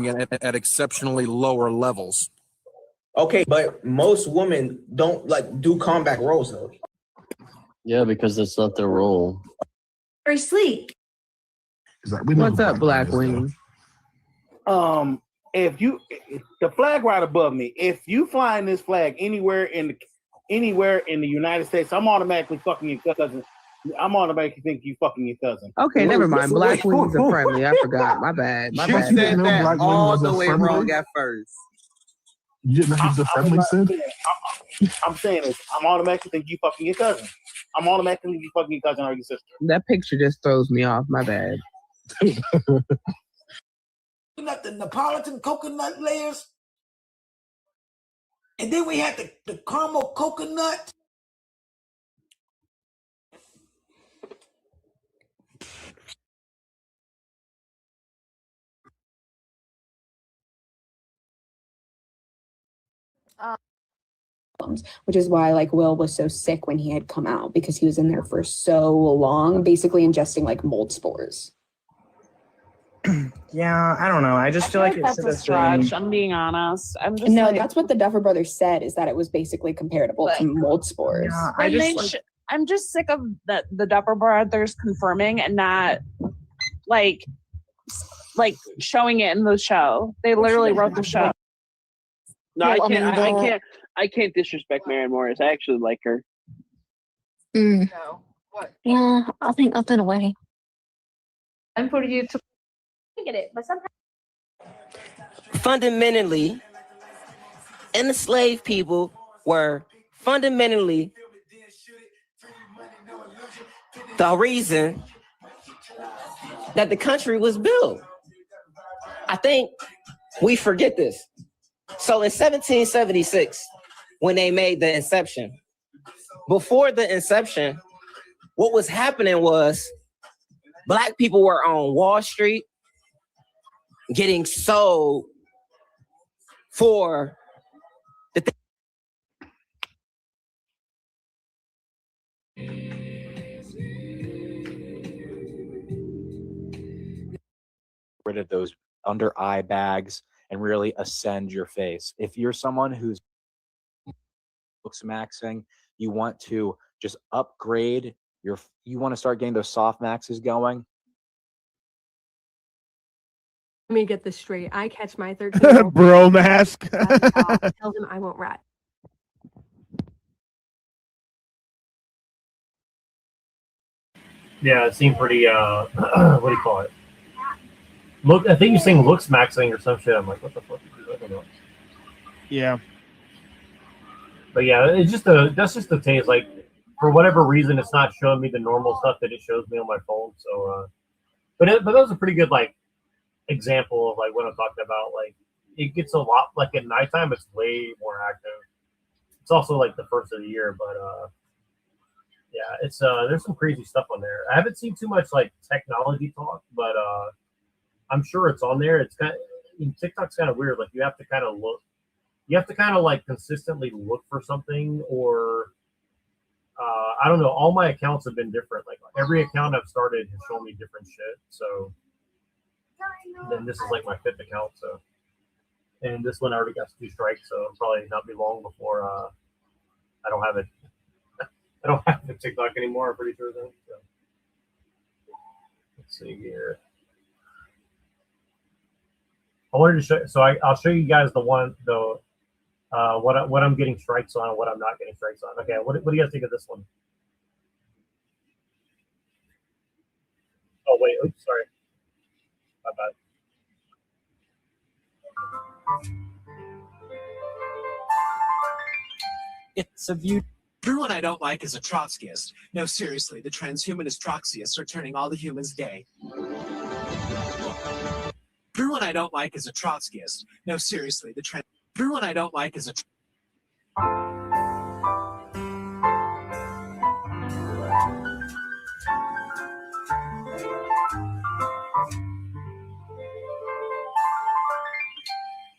many. at exceptionally lower levels. Okay, but most women don't like do combat roles though. Yeah, because that's not their role. Or sleep. What's up, Blackwing? If the flag right above me, if you flying this flag anywhere in the United States, I'm automatically fucking your cousin. I'm automatically think you fucking your cousin. Okay, never mind. Black wings are friendly. I forgot. My bad. My bad. said that all the way wrong at first. You didn't have the friendly said? I'm saying this. I'm automatically think you fucking your cousin. I'm automatically think you fucking your cousin or your sister. That picture just throws me off. My bad. We got the Neapolitan coconut layers. And then we had the caramel coconut. Which is why like Will was so sick when he had come out, because he was in there for so long, basically ingesting like mold spores. Yeah, I don't know. I just feel like it's that's a stretch. I'm being honest. I'm just No, like, that's what the Duffer Brothers said, is that it was basically comparable to mold spores. Yeah, I'm just sick of the Duffer Brothers confirming and not like like showing it in the show. They literally wrote the show. No, I can't disrespect Maren Morris. I actually like her. Mm. Yeah, I think I've been away. And for you to get it, but sometimes fundamentally, enslaved people were fundamentally the reason that the country was built. I think we forget this. So in 1776, when they made the Inception, before the Inception, what was happening was Black people were on Wall Street getting sold for the rid of those under eye bags and really ascend your face. If you're someone who's looks maxing, you want to just upgrade your, you want to start getting those soft maxes going. Let me get this straight. I catch my 13-year-old bro mask. Tell him I won't rat. Yeah, it seemed pretty. What do you call it? Look, I think you're saying looks maxing or some shit. I'm like, what the fuck? I don't know. Yeah. But yeah, it's just that's just the taste. Like, for whatever reason, it's not showing me the normal stuff that it shows me on my phone. So, but that was a pretty good like example of like what I'm talking about. Like, it gets a lot like at nighttime, it's way more active. It's also like the first of the year, but yeah, it's there's some crazy stuff on there. I haven't seen too much like technology talk, but I'm sure it's on there. It's kind of, TikTok's kind of weird. Like you have to kind of look, you have to kind of like consistently look for something, or I don't know. All my accounts have been different. Like every account I've started has shown me different shit. So then this is like my 5th account. So, and this one I already got 2 strikes. So it'll probably not be long before I don't have it. I don't have the TikTok anymore. I'm pretty sure then. So. Let's see here. I wanted to show. So I'll show you guys the one though. What I'm getting strikes on and what I'm not getting strikes on. Okay, what do you guys think of this one? Oh wait, oops, sorry. My bad. It's a view. Everyone I don't like is a Trotskyist. No, seriously, the transhumanist Trotskyists are turning all the humans gay. Everyone I don't like is a Trotskyist. No, seriously, everyone I don't like is a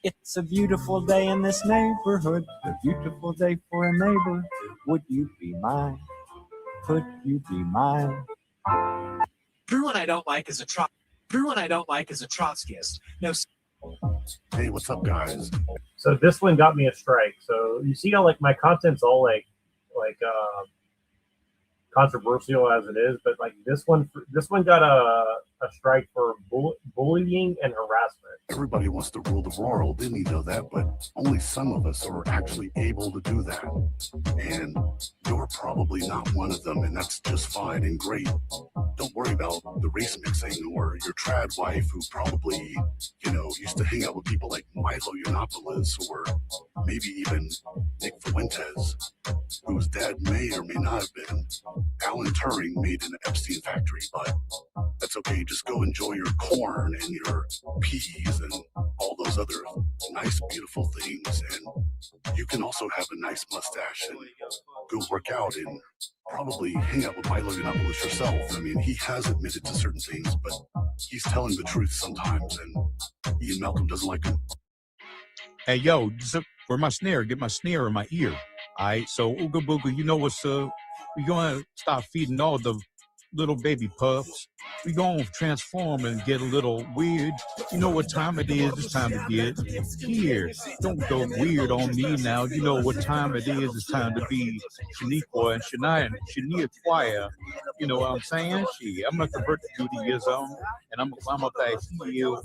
It's a beautiful day in this neighborhood, a beautiful day for a neighbor. Would you be mine? Could you be mine? Everyone I don't like is a Everyone I don't like is a Trotskyist. No. Hey, what's up, guys? So this one got me a strike. So you see how like my content's all like controversial as it is, but like this one got a strike for bullying and harassment. Everybody wants to rule the world, didn't you know that? But only some of us are actually able to do that. And you're probably not one of them, and that's just fine and great. Don't worry about the race mixing or your trad wife who probably, used to hang out with people like Milo Yiannopoulos or maybe even Nick Fuentes, whose dad may or may not have been Alan Turing made in the Epstein factory, but that's okay. Just go enjoy your corn and your peas and all those other nice, beautiful things. And you can also have a nice mustache and go work out and probably hang out with Milo Yiannopoulos yourself. I mean, he has admitted to certain things, but he's telling the truth sometimes, and Ian Malcolm doesn't like him. Hey, yo, for my snare, get my snare in my ear. All right, so Ooga Booga, you know what's we're gonna start feeding all the little baby pups. We gonna transform and get a little weird. You know what time it is? It's time to get here. Don't go weird on me now. You know what time it is? It's time to be Shaniqua and Shania Choir. You know what I'm saying? I'm not convert to Judaism, and I'm a back heel.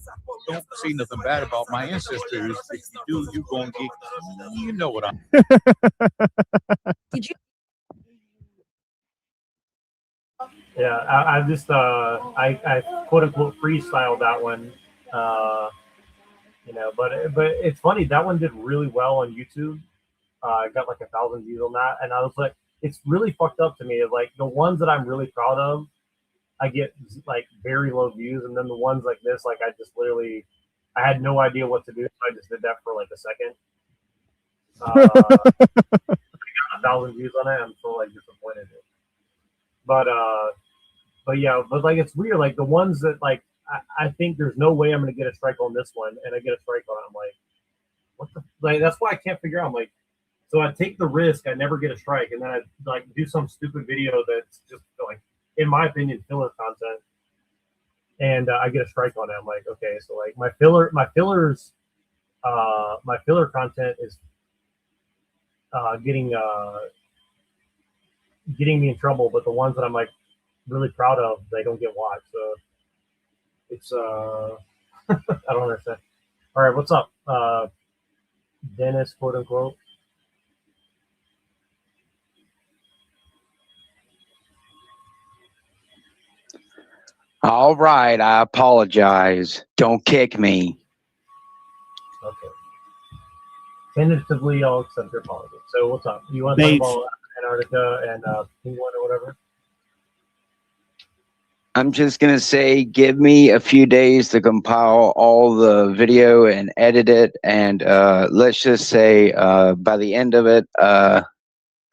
Don't say nothing bad about my ancestors. If you do, you gonna get. You know what I'm. Did you? Yeah, I just I quote unquote freestyled that one, you know, but it's funny, that one did really well on YouTube. I got like 1,000 views on that, and I was like, it's really fucked up to me. Like the ones that I'm really proud of, I get like very low views, and then the ones like this, like I just literally, I had no idea what to do, so I just did that for like a second. I got 1,000 views on it. I'm so like disappointed. But yeah, but like it's weird. Like the ones that like I think there's no way I'm gonna get a strike on this one, and I get a strike on it. I'm like, what the like? That's why I can't figure out. I'm like, so I take the risk, I never get a strike, and then I like do some stupid video that's just like, in my opinion, filler content, and I get a strike on it. I'm like, okay, so like my filler content is getting me in trouble, but the ones that I'm like really proud of, they don't get watched. So it's I don't understand. All right, what's up, Dennis, quote unquote? All right, I apologize. Don't kick me. Okay. Tentatively, I'll accept your apology. So what's up? You want to talk about Antarctica and Penguin or whatever? I'm just going to say, give me a few days to compile all the video and edit it. And let's just say by the end of it, I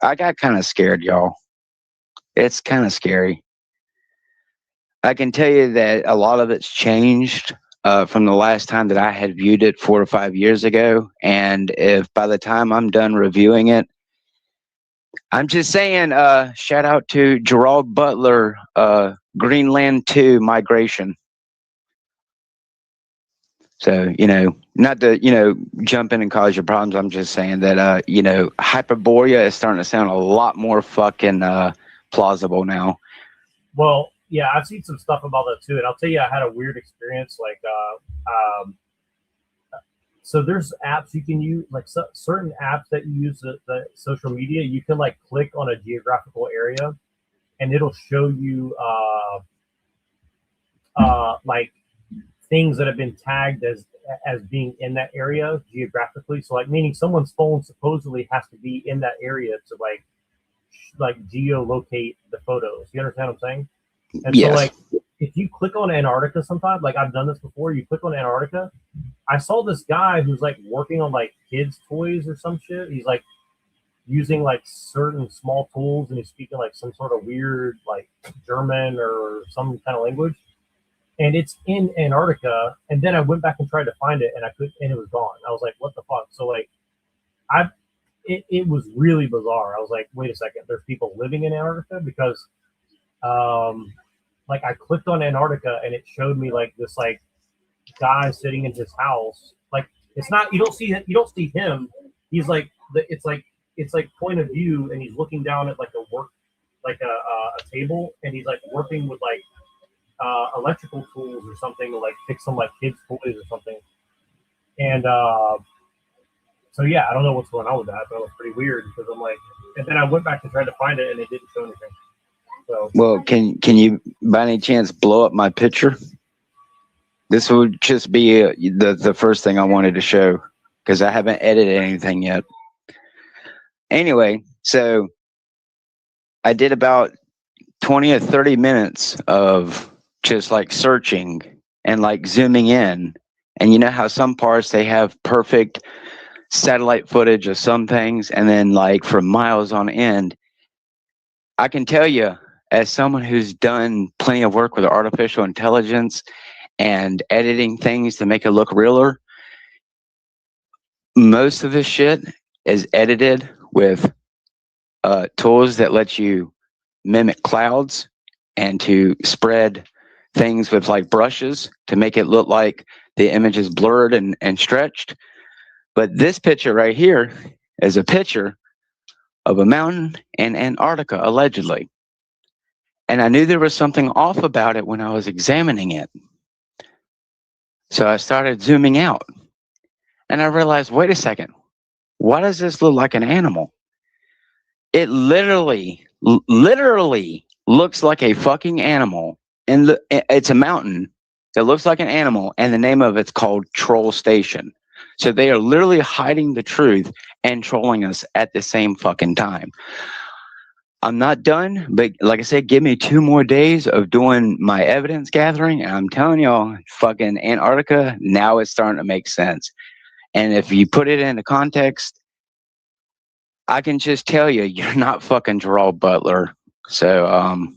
got kind of scared, y'all. It's kind of scary. I can tell you that a lot of it's changed from the last time that I had viewed it 4 or 5 years ago. And if by the time I'm done reviewing it, I'm just saying, shout out to Gerald Butler, Greenland 2 Migration. So, you know, not to, you know, jump in and cause your problems. I'm just saying that, you know, Hyperborea is starting to sound a lot more fucking plausible now. Well, yeah, I've seen some stuff about that too. And I'll tell you, I had a weird experience. Like, so there's apps you can use, like certain apps that you use the social media, you can like click on a geographical area and it'll show you like things that have been tagged as being in that area geographically. So like meaning someone's phone supposedly has to be in that area to like geolocate the photos. You understand what I'm saying? And yes. So like if you click on Antarctica sometimes, like I've done this before, you click on Antarctica. I saw this guy who's like working on like kids' toys or some shit. He's like using like certain small tools and he's speaking like some sort of weird like German or some kind of language. And it's in Antarctica. And then I went back and tried to find it and and it was gone. I was like, what the fuck? So like it was really bizarre. I was like, wait a second, there's people living in Antarctica? Because like I clicked on Antarctica and it showed me like this like guy sitting in his house. Like it's not, you don't see him. He's like it's like point of view and he's looking down at like a table and he's like working with like electrical tools or something to like fix some like kids' toys or something. And so yeah, I don't know what's going on with that, but it was pretty weird because I'm like, and then I went back to try to find it and it didn't show anything. So, well, can you by any chance blow up my picture? This would just be the first thing I wanted to show because I haven't edited anything yet. Anyway, so I did about 20 or 30 minutes of just like searching and like zooming in. And you know how some parts they have perfect satellite footage of some things and then like for miles on end. I can tell you, as someone who's done plenty of work with artificial intelligence and editing things to make it look realer, most of this shit is edited with tools that let you mimic clouds and to spread things with like brushes to make it look like the image is blurred and stretched. But this picture right here is a picture of a mountain in Antarctica, allegedly. And I knew there was something off about it when I was examining it. So I started zooming out. And I realized, wait a second, why does this look like an animal? It literally looks like a fucking animal. And it's a mountain that looks like an animal, and the name of it's called Troll Station. So they are literally hiding the truth and trolling us at the same fucking time. I'm not done, but like I said, give me 2 more days of doing my evidence gathering, and I'm telling y'all, fucking Antarctica, now it's starting to make sense. And if you put it into context, I can just tell you, you're not fucking Gerald Butler. So,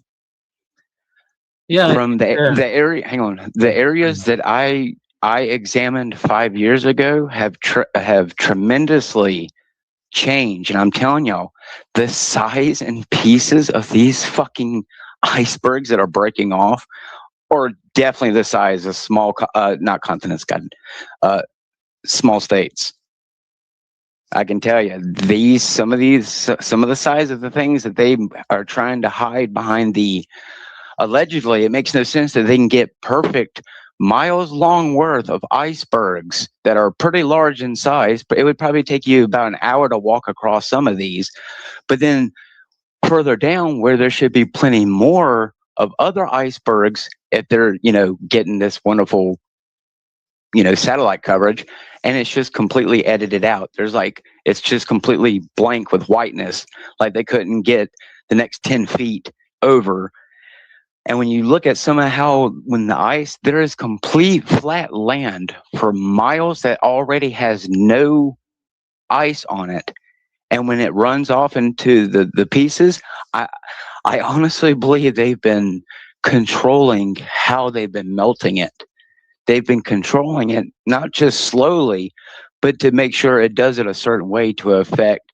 yeah, from the area, hang on, the areas that I examined 5 years ago have tremendously changed, and I'm telling y'all, the size and pieces of these fucking icebergs that are breaking off are definitely the size of small, not continents, small states. I can tell you, some of the size of the things that they are trying to hide behind the allegedly, it makes no sense that they can get perfect miles long worth of icebergs that are pretty large in size, but it would probably take you about an hour to walk across some of these. But then further down, where there should be plenty more of other icebergs, if they're, getting this wonderful, satellite coverage, and it's just completely edited out. It's just completely blank with whiteness, like they couldn't get the next 10 feet over. And when you look at somehow when the ice, there is complete flat land for miles that already has no ice on it. And when it runs off into the pieces, I honestly believe they've been controlling how they've been melting it. They've been controlling it, not just slowly, but to make sure it does it a certain way to affect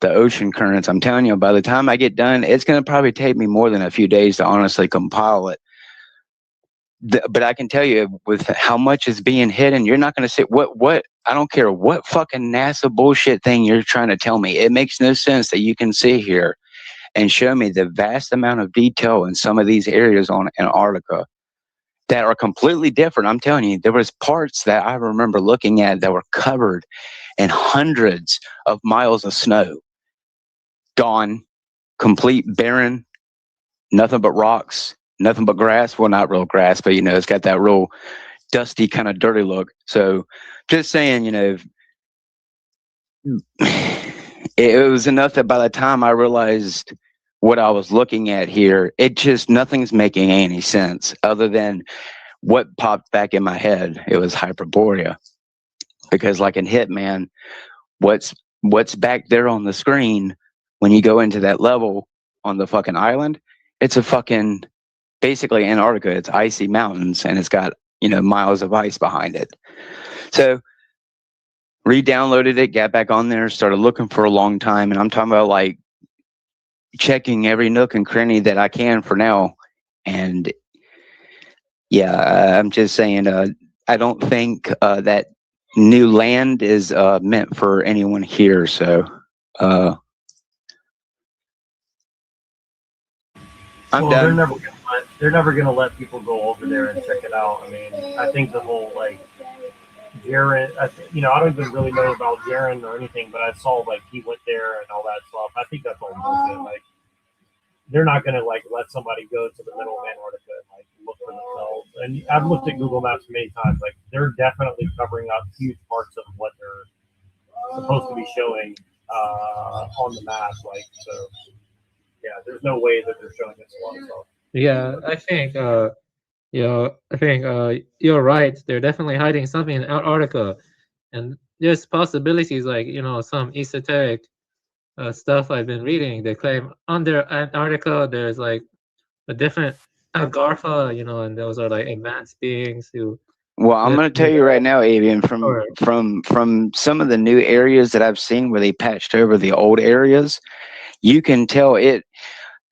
the ocean currents. I'm telling you, by the time I get done, it's going to probably take me more than a few days to honestly compile it. But I can tell you, with how much is being hidden, you're not going to see what. I don't care what fucking NASA bullshit thing you're trying to tell me. It makes no sense that you can sit here and show me the vast amount of detail in some of these areas on Antarctica that are completely different. I'm telling you, there was parts that I remember looking at that were covered in hundreds of miles of snow. Gone, complete barren, nothing but rocks, nothing but grass. Well, not real grass, but it's got that real dusty kind of dirty look. So just saying, it was enough that by the time I realized what I was looking at here, nothing's making any sense other than what popped back in my head. It was Hyperborea, because like in Hitman, what's back there on the screen when you go into that level on the fucking island, it's a fucking basically Antarctica. It's icy mountains, and it's got miles of ice behind it. So re-downloaded it, got back on there, started looking for a long time, and I'm talking about like checking every nook and cranny that I can for now. And yeah, I'm just saying, I don't think that new land is meant for anyone here. So I'm done. They're never gonna let people go over there and check it out. I mean, I think the whole Jaron, I don't even really know about Jaron or anything, but I saw he went there and all that stuff. I think that's all bullshit. They're not gonna let somebody go to the middle of Antarctica and look for themselves. And I've looked at Google Maps many times. They're definitely covering up huge parts of what they're supposed to be showing on the map. So yeah, there's no way that they're showing us a lot of stuff. Yeah, I think you're right. They're definitely hiding something in Antarctica, and there's possibilities some esoteric stuff I've been reading. They claim under Antarctica there's a different Agartha, and those are advanced beings who. Well, I'm going to tell you right now, Avian, from some of the new areas that I've seen where they patched over the old areas, you can tell it.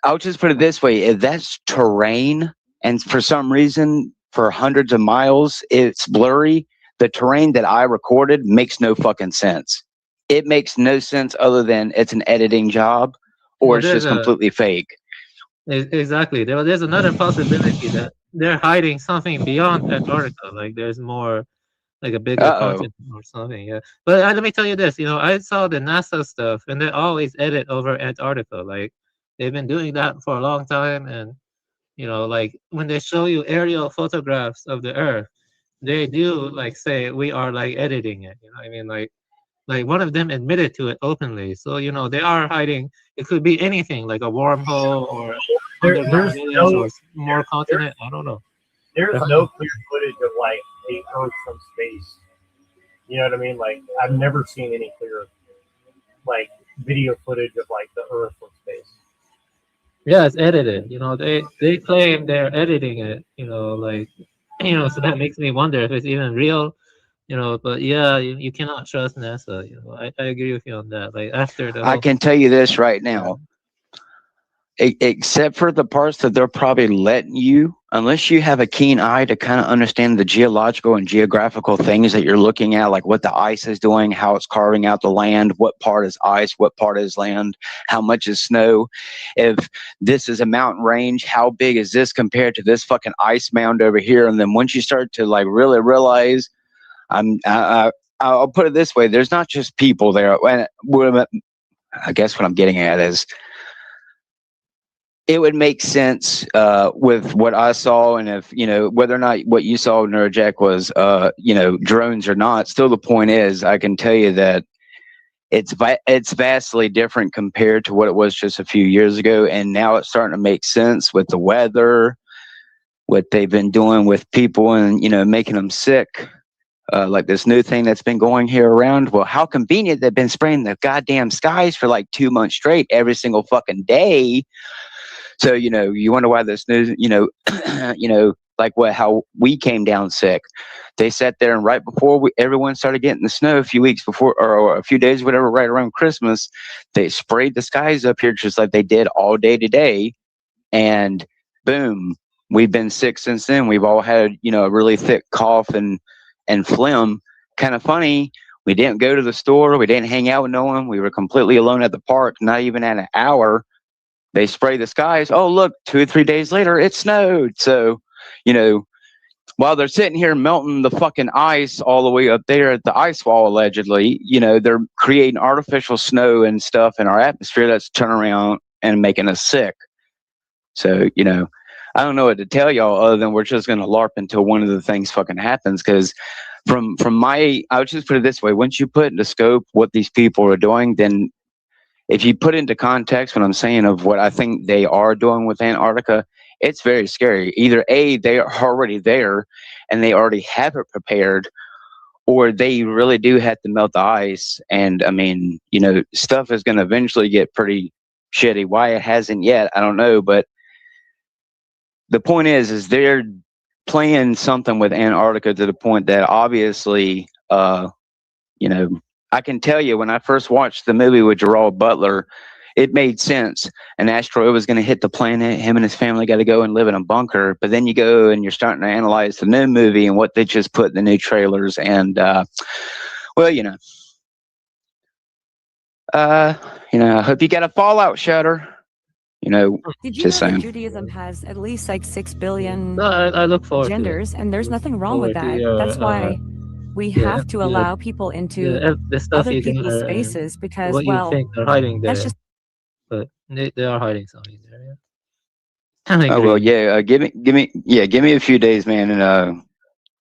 I'll just put it this way: if that's terrain, and for some reason, for hundreds of miles, it's blurry, the terrain that I recorded makes no fucking sense. It makes no sense other than it's an editing job, or Well, it's just completely fake. Exactly. There's another possibility that they're hiding something beyond Antarctica. Like there's more, like a bigger continent or something. Yeah. But let me tell you this. You know, I saw the NASA stuff, and they always edit over Antarctica. Like they've been doing that for a long time, and you know, like when they show you aerial photographs of the Earth, they do like say we are like editing it. You know what I mean? Like one of them admitted to it openly. So you know they are hiding. It could be anything, like a wormhole or underground aliens or more continent. I don't know. There's no clear footage of like the Earth from space. You know what I mean? Like I've never seen any clear like video footage of like the Earth from space. Yeah, it's edited. You know, they claim they're editing it. You know, like so that makes me wonder if it's even real. You know, but yeah, you cannot trust NASA. You know, I agree with you on that. Like after the I can tell you this right now. Except for the parts that they're probably letting you, unless you have a keen eye to kind of understand the geological and geographical things that you're looking at, like what the ice is doing, how it's carving out the land, what part is ice, what part is land, how much is snow. If this is a mountain range, how big is this compared to this fucking ice mound over here? And then once you start to like really realize, I'll put it this way: there's not just people there. I guess what I'm getting at is, it would make sense with what I saw, and if whether or not what you saw, Neurojack, was drones or not. Still, the point is, I can tell you that it's vastly different compared to what it was just a few years ago, and now it's starting to make sense with the weather, what they've been doing with people, and making them sick. Like this new thing that's been going here around. Well, how convenient they've been spraying the goddamn skies for like 2 months straight, every single fucking day. So, you wonder why this news, like how we came down sick. They sat there, and right before everyone started getting the snow, a few weeks before, or a few days, whatever, right around Christmas, they sprayed the skies up here just like they did all day today. And boom, we've been sick since then. We've all had, a really thick cough and phlegm. Kind of funny. We didn't go to the store. We didn't hang out with no one. We were completely alone at the park, not even at an hour. They spray the skies. Oh, look, 2 or 3 days later, it snowed. So, while they're sitting here melting the fucking ice all the way up there at the ice wall, allegedly, they're creating artificial snow and stuff in our atmosphere that's turning around and making us sick. So, I don't know what to tell y'all other than we're just going to LARP until one of the things fucking happens. Because I'll just put it this way. Once you put into scope what these people are doing, then if you put into context what I'm saying of what I think they are doing with Antarctica, it's very scary. Either A, they are already there and they already have it prepared, or they really do have to melt the ice. And I mean, stuff is going to eventually get pretty shitty. Why it hasn't yet, I don't know. But the point is they're playing something with Antarctica to the point that obviously, I can tell you when I first watched the movie with Gerard Butler, it made sense. An asteroid was going to hit the planet. Him and his family got to go and live in a bunker. But then you go and you're starting to analyze the new movie and what they just put in the new trailers. And, I hope you got a fallout shutter. Did you just know saying. that Judaism has at least like 6 billion I look forward genders, and there's nothing wrong with that. to, That's why we have to allow people into the stuff other you can, people's spaces because, what you think they're hiding there. that's just But they are hiding something there. Yeah. Oh well, yeah. Give me a few days, man, and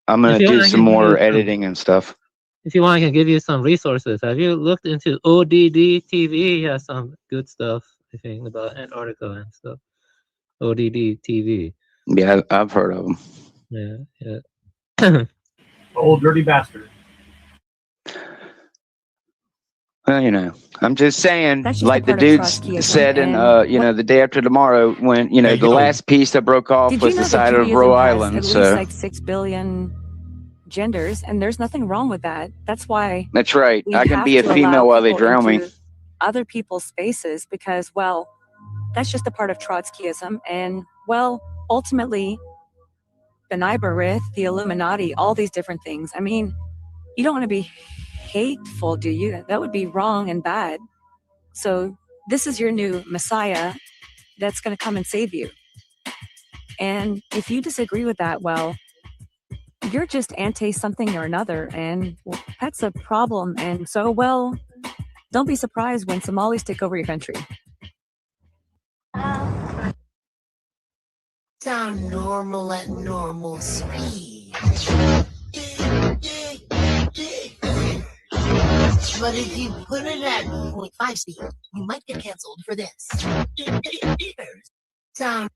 I'm gonna If you do want, I some can give more you some- editing and stuff. If you want, I can give you some resources. Have you looked into ODD TV? He has some good stuff, I think, about Antarctica and stuff. ODD TV. Yeah, I've heard of them. Yeah. Old dirty bastard. Well, I'm just saying, That's just like a the part of dudes Trotskyism, said in, and the day after tomorrow, when, the last piece that broke off Did was you the know that side of Judaism Rhode has Island. at least So like 6 billion genders, and there's nothing wrong with that. That's why that's right. we I can have be a to female allow while they people drown me. into other people's spaces because, that's just a part of Trotskyism. And, well, ultimately, the Neighborhood, the Illuminati, all these different things. I mean, you don't want to be hateful, do you? That would be wrong and bad. So this is your new Messiah that's going to come and save you. And if you disagree with that, well, you're just anti something or another, and that's a problem. And so, well, don't be surprised when Somalis take over your country. Sound normal at normal speed. But if you put it at 0.5 speed, you might get canceled for this. Sound.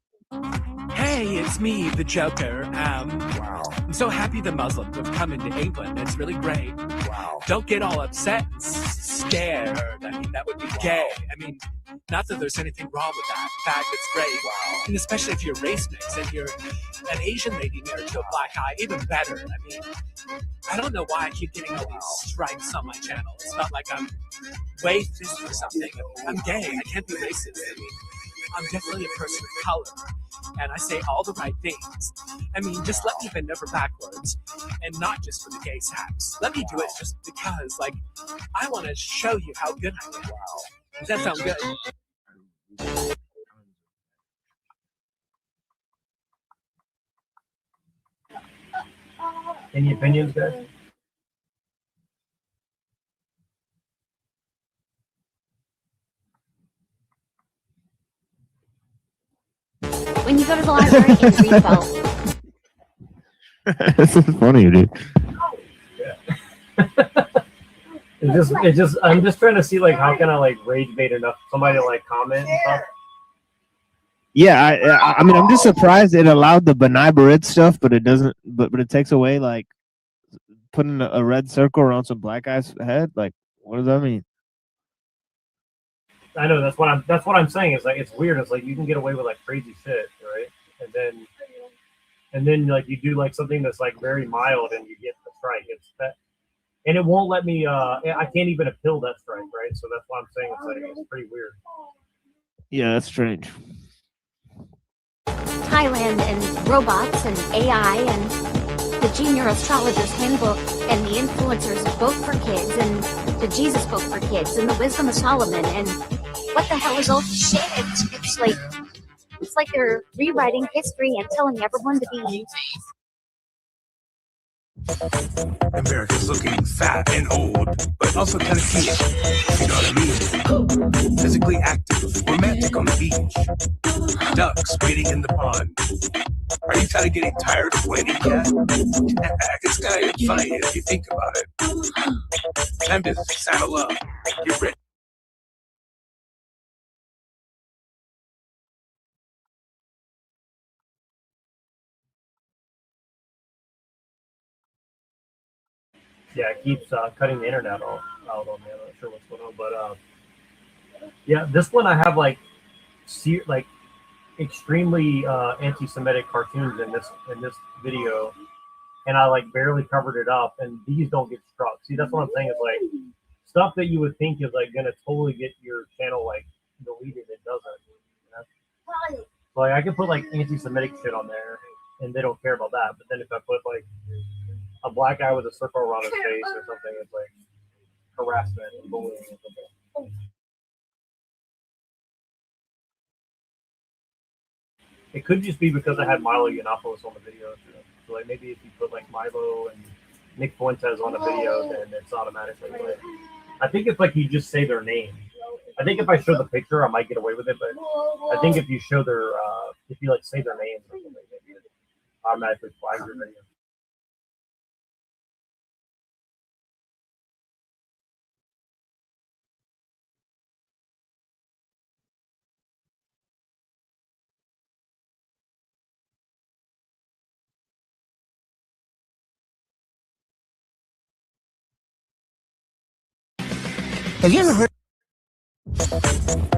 Hey, it's me, the Joker. I'm so happy the Muslims have come into England. It's really great. Wow. Don't get all upset and scared. I mean, that would be gay. I mean, not that there's anything wrong with that. In fact, it's great. Wow. And especially if you're race mix and you're an Asian lady married to a black guy, even better. I mean, I don't know why I keep getting all these strikes on my channel. It's not like I'm racist or something. I'm gay. I can't be racist. I mean, I'm definitely a person of color, and I say all the right things. I mean, just let me bend over backwards, and not just for the gay sex. Let me do it just because, like, I want to show you how good I am. Does that sound good? Any opinions, guys? When you go to the library and read about. This is funny, dude. It's just. I'm just trying to see, like, how can I, like, rage bait enough somebody to, like, comment and stuff. Yeah, I mean, I'm just surprised it allowed the B'nai stuff, but it doesn't. But it takes away, like, putting a red circle around some black guy's head. Like, what does that mean? I know that's what I'm saying. It's like, it's weird. It's like you can get away with, like, crazy shit, right? And then like you do, like, something that's, like, very mild and you get the strike. It's that, and it won't let me. I can't even appeal that strike, right? So that's why I'm saying it's like it's pretty weird. Yeah, that's strange. Thailand and robots and AI and the Junior Astrologer's Handbook and the Influencer's Book for Kids and the Jesus Book for Kids and the Wisdom of Solomon and what the hell is all this shit? It's like they're rewriting history and telling everyone to be. America's looking fat and old, but also kind of cute. You know what I mean? Physically active, romantic on the beach. Ducks waiting in the pond. Are you kind of getting tired of waiting yet? It's kind of funny if you think about it. Time to saddle up. Get ready. Yeah, it keeps cutting the internet out on me. I'm not sure what's going on, but yeah, this one I have like extremely anti-Semitic cartoons in this video, and I like barely covered it up, and these don't get struck. See, that's what I'm saying. Is like stuff that you would think is like gonna totally get your channel like deleted. It doesn't. You know? Like I could put like anti-Semitic shit on there, and they don't care about that. But then if I put like a black guy with a circle around his face or something, it's like harassment and bullying or something. It could just be because I had Milo Yiannopoulos on the video too. So like maybe if you put like Milo and Nick Fuentes on a video, then it's automatically like, I think it's like you just say their name. I think if I show the picture, I might get away with it, but I think if you show their if you like say their name, it automatically flags your video. Have you ever heard?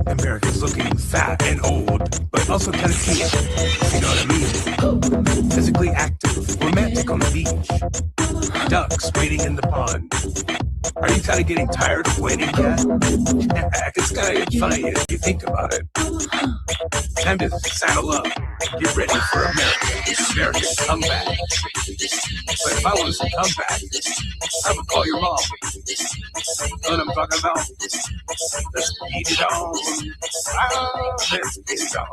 America's looking fat and old, but also kind of cute. You know what I mean? Physically active, romantic on the beach. Ducks waiting in the pond. Are you kind of getting tired of waiting yet? It's kind of funny if you think about it. Time to saddle up. Get ready for America. America's comeback. But if I was to come back, I would call your mom. Know what I'm talking about? Let's beat it on. Let's get it on.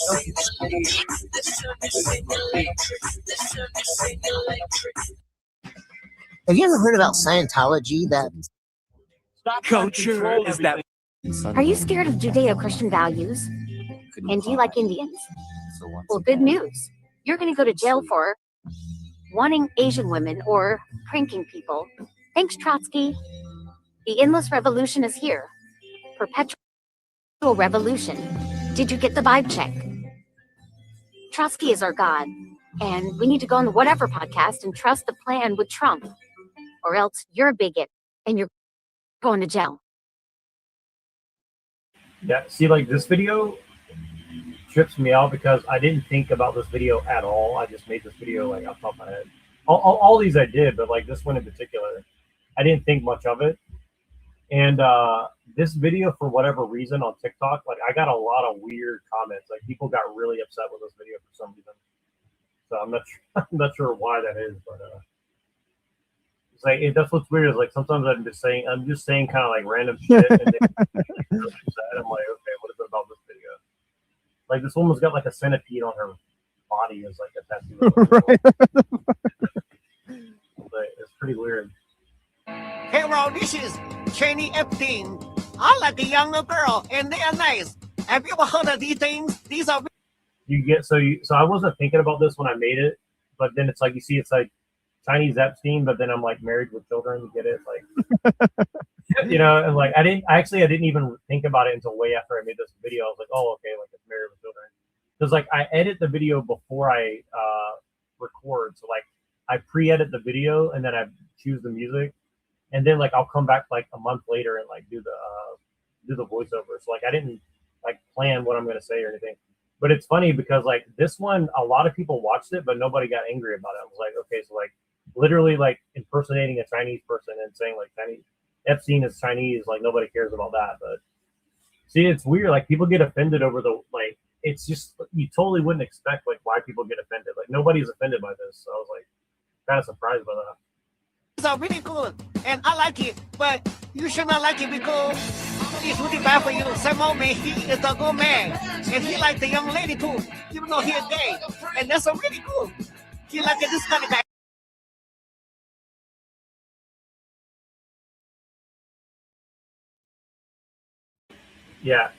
Don't get Have you ever heard about Scientology? That Culture is that. Are you scared of Judeo-Christian values? And do you like Indians? Well, good news. You're going to go to jail for wanting Asian women or pranking people. Thanks, Trotsky. The endless revolution is here. Perpetual revolution. Did you get the vibe check? Trotsky is our god, and we need to go on the whatever podcast and trust the plan with Trump, or else you're a bigot and you're going to jail. Yeah, see, like this video trips me out because I didn't think about this video at all. I just made this video like off the top of my head. All these I did, but like this one in particular, I didn't think much of it. And this video, for whatever reason, on TikTok, like I got a lot of weird comments. Like people got really upset with this video for some reason. So I'm not sure why that is, but it's like that's what's weird. Is like sometimes I'm just saying kind of like random shit, and I'm like, okay, what is it about this video? Like this woman's got like a centipede on her body as like a tattoo. Right. But it's pretty weird. Hey, Ron, this is Cheney Epstein. I like a younger girl, and they are nice. Have you ever heard of these things? These are. So I wasn't thinking about this when I made it, but then it's like you see, it's like Chinese Epstein, but then I'm like married with children. You get it, like you know, and like I didn't even think about it until way after I made this video. I was like, oh, okay, like it's married with children, because like I edit the video before I record, so like I pre-edit the video and then I choose the music. And then like I'll come back like a month later and like do the voiceover. So like I didn't like plan what I'm gonna say or anything. But it's funny because like this one, a lot of people watched it, but nobody got angry about it. I was like, okay, so like literally like impersonating a Chinese person and saying like Chinese Epstein is Chinese, like nobody cares about that. But see, it's weird. Like people get offended over the like. It's just you totally wouldn't expect like why people get offended. Like nobody's offended by this. So I was like kind of surprised by that. These are really good, and I like it, but you should not like it because it's really bad for you. Sam Altman, he is a good man, and he likes the young lady too, even though he is gay, and that's a really good. He like this kind of guy. Yeah,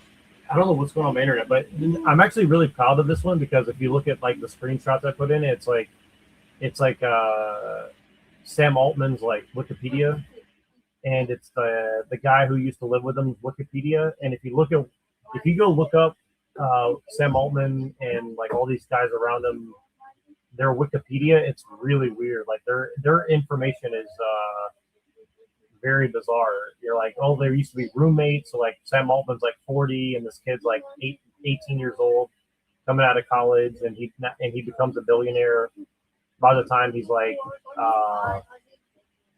I don't know what's going on my internet, but I'm actually really proud of this one because if you look at like the screenshots I put in, it's like Sam Altman's like Wikipedia, and it's the guy who used to live with him Wikipedia. And if you go look up Sam Altman and like all these guys around him, their Wikipedia, it's really weird. Like their information is very bizarre. You're like, oh, they used to be roommates. So like Sam Altman's like 40 and this kid's like 18 years old, coming out of college, and he becomes a billionaire by the time he's like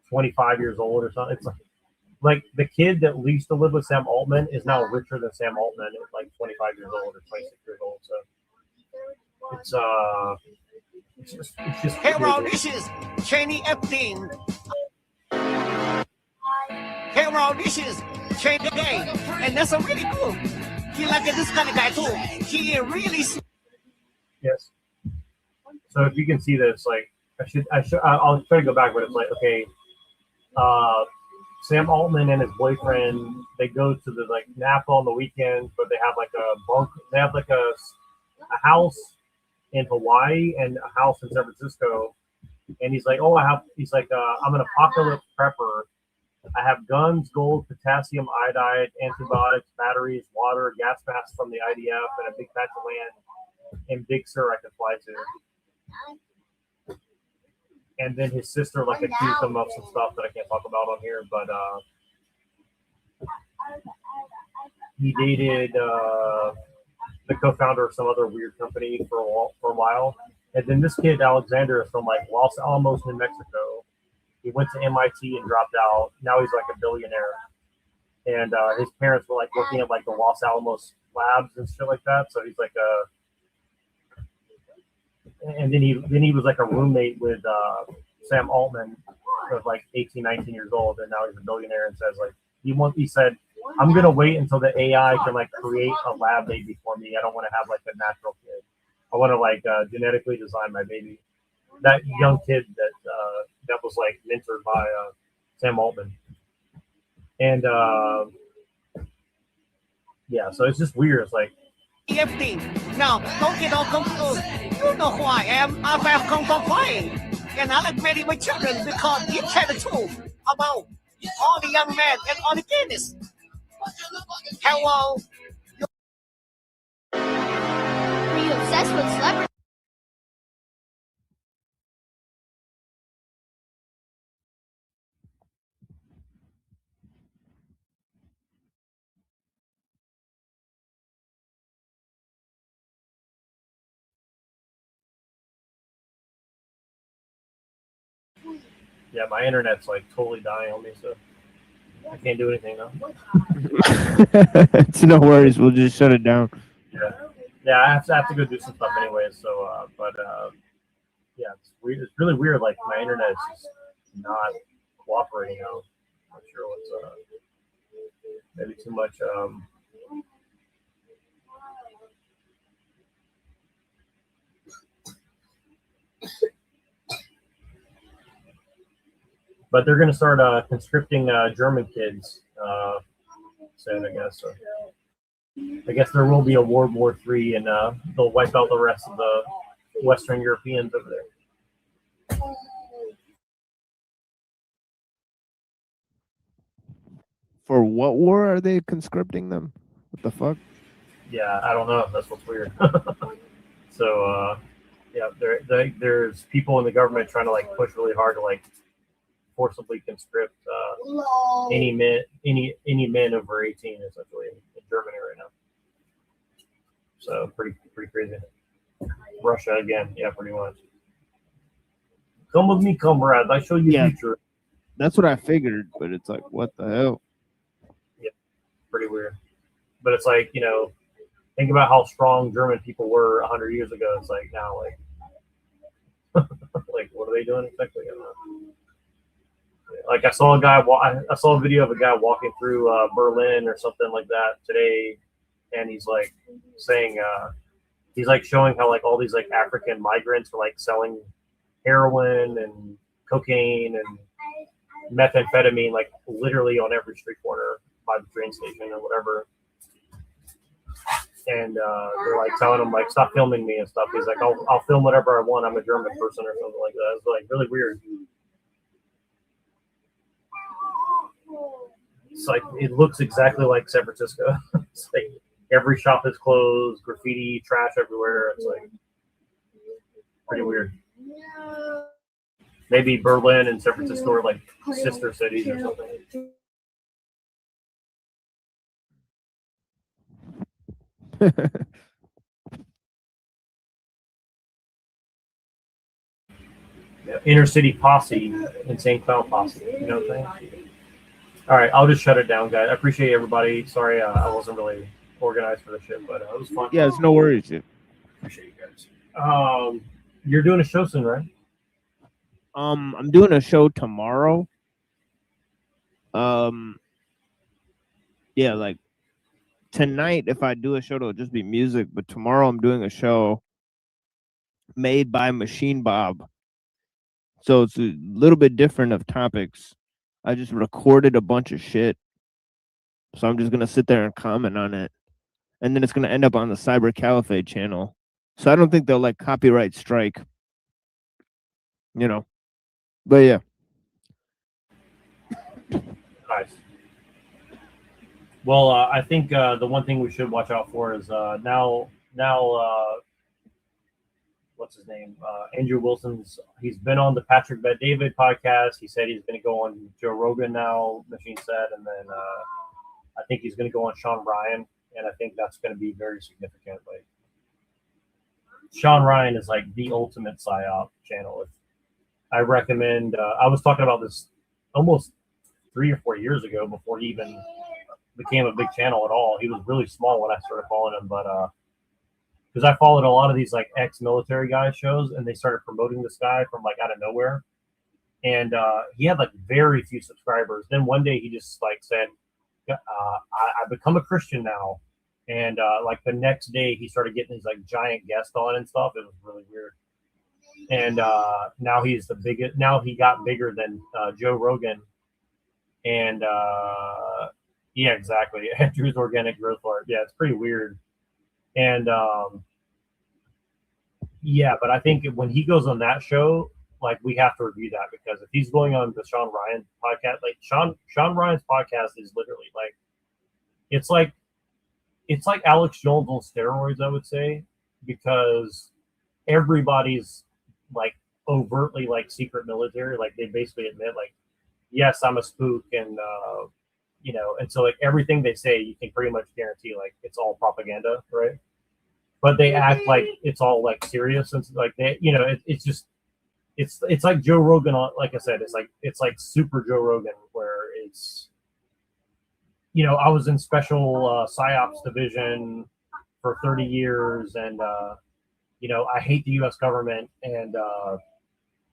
25 years old or something. It's like the kid that used to live with Sam Altman is now richer than Sam Altman at like 25 years old or 26 years old. So it's just Hey, Ron, this is Cheney Epstein. Hey, Ron, this is Cheney Gay, and that's a really cool. He like this kind of guy too. He really. Yes. So if you can see this, like I'll try to go back, but it's like, okay, Sam Altman and his boyfriend, they go to the like Napa on the weekends, but they have like a house in Hawaii and a house in San Francisco. And he's like, I'm an apocalypse prepper. I have guns, gold, potassium iodide, antibiotics, batteries, water, gas masks from the IDF, and a big patch of land in Big Sur I can fly to. And then his sister like accused him of some stuff that I can't talk about on here, but he dated the co-founder of some other weird company for a while. And then this kid Alexander is from like Los Alamos, New Mexico. He went to MIT and dropped out. Now he's like a billionaire. and his parents were like working at like the Los Alamos labs and shit like that. So he's like and then he was like a roommate with Sam Altman, of like 18, 19 years old, and now he's a billionaire and says like he said, I'm gonna wait until the AI can like create a lab baby for me. I don't want to have like a natural kid. I want to like genetically design my baby. That young kid that was like mentored by Sam Altman, and yeah, so it's just weird. It's like now don't get all confused. You know who I am. I have come from playing, and I like marry my children because you tell the truth about all the young men and all the gayness. Hello. Are you obsessed with celebrities? yeah, my internet's like totally dying on me, so I can't do anything now. It's no worries. We'll just shut it down. Yeah, I have to go do some stuff anyways. So, yeah, it's weird. It's really weird. Like my internet is just not cooperating now. Not sure what's maybe too much. But they're going to start conscripting German kids soon, I guess. So I guess there will be a World War III, and they'll wipe out the rest of the Western Europeans over there. For what war are they conscripting them? What the fuck? Yeah, I don't know. That's what's weird. So, yeah, there's people in the government trying to like push really hard to like forcibly conscript any men over 18, essentially, in Germany right now. So pretty crazy. Russia again, yeah, pretty much. Come with me, comrade. I show you the future. That's what I figured, but it's like, what the hell? Yeah, pretty weird. But it's like, you know, think about how strong German people were 100 years ago. It's like now, like, like what are they doing exactly? I don't know. Like I saw a video of a guy walking through Berlin or something like that today, and he's like saying, he's like showing how like all these like African migrants are like selling heroin and cocaine and methamphetamine like literally on every street corner by the train station or whatever. And they're like telling him like stop filming me and stuff. He's like I'll film whatever I want. I'm a German person or something like that. It's like really weird. It's like it looks exactly like San Francisco. It's like every shop is closed, graffiti, trash everywhere. It's like pretty weird. Maybe Berlin and San Francisco are like sister cities or something. Yeah, inner city posse, insane clown posse. You know what I'm saying? All right, I'll just shut it down, guys. I appreciate everybody. Sorry, I wasn't really organized for the shit, but it was fun. Yeah, it's no worries, dude. Appreciate you guys. You're doing a show soon, right? I'm doing a show tomorrow. Yeah, like tonight, if I do a show, it'll just be music. But tomorrow, I'm doing a show made by Machine Bob. So it's a little bit different of topics. I just recorded a bunch of shit. So I'm just going to sit there and comment on it. And then it's going to end up on the Cyber Caliphate channel. So I don't think they'll like copyright strike. You know. But yeah. Nice. Well, I think the one thing we should watch out for is now what's his name? Andrew Wilson's. He's been on the Patrick Bet-David podcast. He said he's going to go on Joe Rogan now. Machine said, and then I think he's going to go on Sean Ryan, and I think that's going to be very significant. Like Sean Ryan is like the ultimate psyop channel. I recommend. I was talking about this almost 3 or 4 years ago before he even became a big channel at all. He was really small when I started following him, but because I followed a lot of these like ex-military guys shows, and they started promoting this guy from like out of nowhere, and he had like very few subscribers. Then one day he just like said, I've become a Christian now, and like the next day he started getting these like giant guests on and stuff. It was really weird. And now he's the biggest. Now he got bigger than Joe Rogan, and yeah, exactly. Drew's organic growth art. Yeah, it's pretty weird. And yeah, but I think when he goes on that show, like we have to review that, because if he's going on the Sean Ryan podcast, like Sean Ryan's podcast is literally like it's like Alex Jones on steroids, I would say, because everybody's like overtly like secret military. Like they basically admit like, yes, I'm a spook, and you know, and so like everything they say, you can pretty much guarantee like it's all propaganda, right? But they act like it's all like serious, and like they, you know, it's just it's like Joe Rogan. Like I said, it's like super Joe Rogan, where it's, you know, I was in special psyops division for 30 years, and you know, I hate the U.S. government, and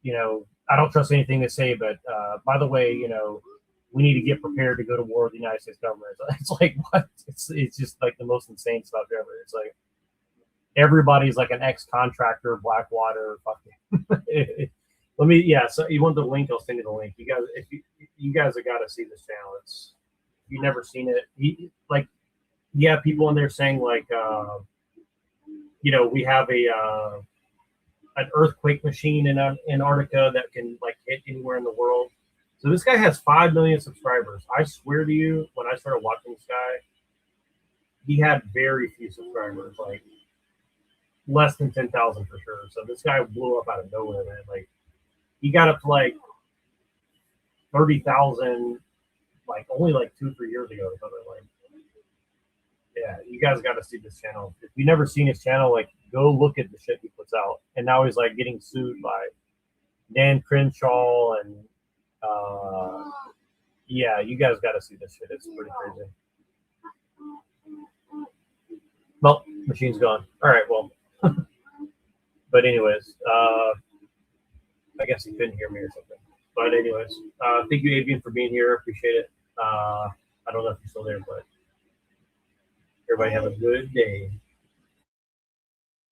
you know, I don't trust anything they say. But by the way, you know, we need to get prepared to go to war with the United States government. It's like what? It's just like the most insane stuff ever. It's like everybody's like an ex-contractor, Blackwater, fucking. Let me, yeah. So you want the link? I'll send you the link. You guys, if you guys have got to see this channel. It's, if you've never seen it, like, yeah, people in there saying like, you know, we have an earthquake machine in Antarctica that can like hit anywhere in the world. So this guy has 5 million subscribers. I swear to you, when I started watching this guy, he had very few subscribers, like less than 10,000 for sure. So this guy blew up out of nowhere, man. Like he got up to like 30,000, like only like 2-3 years ago or something. Like, yeah, you guys got to see this channel. If you've never seen his channel, like go look at the shit he puts out. And now he's like getting sued by Dan Crenshaw, and yeah, you guys got to see this shit. It's pretty crazy. Well, machine's gone. All right, well, but anyways, I guess he couldn't hear me or something. But anyways, thank you, Adrian, for being here. Appreciate it. I don't know if you're still there, but everybody have a good day.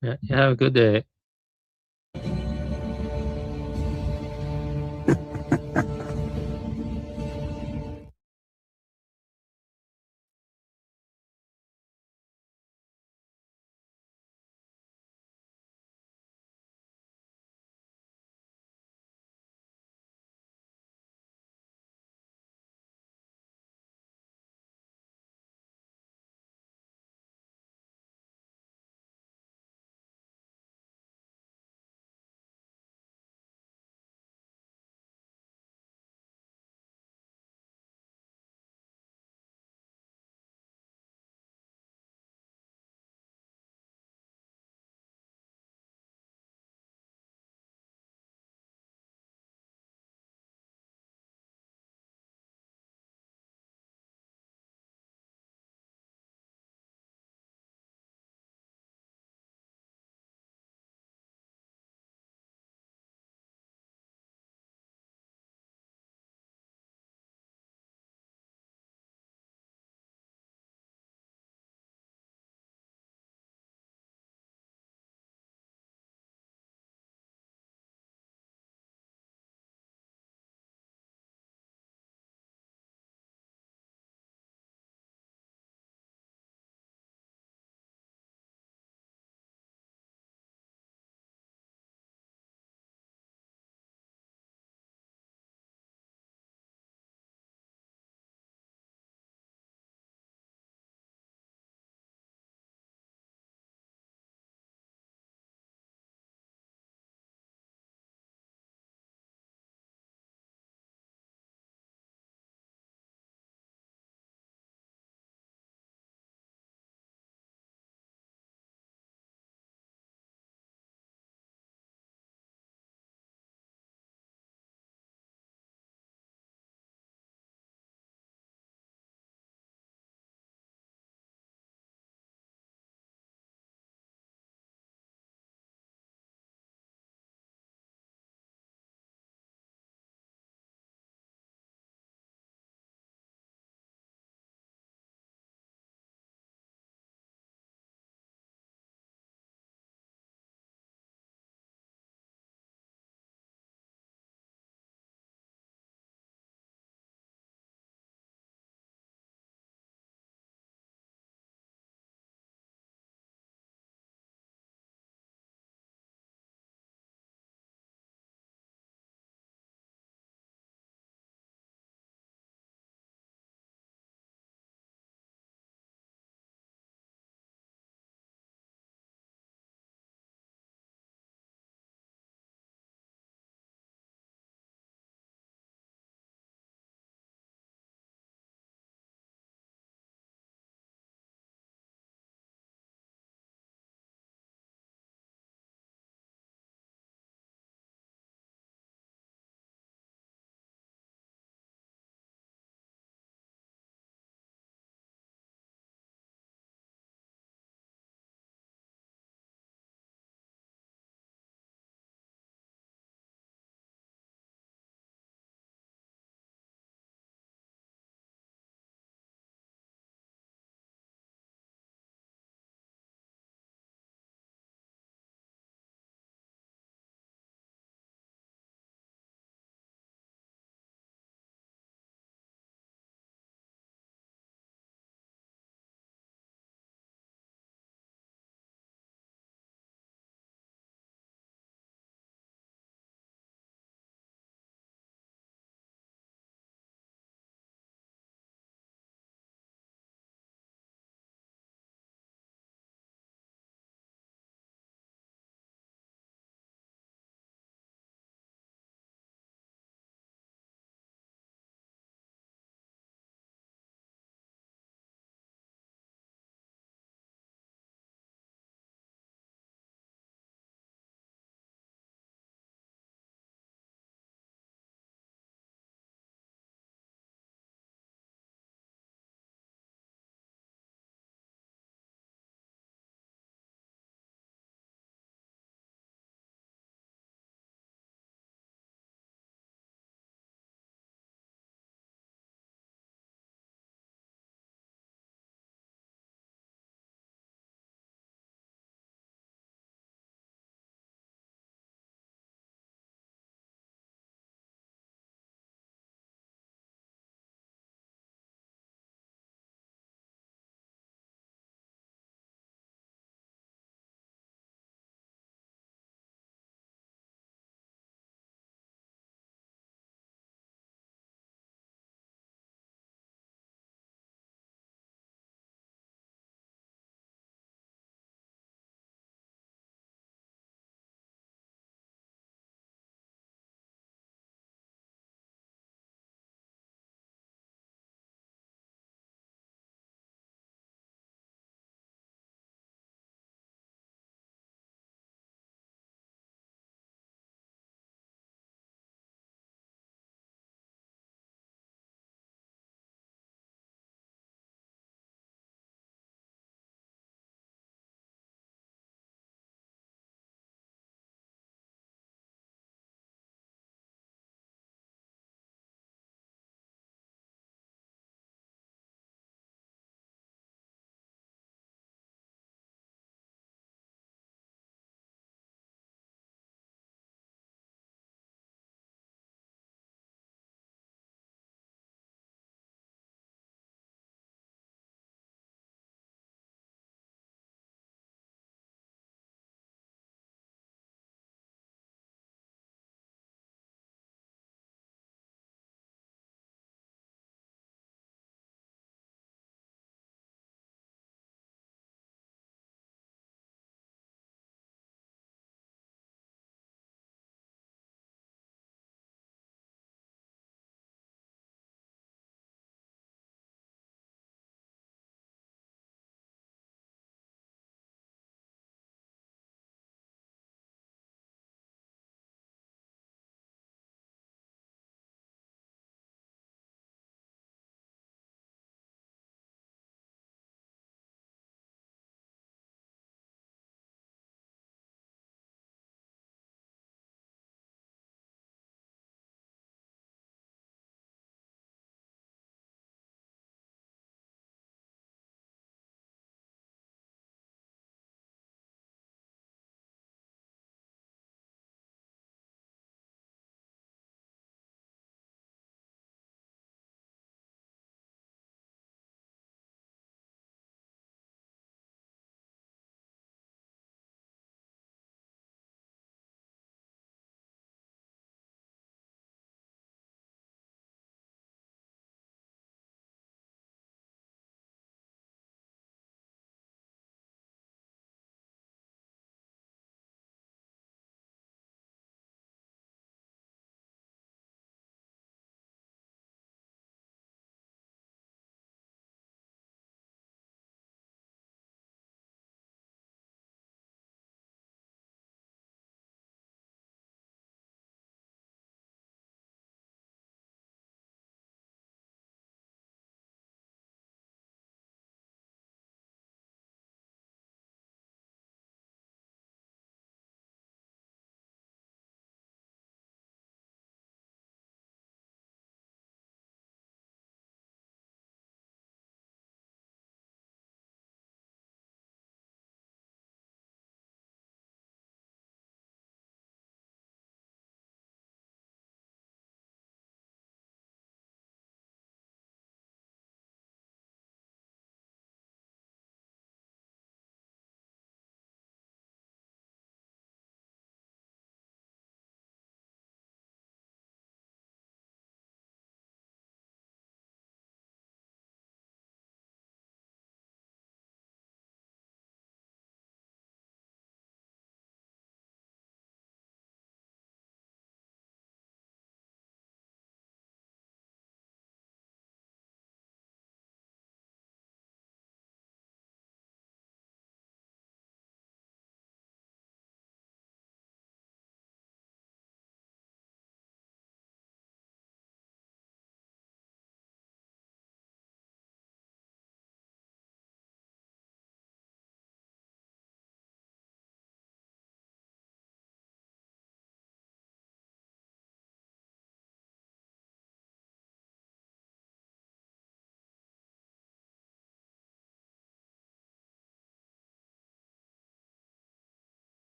Yeah, have a good day.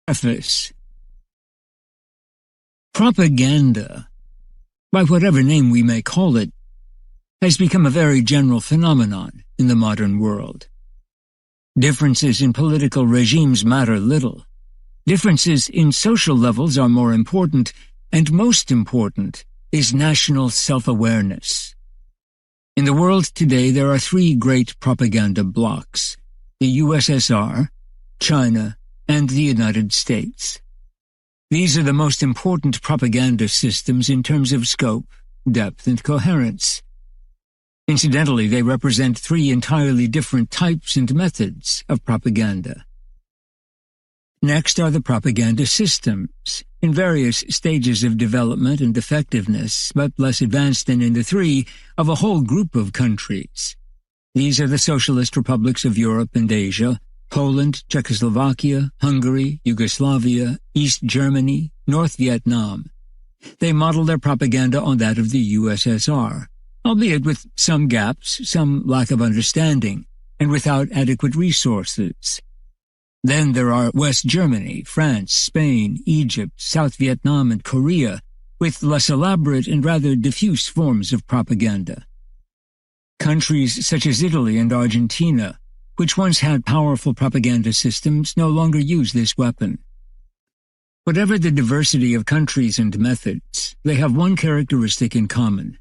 Preface. Propaganda, by whatever name we may call it, has become a very general phenomenon in the modern world. Differences in political regimes matter little. Differences in social levels are more important, and most important is national self-awareness. In the world today, there are three great propaganda blocs: the USSR, China, and the United States. These are the most important propaganda systems in terms of scope, depth, and coherence. Incidentally, they represent three entirely different types and methods of propaganda. Next are the propaganda systems, in various stages of development and effectiveness, but less advanced than in the three, of a whole group of countries. These are the socialist republics of Europe and Asia, Poland, Czechoslovakia, Hungary, Yugoslavia, East Germany, North Vietnam. They model their propaganda on that of the USSR, albeit with some gaps, some lack of understanding, and without adequate resources. Then there are West Germany, France, Spain, Egypt, South Vietnam, and Korea, with less elaborate and rather diffuse forms of propaganda. Countries such as Italy and Argentina, which once had powerful propaganda systems, no longer use this weapon. Whatever the diversity of countries and methods, they have one characteristic in common: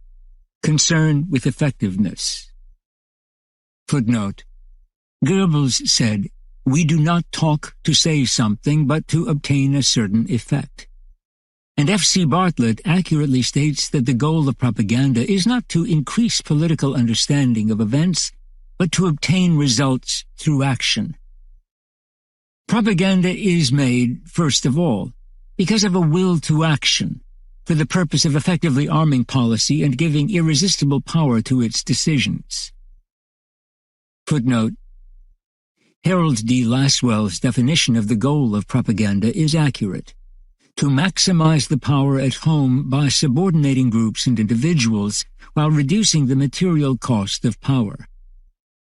concern with effectiveness. Footnote: Goebbels said, "We do not talk to say something, but to obtain a certain effect." And F.C. Bartlett accurately states that the goal of propaganda is not to increase political understanding of events, but to obtain results through action. Propaganda is made, first of all, because of a will to action, for the purpose of effectively arming policy and giving irresistible power to its decisions. Footnote: Harold D. Lasswell's definition of the goal of propaganda is accurate: to maximize the power at home by subordinating groups and individuals while reducing the material cost of power.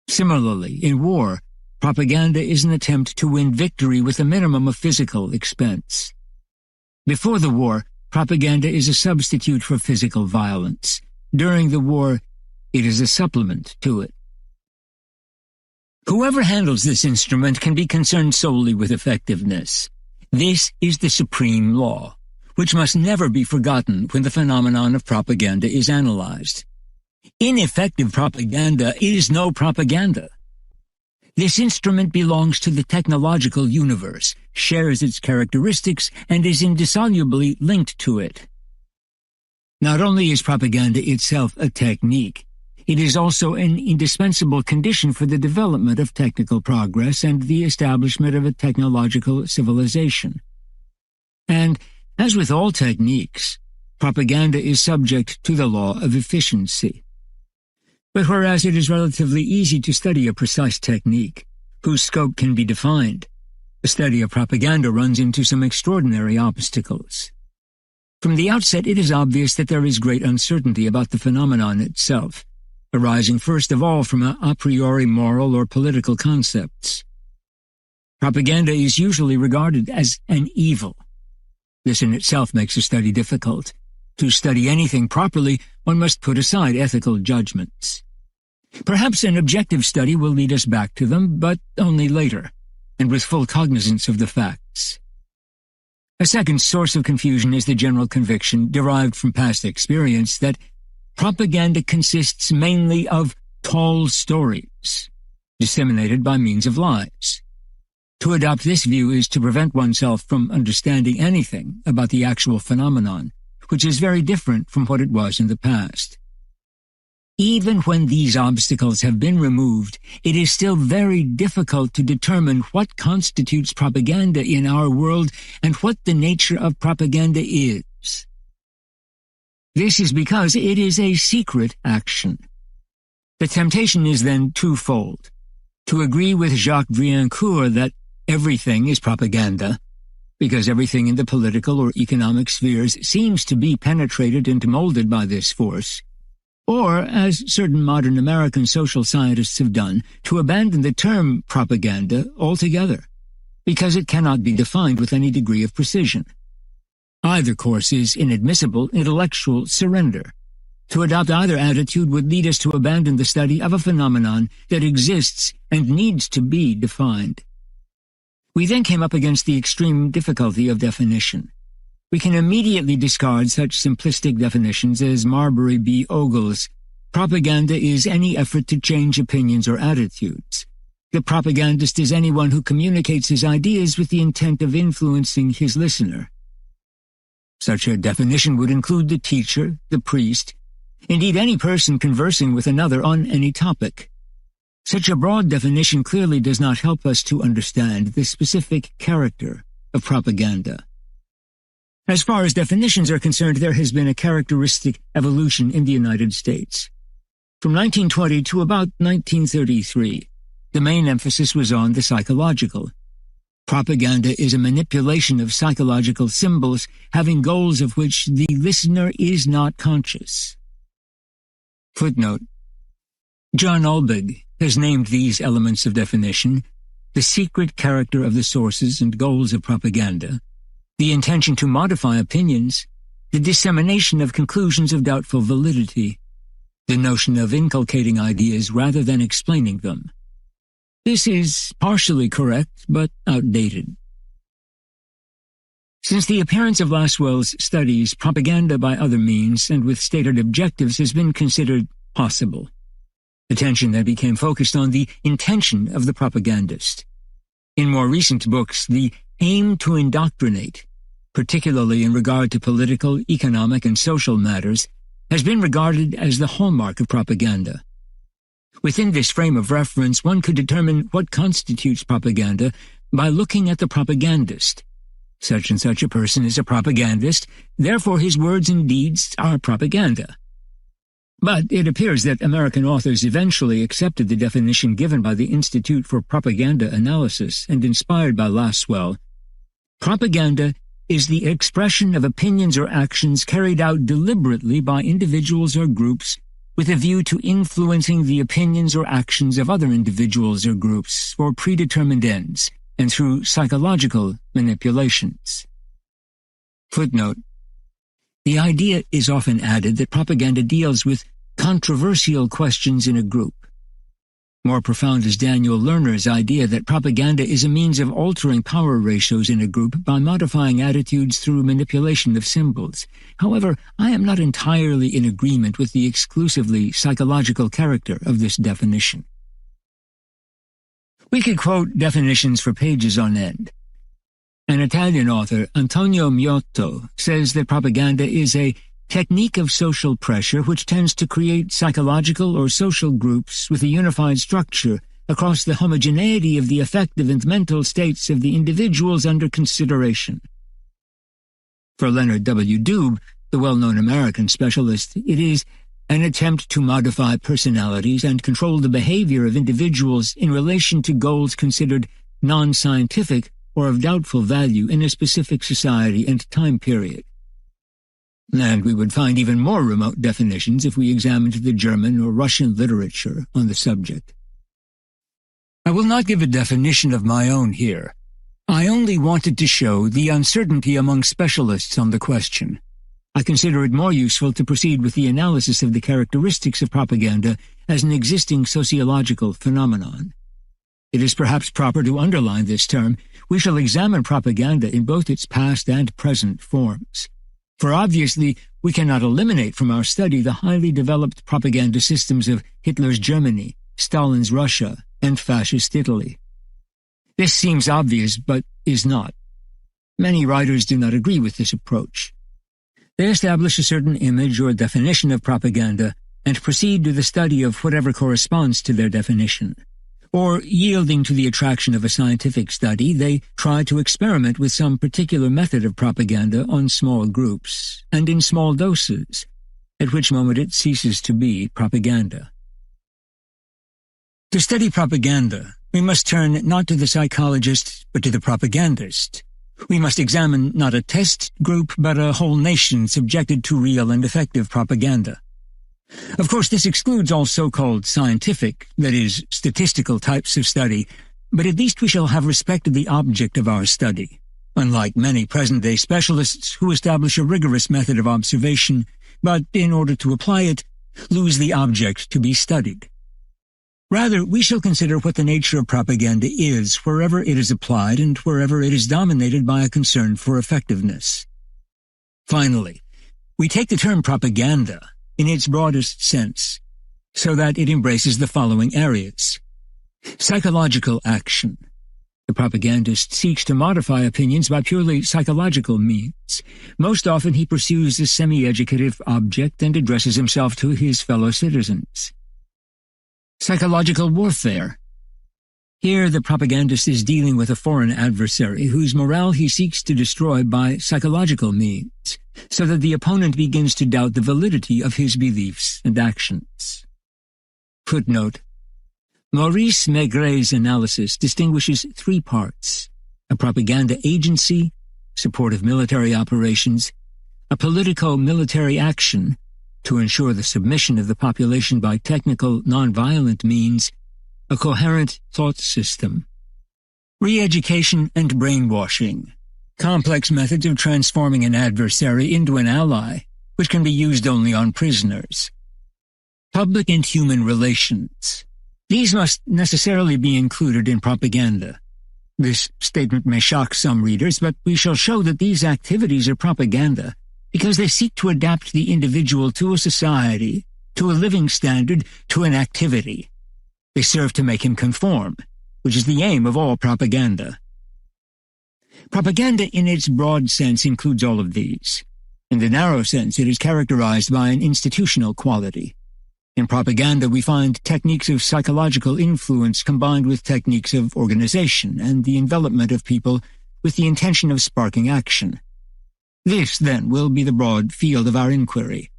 Similarly, in war, propaganda is an attempt to win victory with a minimum of physical expense. Before the war, propaganda is a substitute for physical violence. During the war, it is a supplement to it. Whoever handles this instrument can be concerned solely with effectiveness. This is the supreme law, which must never be forgotten when the phenomenon of propaganda is analyzed. Ineffective propaganda is no propaganda. This instrument belongs to the technological universe, shares its characteristics, and is indissolubly linked to it. Not only is propaganda itself a technique, it is also an indispensable condition for the development of technical progress and the establishment of a technological civilization. And, as with all techniques, propaganda is subject to the law of efficiency. But whereas it is relatively easy to study a precise technique, whose scope can be defined, the study of propaganda runs into some extraordinary obstacles. From the outset, it is obvious that there is great uncertainty about the phenomenon itself, arising first of all from a priori moral or political concepts. Propaganda is usually regarded as an evil. This in itself makes a study difficult. To study anything properly, one must put aside ethical judgments. Perhaps an objective study will lead us back to them, but only later, and with full cognizance of the facts. A second source of confusion is the general conviction, derived from past experience, that propaganda consists mainly of tall stories, disseminated by means of lies. To adopt this view is to prevent oneself from understanding anything about the actual phenomenon, which is very different from what it was in the past. Even when these obstacles have been removed, it is still very difficult to determine what constitutes propaganda in our world and what the nature of propaganda is. This is because it is a secret action. The temptation is then twofold: to agree with Jacques Vriencourt that everything is propaganda, because everything in the political or economic spheres seems to be penetrated and molded by this force, or, as certain modern American social scientists have done, to abandon the term propaganda altogether, because it cannot be defined with any degree of precision. Either course is inadmissible intellectual surrender. To adopt either attitude would lead us to abandon the study of a phenomenon that exists and needs to be defined. We then came up against the extreme difficulty of definition. We can immediately discard such simplistic definitions as Marbury B. Ogle's propaganda is any effort to change opinions or attitudes. The propagandist is anyone who communicates his ideas with the intent of influencing his listener. Such a definition would include the teacher, the priest, indeed any person conversing with another on any topic. Such a broad definition clearly does not help us to understand the specific character of propaganda. As far as definitions are concerned, there has been a characteristic evolution in the United States. From 1920 to about 1933, the main emphasis was on the psychological. Propaganda is a manipulation of psychological symbols having goals of which the listener is not conscious. Footnote: John Ulbig has named these elements of definition the secret character of the sources and goals of propaganda, the intention to modify opinions, the dissemination of conclusions of doubtful validity, the notion of inculcating ideas rather than explaining them. This is partially correct, but outdated. Since the appearance of Laswell's studies, propaganda by other means and with stated objectives has been considered possible. Attention then became focused on the intention of the propagandist. In more recent books, the aim to indoctrinate, particularly in regard to political, economic, and social matters, has been regarded as the hallmark of propaganda. Within this frame of reference, one could determine what constitutes propaganda by looking at the propagandist. Such and such a person is a propagandist, therefore his words and deeds are propaganda. But it appears that American authors eventually accepted the definition given by the Institute for Propaganda Analysis and inspired by Laswell. Propaganda is the expression of opinions or actions carried out deliberately by individuals or groups with a view to influencing the opinions or actions of other individuals or groups for predetermined ends and through psychological manipulations. Footnote: The idea is often added that propaganda deals with controversial questions in a group. More profound is Daniel Lerner's idea that propaganda is a means of altering power ratios in a group by modifying attitudes through manipulation of symbols. However, I am not entirely in agreement with the exclusively psychological character of this definition. We could quote definitions for pages on end. An Italian author, Antonio Miotto, says that propaganda is a technique of social pressure which tends to create psychological or social groups with a unified structure across the homogeneity of the affective and mental states of the individuals under consideration. For Leonard W. Dube, the well-known American specialist, it is an attempt to modify personalities and control the behavior of individuals in relation to goals considered non-scientific or of doubtful value in a specific society and time period. And we would find even more remote definitions if we examined the German or Russian literature on the subject. I will not give a definition of my own here. I only wanted to show the uncertainty among specialists on the question. I consider it more useful to proceed with the analysis of the characteristics of propaganda as an existing sociological phenomenon. It is perhaps proper to underline this term. We shall examine propaganda in both its past and present forms. For obviously, we cannot eliminate from our study the highly developed propaganda systems of Hitler's Germany, Stalin's Russia, and fascist Italy. This seems obvious, but is not. Many writers do not agree with this approach. They establish a certain image or definition of propaganda and proceed to the study of whatever corresponds to their definition. Or, yielding to the attraction of a scientific study, they try to experiment with some particular method of propaganda on small groups, and in small doses, at which moment it ceases to be propaganda. To study propaganda, we must turn not to the psychologist, but to the propagandist. We must examine not a test group, but a whole nation subjected to real and effective propaganda. Of course, this excludes all so-called scientific, that is, statistical types of study, but at least we shall have respected the object of our study, unlike many present-day specialists who establish a rigorous method of observation, but, in order to apply it, lose the object to be studied. Rather, we shall consider what the nature of propaganda is wherever it is applied and wherever it is dominated by a concern for effectiveness. Finally, we take the term propaganda in its broadest sense, so that it embraces the following areas. Psychological action. The propagandist seeks to modify opinions by purely psychological means. Most often he pursues a semi-educative object and addresses himself to his fellow citizens. Psychological warfare. Here the propagandist is dealing with a foreign adversary whose morale he seeks to destroy by psychological means, so that the opponent begins to doubt the validity of his beliefs and actions. Footnote: Maurice Maigret's analysis distinguishes three parts: a propaganda agency, support of military operations, a politico-military action, to ensure the submission of the population by technical, non-violent means, a coherent thought system. Re-education and brainwashing, complex methods of transforming an adversary into an ally, which can be used only on prisoners. Public and human relations. These must necessarily be included in propaganda. This statement may shock some readers, but we shall show that these activities are propaganda because they seek to adapt the individual to a society, to a living standard, to an activity. They serve to make him conform, which is the aim of all propaganda. Propaganda in its broad sense includes all of these. In the narrow sense, it is characterized by an institutional quality. In propaganda, we find techniques of psychological influence combined with techniques of organization and the envelopment of people with the intention of sparking action. This, then, will be the broad field of our inquiry.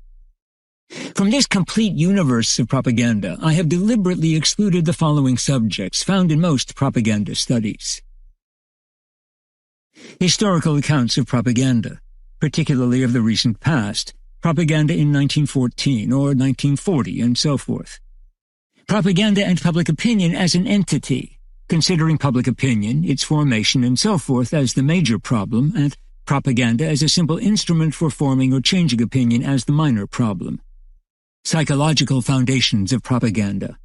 From this complete universe of propaganda, I have deliberately excluded the following subjects found in most propaganda studies. Historical accounts of propaganda, particularly of the recent past, propaganda in 1914 or 1940, and so forth. Propaganda and public opinion as an entity, considering public opinion, its formation, and so forth as the major problem, and propaganda as a simple instrument for forming or changing opinion as the minor problem. Psychological foundations of propaganda.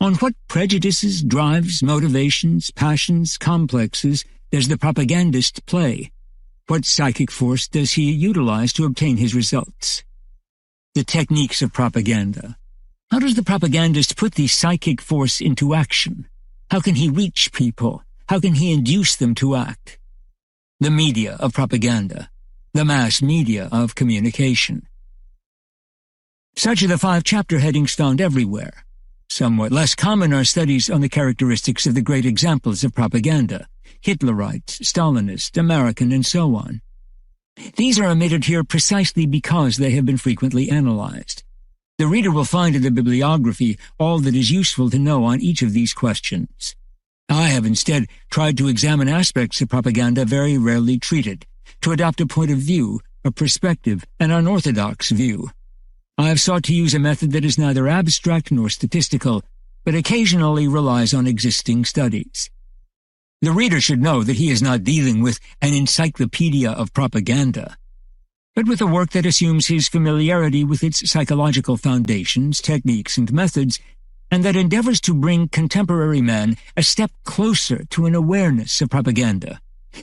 On what prejudices, drives, motivations, passions, complexes does the propagandist play? What psychic force does he utilize to obtain his results? The techniques of propaganda. How does the propagandist put the psychic force into action? How can he reach people? How can he induce them to act? The media of propaganda. The mass media of communication. Such are the 5 chapter headings found everywhere. Somewhat less common are studies on the characteristics of the great examples of propaganda, Hitlerite, Stalinist, American, and so on. These are omitted here precisely because they have been frequently analyzed. The reader will find in the bibliography all that is useful to know on each of these questions. I have instead tried to examine aspects of propaganda very rarely treated, to adopt a point of view, a perspective, an unorthodox view. I have sought to use a method that is neither abstract nor statistical, but occasionally relies on existing studies. The reader should know that he is not dealing with an encyclopedia of propaganda, but with a work that assumes his familiarity with its psychological foundations, techniques, and methods, and that endeavors to bring contemporary man a step closer to an awareness of propaganda,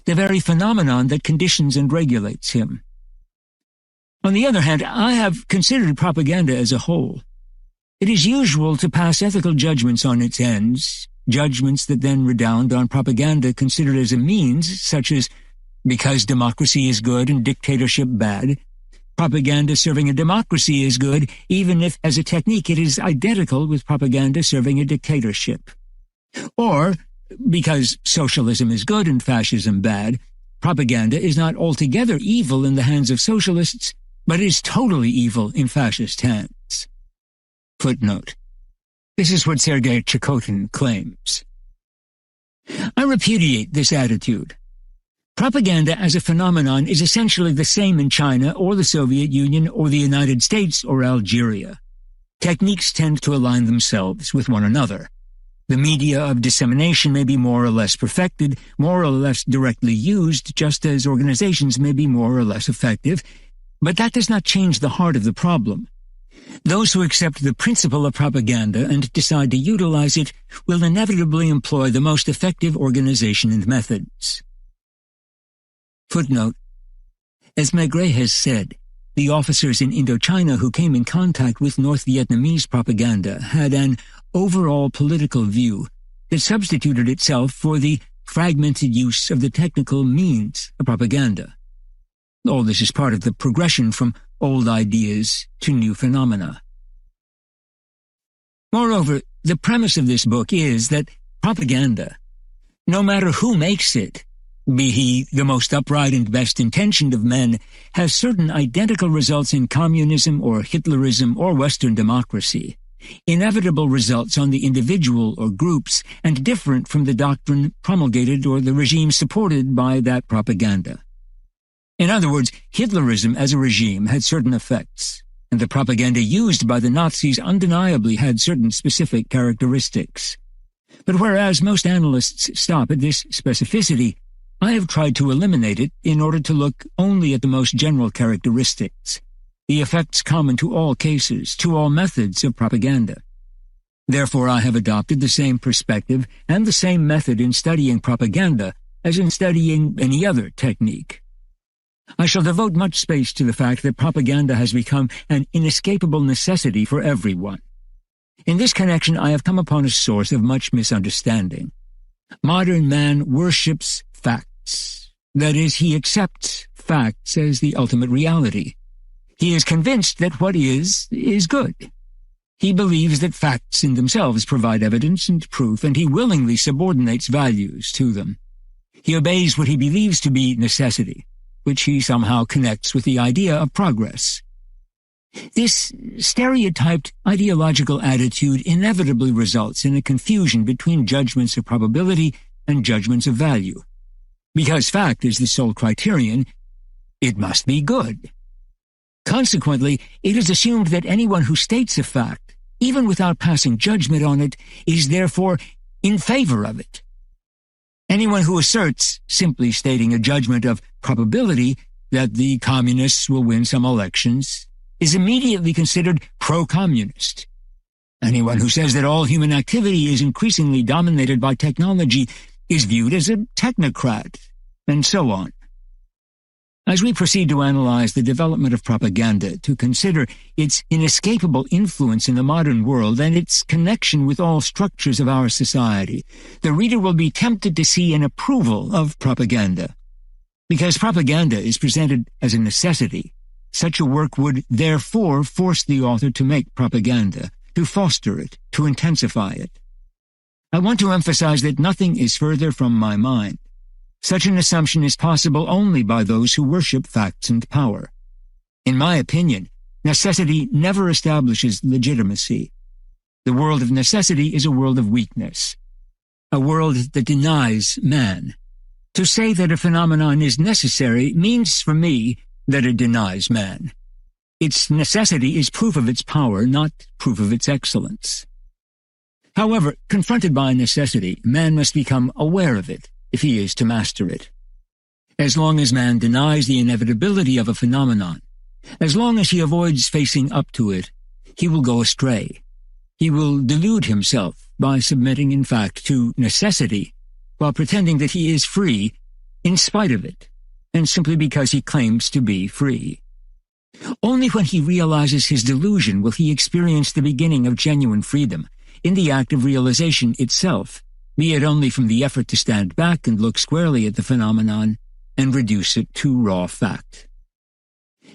the very phenomenon that conditions and regulates him. On the other hand, I have considered propaganda as a whole. It is usual to pass ethical judgments on its ends, judgments that then redound on propaganda considered as a means, such as, because democracy is good and dictatorship bad, propaganda serving a democracy is good, even if, as a technique, it is identical with propaganda serving a dictatorship. Or, because socialism is good and fascism bad, propaganda is not altogether evil in the hands of socialists, but is totally evil in fascist hands. Footnote. This is what Sergei Chikotin claims. I repudiate this attitude. Propaganda as a phenomenon is essentially the same in China or the Soviet Union or the United States or Algeria. Techniques tend to align themselves with one another. The media of dissemination may be more or less perfected, more or less directly used, just as organizations may be more or less effective, but that does not change the heart of the problem. Those who accept the principle of propaganda and decide to utilize it will inevitably employ the most effective organization and methods. Footnote: as Maigret has said, the officers in Indochina who came in contact with North Vietnamese propaganda had an overall political view that substituted itself for the fragmented use of the technical means of propaganda. All this is part of the progression from old ideas to new phenomena. Moreover, the premise of this book is that propaganda, no matter who makes it, be he the most upright and best-intentioned of men, has certain identical results in communism or Hitlerism or Western democracy, inevitable results on the individual or groups, and different from the doctrine promulgated or the regime supported by that propaganda. In other words, Hitlerism as a regime had certain effects, and the propaganda used by the Nazis undeniably had certain specific characteristics. But whereas most analysts stop at this specificity, I have tried to eliminate it in order to look only at the most general characteristics, the effects common to all cases, to all methods of propaganda. Therefore, I have adopted the same perspective and the same method in studying propaganda as in studying any other technique. I shall devote much space to the fact that propaganda has become an inescapable necessity for everyone. In this connection, I have come upon a source of much misunderstanding. Modern man worships facts. That is, he accepts facts as the ultimate reality. He is convinced that what is good. He believes that facts in themselves provide evidence and proof, and he willingly subordinates values to them. He obeys what he believes to be necessity, which he somehow connects with the idea of progress. This stereotyped ideological attitude inevitably results in a confusion between judgments of probability and judgments of value. Because fact is the sole criterion, it must be good. Consequently, it is assumed that anyone who states a fact, even without passing judgment on it, is therefore in favor of it. Anyone who asserts, simply stating a judgment of probability, that the communists will win some elections, is immediately considered pro-communist. Anyone who says that all human activity is increasingly dominated by technology is viewed as a technocrat, and so on. As we proceed to analyze the development of propaganda, to consider its inescapable influence in the modern world and its connection with all structures of our society, the reader will be tempted to see an approval of propaganda. Because propaganda is presented as a necessity, such a work would therefore force the author to make propaganda, to foster it, to intensify it. I want to emphasize that nothing is further from my mind. Such an assumption is possible only by those who worship facts and power. In my opinion, necessity never establishes legitimacy. The world of necessity is a world of weakness, a world that denies man. To say that a phenomenon is necessary means for me that it denies man. Its necessity is proof of its power, not proof of its excellence. However, confronted by necessity, man must become aware of it, if he is to master it. As long as man denies the inevitability of a phenomenon, as long as he avoids facing up to it, he will go astray. He will delude himself by submitting, in fact, to necessity, while pretending that he is free in spite of it, and simply because he claims to be free. Only when he realizes his delusion will he experience the beginning of genuine freedom, in the act of realization itself, be it only from the effort to stand back and look squarely at the phenomenon and reduce it to raw fact.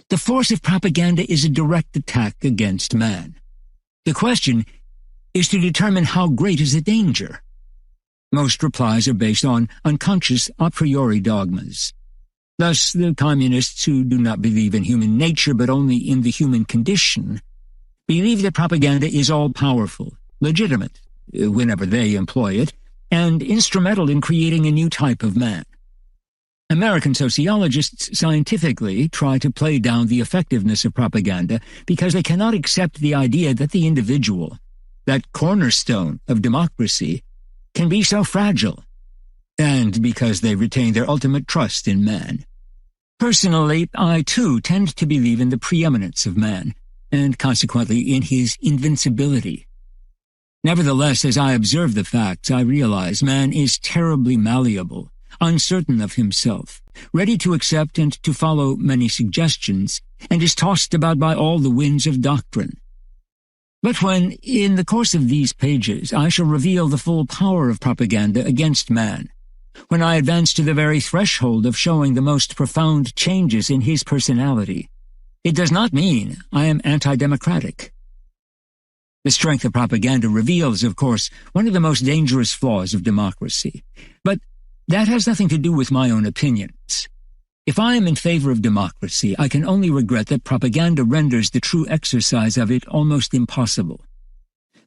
The force of propaganda is a direct attack against man. The question is to determine how great is the danger. Most replies are based on unconscious a priori dogmas. Thus, the communists who do not believe in human nature but only in the human condition believe that propaganda is all-powerful, legitimate, whenever they employ it, and instrumental in creating a new type of man. American sociologists scientifically try to play down the effectiveness of propaganda because they cannot accept the idea that the individual, that cornerstone of democracy, can be so fragile, and because they retain their ultimate trust in man. Personally, I too tend to believe in the preeminence of man, and consequently in his invincibility. Nevertheless, as I observe the facts, I realize man is terribly malleable, uncertain of himself, ready to accept and to follow many suggestions, and is tossed about by all the winds of doctrine. But when, in the course of these pages, I shall reveal the full power of propaganda against man, when I advance to the very threshold of showing the most profound changes in his personality, it does not mean I am anti-democratic. The strength of propaganda reveals, of course, one of the most dangerous flaws of democracy. But that has nothing to do with my own opinions. If I am in favor of democracy, I can only regret that propaganda renders the true exercise of it almost impossible.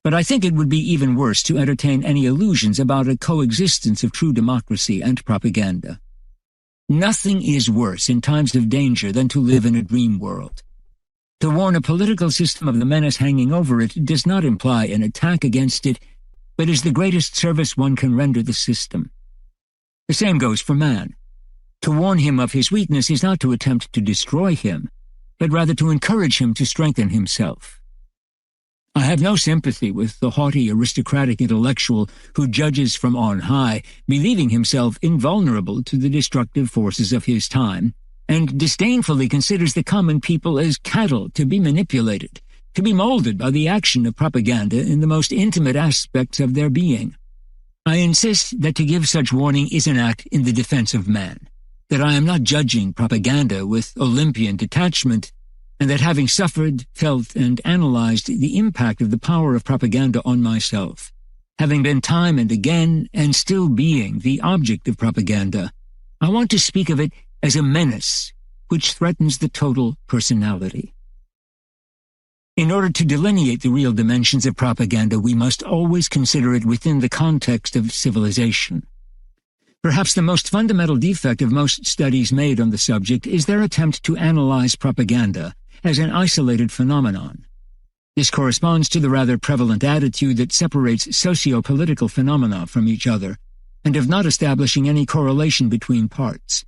But I think it would be even worse to entertain any illusions about a coexistence of true democracy and propaganda. Nothing is worse in times of danger than to live in a dream world. To warn a political system of the menace hanging over it does not imply an attack against it, but is the greatest service one can render the system. The same goes for man. To warn him of his weakness is not to attempt to destroy him, but rather to encourage him to strengthen himself. I have no sympathy with the haughty aristocratic intellectual who judges from on high, believing himself invulnerable to the destructive forces of his time, and disdainfully considers the common people as cattle to be manipulated, to be molded by the action of propaganda in the most intimate aspects of their being. I insist that to give such warning is an act in the defense of man, that I am not judging propaganda with Olympian detachment, and that having suffered, felt, and analyzed the impact of the power of propaganda on myself, having been time and again, and still being, the object of propaganda, I want to speak of it as a menace which threatens the total personality. In order to delineate the real dimensions of propaganda, we must always consider it within the context of civilization. Perhaps the most fundamental defect of most studies made on the subject is their attempt to analyze propaganda as an isolated phenomenon. This corresponds to the rather prevalent attitude that separates socio-political phenomena from each other, and of not establishing any correlation between parts,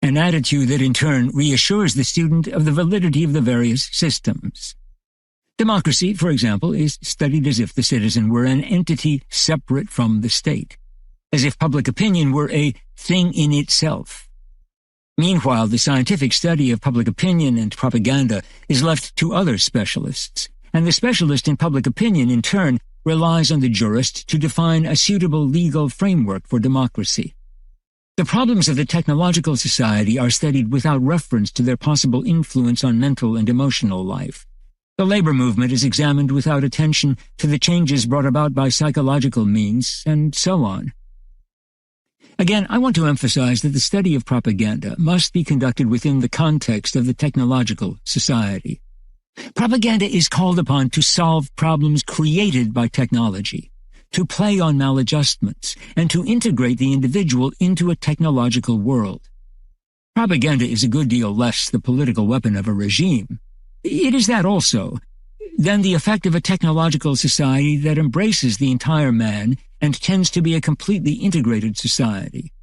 an attitude that in turn reassures the student of the validity of the various systems. Democracy, for example, is studied as if the citizen were an entity separate from the state, as if public opinion were a thing in itself. Meanwhile, the scientific study of public opinion and propaganda is left to other specialists, and the specialist in public opinion, in turn, relies on the jurist to define a suitable legal framework for democracy. The problems of the technological society are studied without reference to their possible influence on mental and emotional life. The labor movement is examined without attention to the changes brought about by psychological means, and so on. Again, I want to emphasize that the study of propaganda must be conducted within the context of the technological society. Propaganda is called upon to solve problems created by technology, to play on maladjustments, and to integrate the individual into a technological world. Propaganda is a good deal less the political weapon of a regime. It is that also, than the effect of a technological society that embraces the entire man and tends to be a completely integrated society.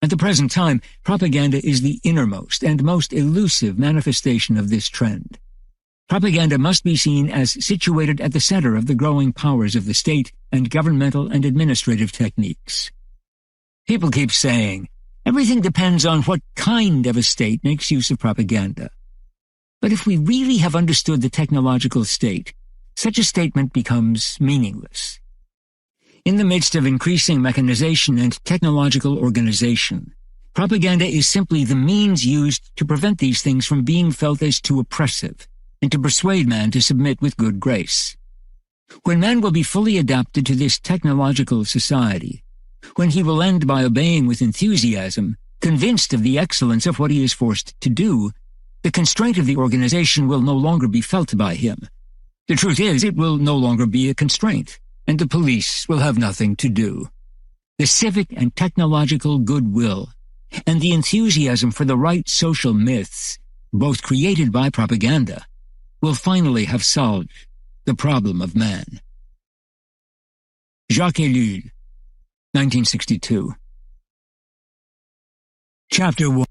At the present time, propaganda is the innermost and most elusive manifestation of this trend. Propaganda must be seen as situated at the center of the growing powers of the state and governmental and administrative techniques. People keep saying, everything depends on what kind of a state makes use of propaganda. But if we really have understood the technological state, such a statement becomes meaningless. In the midst of increasing mechanization and technological organization, propaganda is simply the means used to prevent these things from being felt as too oppressive, and to persuade man to submit with good grace. When man will be fully adapted to this technological society, when he will end by obeying with enthusiasm, convinced of the excellence of what he is forced to do, the constraint of the organization will no longer be felt by him. The truth is, it will no longer be a constraint, and the police will have nothing to do. The civic and technological goodwill, and the enthusiasm for the right social myths, both created by propaganda, will finally have solved the problem of man. Jacques Ellul, 1962. Chapter 1.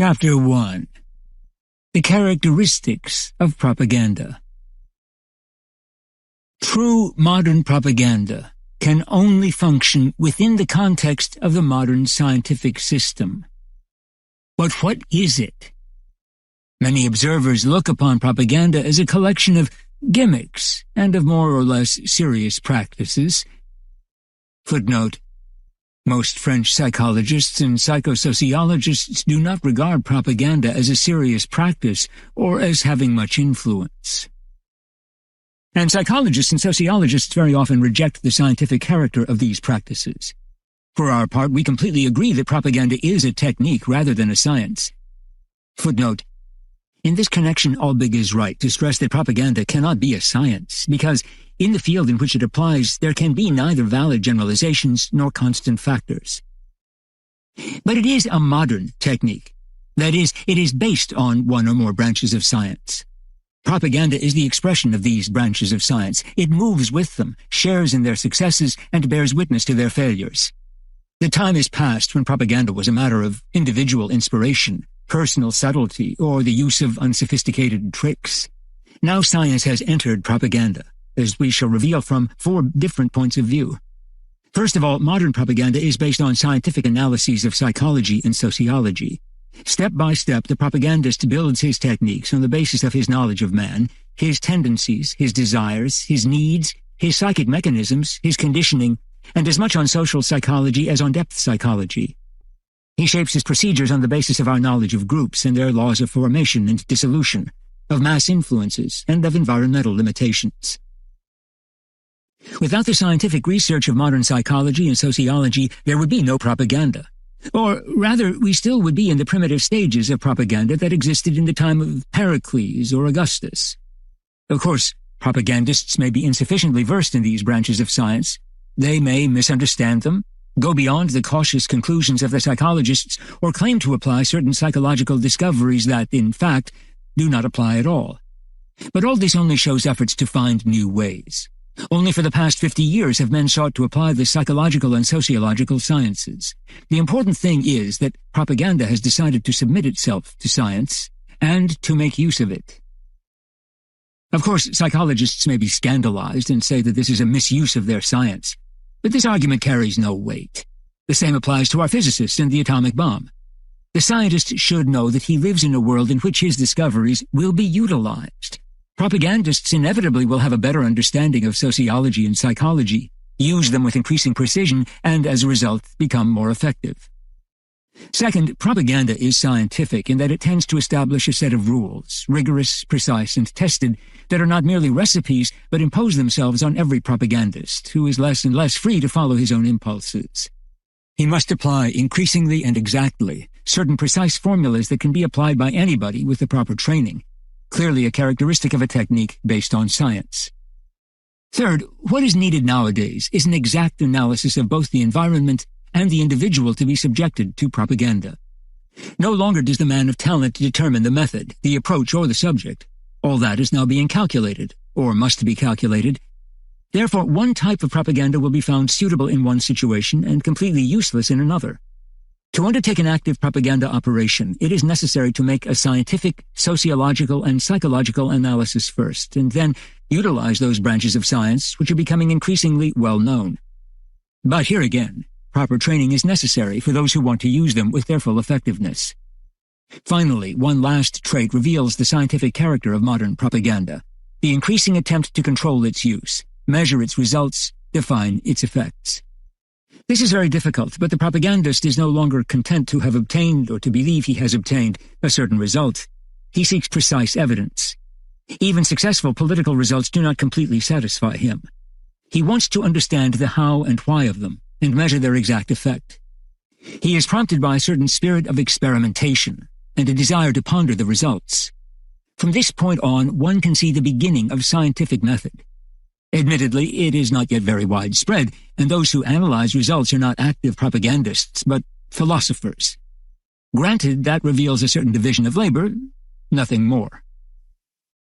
Chapter 1. The Characteristics of Propaganda. True modern propaganda can only function within the context of the modern scientific system. But what is it? Many observers look upon propaganda as a collection of gimmicks and of more or less serious practices. Footnote: most French psychologists and psychosociologists do not regard propaganda as a serious practice or as having much influence. And psychologists and sociologists very often reject the scientific character of these practices. For our part, we completely agree that propaganda is a technique rather than a science. Footnote: in this connection, Albig is right to stress that propaganda cannot be a science, because in the field in which it applies, there can be neither valid generalizations nor constant factors. But it is a modern technique. That is, it is based on one or more branches of science. Propaganda is the expression of these branches of science. It moves with them, shares in their successes, and bears witness to their failures. The time is past when propaganda was a matter of individual inspiration, personal subtlety, or the use of unsophisticated tricks. Now science has entered propaganda, as we shall reveal from 4 different points of view. First of all, modern propaganda is based on scientific analyses of psychology and sociology. Step by step, the propagandist builds his techniques on the basis of his knowledge of man, his tendencies, his desires, his needs, his psychic mechanisms, his conditioning, and as much on social psychology as on depth psychology. He shapes his procedures on the basis of our knowledge of groups and their laws of formation and dissolution, of mass influences, and of environmental limitations. Without the scientific research of modern psychology and sociology, there would be no propaganda. Or, rather, we still would be in the primitive stages of propaganda that existed in the time of Pericles or Augustus. Of course, propagandists may be insufficiently versed in these branches of science. They may misunderstand them, go beyond the cautious conclusions of the psychologists, or claim to apply certain psychological discoveries that, in fact, do not apply at all. But all this only shows efforts to find new ways. Only for the past 50 years have men sought to apply the psychological and sociological sciences. The important thing is that propaganda has decided to submit itself to science and to make use of it. Of course, psychologists may be scandalized and say that this is a misuse of their science. But this argument carries no weight. The same applies to our physicists and the atomic bomb. The scientist should know that he lives in a world in which his discoveries will be utilized. Propagandists inevitably will have a better understanding of sociology and psychology, use them with increasing precision, and as a result, become more effective. Second, propaganda is scientific in that it tends to establish a set of rules, rigorous, precise, and tested, that are not merely recipes, but impose themselves on every propagandist, who is less and less free to follow his own impulses. He must apply increasingly and exactly certain precise formulas that can be applied by anybody with the proper training, clearly a characteristic of a technique based on science. Third, what is needed nowadays is an exact analysis of both the environment and the individual to be subjected to propaganda. No longer does the man of talent determine the method, the approach, or the subject. All that is now being calculated, or must be calculated. Therefore, one type of propaganda will be found suitable in one situation and completely useless in another. To undertake an active propaganda operation, it is necessary to make a scientific, sociological, and psychological analysis first, and then utilize those branches of science which are becoming increasingly well known. But here again, proper training is necessary for those who want to use them with their full effectiveness. Finally, one last trait reveals the scientific character of modern propaganda: the increasing attempt to control its use, measure its results, define its effects. This is very difficult, but the propagandist is no longer content to have obtained or to believe he has obtained a certain result. He seeks precise evidence. Even successful political results do not completely satisfy him. He wants to understand the how and why of them and measure their exact effect. He is prompted by a certain spirit of experimentation and a desire to ponder the results. From this point on, one can see the beginning of scientific method. Admittedly, it is not yet very widespread, and those who analyze results are not active propagandists, but philosophers. Granted, that reveals a certain division of labor, nothing more.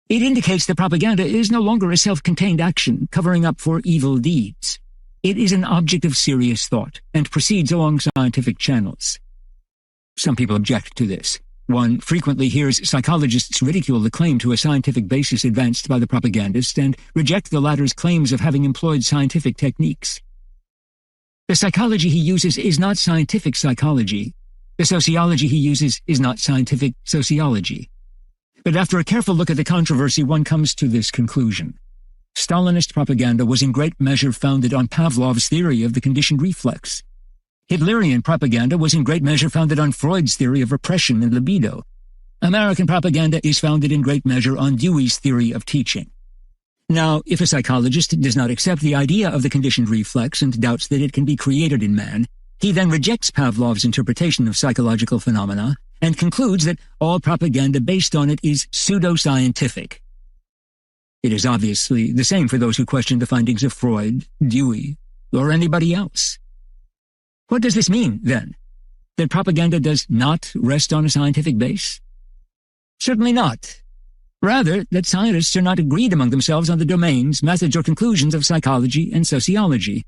It indicates that propaganda is no longer a self-contained action covering up for evil deeds. It is an object of serious thought and proceeds along scientific channels. Some people object to this. One frequently hears psychologists ridicule the claim to a scientific basis advanced by the propagandist and reject the latter's claims of having employed scientific techniques. The psychology he uses is not scientific psychology. The sociology he uses is not scientific sociology. But after a careful look at the controversy, one comes to this conclusion. Stalinist propaganda was in great measure founded on Pavlov's theory of the conditioned reflex. Hitlerian propaganda was in great measure founded on Freud's theory of repression and libido. American propaganda is founded in great measure on Dewey's theory of teaching. Now, if a psychologist does not accept the idea of the conditioned reflex and doubts that it can be created in man, he then rejects Pavlov's interpretation of psychological phenomena and concludes that all propaganda based on it is pseudoscientific. It is obviously the same for those who question the findings of Freud, Dewey, or anybody else. What does this mean, then? That propaganda does not rest on a scientific base? Certainly not. Rather, that scientists are not agreed among themselves on the domains, methods, or conclusions of psychology and sociology.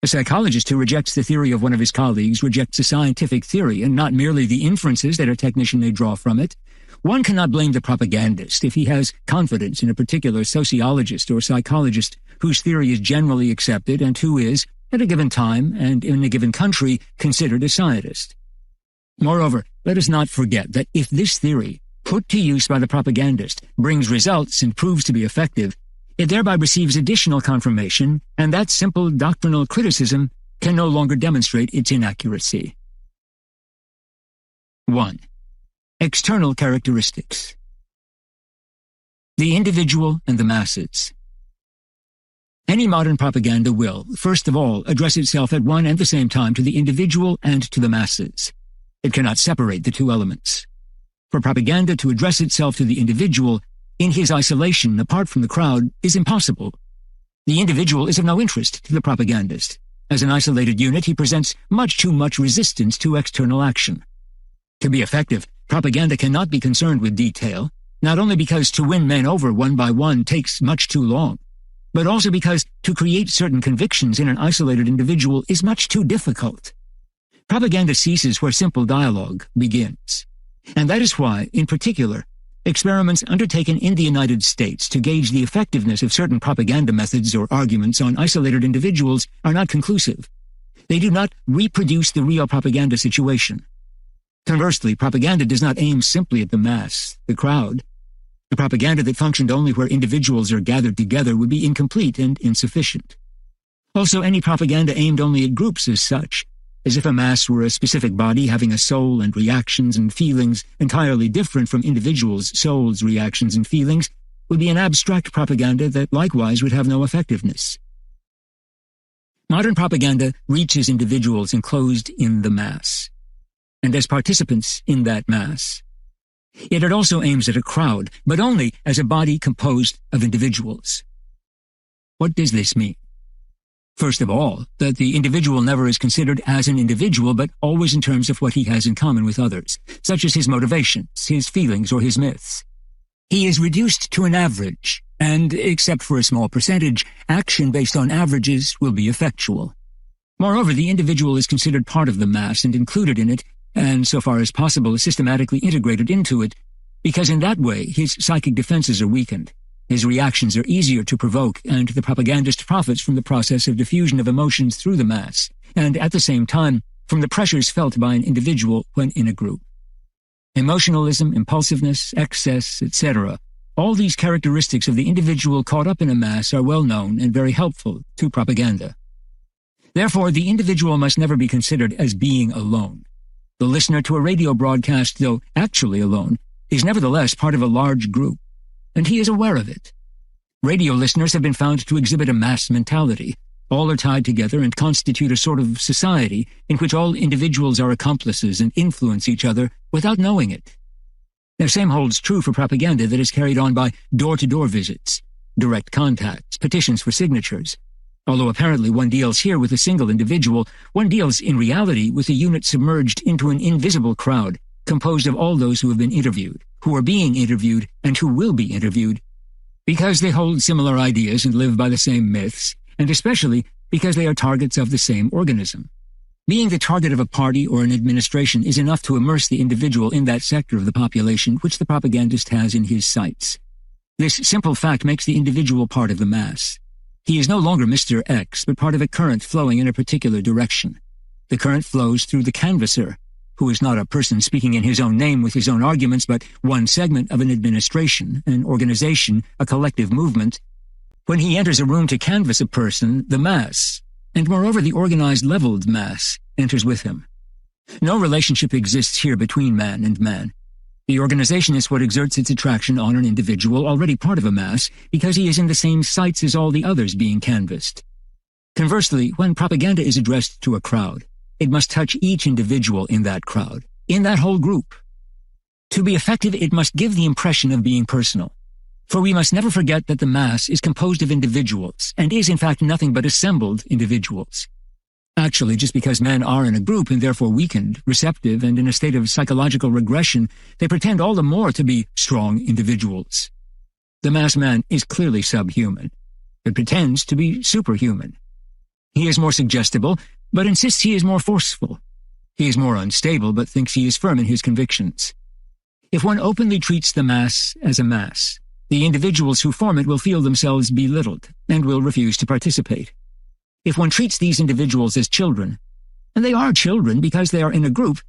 A psychologist who rejects the theory of one of his colleagues rejects a scientific theory and not merely the inferences that a technician may draw from it. One cannot blame the propagandist if he has confidence in a particular sociologist or psychologist whose theory is generally accepted and who is, at a given time and in a given country, considered a scientist. Moreover, let us not forget that if this theory, put to use by the propagandist, brings results and proves to be effective, it thereby receives additional confirmation, and that simple doctrinal criticism can no longer demonstrate its inaccuracy. 1. External characteristics. The individual and the masses. Any modern propaganda will, first of all, address itself at one and the same time to the individual and to the masses. It cannot separate the two elements. For propaganda to address itself to the individual in his isolation apart from the crowd is impossible. The individual is of no interest to the propagandist. As an isolated unit, he presents much too much resistance to external action. To be effective, propaganda cannot be concerned with detail, not only because to win men over one by one takes much too long, but also because to create certain convictions in an isolated individual is much too difficult. Propaganda ceases where simple dialogue begins. And that is why, in particular, experiments undertaken in the United States to gauge the effectiveness of certain propaganda methods or arguments on isolated individuals are not conclusive. They do not reproduce the real propaganda situation. Conversely, propaganda does not aim simply at the mass, the crowd. The propaganda that functioned only where individuals are gathered together would be incomplete and insufficient. Also, any propaganda aimed only at groups as such, as if a mass were a specific body having a soul and reactions and feelings entirely different from individuals' souls, reactions, and feelings, would be an abstract propaganda that likewise would have no effectiveness. Modern propaganda reaches individuals enclosed in the mass, and as participants in that mass. Yet it also aims at a crowd, but only as a body composed of individuals. What does this mean? First of all, that the individual never is considered as an individual, but always in terms of what he has in common with others, such as his motivations, his feelings, or his myths. He is reduced to an average, and, except for a small percentage, action based on averages will be effectual. Moreover, the individual is considered part of the mass and included in it, and so far as possible systematically integrated into it, because in that way his psychic defenses are weakened. His reactions are easier to provoke, and the propagandist profits from the process of diffusion of emotions through the mass, and at the same time from the pressures felt by an individual when in a group. Emotionalism, impulsiveness, excess, etc., all these characteristics of the individual caught up in a mass are well known and very helpful to propaganda. Therefore, the individual must never be considered as being alone. The listener to a radio broadcast, though actually alone, is nevertheless part of a large group, and he is aware of it. Radio listeners have been found to exhibit a mass mentality. All are tied together and constitute a sort of society in which all individuals are accomplices and influence each other without knowing it. The same holds true for propaganda that is carried on by door-to-door visits, direct contacts, petitions for signatures. Although apparently one deals here with a single individual, one deals in reality with a unit submerged into an invisible crowd, composed of all those who have been interviewed, who are being interviewed, and who will be interviewed, because they hold similar ideas and live by the same myths, and especially because they are targets of the same organism. Being the target of a party or an administration is enough to immerse the individual in that sector of the population which the propagandist has in his sights. This simple fact makes the individual part of the mass. He is no longer Mr. X, but part of a current flowing in a particular direction. The current flows through the canvasser, who is not a person speaking in his own name with his own arguments, but one segment of an administration, an organization, a collective movement. When he enters a room to canvass a person, the mass, and moreover the organized leveled mass, enters with him. No relationship exists here between man and man. The organization is what exerts its attraction on an individual already part of a mass, because he is in the same sights as all the others being canvassed. Conversely, when propaganda is addressed to a crowd, it must touch each individual in that crowd, in that whole group. To be effective, it must give the impression of being personal. For we must never forget that the mass is composed of individuals, and is in fact nothing but assembled individuals. Actually, just because men are in a group and therefore weakened, receptive, and in a state of psychological regression, they pretend all the more to be strong individuals. The mass man is clearly subhuman, but pretends to be superhuman. He is more suggestible, but insists he is more forceful. He is more unstable, but thinks he is firm in his convictions. If one openly treats the mass as a mass, the individuals who form it will feel themselves belittled and will refuse to participate. If one treats these individuals as children, and they are children because they are in a group,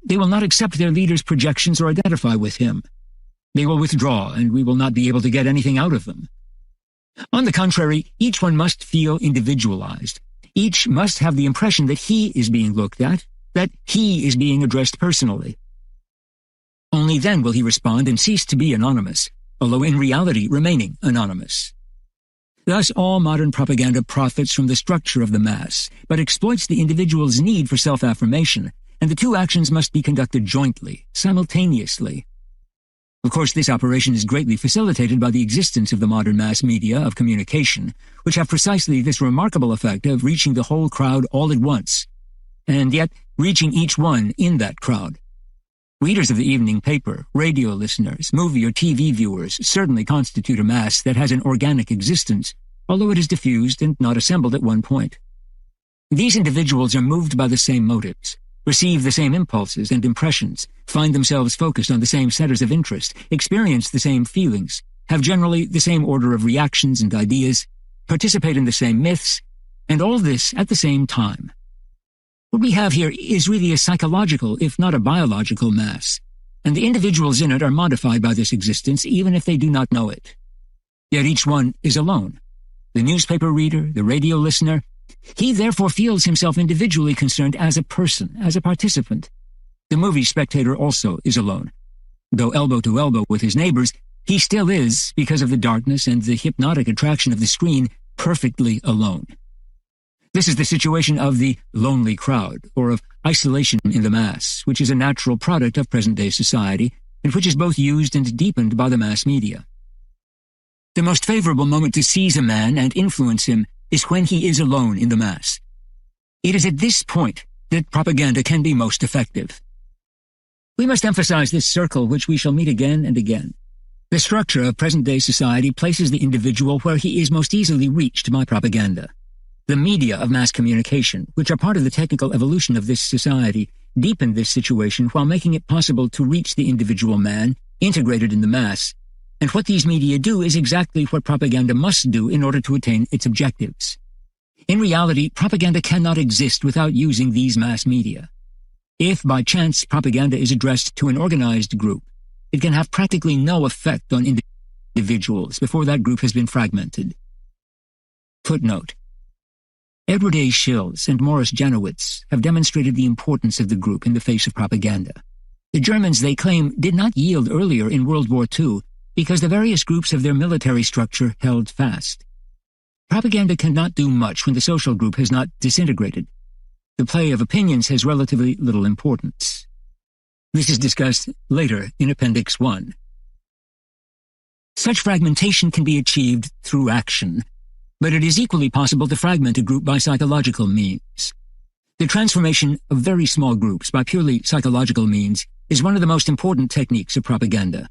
they will not accept their leader's projections or identify with him. They will withdraw, and we will not be able to get anything out of them. On the contrary, each one must feel individualized. Each must have the impression that he is being looked at, that he is being addressed personally. Only then will he respond and cease to be anonymous, although in reality remaining anonymous. Thus, all modern propaganda profits from the structure of the mass, but exploits the individual's need for self-affirmation, and the two actions must be conducted jointly, simultaneously. Of course, this operation is greatly facilitated by the existence of the modern mass media of communication, which have precisely this remarkable effect of reaching the whole crowd all at once, and yet reaching each one in that crowd. Readers of the evening paper, radio listeners, movie or TV viewers certainly constitute a mass that has an organic existence, although it is diffused and not assembled at one point. These individuals are moved by the same motives, receive the same impulses and impressions, find themselves focused on the same centers of interest, experience the same feelings, have generally the same order of reactions and ideas, participate in the same myths, and all this at the same time. What we have here is really a psychological, if not a biological mass, and the individuals in it are modified by this existence even if they do not know it. Yet each one is alone. The newspaper reader, the radio listener, he therefore feels himself individually concerned as a person, as a participant. The movie spectator also is alone. Though elbow to elbow with his neighbors, he still is, because of the darkness and the hypnotic attraction of the screen, perfectly alone. This is the situation of the lonely crowd, or of isolation in the mass, which is a natural product of present-day society, and which is both used and deepened by the mass media. The most favorable moment to seize a man and influence him is when he is alone in the mass. It is at this point that propaganda can be most effective. We must emphasize this circle which we shall meet again and again. The structure of present-day society places the individual where he is most easily reached by propaganda. The media of mass communication, which are part of the technical evolution of this society, deepen this situation while making it possible to reach the individual man, integrated in the mass, and what these media do is exactly what propaganda must do in order to attain its objectives. In reality, propaganda cannot exist without using these mass media. If, by chance, propaganda is addressed to an organized group, it can have practically no effect on individuals before that group has been fragmented. Footnote. Edward A. Schills and Morris Janowitz have demonstrated the importance of the group in the face of propaganda. The Germans, they claim, did not yield earlier in World War II because the various groups of their military structure held fast. Propaganda cannot do much when the social group has not disintegrated. The play of opinions has relatively little importance. This is discussed later in Appendix 1. Such fragmentation can be achieved through action, but it is equally possible to fragment a group by psychological means. The transformation of very small groups by purely psychological means is one of the most important techniques of propaganda.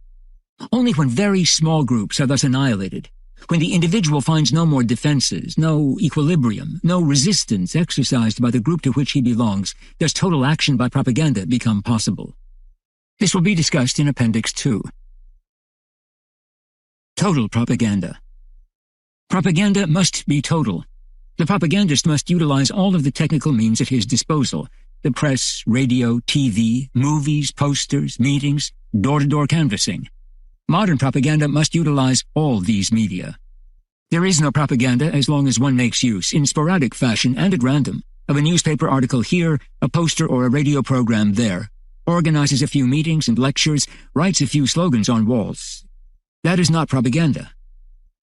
Only when very small groups are thus annihilated, When the individual finds no more defenses, no equilibrium, no resistance exercised by the group to which he belongs, does total action by propaganda become possible. This will be discussed in Appendix 2. Total propaganda. Propaganda must be total. The propagandist must utilize all of the technical means at his disposal: the press, radio, TV, movies, posters, meetings, door-to-door canvassing. Modern propaganda must utilize all these media. There is no propaganda as long as one makes use, in sporadic fashion and at random, of a newspaper article here, a poster or a radio program there, organizes a few meetings and lectures, writes a few slogans on walls. That is not propaganda.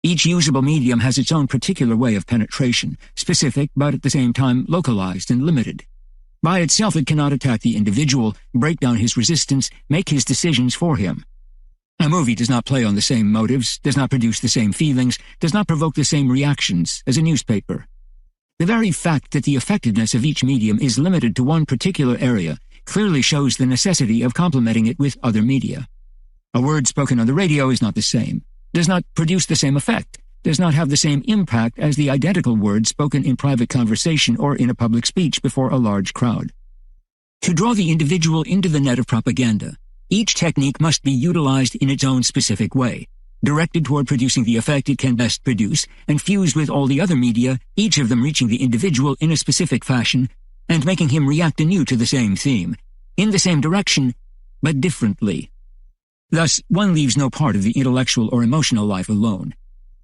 Each usable medium has its own particular way of penetration, specific but at the same time localized and limited. By itself it cannot attack the individual, break down his resistance, make his decisions for him. A movie does not play on the same motives, does not produce the same feelings, does not provoke the same reactions as a newspaper. The very fact that the effectiveness of each medium is limited to one particular area clearly shows the necessity of complementing it with other media. A word spoken on the radio is not the same, does not produce the same effect, does not have the same impact as the identical word spoken in private conversation or in a public speech before a large crowd. To draw the individual into the net of propaganda, each technique must be utilized in its own specific way, directed toward producing the effect it can best produce, and fused with all the other media, each of them reaching the individual in a specific fashion, and making him react anew to the same theme, in the same direction, but differently. Thus, one leaves no part of the intellectual or emotional life alone.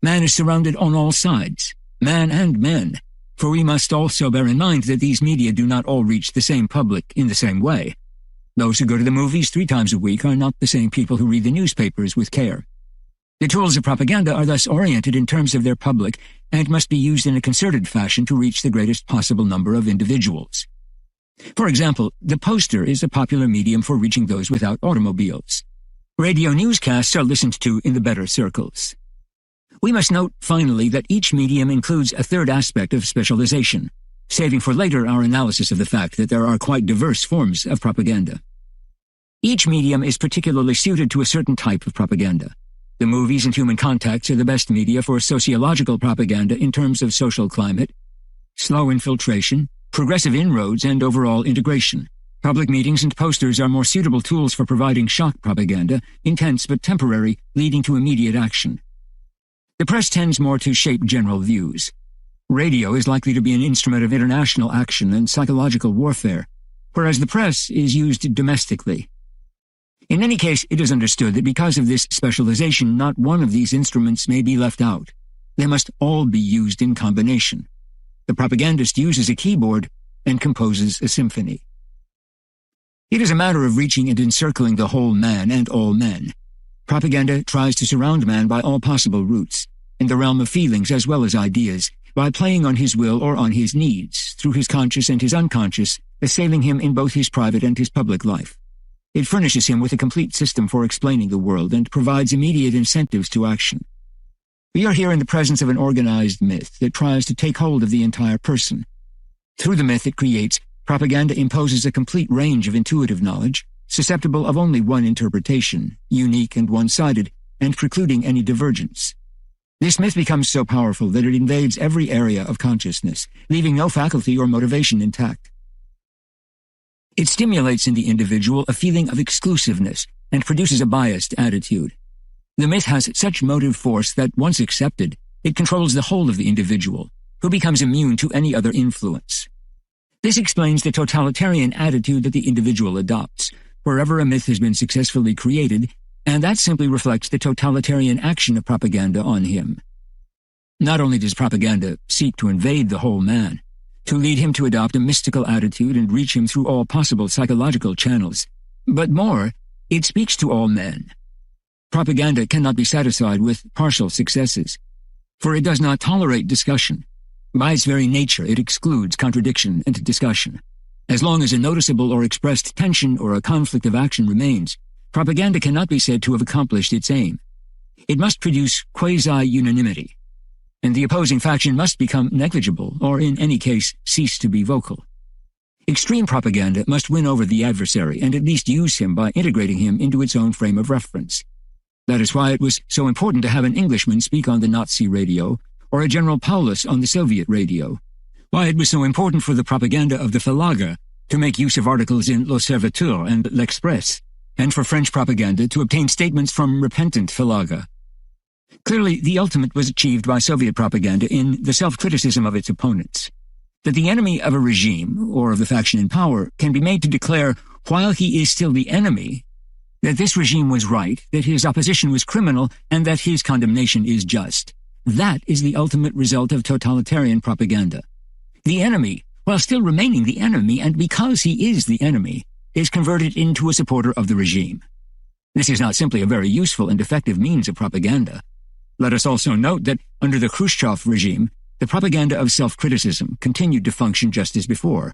Man is surrounded on all sides, man and men, for we must also bear in mind that these media do not all reach the same public in the same way. Those who go to the movies 3 times a week are not the same people who read the newspapers with care. The tools of propaganda are thus oriented in terms of their public and must be used in a concerted fashion to reach the greatest possible number of individuals. For example, the poster is a popular medium for reaching those without automobiles. Radio newscasts are listened to in the better circles. We must note, finally, that each medium includes a third aspect of specialization, saving for later our analysis of the fact that there are quite diverse forms of propaganda. Each medium is particularly suited to a certain type of propaganda. The movies and human contacts are the best media for sociological propaganda in terms of social climate, slow infiltration, progressive inroads, and overall integration. Public meetings and posters are more suitable tools for providing shock propaganda, intense but temporary, leading to immediate action. The press tends more to shape general views. Radio is likely to be an instrument of international action and psychological warfare, whereas the press is used domestically. In any case, it is understood that because of this specialization, not one of these instruments may be left out. They must all be used in combination. The propagandist uses a keyboard and composes a symphony. It is a matter of reaching and encircling the whole man and all men. Propaganda tries to surround man by all possible routes, in the realm of feelings as well as ideas, by playing on his will or on his needs, through his conscious and his unconscious, assailing him in both his private and his public life. It furnishes him with a complete system for explaining the world and provides immediate incentives to action. We are here in the presence of an organized myth that tries to take hold of the entire person. Through the myth it creates, propaganda imposes a complete range of intuitive knowledge, susceptible of only one interpretation, unique and one-sided, and precluding any divergence. This myth becomes so powerful that it invades every area of consciousness, leaving no faculty or motivation intact. It stimulates in the individual a feeling of exclusiveness and produces a biased attitude. The myth has such motive force that, once accepted, it controls the whole of the individual, who becomes immune to any other influence. This explains the totalitarian attitude that the individual adopts, wherever a myth has been successfully created, and that simply reflects the totalitarian action of propaganda on him. Not only does propaganda seek to invade the whole man, to lead him to adopt a mystical attitude and reach him through all possible psychological channels, but more, it speaks to all men. Propaganda cannot be satisfied with partial successes, for it does not tolerate discussion. By its very nature, it excludes contradiction and discussion. As long as a noticeable or expressed tension or a conflict of action remains, propaganda cannot be said to have accomplished its aim. It must produce quasi-unanimity, and the opposing faction must become negligible or, in any case, cease to be vocal. Extreme propaganda must win over the adversary and at least use him by integrating him into its own frame of reference. That is why it was so important to have an Englishman speak on the Nazi radio or a General Paulus on the Soviet radio. Why it was so important for the propaganda of the Verlage to make use of articles in L'Observateur and L'Express, and for French propaganda to obtain statements from repentant Verlage. Clearly, the ultimate was achieved by Soviet propaganda in the self-criticism of its opponents. That the enemy of a regime, or of the faction in power, can be made to declare, while he is still the enemy, that this regime was right, that his opposition was criminal, and that his condemnation is just. That is the ultimate result of totalitarian propaganda. The enemy, while still remaining the enemy, and because he is the enemy, is converted into a supporter of the regime. This is not simply a very useful and effective means of propaganda. Let us also note that under the Khrushchev regime, the propaganda of self-criticism continued to function just as before.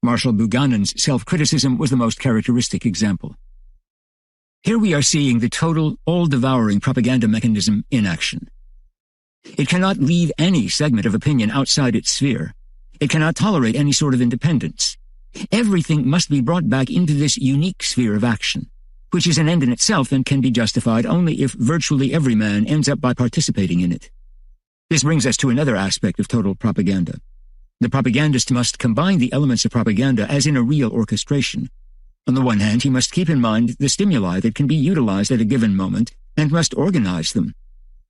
Marshal Buchanan's self-criticism was the most characteristic example. Here we are seeing the total, all-devouring propaganda mechanism in action. It cannot leave any segment of opinion outside its sphere. It cannot tolerate any sort of independence. Everything must be brought back into this unique sphere of action, which is an end in itself and can be justified only if virtually every man ends up by participating in it. This brings us to another aspect of total propaganda. The propagandist must combine the elements of propaganda as in a real orchestration. On the one hand, he must keep in mind the stimuli that can be utilized at a given moment and must organize them.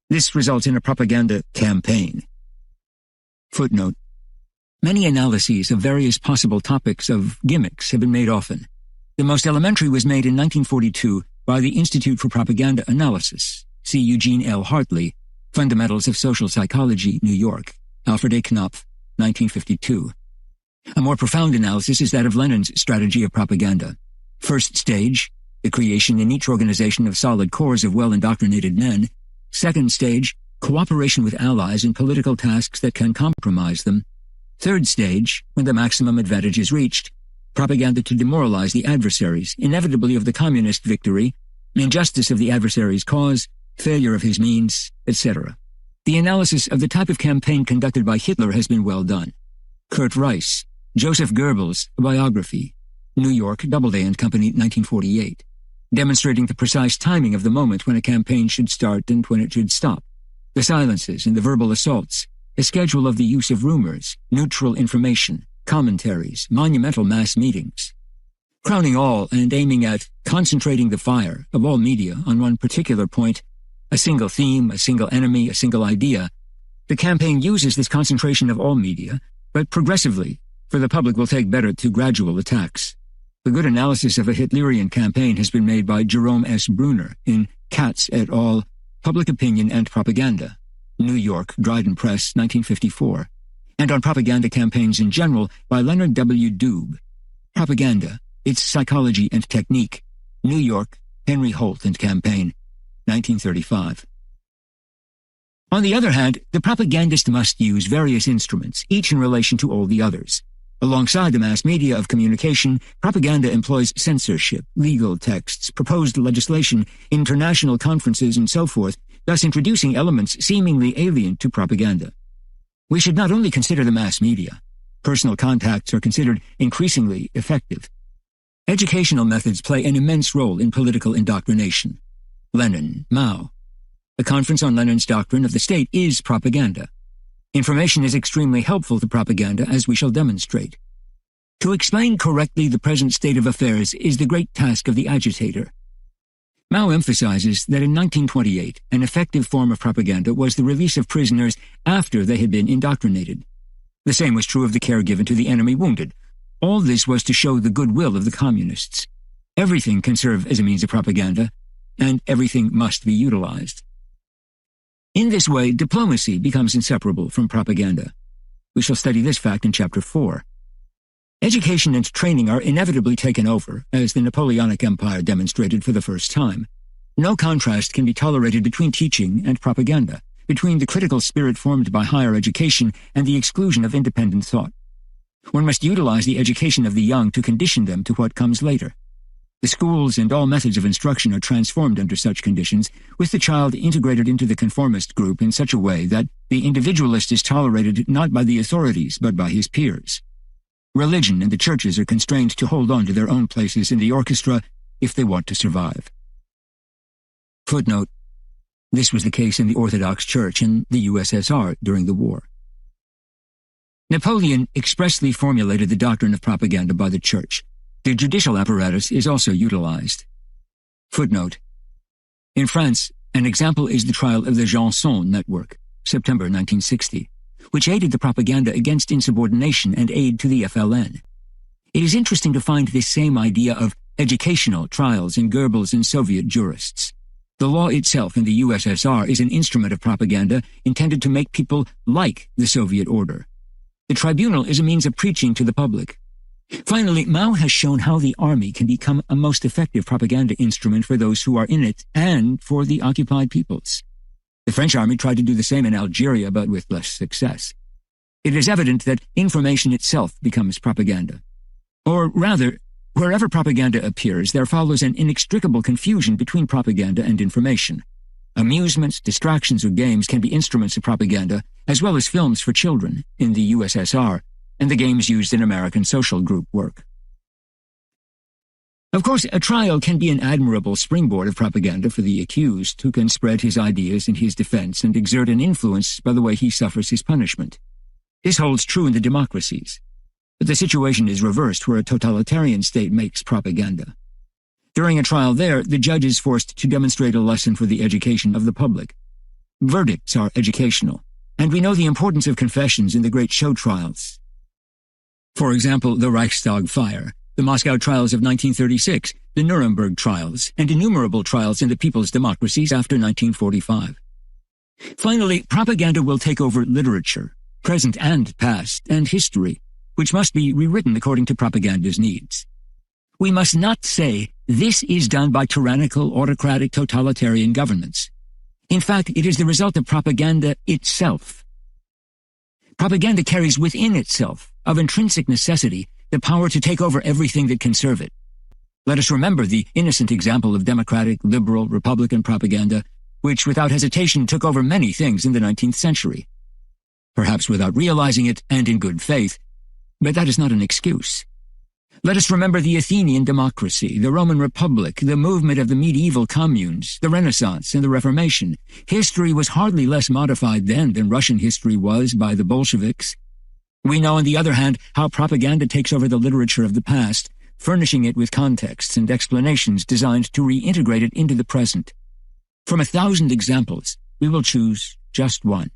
This results in a propaganda campaign. Footnote: many analyses of various possible topics of gimmicks have been made often. The most elementary was made in 1942 by the Institute for Propaganda Analysis. See Eugene L. Hartley, Fundamentals of Social Psychology, New York, Alfred A. Knopf, 1952. A more profound analysis is that of Lenin's strategy of propaganda. First stage, the creation in each organization of solid cores of well-indoctrinated men. Second stage, cooperation with allies in political tasks that can compromise them. Third stage, when the maximum advantage is reached, propaganda to demoralize the adversaries, inevitably of the communist victory, injustice of the adversary's cause, failure of his means, etc. The analysis of the type of campaign conducted by Hitler has been well done. Kurt Rice, Joseph Goebbels, a biography, New York, Doubleday and Company, 1948, demonstrating the precise timing of the moment when a campaign should start and when it should stop, the silences and the verbal assaults, a schedule of the use of rumors, neutral information, commentaries, monumental mass meetings. Crowning all and aiming at concentrating the fire of all media on one particular point, a single theme, a single enemy, a single idea, the campaign uses this concentration of all media, but progressively, for the public will take better to gradual attacks. The good analysis of a Hitlerian campaign has been made by Jerome S. Bruner in Katz et al., Public Opinion and Propaganda, New York, Dryden Press, 1954, and on propaganda campaigns in general by Leonard W. Doob, Propaganda, Its Psychology and Technique, New York, Henry Holt and Campaign, 1935. On the other hand, the propagandist must use various instruments, each in relation to all the others. Alongside the mass media of communication, propaganda employs censorship, legal texts, proposed legislation, international conferences, and so forth, thus introducing elements seemingly alien to propaganda. We should not only consider the mass media. Personal contacts are considered increasingly effective. Educational methods play an immense role in political indoctrination. Lenin, Mao. The Conference on Lenin's Doctrine of the State is propaganda. Information is extremely helpful to propaganda, as we shall demonstrate. To explain correctly the present state of affairs is the great task of the agitator. Mao emphasizes that in 1928, an effective form of propaganda was the release of prisoners after they had been indoctrinated. The same was true of the care given to the enemy wounded. All this was to show the goodwill of the communists. Everything can serve as a means of propaganda, and everything must be utilized. In this way, diplomacy becomes inseparable from propaganda. We shall study this fact in Chapter 4. Education and training are inevitably taken over, as the Napoleonic Empire demonstrated for the first time. No contrast can be tolerated between teaching and propaganda, between the critical spirit formed by higher education and the exclusion of independent thought. One must utilize the education of the young to condition them to what comes later. The schools and all methods of instruction are transformed under such conditions, with the child integrated into the conformist group in such a way that the individualist is tolerated not by the authorities but by his peers. Religion and the churches are constrained to hold on to their own places in the orchestra if they want to survive. Footnote: This was the case in the Orthodox Church in the USSR during the war. Napoleon expressly formulated the doctrine of propaganda by the Church. The judicial apparatus is also utilized. Footnote. In France, an example is the trial of the Janson Network, September 1960, which aided the propaganda against insubordination and aid to the FLN. It is interesting to find this same idea of educational trials in Goebbels and Soviet jurists. The law itself in the USSR is an instrument of propaganda intended to make people like the Soviet order. The tribunal is a means of preaching to the public. Finally, Mao has shown how the army can become a most effective propaganda instrument for those who are in it and for the occupied peoples. The French army tried to do the same in Algeria, but with less success. It is evident that information itself becomes propaganda. Or rather, wherever propaganda appears, there follows an inextricable confusion between propaganda and information. Amusements, distractions, or games can be instruments of propaganda, as well as films for children in the USSR, and the games used in American social group work. Of course, a trial can be an admirable springboard of propaganda for the accused, who can spread his ideas in his defense and exert an influence by the way he suffers his punishment. This holds true in the democracies. But the situation is reversed where a totalitarian state makes propaganda. During a trial there, the judge is forced to demonstrate a lesson for the education of the public. Verdicts are educational, and we know the importance of confessions in the great show trials. For example, the Reichstag fire, the Moscow trials of 1936, the Nuremberg trials, and innumerable trials in the people's democracies after 1945. Finally, propaganda will take over literature, present and past, and history, which must be rewritten according to propaganda's needs. We must not say, this is done by tyrannical, autocratic, totalitarian governments. In fact, it is the result of propaganda itself. Propaganda carries within itself, of intrinsic necessity, the power to take over everything that can serve it. Let us remember the innocent example of democratic, liberal, republican propaganda, which without hesitation took over many things in the 19th century. Perhaps without realizing it and in good faith, but that is not an excuse. Let us remember the Athenian democracy, the Roman Republic, the movement of the medieval communes, the Renaissance, and the Reformation. History was hardly less modified then than Russian history was by the Bolsheviks. We know, on the other hand, how propaganda takes over the literature of the past, furnishing it with contexts and explanations designed to reintegrate it into the present. From 1,000 examples, we will choose just one.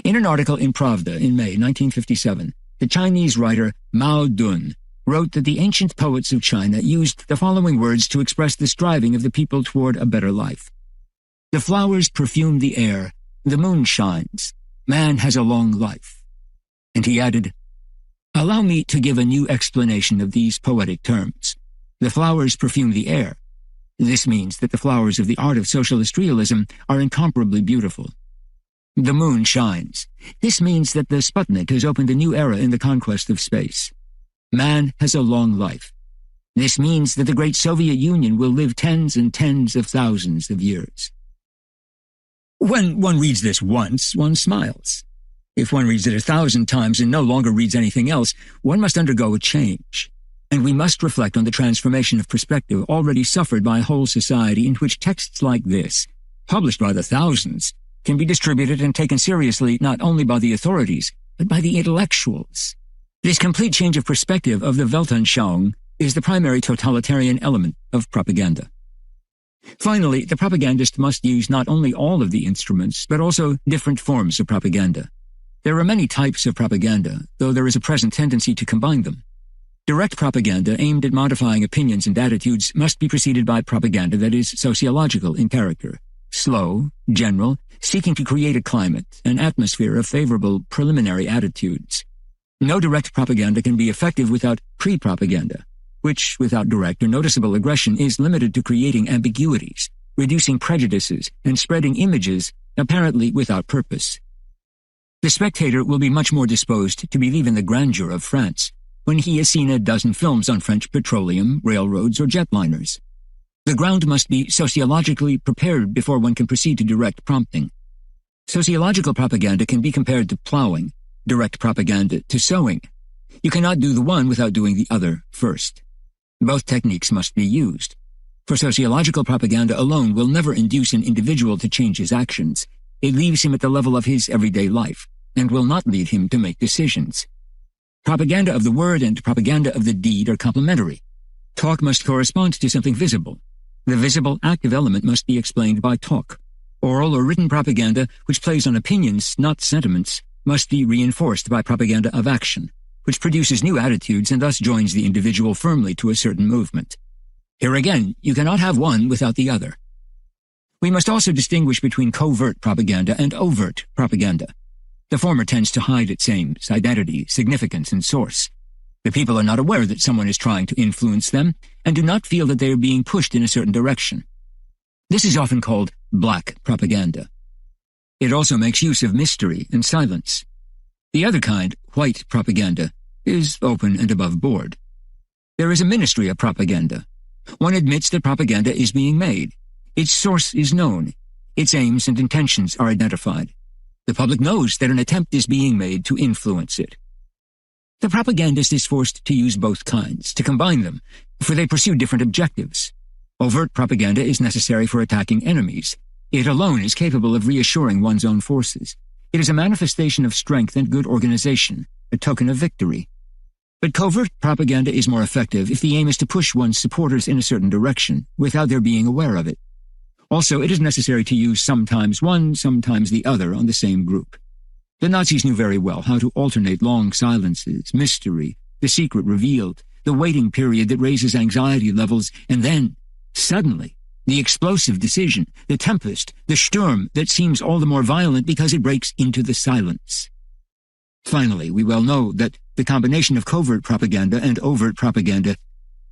In an article in Pravda in May 1957, the Chinese writer Mao Dun wrote that the ancient poets of China used the following words to express the striving of the people toward a better life. The flowers perfume the air, the moon shines, man has a long life. And he added, allow me to give a new explanation of these poetic terms. The flowers perfume the air. This means that the flowers of the art of socialist realism are incomparably beautiful. The moon shines. This means that the Sputnik has opened a new era in the conquest of space. Man has a long life. This means that the great Soviet Union will live tens and tens of thousands of years. When one reads this once, one smiles. If one reads it 1,000 times and no longer reads anything else, one must undergo a change. And we must reflect on the transformation of perspective already suffered by a whole society in which texts like this, published by the thousands, can be distributed and taken seriously not only by the authorities, but by the intellectuals. This complete change of perspective of the Weltanschauung is the primary totalitarian element of propaganda. Finally, the propagandist must use not only all of the instruments, but also different forms of propaganda. There are many types of propaganda, though there is a present tendency to combine them. Direct propaganda aimed at modifying opinions and attitudes must be preceded by propaganda that is sociological in character, slow, general, seeking to create a climate, an atmosphere of favorable preliminary attitudes. No direct propaganda can be effective without pre-propaganda, which, without direct or noticeable aggression, is limited to creating ambiguities, reducing prejudices, and spreading images apparently without purpose. The spectator will be much more disposed to believe in the grandeur of France when he has seen a dozen films on French petroleum, railroads, or jetliners. The ground must be sociologically prepared before one can proceed to direct prompting. Sociological propaganda can be compared to plowing, direct propaganda to sowing. You cannot do the one without doing the other first. Both techniques must be used. For sociological propaganda alone will never induce an individual to change his actions. It leaves him at the level of his everyday life, and will not lead him to make decisions. Propaganda of the word and propaganda of the deed are complementary. Talk must correspond to something visible. The visible active element must be explained by talk. Oral or written propaganda, which plays on opinions, not sentiments, must be reinforced by propaganda of action, which produces new attitudes and thus joins the individual firmly to a certain movement. Here again, you cannot have one without the other. We must also distinguish between covert propaganda and overt propaganda. The former tends to hide its aims, identity, significance, and source. The people are not aware that someone is trying to influence them, and do not feel that they are being pushed in a certain direction. This is often called black propaganda. It also makes use of mystery and silence. The other kind, white propaganda, is open and above board. There is a ministry of propaganda. One admits that propaganda is being made. Its source is known. Its aims and intentions are identified. The public knows that an attempt is being made to influence it. The propagandist is forced to use both kinds, to combine them, for they pursue different objectives. Overt propaganda is necessary for attacking enemies. It alone is capable of reassuring one's own forces. It is a manifestation of strength and good organization, a token of victory. But covert propaganda is more effective if the aim is to push one's supporters in a certain direction, without their being aware of it. Also, it is necessary to use sometimes one, sometimes the other on the same group. The Nazis knew very well how to alternate long silences, mystery, the secret revealed, the waiting period that raises anxiety levels, and then, suddenly, the explosive decision, the tempest, the Sturm that seems all the more violent because it breaks into the silence. Finally, we well know that the combination of covert propaganda and overt propaganda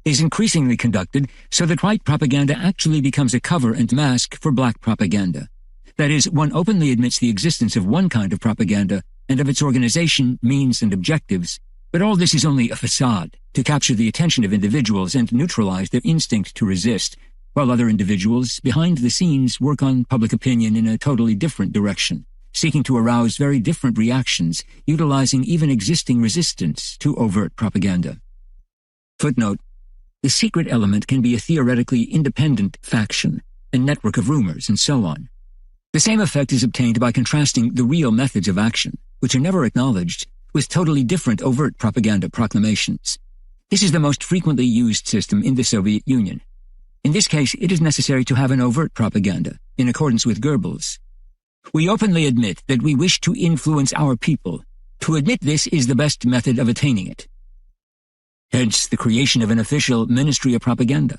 is increasingly conducted so that white propaganda actually becomes a cover and mask for black propaganda. That is, one openly admits the existence of one kind of propaganda and of its organization, means, and objectives, but all this is only a facade to capture the attention of individuals and neutralize their instinct to resist, while other individuals, behind the scenes, work on public opinion in a totally different direction, seeking to arouse very different reactions, utilizing even existing resistance to overt propaganda. Footnote: the secret element can be a theoretically independent faction, a network of rumors, and so on. The same effect is obtained by contrasting the real methods of action, which are never acknowledged, with totally different overt propaganda proclamations. This is the most frequently used system in the Soviet Union. In this case, it is necessary to have an overt propaganda, in accordance with Goebbels. We openly admit that we wish to influence our people. To admit this is the best method of attaining it. Hence the creation of an official Ministry of Propaganda.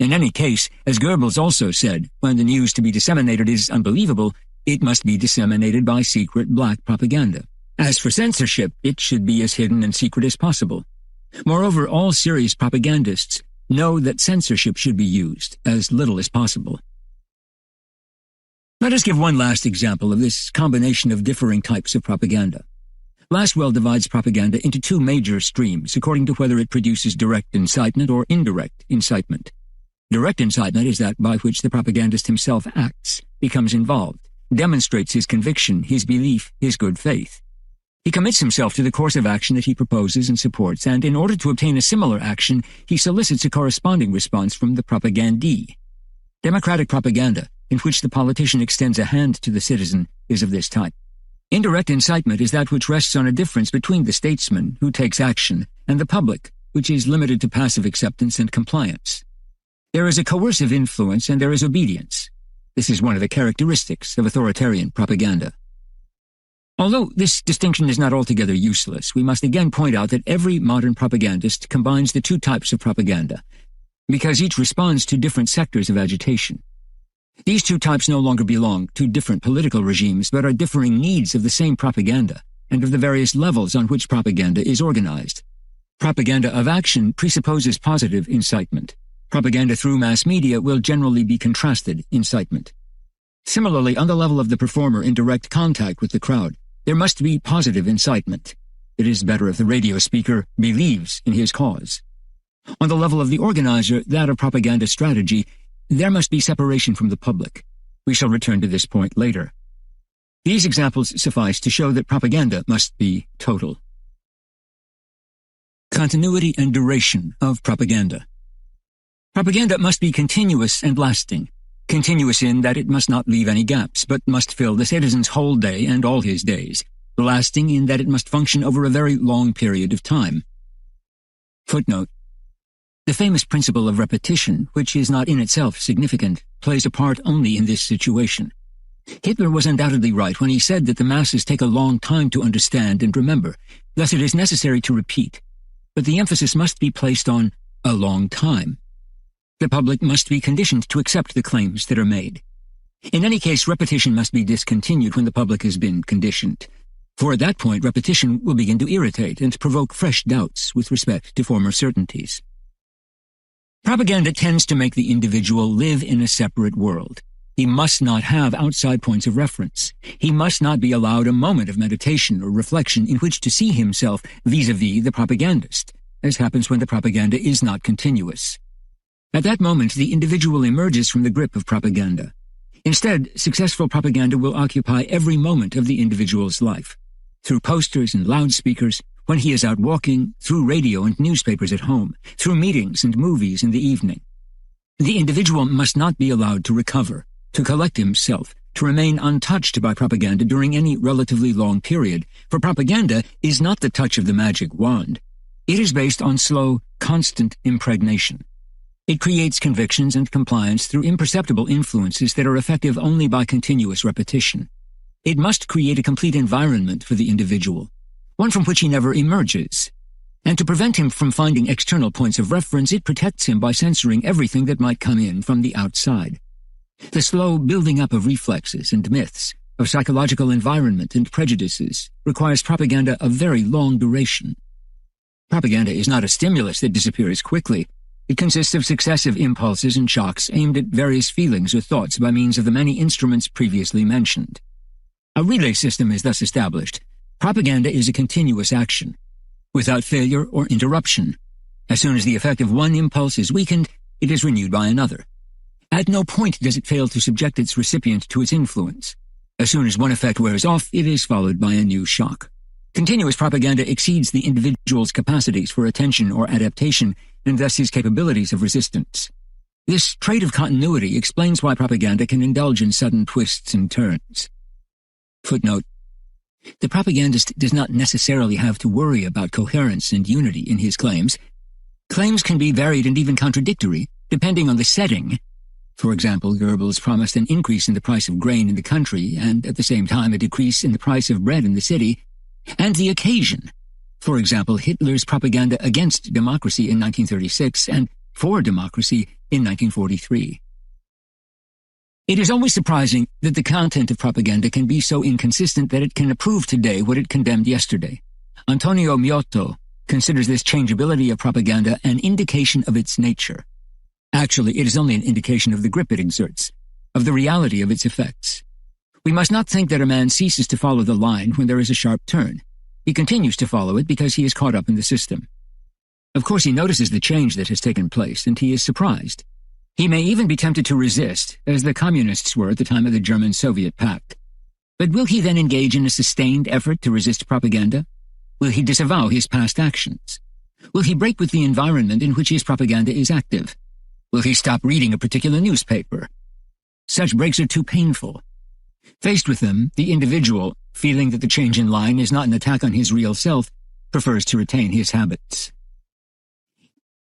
In any case, as Goebbels also said, when the news to be disseminated is unbelievable, it must be disseminated by secret black propaganda. As for censorship, it should be as hidden and secret as possible. Moreover, all serious propagandists know that censorship should be used as little as possible. Let us give one last example of this combination of differing types of propaganda. Lastwell divides propaganda into two major streams according to whether it produces direct incitement or indirect incitement. Direct incitement is that by which the propagandist himself acts, becomes involved, demonstrates his conviction, his belief, his good faith. He commits himself to the course of action that he proposes and supports, and in order to obtain a similar action, he solicits a corresponding response from the propagandee. Democratic propaganda, in which the politician extends a hand to the citizen, is of this type. Indirect incitement is that which rests on a difference between the statesman, who takes action, and the public, which is limited to passive acceptance and compliance. There is a coercive influence and there is obedience. This is one of the characteristics of authoritarian propaganda. Although this distinction is not altogether useless, we must again point out that every modern propagandist combines the two types of propaganda, because each responds to different sectors of agitation. These two types no longer belong to different political regimes, but are differing needs of the same propaganda, and of the various levels on which propaganda is organized. Propaganda of action presupposes positive incitement. Propaganda through mass media will generally be contrasted incitement. Similarly, on the level of the performer in direct contact with the crowd, there must be positive incitement. It is better if the radio speaker believes in his cause. On the level of the organizer, that of propaganda strategy, there must be separation from the public. We shall return to this point later. These examples suffice to show that propaganda must be total. Continuity and duration of propaganda. Propaganda must be continuous and lasting. Continuous in that it must not leave any gaps, but must fill the citizen's whole day and all his days. Lasting in that it must function over a very long period of time. Footnote. The famous principle of repetition, which is not in itself significant, plays a part only in this situation. Hitler was undoubtedly right when he said that the masses take a long time to understand and remember, thus it is necessary to repeat. But the emphasis must be placed on a long time. The public must be conditioned to accept the claims that are made. In any case, repetition must be discontinued when the public has been conditioned. For at that point, repetition will begin to irritate and provoke fresh doubts with respect to former certainties. Propaganda tends to make the individual live in a separate world. He must not have outside points of reference. He must not be allowed a moment of meditation or reflection in which to see himself vis-à-vis the propagandist, as happens when the propaganda is not continuous. At that moment, the individual emerges from the grip of propaganda. Instead, successful propaganda will occupy every moment of the individual's life. Through posters and loudspeakers, when he is out walking, through radio and newspapers at home, through meetings and movies in the evening. The individual must not be allowed to recover, to collect himself, to remain untouched by propaganda during any relatively long period, for propaganda is not the touch of the magic wand. It is based on slow, constant impregnation. It creates convictions and compliance through imperceptible influences that are effective only by continuous repetition. It must create a complete environment for the individual, one from which he never emerges. And to prevent him from finding external points of reference, it protects him by censoring everything that might come in from the outside. The slow building up of reflexes and myths, of psychological environment and prejudices, requires propaganda of very long duration. Propaganda is not a stimulus that disappears quickly. It consists of successive impulses and shocks aimed at various feelings or thoughts by means of the many instruments previously mentioned. A relay system is thus established. Propaganda is a continuous action, without failure or interruption. As soon as the effect of one impulse is weakened, it is renewed by another. At no point does it fail to subject its recipient to its influence. As soon as one effect wears off, it is followed by a new shock. Continuous propaganda exceeds the individual's capacities for attention or adaptation, and thus his capabilities of resistance. This trait of continuity explains why propaganda can indulge in sudden twists and turns. Footnote. The propagandist does not necessarily have to worry about coherence and unity in his claims. Claims can be varied and even contradictory, depending on the setting. For example, Goebbels promised an increase in the price of grain in the country and at the same time a decrease in the price of bread in the city, and the occasion. For example, Hitler's propaganda against democracy in 1936 and for democracy in 1943. It is always surprising that the content of propaganda can be so inconsistent that it can approve today what it condemned yesterday. Antonio Miotto considers this changeability of propaganda an indication of its nature. Actually, it is only an indication of the grip it exerts, of the reality of its effects. We must not think that a man ceases to follow the line when there is a sharp turn. He continues to follow it because he is caught up in the system. Of course, he notices the change that has taken place, and he is surprised. He may even be tempted to resist, as the communists were at the time of the German-Soviet Pact. But will he then engage in a sustained effort to resist propaganda? Will he disavow his past actions? Will he break with the environment in which his propaganda is active? Will he stop reading a particular newspaper? Such breaks are too painful. Faced with them, the individual, feeling that the change in line is not an attack on his real self, prefers to retain his habits.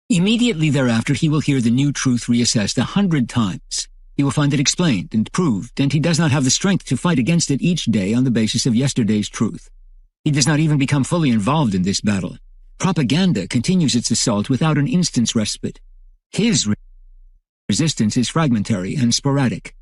Immediately thereafter, he will hear the new truth reassessed 100 times. He will find it explained and proved, and he does not have the strength to fight against it each day on the basis of yesterday's truth. He does not even become fully involved in this battle. Propaganda continues its assault without an instant's respite. His resistance is fragmentary and sporadic.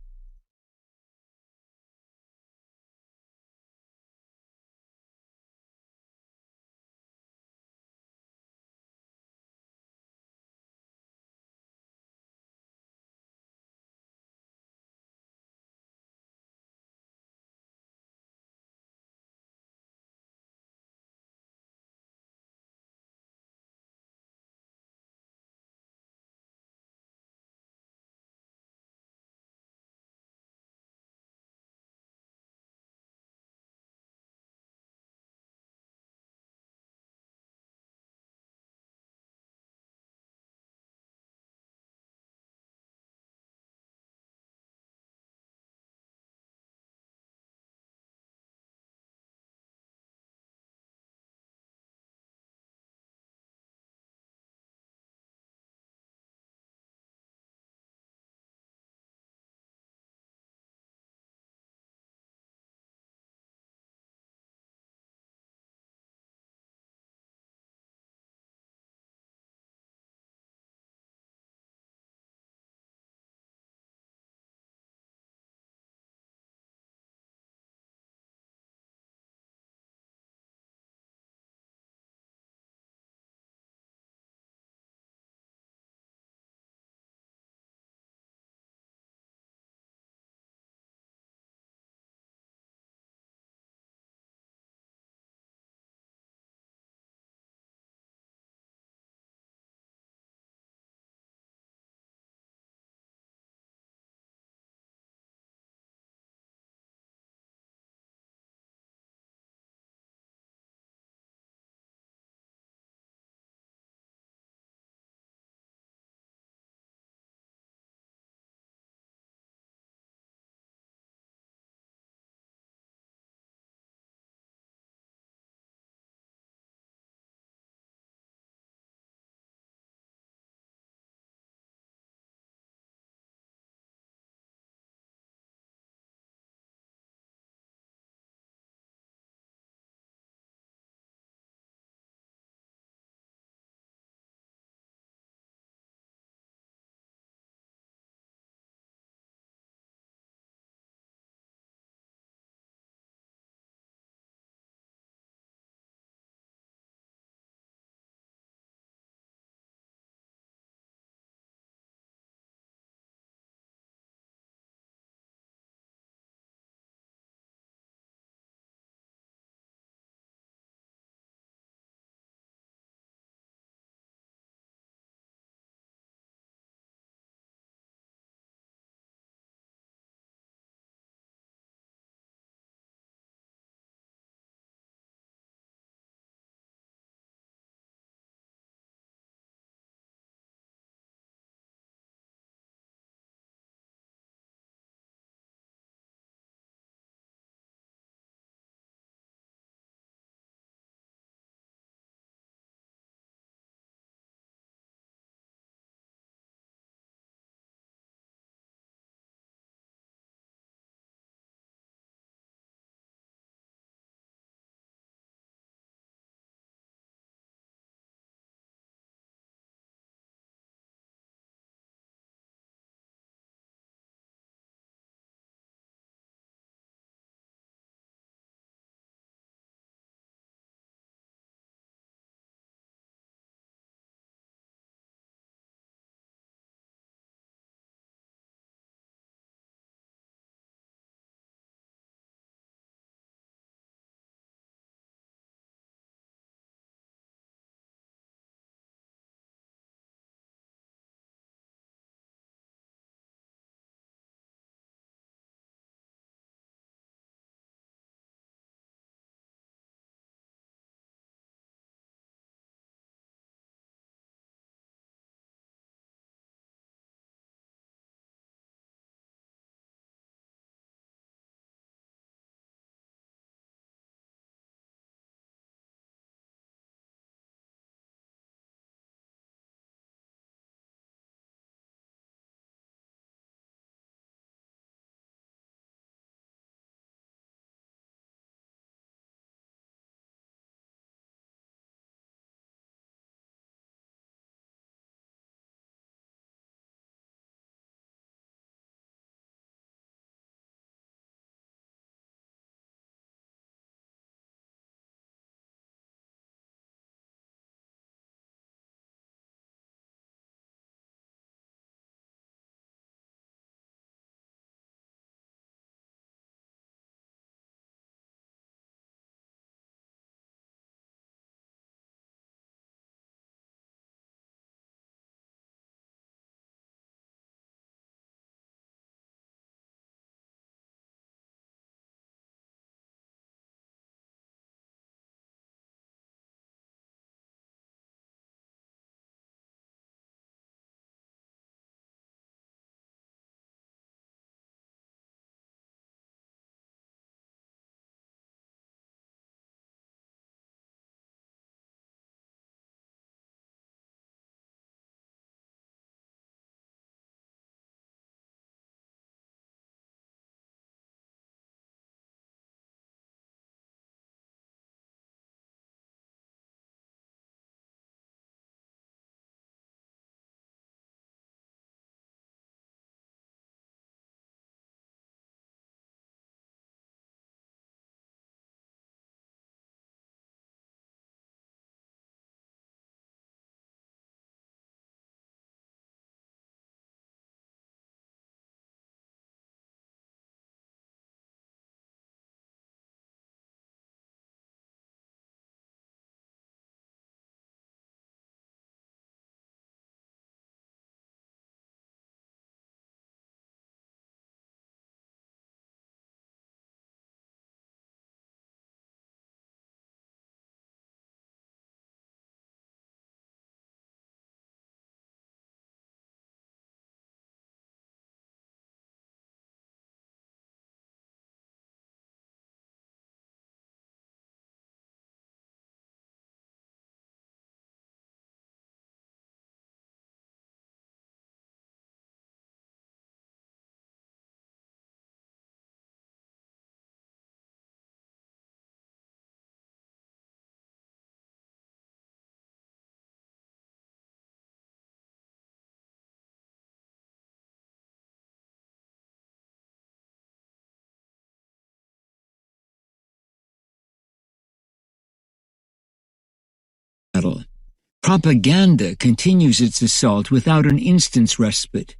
Propaganda continues its assault without an instant's respite.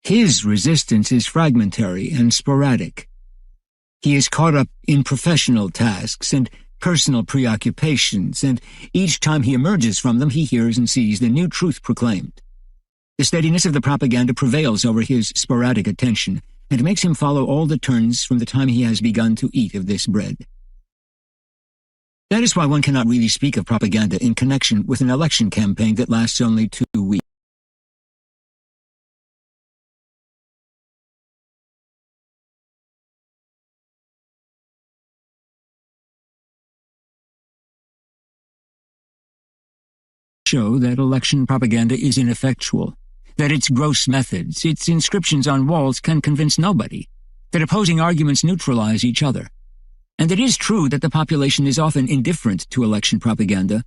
His resistance is fragmentary and sporadic. He is caught up in professional tasks and personal preoccupations, and each time he emerges from them, he hears and sees the new truth proclaimed. The steadiness of the propaganda prevails over his sporadic attention, and makes him follow all the turns from the time he has begun to eat of this bread. That is why one cannot really speak of propaganda in connection with an election campaign that lasts only 2 weeks. Show that election propaganda is ineffectual, that its gross methods, its inscriptions on walls can convince nobody, that opposing arguments neutralize each other. And it is true that the population is often indifferent to election propaganda,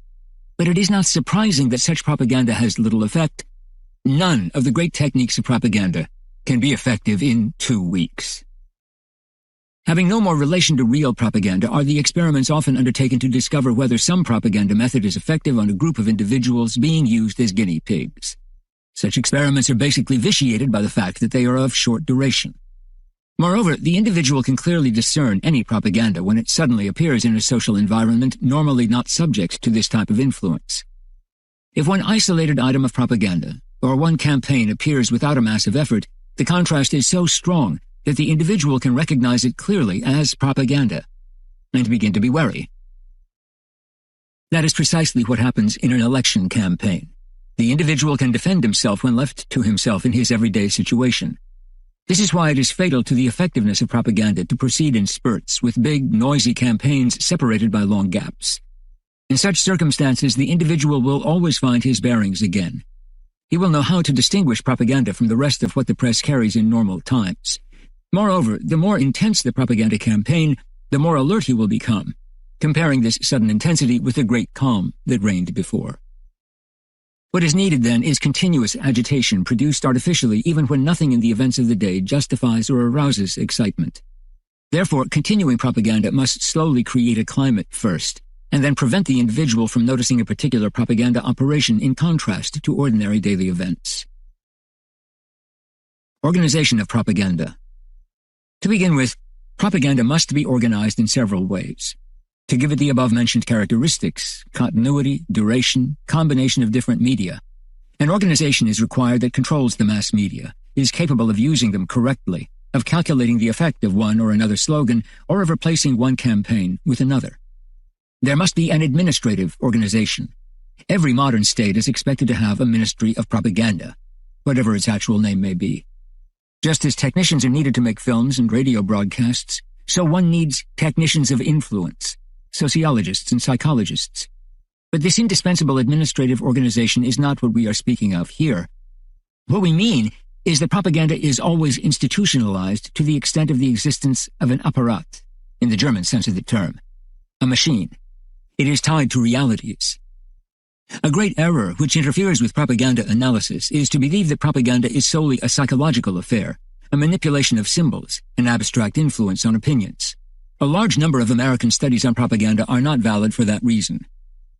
but it is not surprising that such propaganda has little effect. None of the great techniques of propaganda can be effective in 2 weeks. Having no more relation to real propaganda are the experiments often undertaken to discover whether some propaganda method is effective on a group of individuals being used as guinea pigs. Such experiments are basically vitiated by the fact that they are of short duration. Moreover, the individual can clearly discern any propaganda when it suddenly appears in a social environment normally not subject to this type of influence. If one isolated item of propaganda, or one campaign appears without a massive effort, the contrast is so strong that the individual can recognize it clearly as propaganda, and begin to be wary. That is precisely what happens in an election campaign. The individual can defend himself when left to himself in his everyday situation. This is why it is fatal to the effectiveness of propaganda to proceed in spurts with big, noisy campaigns separated by long gaps. In such circumstances, the individual will always find his bearings again. He will know how to distinguish propaganda from the rest of what the press carries in normal times. Moreover, the more intense the propaganda campaign, the more alert he will become, comparing this sudden intensity with the great calm that reigned before. What is needed, then, is continuous agitation produced artificially even when nothing in the events of the day justifies or arouses excitement. Therefore, continuing propaganda must slowly create a climate first, and then prevent the individual from noticing a particular propaganda operation in contrast to ordinary daily events. Organization of propaganda. To begin with, propaganda must be organized in several ways. To give it the above-mentioned characteristics, continuity, duration, combination of different media, an organization is required that controls the mass media, is capable of using them correctly, of calculating the effect of one or another slogan, or of replacing one campaign with another. There must be an administrative organization. Every modern state is expected to have a ministry of propaganda, whatever its actual name may be. Just as technicians are needed to make films and radio broadcasts, so one needs technicians of influence, sociologists and psychologists. But this indispensable administrative organization is not what we are speaking of here. What we mean is that propaganda is always institutionalized to the extent of the existence of an apparat, in the German sense of the term, a machine. It is tied to realities. A great error which interferes with propaganda analysis is to believe that propaganda is solely a psychological affair, a manipulation of symbols, an abstract influence on opinions. A large number of American studies on propaganda are not valid for that reason.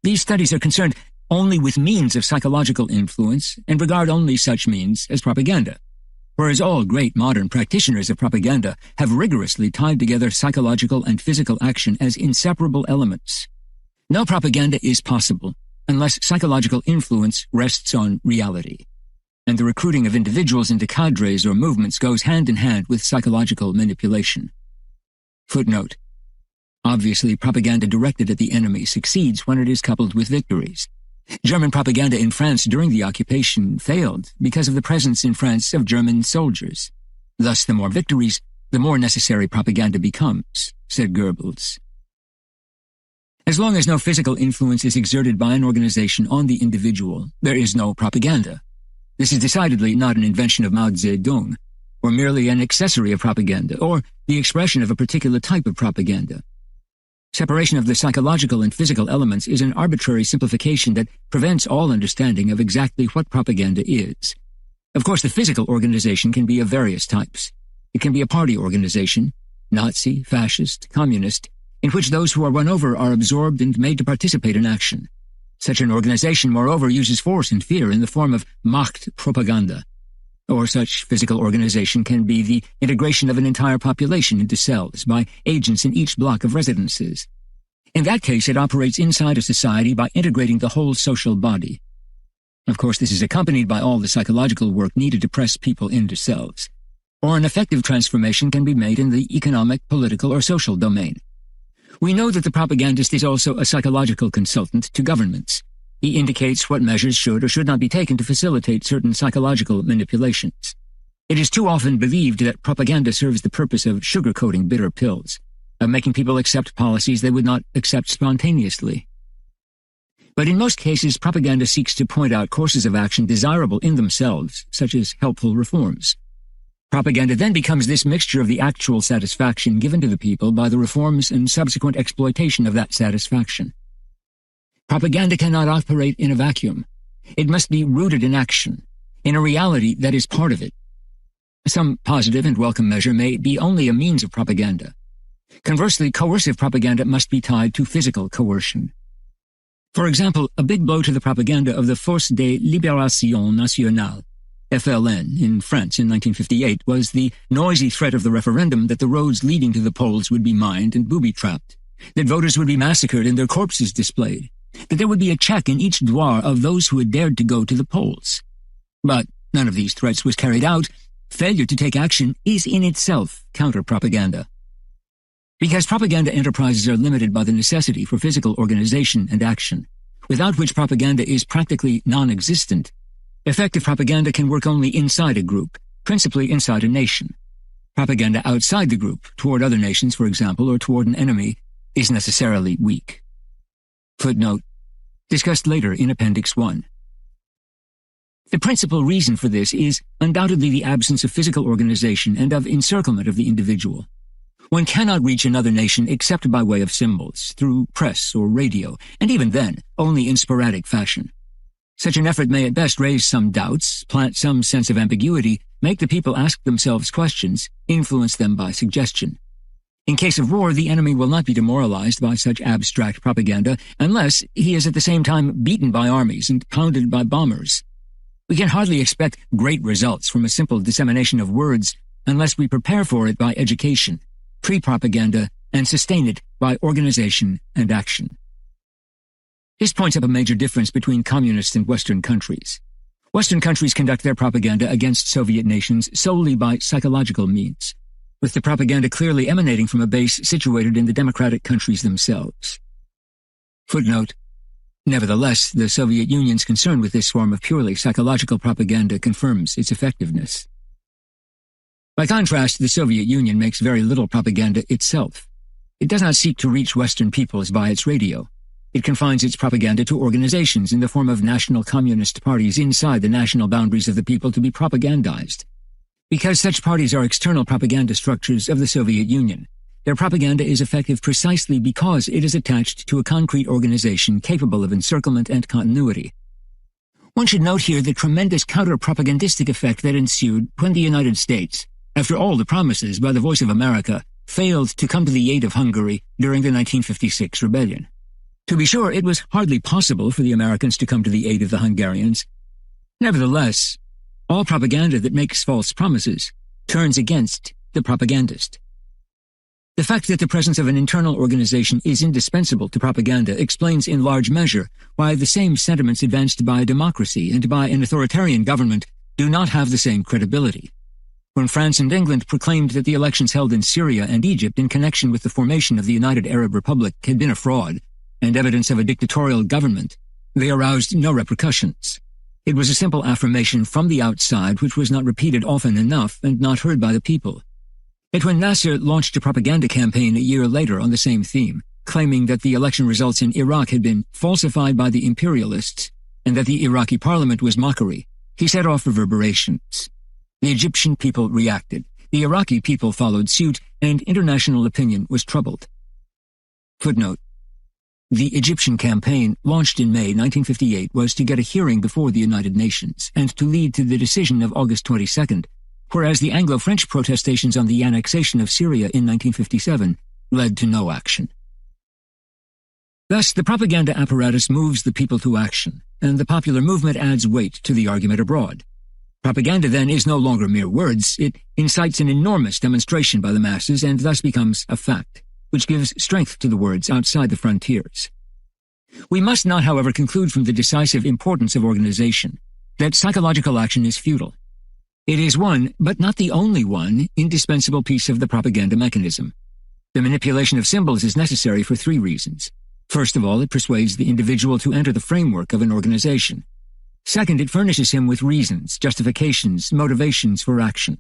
These studies are concerned only with means of psychological influence and regard only such means as propaganda, whereas all great modern practitioners of propaganda have rigorously tied together psychological and physical action as inseparable elements. No propaganda is possible unless psychological influence rests on reality, and the recruiting of individuals into cadres or movements goes hand in hand with psychological manipulation. Footnote. Obviously, propaganda directed at the enemy succeeds when it is coupled with victories. German propaganda in France during the occupation failed because of the presence in France of German soldiers. Thus, the more victories, the more necessary propaganda becomes, said Goebbels. As long as no physical influence is exerted by an organization on the individual, there is no propaganda. This is decidedly not an invention of Mao Zedong, or merely an accessory of propaganda, or the expression of a particular type of propaganda. Separation of the psychological and physical elements is an arbitrary simplification that prevents all understanding of exactly what propaganda is. Of course, the physical organization can be of various types. It can be a party organization, Nazi, fascist, communist, in which those who are run over are absorbed and made to participate in action. Such an organization, moreover, uses force and fear in the form of Machtpropaganda. Or such physical organization can be the integration of an entire population into cells by agents in each block of residences. In that case, it operates inside a society by integrating the whole social body. Of course, this is accompanied by all the psychological work needed to press people into cells. Or an effective transformation can be made in the economic, political, or social domain. We know that the propagandist is also a psychological consultant to governments. He indicates what measures should or should not be taken to facilitate certain psychological manipulations. It is too often believed that propaganda serves the purpose of sugarcoating bitter pills, of making people accept policies they would not accept spontaneously. But in most cases, propaganda seeks to point out courses of action desirable in themselves, such as helpful reforms. Propaganda then becomes this mixture of the actual satisfaction given to the people by the reforms and subsequent exploitation of that satisfaction. Propaganda cannot operate in a vacuum. It must be rooted in action, in a reality that is part of it. Some positive and welcome measure may be only a means of propaganda. Conversely, coercive propaganda must be tied to physical coercion. For example, a big blow to the propaganda of the Force de Libération Nationale, FLN, in France in 1958 was the noisy threat of the referendum that the roads leading to the polls would be mined and booby-trapped, that voters would be massacred and their corpses displayed, that there would be a check in each douar of those who had dared to go to the polls. But none of these threats was carried out. Failure to take action is in itself counter-propaganda. Because propaganda enterprises are limited by the necessity for physical organization and action, without which propaganda is practically non-existent, effective propaganda can work only inside a group, principally inside a nation. Propaganda outside the group, toward other nations, for example, or toward an enemy, is necessarily weak. Footnote, discussed later in Appendix 1. The principal reason for this is undoubtedly the absence of physical organization and of encirclement of the individual. One cannot reach another nation except by way of symbols, through press or radio, and even then, only in sporadic fashion. Such an effort may at best raise some doubts, plant some sense of ambiguity, make the people ask themselves questions, influence them by suggestion. In case of war, the enemy will not be demoralized by such abstract propaganda unless he is at the same time beaten by armies and pounded by bombers. We can hardly expect great results from a simple dissemination of words unless we prepare for it by education, pre-propaganda, and sustain it by organization and action. This points up a major difference between communist and Western countries. Western countries conduct their propaganda against Soviet nations solely by psychological means, with the propaganda clearly emanating from a base situated in the democratic countries themselves. Footnote, nevertheless, the Soviet Union's concern with this form of purely psychological propaganda confirms its effectiveness. By contrast, the Soviet Union makes very little propaganda itself. It does not seek to reach Western peoples by its radio. It confines its propaganda to organizations in the form of national communist parties inside the national boundaries of the people to be propagandized. Because such parties are external propaganda structures of the Soviet Union, their propaganda is effective precisely because it is attached to a concrete organization capable of encirclement and continuity. One should note here the tremendous counter-propagandistic effect that ensued when the United States, after all the promises by the Voice of America, failed to come to the aid of Hungary during the 1956 rebellion. To be sure, it was hardly possible for the Americans to come to the aid of the Hungarians. Nevertheless, all propaganda that makes false promises turns against the propagandist. The fact that the presence of an internal organization is indispensable to propaganda explains in large measure why the same sentiments advanced by democracy and by an authoritarian government do not have the same credibility. When France and England proclaimed that the elections held in Syria and Egypt in connection with the formation of the United Arab Republic had been a fraud, and evidence of a dictatorial government, they aroused no repercussions. It was a simple affirmation from the outside which was not repeated often enough and not heard by the people. Yet when Nasser launched a propaganda campaign a year later on the same theme, claiming that the election results in Iraq had been falsified by the imperialists and that the Iraqi parliament was mockery, he set off reverberations. The Egyptian people reacted, the Iraqi people followed suit, and international opinion was troubled. Footnote, the Egyptian campaign, launched in May 1958, was to get a hearing before the United Nations and to lead to the decision of August 22nd, whereas the Anglo-French protestations on the annexation of Syria in 1957 led to no action. Thus, the propaganda apparatus moves the people to action, and the popular movement adds weight to the argument abroad. Propaganda, then, is no longer mere words. It incites an enormous demonstration by the masses and thus becomes a fact, which gives strength to the words outside the frontiers. We must not, however, conclude from the decisive importance of organization that psychological action is futile. It is one, but not the only one, indispensable piece of the propaganda mechanism. The manipulation of symbols is necessary for three reasons. First of all, it persuades the individual to enter the framework of an organization. Second, it furnishes him with reasons, justifications, motivations for action.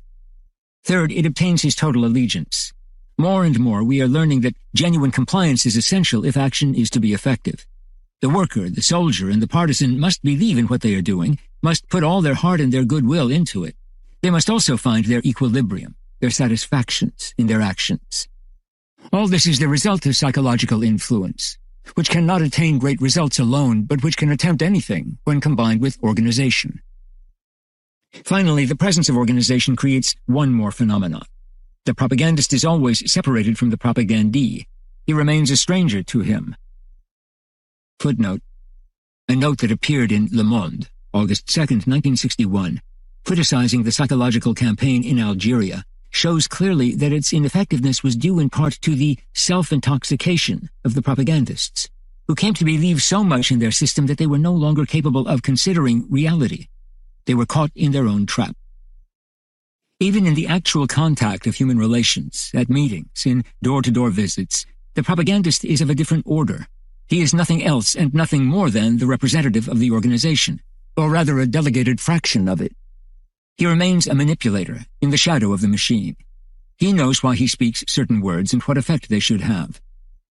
Third, it obtains his total allegiance. More and more, we are learning that genuine compliance is essential if action is to be effective. The worker, the soldier, and the partisan must believe in what they are doing, must put all their heart and their goodwill into it. They must also find their equilibrium, their satisfactions in their actions. All this is the result of psychological influence, which cannot attain great results alone, but which can attempt anything when combined with organization. Finally, the presence of organization creates one more phenomenon. The propagandist is always separated from the propagandee. He remains a stranger to him. Footnote. A note that appeared in Le Monde, August 2nd, 1961, criticizing the psychological campaign in Algeria, shows clearly that its ineffectiveness was due in part to the self-intoxication of the propagandists, who came to believe so much in their system that they were no longer capable of considering reality. They were caught in their own trap. Even in the actual contact of human relations, at meetings, in door-to-door visits, the propagandist is of a different order. He is nothing else and nothing more than the representative of the organization, or rather a delegated fraction of it. He remains a manipulator, in the shadow of the machine. He knows why he speaks certain words and what effect they should have.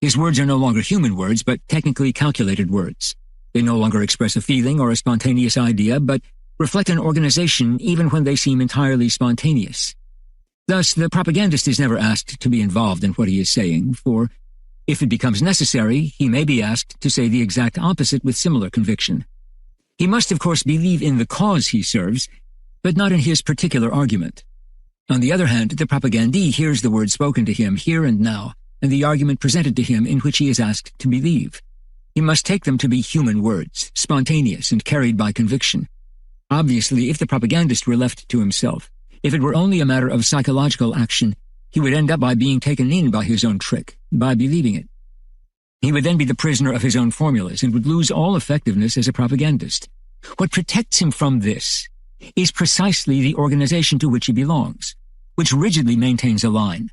His words are no longer human words, but technically calculated words. They no longer express a feeling or a spontaneous idea, but reflect an organization even when they seem entirely spontaneous. Thus, the propagandist is never asked to be involved in what he is saying, for if it becomes necessary, he may be asked to say the exact opposite with similar conviction. He must, of course, believe in the cause he serves, but not in his particular argument. On the other hand, the propagandee hears the words spoken to him here and now, and the argument presented to him in which he is asked to believe. He must take them to be human words, spontaneous and carried by conviction. Obviously, if the propagandist were left to himself, if it were only a matter of psychological action, he would end up by being taken in by his own trick, by believing it. He would then be the prisoner of his own formulas and would lose all effectiveness as a propagandist. What protects him from this is precisely the organization to which he belongs, which rigidly maintains a line.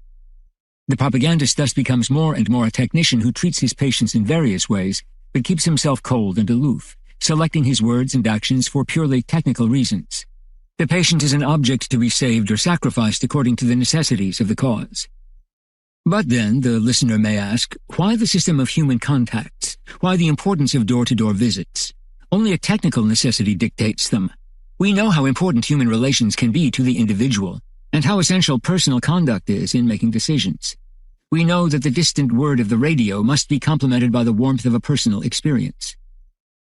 The propagandist thus becomes more and more a technician who treats his patients in various ways, but keeps himself cold and aloof, selecting his words and actions for purely technical reasons. The patient is an object to be saved or sacrificed according to the necessities of the cause. But then, the listener may ask, why the system of human contacts? Why the importance of door-to-door visits? Only a technical necessity dictates them. We know how important human relations can be to the individual, and how essential personal conduct is in making decisions. We know that the distant word of the radio must be complemented by the warmth of a personal experience.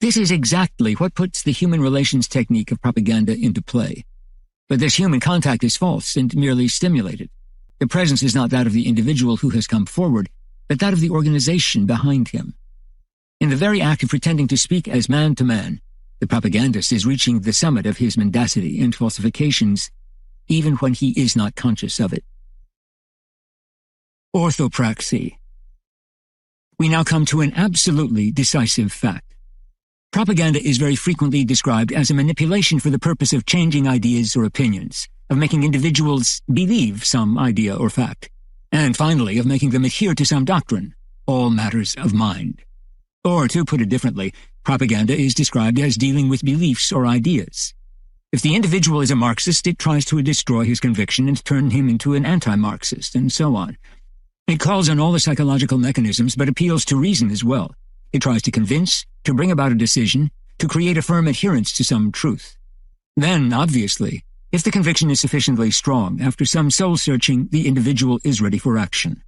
This is exactly what puts the human relations technique of propaganda into play. But this human contact is false and merely stimulated. The presence is not that of the individual who has come forward, but that of the organization behind him. In the very act of pretending to speak as man to man, the propagandist is reaching the summit of his mendacity and falsifications, even when he is not conscious of it. Orthopraxy. We now come to an absolutely decisive fact. Propaganda is very frequently described as a manipulation for the purpose of changing ideas or opinions, of making individuals believe some idea or fact, and finally of making them adhere to some doctrine, all matters of mind. Or, to put it differently, propaganda is described as dealing with beliefs or ideas. If the individual is a Marxist, it tries to destroy his conviction and turn him into an anti-Marxist, and so on. It calls on all the psychological mechanisms, but appeals to reason as well. It tries to convince, to bring about a decision, to create a firm adherence to some truth. Then, obviously, if the conviction is sufficiently strong, after some soul-searching, the individual is ready for action.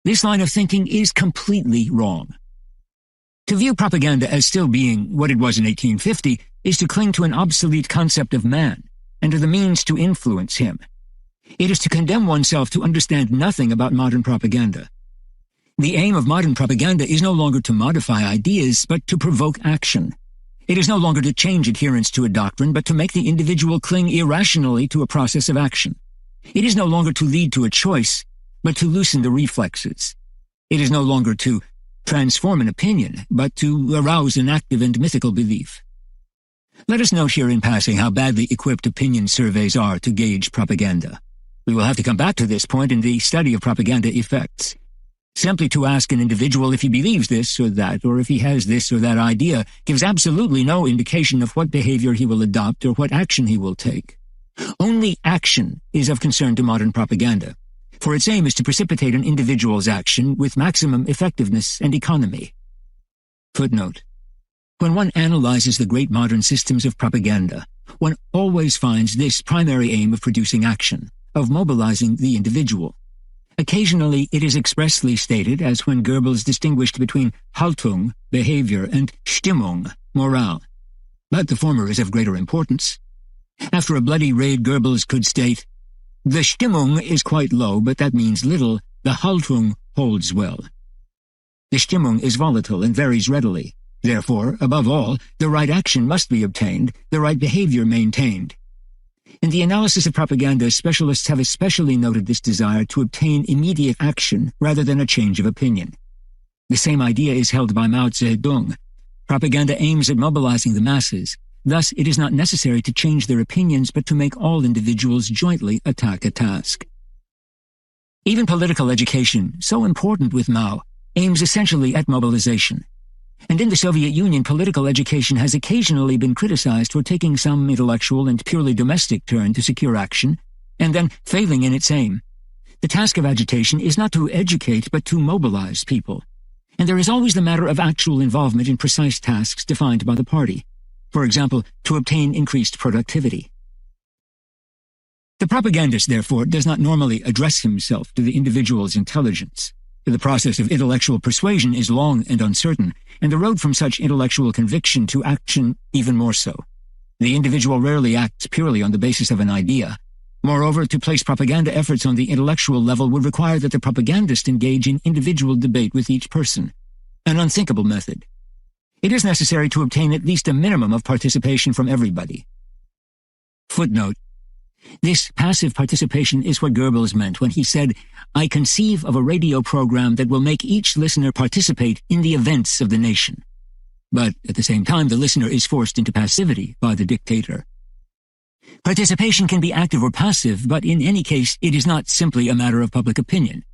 This line of thinking is completely wrong. To view propaganda as still being what it was in 1850 is to cling to an obsolete concept of man, and to the means to influence him. It is to condemn oneself to understand nothing about modern propaganda. The aim of modern propaganda is no longer to modify ideas, but to provoke action. It is no longer to change adherence to a doctrine, but to make the individual cling irrationally to a process of action. It is no longer to lead to a choice, but to loosen the reflexes. It is no longer to transform an opinion, but to arouse an active and mythical belief. Let us note here in passing how badly equipped opinion surveys are to gauge propaganda. We will have to come back to this point in the study of propaganda effects. Simply to ask an individual if he believes this or that, or if he has this or that idea, gives absolutely no indication of what behavior he will adopt or what action he will take. Only action is of concern to modern propaganda, for its aim is to precipitate an individual's action with maximum effectiveness and economy. Footnote. When one analyzes the great modern systems of propaganda, one always finds this primary aim of producing action, of mobilizing the individual. Occasionally, it is expressly stated, as when Goebbels distinguished between Haltung, behavior, and Stimmung, morale. But the former is of greater importance. After a bloody raid, Goebbels could state, "The Stimmung is quite low, but that means little. The Haltung holds well." The Stimmung is volatile and varies readily. Therefore, above all, the right action must be obtained, the right behavior maintained. In the analysis of propaganda, specialists have especially noted this desire to obtain immediate action rather than a change of opinion. The same idea is held by Mao Zedong. Propaganda aims at mobilizing the masses. Thus, it is not necessary to change their opinions, but to make all individuals jointly attack a task. Even political education, so important with Mao, aims essentially at mobilization. And in the Soviet Union, political education has occasionally been criticized for taking some intellectual and purely domestic turn to secure action, and then failing in its aim. The task of agitation is not to educate, but to mobilize people. And there is always the matter of actual involvement in precise tasks defined by the party. For example, to obtain increased productivity. The propagandist, therefore, does not normally address himself to the individual's intelligence. The process of intellectual persuasion is long and uncertain, and the road from such intellectual conviction to action even more so. The individual rarely acts purely on the basis of an idea. Moreover, to place propaganda efforts on the intellectual level would require that the propagandist engage in individual debate with each person, an unthinkable method. It is necessary to obtain at least a minimum of participation from everybody. Footnote. This passive participation is what Goebbels meant when he said, "I conceive of a radio program that will make each listener participate in the events of the nation." But at the same time, the listener is forced into passivity by the dictator. Participation can be active or passive, but in any case, it is not simply a matter of public opinion.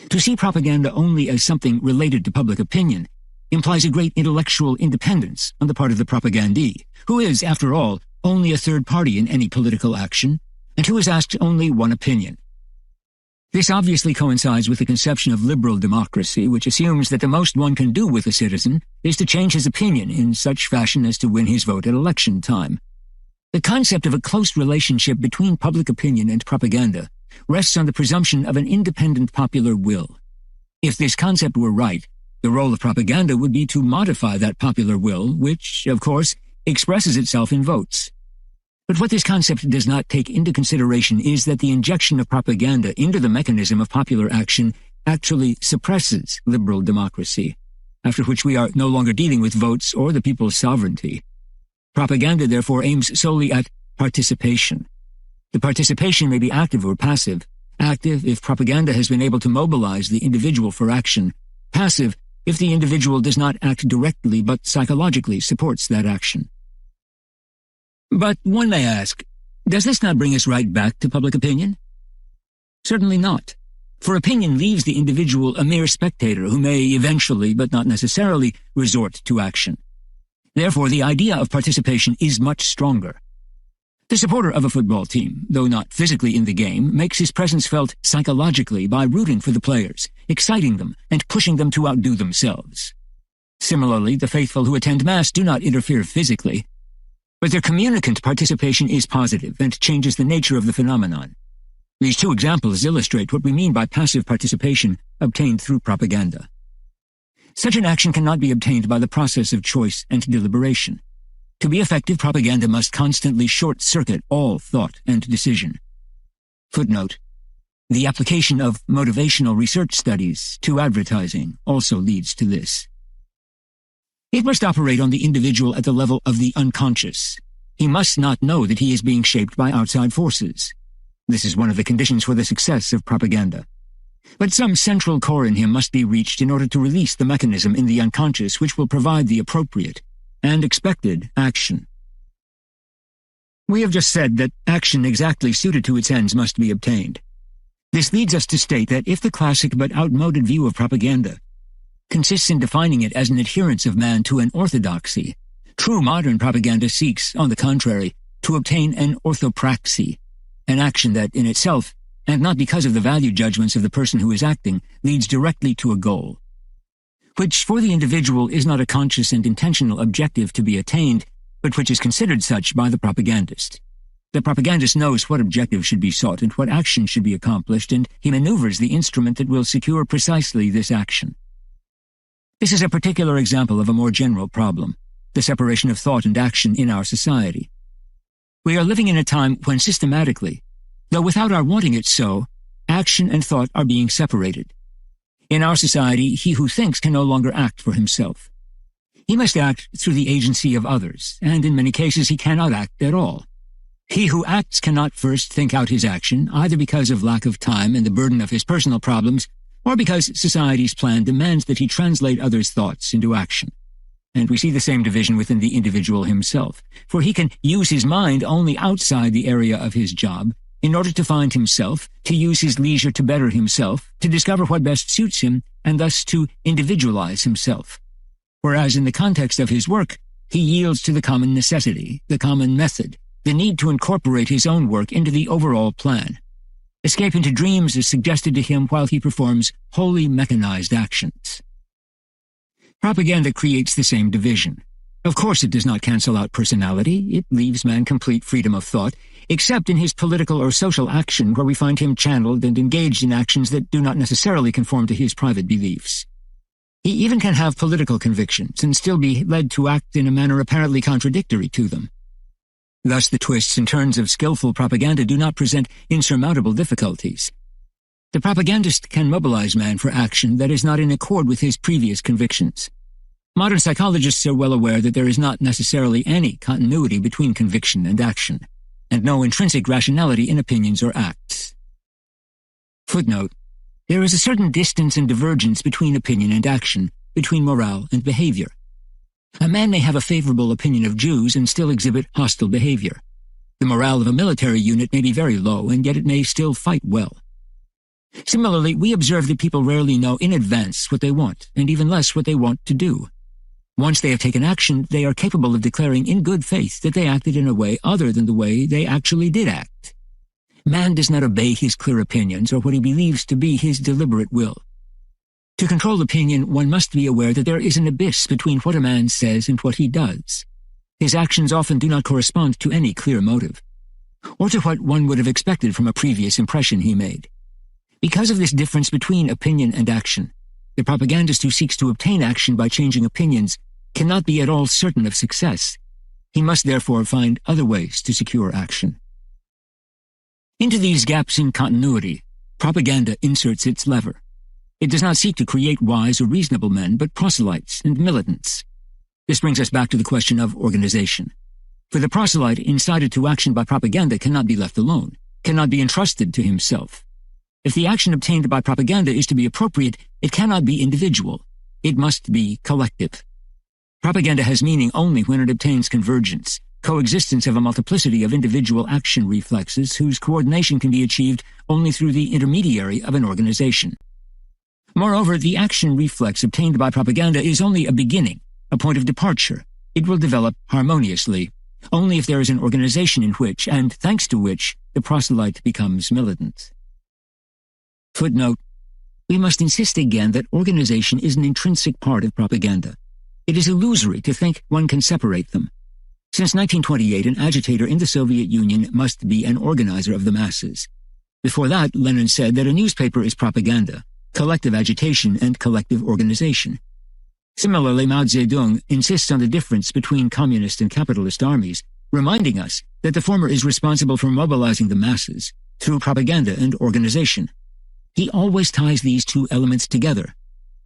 To see propaganda only as something related to public opinion implies a great intellectual independence on the part of the propagandee, who is, after all, only a third party in any political action, and who is asked only one opinion. This obviously coincides with the conception of liberal democracy, which assumes that the most one can do with a citizen is to change his opinion in such fashion as to win his vote at election time. The concept of a close relationship between public opinion and propaganda rests on the presumption of an independent popular will. If this concept were right, the role of propaganda would be to modify that popular will, which, of course, expresses itself in votes. But what this concept does not take into consideration is that the injection of propaganda into the mechanism of popular action actually suppresses liberal democracy, after which we are no longer dealing with votes or the people's sovereignty. Propaganda, therefore, aims solely at participation. The participation may be active or passive. Active if propaganda has been able to mobilize the individual for action. Passive if the individual does not act directly but psychologically supports that action. But one may ask, does this not bring us right back to public opinion? Certainly not, for opinion leaves the individual a mere spectator who may eventually, but not necessarily, resort to action. Therefore, the idea of participation is much stronger. The supporter of a football team, though not physically in the game, makes his presence felt psychologically by rooting for the players, exciting them, and pushing them to outdo themselves. Similarly, the faithful who attend Mass do not interfere physically, but their communicant participation is positive and changes the nature of the phenomenon. These two examples illustrate what we mean by passive participation obtained through propaganda. Such an action cannot be obtained by the process of choice and deliberation. To be effective, propaganda must constantly short-circuit all thought and decision. Footnote. The application of motivational research studies to advertising also leads to this. It must operate on the individual at the level of the unconscious. He must not know that he is being shaped by outside forces. This is one of the conditions for the success of propaganda. But some central core in him must be reached in order to release the mechanism in the unconscious which will provide the appropriate and expected action. We have just said that action exactly suited to its ends must be obtained. This leads us to state that if the classic but outmoded view of propaganda consists in defining it as an adherence of man to an orthodoxy, true modern propaganda seeks, on the contrary, to obtain an orthopraxy, an action that in itself, and not because of the value judgments of the person who is acting, leads directly to a goal, which for the individual is not a conscious and intentional objective to be attained, but which is considered such by the propagandist. The propagandist knows what objective should be sought and what action should be accomplished, and he maneuvers the instrument that will secure precisely this action. This is a particular example of a more general problem, the separation of thought and action in our society. We are living in a time when systematically, though without our wanting it so, action and thought are being separated. In our society, he who thinks can no longer act for himself. He must act through the agency of others, and in many cases he cannot act at all. He who acts cannot first think out his action, either because of lack of time and the burden of his personal problems, or because society's plan demands that he translate others' thoughts into action. And we see the same division within the individual himself, for he can use his mind only outside the area of his job, in order to find himself, to use his leisure to better himself, to discover what best suits him, and thus to individualize himself. Whereas in the context of his work, he yields to the common necessity, the common method, the need to incorporate his own work into the overall plan. Escape into dreams is suggested to him while he performs wholly mechanized actions. Propaganda creates the same division. Of course it does not cancel out personality, it leaves man complete freedom of thought, except in his political or social action where we find him channeled and engaged in actions that do not necessarily conform to his private beliefs. He even can have political convictions and still be led to act in a manner apparently contradictory to them. Thus the twists and turns of skillful propaganda do not present insurmountable difficulties. The propagandist can mobilize man for action that is not in accord with his previous convictions. Modern psychologists are well aware that there is not necessarily any continuity between conviction and action, and no intrinsic rationality in opinions or acts. Footnote: there is a certain distance and divergence between opinion and action, between morale and behavior. A man may have a favorable opinion of Jews and still exhibit hostile behavior. The morale of a military unit may be very low, and yet it may still fight well. Similarly, we observe that people rarely know in advance what they want, and even less what they want to do. Once they have taken action, they are capable of declaring in good faith that they acted in a way other than the way they actually did act. Man does not obey his clear opinions or what he believes to be his deliberate will. To control opinion, one must be aware that there is an abyss between what a man says and what he does. His actions often do not correspond to any clear motive, or to what one would have expected from a previous impression he made. Because of this difference between opinion and action, the propagandist who seeks to obtain action by changing opinions cannot be at all certain of success. He must therefore find other ways to secure action. Into these gaps in continuity, propaganda inserts its lever. It does not seek to create wise or reasonable men, but proselytes and militants. This brings us back to the question of organization. For the proselyte incited to action by propaganda cannot be left alone, cannot be entrusted to himself. If the action obtained by propaganda is to be appropriate, it cannot be individual. It must be collective. Propaganda has meaning only when it obtains convergence, coexistence of a multiplicity of individual action reflexes whose coordination can be achieved only through the intermediary of an organization. Moreover, the action reflex obtained by propaganda is only a beginning, a point of departure. It will develop harmoniously, only if there is an organization in which, and thanks to which, the proselyte becomes militant. Footnote: we must insist again that organization is an intrinsic part of propaganda. It is illusory to think one can separate them. Since 1928, an agitator in the Soviet Union must be an organizer of the masses. Before that, Lenin said that a newspaper is propaganda, collective agitation and collective organization. Similarly, Mao Zedong insists on the difference between communist and capitalist armies, reminding us that the former is responsible for mobilizing the masses through propaganda and organization, He always ties these two elements together.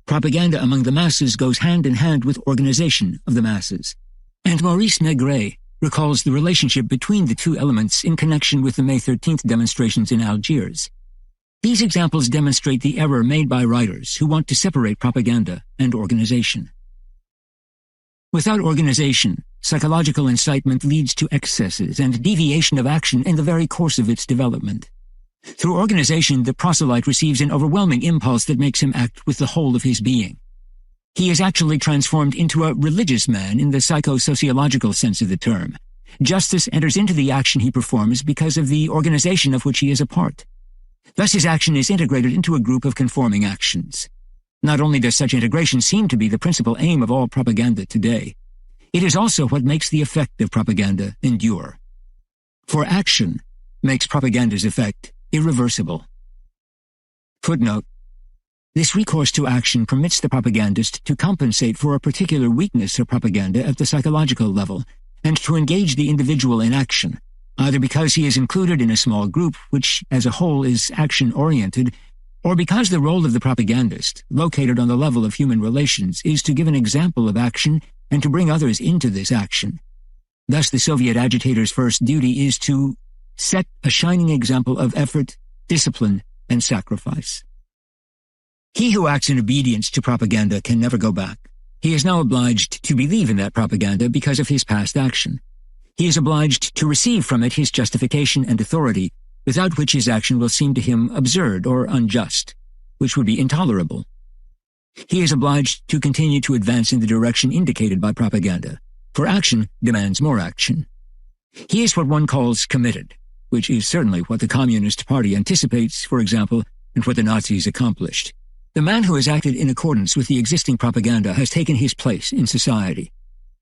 Propaganda among the masses goes hand in hand with organization of the masses. And Maurice Negret recalls the relationship between the two elements in connection with the May 13th demonstrations in Algiers. These examples demonstrate the error made by writers who want to separate propaganda and organization. Without organization, psychological incitement leads to excesses and deviation of action in the very course of its development. Through organization, the proselyte receives an overwhelming impulse that makes him act with the whole of his being. He is actually transformed into a religious man in the psychosociological sense of the term. Justice enters into the action he performs because of the organization of which he is a part. Thus his action is integrated into a group of conforming actions. Not only does such integration seem to be the principal aim of all propaganda today, it is also what makes the effect of propaganda endure. For action makes propaganda's effect irreversible. Footnote: this recourse to action permits the propagandist to compensate for a particular weakness of propaganda at the psychological level, and to engage the individual in action, either because he is included in a small group which as a whole is action-oriented, or because the role of the propagandist, located on the level of human relations, is to give an example of action and to bring others into this action. Thus the Soviet agitator's first duty is to set a shining example of effort, discipline, and sacrifice. He who acts in obedience to propaganda can never go back. He is now obliged to believe in that propaganda because of his past action. He is obliged to receive from it his justification and authority, without which his action will seem to him absurd or unjust, which would be intolerable. He is obliged to continue to advance in the direction indicated by propaganda, for action demands more action. He is what one calls committed, which is certainly what the Communist Party anticipates, for example, and what the Nazis accomplished. The man who has acted in accordance with the existing propaganda has taken his place in society.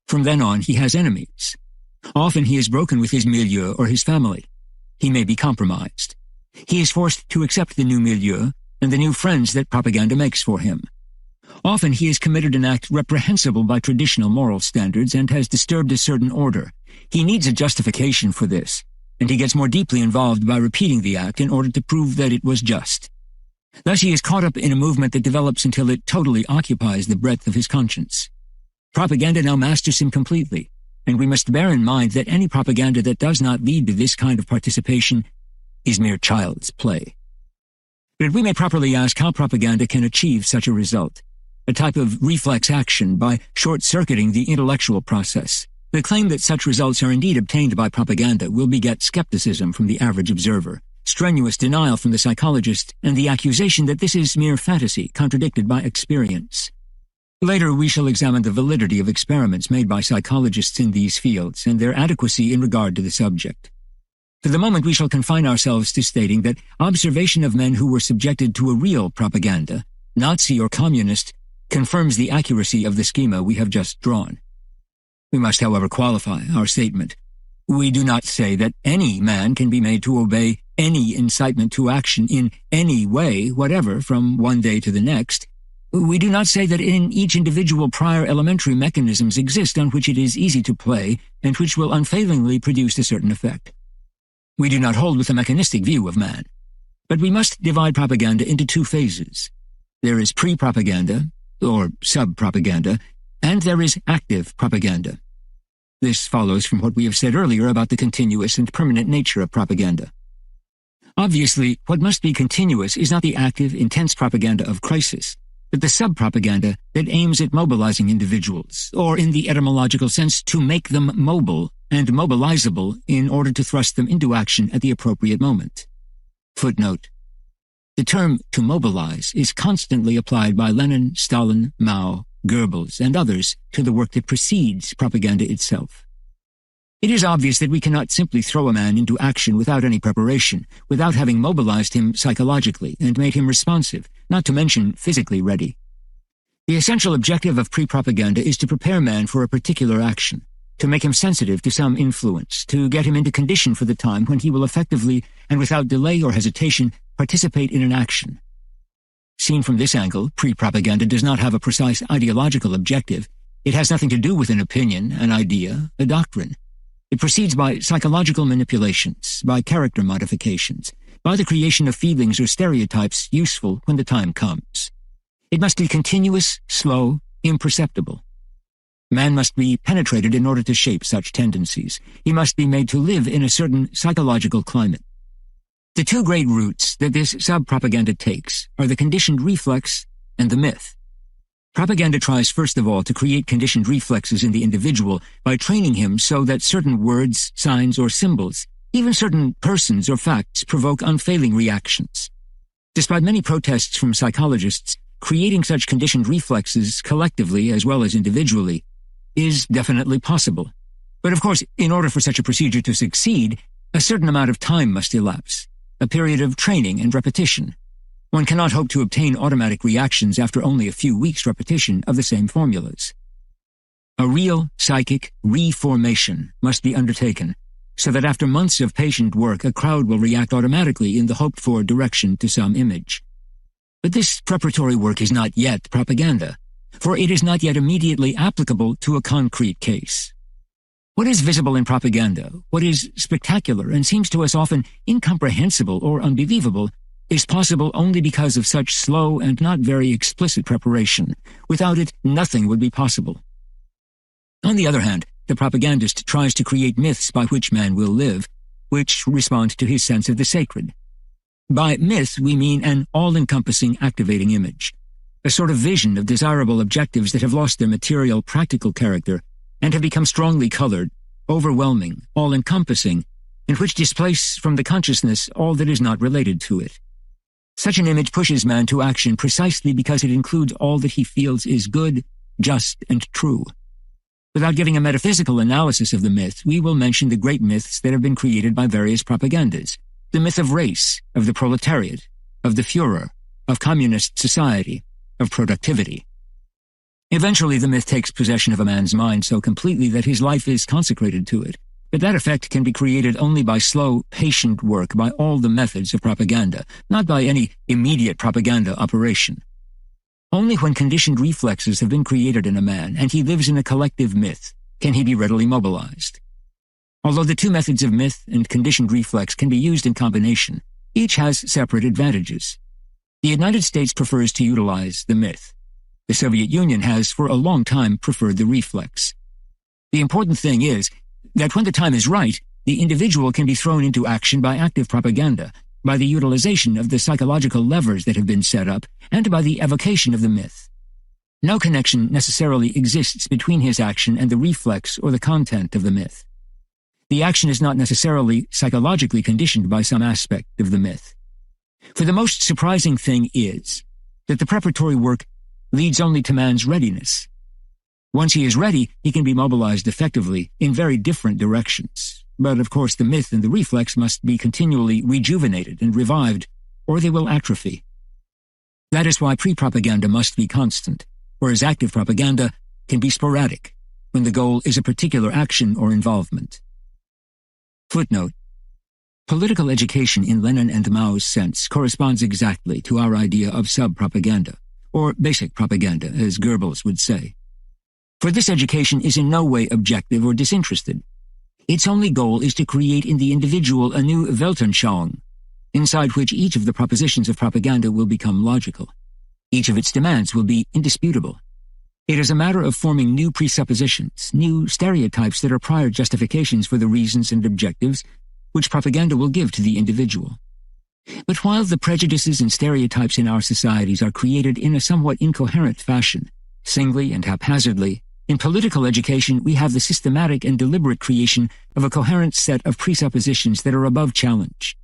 From then on, he has enemies. Often he is broken with his milieu or his family. He may be compromised. He is forced to accept the new milieu and the new friends that propaganda makes for him. Often he has committed an act reprehensible by traditional moral standards and has disturbed a certain order. He needs a justification for this, and he gets more deeply involved by repeating the act in order to prove that it was just. Thus he is caught up in a movement that develops until it totally occupies the breadth of his conscience. Propaganda now masters him completely, and we must bear in mind that any propaganda that does not lead to this kind of participation is mere child's play. But we may properly ask how propaganda can achieve such a result, a type of reflex action by short-circuiting the intellectual process. The claim that such results are indeed obtained by propaganda will beget skepticism from the average observer, strenuous denial from the psychologist, and the accusation that this is mere fantasy contradicted by experience. Later we shall examine the validity of experiments made by psychologists in these fields and their adequacy in regard to the subject. For the moment we shall confine ourselves to stating that observation of men who were subjected to a real propaganda, Nazi or communist, confirms the accuracy of the schema we have just drawn. We must, however, qualify our statement. We do not say that any man can be made to obey any incitement to action in any way whatever from one day to the next. We do not say that in each individual prior elementary mechanisms exist on which it is easy to play and which will unfailingly produce a certain effect. We do not hold with a mechanistic view of man. But we must divide propaganda into two phases. There is pre-propaganda, or sub-propaganda, and there is active propaganda. This follows from what we have said earlier about the continuous and permanent nature of propaganda. Obviously, what must be continuous is not the active, intense propaganda of crisis, but the sub-propaganda that aims at mobilizing individuals, or in the etymological sense, to make them mobile and mobilizable in order to thrust them into action at the appropriate moment. Footnote: the term to mobilize is constantly applied by Lenin, Stalin, Mao, Goebbels, and others to the work that precedes propaganda itself. It is obvious that we cannot simply throw a man into action without any preparation, without having mobilized him psychologically and made him responsive, not to mention physically ready. The essential objective of pre-propaganda is to prepare man for a particular action, to make him sensitive to some influence, to get him into condition for the time when he will effectively and without delay or hesitation participate in an action. Seen from this angle, pre-propaganda does not have a precise ideological objective. It has nothing to do with an opinion, an idea, a doctrine. It proceeds by psychological manipulations, by character modifications, by the creation of feelings or stereotypes useful when the time comes. It must be continuous, slow, imperceptible. Man must be penetrated in order to shape such tendencies. He must be made to live in a certain psychological climate. The two great routes that this sub-propaganda takes are the conditioned reflex and the myth. Propaganda tries first of all to create conditioned reflexes in the individual by training him so that certain words, signs, or symbols, even certain persons or facts, provoke unfailing reactions. Despite many protests from psychologists, creating such conditioned reflexes collectively as well as individually is definitely possible. But of course, in order for such a procedure to succeed, a certain amount of time must elapse, a period of training and repetition. One cannot hope to obtain automatic reactions after only a few weeks' repetition of the same formulas. A real psychic reformation must be undertaken, so that after months of patient work a crowd will react automatically in the hoped-for direction to some image. But this preparatory work is not yet propaganda, for it is not yet immediately applicable to a concrete case. What is visible in propaganda, what is spectacular and seems to us often incomprehensible or unbelievable, is possible only because of such slow and not very explicit preparation. Without it, nothing would be possible. On the other hand, the propagandist tries to create myths by which man will live, which respond to his sense of the sacred. By myth, we mean an all-encompassing activating image, a sort of vision of desirable objectives that have lost their material, practical character and have become strongly colored, overwhelming, all-encompassing, and which displace from the consciousness all that is not related to it. Such an image pushes man to action precisely because it includes all that he feels is good, just, and true. Without giving a metaphysical analysis of the myth, we will mention the great myths that have been created by various propagandas. The myth of race, of the proletariat, of the Führer, of communist society, of productivity. Eventually, the myth takes possession of a man's mind so completely that his life is consecrated to it. But that effect can be created only by slow, patient work by all the methods of propaganda, not by any immediate propaganda operation. Only when conditioned reflexes have been created in a man and he lives in a collective myth can he be readily mobilized. Although the two methods of myth and conditioned reflex can be used in combination, each has separate advantages. The United States prefers to utilize the myth. The Soviet Union has for a long time preferred the reflex. The important thing is that when the time is right, the individual can be thrown into action by active propaganda, by the utilization of the psychological levers that have been set up, and by the evocation of the myth. No connection necessarily exists between his action and the reflex or the content of the myth. The action is not necessarily psychologically conditioned by some aspect of the myth. For the most surprising thing is that the preparatory work leads only to man's readiness. Once he is ready, he can be mobilized effectively in very different directions. But of course the myth and the reflex must be continually rejuvenated and revived, or they will atrophy. That is why pre-propaganda must be constant, whereas active propaganda can be sporadic, when the goal is a particular action or involvement. Footnote: political education in Lenin and Mao's sense corresponds exactly to our idea of sub-propaganda, or basic propaganda, as Goebbels would say. For this education is in no way objective or disinterested. Its only goal is to create in the individual a new Weltanschauung, inside which each of the propositions of propaganda will become logical. Each of its demands will be indisputable. It is a matter of forming new presuppositions, new stereotypes that are prior justifications for the reasons and objectives which propaganda will give to the individual. But while the prejudices and stereotypes in our societies are created in a somewhat incoherent fashion, singly and haphazardly, in political education we have the systematic and deliberate creation of a coherent set of presuppositions that are above challenge.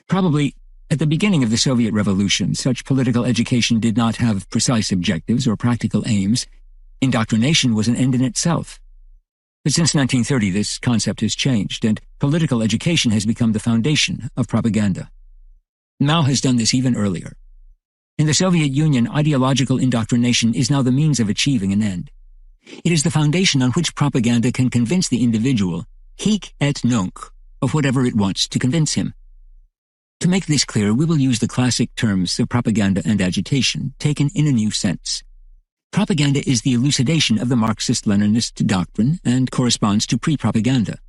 Probably, at the beginning of the Soviet Revolution, such political education did not have precise objectives or practical aims. Indoctrination was an end in itself. But since 1930 this concept has changed, and political education has become the foundation of propaganda. Mao has done this even earlier. In the Soviet Union, ideological indoctrination is now the means of achieving an end. It is the foundation on which propaganda can convince the individual, hic et nunc, of whatever it wants to convince him. To make this clear, we will use the classic terms of propaganda and agitation, taken in a new sense. Propaganda is the elucidation of the Marxist-Leninist doctrine and corresponds to pre-propaganda.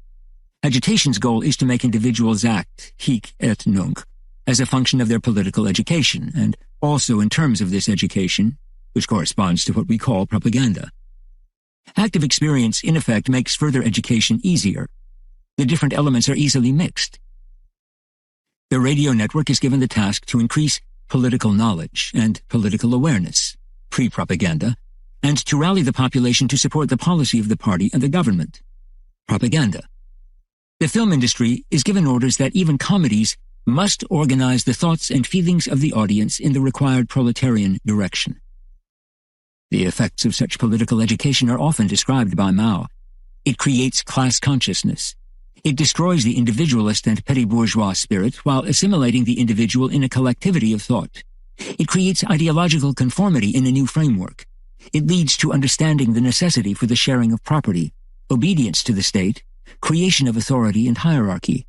Agitation's goal is to make individuals act, hic et nunc, as a function of their political education, and also in terms of this education, which corresponds to what we call propaganda. Active experience, in effect, makes further education easier. The different elements are easily mixed. The radio network is given the task to increase political knowledge and political awareness, pre-propaganda, and to rally the population to support the policy of the party and the government, propaganda. The film industry is given orders that even comedies must organize the thoughts and feelings of the audience in the required proletarian direction. The effects of such political education are often described by Mao. It creates class consciousness. It destroys the individualist and petty bourgeois spirit while assimilating the individual in a collectivity of thought. It creates ideological conformity in a new framework. It leads to understanding the necessity for the sharing of property, obedience to the state, creation of authority and hierarchy.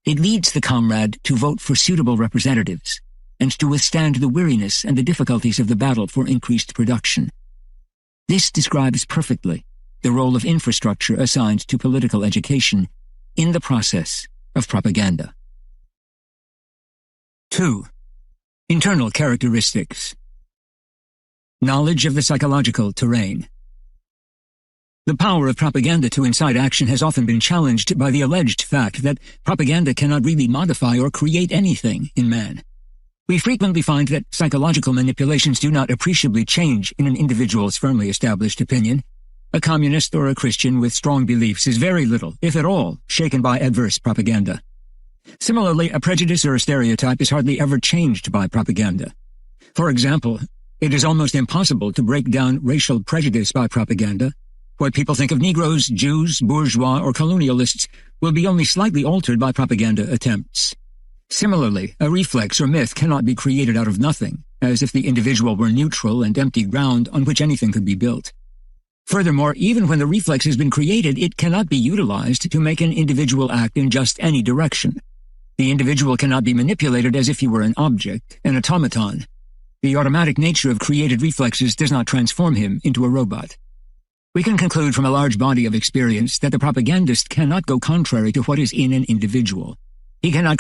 It leads the comrade to vote for suitable representatives and to withstand the weariness and the difficulties of the battle for increased production. This describes perfectly the role of infrastructure assigned to political education in the process of propaganda. 2. Internal characteristics. Knowledge of the psychological terrain. The power of propaganda to incite action has often been challenged by the alleged fact that propaganda cannot really modify or create anything in man. We frequently find that psychological manipulations do not appreciably change in an individual's firmly established opinion. A communist or a Christian with strong beliefs is very little, if at all, shaken by adverse propaganda. Similarly, a prejudice or a stereotype is hardly ever changed by propaganda. For example, it is almost impossible to break down racial prejudice by propaganda. What people think of Negroes, Jews, bourgeois, or colonialists will be only slightly altered by propaganda attempts. Similarly, a reflex or myth cannot be created out of nothing, as if the individual were neutral and empty ground on which anything could be built. Furthermore, even when the reflex has been created, it cannot be utilized to make an individual act in just any direction. The individual cannot be manipulated as if he were an object, an automaton. The automatic nature of created reflexes does not transform him into a robot. We can conclude from a large body of experience that the propagandist cannot go contrary to what is in an individual. He cannot